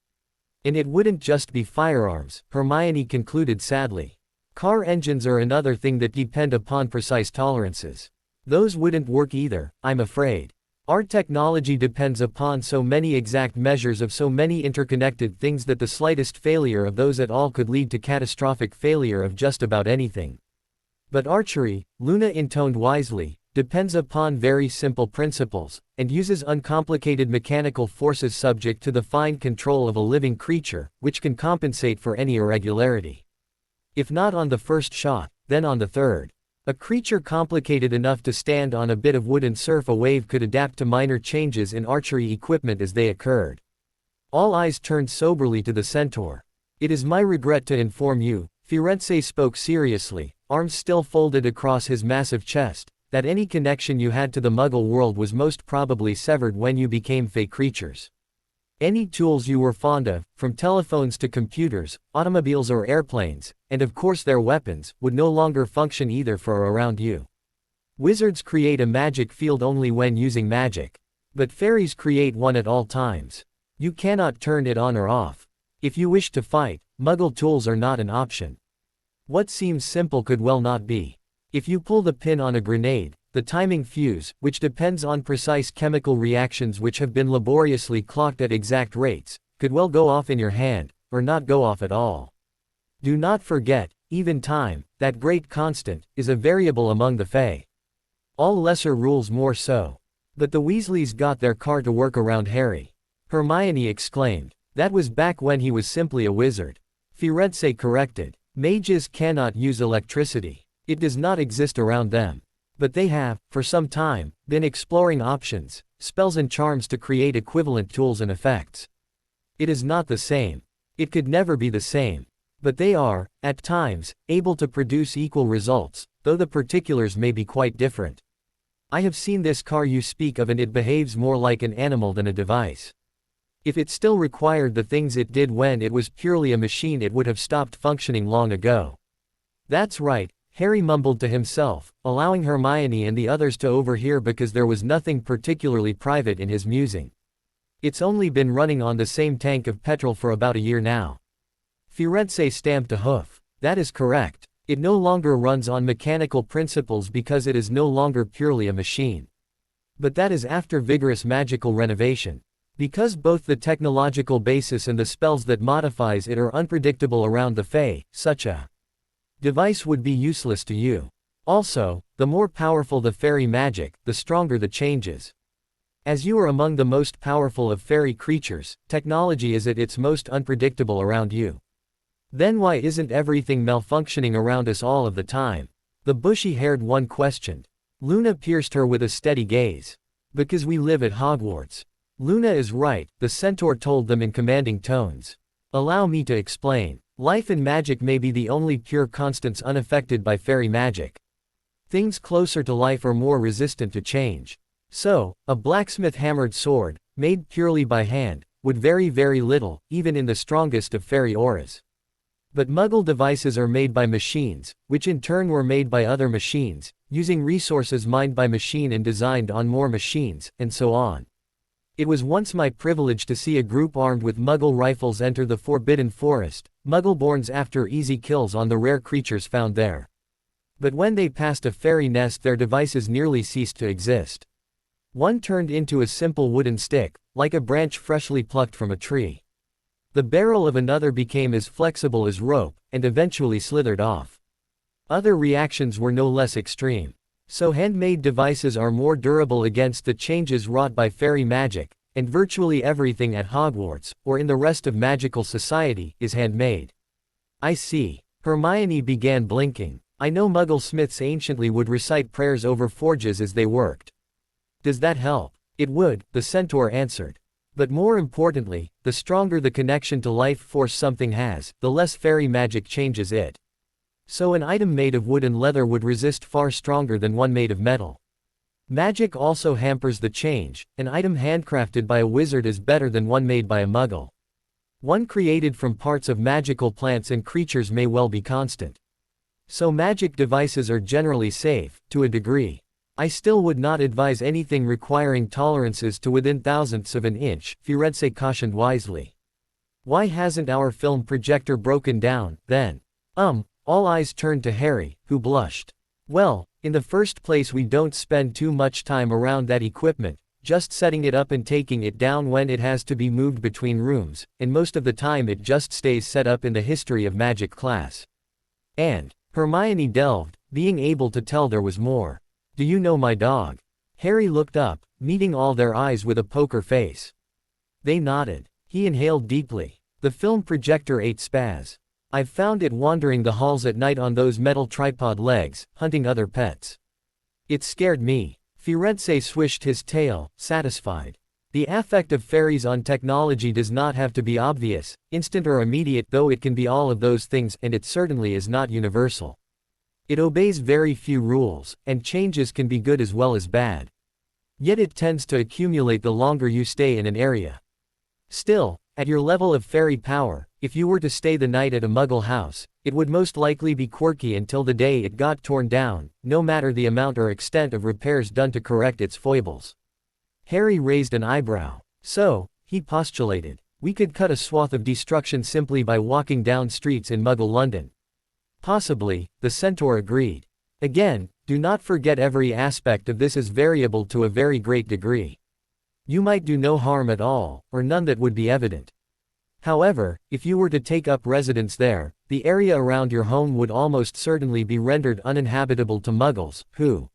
And it wouldn't just be firearms, Hermione concluded sadly. Car engines are another thing that depend upon precise tolerances. Those wouldn't work either, I'm afraid. Our technology depends upon so many exact measures of so many interconnected things that the slightest failure of those at all could lead to catastrophic failure of just about anything. But archery, Luna intoned wisely, depends upon very simple principles, and uses uncomplicated mechanical forces subject to the fine control of a living creature, which can compensate for any irregularity. If not on the first shot, then on the third. A creature complicated enough to stand on a bit of wood and surf a wave could adapt to minor changes in archery equipment as they occurred. All eyes turned soberly to the centaur. It is my regret to inform you, Firenze spoke seriously, arms still folded across his massive chest, that any connection you had to the Muggle world was most probably severed when you became Fey creatures. Any tools you were fond of, from telephones to computers, automobiles or airplanes, and of course their weapons, would no longer function either for or around you. Wizards create a magic field only when using magic. But fairies create one at all times. You cannot turn it on or off. If you wish to fight, Muggle tools are not an option. What seems simple could well not be. If you pull the pin on a grenade, the timing fuse, which depends on precise chemical reactions which have been laboriously clocked at exact rates, could well go off in your hand, or not go off at all. Do not forget, even time, that great constant, is a variable among the Fae. All lesser rules more so. But the Weasleys got their car to work around Harry. Hermione exclaimed. That was back when he was simply a wizard. Firenze corrected. Mages cannot use electricity. It does not exist around them. But they have, for some time, been exploring options, spells and charms to create equivalent tools and effects. It is not the same. It could never be the same. But they are, at times, able to produce equal results, though the particulars may be quite different. I have seen this car you speak of and it behaves more like an animal than a device. If it still required the things it did when it was purely a machine, it would have stopped functioning long ago. That's right, Harry mumbled to himself, allowing Hermione and the others to overhear because there was nothing particularly private in his musing. It's only been running on the same tank of petrol for about a year now. Firenze stamped a hoof. That is correct. It no longer runs on mechanical principles because it is no longer purely a machine. But that is after vigorous magical renovation. Because both the technological basis and the spells that modifies it are unpredictable around the Fae, such a device would be useless to you. Also, the more powerful the fairy magic, the stronger the changes. As you are among the most powerful of fairy creatures, technology is at its most unpredictable around you. Then why isn't everything malfunctioning around us all of the time? The bushy-haired one questioned. Luna pierced her with a steady gaze. Because we live at Hogwarts. Luna is right, the centaur told them in commanding tones. Allow me to explain. Life and magic may be the only pure constants unaffected by fairy magic. Things closer to life are more resistant to change. So, a blacksmith-hammered sword, made purely by hand, would vary very little, even in the strongest of fairy auras. But Muggle devices are made by machines, which in turn were made by other machines, using resources mined by machine and designed on more machines, and so on. It was once my privilege to see a group armed with Muggle rifles enter the Forbidden Forest, Muggleborns after easy kills on the rare creatures found there. But when they passed a fairy nest, their devices nearly ceased to exist. One turned into a simple wooden stick, like a branch freshly plucked from a tree. The barrel of another became as flexible as rope, and eventually slithered off. Other reactions were no less extreme. So handmade devices are more durable against the changes wrought by fairy magic, and virtually everything at Hogwarts, or in the rest of magical society, is handmade. I see. Hermione began blinking. I know Muggle smiths anciently would recite prayers over forges as they worked. Does that help? It would, the centaur answered. But more importantly, the stronger the connection to life force something has, the less fairy magic changes it. So an item made of wood and leather would resist far stronger than one made of metal. Magic also hampers the change. An item handcrafted by a wizard is better than one made by a muggle. One created from parts of magical plants and creatures may well be constant. So magic devices are generally safe, to a degree. I still would not advise anything requiring tolerances to within thousandths of an inch, Firenze cautioned wisely. Why hasn't our film projector broken down, then? All eyes turned to Harry, who blushed. Well, in the first place we don't spend too much time around that equipment, just setting it up and taking it down when it has to be moved between rooms, and most of the time it just stays set up in the history of magic class. And, Hermione delved, being able to tell there was more. Do you know my dog? Harry looked up, meeting all their eyes with a poker face. They nodded. He inhaled deeply. The film projector ate spaz. I've found it wandering the halls at night on those metal tripod legs, hunting other pets. It scared me. Firenze swished his tail, satisfied. The affect of fairies on technology does not have to be obvious, instant or immediate, though it can be all of those things, and it certainly is not universal. It obeys very few rules, and changes can be good as well as bad. Yet it tends to accumulate the longer you stay in an area. Still, at your level of fairy power, if you were to stay the night at a Muggle house, it would most likely be quirky until the day it got torn down, no matter the amount or extent of repairs done to correct its foibles. Harry raised an eyebrow. So, he postulated, we could cut a swath of destruction simply by walking down streets in Muggle London. Possibly, the centaur agreed. Again, do not forget every aspect of this is variable to a very great degree. You might do no harm at all, or none that would be evident. However, if you were to take up residence there, the area around your home would almost certainly be rendered uninhabitable to Muggles, who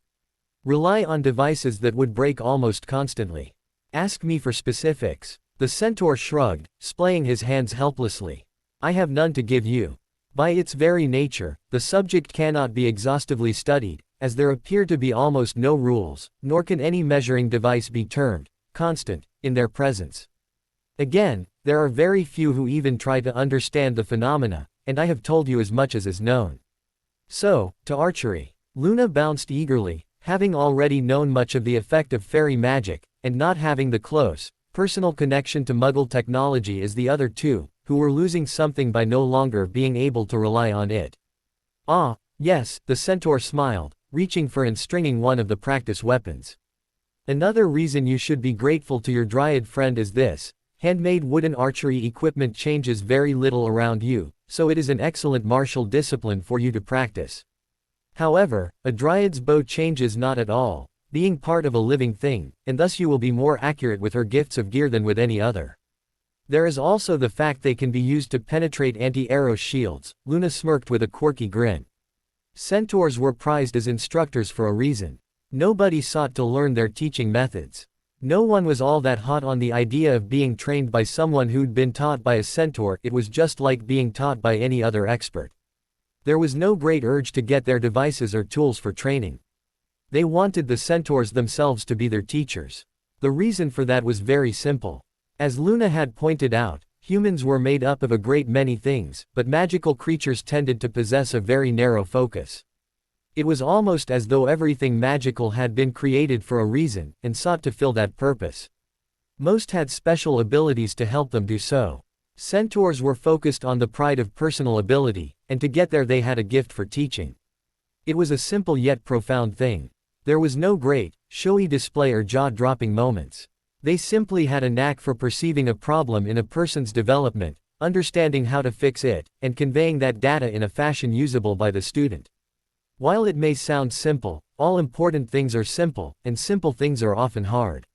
rely on devices that would break almost constantly. Ask me for specifics. The centaur shrugged, splaying his hands helplessly. I have none to give you. By its very nature, the subject cannot be exhaustively studied, as there appear to be almost no rules, nor can any measuring device be termed constant in their presence. Again, there are very few who even try to understand the phenomena, and I have told you as much as is known. So, to archery. Luna bounced eagerly, having already known much of the effect of fairy magic, and not having the close, personal connection to Muggle technology as the other two, who were losing something by no longer being able to rely on it. Ah, yes, the centaur smiled, reaching for and stringing one of the practice weapons. Another reason you should be grateful to your dryad friend is this: handmade wooden archery equipment changes very little around you, so it is an excellent martial discipline for you to practice. However, a dryad's bow changes not at all, being part of a living thing, and thus you will be more accurate with her gifts of gear than with any other. There is also the fact they can be used to penetrate anti-arrow shields. Luna smirked with a quirky grin. Centaurs were prized as instructors for a reason. Nobody sought to learn their teaching methods. No one was all that hot on the idea of being trained by someone who'd been taught by a centaur. It was just like being taught by any other expert. There was no great urge to get their devices or tools for training. They wanted the centaurs themselves to be their teachers. The reason for that was very simple. As Luna had pointed out, humans were made up of a great many things, but magical creatures tended to possess a very narrow focus. It was almost as though everything magical had been created for a reason, and sought to fill that purpose. Most had special abilities to help them do so. Centaurs were focused on the pride of personal ability, and to get there they had a gift for teaching. It was a simple yet profound thing. There was no great, showy display or jaw-dropping moments. They simply had a knack for perceiving a problem in a person's development, understanding how to fix it, and conveying that data in a fashion usable by the student. While it may sound simple, all important things are simple, and simple things are often hard.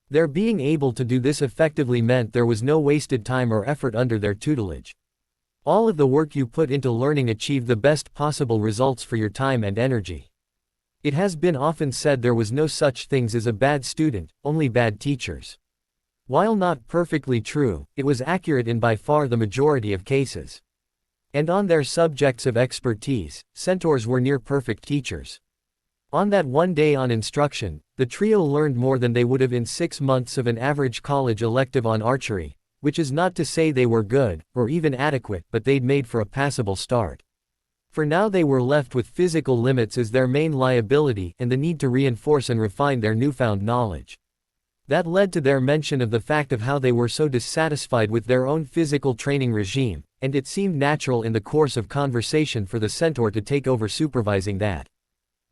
Their being able to do this effectively meant there was no wasted time or effort under their tutelage. All of the work you put into learning achieved the best possible results for your time and energy. It has been often said there was no such things as a bad student, only bad teachers. While not perfectly true, it was accurate in by far the majority of cases. And on their subjects of expertise, centaurs were near-perfect teachers. On that one day on instruction, the trio learned more than they would have in 6 months of an average college elective on archery, which is not to say they were good, or even adequate, but they'd made for a passable start. For now they were left with physical limits as their main liability and the need to reinforce and refine their newfound knowledge. That led to their mention of the fact of how they were so dissatisfied with their own physical training regime, and it seemed natural in the course of conversation for the centaur to take over supervising that.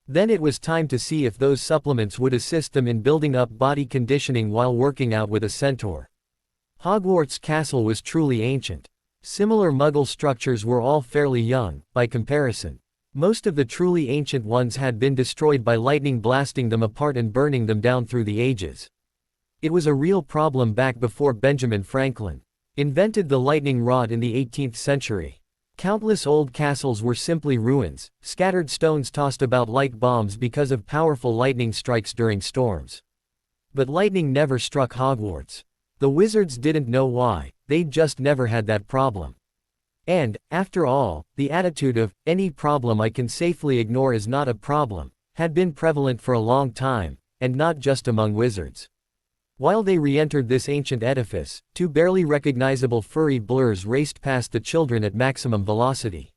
Then it was time to see if those supplements would assist them in building up body conditioning while working out with a centaur. Hogwarts Castle was truly ancient. Similar Muggle structures were all fairly young, by comparison. Most of the truly ancient ones had been destroyed by lightning blasting them apart and burning them down through the ages. It was a real problem back before Benjamin Franklin invented the lightning rod in the 18th century. Countless old castles were simply ruins, scattered stones tossed about like bombs because of powerful lightning strikes during storms. But lightning never struck Hogwarts. The wizards didn't know why, they'd just never had that problem. And, after all, the attitude of, any problem I can safely ignore is not a problem, had been prevalent for a long time, and not just among wizards. While they re-entered this ancient edifice, 2 barely recognizable furry blurs raced past the children at maximum velocity.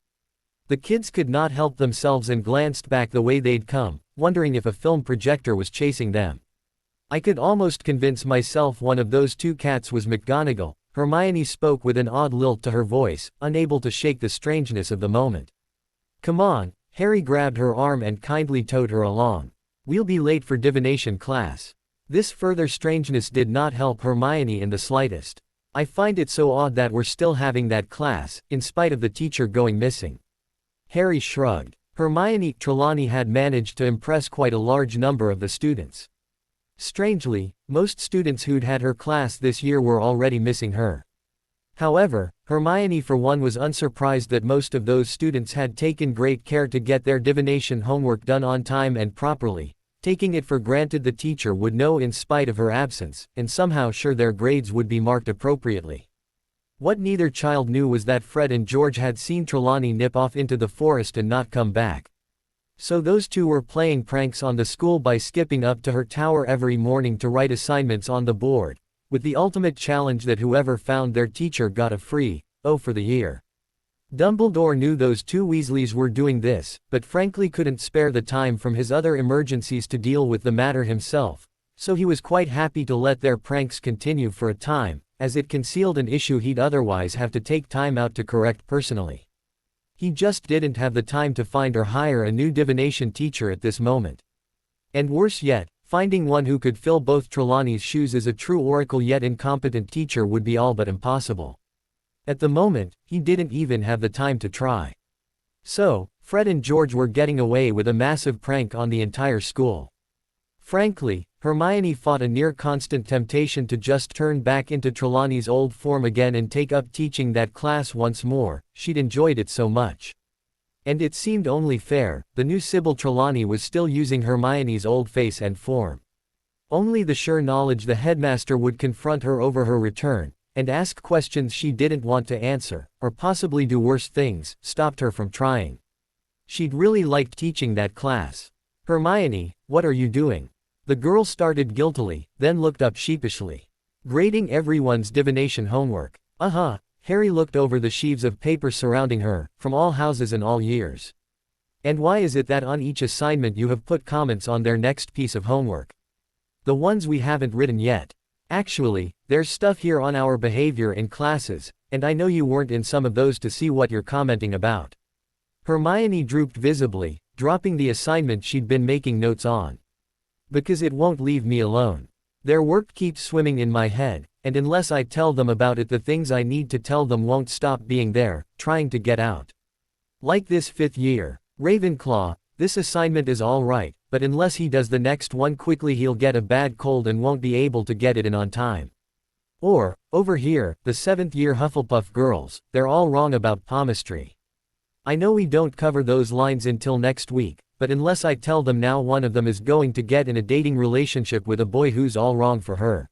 The kids could not help themselves and glanced back the way they'd come, wondering if a film projector was chasing them. I could almost convince myself one of those 2 cats was McGonagall. Hermione spoke with an odd lilt to her voice, unable to shake the strangeness of the moment. Come on, Harry grabbed her arm and kindly towed her along. We'll be late for divination class. This further strangeness did not help Hermione in the slightest. I find it so odd that we're still having that class, in spite of the teacher going missing. Harry shrugged. Hermione Trelawney had managed to impress quite a large number of the students. Strangely, most students who'd had her class this year were already missing her. However, Hermione for one was unsurprised that most of those students had taken great care to get their divination homework done on time and properly, taking it for granted the teacher would know in spite of her absence, and somehow sure their grades would be marked appropriately. What neither child knew was that Fred and George had seen Trelawney nip off into the forest and not come back. So those 2 were playing pranks on the school by skipping up to her tower every morning to write assignments on the board, with the ultimate challenge that whoever found their teacher got a free O for the year. Dumbledore knew those 2 Weasleys were doing this, but frankly couldn't spare the time from his other emergencies to deal with the matter himself, so he was quite happy to let their pranks continue for a time, as it concealed an issue he'd otherwise have to take time out to correct personally. He just didn't have the time to find or hire a new divination teacher at this moment. And worse yet, finding one who could fill both Trelawney's shoes as a true oracle yet incompetent teacher would be all but impossible. At the moment, he didn't even have the time to try. So, Fred and George were getting away with a massive prank on the entire school. Frankly, Hermione fought a near constant temptation to just turn back into Trelawney's old form again and take up teaching that class once more, she'd enjoyed it so much. And it seemed only fair, the new Sybil Trelawney was still using Hermione's old face and form. Only the sure knowledge the headmaster would confront her over her return, and ask questions she didn't want to answer, or possibly do worse things, stopped her from trying. She'd really liked teaching that class. Hermione, what are you doing? The girl started guiltily, then looked up sheepishly. Grading everyone's divination homework. Harry looked over the sheaves of paper surrounding her, from all houses and all years. And why is it that on each assignment you have put comments on their next piece of homework? The ones we haven't written yet. Actually, there's stuff here on our behavior in classes, and I know you weren't in some of those to see what you're commenting about. Hermione drooped visibly, dropping the assignment she'd been making notes on. Because it won't leave me alone. Their work keeps swimming in my head, and unless I tell them about it, the things I need to tell them won't stop being there, trying to get out. Like this 5th year. Ravenclaw, this assignment is all right, but unless he does the next one quickly he'll get a bad cold and won't be able to get it in on time. Or, over here, the 7th year Hufflepuff girls, they're all wrong about palmistry. I know we don't cover those lines until next week, but unless I tell them now, one of them is going to get in a dating relationship with a boy who's all wrong for her.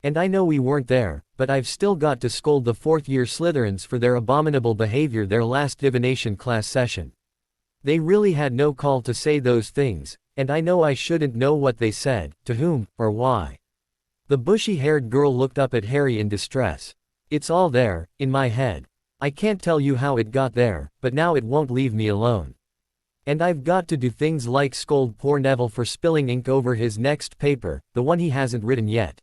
And I know we weren't there, but I've still got to scold the 4th year Slytherins for their abominable behavior their last divination class session. They really had no call to say those things, and I know I shouldn't know what they said, to whom, or why. The bushy-haired girl looked up at Harry in distress. It's all there, in my head. I can't tell you how it got there, but now it won't leave me alone. And I've got to do things like scold poor Neville for spilling ink over his next paper, the one he hasn't written yet.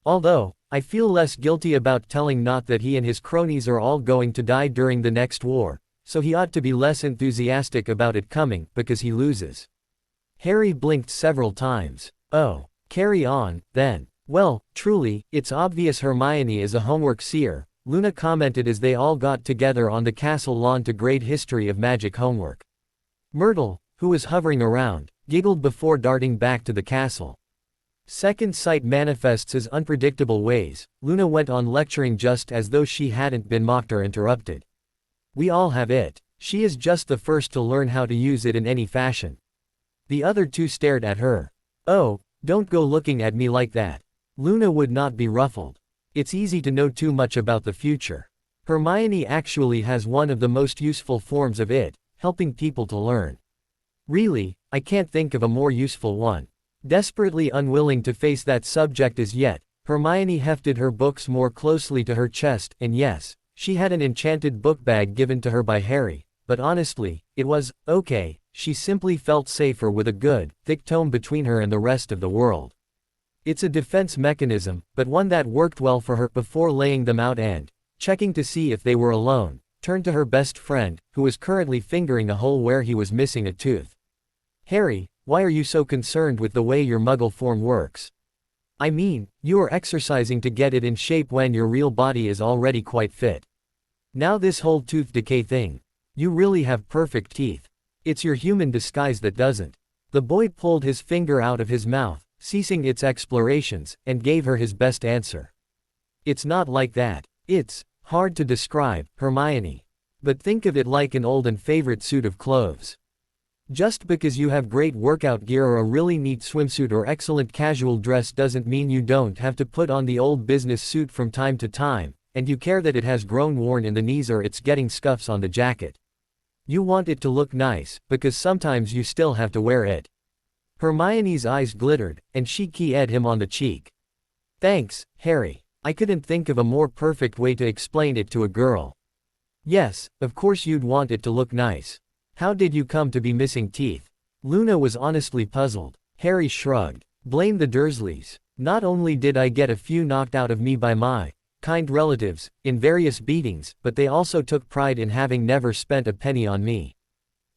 Although, I feel less guilty about telling Nott that he and his cronies are all going to die during the next war, so he ought to be less enthusiastic about it coming, because he loses. Harry blinked several times. Oh, carry on, then. Well, truly, it's obvious Hermione is a homework seer, Luna commented as they all got together on the castle lawn to grade history of magic homework. Myrtle, who was hovering around, giggled before darting back to the castle. Second sight manifests as unpredictable ways, Luna went on lecturing just as though she hadn't been mocked or interrupted. We all have it. She is just the first to learn how to use it in any fashion. The other two stared at her. Oh, don't go looking at me like that. Luna would not be ruffled. It's easy to know too much about the future. Hermione actually has one of the most useful forms of it, helping people to learn. Really, I can't think of a more useful one. Desperately unwilling to face that subject as yet, Hermione hefted her books more closely to her chest, and yes, she had an enchanted book bag given to her by Harry, but honestly, it was okay. She simply felt safer with a good, thick tome between her and the rest of the world. It's a defense mechanism, but one that worked well for her. Before laying them out and checking to see if they were alone, turned to her best friend, who was currently fingering a hole where he was missing a tooth. Harry, why are you so concerned with the way your muggle form works? I mean, you are exercising to get it in shape when your real body is already quite fit. Now this whole tooth decay thing. You really have perfect teeth. It's your human disguise that doesn't. The boy pulled his finger out of his mouth, ceasing its explorations, and gave her his best answer. It's not like that. It's hard to describe, Hermione. But think of it like an old and favorite suit of clothes. Just because you have great workout gear or a really neat swimsuit or excellent casual dress doesn't mean you don't have to put on the old business suit from time to time, and you care that it has grown worn in the knees or it's getting scuffs on the jacket. You want it to look nice, because sometimes you still have to wear it. Hermione's eyes glittered, and she keyed him on the cheek. Thanks, Harry. I couldn't think of a more perfect way to explain it to a girl. Yes, of course you'd want it to look nice. How did you come to be missing teeth? Luna was honestly puzzled. Harry shrugged. Blame the Dursleys. Not only did I get a few knocked out of me by my kind relatives, in various beatings, but they also took pride in having never spent a penny on me.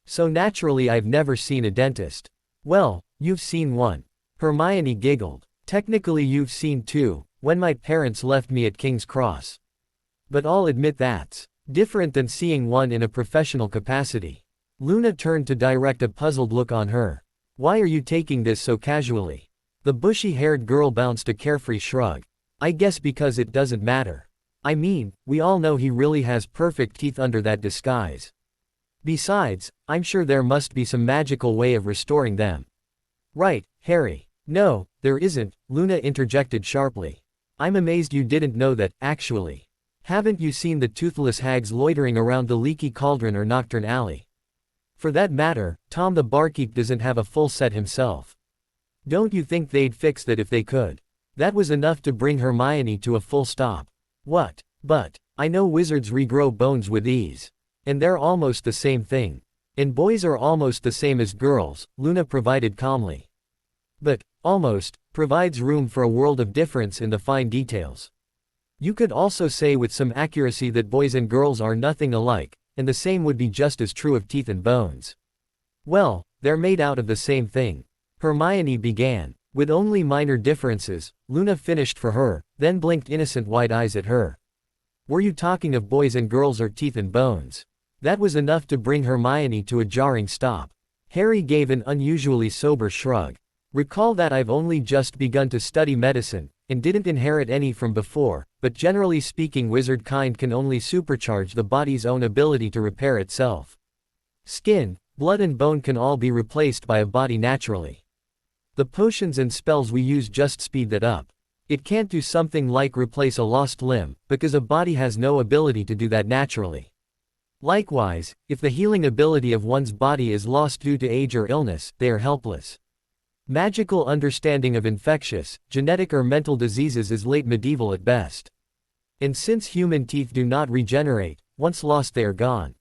So naturally I've never seen a dentist. Well, you've seen one. Hermione giggled. Technically you've seen two, when my parents left me at King's Cross. But I'll admit that's different than seeing one in a professional capacity. Luna turned to direct a puzzled look on her. Why are you taking this so casually? The bushy-haired girl bounced a carefree shrug. I guess because it doesn't matter. I mean, we all know he really has perfect teeth under that disguise. Besides, I'm sure there must be some magical way of restoring them. Right, Harry. No, there isn't, Luna interjected sharply. I'm amazed you didn't know that, actually. Haven't you seen the toothless hags loitering around the Leaky Cauldron or Nocturne Alley? For that matter, Tom the barkeep doesn't have a full set himself. Don't you think they'd fix that if they could? That was enough to bring Hermione to a full stop. What? But, I know wizards regrow bones with ease. And they're almost the same thing. And boys are almost the same as girls, Luna provided calmly. But, almost, provides room for a world of difference in the fine details. You could also say with some accuracy that boys and girls are nothing alike, and the same would be just as true of teeth and bones. Well, they're made out of the same thing. Hermione began. With only minor differences, Luna finished for her, then blinked innocent wide eyes at her. Were you talking of boys and girls or teeth and bones? That was enough to bring Hermione to a jarring stop. Harry gave an unusually sober shrug. Recall that I've only just begun to study medicine, and didn't inherit any from before, but generally speaking wizard kind can only supercharge the body's own ability to repair itself. Skin, blood and bone can all be replaced by a body naturally. The potions and spells we use just speed that up. It can't do something like replace a lost limb, because a body has no ability to do that naturally. Likewise, if the healing ability of one's body is lost due to age or illness, they are helpless. Magical understanding of infectious, genetic or mental diseases is late medieval at best. And since human teeth do not regenerate, once lost they are gone.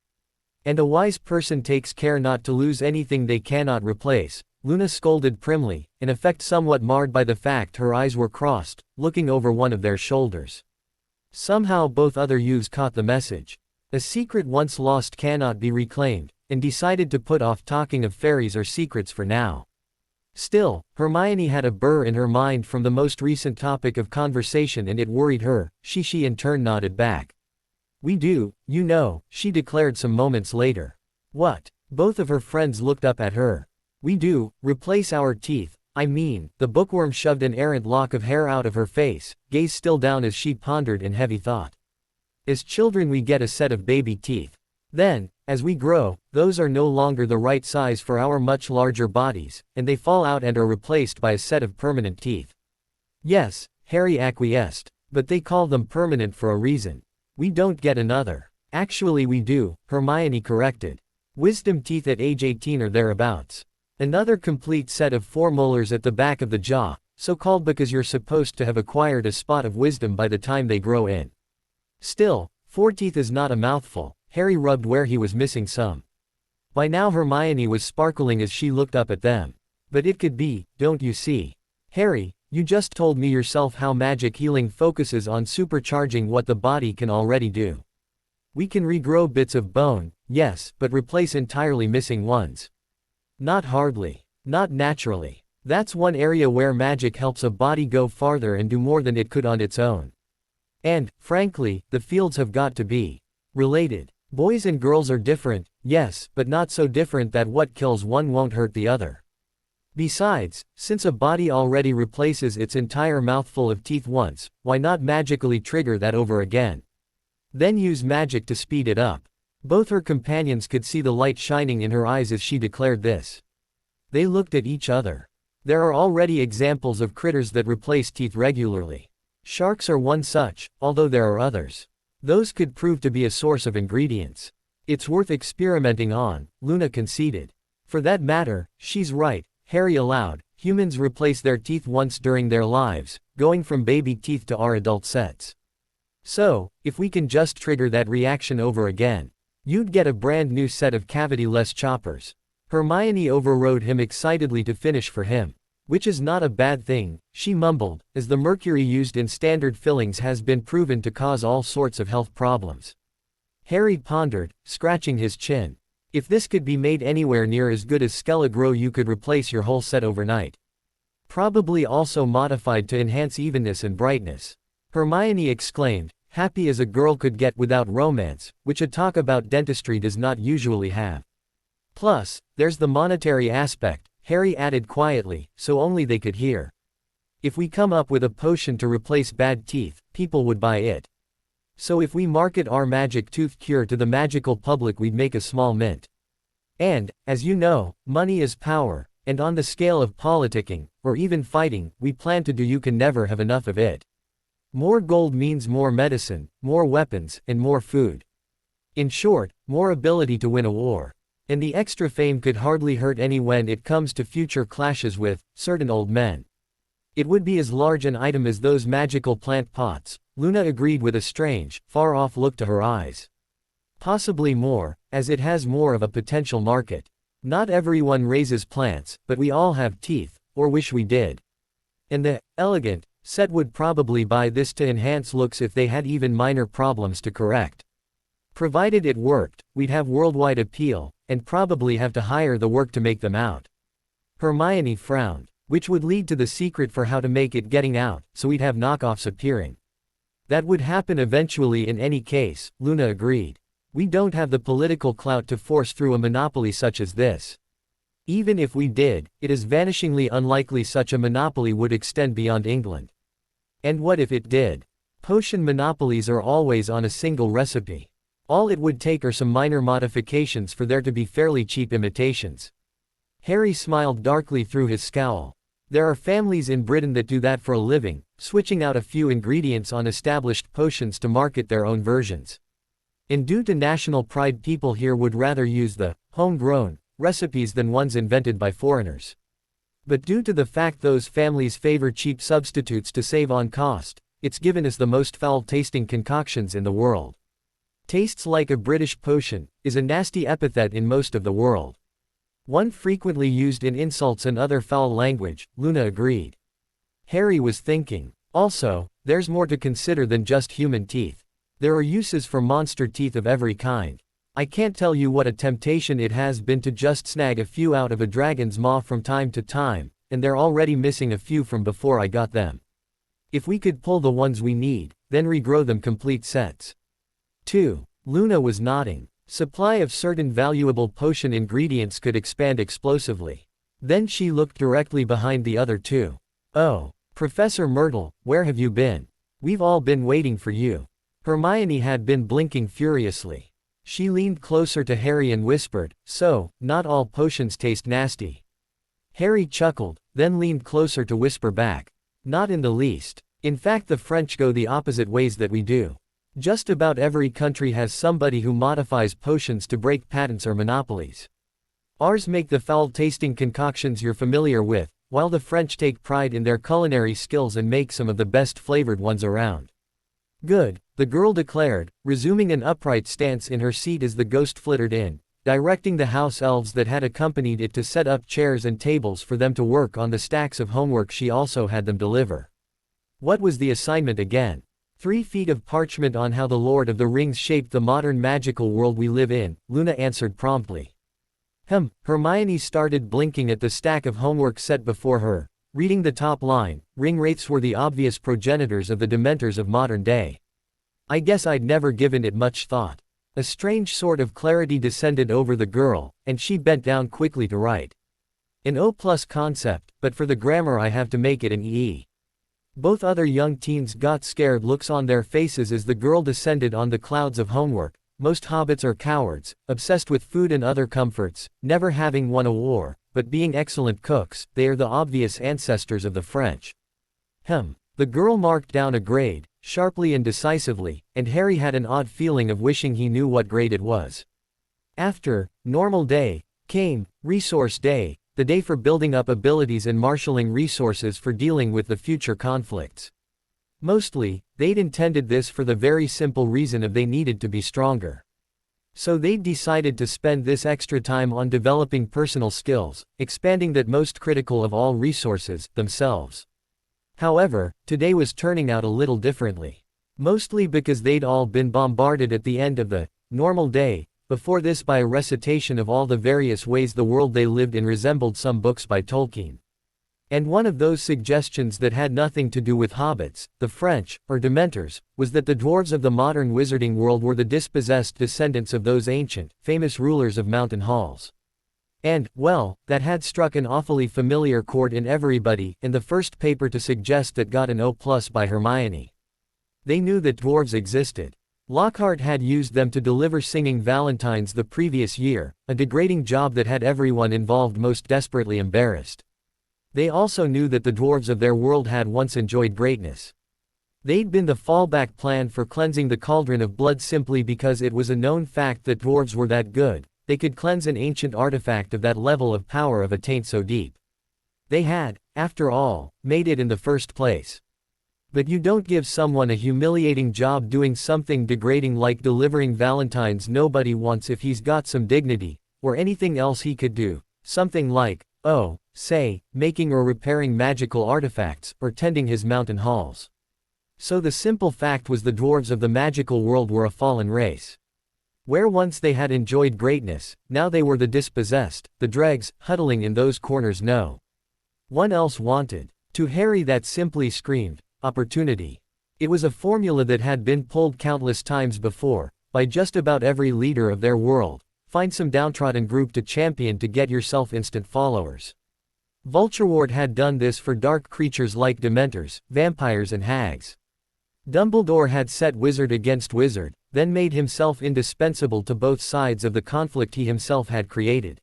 And a wise person takes care not to lose anything they cannot replace, Luna scolded primly, in effect somewhat marred by the fact her eyes were crossed, looking over one of their shoulders. Somehow both other youths caught the message. A secret once lost cannot be reclaimed, and decided to put off talking of fairies or secrets for now. Still, Hermione had a burr in her mind from the most recent topic of conversation and it worried her. She in turn nodded back. We do, you know, she declared some moments later. What? Both of her friends looked up at her. We do, replace our teeth, I mean, the bookworm shoved an errant lock of hair out of her face, gaze still down as she pondered in heavy thought. As children we get a set of baby teeth. Then, as we grow, those are no longer the right size for our much larger bodies, and they fall out and are replaced by a set of permanent teeth. Yes, Harry acquiesced, but they call them permanent for a reason. We don't get another. Actually we do, Hermione corrected. Wisdom teeth at age 18 or thereabouts. Another complete set of 4 molars at the back of the jaw, so called because you're supposed to have acquired a spot of wisdom by the time they grow in. Still, 4 teeth is not a mouthful. Harry rubbed where he was missing some. By now Hermione was sparkling as she looked up at them. But it could be, don't you see? Harry, you just told me yourself how magic healing focuses on supercharging what the body can already do. We can regrow bits of bone, yes, but replace entirely missing ones. Not hardly. Not naturally. That's one area where magic helps a body go farther and do more than it could on its own. And, frankly, the fields have got to be related. Boys and girls are different, yes, but not so different that what kills one won't hurt the other. Besides, since a body already replaces its entire mouthful of teeth once, why not magically trigger that over again? Then use magic to speed it up. Both her companions could see the light shining in her eyes as she declared this. They looked at each other. There are already examples of critters that replace teeth regularly. Sharks are one such, although there are others. Those could prove to be a source of ingredients. It's worth experimenting on, Luna conceded. For that matter, she's right, Harry allowed. Humans replace their teeth once during their lives, going from baby teeth to our adult sets. So, if we can just trigger that reaction over again, you'd get a brand new set of cavity-less choppers. Hermione overrode him excitedly to finish for him. Which is not a bad thing, she mumbled, as the mercury used in standard fillings has been proven to cause all sorts of health problems. Harry pondered, scratching his chin. If this could be made anywhere near as good as Skele-Gro, you could replace your whole set overnight. Probably also modified to enhance evenness and brightness. Hermione exclaimed, happy as a girl could get without romance, which a talk about dentistry does not usually have. Plus, there's the monetary aspect, Harry added quietly, so only they could hear. If we come up with a potion to replace bad teeth, people would buy it. So if we market our magic tooth cure to the magical public, we'd make a small mint. And, as you know, money is power, and on the scale of politicking, or even fighting, we plan to do, you can never have enough of it. More gold means more medicine, more weapons, and more food. In short, more ability to win a war. And the extra fame could hardly hurt any when it comes to future clashes with certain old men. It would be as large an item as those magical plant pots, Luna agreed with a strange, far-off look to her eyes. Possibly more, as it has more of a potential market. Not everyone raises plants, but we all have teeth, or wish we did. And the elegant set would probably buy this to enhance looks if they had even minor problems to correct. Provided it worked, we'd have worldwide appeal, and probably have to hire the work to make them out. Hermione frowned, which would lead to the secret for how to make it getting out, so we'd have knockoffs appearing. That would happen eventually in any case, Luna agreed. We don't have the political clout to force through a monopoly such as this. Even if we did, it is vanishingly unlikely such a monopoly would extend beyond England. And what if it did? Potion monopolies are always on a single recipe. All it would take are some minor modifications for there to be fairly cheap imitations. Harry smiled darkly through his scowl. There are families in Britain that do that for a living, switching out a few ingredients on established potions to market their own versions. And due to national pride, people here would rather use the homegrown recipes than ones invented by foreigners. But due to the fact those families favor cheap substitutes to save on cost, it's given us the most foul-tasting concoctions in the world. Tastes like a British potion is a nasty epithet in most of the world. One frequently used in insults and other foul language, Luna agreed. Harry was thinking. Also, there's more to consider than just human teeth. There are uses for monster teeth of every kind. I can't tell you what a temptation it has been to just snag a few out of a dragon's maw from time to time, and they're already missing a few from before I got them. If we could pull the ones we need, then regrow them complete sets. 2. Luna was nodding. Supply of certain valuable potion ingredients could expand explosively. Then she looked directly behind the other two. Oh, Professor Myrtle, where have you been? We've all been waiting for you. Hermione had been blinking furiously. She leaned closer to Harry and whispered, "So, not all potions taste nasty." Harry chuckled, then leaned closer to whisper back, "Not in the least. In fact, the French go the opposite ways that we do. Just about every country has somebody who modifies potions to break patents or monopolies. Ours make the foul-tasting concoctions you're familiar with, while the French take pride in their culinary skills and make some of the best flavored ones around." "Good," the girl declared, resuming an upright stance in her seat as the ghost flittered in, directing the house elves that had accompanied it to set up chairs and tables for them to work on the stacks of homework she also had them deliver. What was the assignment again? 3 feet of parchment on how the Lord of the Rings shaped the modern magical world we live in, Luna answered promptly. Hermione started blinking at the stack of homework set before her, reading the top line, "Ring wraiths were the obvious progenitors of the Dementors of modern day." I guess I'd never given it much thought. A strange sort of clarity descended over the girl, and she bent down quickly to write. An O+ concept, but for the grammar I have to make it an EE. Both other young teens got scared looks on their faces as the girl descended on the clouds of homework. Most hobbits are cowards, obsessed with food and other comforts, never having won a war, but being excellent cooks. They are the obvious ancestors of the French. The girl marked down a grade, sharply and decisively, and Harry had an odd feeling of wishing he knew what grade it was. After normal day came resource day, the day for building up abilities and marshalling resources for dealing with the future conflicts. Mostly, they'd intended this for the very simple reason of they needed to be stronger. So they'd decided to spend this extra time on developing personal skills, expanding that most critical of all resources, themselves. However, today was turning out a little differently. Mostly because they'd all been bombarded at the end of the normal day before this by a recitation of all the various ways the world they lived in resembled some books by Tolkien. And one of those suggestions that had nothing to do with hobbits, the French, or Dementors, was that the dwarves of the modern wizarding world were the dispossessed descendants of those ancient, famous rulers of mountain halls. And, well, that had struck an awfully familiar chord in everybody, in the first paper to suggest that got an O+ by Hermione. They knew that dwarves existed. Lockhart had used them to deliver singing valentines the previous year, a degrading job that had everyone involved most desperately embarrassed. They also knew that the dwarves of their world had once enjoyed greatness. They'd been the fallback plan for cleansing the cauldron of blood simply because it was a known fact that dwarves were that good, they could cleanse an ancient artifact of that level of power of a taint so deep. They had, after all, made it in the first place. But you don't give someone a humiliating job doing something degrading like delivering valentines nobody wants if he's got some dignity, or anything else he could do, something like, oh, say, making or repairing magical artifacts, or tending his mountain halls. So the simple fact was the dwarves of the magical world were a fallen race. Where once they had enjoyed greatness, now they were the dispossessed, the dregs, huddling in those corners no one else wanted. To Harry that simply screamed, opportunity. It was a formula that had been pulled countless times before, by just about every leader of their world. Find some downtrodden group to champion to get yourself instant followers. Voldemort had done this for dark creatures like dementors, vampires and hags. Dumbledore had set wizard against wizard, then made himself indispensable to both sides of the conflict he himself had created.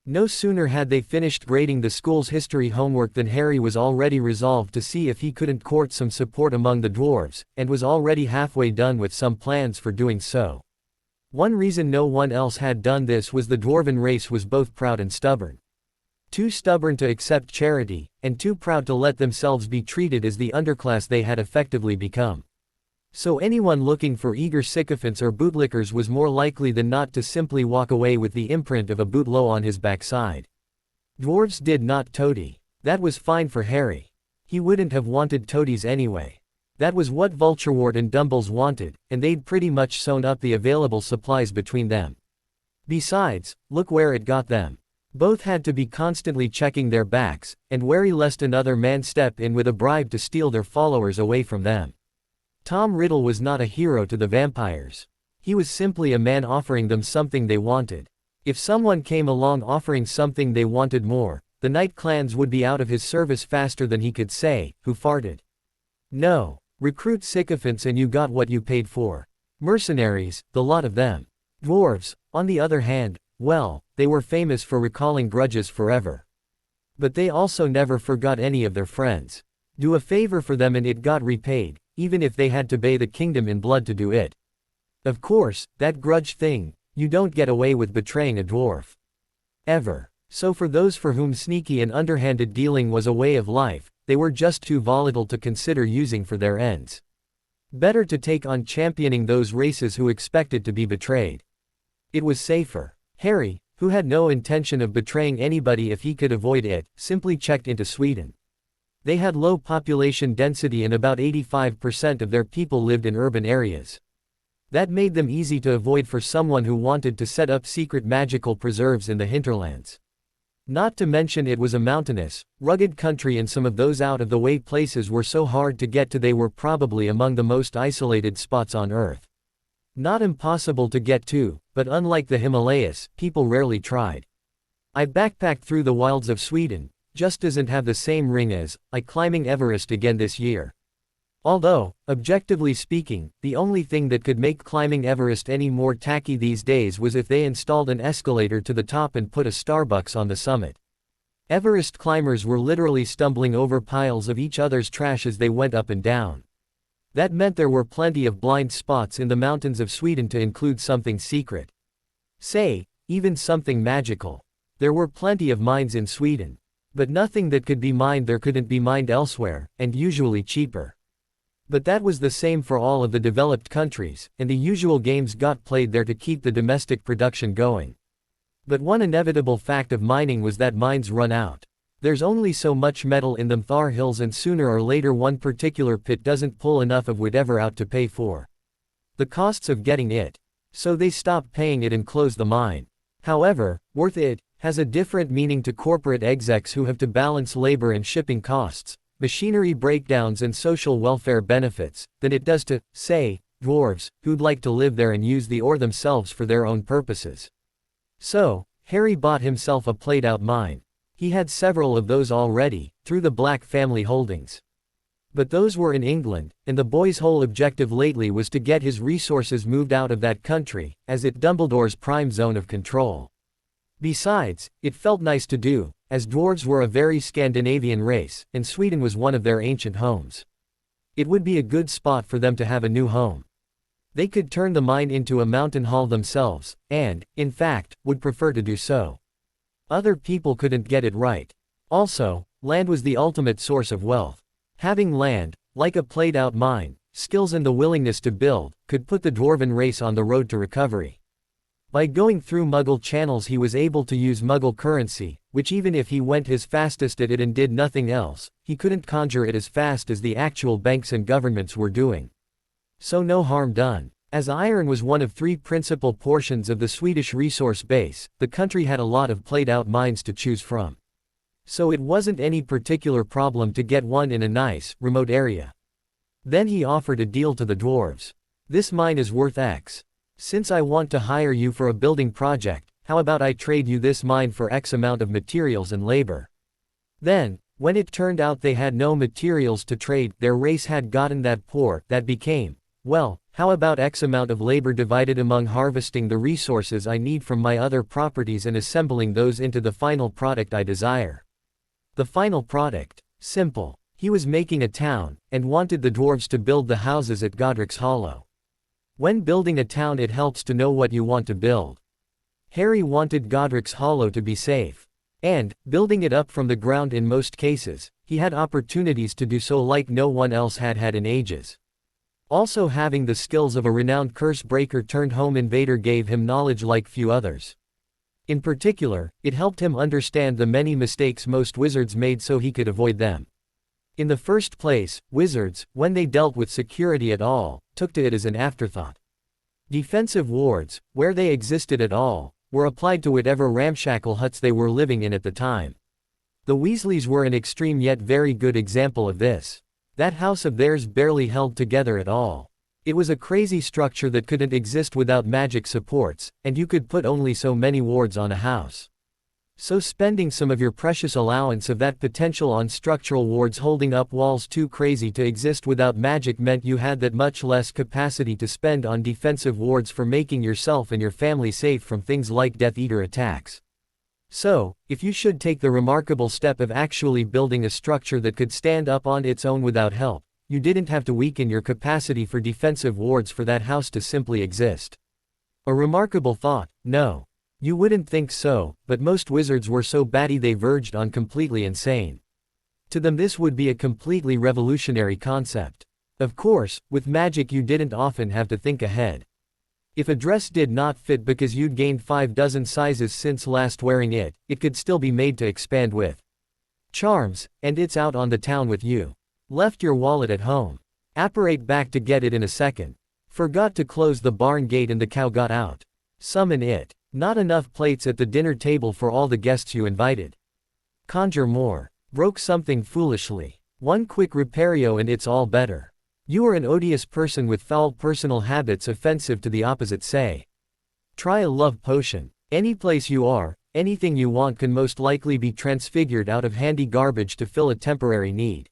No sooner had they finished grading the school's history homework than Harry was already resolved to see if he couldn't court some support among the dwarves, and was already halfway done with some plans for doing so. One reason no one else had done this was the dwarven race was both proud and stubborn. Too stubborn to accept charity, and too proud to let themselves be treated as the underclass they had effectively become. So anyone looking for eager sycophants or bootlickers was more likely than not to simply walk away with the imprint of a bootlow on his backside. Dwarves did not toady. That was fine for Harry. He wouldn't have wanted toadies anyway. That was what Voldemort and Dumbles wanted, and they'd pretty much sewn up the available supplies between them. Besides, look where it got them. Both had to be constantly checking their backs, and wary lest another man step in with a bribe to steal their followers away from them. Tom Riddle was not a hero to the vampires. He was simply a man offering them something they wanted. If someone came along offering something they wanted more, the Night Clans would be out of his service faster than he could say, "Who farted?" No. Recruit sycophants and you got what you paid for. Mercenaries, the lot of them. Dwarves, on the other hand, well, they were famous for recalling grudges forever. But they also never forgot any of their friends. Do a favor for them and it got repaid, even if they had to pay the kingdom in blood to do it. Of course, that grudge thing, you don't get away with betraying a dwarf. Ever. So for those for whom sneaky and underhanded dealing was a way of life, they were just too volatile to consider using for their ends. Better to take on championing those races who expected to be betrayed. It was safer. Harry, who had no intention of betraying anybody if he could avoid it, simply checked into Sweden. They had low population density and about 85% of their people lived in urban areas. That made them easy to avoid for someone who wanted to set up secret magical preserves in the hinterlands. Not to mention it was a mountainous, rugged country and some of those out-of-the-way places were so hard to get to they were probably among the most isolated spots on Earth. Not impossible to get to, but unlike the Himalayas, people rarely tried. I backpacked through the wilds of Sweden, just doesn't have the same ring as, I climbing Everest again this year. Although, objectively speaking, the only thing that could make climbing Everest any more tacky these days was if they installed an escalator to the top and put a Starbucks on the summit. Everest climbers were literally stumbling over piles of each other's trash as they went up and down. That meant there were plenty of blind spots in the mountains of Sweden to include something secret. Say, even something magical. There were plenty of mines in Sweden. But nothing that could be mined there couldn't be mined elsewhere, and usually cheaper. But that was the same for all of the developed countries, and the usual games got played there to keep the domestic production going. But one inevitable fact of mining was that mines run out. There's only so much metal in them Thar hills and sooner or later one particular pit doesn't pull enough of whatever out to pay for the costs of getting it. So they stop paying it and close the mine. However, worth it has a different meaning to corporate execs who have to balance labor and shipping costs, machinery breakdowns and social welfare benefits, than it does to, say, dwarves, who'd like to live there and use the ore themselves for their own purposes. So, Harry bought himself a played-out mine. He had several of those already, through the Black family holdings. But those were in England, and the boy's whole objective lately was to get his resources moved out of that country, as it Dumbledore's prime zone of control. Besides, it felt nice to do, as dwarves were a very Scandinavian race, and Sweden was one of their ancient homes. It would be a good spot for them to have a new home. They could turn the mine into a mountain hall themselves, and, in fact, would prefer to do so. Other people couldn't get it right. Also, land was the ultimate source of wealth. Having land, like a played-out mine, skills and the willingness to build, could put the dwarven race on the road to recovery. By going through Muggle channels he was able to use Muggle currency, which even if he went his fastest at it and did nothing else, he couldn't conjure it as fast as the actual banks and governments were doing. So no harm done. As iron was one of 3 principal portions of the Swedish resource base, the country had a lot of played-out mines to choose from. So it wasn't any particular problem to get one in a nice, remote area. Then he offered a deal to the dwarves. This mine is worth X. Since I want to hire you for a building project, how about I trade you this mine for X amount of materials and labor? Then, when it turned out they had no materials to trade, their race had gotten that poor, that became, well, how about X amount of labor divided among harvesting the resources I need from my other properties and assembling those into the final product I desire? The final product? Simple. He was making a town, and wanted the dwarves to build the houses at Godric's Hollow. When building a town it helps to know what you want to build. Harry wanted Godric's Hollow to be safe. And, building it up from the ground in most cases, he had opportunities to do so like no one else had had in ages. Also having the skills of a renowned curse breaker turned home invader gave him knowledge like few others. In particular, it helped him understand the many mistakes most wizards made so he could avoid them. In the first place, wizards, when they dealt with security at all, took to it as an afterthought. Defensive wards, where they existed at all, were applied to whatever ramshackle huts they were living in at the time. The Weasleys were an extreme yet very good example of this. That house of theirs barely held together at all. It was a crazy structure that couldn't exist without magic supports, and you could put only so many wards on a house. So spending some of your precious allowance of that potential on structural wards holding up walls too crazy to exist without magic meant you had that much less capacity to spend on defensive wards for making yourself and your family safe from things like Death Eater attacks. So, if you should take the remarkable step of actually building a structure that could stand up on its own without help, you didn't have to weaken your capacity for defensive wards for that house to simply exist. A remarkable thought, no. You wouldn't think so, but most wizards were so batty they verged on completely insane. To them this would be a completely revolutionary concept. Of course, with magic you didn't often have to think ahead. If a dress did not fit because you'd gained 5 dozen sizes since last wearing it, it could still be made to expand with charms, and it's out on the town with you. Left your wallet at home. Apparate back to get it in a second. Forgot to close the barn gate and the cow got out. Summon it. Not enough plates at the dinner table for all the guests you invited. Conjure more. Broke something foolishly. One quick repario and it's all better. You are an odious person with foul personal habits offensive to the opposite say. Try a love potion. Any place you are, anything you want can most likely be transfigured out of handy garbage to fill a temporary need.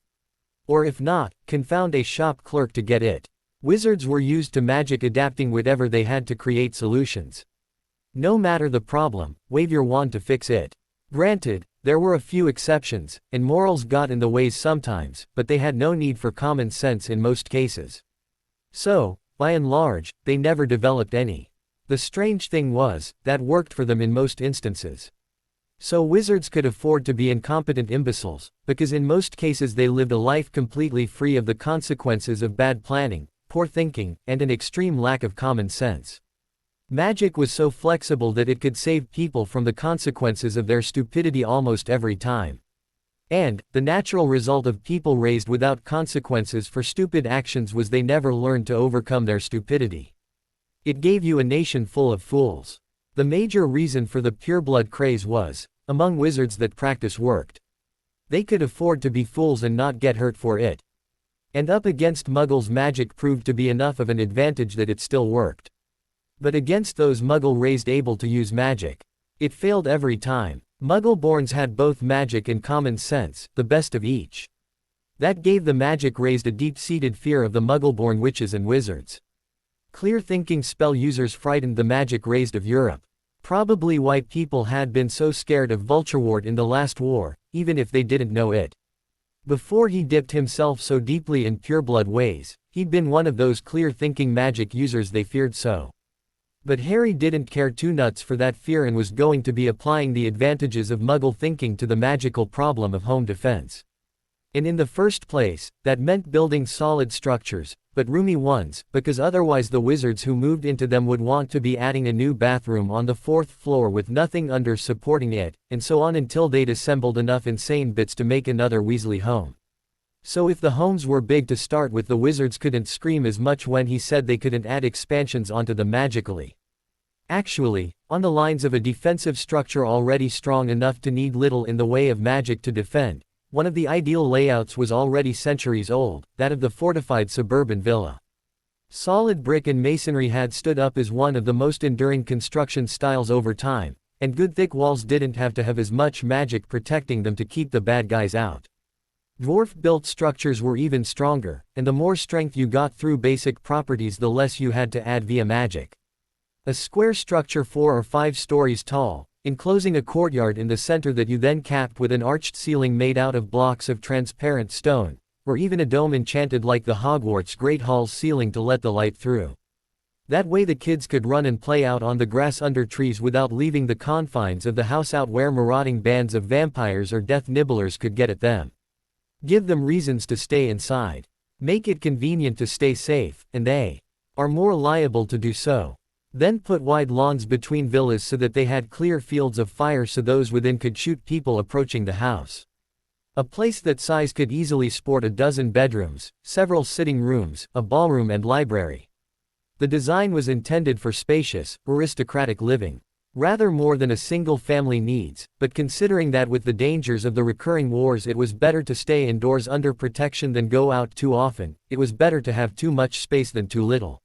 Or if not, confound a shop clerk to get it. Wizards were used to magic adapting whatever they had to create solutions. No matter the problem, wave your wand to fix it. Granted, there were a few exceptions, and morals got in the way sometimes, but they had no need for common sense in most cases. So, by and large, they never developed any. The strange thing was, that worked for them in most instances. So wizards could afford to be incompetent imbeciles, because in most cases they lived a life completely free of the consequences of bad planning, poor thinking, and an extreme lack of common sense. Magic was so flexible that it could save people from the consequences of their stupidity almost every time. And, the natural result of people raised without consequences for stupid actions was they never learned to overcome their stupidity. It gave you a nation full of fools. The major reason for the pureblood craze was, among wizards that practice worked. They could afford to be fools and not get hurt for it. And up against muggles magic proved to be enough of an advantage that it still worked. But against those muggle-raised able to use magic, it failed every time. Muggle-borns had both magic and common sense, the best of each. That gave the magic-raised a deep-seated fear of the muggle-born witches and wizards. Clear-thinking spell users frightened the magic-raised of Europe. Probably why people had been so scared of Vultureward in the last war, even if they didn't know it. Before he dipped himself so deeply in pureblood ways, he'd been one of those clear-thinking magic users they feared so. But Harry didn't care two nuts for that fear and was going to be applying the advantages of Muggle thinking to the magical problem of home defense. And in the first place, that meant building solid structures, but roomy ones, because otherwise the wizards who moved into them would want to be adding a new bathroom on the 4th floor with nothing under supporting it, and so on until they'd assembled enough insane bits to make another Weasley home. So if the homes were big to start with, the wizards couldn't scream as much when he said they couldn't add expansions onto them magically. Actually, on the lines of a defensive structure already strong enough to need little in the way of magic to defend, one of the ideal layouts was already centuries old, that of the fortified suburban villa. Solid brick and masonry had stood up as one of the most enduring construction styles over time, and good thick walls didn't have to have as much magic protecting them to keep the bad guys out. Dwarf-built structures were even stronger, and the more strength you got through basic properties, the less you had to add via magic. A square structure 4 or 5 stories tall, enclosing a courtyard in the center that you then capped with an arched ceiling made out of blocks of transparent stone, or even a dome enchanted like the Hogwarts Great Hall's ceiling to let the light through. That way the kids could run and play out on the grass under trees without leaving the confines of the house out where marauding bands of vampires or death nibblers could get at them. Give them reasons to stay inside. Make it convenient to stay safe, and they are more liable to do so. Then put wide lawns between villas so that they had clear fields of fire so those within could shoot people approaching the house. A place that size could easily sport a dozen bedrooms, several sitting rooms, a ballroom and library. The design was intended for spacious, aristocratic living. Rather more than a single family needs, but considering that with the dangers of the recurring wars it was better to stay indoors under protection than go out too often, it was better to have too much space than too little.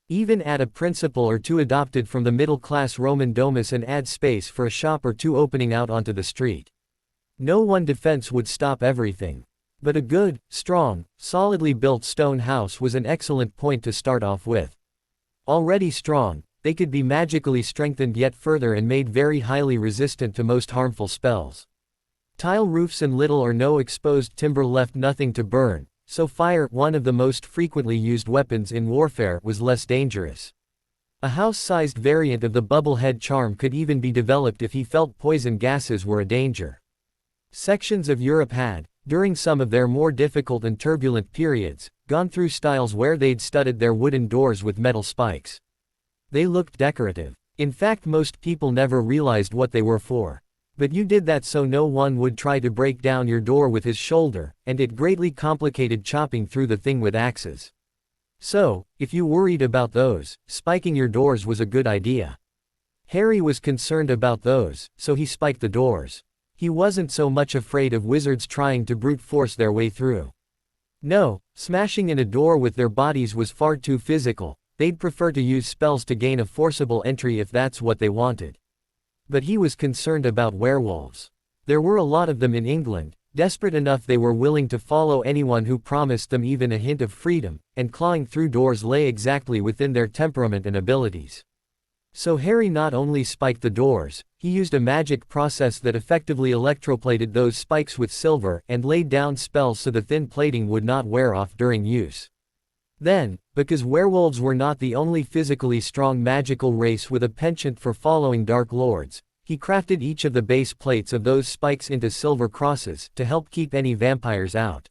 Even add a principal or two adopted from the middle-class Roman domus and add space for a shop or two opening out onto the street. No one defense would stop everything. But a good, strong, solidly built stone house was an excellent point to start off with. Already strong, they could be magically strengthened yet further and made very highly resistant to most harmful spells. Tile roofs and little or no exposed timber left nothing to burn, so fire, one of the most frequently used weapons in warfare, was less dangerous. A house-sized variant of the bubblehead charm could even be developed if he felt poison gases were a danger. Sections of Europe had, during some of their more difficult and turbulent periods, gone through styles where they'd studded their wooden doors with metal spikes. They looked decorative. In fact, most people never realized what they were for. But you did that so no one would try to break down your door with his shoulder, and it greatly complicated chopping through the thing with axes. So, if you worried about those, spiking your doors was a good idea. Harry was concerned about those, so he spiked the doors. He wasn't so much afraid of wizards trying to brute force their way through. No, smashing in a door with their bodies was far too physical. They'd prefer to use spells to gain a forcible entry if that's what they wanted. But he was concerned about werewolves. There were a lot of them in England, desperate enough they were willing to follow anyone who promised them even a hint of freedom, and clawing through doors lay exactly within their temperament and abilities. So Harry not only spiked the doors, he used a magic process that effectively electroplated those spikes with silver and laid down spells so the thin plating would not wear off during use. Then, because werewolves were not the only physically strong magical race with a penchant for following Dark Lords, he crafted each of the base plates of those spikes into silver crosses to help keep any vampires out.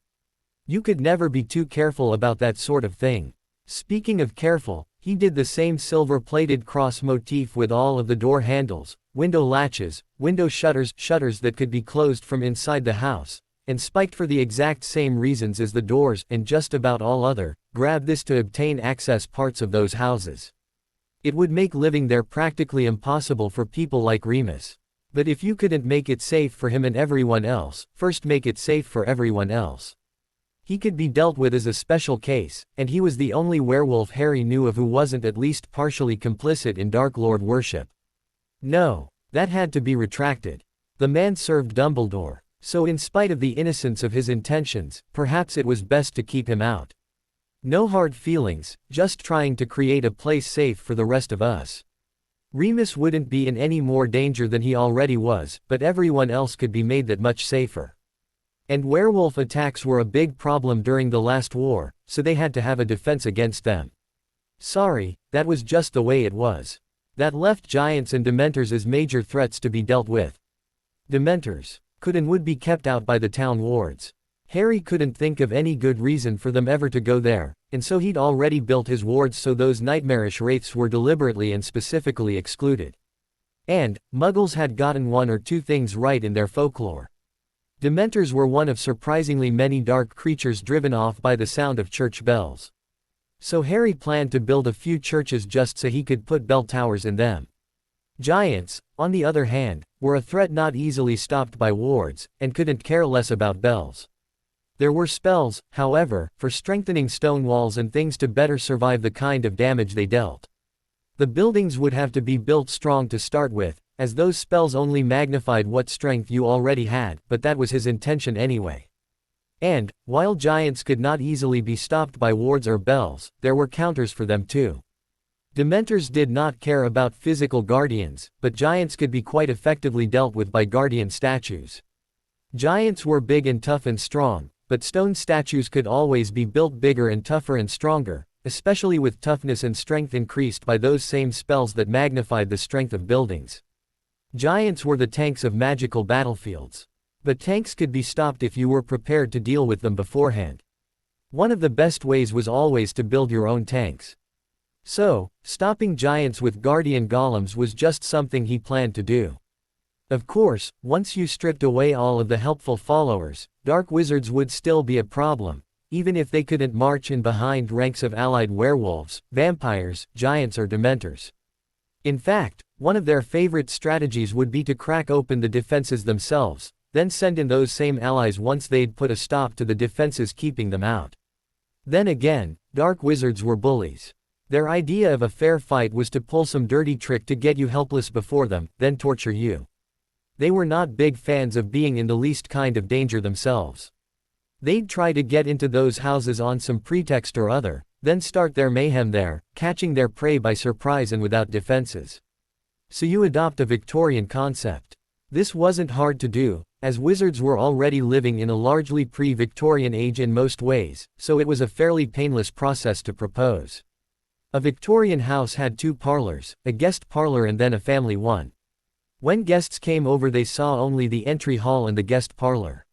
You could never be too careful about that sort of thing. Speaking of careful, he did the same silver-plated cross motif with all of the door handles, window latches, window shutters that could be closed from inside the house, and spiked for the exact same reasons as the doors and just about all other, grab this to obtain access parts of those houses. It would make living there practically impossible for people like Remus. But if you couldn't make it safe for him and everyone else, first make it safe for everyone else. He could be dealt with as a special case, and he was the only werewolf Harry knew of who wasn't at least partially complicit in Dark Lord worship. No, that had to be retracted. The man served Dumbledore. So in spite of the innocence of his intentions, perhaps it was best to keep him out. No hard feelings, just trying to create a place safe for the rest of us. Remus wouldn't be in any more danger than he already was, but everyone else could be made that much safer. And werewolf attacks were a big problem during the last war, so they had to have a defense against them. Sorry, that was just the way it was. That left giants and dementors as major threats to be dealt with. Dementors could and would be kept out by the town wards. Harry couldn't think of any good reason for them ever to go there, and so he'd already built his wards so those nightmarish wraiths were deliberately and specifically excluded. And, Muggles had gotten one or two things right in their folklore. Dementors were one of surprisingly many dark creatures driven off by the sound of church bells. So Harry planned to build a few churches just so he could put bell towers in them. Giants, on the other hand, were a threat not easily stopped by wards, and couldn't care less about bells. There were spells, however, for strengthening stone walls and things to better survive the kind of damage they dealt. The buildings would have to be built strong to start with, as those spells only magnified what strength you already had, but that was his intention anyway. And, while giants could not easily be stopped by wards or bells, there were counters for them too. Dementors did not care about physical guardians, but giants could be quite effectively dealt with by guardian statues. Giants were big and tough and strong, but stone statues could always be built bigger and tougher and stronger, especially with toughness and strength increased by those same spells that magnified the strength of buildings. Giants were the tanks of magical battlefields. But tanks could be stopped if you were prepared to deal with them beforehand. One of the best ways was always to build your own tanks. So, stopping giants with guardian golems was just something he planned to do. Of course, once you stripped away all of the helpful followers, dark wizards would still be a problem, even if they couldn't march in behind ranks of allied werewolves, vampires, giants or dementors. In fact, one of their favorite strategies would be to crack open the defenses themselves, then send in those same allies once they'd put a stop to the defenses keeping them out. Then again, dark wizards were bullies. Their idea of a fair fight was to pull some dirty trick to get you helpless before them, then torture you. They were not big fans of being in the least kind of danger themselves. They'd try to get into those houses on some pretext or other, then start their mayhem there, catching their prey by surprise and without defenses. So you adopt a Victorian concept. This wasn't hard to do, as wizards were already living in a largely pre-Victorian age in most ways, so it was a fairly painless process to propose. A Victorian house had two parlors, a guest parlor and then a family one. When guests came over they saw only the entry hall and the guest parlor.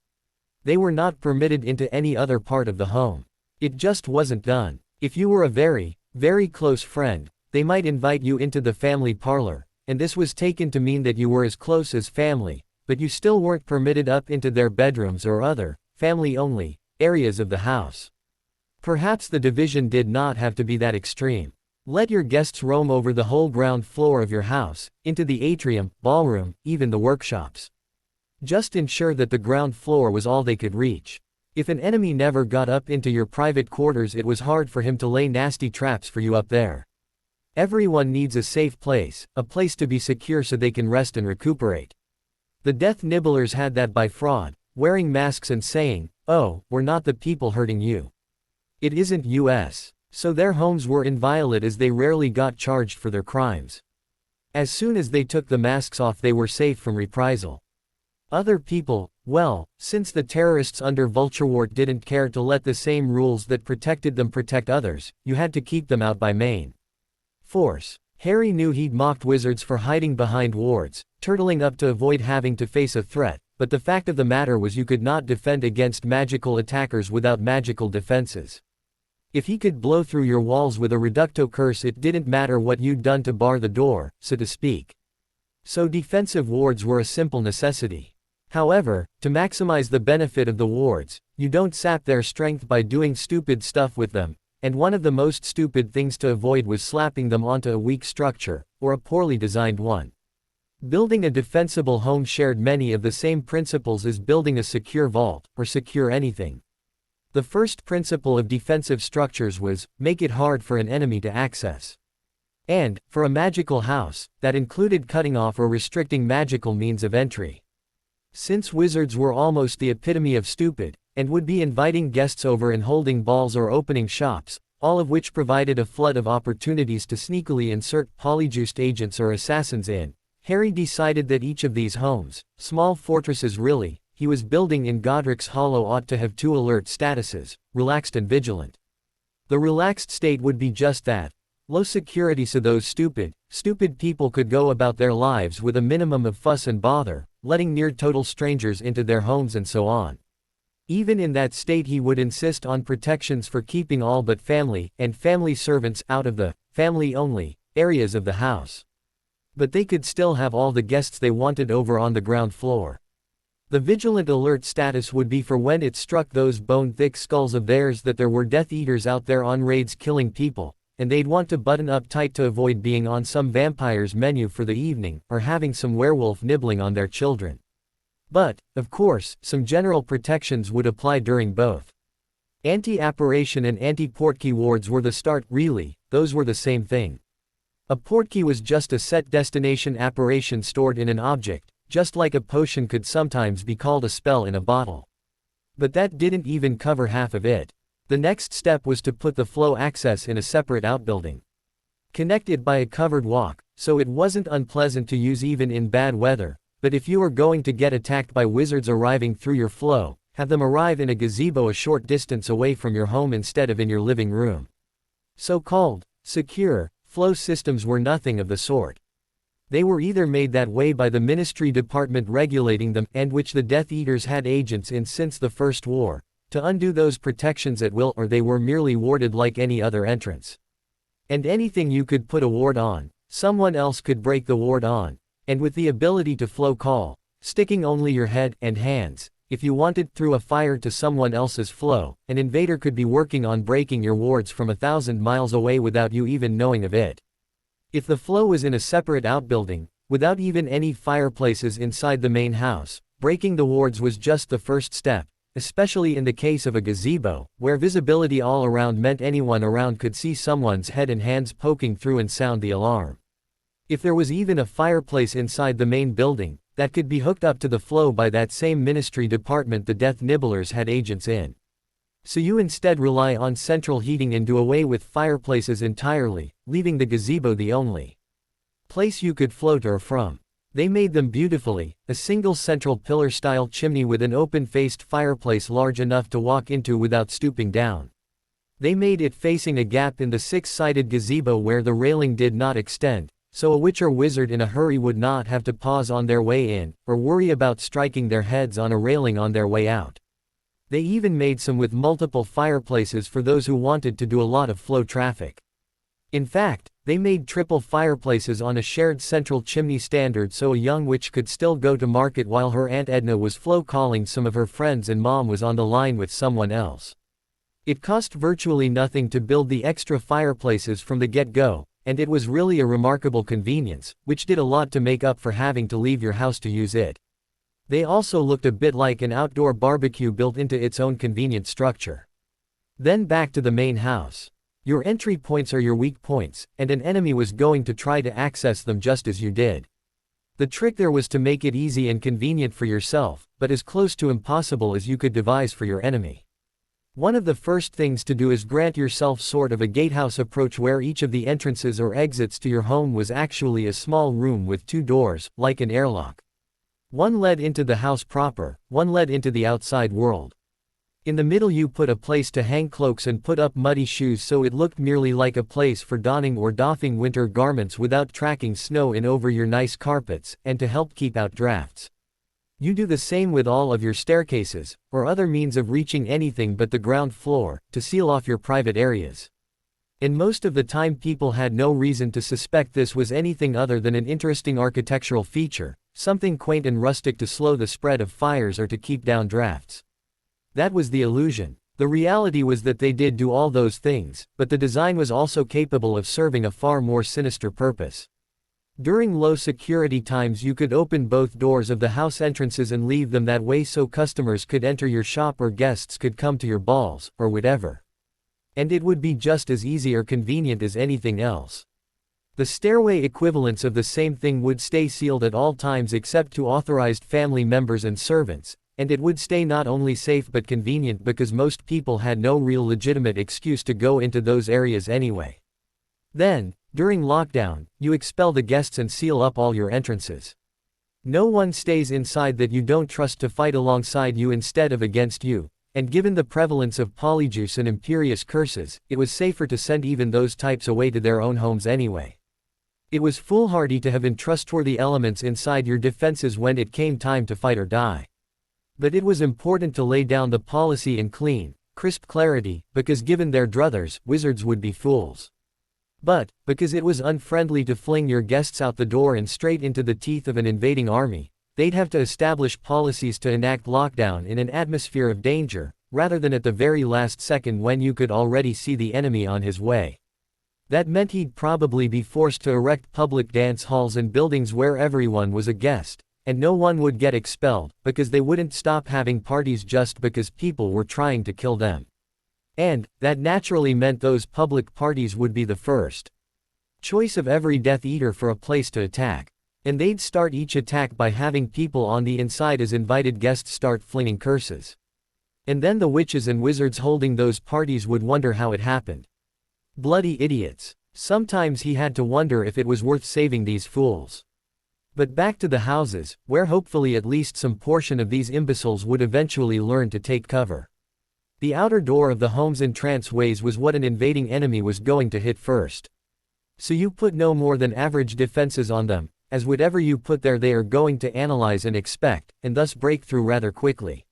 They were not permitted into any other part of the home. It just wasn't done. If you were a very, very close friend, they might invite you into the family parlor, and this was taken to mean that you were as close as family, but you still weren't permitted up into their bedrooms or other, family-only, areas of the house. Perhaps the division did not have to be that extreme. Let your guests roam over the whole ground floor of your house, into the atrium, ballroom, even the workshops. Just ensure that the ground floor was all they could reach. If an enemy never got up into your private quarters it was hard for him to lay nasty traps for you up there. Everyone needs a safe place, a place to be secure so they can rest and recuperate. The Death Nibblers had that by fraud, wearing masks and saying, "Oh, we're not the people hurting you." It isn't US. So their homes were inviolate as they rarely got charged for their crimes. As soon as they took the masks off they were safe from reprisal. Other people, well, since the terrorists under Vulturewort didn't care to let the same rules that protected them protect others, you had to keep them out by main force. Harry knew he'd mocked wizards for hiding behind wards, turtling up to avoid having to face a threat, but the fact of the matter was you could not defend against magical attackers without magical defenses. If he could blow through your walls with a reducto curse it didn't matter what you'd done to bar the door, so to speak. So defensive wards were a simple necessity. However, to maximize the benefit of the wards, you don't sap their strength by doing stupid stuff with them, and one of the most stupid things to avoid was slapping them onto a weak structure, or a poorly designed one. Building a defensible home shared many of the same principles as building a secure vault, or secure anything. The first principle of defensive structures was, make it hard for an enemy to access. And, for a magical house, that included cutting off or restricting magical means of entry. Since wizards were almost the epitome of stupid, and would be inviting guests over and holding balls or opening shops, all of which provided a flood of opportunities to sneakily insert polyjuiced agents or assassins in, Harry decided that each of these homes, small fortresses really, he was building in Godric's Hollow ought to have two alert statuses, relaxed and vigilant. The relaxed state would be just that, low security, so those stupid people could go about their lives with a minimum of fuss and bother, letting near total strangers into their homes and so on. Even in that state he would insist on protections for keeping all but family and family servants out of the family-only areas of the house. But they could still have all the guests they wanted over on the ground floor. The vigilant alert status would be for when it struck those bone-thick skulls of theirs that there were Death Eaters out there on raids killing people, and they'd want to button up tight to avoid being on some vampire's menu for the evening, or having some werewolf nibbling on their children. But, of course, some general protections would apply during both. Anti-apparition and anti-portkey wards were the start. Really, those were the same thing. A portkey was just a set destination apparition stored in an object, just like a potion could sometimes be called a spell in a bottle. But that didn't even cover half of it. The next step was to put the flow access in a separate outbuilding, connected by a covered walk, so it wasn't unpleasant to use even in bad weather. But if you were going to get attacked by wizards arriving through your flow, have them arrive in a gazebo a short distance away from your home instead of in your living room. So-called secure flow systems were nothing of the sort. They were either made that way by the ministry department regulating them, and which the Death Eaters had agents in since the First War, to undo those protections at will, or they were merely warded like any other entrance. And anything you could put a ward on, someone else could break the ward on, and with the ability to flow call, sticking only your head and hands, if you wanted, through a fire to someone else's flow, an invader could be working on breaking your wards from 1,000 miles away without you even knowing of it. If the flow was in a separate outbuilding, without even any fireplaces inside the main house, breaking the wards was just the first step, especially in the case of a gazebo, where visibility all around meant anyone around could see someone's head and hands poking through and sound the alarm. If there was even a fireplace inside the main building, that could be hooked up to the flow by that same ministry department the Death Nibblers had agents in. So you instead rely on central heating and do away with fireplaces entirely, leaving the gazebo the only place you could float or from. They made them beautifully, a single central pillar-style chimney with an open-faced fireplace large enough to walk into without stooping down. They made it facing a gap in the six-sided gazebo where the railing did not extend, so a witch or wizard in a hurry would not have to pause on their way in, or worry about striking their heads on a railing on their way out. They even made some with multiple fireplaces for those who wanted to do a lot of flow traffic. In fact, they made triple fireplaces on a shared central chimney standard so a young witch could still go to market while her Aunt Edna was flow calling some of her friends and Mom was on the line with someone else. It cost virtually nothing to build the extra fireplaces from the get-go, and it was really a remarkable convenience, which did a lot to make up for having to leave your house to use it. They also looked a bit like an outdoor barbecue built into its own convenient structure. Then back to the main house. Your entry points are your weak points, and an enemy was going to try to access them just as you did. The trick there was to make it easy and convenient for yourself, but as close to impossible as you could devise for your enemy. One of the first things to do is grant yourself sort of a gatehouse approach where each of the entrances or exits to your home was actually a small room with two doors, like an airlock. One led into the house proper, one led into the outside world. In the middle you put a place to hang cloaks and put up muddy shoes so it looked merely like a place for donning or doffing winter garments without tracking snow in over your nice carpets, and to help keep out drafts. You do the same with all of your staircases, or other means of reaching anything but the ground floor, to seal off your private areas. And most of the time people had no reason to suspect this was anything other than an interesting architectural feature, something quaint and rustic to slow the spread of fires or to keep down drafts. That was the illusion. The reality was that they did do all those things, but the design was also capable of serving a far more sinister purpose. During low security times you could open both doors of the house entrances and leave them that way so customers could enter your shop or guests could come to your balls, or whatever. And it would be just as easy or convenient as anything else. The stairway equivalents of the same thing would stay sealed at all times except to authorized family members and servants, and it would stay not only safe but convenient because most people had no real legitimate excuse to go into those areas anyway. Then, during lockdown, you expel the guests and seal up all your entrances. No one stays inside that you don't trust to fight alongside you instead of against you, and given the prevalence of polyjuice and imperious curses, it was safer to send even those types away to their own homes anyway. It was foolhardy to have untrustworthy elements inside your defenses when it came time to fight or die. But it was important to lay down the policy in clean, crisp clarity, because given their druthers, wizards would be fools. But, because it was unfriendly to fling your guests out the door and straight into the teeth of an invading army, they'd have to establish policies to enact lockdown in an atmosphere of danger, rather than at the very last second when you could already see the enemy on his way. That meant he'd probably be forced to erect public dance halls and buildings where everyone was a guest, and no one would get expelled, because they wouldn't stop having parties just because people were trying to kill them. And, that naturally meant those public parties would be the first choice of every Death Eater for a place to attack. And they'd start each attack by having people on the inside as invited guests start flinging curses. And then the witches and wizards holding those parties would wonder how it happened. Bloody idiots. Sometimes he had to wonder if it was worth saving these fools. But back to the houses, where hopefully at least some portion of these imbeciles would eventually learn to take cover. The outer door of the home's entranceways was what an invading enemy was going to hit first. So you put no more than average defenses on them, as whatever you put there they are going to analyze and expect, and thus break through rather quickly.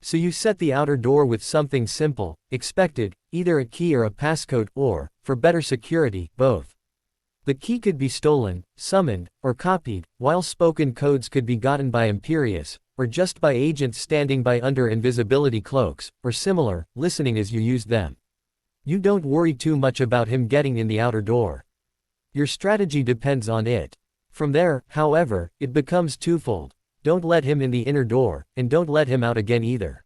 So you set the outer door with something simple, expected, either a key or a passcode, or, for better security, both. The key could be stolen, summoned, or copied, while spoken codes could be gotten by Imperius, or just by agents standing by under invisibility cloaks, or similar, listening as you used them. You don't worry too much about him getting in the outer door. Your strategy depends on it. From there, however, it becomes twofold. Don't let him in the inner door, and don't let him out again either.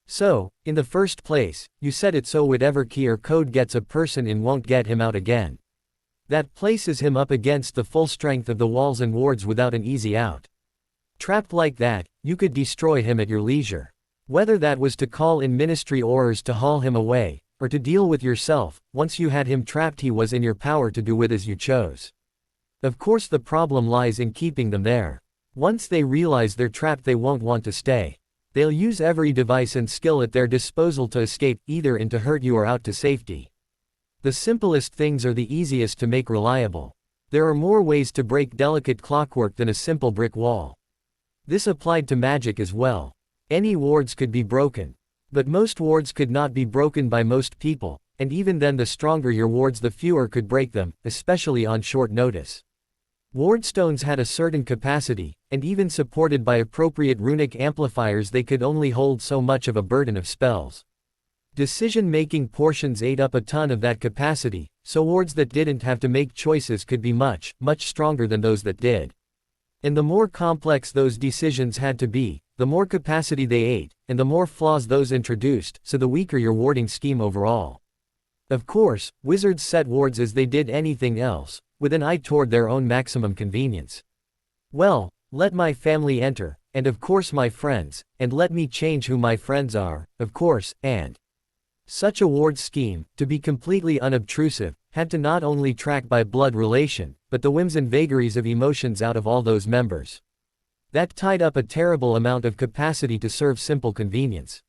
So, in the first place, you set it so whatever key or code gets a person in won't get him out again. That places him up against the full strength of the walls and wards without an easy out. Trapped like that, you could destroy him at your leisure. Whether that was to call in ministry orders to haul him away, or to deal with yourself, once you had him trapped he was in your power to do with as you chose. Of course the problem lies in keeping them there. Once they realize they're trapped they won't want to stay. They'll use every device and skill at their disposal to escape, either in to hurt you or out to safety. The simplest things are the easiest to make reliable. There are more ways to break delicate clockwork than a simple brick wall. This applied to magic as well. Any wards could be broken. But most wards could not be broken by most people, and even then the stronger your wards the fewer could break them, especially on short notice. Wardstones had a certain capacity, and even supported by appropriate runic amplifiers they could only hold so much of a burden of spells. Decision-making portions ate up a ton of that capacity, so wards that didn't have to make choices could be much, much stronger than those that did. And the more complex those decisions had to be, the more capacity they ate, and the more flaws those introduced, so the weaker your warding scheme overall. Of course, wizards set wards as they did anything else, with an eye toward their own maximum convenience. Well, let my family enter, and of course my friends, and let me change who my friends are, of course, and such a ward scheme, to be completely unobtrusive, had to not only track by blood relation, but the whims and vagaries of emotions out of all those members. That tied up a terrible amount of capacity to serve simple convenience.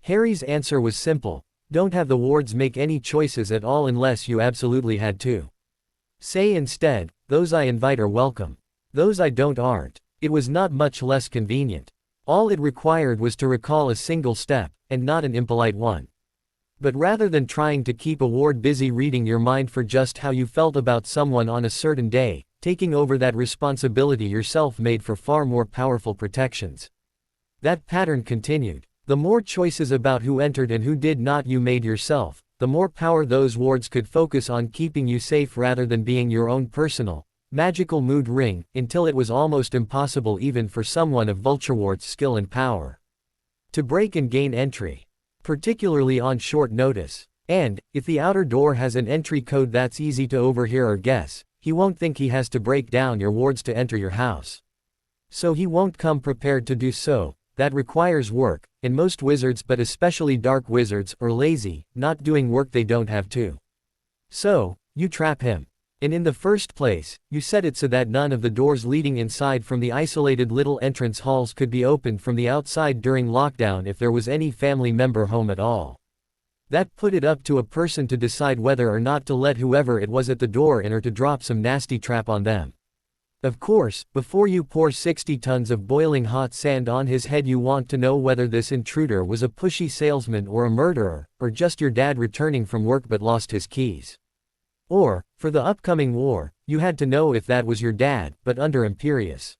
Harry's answer was simple: don't have the wards make any choices at all unless you absolutely had to. Say instead, those I invite are welcome. Those I don't aren't. It was not much less convenient. All it required was to recall a single step, and not an impolite one. But rather than trying to keep a ward busy reading your mind for just how you felt about someone on a certain day, taking over that responsibility yourself made for far more powerful protections. That pattern continued. The more choices about who entered and who did not you made yourself, the more power those wards could focus on keeping you safe rather than being your own personal, magical mood ring, until it was almost impossible even for someone of Vulturewart's skill and power to break and gain entry. Particularly on short notice. And, if the outer door has an entry code that's easy to overhear or guess, he won't think he has to break down your wards to enter your house. So he won't come prepared to do so. That requires work, and most wizards, but especially dark wizards, are lazy, not doing work they don't have to. So, you trap him. And in the first place, you set it so that none of the doors leading inside from the isolated little entrance halls could be opened from the outside during lockdown if there was any family member home at all. That put it up to a person to decide whether or not to let whoever it was at the door in or to drop some nasty trap on them. Of course, before you pour 60 tons of boiling hot sand on his head, you want to know whether this intruder was a pushy salesman or a murderer, or just your dad returning from work but lost his keys. Or, for the upcoming war, you had to know if that was your dad, but under Imperius.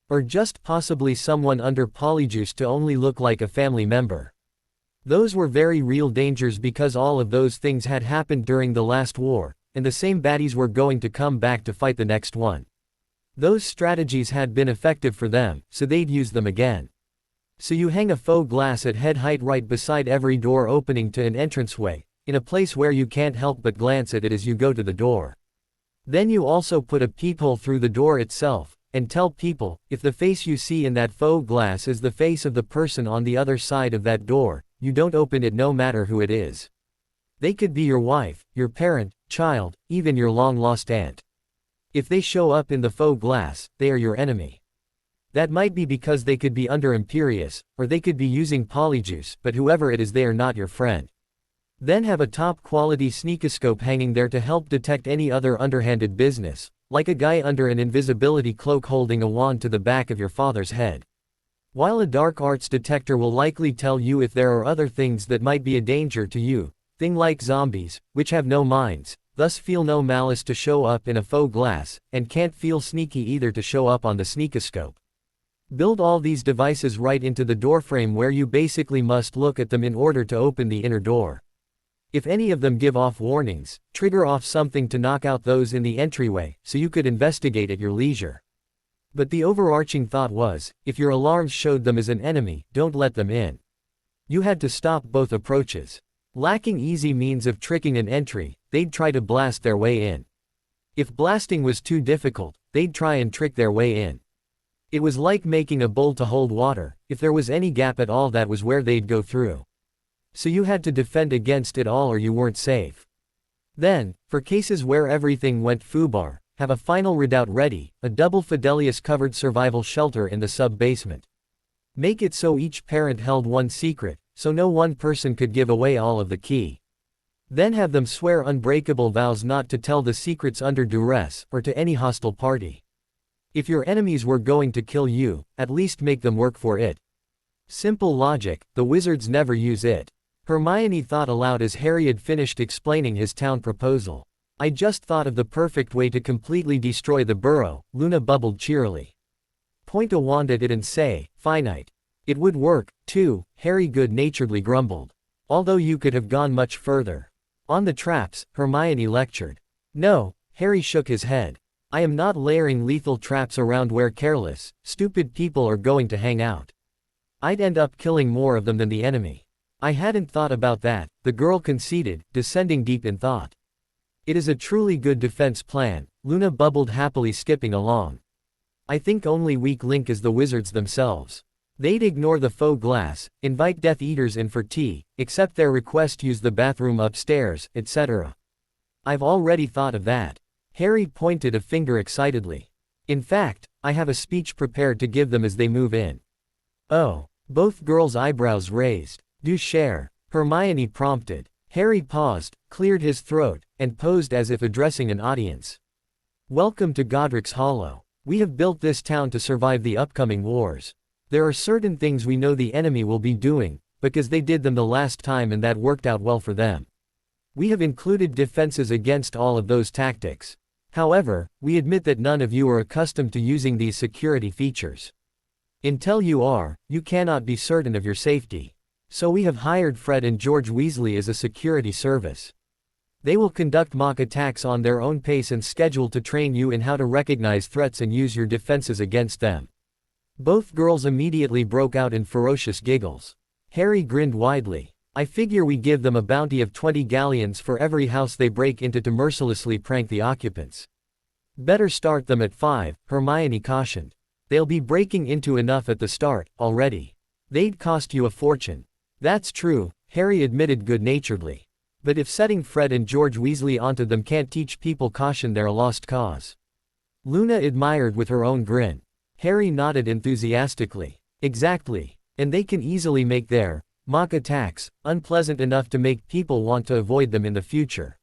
Or just possibly someone under Polyjuice to only look like a family member. Those were very real dangers because all of those things had happened during the last war, and the same baddies were going to come back to fight the next one. Those strategies had been effective for them, so they'd use them again. So you hang a faux glass at head height right beside every door opening to an entranceway, in a place where you can't help but glance at it as you go to the door. Then you also put a peephole through the door itself, and tell people, if the face you see in that faux glass is the face of the person on the other side of that door, you don't open it no matter who it is. They could be your wife, your parent, child, even your long-lost aunt. If they show up in the faux glass, they are your enemy. That might be because they could be under Imperius, or they could be using Polyjuice, but whoever it is, they are not your friend. Then have a top-quality sneakoscope hanging there to help detect any other underhanded business, like a guy under an invisibility cloak holding a wand to the back of your father's head. While a dark arts detector will likely tell you if there are other things that might be a danger to you, things like zombies, which have no minds, thus feel no malice to show up in a faux glass, and can't feel sneaky either to show up on the sneakoscope. Build all these devices right into the doorframe where you basically must look at them in order to open the inner door. If any of them give off warnings, trigger off something to knock out those in the entryway, so you could investigate at your leisure. But the overarching thought was, if your alarms showed them as an enemy, don't let them in. You had to stop both approaches. Lacking easy means of tricking an entry, they'd try to blast their way in. If blasting was too difficult, they'd try and trick their way in. It was like making a bowl to hold water, if there was any gap at all, that was where they'd go through. So you had to defend against it all or you weren't safe. Then, for cases where everything went foobar, have a final redoubt ready, a double Fidelius covered survival shelter in the sub-basement. Make it so each parent held one secret, so no one person could give away all of the key. Then have them swear unbreakable vows not to tell the secrets under duress, or to any hostile party. If your enemies were going to kill you, at least make them work for it. Simple logic, the wizards never use it. Hermione thought aloud as Harry had finished explaining his town proposal. I just thought of the perfect way to completely destroy the burrow, Luna bubbled cheerily. Point a wand at it and say, finite. It would work, too, Harry good-naturedly grumbled. Although you could have gone much further. On the traps, Hermione lectured. No, Harry shook his head. I am not layering lethal traps around where careless, stupid people are going to hang out. I'd end up killing more of them than the enemy. I hadn't thought about that, the girl conceded, descending deep in thought. It is a truly good defense plan, Luna bubbled happily, skipping along. I think only weak link is the wizards themselves. They'd ignore the faux glass, invite Death Eaters in for tea, accept their request, use the bathroom upstairs, etc. I've already thought of that. Harry pointed a finger excitedly. In fact, I have a speech prepared to give them as they move in. Oh, both girls' eyebrows raised. Do share, Hermione prompted. Harry paused, cleared his throat, and posed as if addressing an audience. Welcome to Godric's Hollow. We have built this town to survive the upcoming wars. There are certain things we know the enemy will be doing, because they did them the last time and that worked out well for them. We have included defenses against all of those tactics. However, we admit that none of you are accustomed to using these security features. Until you are, you cannot be certain of your safety. So we have hired Fred and George Weasley as a security service. They will conduct mock attacks on their own pace and schedule to train you in how to recognize threats and use your defenses against them. Both girls immediately broke out in ferocious giggles. Harry grinned widely. I figure we give them a bounty of 20 galleons for every house they break into to mercilessly prank the occupants. Better start them at 5, Hermione cautioned. They'll be breaking into enough at the start, already. They'd cost you a fortune. That's true, Harry admitted good-naturedly. But if setting Fred and George Weasley onto them can't teach people caution, they're a lost cause. Luna admired with her own grin. Harry nodded enthusiastically. Exactly. And they can easily make their mock attacks unpleasant enough to make people want to avoid them in the future.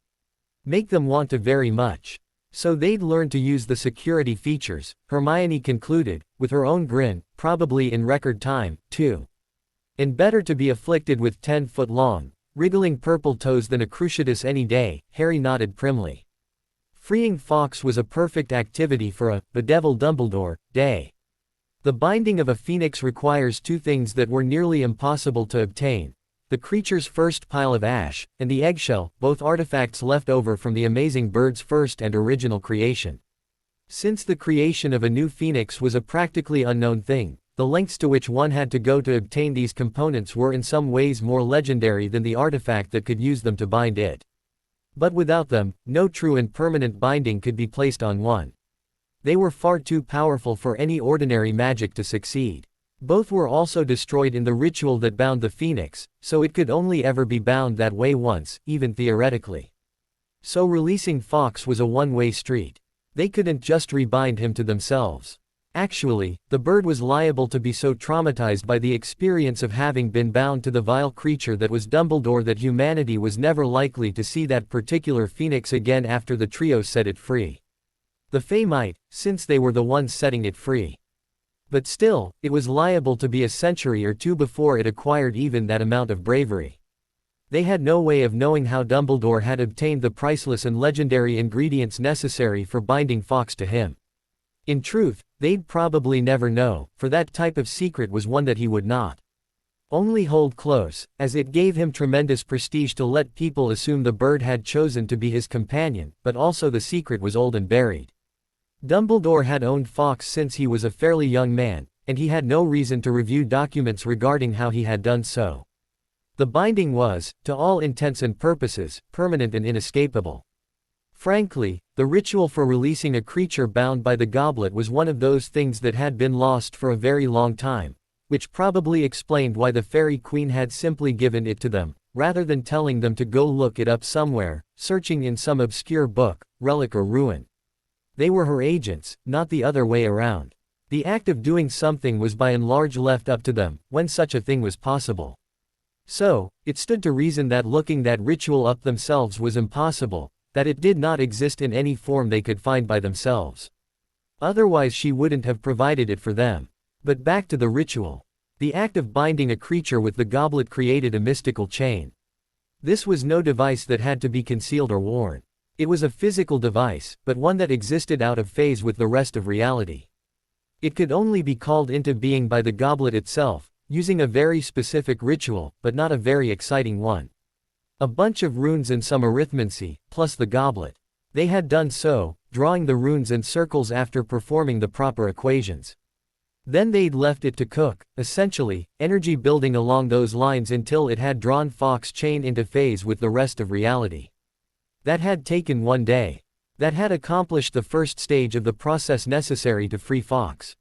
Make them want to very much. So they'd learn to use the security features, Hermione concluded, with her own grin, probably in record time, too. And better to be afflicted with 10-foot-long, wriggling purple toes than a Cruciatus any day, Harry nodded primly. Freeing Fawkes was a perfect activity for a bedeviled Dumbledore day. The binding of a phoenix requires two things that were nearly impossible to obtain: the creature's first pile of ash, and the eggshell, both artifacts left over from the amazing bird's first and original creation. Since the creation of a new phoenix was a practically unknown thing, the lengths to which one had to go to obtain these components were in some ways more legendary than the artifact that could use them to bind it. But without them, no true and permanent binding could be placed on one. They were far too powerful for any ordinary magic to succeed. Both were also destroyed in the ritual that bound the phoenix, so it could only ever be bound that way once, even theoretically. So releasing Fawkes was a one-way street. They couldn't just rebind him to themselves. Actually, the bird was liable to be so traumatized by the experience of having been bound to the vile creature that was Dumbledore that humanity was never likely to see that particular phoenix again after the trio set it free. The Fae might, since they were the ones setting it free. But still, it was liable to be a century or two before it acquired even that amount of bravery. They had no way of knowing how Dumbledore had obtained the priceless and legendary ingredients necessary for binding Fawkes to him. In truth, they'd probably never know, for that type of secret was one that he would not only hold close, as it gave him tremendous prestige to let people assume the bird had chosen to be his companion, but also the secret was old and buried. Dumbledore had owned Fawkes since he was a fairly young man, and he had no reason to review documents regarding how he had done so. The binding was, to all intents and purposes, permanent and inescapable. Frankly, the ritual for releasing a creature bound by the goblet was one of those things that had been lost for a very long time, which probably explained why the Fairy Queen had simply given it to them, rather than telling them to go look it up somewhere, searching in some obscure book, relic or ruin. They were her agents, not the other way around. The act of doing something was by and large left up to them, when such a thing was possible. So, it stood to reason that looking that ritual up themselves was impossible, that it did not exist in any form they could find by themselves. Otherwise she wouldn't have provided it for them. But back to the ritual. The act of binding a creature with the goblet created a mystical chain. This was no device that had to be concealed or worn. It was a physical device, but one that existed out of phase with the rest of reality. It could only be called into being by the goblet itself, using a very specific ritual, but not a very exciting one. A bunch of runes and some arithmancy, plus the goblet. They had done so, drawing the runes and circles after performing the proper equations. Then they'd left it to cook, essentially, energy building along those lines until it had drawn Fawkes' chain into phase with the rest of reality. That had taken one day. That had accomplished the first stage of the process necessary to free Fawkes.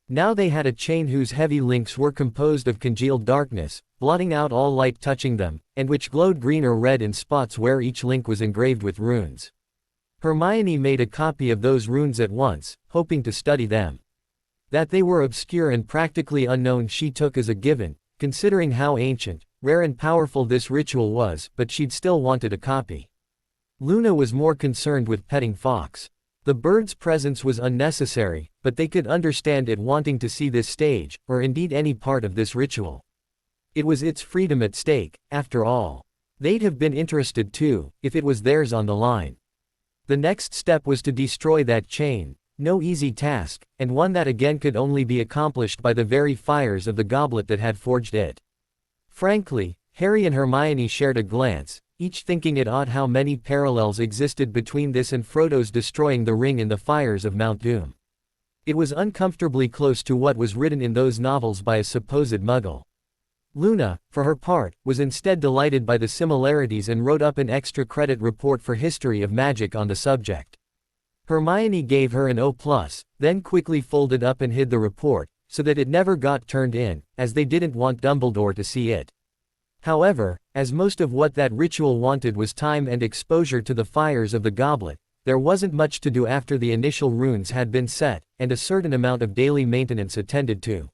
Now they had a chain whose heavy links were composed of congealed darkness, blotting out all light touching them, and which glowed green or red in spots where each link was engraved with runes. Hermione made a copy of those runes at once, hoping to study them. That they were obscure and practically unknown she took as a given, considering how ancient, rare and powerful this ritual was, but she'd still wanted a copy. Luna was more concerned with petting Fawkes. The bird's presence was unnecessary, but they could understand it wanting to see this stage, or indeed any part of this ritual. It was its freedom at stake, after all. They'd have been interested too, if it was theirs on the line. The next step was to destroy that chain, no easy task, and one that again could only be accomplished by the very fires of the goblet that had forged it. Frankly, Harry and Hermione shared a glance, each thinking it odd how many parallels existed between this and Frodo's destroying the ring in the fires of Mount Doom. It was uncomfortably close to what was written in those novels by a supposed Muggle. Luna, for her part, was instead delighted by the similarities and wrote up an extra credit report for history of magic on the subject. Hermione gave her an O+, then quickly folded up and hid the report, so that it never got turned in, as they didn't want Dumbledore to see it. However, as most of what that ritual wanted was time and exposure to the fires of the goblet, there wasn't much to do after the initial runes had been set, and a certain amount of daily maintenance attended to.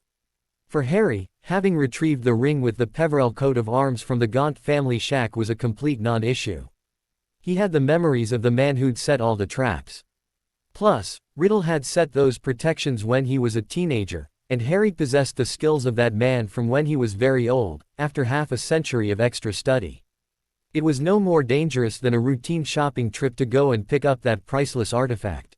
For Harry, having retrieved the ring with the Peverell coat of arms from the Gaunt family shack was a complete non-issue. He had the memories of the man who'd set all the traps. Plus, Riddle had set those protections when he was a teenager, and Harry possessed the skills of that man from when he was very old, after half a century of extra study. It was no more dangerous than a routine shopping trip to go and pick up that priceless artifact.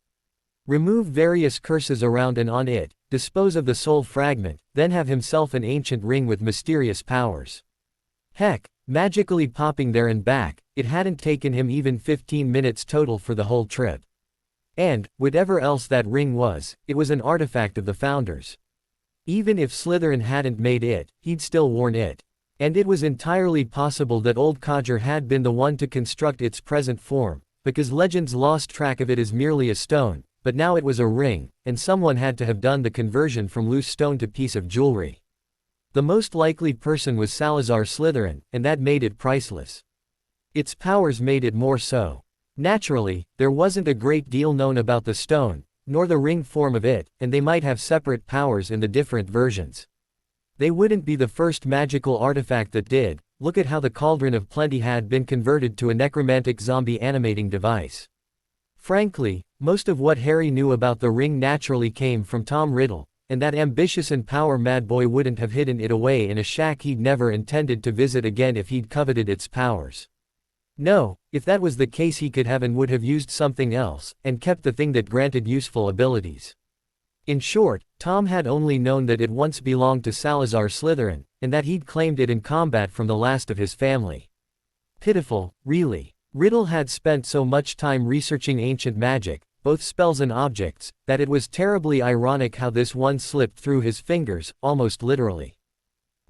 Remove various curses around and on it, dispose of the soul fragment, then have himself an ancient ring with mysterious powers. Heck, magically popping there and back, it hadn't taken him even 15 minutes total for the whole trip. And, whatever else that ring was, it was an artifact of the Founders. Even if Slytherin hadn't made it, he'd still worn it. And it was entirely possible that old Codger had been the one to construct its present form, because legends lost track of it as merely a stone, but now it was a ring, and someone had to have done the conversion from loose stone to piece of jewelry. The most likely person was Salazar Slytherin, and that made it priceless. Its powers made it more so. Naturally, there wasn't a great deal known about the stone, nor the ring form of it, and they might have separate powers in the different versions. They wouldn't be the first magical artifact that did. Look at how the Cauldron of Plenty had been converted to a necromantic zombie animating device. Frankly, most of what Harry knew about the ring naturally came from Tom Riddle, and that ambitious and power-mad boy wouldn't have hidden it away in a shack he'd never intended to visit again if he'd coveted its powers. No, if that was the case he could have and would have used something else, and kept the thing that granted useful abilities. In short, Tom had only known that it once belonged to Salazar Slytherin, and that he'd claimed it in combat from the last of his family. Pitiful, really. Riddle had spent so much time researching ancient magic, both spells and objects, that it was terribly ironic how this one slipped through his fingers, almost literally.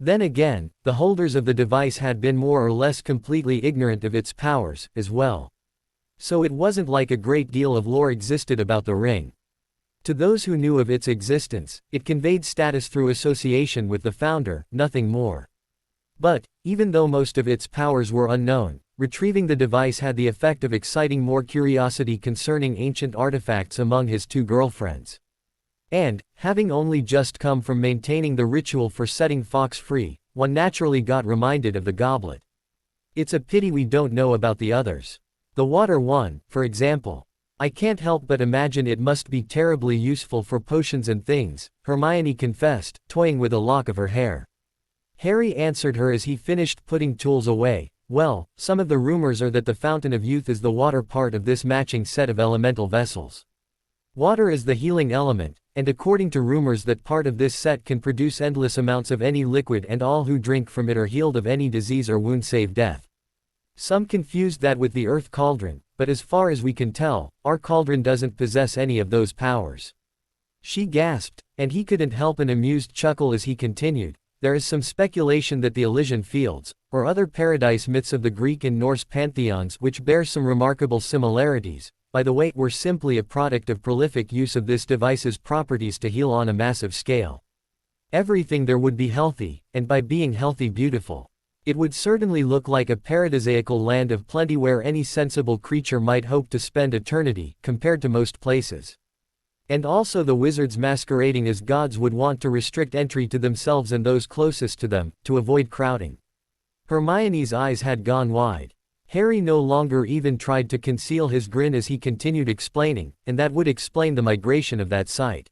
Then again, the holders of the device had been more or less completely ignorant of its powers, as well. So it wasn't like a great deal of lore existed about the ring. To those who knew of its existence, it conveyed status through association with the founder, nothing more. But, even though most of its powers were unknown, retrieving the device had the effect of exciting more curiosity concerning ancient artifacts among his two girlfriends. And, having only just come from maintaining the ritual for setting Fawkes free, one naturally got reminded of the goblet. It's a pity we don't know about the others. The water one, for example. I can't help but imagine it must be terribly useful for potions and things, Hermione confessed, toying with a lock of her hair. Harry answered her as he finished putting tools away. Well, some of the rumors are that the Fountain of Youth is the water part of this matching set of elemental vessels. Water is the healing element, and according to rumors that part of this set can produce endless amounts of any liquid and all who drink from it are healed of any disease or wound save death. Some confused that with the Earth Cauldron, but as far as we can tell, our cauldron doesn't possess any of those powers. She gasped, and he couldn't help an amused chuckle as he continued. There is some speculation that the Elysian Fields, or other paradise myths of the Greek and Norse pantheons which bear some remarkable similarities, by the way, were simply a product of prolific use of this device's properties to heal on a massive scale. Everything there would be healthy, and by being healthy beautiful. It would certainly look like a paradisiacal land of plenty where any sensible creature might hope to spend eternity, compared to most places. And also the wizards masquerading as gods would want to restrict entry to themselves and those closest to them, to avoid crowding. Hermione's eyes had gone wide. Harry no longer even tried to conceal his grin as he continued explaining, and that would explain the migration of that site.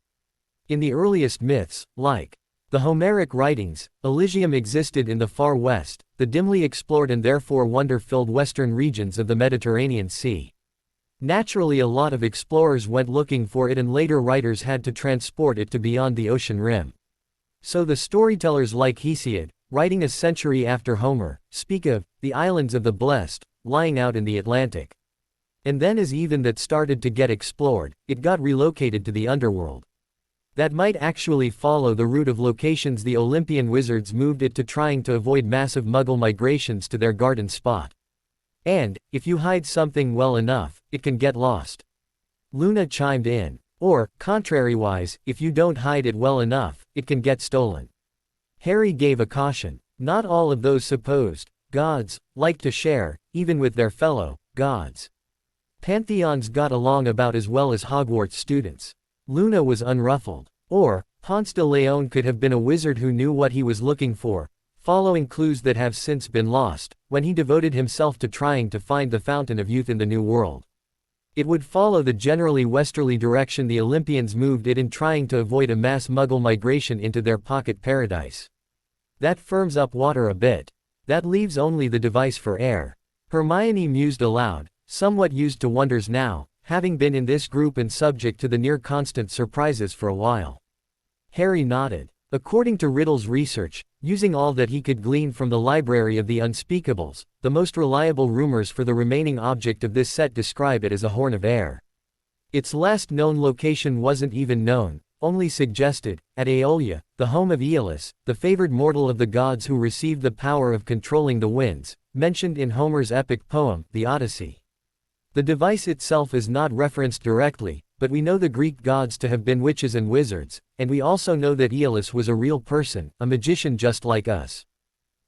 In the earliest myths, like the Homeric writings, Elysium existed in the far west, the dimly explored and therefore wonder-filled western regions of the Mediterranean Sea. Naturally, a lot of explorers went looking for it and later writers had to transport it to beyond the ocean rim. So the storytellers like Hesiod, writing a century after Homer, speak of the islands of the blessed, lying out in the Atlantic. And then as even that started to get explored, it got relocated to the underworld. That might actually follow the route of locations the Olympian wizards moved it to, trying to avoid massive Muggle migrations to their garden spot. And, if you hide something well enough, it can get lost. Luna chimed in. Or, contrariwise, if you don't hide it well enough, it can get stolen. Harry gave a caution. Not all of those supposed gods like to share, even with their fellow gods. Pantheons got along about as well as Hogwarts students. Luna was unruffled. Or, Ponce de Leon could have been a wizard who knew what he was looking for, following clues that have since been lost, when he devoted himself to trying to find the fountain of youth in the New World. It would follow the generally westerly direction the Olympians moved it in trying to avoid a mass Muggle migration into their pocket paradise. That firms up water a bit. That leaves only the device for air. Hermione mused aloud, somewhat used to wonders now, having been in this group and subject to the near-constant surprises for a while. Harry nodded. According to Riddle's research, using all that he could glean from the Library of the Unspeakables, the most reliable rumors for the remaining object of this set describe it as a horn of air. Its last known location wasn't even known, only suggested, at Aeolia, the home of Aeolus, the favored mortal of the gods who received the power of controlling the winds, mentioned in Homer's epic poem, the Odyssey. The device itself is not referenced directly, but we know the Greek gods to have been witches and wizards, and we also know that Aeolus was a real person, a magician just like us.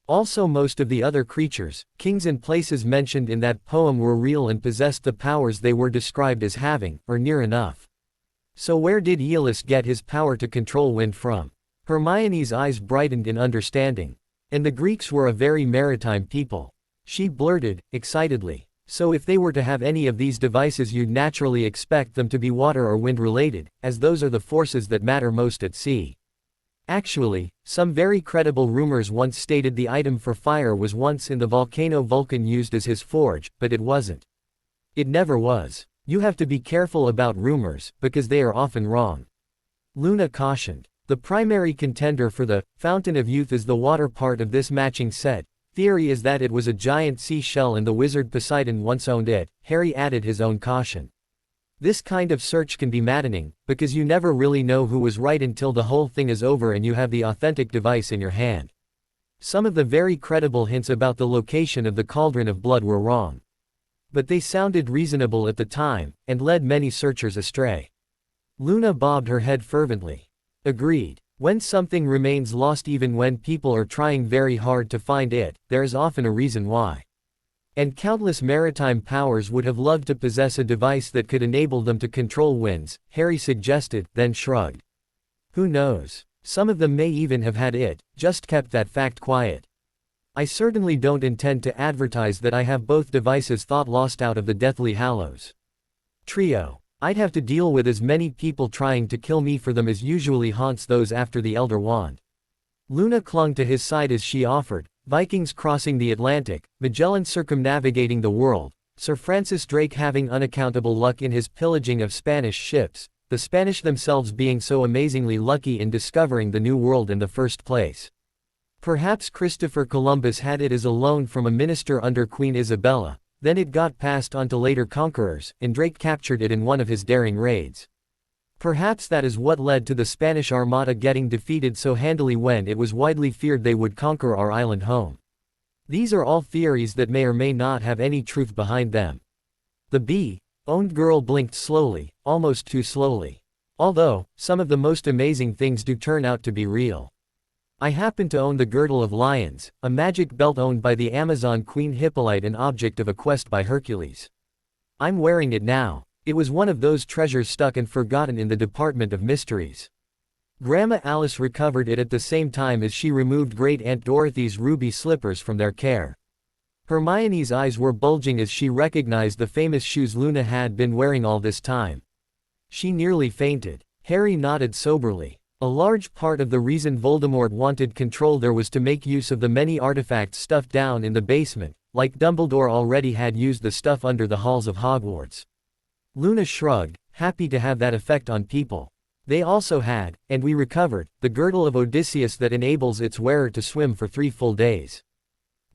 Also most of the other creatures, kings and places mentioned in that poem were real and possessed the powers they were described as having, or near enough. So where did Aeolus get his power to control wind from? Hermione's eyes brightened in understanding. And the Greeks were a very maritime people. She blurted, excitedly. So if they were to have any of these devices you'd naturally expect them to be water or wind related, as those are the forces that matter most at sea. Actually, some very credible rumors once stated the item for fire was once in the volcano Vulcan used as his forge, but it wasn't. It never was. You have to be careful about rumors, because they are often wrong. Luna cautioned. The primary contender for the Fountain of Youth is the water part of this matching set. Theory is that it was a giant seashell and the wizard Poseidon once owned it. Harry added his own caution. This kind of search can be maddening, because you never really know who was right until the whole thing is over and you have the authentic device in your hand. Some of the very credible hints about the location of the Cauldron of Blood were wrong. But they sounded reasonable at the time, and led many searchers astray. Luna bobbed her head fervently. Agreed. When something remains lost even when people are trying very hard to find it, there is often a reason why. And countless maritime powers would have loved to possess a device that could enable them to control winds, Harry suggested, then shrugged. Who knows? Some of them may even have had it, just kept that fact quiet. I certainly don't intend to advertise that I have both devices thought lost out of the Deathly Hallows. Trio. I'd have to deal with as many people trying to kill me for them as usually haunts those after the Elder Wand. Luna clung to his side as she offered, Vikings crossing the Atlantic, Magellan circumnavigating the world, Sir Francis Drake having unaccountable luck in his pillaging of Spanish ships, the Spanish themselves being so amazingly lucky in discovering the New World in the first place. Perhaps Christopher Columbus had it as a loan from a minister under Queen Isabella. Then it got passed on to later conquerors, and Drake captured it in one of his daring raids. Perhaps that is what led to the Spanish Armada getting defeated so handily when it was widely feared they would conquer our island home. These are all theories that may or may not have any truth behind them. The bee-owned girl blinked slowly, almost too slowly. Although, some of the most amazing things do turn out to be real. I happen to own the Girdle of Lions, a magic belt owned by the Amazon Queen Hippolyte, an object of a quest by Hercules. I'm wearing it now. It was one of those treasures stuck and forgotten in the Department of Mysteries. Grandma Alice recovered it at the same time as she removed Great Aunt Dorothy's ruby slippers from their care. Hermione's eyes were bulging as she recognized the famous shoes Luna had been wearing all this time. She nearly fainted. Harry nodded soberly. A large part of the reason Voldemort wanted control there was to make use of the many artifacts stuffed down in the basement, like Dumbledore already had used the stuff under the halls of Hogwarts. Luna shrugged, happy to have that effect on people. They also had, and we recovered, the girdle of Odysseus that enables its wearer to swim for 3 full days.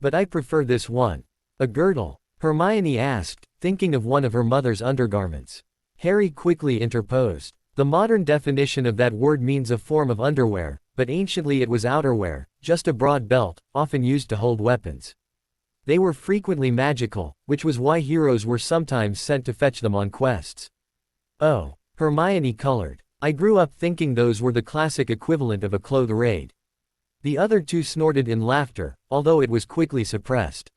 But I prefer this one. A girdle? Hermione asked, thinking of one of her mother's undergarments. Harry quickly interposed. The modern definition of that word means a form of underwear, but anciently it was outerwear, just a broad belt, often used to hold weapons. They were frequently magical, which was why heroes were sometimes sent to fetch them on quests. Oh, Hermione colored. I grew up thinking those were the classic equivalent of a clothes raid. The other two snorted in laughter, although it was quickly suppressed.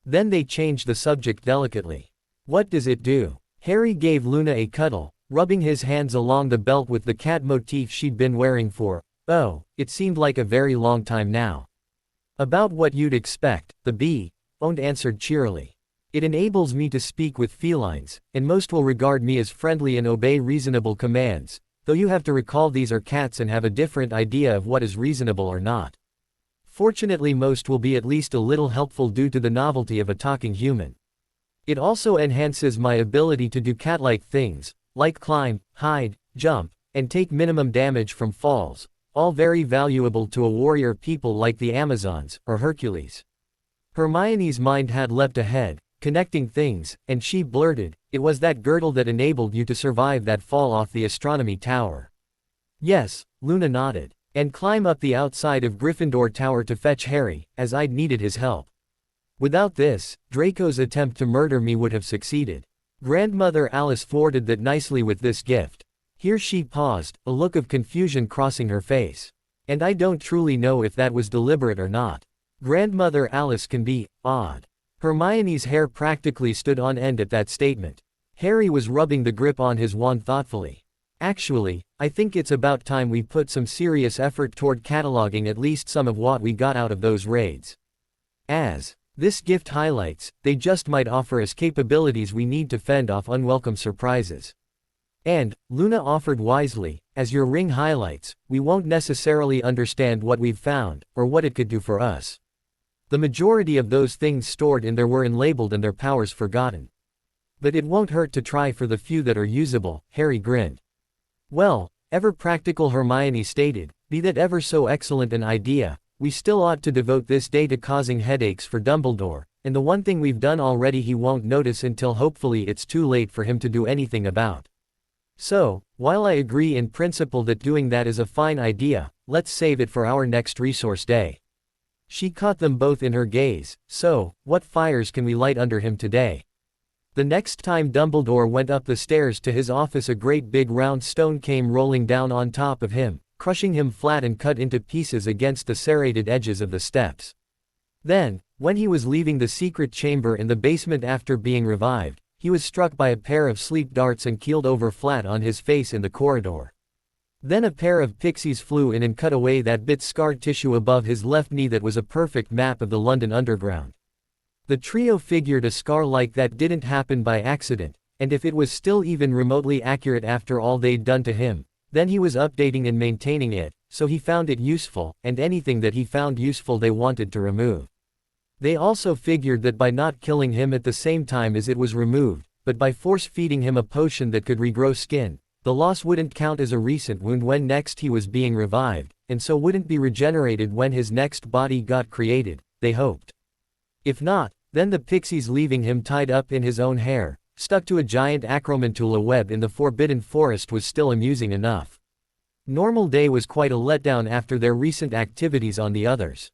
Then they changed the subject delicately. What does it do? Harry gave Luna a cuddle, rubbing his hands along the belt with the cat motif she'd been wearing for, oh, it seemed like a very long time now. About what you'd expect, the bee, Owned answered cheerily. It enables me to speak with felines, and most will regard me as friendly and obey reasonable commands, though you have to recall these are cats and have a different idea of what is reasonable or not. Fortunately most will be at least a little helpful due to the novelty of a talking human. It also enhances my ability to do cat-like things, like climb, hide, jump, and take minimum damage from falls, all very valuable to a warrior people like the Amazons, or Hercules. Hermione's mind had leapt ahead, connecting things, and she blurted, "It was that girdle that enabled you to survive that fall off the astronomy tower." "Yes," Luna nodded. "And climb up the outside of Gryffindor Tower to fetch Harry, as I'd needed his help. Without this, Draco's attempt to murder me would have succeeded." Grandmother Alice thwarted that nicely with this gift. Here she paused, a look of confusion crossing her face. "And I don't truly know if that was deliberate or not. Grandmother Alice can be odd." Hermione's hair practically stood on end at that statement. Harry was rubbing the grip on his wand thoughtfully. "Actually, I think it's about time we put some serious effort toward cataloging at least some of what we got out of those raids. As this gift highlights, they just might offer us capabilities we need to fend off unwelcome surprises. And," Luna offered wisely, "as your ring highlights, we won't necessarily understand what we've found, or what it could do for us. The majority of those things stored in there were unlabeled and their powers forgotten. But it won't hurt to try for the few that are usable," Harry grinned. "Well, ever practical," Hermione stated, "be that ever so excellent an idea, we still ought to devote this day to causing headaches for Dumbledore, and the one thing we've done already he won't notice until hopefully it's too late for him to do anything about. So, while I agree in principle that doing that is a fine idea, let's save it for our next resource day." She caught them both in her gaze. "So, what fires can we light under him today?" The next time Dumbledore went up the stairs to his office, a great big round stone came rolling down on top of him, crushing him flat and cut into pieces against the serrated edges of the steps. Then, when he was leaving the secret chamber in the basement after being revived, he was struck by a pair of sleep darts and keeled over flat on his face in the corridor. Then a pair of pixies flew in and cut away that bit scarred tissue above his left knee that was a perfect map of the London Underground. The trio figured a scar like that didn't happen by accident, and if it was still even remotely accurate after all they'd done to him, then he was updating and maintaining it, so he found it useful, and anything that he found useful they wanted to remove. They also figured that by not killing him at the same time as it was removed, but by force-feeding him a potion that could regrow skin, the loss wouldn't count as a recent wound when next he was being revived, and so wouldn't be regenerated when his next body got created, they hoped. If not, then the pixies leaving him tied up in his own hair, stuck to a giant acromantula web in the Forbidden Forest was still amusing enough. Normal Day was quite a letdown after their recent activities on the others.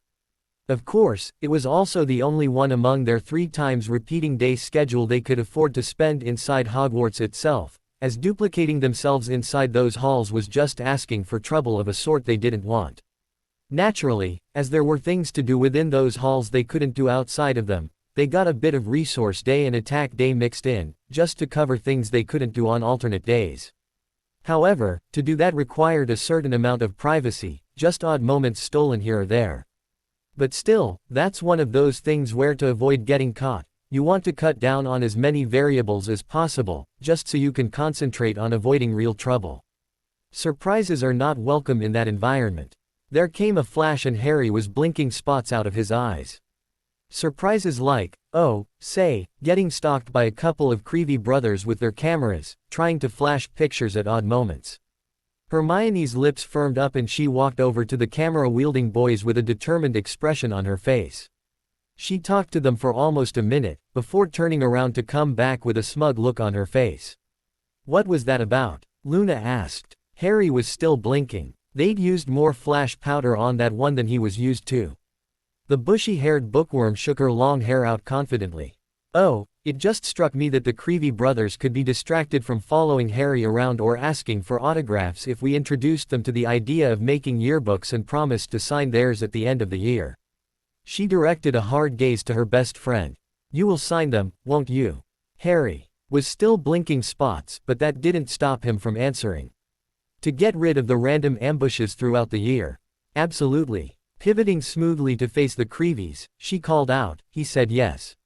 Of course, it was also the only one among their 3 times repeating day schedule they could afford to spend inside Hogwarts itself, as duplicating themselves inside those halls was just asking for trouble of a sort they didn't want. Naturally, as there were things to do within those halls they couldn't do outside of them, they got a bit of resource day and attack day mixed in, just to cover things they couldn't do on alternate days. However, to do that required a certain amount of privacy, just odd moments stolen here or there. But still, that's one of those things where to avoid getting caught, you want to cut down on as many variables as possible, just so you can concentrate on avoiding real trouble. Surprises are not welcome in that environment. There came a flash and Harry was blinking spots out of his eyes. Surprises like, oh, say, getting stalked by a couple of Creevy brothers with their cameras, trying to flash pictures at odd moments. Hermione's lips firmed up and she walked over to the camera-wielding boys with a determined expression on her face. She talked to them for almost a minute, before turning around to come back with a smug look on her face. "What was that about?" Luna asked. Harry was still blinking. They'd used more flash powder on that one than he was used to. The bushy-haired bookworm shook her long hair out confidently. Oh, it just struck me that the Creevy brothers could be distracted from following Harry around or asking for autographs if we introduced them to the idea of making yearbooks and promised to sign theirs at the end of the year. She directed a hard gaze to her best friend. You will sign them, won't you? Harry was still blinking spots, but that didn't stop him from answering. To get rid of the random ambushes throughout the year. Absolutely. Pivoting smoothly to face the Creevies, she called out. He said yes.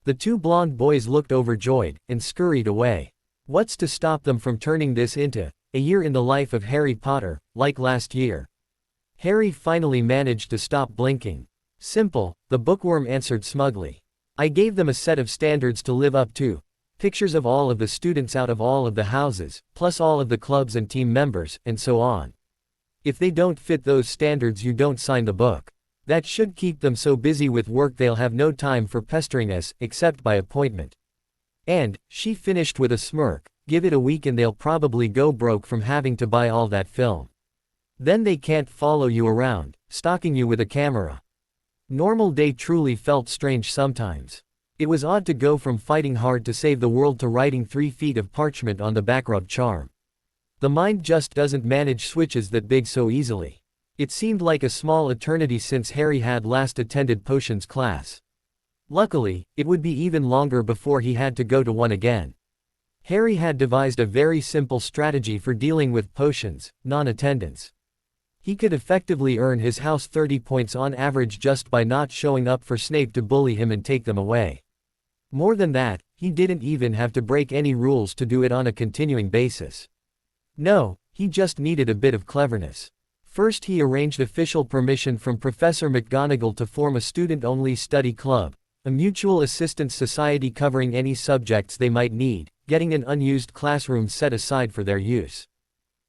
The two blonde boys looked overjoyed, and scurried away. What's to stop them from turning this into a year in the life of Harry Potter, like last year? Harry finally managed to stop blinking. Simple, the bookworm answered smugly. I gave them a set of standards to live up to. Pictures of all of the students out of all of the houses, plus all of the clubs and team members, and so on. If they don't fit those standards, you don't sign the book. That should keep them so busy with work they'll have no time for pestering us, except by appointment. And, she finished with a smirk, give it a week and they'll probably go broke from having to buy all that film. Then they can't follow you around, stalking you with a camera. Normal day truly felt strange sometimes. It was odd to go from fighting hard to save the world to writing 3 feet of parchment on the backrub charm. The mind just doesn't manage switches that big so easily. It seemed like a small eternity since Harry had last attended potions class. Luckily, it would be even longer before he had to go to one again. Harry had devised a very simple strategy for dealing with potions, non-attendance. He could effectively earn his house 30 points on average just by not showing up for Snape to bully him and take them away. More than that, he didn't even have to break any rules to do it on a continuing basis. No, he just needed a bit of cleverness. First, he arranged official permission from Professor McGonagall to form a student-only study club, a mutual assistance society covering any subjects they might need, getting an unused classroom set aside for their use.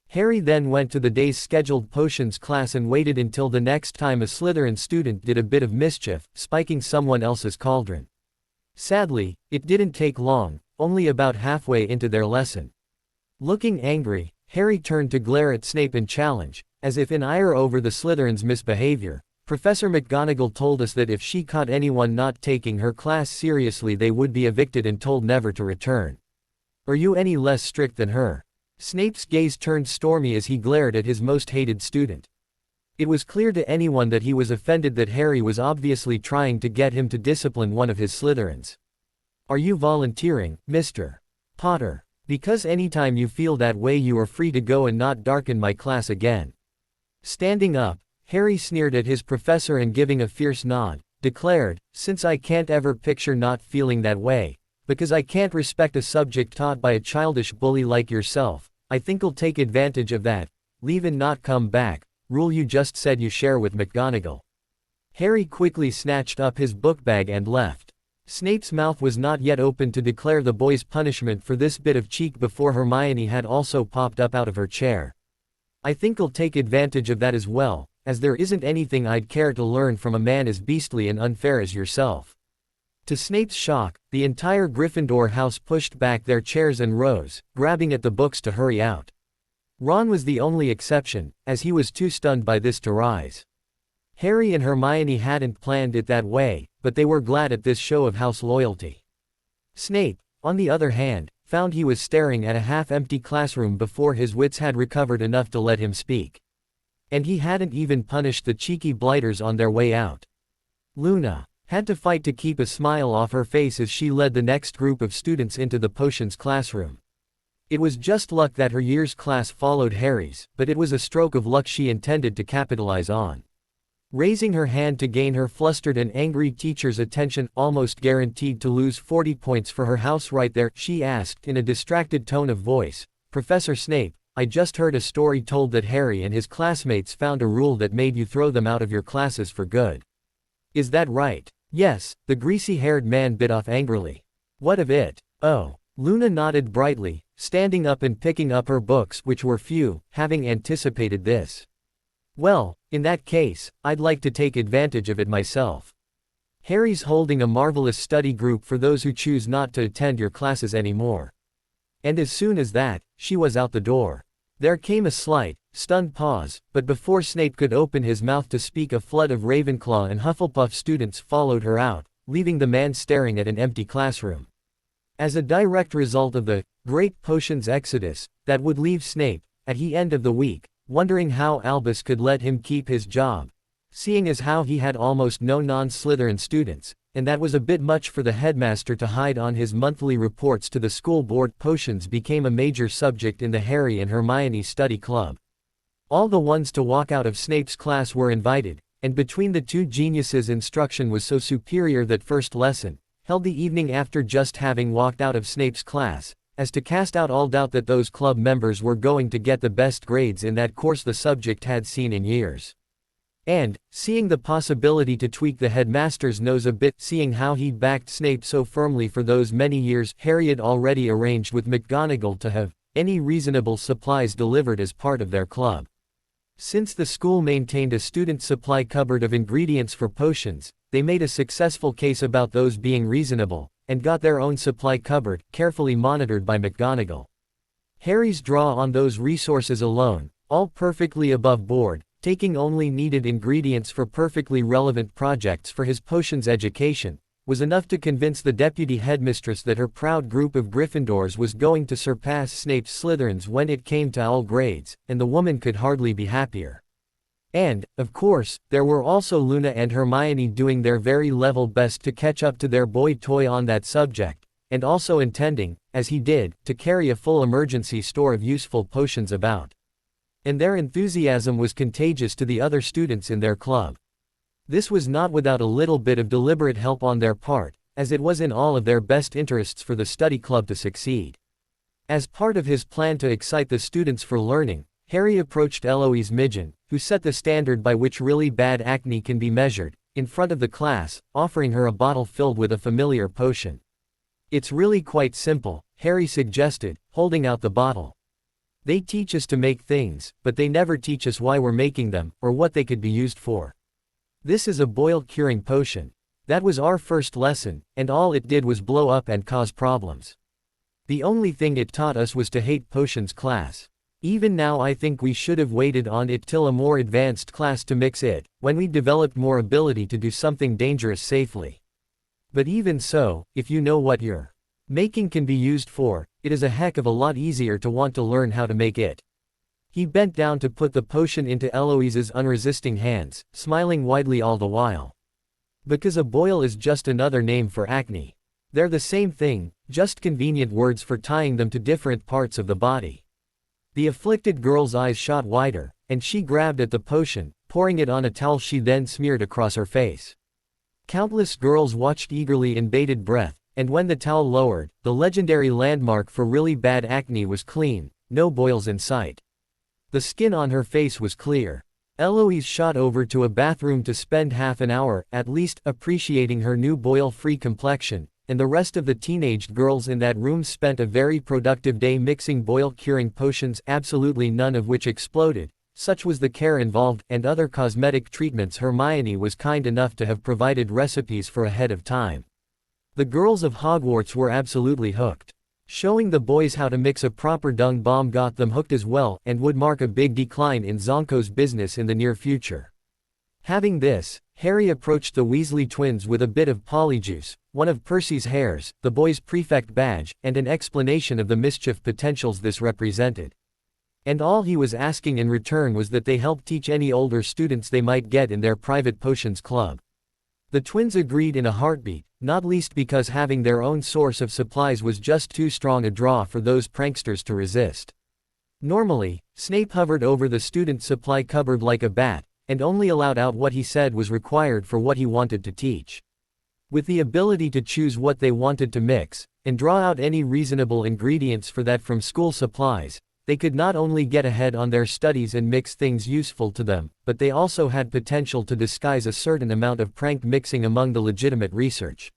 Harry then went to the day's scheduled potions class and waited until the next time a Slytherin student did a bit of mischief, spiking someone else's cauldron. Sadly, it didn't take long, only about halfway into their lesson. Looking angry, Harry turned to glare at Snape and challenge. As if in ire over the Slytherin's misbehavior, Professor McGonagall told us that if she caught anyone not taking her class seriously they would be evicted and told never to return. Are you any less strict than her? Snape's gaze turned stormy as he glared at his most hated student. It was clear to anyone that he was offended that Harry was obviously trying to get him to discipline one of his Slytherins. Are you volunteering, Mr. Potter? Because anytime you feel that way you are free to go and not darken my class again. Standing up, Harry sneered at his professor and giving a fierce nod, declared, since I can't ever picture not feeling that way, because I can't respect a subject taught by a childish bully like yourself, I think I'll take advantage of that, leave and not come back, rule you just said you share with McGonagall. Harry quickly snatched up his book bag and left. Snape's mouth was not yet open to declare the boy's punishment for this bit of cheek before Hermione had also popped up out of her chair. I think I'll take advantage of that as well, as there isn't anything I'd care to learn from a man as beastly and unfair as yourself. To Snape's shock, the entire Gryffindor house pushed back their chairs and rose, grabbing at the books to hurry out. Ron was the only exception, as he was too stunned by this to rise. Harry and Hermione hadn't planned it that way, but they were glad at this show of house loyalty. Snape, on the other hand, found he was staring at a half-empty classroom before his wits had recovered enough to let him speak. And he hadn't even punished the cheeky blighters on their way out. Luna had to fight to keep a smile off her face as she led the next group of students into the potions classroom. It was just luck that her year's class followed Harry's, but it was a stroke of luck she intended to capitalize on. Raising her hand to gain her flustered and angry teacher's attention, almost guaranteed to lose 40 points for her house right there, she asked in a distracted tone of voice, Professor Snape, I just heard a story told that Harry and his classmates found a rule that made you throw them out of your classes for good. Is that right? Yes, the greasy-haired man bit off angrily. What of it? Oh. Luna nodded brightly, standing up and picking up her books, which were few, having anticipated this. Well, in that case, I'd like to take advantage of it myself. Harry's holding a marvelous study group for those who choose not to attend your classes anymore. And as soon as that, she was out the door. There came a slight, stunned pause, but before Snape could open his mouth to speak a flood of Ravenclaw and Hufflepuff students followed her out, leaving the man staring at an empty classroom. As a direct result of the great potions exodus that would leave Snape, at the end of the week, wondering how Albus could let him keep his job, seeing as how he had almost no non-Slytherin students, and that was a bit much for the headmaster to hide on his monthly reports to the school board. Potions became a major subject in the Harry and Hermione study club. All the ones to walk out of Snape's class were invited, and between the two geniuses instruction was so superior that first lesson, held the evening after just having walked out of Snape's class, as to cast out all doubt that those club members were going to get the best grades in that course the subject had seen in years. And, seeing the possibility to tweak the headmaster's nose a bit, seeing how he'd backed Snape so firmly for those many years, Harry had already arranged with McGonagall to have any reasonable supplies delivered as part of their club. Since the school maintained a student supply cupboard of ingredients for potions, they made a successful case about those being reasonable, and got their own supply cupboard, carefully monitored by McGonagall. Harry's draw on those resources alone, all perfectly above board, taking only needed ingredients for perfectly relevant projects for his potions education, was enough to convince the deputy headmistress that her proud group of Gryffindors was going to surpass Snape's Slytherins when it came to all grades, and the woman could hardly be happier. And, of course, there were also Luna and Hermione doing their very level best to catch up to their boy toy on that subject, and also intending, as he did, to carry a full emergency store of useful potions about. And their enthusiasm was contagious to the other students in their club. This was not without a little bit of deliberate help on their part, as it was in all of their best interests for the study club to succeed. As part of his plan to excite the students for learning, Harry approached Eloise Midgen, who set the standard by which really bad acne can be measured, in front of the class, offering her a bottle filled with a familiar potion. "It's really quite simple," Harry suggested, holding out the bottle. "They teach us to make things, but they never teach us why we're making them, or what they could be used for. This is a boil curing potion. That was our first lesson, and all it did was blow up and cause problems. The only thing it taught us was to hate potions class. Even now I think we should have waited on it till a more advanced class to mix it, when we developed more ability to do something dangerous safely. But even so, if you know what you're making can be used for, it is a heck of a lot easier to want to learn how to make it." He bent down to put the potion into Eloise's unresisting hands, smiling widely all the while. "Because a boil is just another name for acne. They're the same thing, just convenient words for tying them to different parts of the body." The afflicted girl's eyes shot wider, and she grabbed at the potion, pouring it on a towel she then smeared across her face. Countless girls watched eagerly in bated breath, and when the towel lowered, the legendary landmark for really bad acne was clean, no boils in sight. The skin on her face was clear. Eloise shot over to a bathroom to spend half an hour, at least, appreciating her new boil-free complexion, and the rest of the teenaged girls in that room spent a very productive day mixing boil-curing potions, absolutely none of which exploded, such was the care involved, and other cosmetic treatments Hermione was kind enough to have provided recipes for ahead of time. The girls of Hogwarts were absolutely hooked. Showing the boys how to mix a proper dung bomb got them hooked as well, and would mark a big decline in Zonko's business in the near future. Having this, Harry approached the Weasley twins with a bit of polyjuice, one of Percy's hairs, the boys' prefect badge, and an explanation of the mischief potentials this represented. And all he was asking in return was that they help teach any older students they might get in their private potions club. The twins agreed in a heartbeat, not least because having their own source of supplies was just too strong a draw for those pranksters to resist. Normally, Snape hovered over the student supply cupboard like a bat, and only allowed out what he said was required for what he wanted to teach. With the ability to choose what they wanted to mix, and draw out any reasonable ingredients for that from school supplies, they could not only get ahead on their studies and mix things useful to them, but they also had potential to disguise a certain amount of prank mixing among the legitimate research.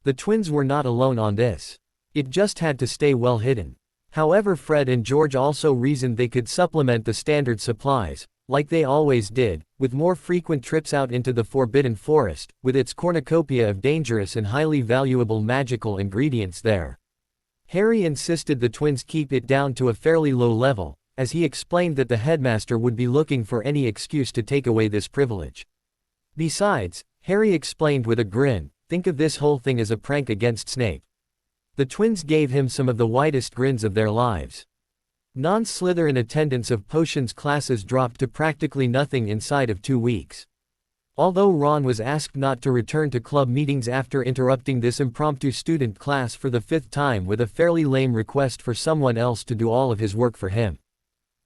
The twins were not alone on this. It just had to stay well hidden. However, Fred and George also reasoned they could supplement the standard supplies, like they always did, with more frequent trips out into the Forbidden Forest, with its cornucopia of dangerous and highly valuable magical ingredients there. Harry insisted the twins keep it down to a fairly low level, as he explained that the headmaster would be looking for any excuse to take away this privilege. Besides, Harry explained with a grin, think of this whole thing as a prank against Snape." The twins gave him some of the widest grins of their lives. Non-Slytherin attendance of potions classes dropped to practically nothing inside of 2 weeks. Although Ron was asked not to return to club meetings after interrupting this impromptu student class for the 5th time with a fairly lame request for someone else to do all of his work for him.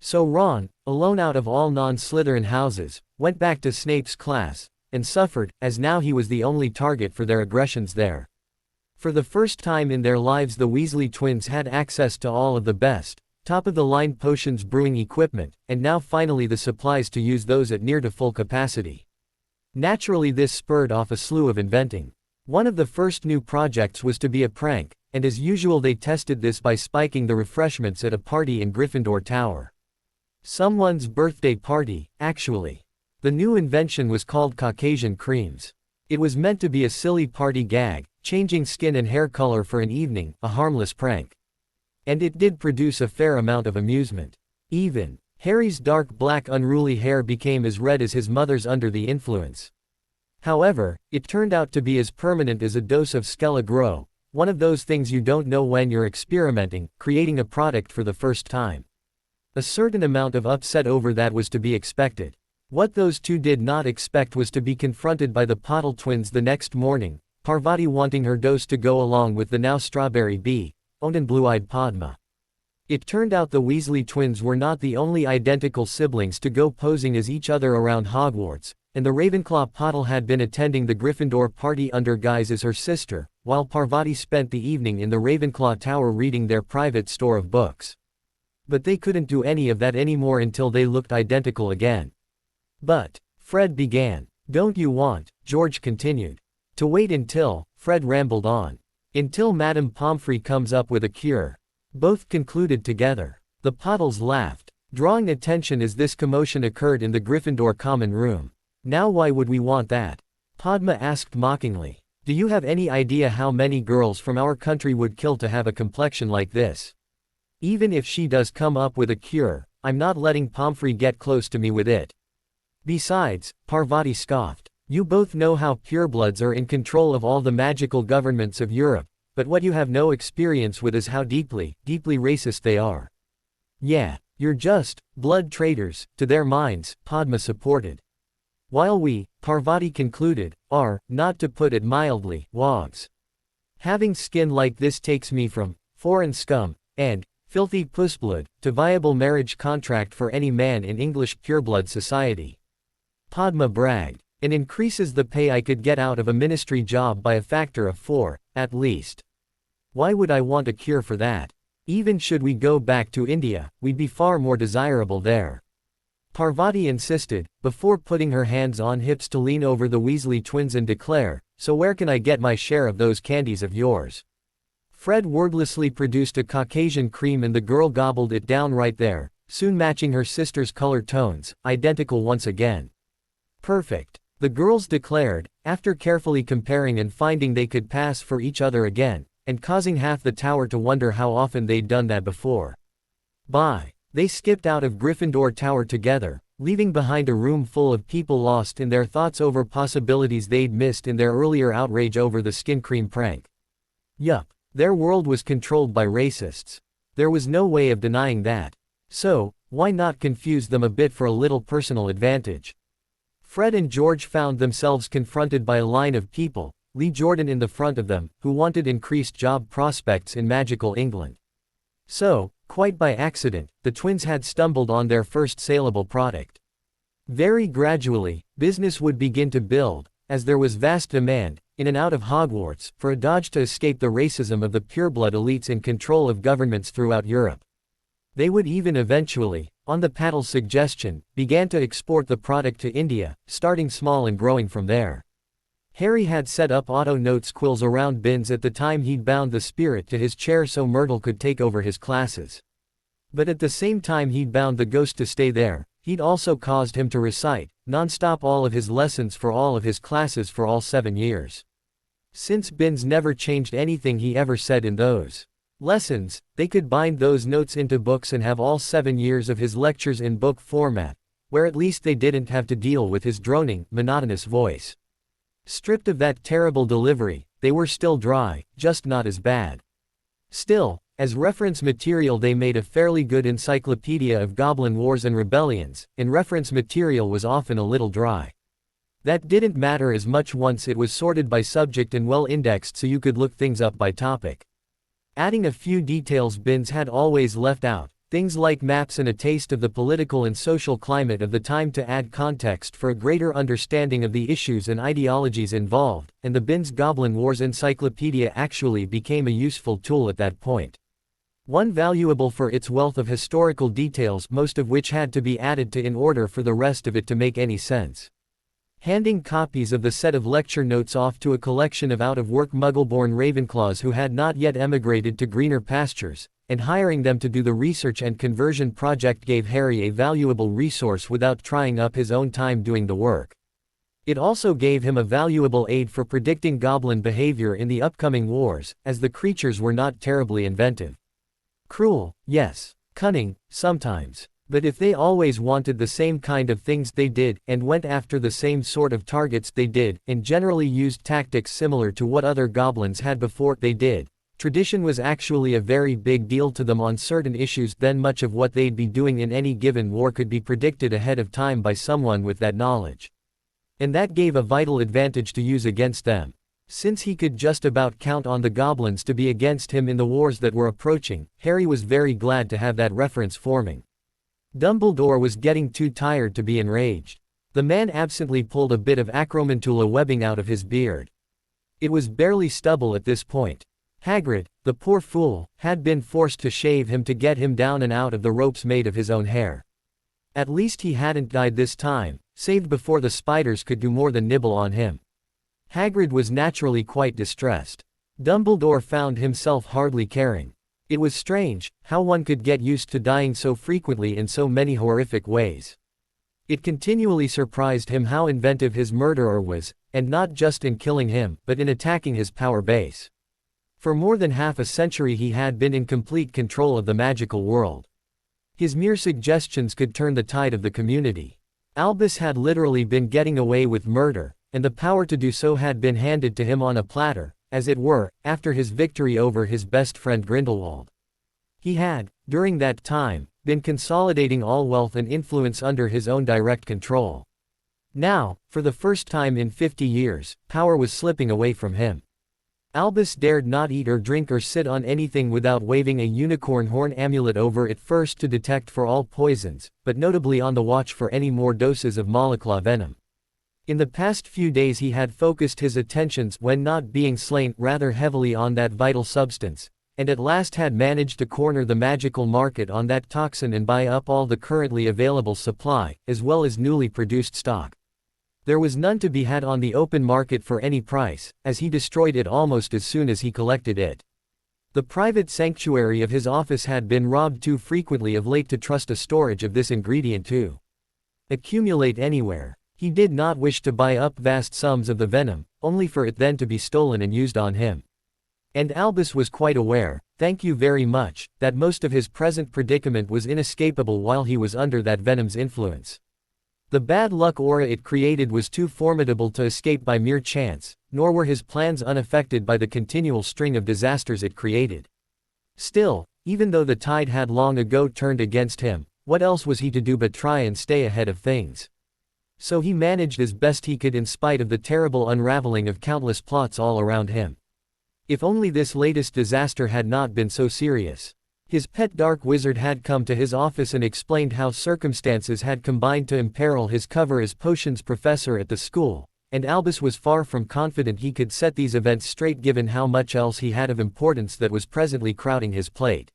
So Ron, alone out of all non-Slytherin houses, went back to Snape's class, and suffered, as now he was the only target for their aggressions there. For the first time in their lives the Weasley twins had access to all of the best, top-of-the-line potions brewing equipment, and now finally the supplies to use those at near to full capacity. Naturally this spurred off a slew of inventing. One of the first new projects was to be a prank, and as usual they tested this by spiking the refreshments at a party in Gryffindor Tower. Someone's birthday party, actually. The new invention was called Caucasian creams. It was meant to be a silly party gag, changing skin and hair color for an evening, a harmless prank. And it did produce a fair amount of amusement. Even Harry's dark black unruly hair became as red as his mother's under the influence. However, it turned out to be as permanent as a dose of Skele-Gro, one of those things you don't know when you're experimenting, creating a product for the first time. A certain amount of upset over that was to be expected. What those two did not expect was to be confronted by the Pottle twins the next morning, Parvati wanting her dose to go along with the now strawberry bee-owned and blue-eyed Padma. It turned out the Weasley twins were not the only identical siblings to go posing as each other around Hogwarts, and the Ravenclaw Pottle had been attending the Gryffindor party under guise as her sister, while Parvati spent the evening in the Ravenclaw Tower reading their private store of books. But they couldn't do any of that anymore until they looked identical again. "But," Fred began. "Don't you want," George continued, "to wait until," Fred rambled on, "until Madame Pomfrey comes up with a cure?" Both concluded together. The Pottles laughed, drawing attention as this commotion occurred in the Gryffindor common room. "Now why would we want that?" Padma asked mockingly. "Do you have any idea how many girls from our country would kill to have a complexion like this? Even if she does come up with a cure, I'm not letting Pomfrey get close to me with it." "Besides," Parvati scoffed, "you both know how purebloods are in control of all the magical governments of Europe. But what you have no experience with is how deeply, deeply racist they are." "Yeah, you're just blood traitors, to their minds," Padma supported. "While we," Parvati concluded, "are, not to put it mildly, wogs. Having skin like this takes me from foreign scum and filthy pussblood to viable marriage contract for any man in English pureblood society." Padma bragged. "And increases the pay I could get out of a ministry job by a factor of 4, at least. Why would I want a cure for that? Even should we go back to India, we'd be far more desirable there." Parvati insisted, before putting her hands on hips to lean over the Weasley twins and declare, "So where can I get my share of those candies of yours?" Fred wordlessly produced a Caucasian cream and the girl gobbled it down right there, soon matching her sister's color tones, identical once again. "Perfect," the girls declared, after carefully comparing and finding they could pass for each other again, and causing half the tower to wonder how often they'd done that before. Bye. They skipped out of Gryffindor Tower together, leaving behind a room full of people lost in their thoughts over possibilities they'd missed in their earlier outrage over the skin cream prank. Yup, their world was controlled by racists. There was no way of denying that. So, why not confuse them a bit for a little personal advantage? Fred and George found themselves confronted by a line of people, Lee Jordan in the front of them, who wanted increased job prospects in magical England. So, quite by accident, the twins had stumbled on their first saleable product. Very gradually, business would begin to build, as there was vast demand, in and out of Hogwarts, for a dodge to escape the racism of the pureblood elites in control of governments throughout Europe. They would even eventually, on the Pattle's suggestion, began to export the product to India, starting small and growing from there. Harry had set up auto notes quills around bins at the time he'd bound the spirit to his chair so Myrtle could take over his classes. But at the same time he'd bound the ghost to stay there, he'd also caused him to recite, non-stop all of his lessons for all of his classes for all 7 years. Since Bins never changed anything he ever said in those lessons, they could bind those notes into books and have all 7 years of his lectures in book format, where at least they didn't have to deal with his droning, monotonous voice. Stripped of that terrible delivery, they were still dry, just not as bad. Still, as reference material they made a fairly good encyclopedia of goblin wars and rebellions, and reference material was often a little dry. That didn't matter as much once it was sorted by subject and well indexed so you could look things up by topic. Adding a few details bins had always left out, things like maps and a taste of the political and social climate of the time to add context for a greater understanding of the issues and ideologies involved, and the bin's Goblin Wars Encyclopedia actually became a useful tool at that point. One valuable for its wealth of historical details, most of which had to be added to in order for the rest of it to make any sense. Handing copies of the set of lecture notes off to a collection of out-of-work Muggle-born Ravenclaws who had not yet emigrated to greener pastures, and hiring them to do the research and conversion project gave Harry a valuable resource without trying up his own time doing the work. It also gave him a valuable aid for predicting goblin behavior in the upcoming wars, as the creatures were not terribly inventive. Cruel, yes. Cunning, sometimes. But if they always wanted the same kind of things they did, and went after the same sort of targets they did, and generally used tactics similar to what other goblins had before they did, tradition was actually a very big deal to them on certain issues, then much of what they'd be doing in any given war could be predicted ahead of time by someone with that knowledge. And that gave a vital advantage to use against them. Since he could just about count on the goblins to be against him in the wars that were approaching, Harry was very glad to have that reference forming. Dumbledore was getting too tired to be enraged. The man absently pulled a bit of acromantula webbing out of his beard. It was barely stubble at this point. Hagrid, the poor fool, had been forced to shave him to get him down and out of the ropes made of his own hair. At least he hadn't died this time, saved before the spiders could do more than nibble on him. Hagrid was naturally quite distressed. Dumbledore found himself hardly caring. It was strange, how one could get used to dying so frequently in so many horrific ways. It continually surprised him how inventive his murderer was, and not just in killing him, but in attacking his power base. For more than half a century he had been in complete control of the magical world. His mere suggestions could turn the tide of the community. Albus had literally been getting away with murder, and the power to do so had been handed to him on a platter, as it were, after his victory over his best friend Grindelwald. He had, during that time, been consolidating all wealth and influence under his own direct control. Now, for the first time in 50 years, power was slipping away from him. Albus dared not eat or drink or sit on anything without waving a unicorn horn amulet over it first to detect for all poisons, but notably on the watch for any more doses of Malaclaw venom. In the past few days he had focused his attentions, when not being slain, rather heavily on that vital substance, and at last had managed to corner the magical market on that toxin and buy up all the currently available supply, as well as newly produced stock. There was none to be had on the open market for any price, as he destroyed it almost as soon as he collected it. The private sanctuary of his office had been robbed too frequently of late to trust a storage of this ingredient to accumulate anywhere. He did not wish to buy up vast sums of the venom, only for it then to be stolen and used on him. And Albus was quite aware, thank you very much, that most of his present predicament was inescapable while he was under that venom's influence. The bad luck aura it created was too formidable to escape by mere chance, nor were his plans unaffected by the continual string of disasters it created. Still, even though the tide had long ago turned against him, what else was he to do but try and stay ahead of things? So he managed as best he could in spite of the terrible unraveling of countless plots all around him. If only this latest disaster had not been so serious. His pet dark wizard had come to his office and explained how circumstances had combined to imperil his cover as potions professor at the school, and Albus was far from confident he could set these events straight given how much else he had of importance that was presently crowding his plate.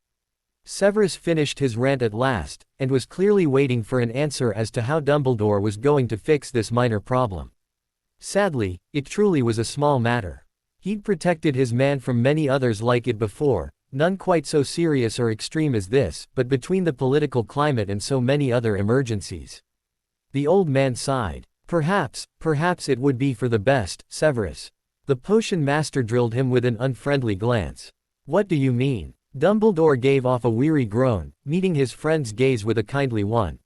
Severus finished his rant at last, and was clearly waiting for an answer as to how Dumbledore was going to fix this minor problem. Sadly, it truly was a small matter. He'd protected his man from many others like it before, none quite so serious or extreme as this, but between the political climate and so many other emergencies. The old man sighed. Perhaps it would be for the best, Severus. The potion master drilled him with an unfriendly glance. What do you mean? Dumbledore gave off a weary groan, meeting his friend's gaze with a kindly one.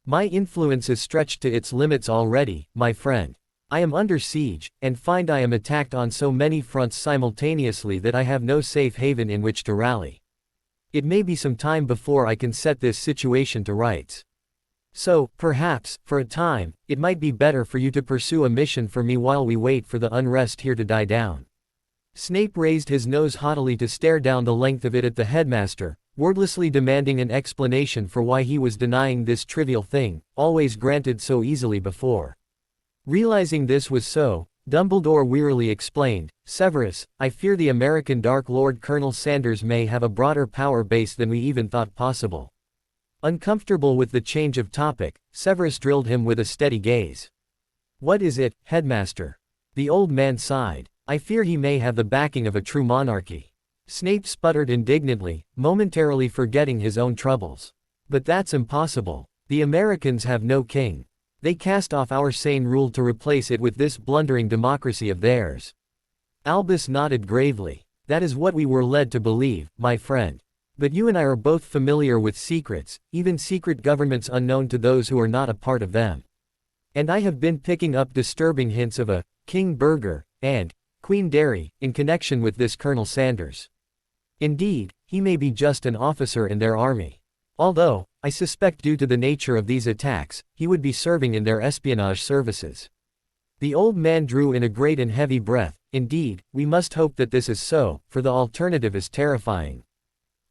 My influence is stretched to its limits already, my friend. I am under siege, and find I am attacked on so many fronts simultaneously that I have no safe haven in which to rally. It may be some time before I can set this situation to rights. So, perhaps, for a time, it might be better for you to pursue a mission for me while we wait for the unrest here to die down." Snape raised his nose haughtily to stare down the length of it at the headmaster, wordlessly demanding an explanation for why he was denying this trivial thing, always granted so easily before. Realizing this was so, Dumbledore wearily explained, "Severus, I fear the American Dark Lord Colonel Sanders may have a broader power base than we even thought possible." Uncomfortable with the change of topic, Severus drilled him with a steady gaze. "What is it, headmaster?" The old man sighed. "I fear he may have the backing of a true monarchy." Snape sputtered indignantly, momentarily forgetting his own troubles. "But that's impossible. The Americans have no king. They cast off our sane rule to replace it with this blundering democracy of theirs." Albus nodded gravely. "That is what we were led to believe, my friend. But you and I are both familiar with secrets, even secret governments unknown to those who are not a part of them. And I have been picking up disturbing hints of a King Burger and Queen Derry in connection with this Colonel Sanders. Indeed, he may be just an officer in their army. Although, I suspect due to the nature of these attacks, he would be serving in their espionage services." The old man drew in a great and heavy breath. "Indeed, we must hope that this is so, for the alternative is terrifying."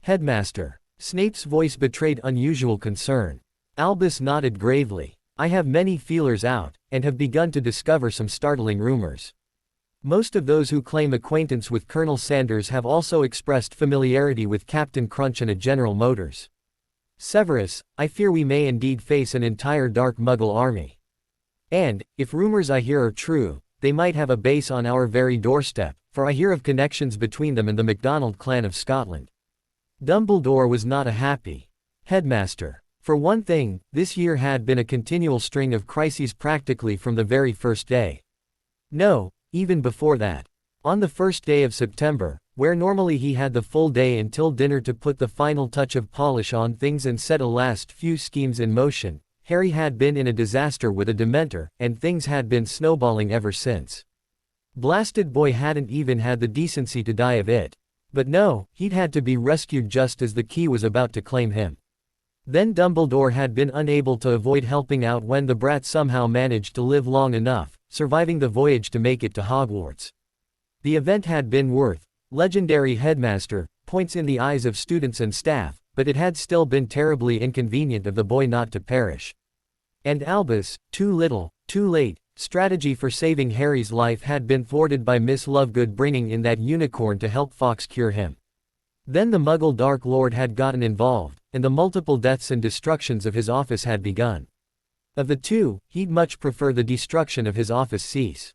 "Headmaster." Snape's voice betrayed unusual concern. Albus nodded gravely. "I have many feelers out, and have begun to discover some startling rumors. Most of those who claim acquaintance with Colonel Sanders have also expressed familiarity with Captain Crunch and a General Motors. Severus, I fear we may indeed face an entire Dark Muggle army. And, if rumors I hear are true, they might have a base on our very doorstep, for I hear of connections between them and the MacDonald clan of Scotland." Dumbledore was not a happy headmaster. For one thing, this year had been a continual string of crises practically from the very first day. No, even before that. On the first day of September, where normally he had the full day until dinner to put the final touch of polish on things and set a last few schemes in motion, Harry had been in a disaster with a Dementor, and things had been snowballing ever since. Blasted boy hadn't even had the decency to die of it. But no, he'd had to be rescued just as the key was about to claim him. Then Dumbledore had been unable to avoid helping out when the brat somehow managed to live long enough, surviving the voyage to make it to Hogwarts. The event had been worth legendary headmaster points in the eyes of students and staff, but it had still been terribly inconvenient of the boy not to perish. And Albus, too little, too late, strategy for saving Harry's life had been thwarted by Miss Lovegood bringing in that unicorn to help Fawkes cure him. Then the Muggle Dark Lord had gotten involved, and the multiple deaths and destructions of his office had begun. Of the two, he'd much prefer the destruction of his office cease.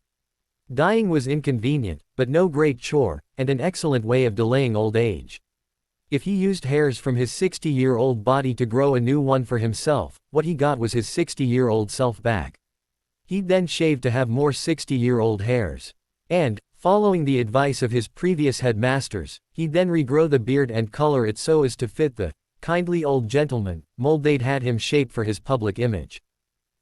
Dying was inconvenient, but no great chore, and an excellent way of delaying old age. If he used hairs from his 60-year-old body to grow a new one for himself, what he got was his 60-year-old self back. He'd then shave to have more 60-year-old hairs. And, following the advice of his previous headmasters, he'd then regrow the beard and color it so as to fit the kindly old gentleman mold they'd had him shape for his public image.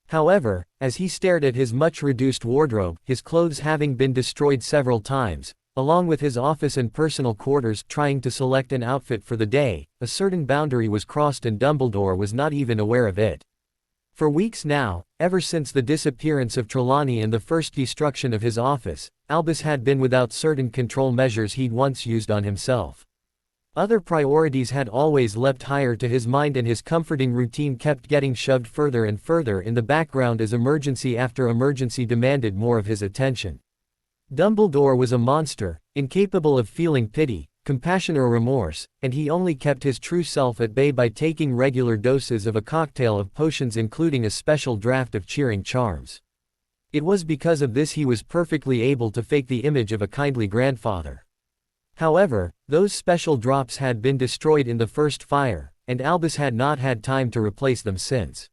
However, as he stared at his much-reduced wardrobe, his clothes having been destroyed several times, along with his office and personal quarters trying to select an outfit for the day, a certain boundary was crossed and Dumbledore was not even aware of it. For weeks now, ever since the disappearance of Trelawney and the first destruction of his office, Albus had been without certain control measures he'd once used on himself. Other priorities had always leapt higher to his mind and his comforting routine kept getting shoved further and further in the background as emergency after emergency demanded more of his attention. Dumbledore was a monster, incapable of feeling pity, compassion or remorse, and he only kept his true self at bay by taking regular doses of a cocktail of potions including a special draft of cheering charms. It was because of this he was perfectly able to fake the image of a kindly grandfather. However, those special drops had been destroyed in the first fire, and Albus had not had time to replace them since.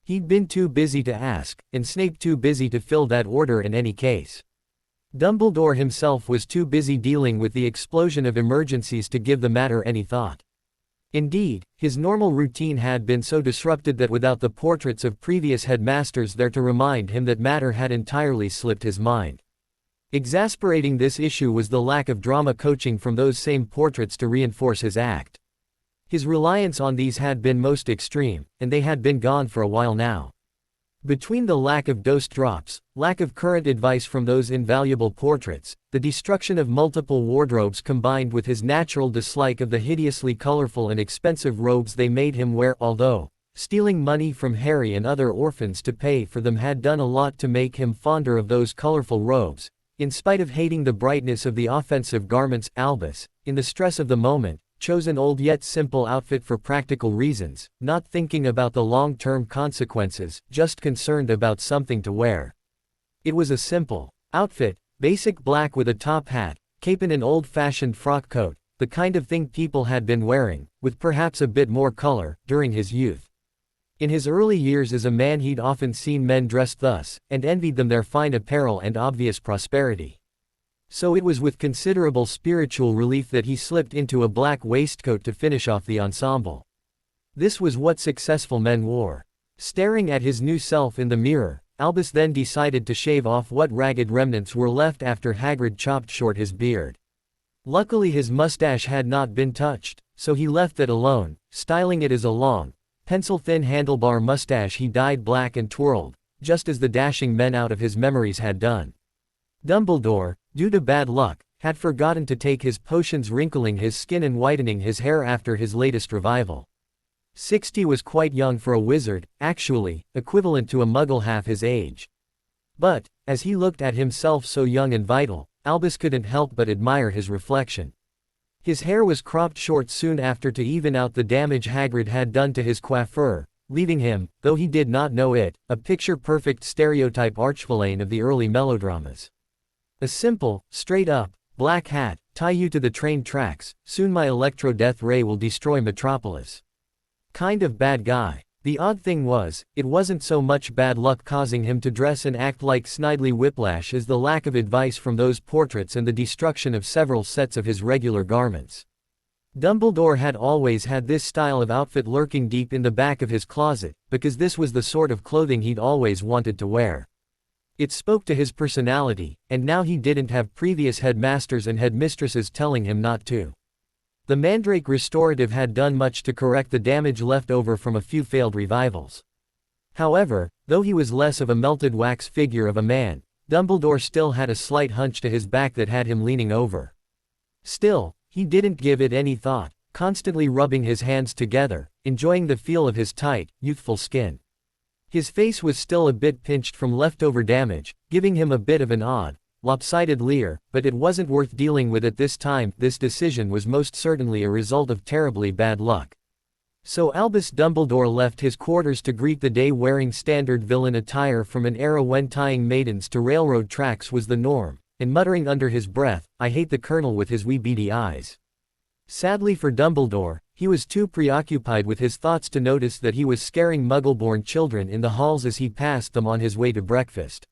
He'd been too busy to ask, and Snape too busy to fill that order in any case. Dumbledore himself was too busy dealing with the explosion of emergencies to give the matter any thought. Indeed, his normal routine had been so disrupted that without the portraits of previous headmasters there to remind him that matter had entirely slipped his mind. Exasperating this issue was the lack of drama coaching from those same portraits to reinforce his act. His reliance on these had been most extreme, and they had been gone for a while now. Between the lack of dose drops, lack of current advice from those invaluable portraits, the destruction of multiple wardrobes combined with his natural dislike of the hideously colorful and expensive robes they made him wear, although stealing money from Harry and other orphans to pay for them had done a lot to make him fonder of those colorful robes. In spite of hating the brightness of the offensive garments, Albus, in the stress of the moment, chose an old yet simple outfit for practical reasons, not thinking about the long-term consequences, just concerned about something to wear. It was a simple outfit, basic black with a top hat, cape and an old-fashioned frock coat, the kind of thing people had been wearing, with perhaps a bit more color, during his youth. In his early years as a man he'd often seen men dressed thus, and envied them their fine apparel and obvious prosperity. So it was with considerable spiritual relief that he slipped into a black waistcoat to finish off the ensemble. This was what successful men wore. Staring at his new self in the mirror, Albus then decided to shave off what ragged remnants were left after Hagrid chopped short his beard. Luckily his mustache had not been touched, so he left that alone, styling it as a long, pencil-thin handlebar mustache he dyed black and twirled, just as the dashing men out of his memories had done. Dumbledore, due to bad luck, had forgotten to take his potions, wrinkling his skin and whitening his hair after his latest revival. 60 was quite young for a wizard, actually, equivalent to a muggle half his age. But, as he looked at himself so young and vital, Albus couldn't help but admire his reflection. His hair was cropped short soon after to even out the damage Hagrid had done to his coiffure, leaving him, though he did not know it, a picture-perfect stereotype archvillain of the early melodramas. A simple, straight-up, black hat, tie you to the train tracks, soon my electro-death ray will destroy Metropolis. Kind of bad guy. The odd thing was, it wasn't so much bad luck causing him to dress and act like Snidely Whiplash as the lack of advice from those portraits and the destruction of several sets of his regular garments. Dumbledore had always had this style of outfit lurking deep in the back of his closet, because this was the sort of clothing he'd always wanted to wear. It spoke to his personality, and now he didn't have previous headmasters and headmistresses telling him not to. The Mandrake Restorative had done much to correct the damage left over from a few failed revivals. However, though he was less of a melted wax figure of a man, Dumbledore still had a slight hunch to his back that had him leaning over. Still, he didn't give it any thought, constantly rubbing his hands together, enjoying the feel of his tight, youthful skin. His face was still a bit pinched from leftover damage, giving him a bit of an odd, lopsided leer, but it wasn't worth dealing with at this time. This decision was most certainly a result of terribly bad luck. So Albus Dumbledore left his quarters to greet the day wearing standard villain attire from an era when tying maidens to railroad tracks was the norm, and muttering under his breath, "I hate the Colonel," with his wee beady eyes. Sadly for Dumbledore, he was too preoccupied with his thoughts to notice that he was scaring Muggle-born children in the halls as he passed them on his way to breakfast.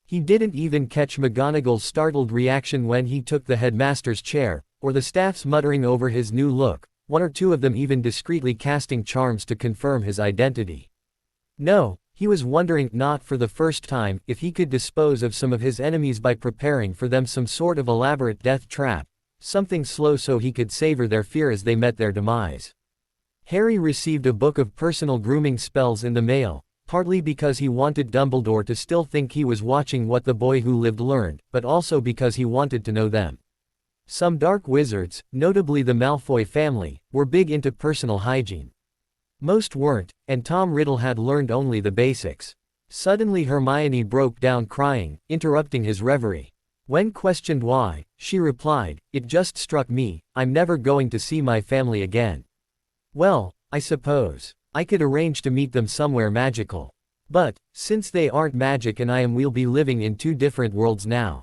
He didn't even catch McGonagall's startled reaction when he took the headmaster's chair, or the staff's muttering over his new look, one or two of them even discreetly casting charms to confirm his identity. No, he was wondering, not for the first time, if he could dispose of some of his enemies by preparing for them some sort of elaborate death trap. Something slow so he could savor their fear as they met their demise. Harry received a book of personal grooming spells in the mail, partly because he wanted Dumbledore to still think he was watching What the Boy Who Lived learned, but also because he wanted to know them. Some dark wizards, notably the Malfoy family, were big into personal hygiene. Most weren't, and Tom Riddle had learned only the basics. Suddenly Hermione broke down crying, interrupting his reverie. When questioned why, she replied, "It just struck me, I'm never going to see my family again. Well, I suppose I could arrange to meet them somewhere magical. But, since they aren't magic and we'll be living in two different worlds now.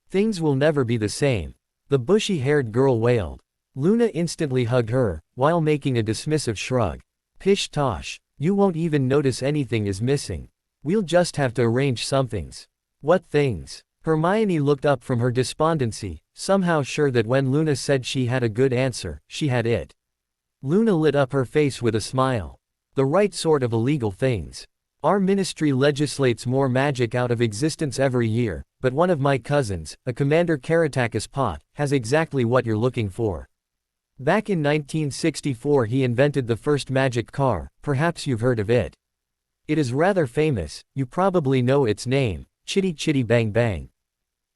Things will never be the same," the bushy-haired girl wailed. Luna instantly hugged her, while making a dismissive shrug. "Pish-tosh, you won't even notice anything is missing. We'll just have to arrange some things." "What things?" Hermione looked up from her despondency, somehow sure that when Luna said she had a good answer, she had it. Luna lit up her face with a smile. The right sort of illegal things. Our ministry legislates more magic out of existence every year, but one of my cousins, a Commander Karatakis Pot, has exactly what you're looking for. Back in 1964 he invented the first magic car, perhaps you've heard of it. It is rather famous, you probably know its name, Chitty Chitty Bang Bang.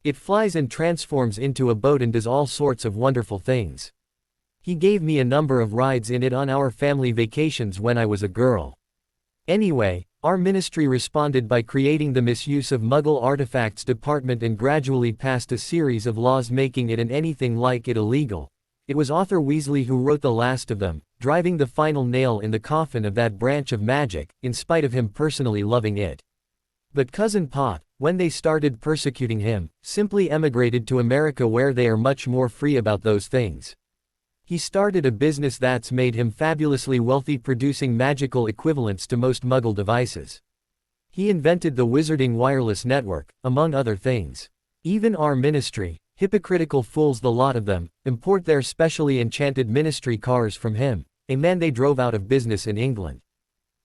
It flies and transforms into a boat and does all sorts of wonderful things. He gave me a number of rides in it on our family vacations when I was a girl. Anyway, our ministry responded by creating the Misuse of Muggle Artifacts Department and gradually passed a series of laws making it and anything like it illegal. It was Arthur Weasley who wrote the last of them, driving the final nail in the coffin of that branch of magic, in spite of him personally loving it. But Cousin Pot, when they started persecuting him, simply emigrated to America where they are much more free about those things. He started a business that's made him fabulously wealthy producing magical equivalents to most Muggle devices. He invented the Wizarding Wireless Network, among other things. Even our ministry, hypocritical fools the lot of them, import their specially enchanted ministry cars from him, a man they drove out of business in England.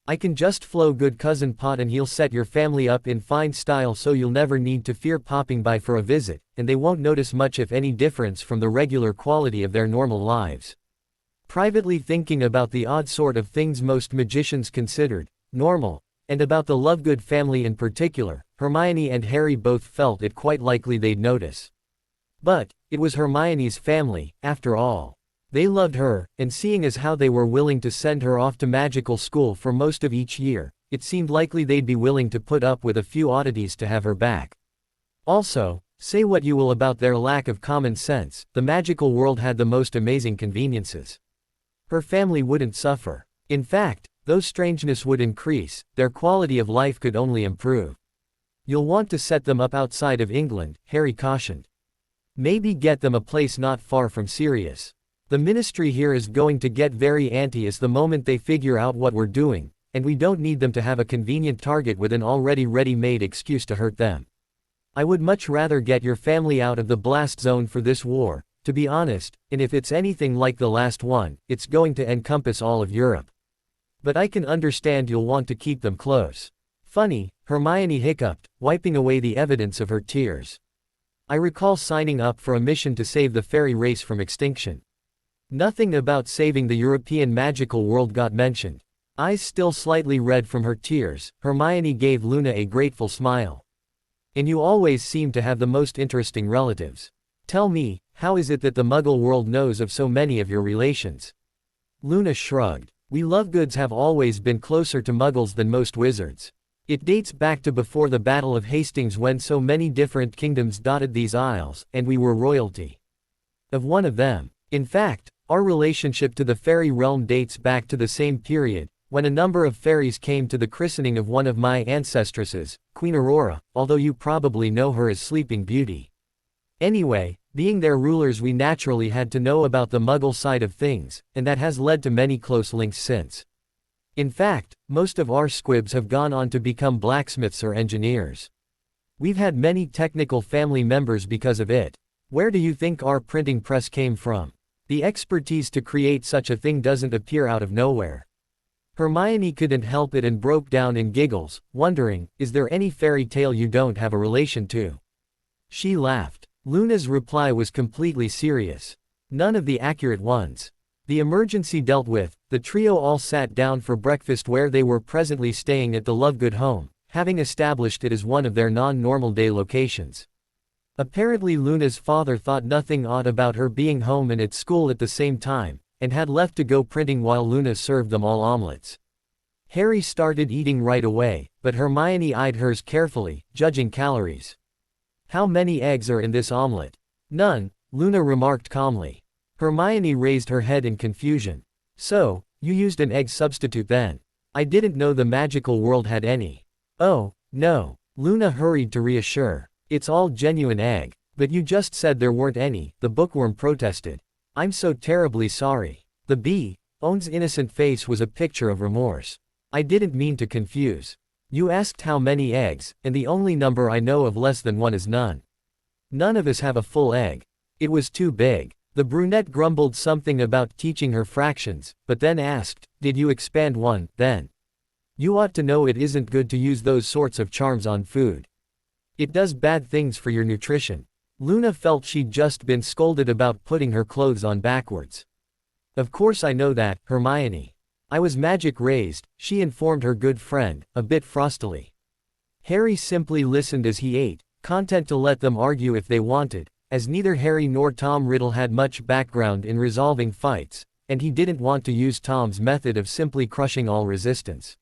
I can just flow good Cousin Pot and he'll set your family up in fine style so you'll never need to fear popping by for a visit, and they won't notice much if any difference from the regular quality of their normal lives. Privately thinking about the odd sort of things most magicians considered normal, and about the Lovegood family in particular, Hermione and Harry both felt it quite likely they'd notice. But it was Hermione's family, after all. They loved her, and seeing as how they were willing to send her off to magical school for most of each year, it seemed likely they'd be willing to put up with a few oddities to have her back. Also, say what you will about their lack of common sense, the magical world had the most amazing conveniences. Her family wouldn't suffer. In fact, though strangeness would increase, their quality of life could only improve. You'll want to set them up outside of England, Harry cautioned. Maybe get them a place not far from Sirius. The ministry here is going to get very anxious the moment they figure out what we're doing, and we don't need them to have a convenient target with an already ready-made excuse to hurt them. I would much rather get your family out of the blast zone for this war, to be honest, and if it's anything like the last one, it's going to encompass all of Europe. But I can understand you'll want to keep them close. Funny, Hermione hiccuped, wiping away the evidence of her tears. I recall signing up for a mission to save the fairy race from extinction. Nothing about saving the European magical world got mentioned. Eyes still slightly red from her tears, Hermione gave Luna a grateful smile. And you always seem to have the most interesting relatives. Tell me, how is it that the Muggle world knows of so many of your relations? Luna shrugged. We Lovegoods have always been closer to Muggles than most wizards. It dates back to before the Battle of Hastings when so many different kingdoms dotted these isles, and we were royalty of one of them. In fact, our relationship to the fairy realm dates back to the same period, when a number of fairies came to the christening of one of my ancestresses, Queen Aurora, although you probably know her as Sleeping Beauty. Anyway, being their rulers we naturally had to know about the Muggle side of things, and that has led to many close links since. In fact, most of our squibs have gone on to become blacksmiths or engineers. We've had many technical family members because of it. Where do you think our printing press came from? The expertise to create such a thing doesn't appear out of nowhere. Hermione couldn't help it and broke down in giggles, wondering, is there any fairy tale you don't have a relation to? She laughed. Luna's reply was completely serious. None of the accurate ones. The emergency dealt with, the trio all sat down for breakfast where they were presently staying at the Lovegood home, having established it as one of their non-normal day locations. Apparently Luna's father thought nothing odd about her being home and at school at the same time, and had left to go printing while Luna served them all omelets. Harry started eating right away, but Hermione eyed hers carefully, judging calories. How many eggs are in this omelet? None, Luna remarked calmly. Hermione raised her head in confusion. So, you used an egg substitute then? I didn't know the magical world had any. Oh, no, Luna hurried to reassure. It's all genuine egg. But you just said there weren't any, the bookworm protested. I'm so terribly sorry. The Bee-Own's innocent face was a picture of remorse. I didn't mean to confuse. You asked how many eggs, and the only number I know of less than one is none. None of us have a full egg. It was too big. The brunette grumbled something about teaching her fractions, but then asked, "Did you expand one, then? You ought to know it isn't good to use those sorts of charms on food. It does bad things for your nutrition." Luna felt she'd just been scolded about putting her clothes on backwards. "Of course I know that, Hermione. I was magic raised," she informed her good friend, a bit frostily. Harry simply listened as he ate, content to let them argue if they wanted, as neither Harry nor Tom Riddle had much background in resolving fights, and he didn't want to use Tom's method of simply crushing all resistance.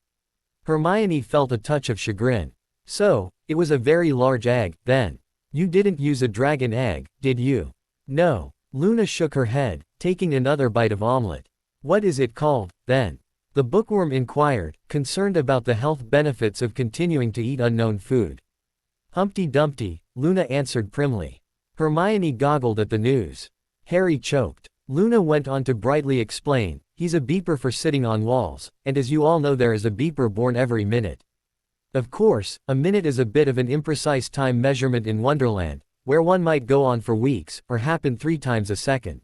Hermione felt a touch of chagrin. "So, it was a very large egg, then. You didn't use a dragon egg, did you?" "No." Luna shook her head, taking another bite of omelette. "What is it called, then?" the bookworm inquired, concerned about the health benefits of continuing to eat unknown food. "Humpty Dumpty," Luna answered primly. Hermione goggled at the news. Harry choked. Luna went on to brightly explain, "He's a beeper for sitting on walls, and as you all know there is a beeper born every minute. Of course, a minute is a bit of an imprecise time measurement in Wonderland, where one might go on for weeks, or happen 3 times a second.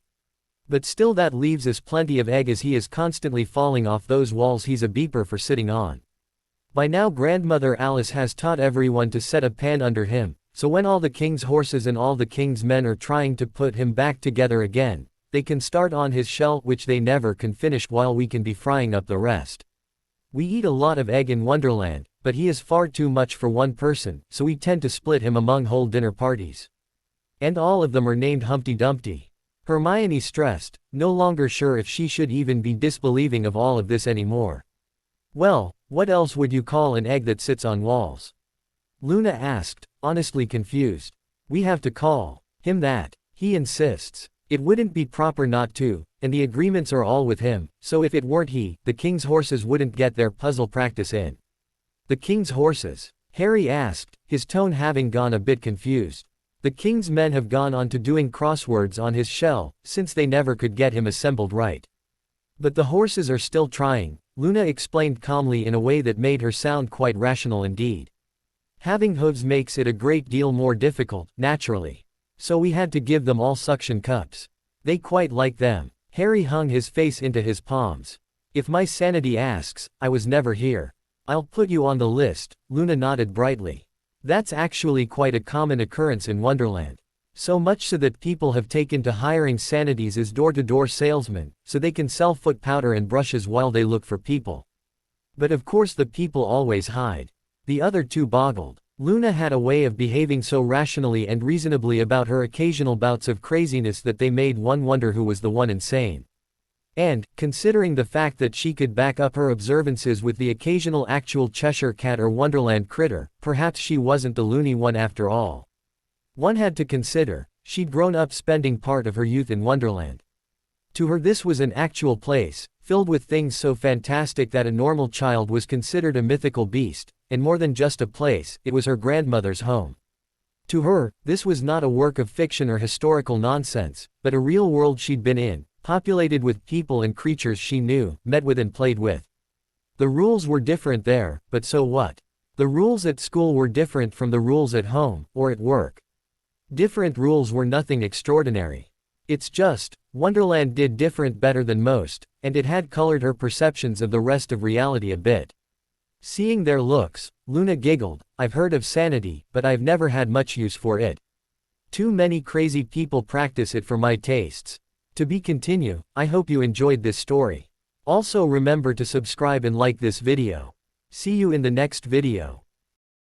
But still that leaves us plenty of egg as he is constantly falling off those walls he's a beeper for sitting on. By now Grandmother Alice has taught everyone to set a pan under him, so when all the king's horses and all the king's men are trying to put him back together again, they can start on his shell which they never can finish while we can be frying up the rest. We eat a lot of egg in Wonderland, but he is far too much for one person, so we tend to split him among whole dinner parties. And all of them are named Humpty Dumpty." Hermione stressed, no longer sure if she should even be disbelieving of all of this anymore. "Well, what else would you call an egg that sits on walls?" Luna asked, honestly confused. "We have to call him that. He insists. It wouldn't be proper not to, and the agreements are all with him, so if it weren't he, the king's horses wouldn't get their puzzle practice in." "The king's horses?" Harry asked, his tone having gone a bit confused. "The king's men have gone on to doing crosswords on his shell, since they never could get him assembled right. But the horses are still trying," Luna explained calmly in a way that made her sound quite rational indeed. "Having hooves makes it a great deal more difficult, naturally. So we had to give them all suction cups. They quite like them." Harry hung his face into his palms. "If my sanity asks, I was never here." "I'll put you on the list," Luna nodded brightly. "That's actually quite a common occurrence in Wonderland. So much so that people have taken to hiring sanities as door-to-door salesmen, so they can sell foot powder and brushes while they look for people. But of course the people always hide." The other two boggled. Luna had a way of behaving so rationally and reasonably about her occasional bouts of craziness that they made one wonder who was the one insane. And, considering the fact that she could back up her observances with the occasional actual Cheshire cat or Wonderland critter, perhaps she wasn't the loony one after all. One had to consider, she'd grown up spending part of her youth in Wonderland. To her this was an actual place, filled with things so fantastic that a normal child was considered a mythical beast, and more than just a place, it was her grandmother's home. To her, this was not a work of fiction or historical nonsense, but a real world she'd been in, populated with people and creatures she knew, met with and played with. The rules were different there, but so what? The rules at school were different from the rules at home, or at work. Different rules were nothing extraordinary. It's just, Wonderland did different better than most, and it had colored her perceptions of the rest of reality a bit. Seeing their looks, Luna giggled. "I've heard of sanity, but I've never had much use for it. Too many crazy people practice it for my tastes." To be continue, I hope you enjoyed this story. Also remember to subscribe and like this video. See you in the next video.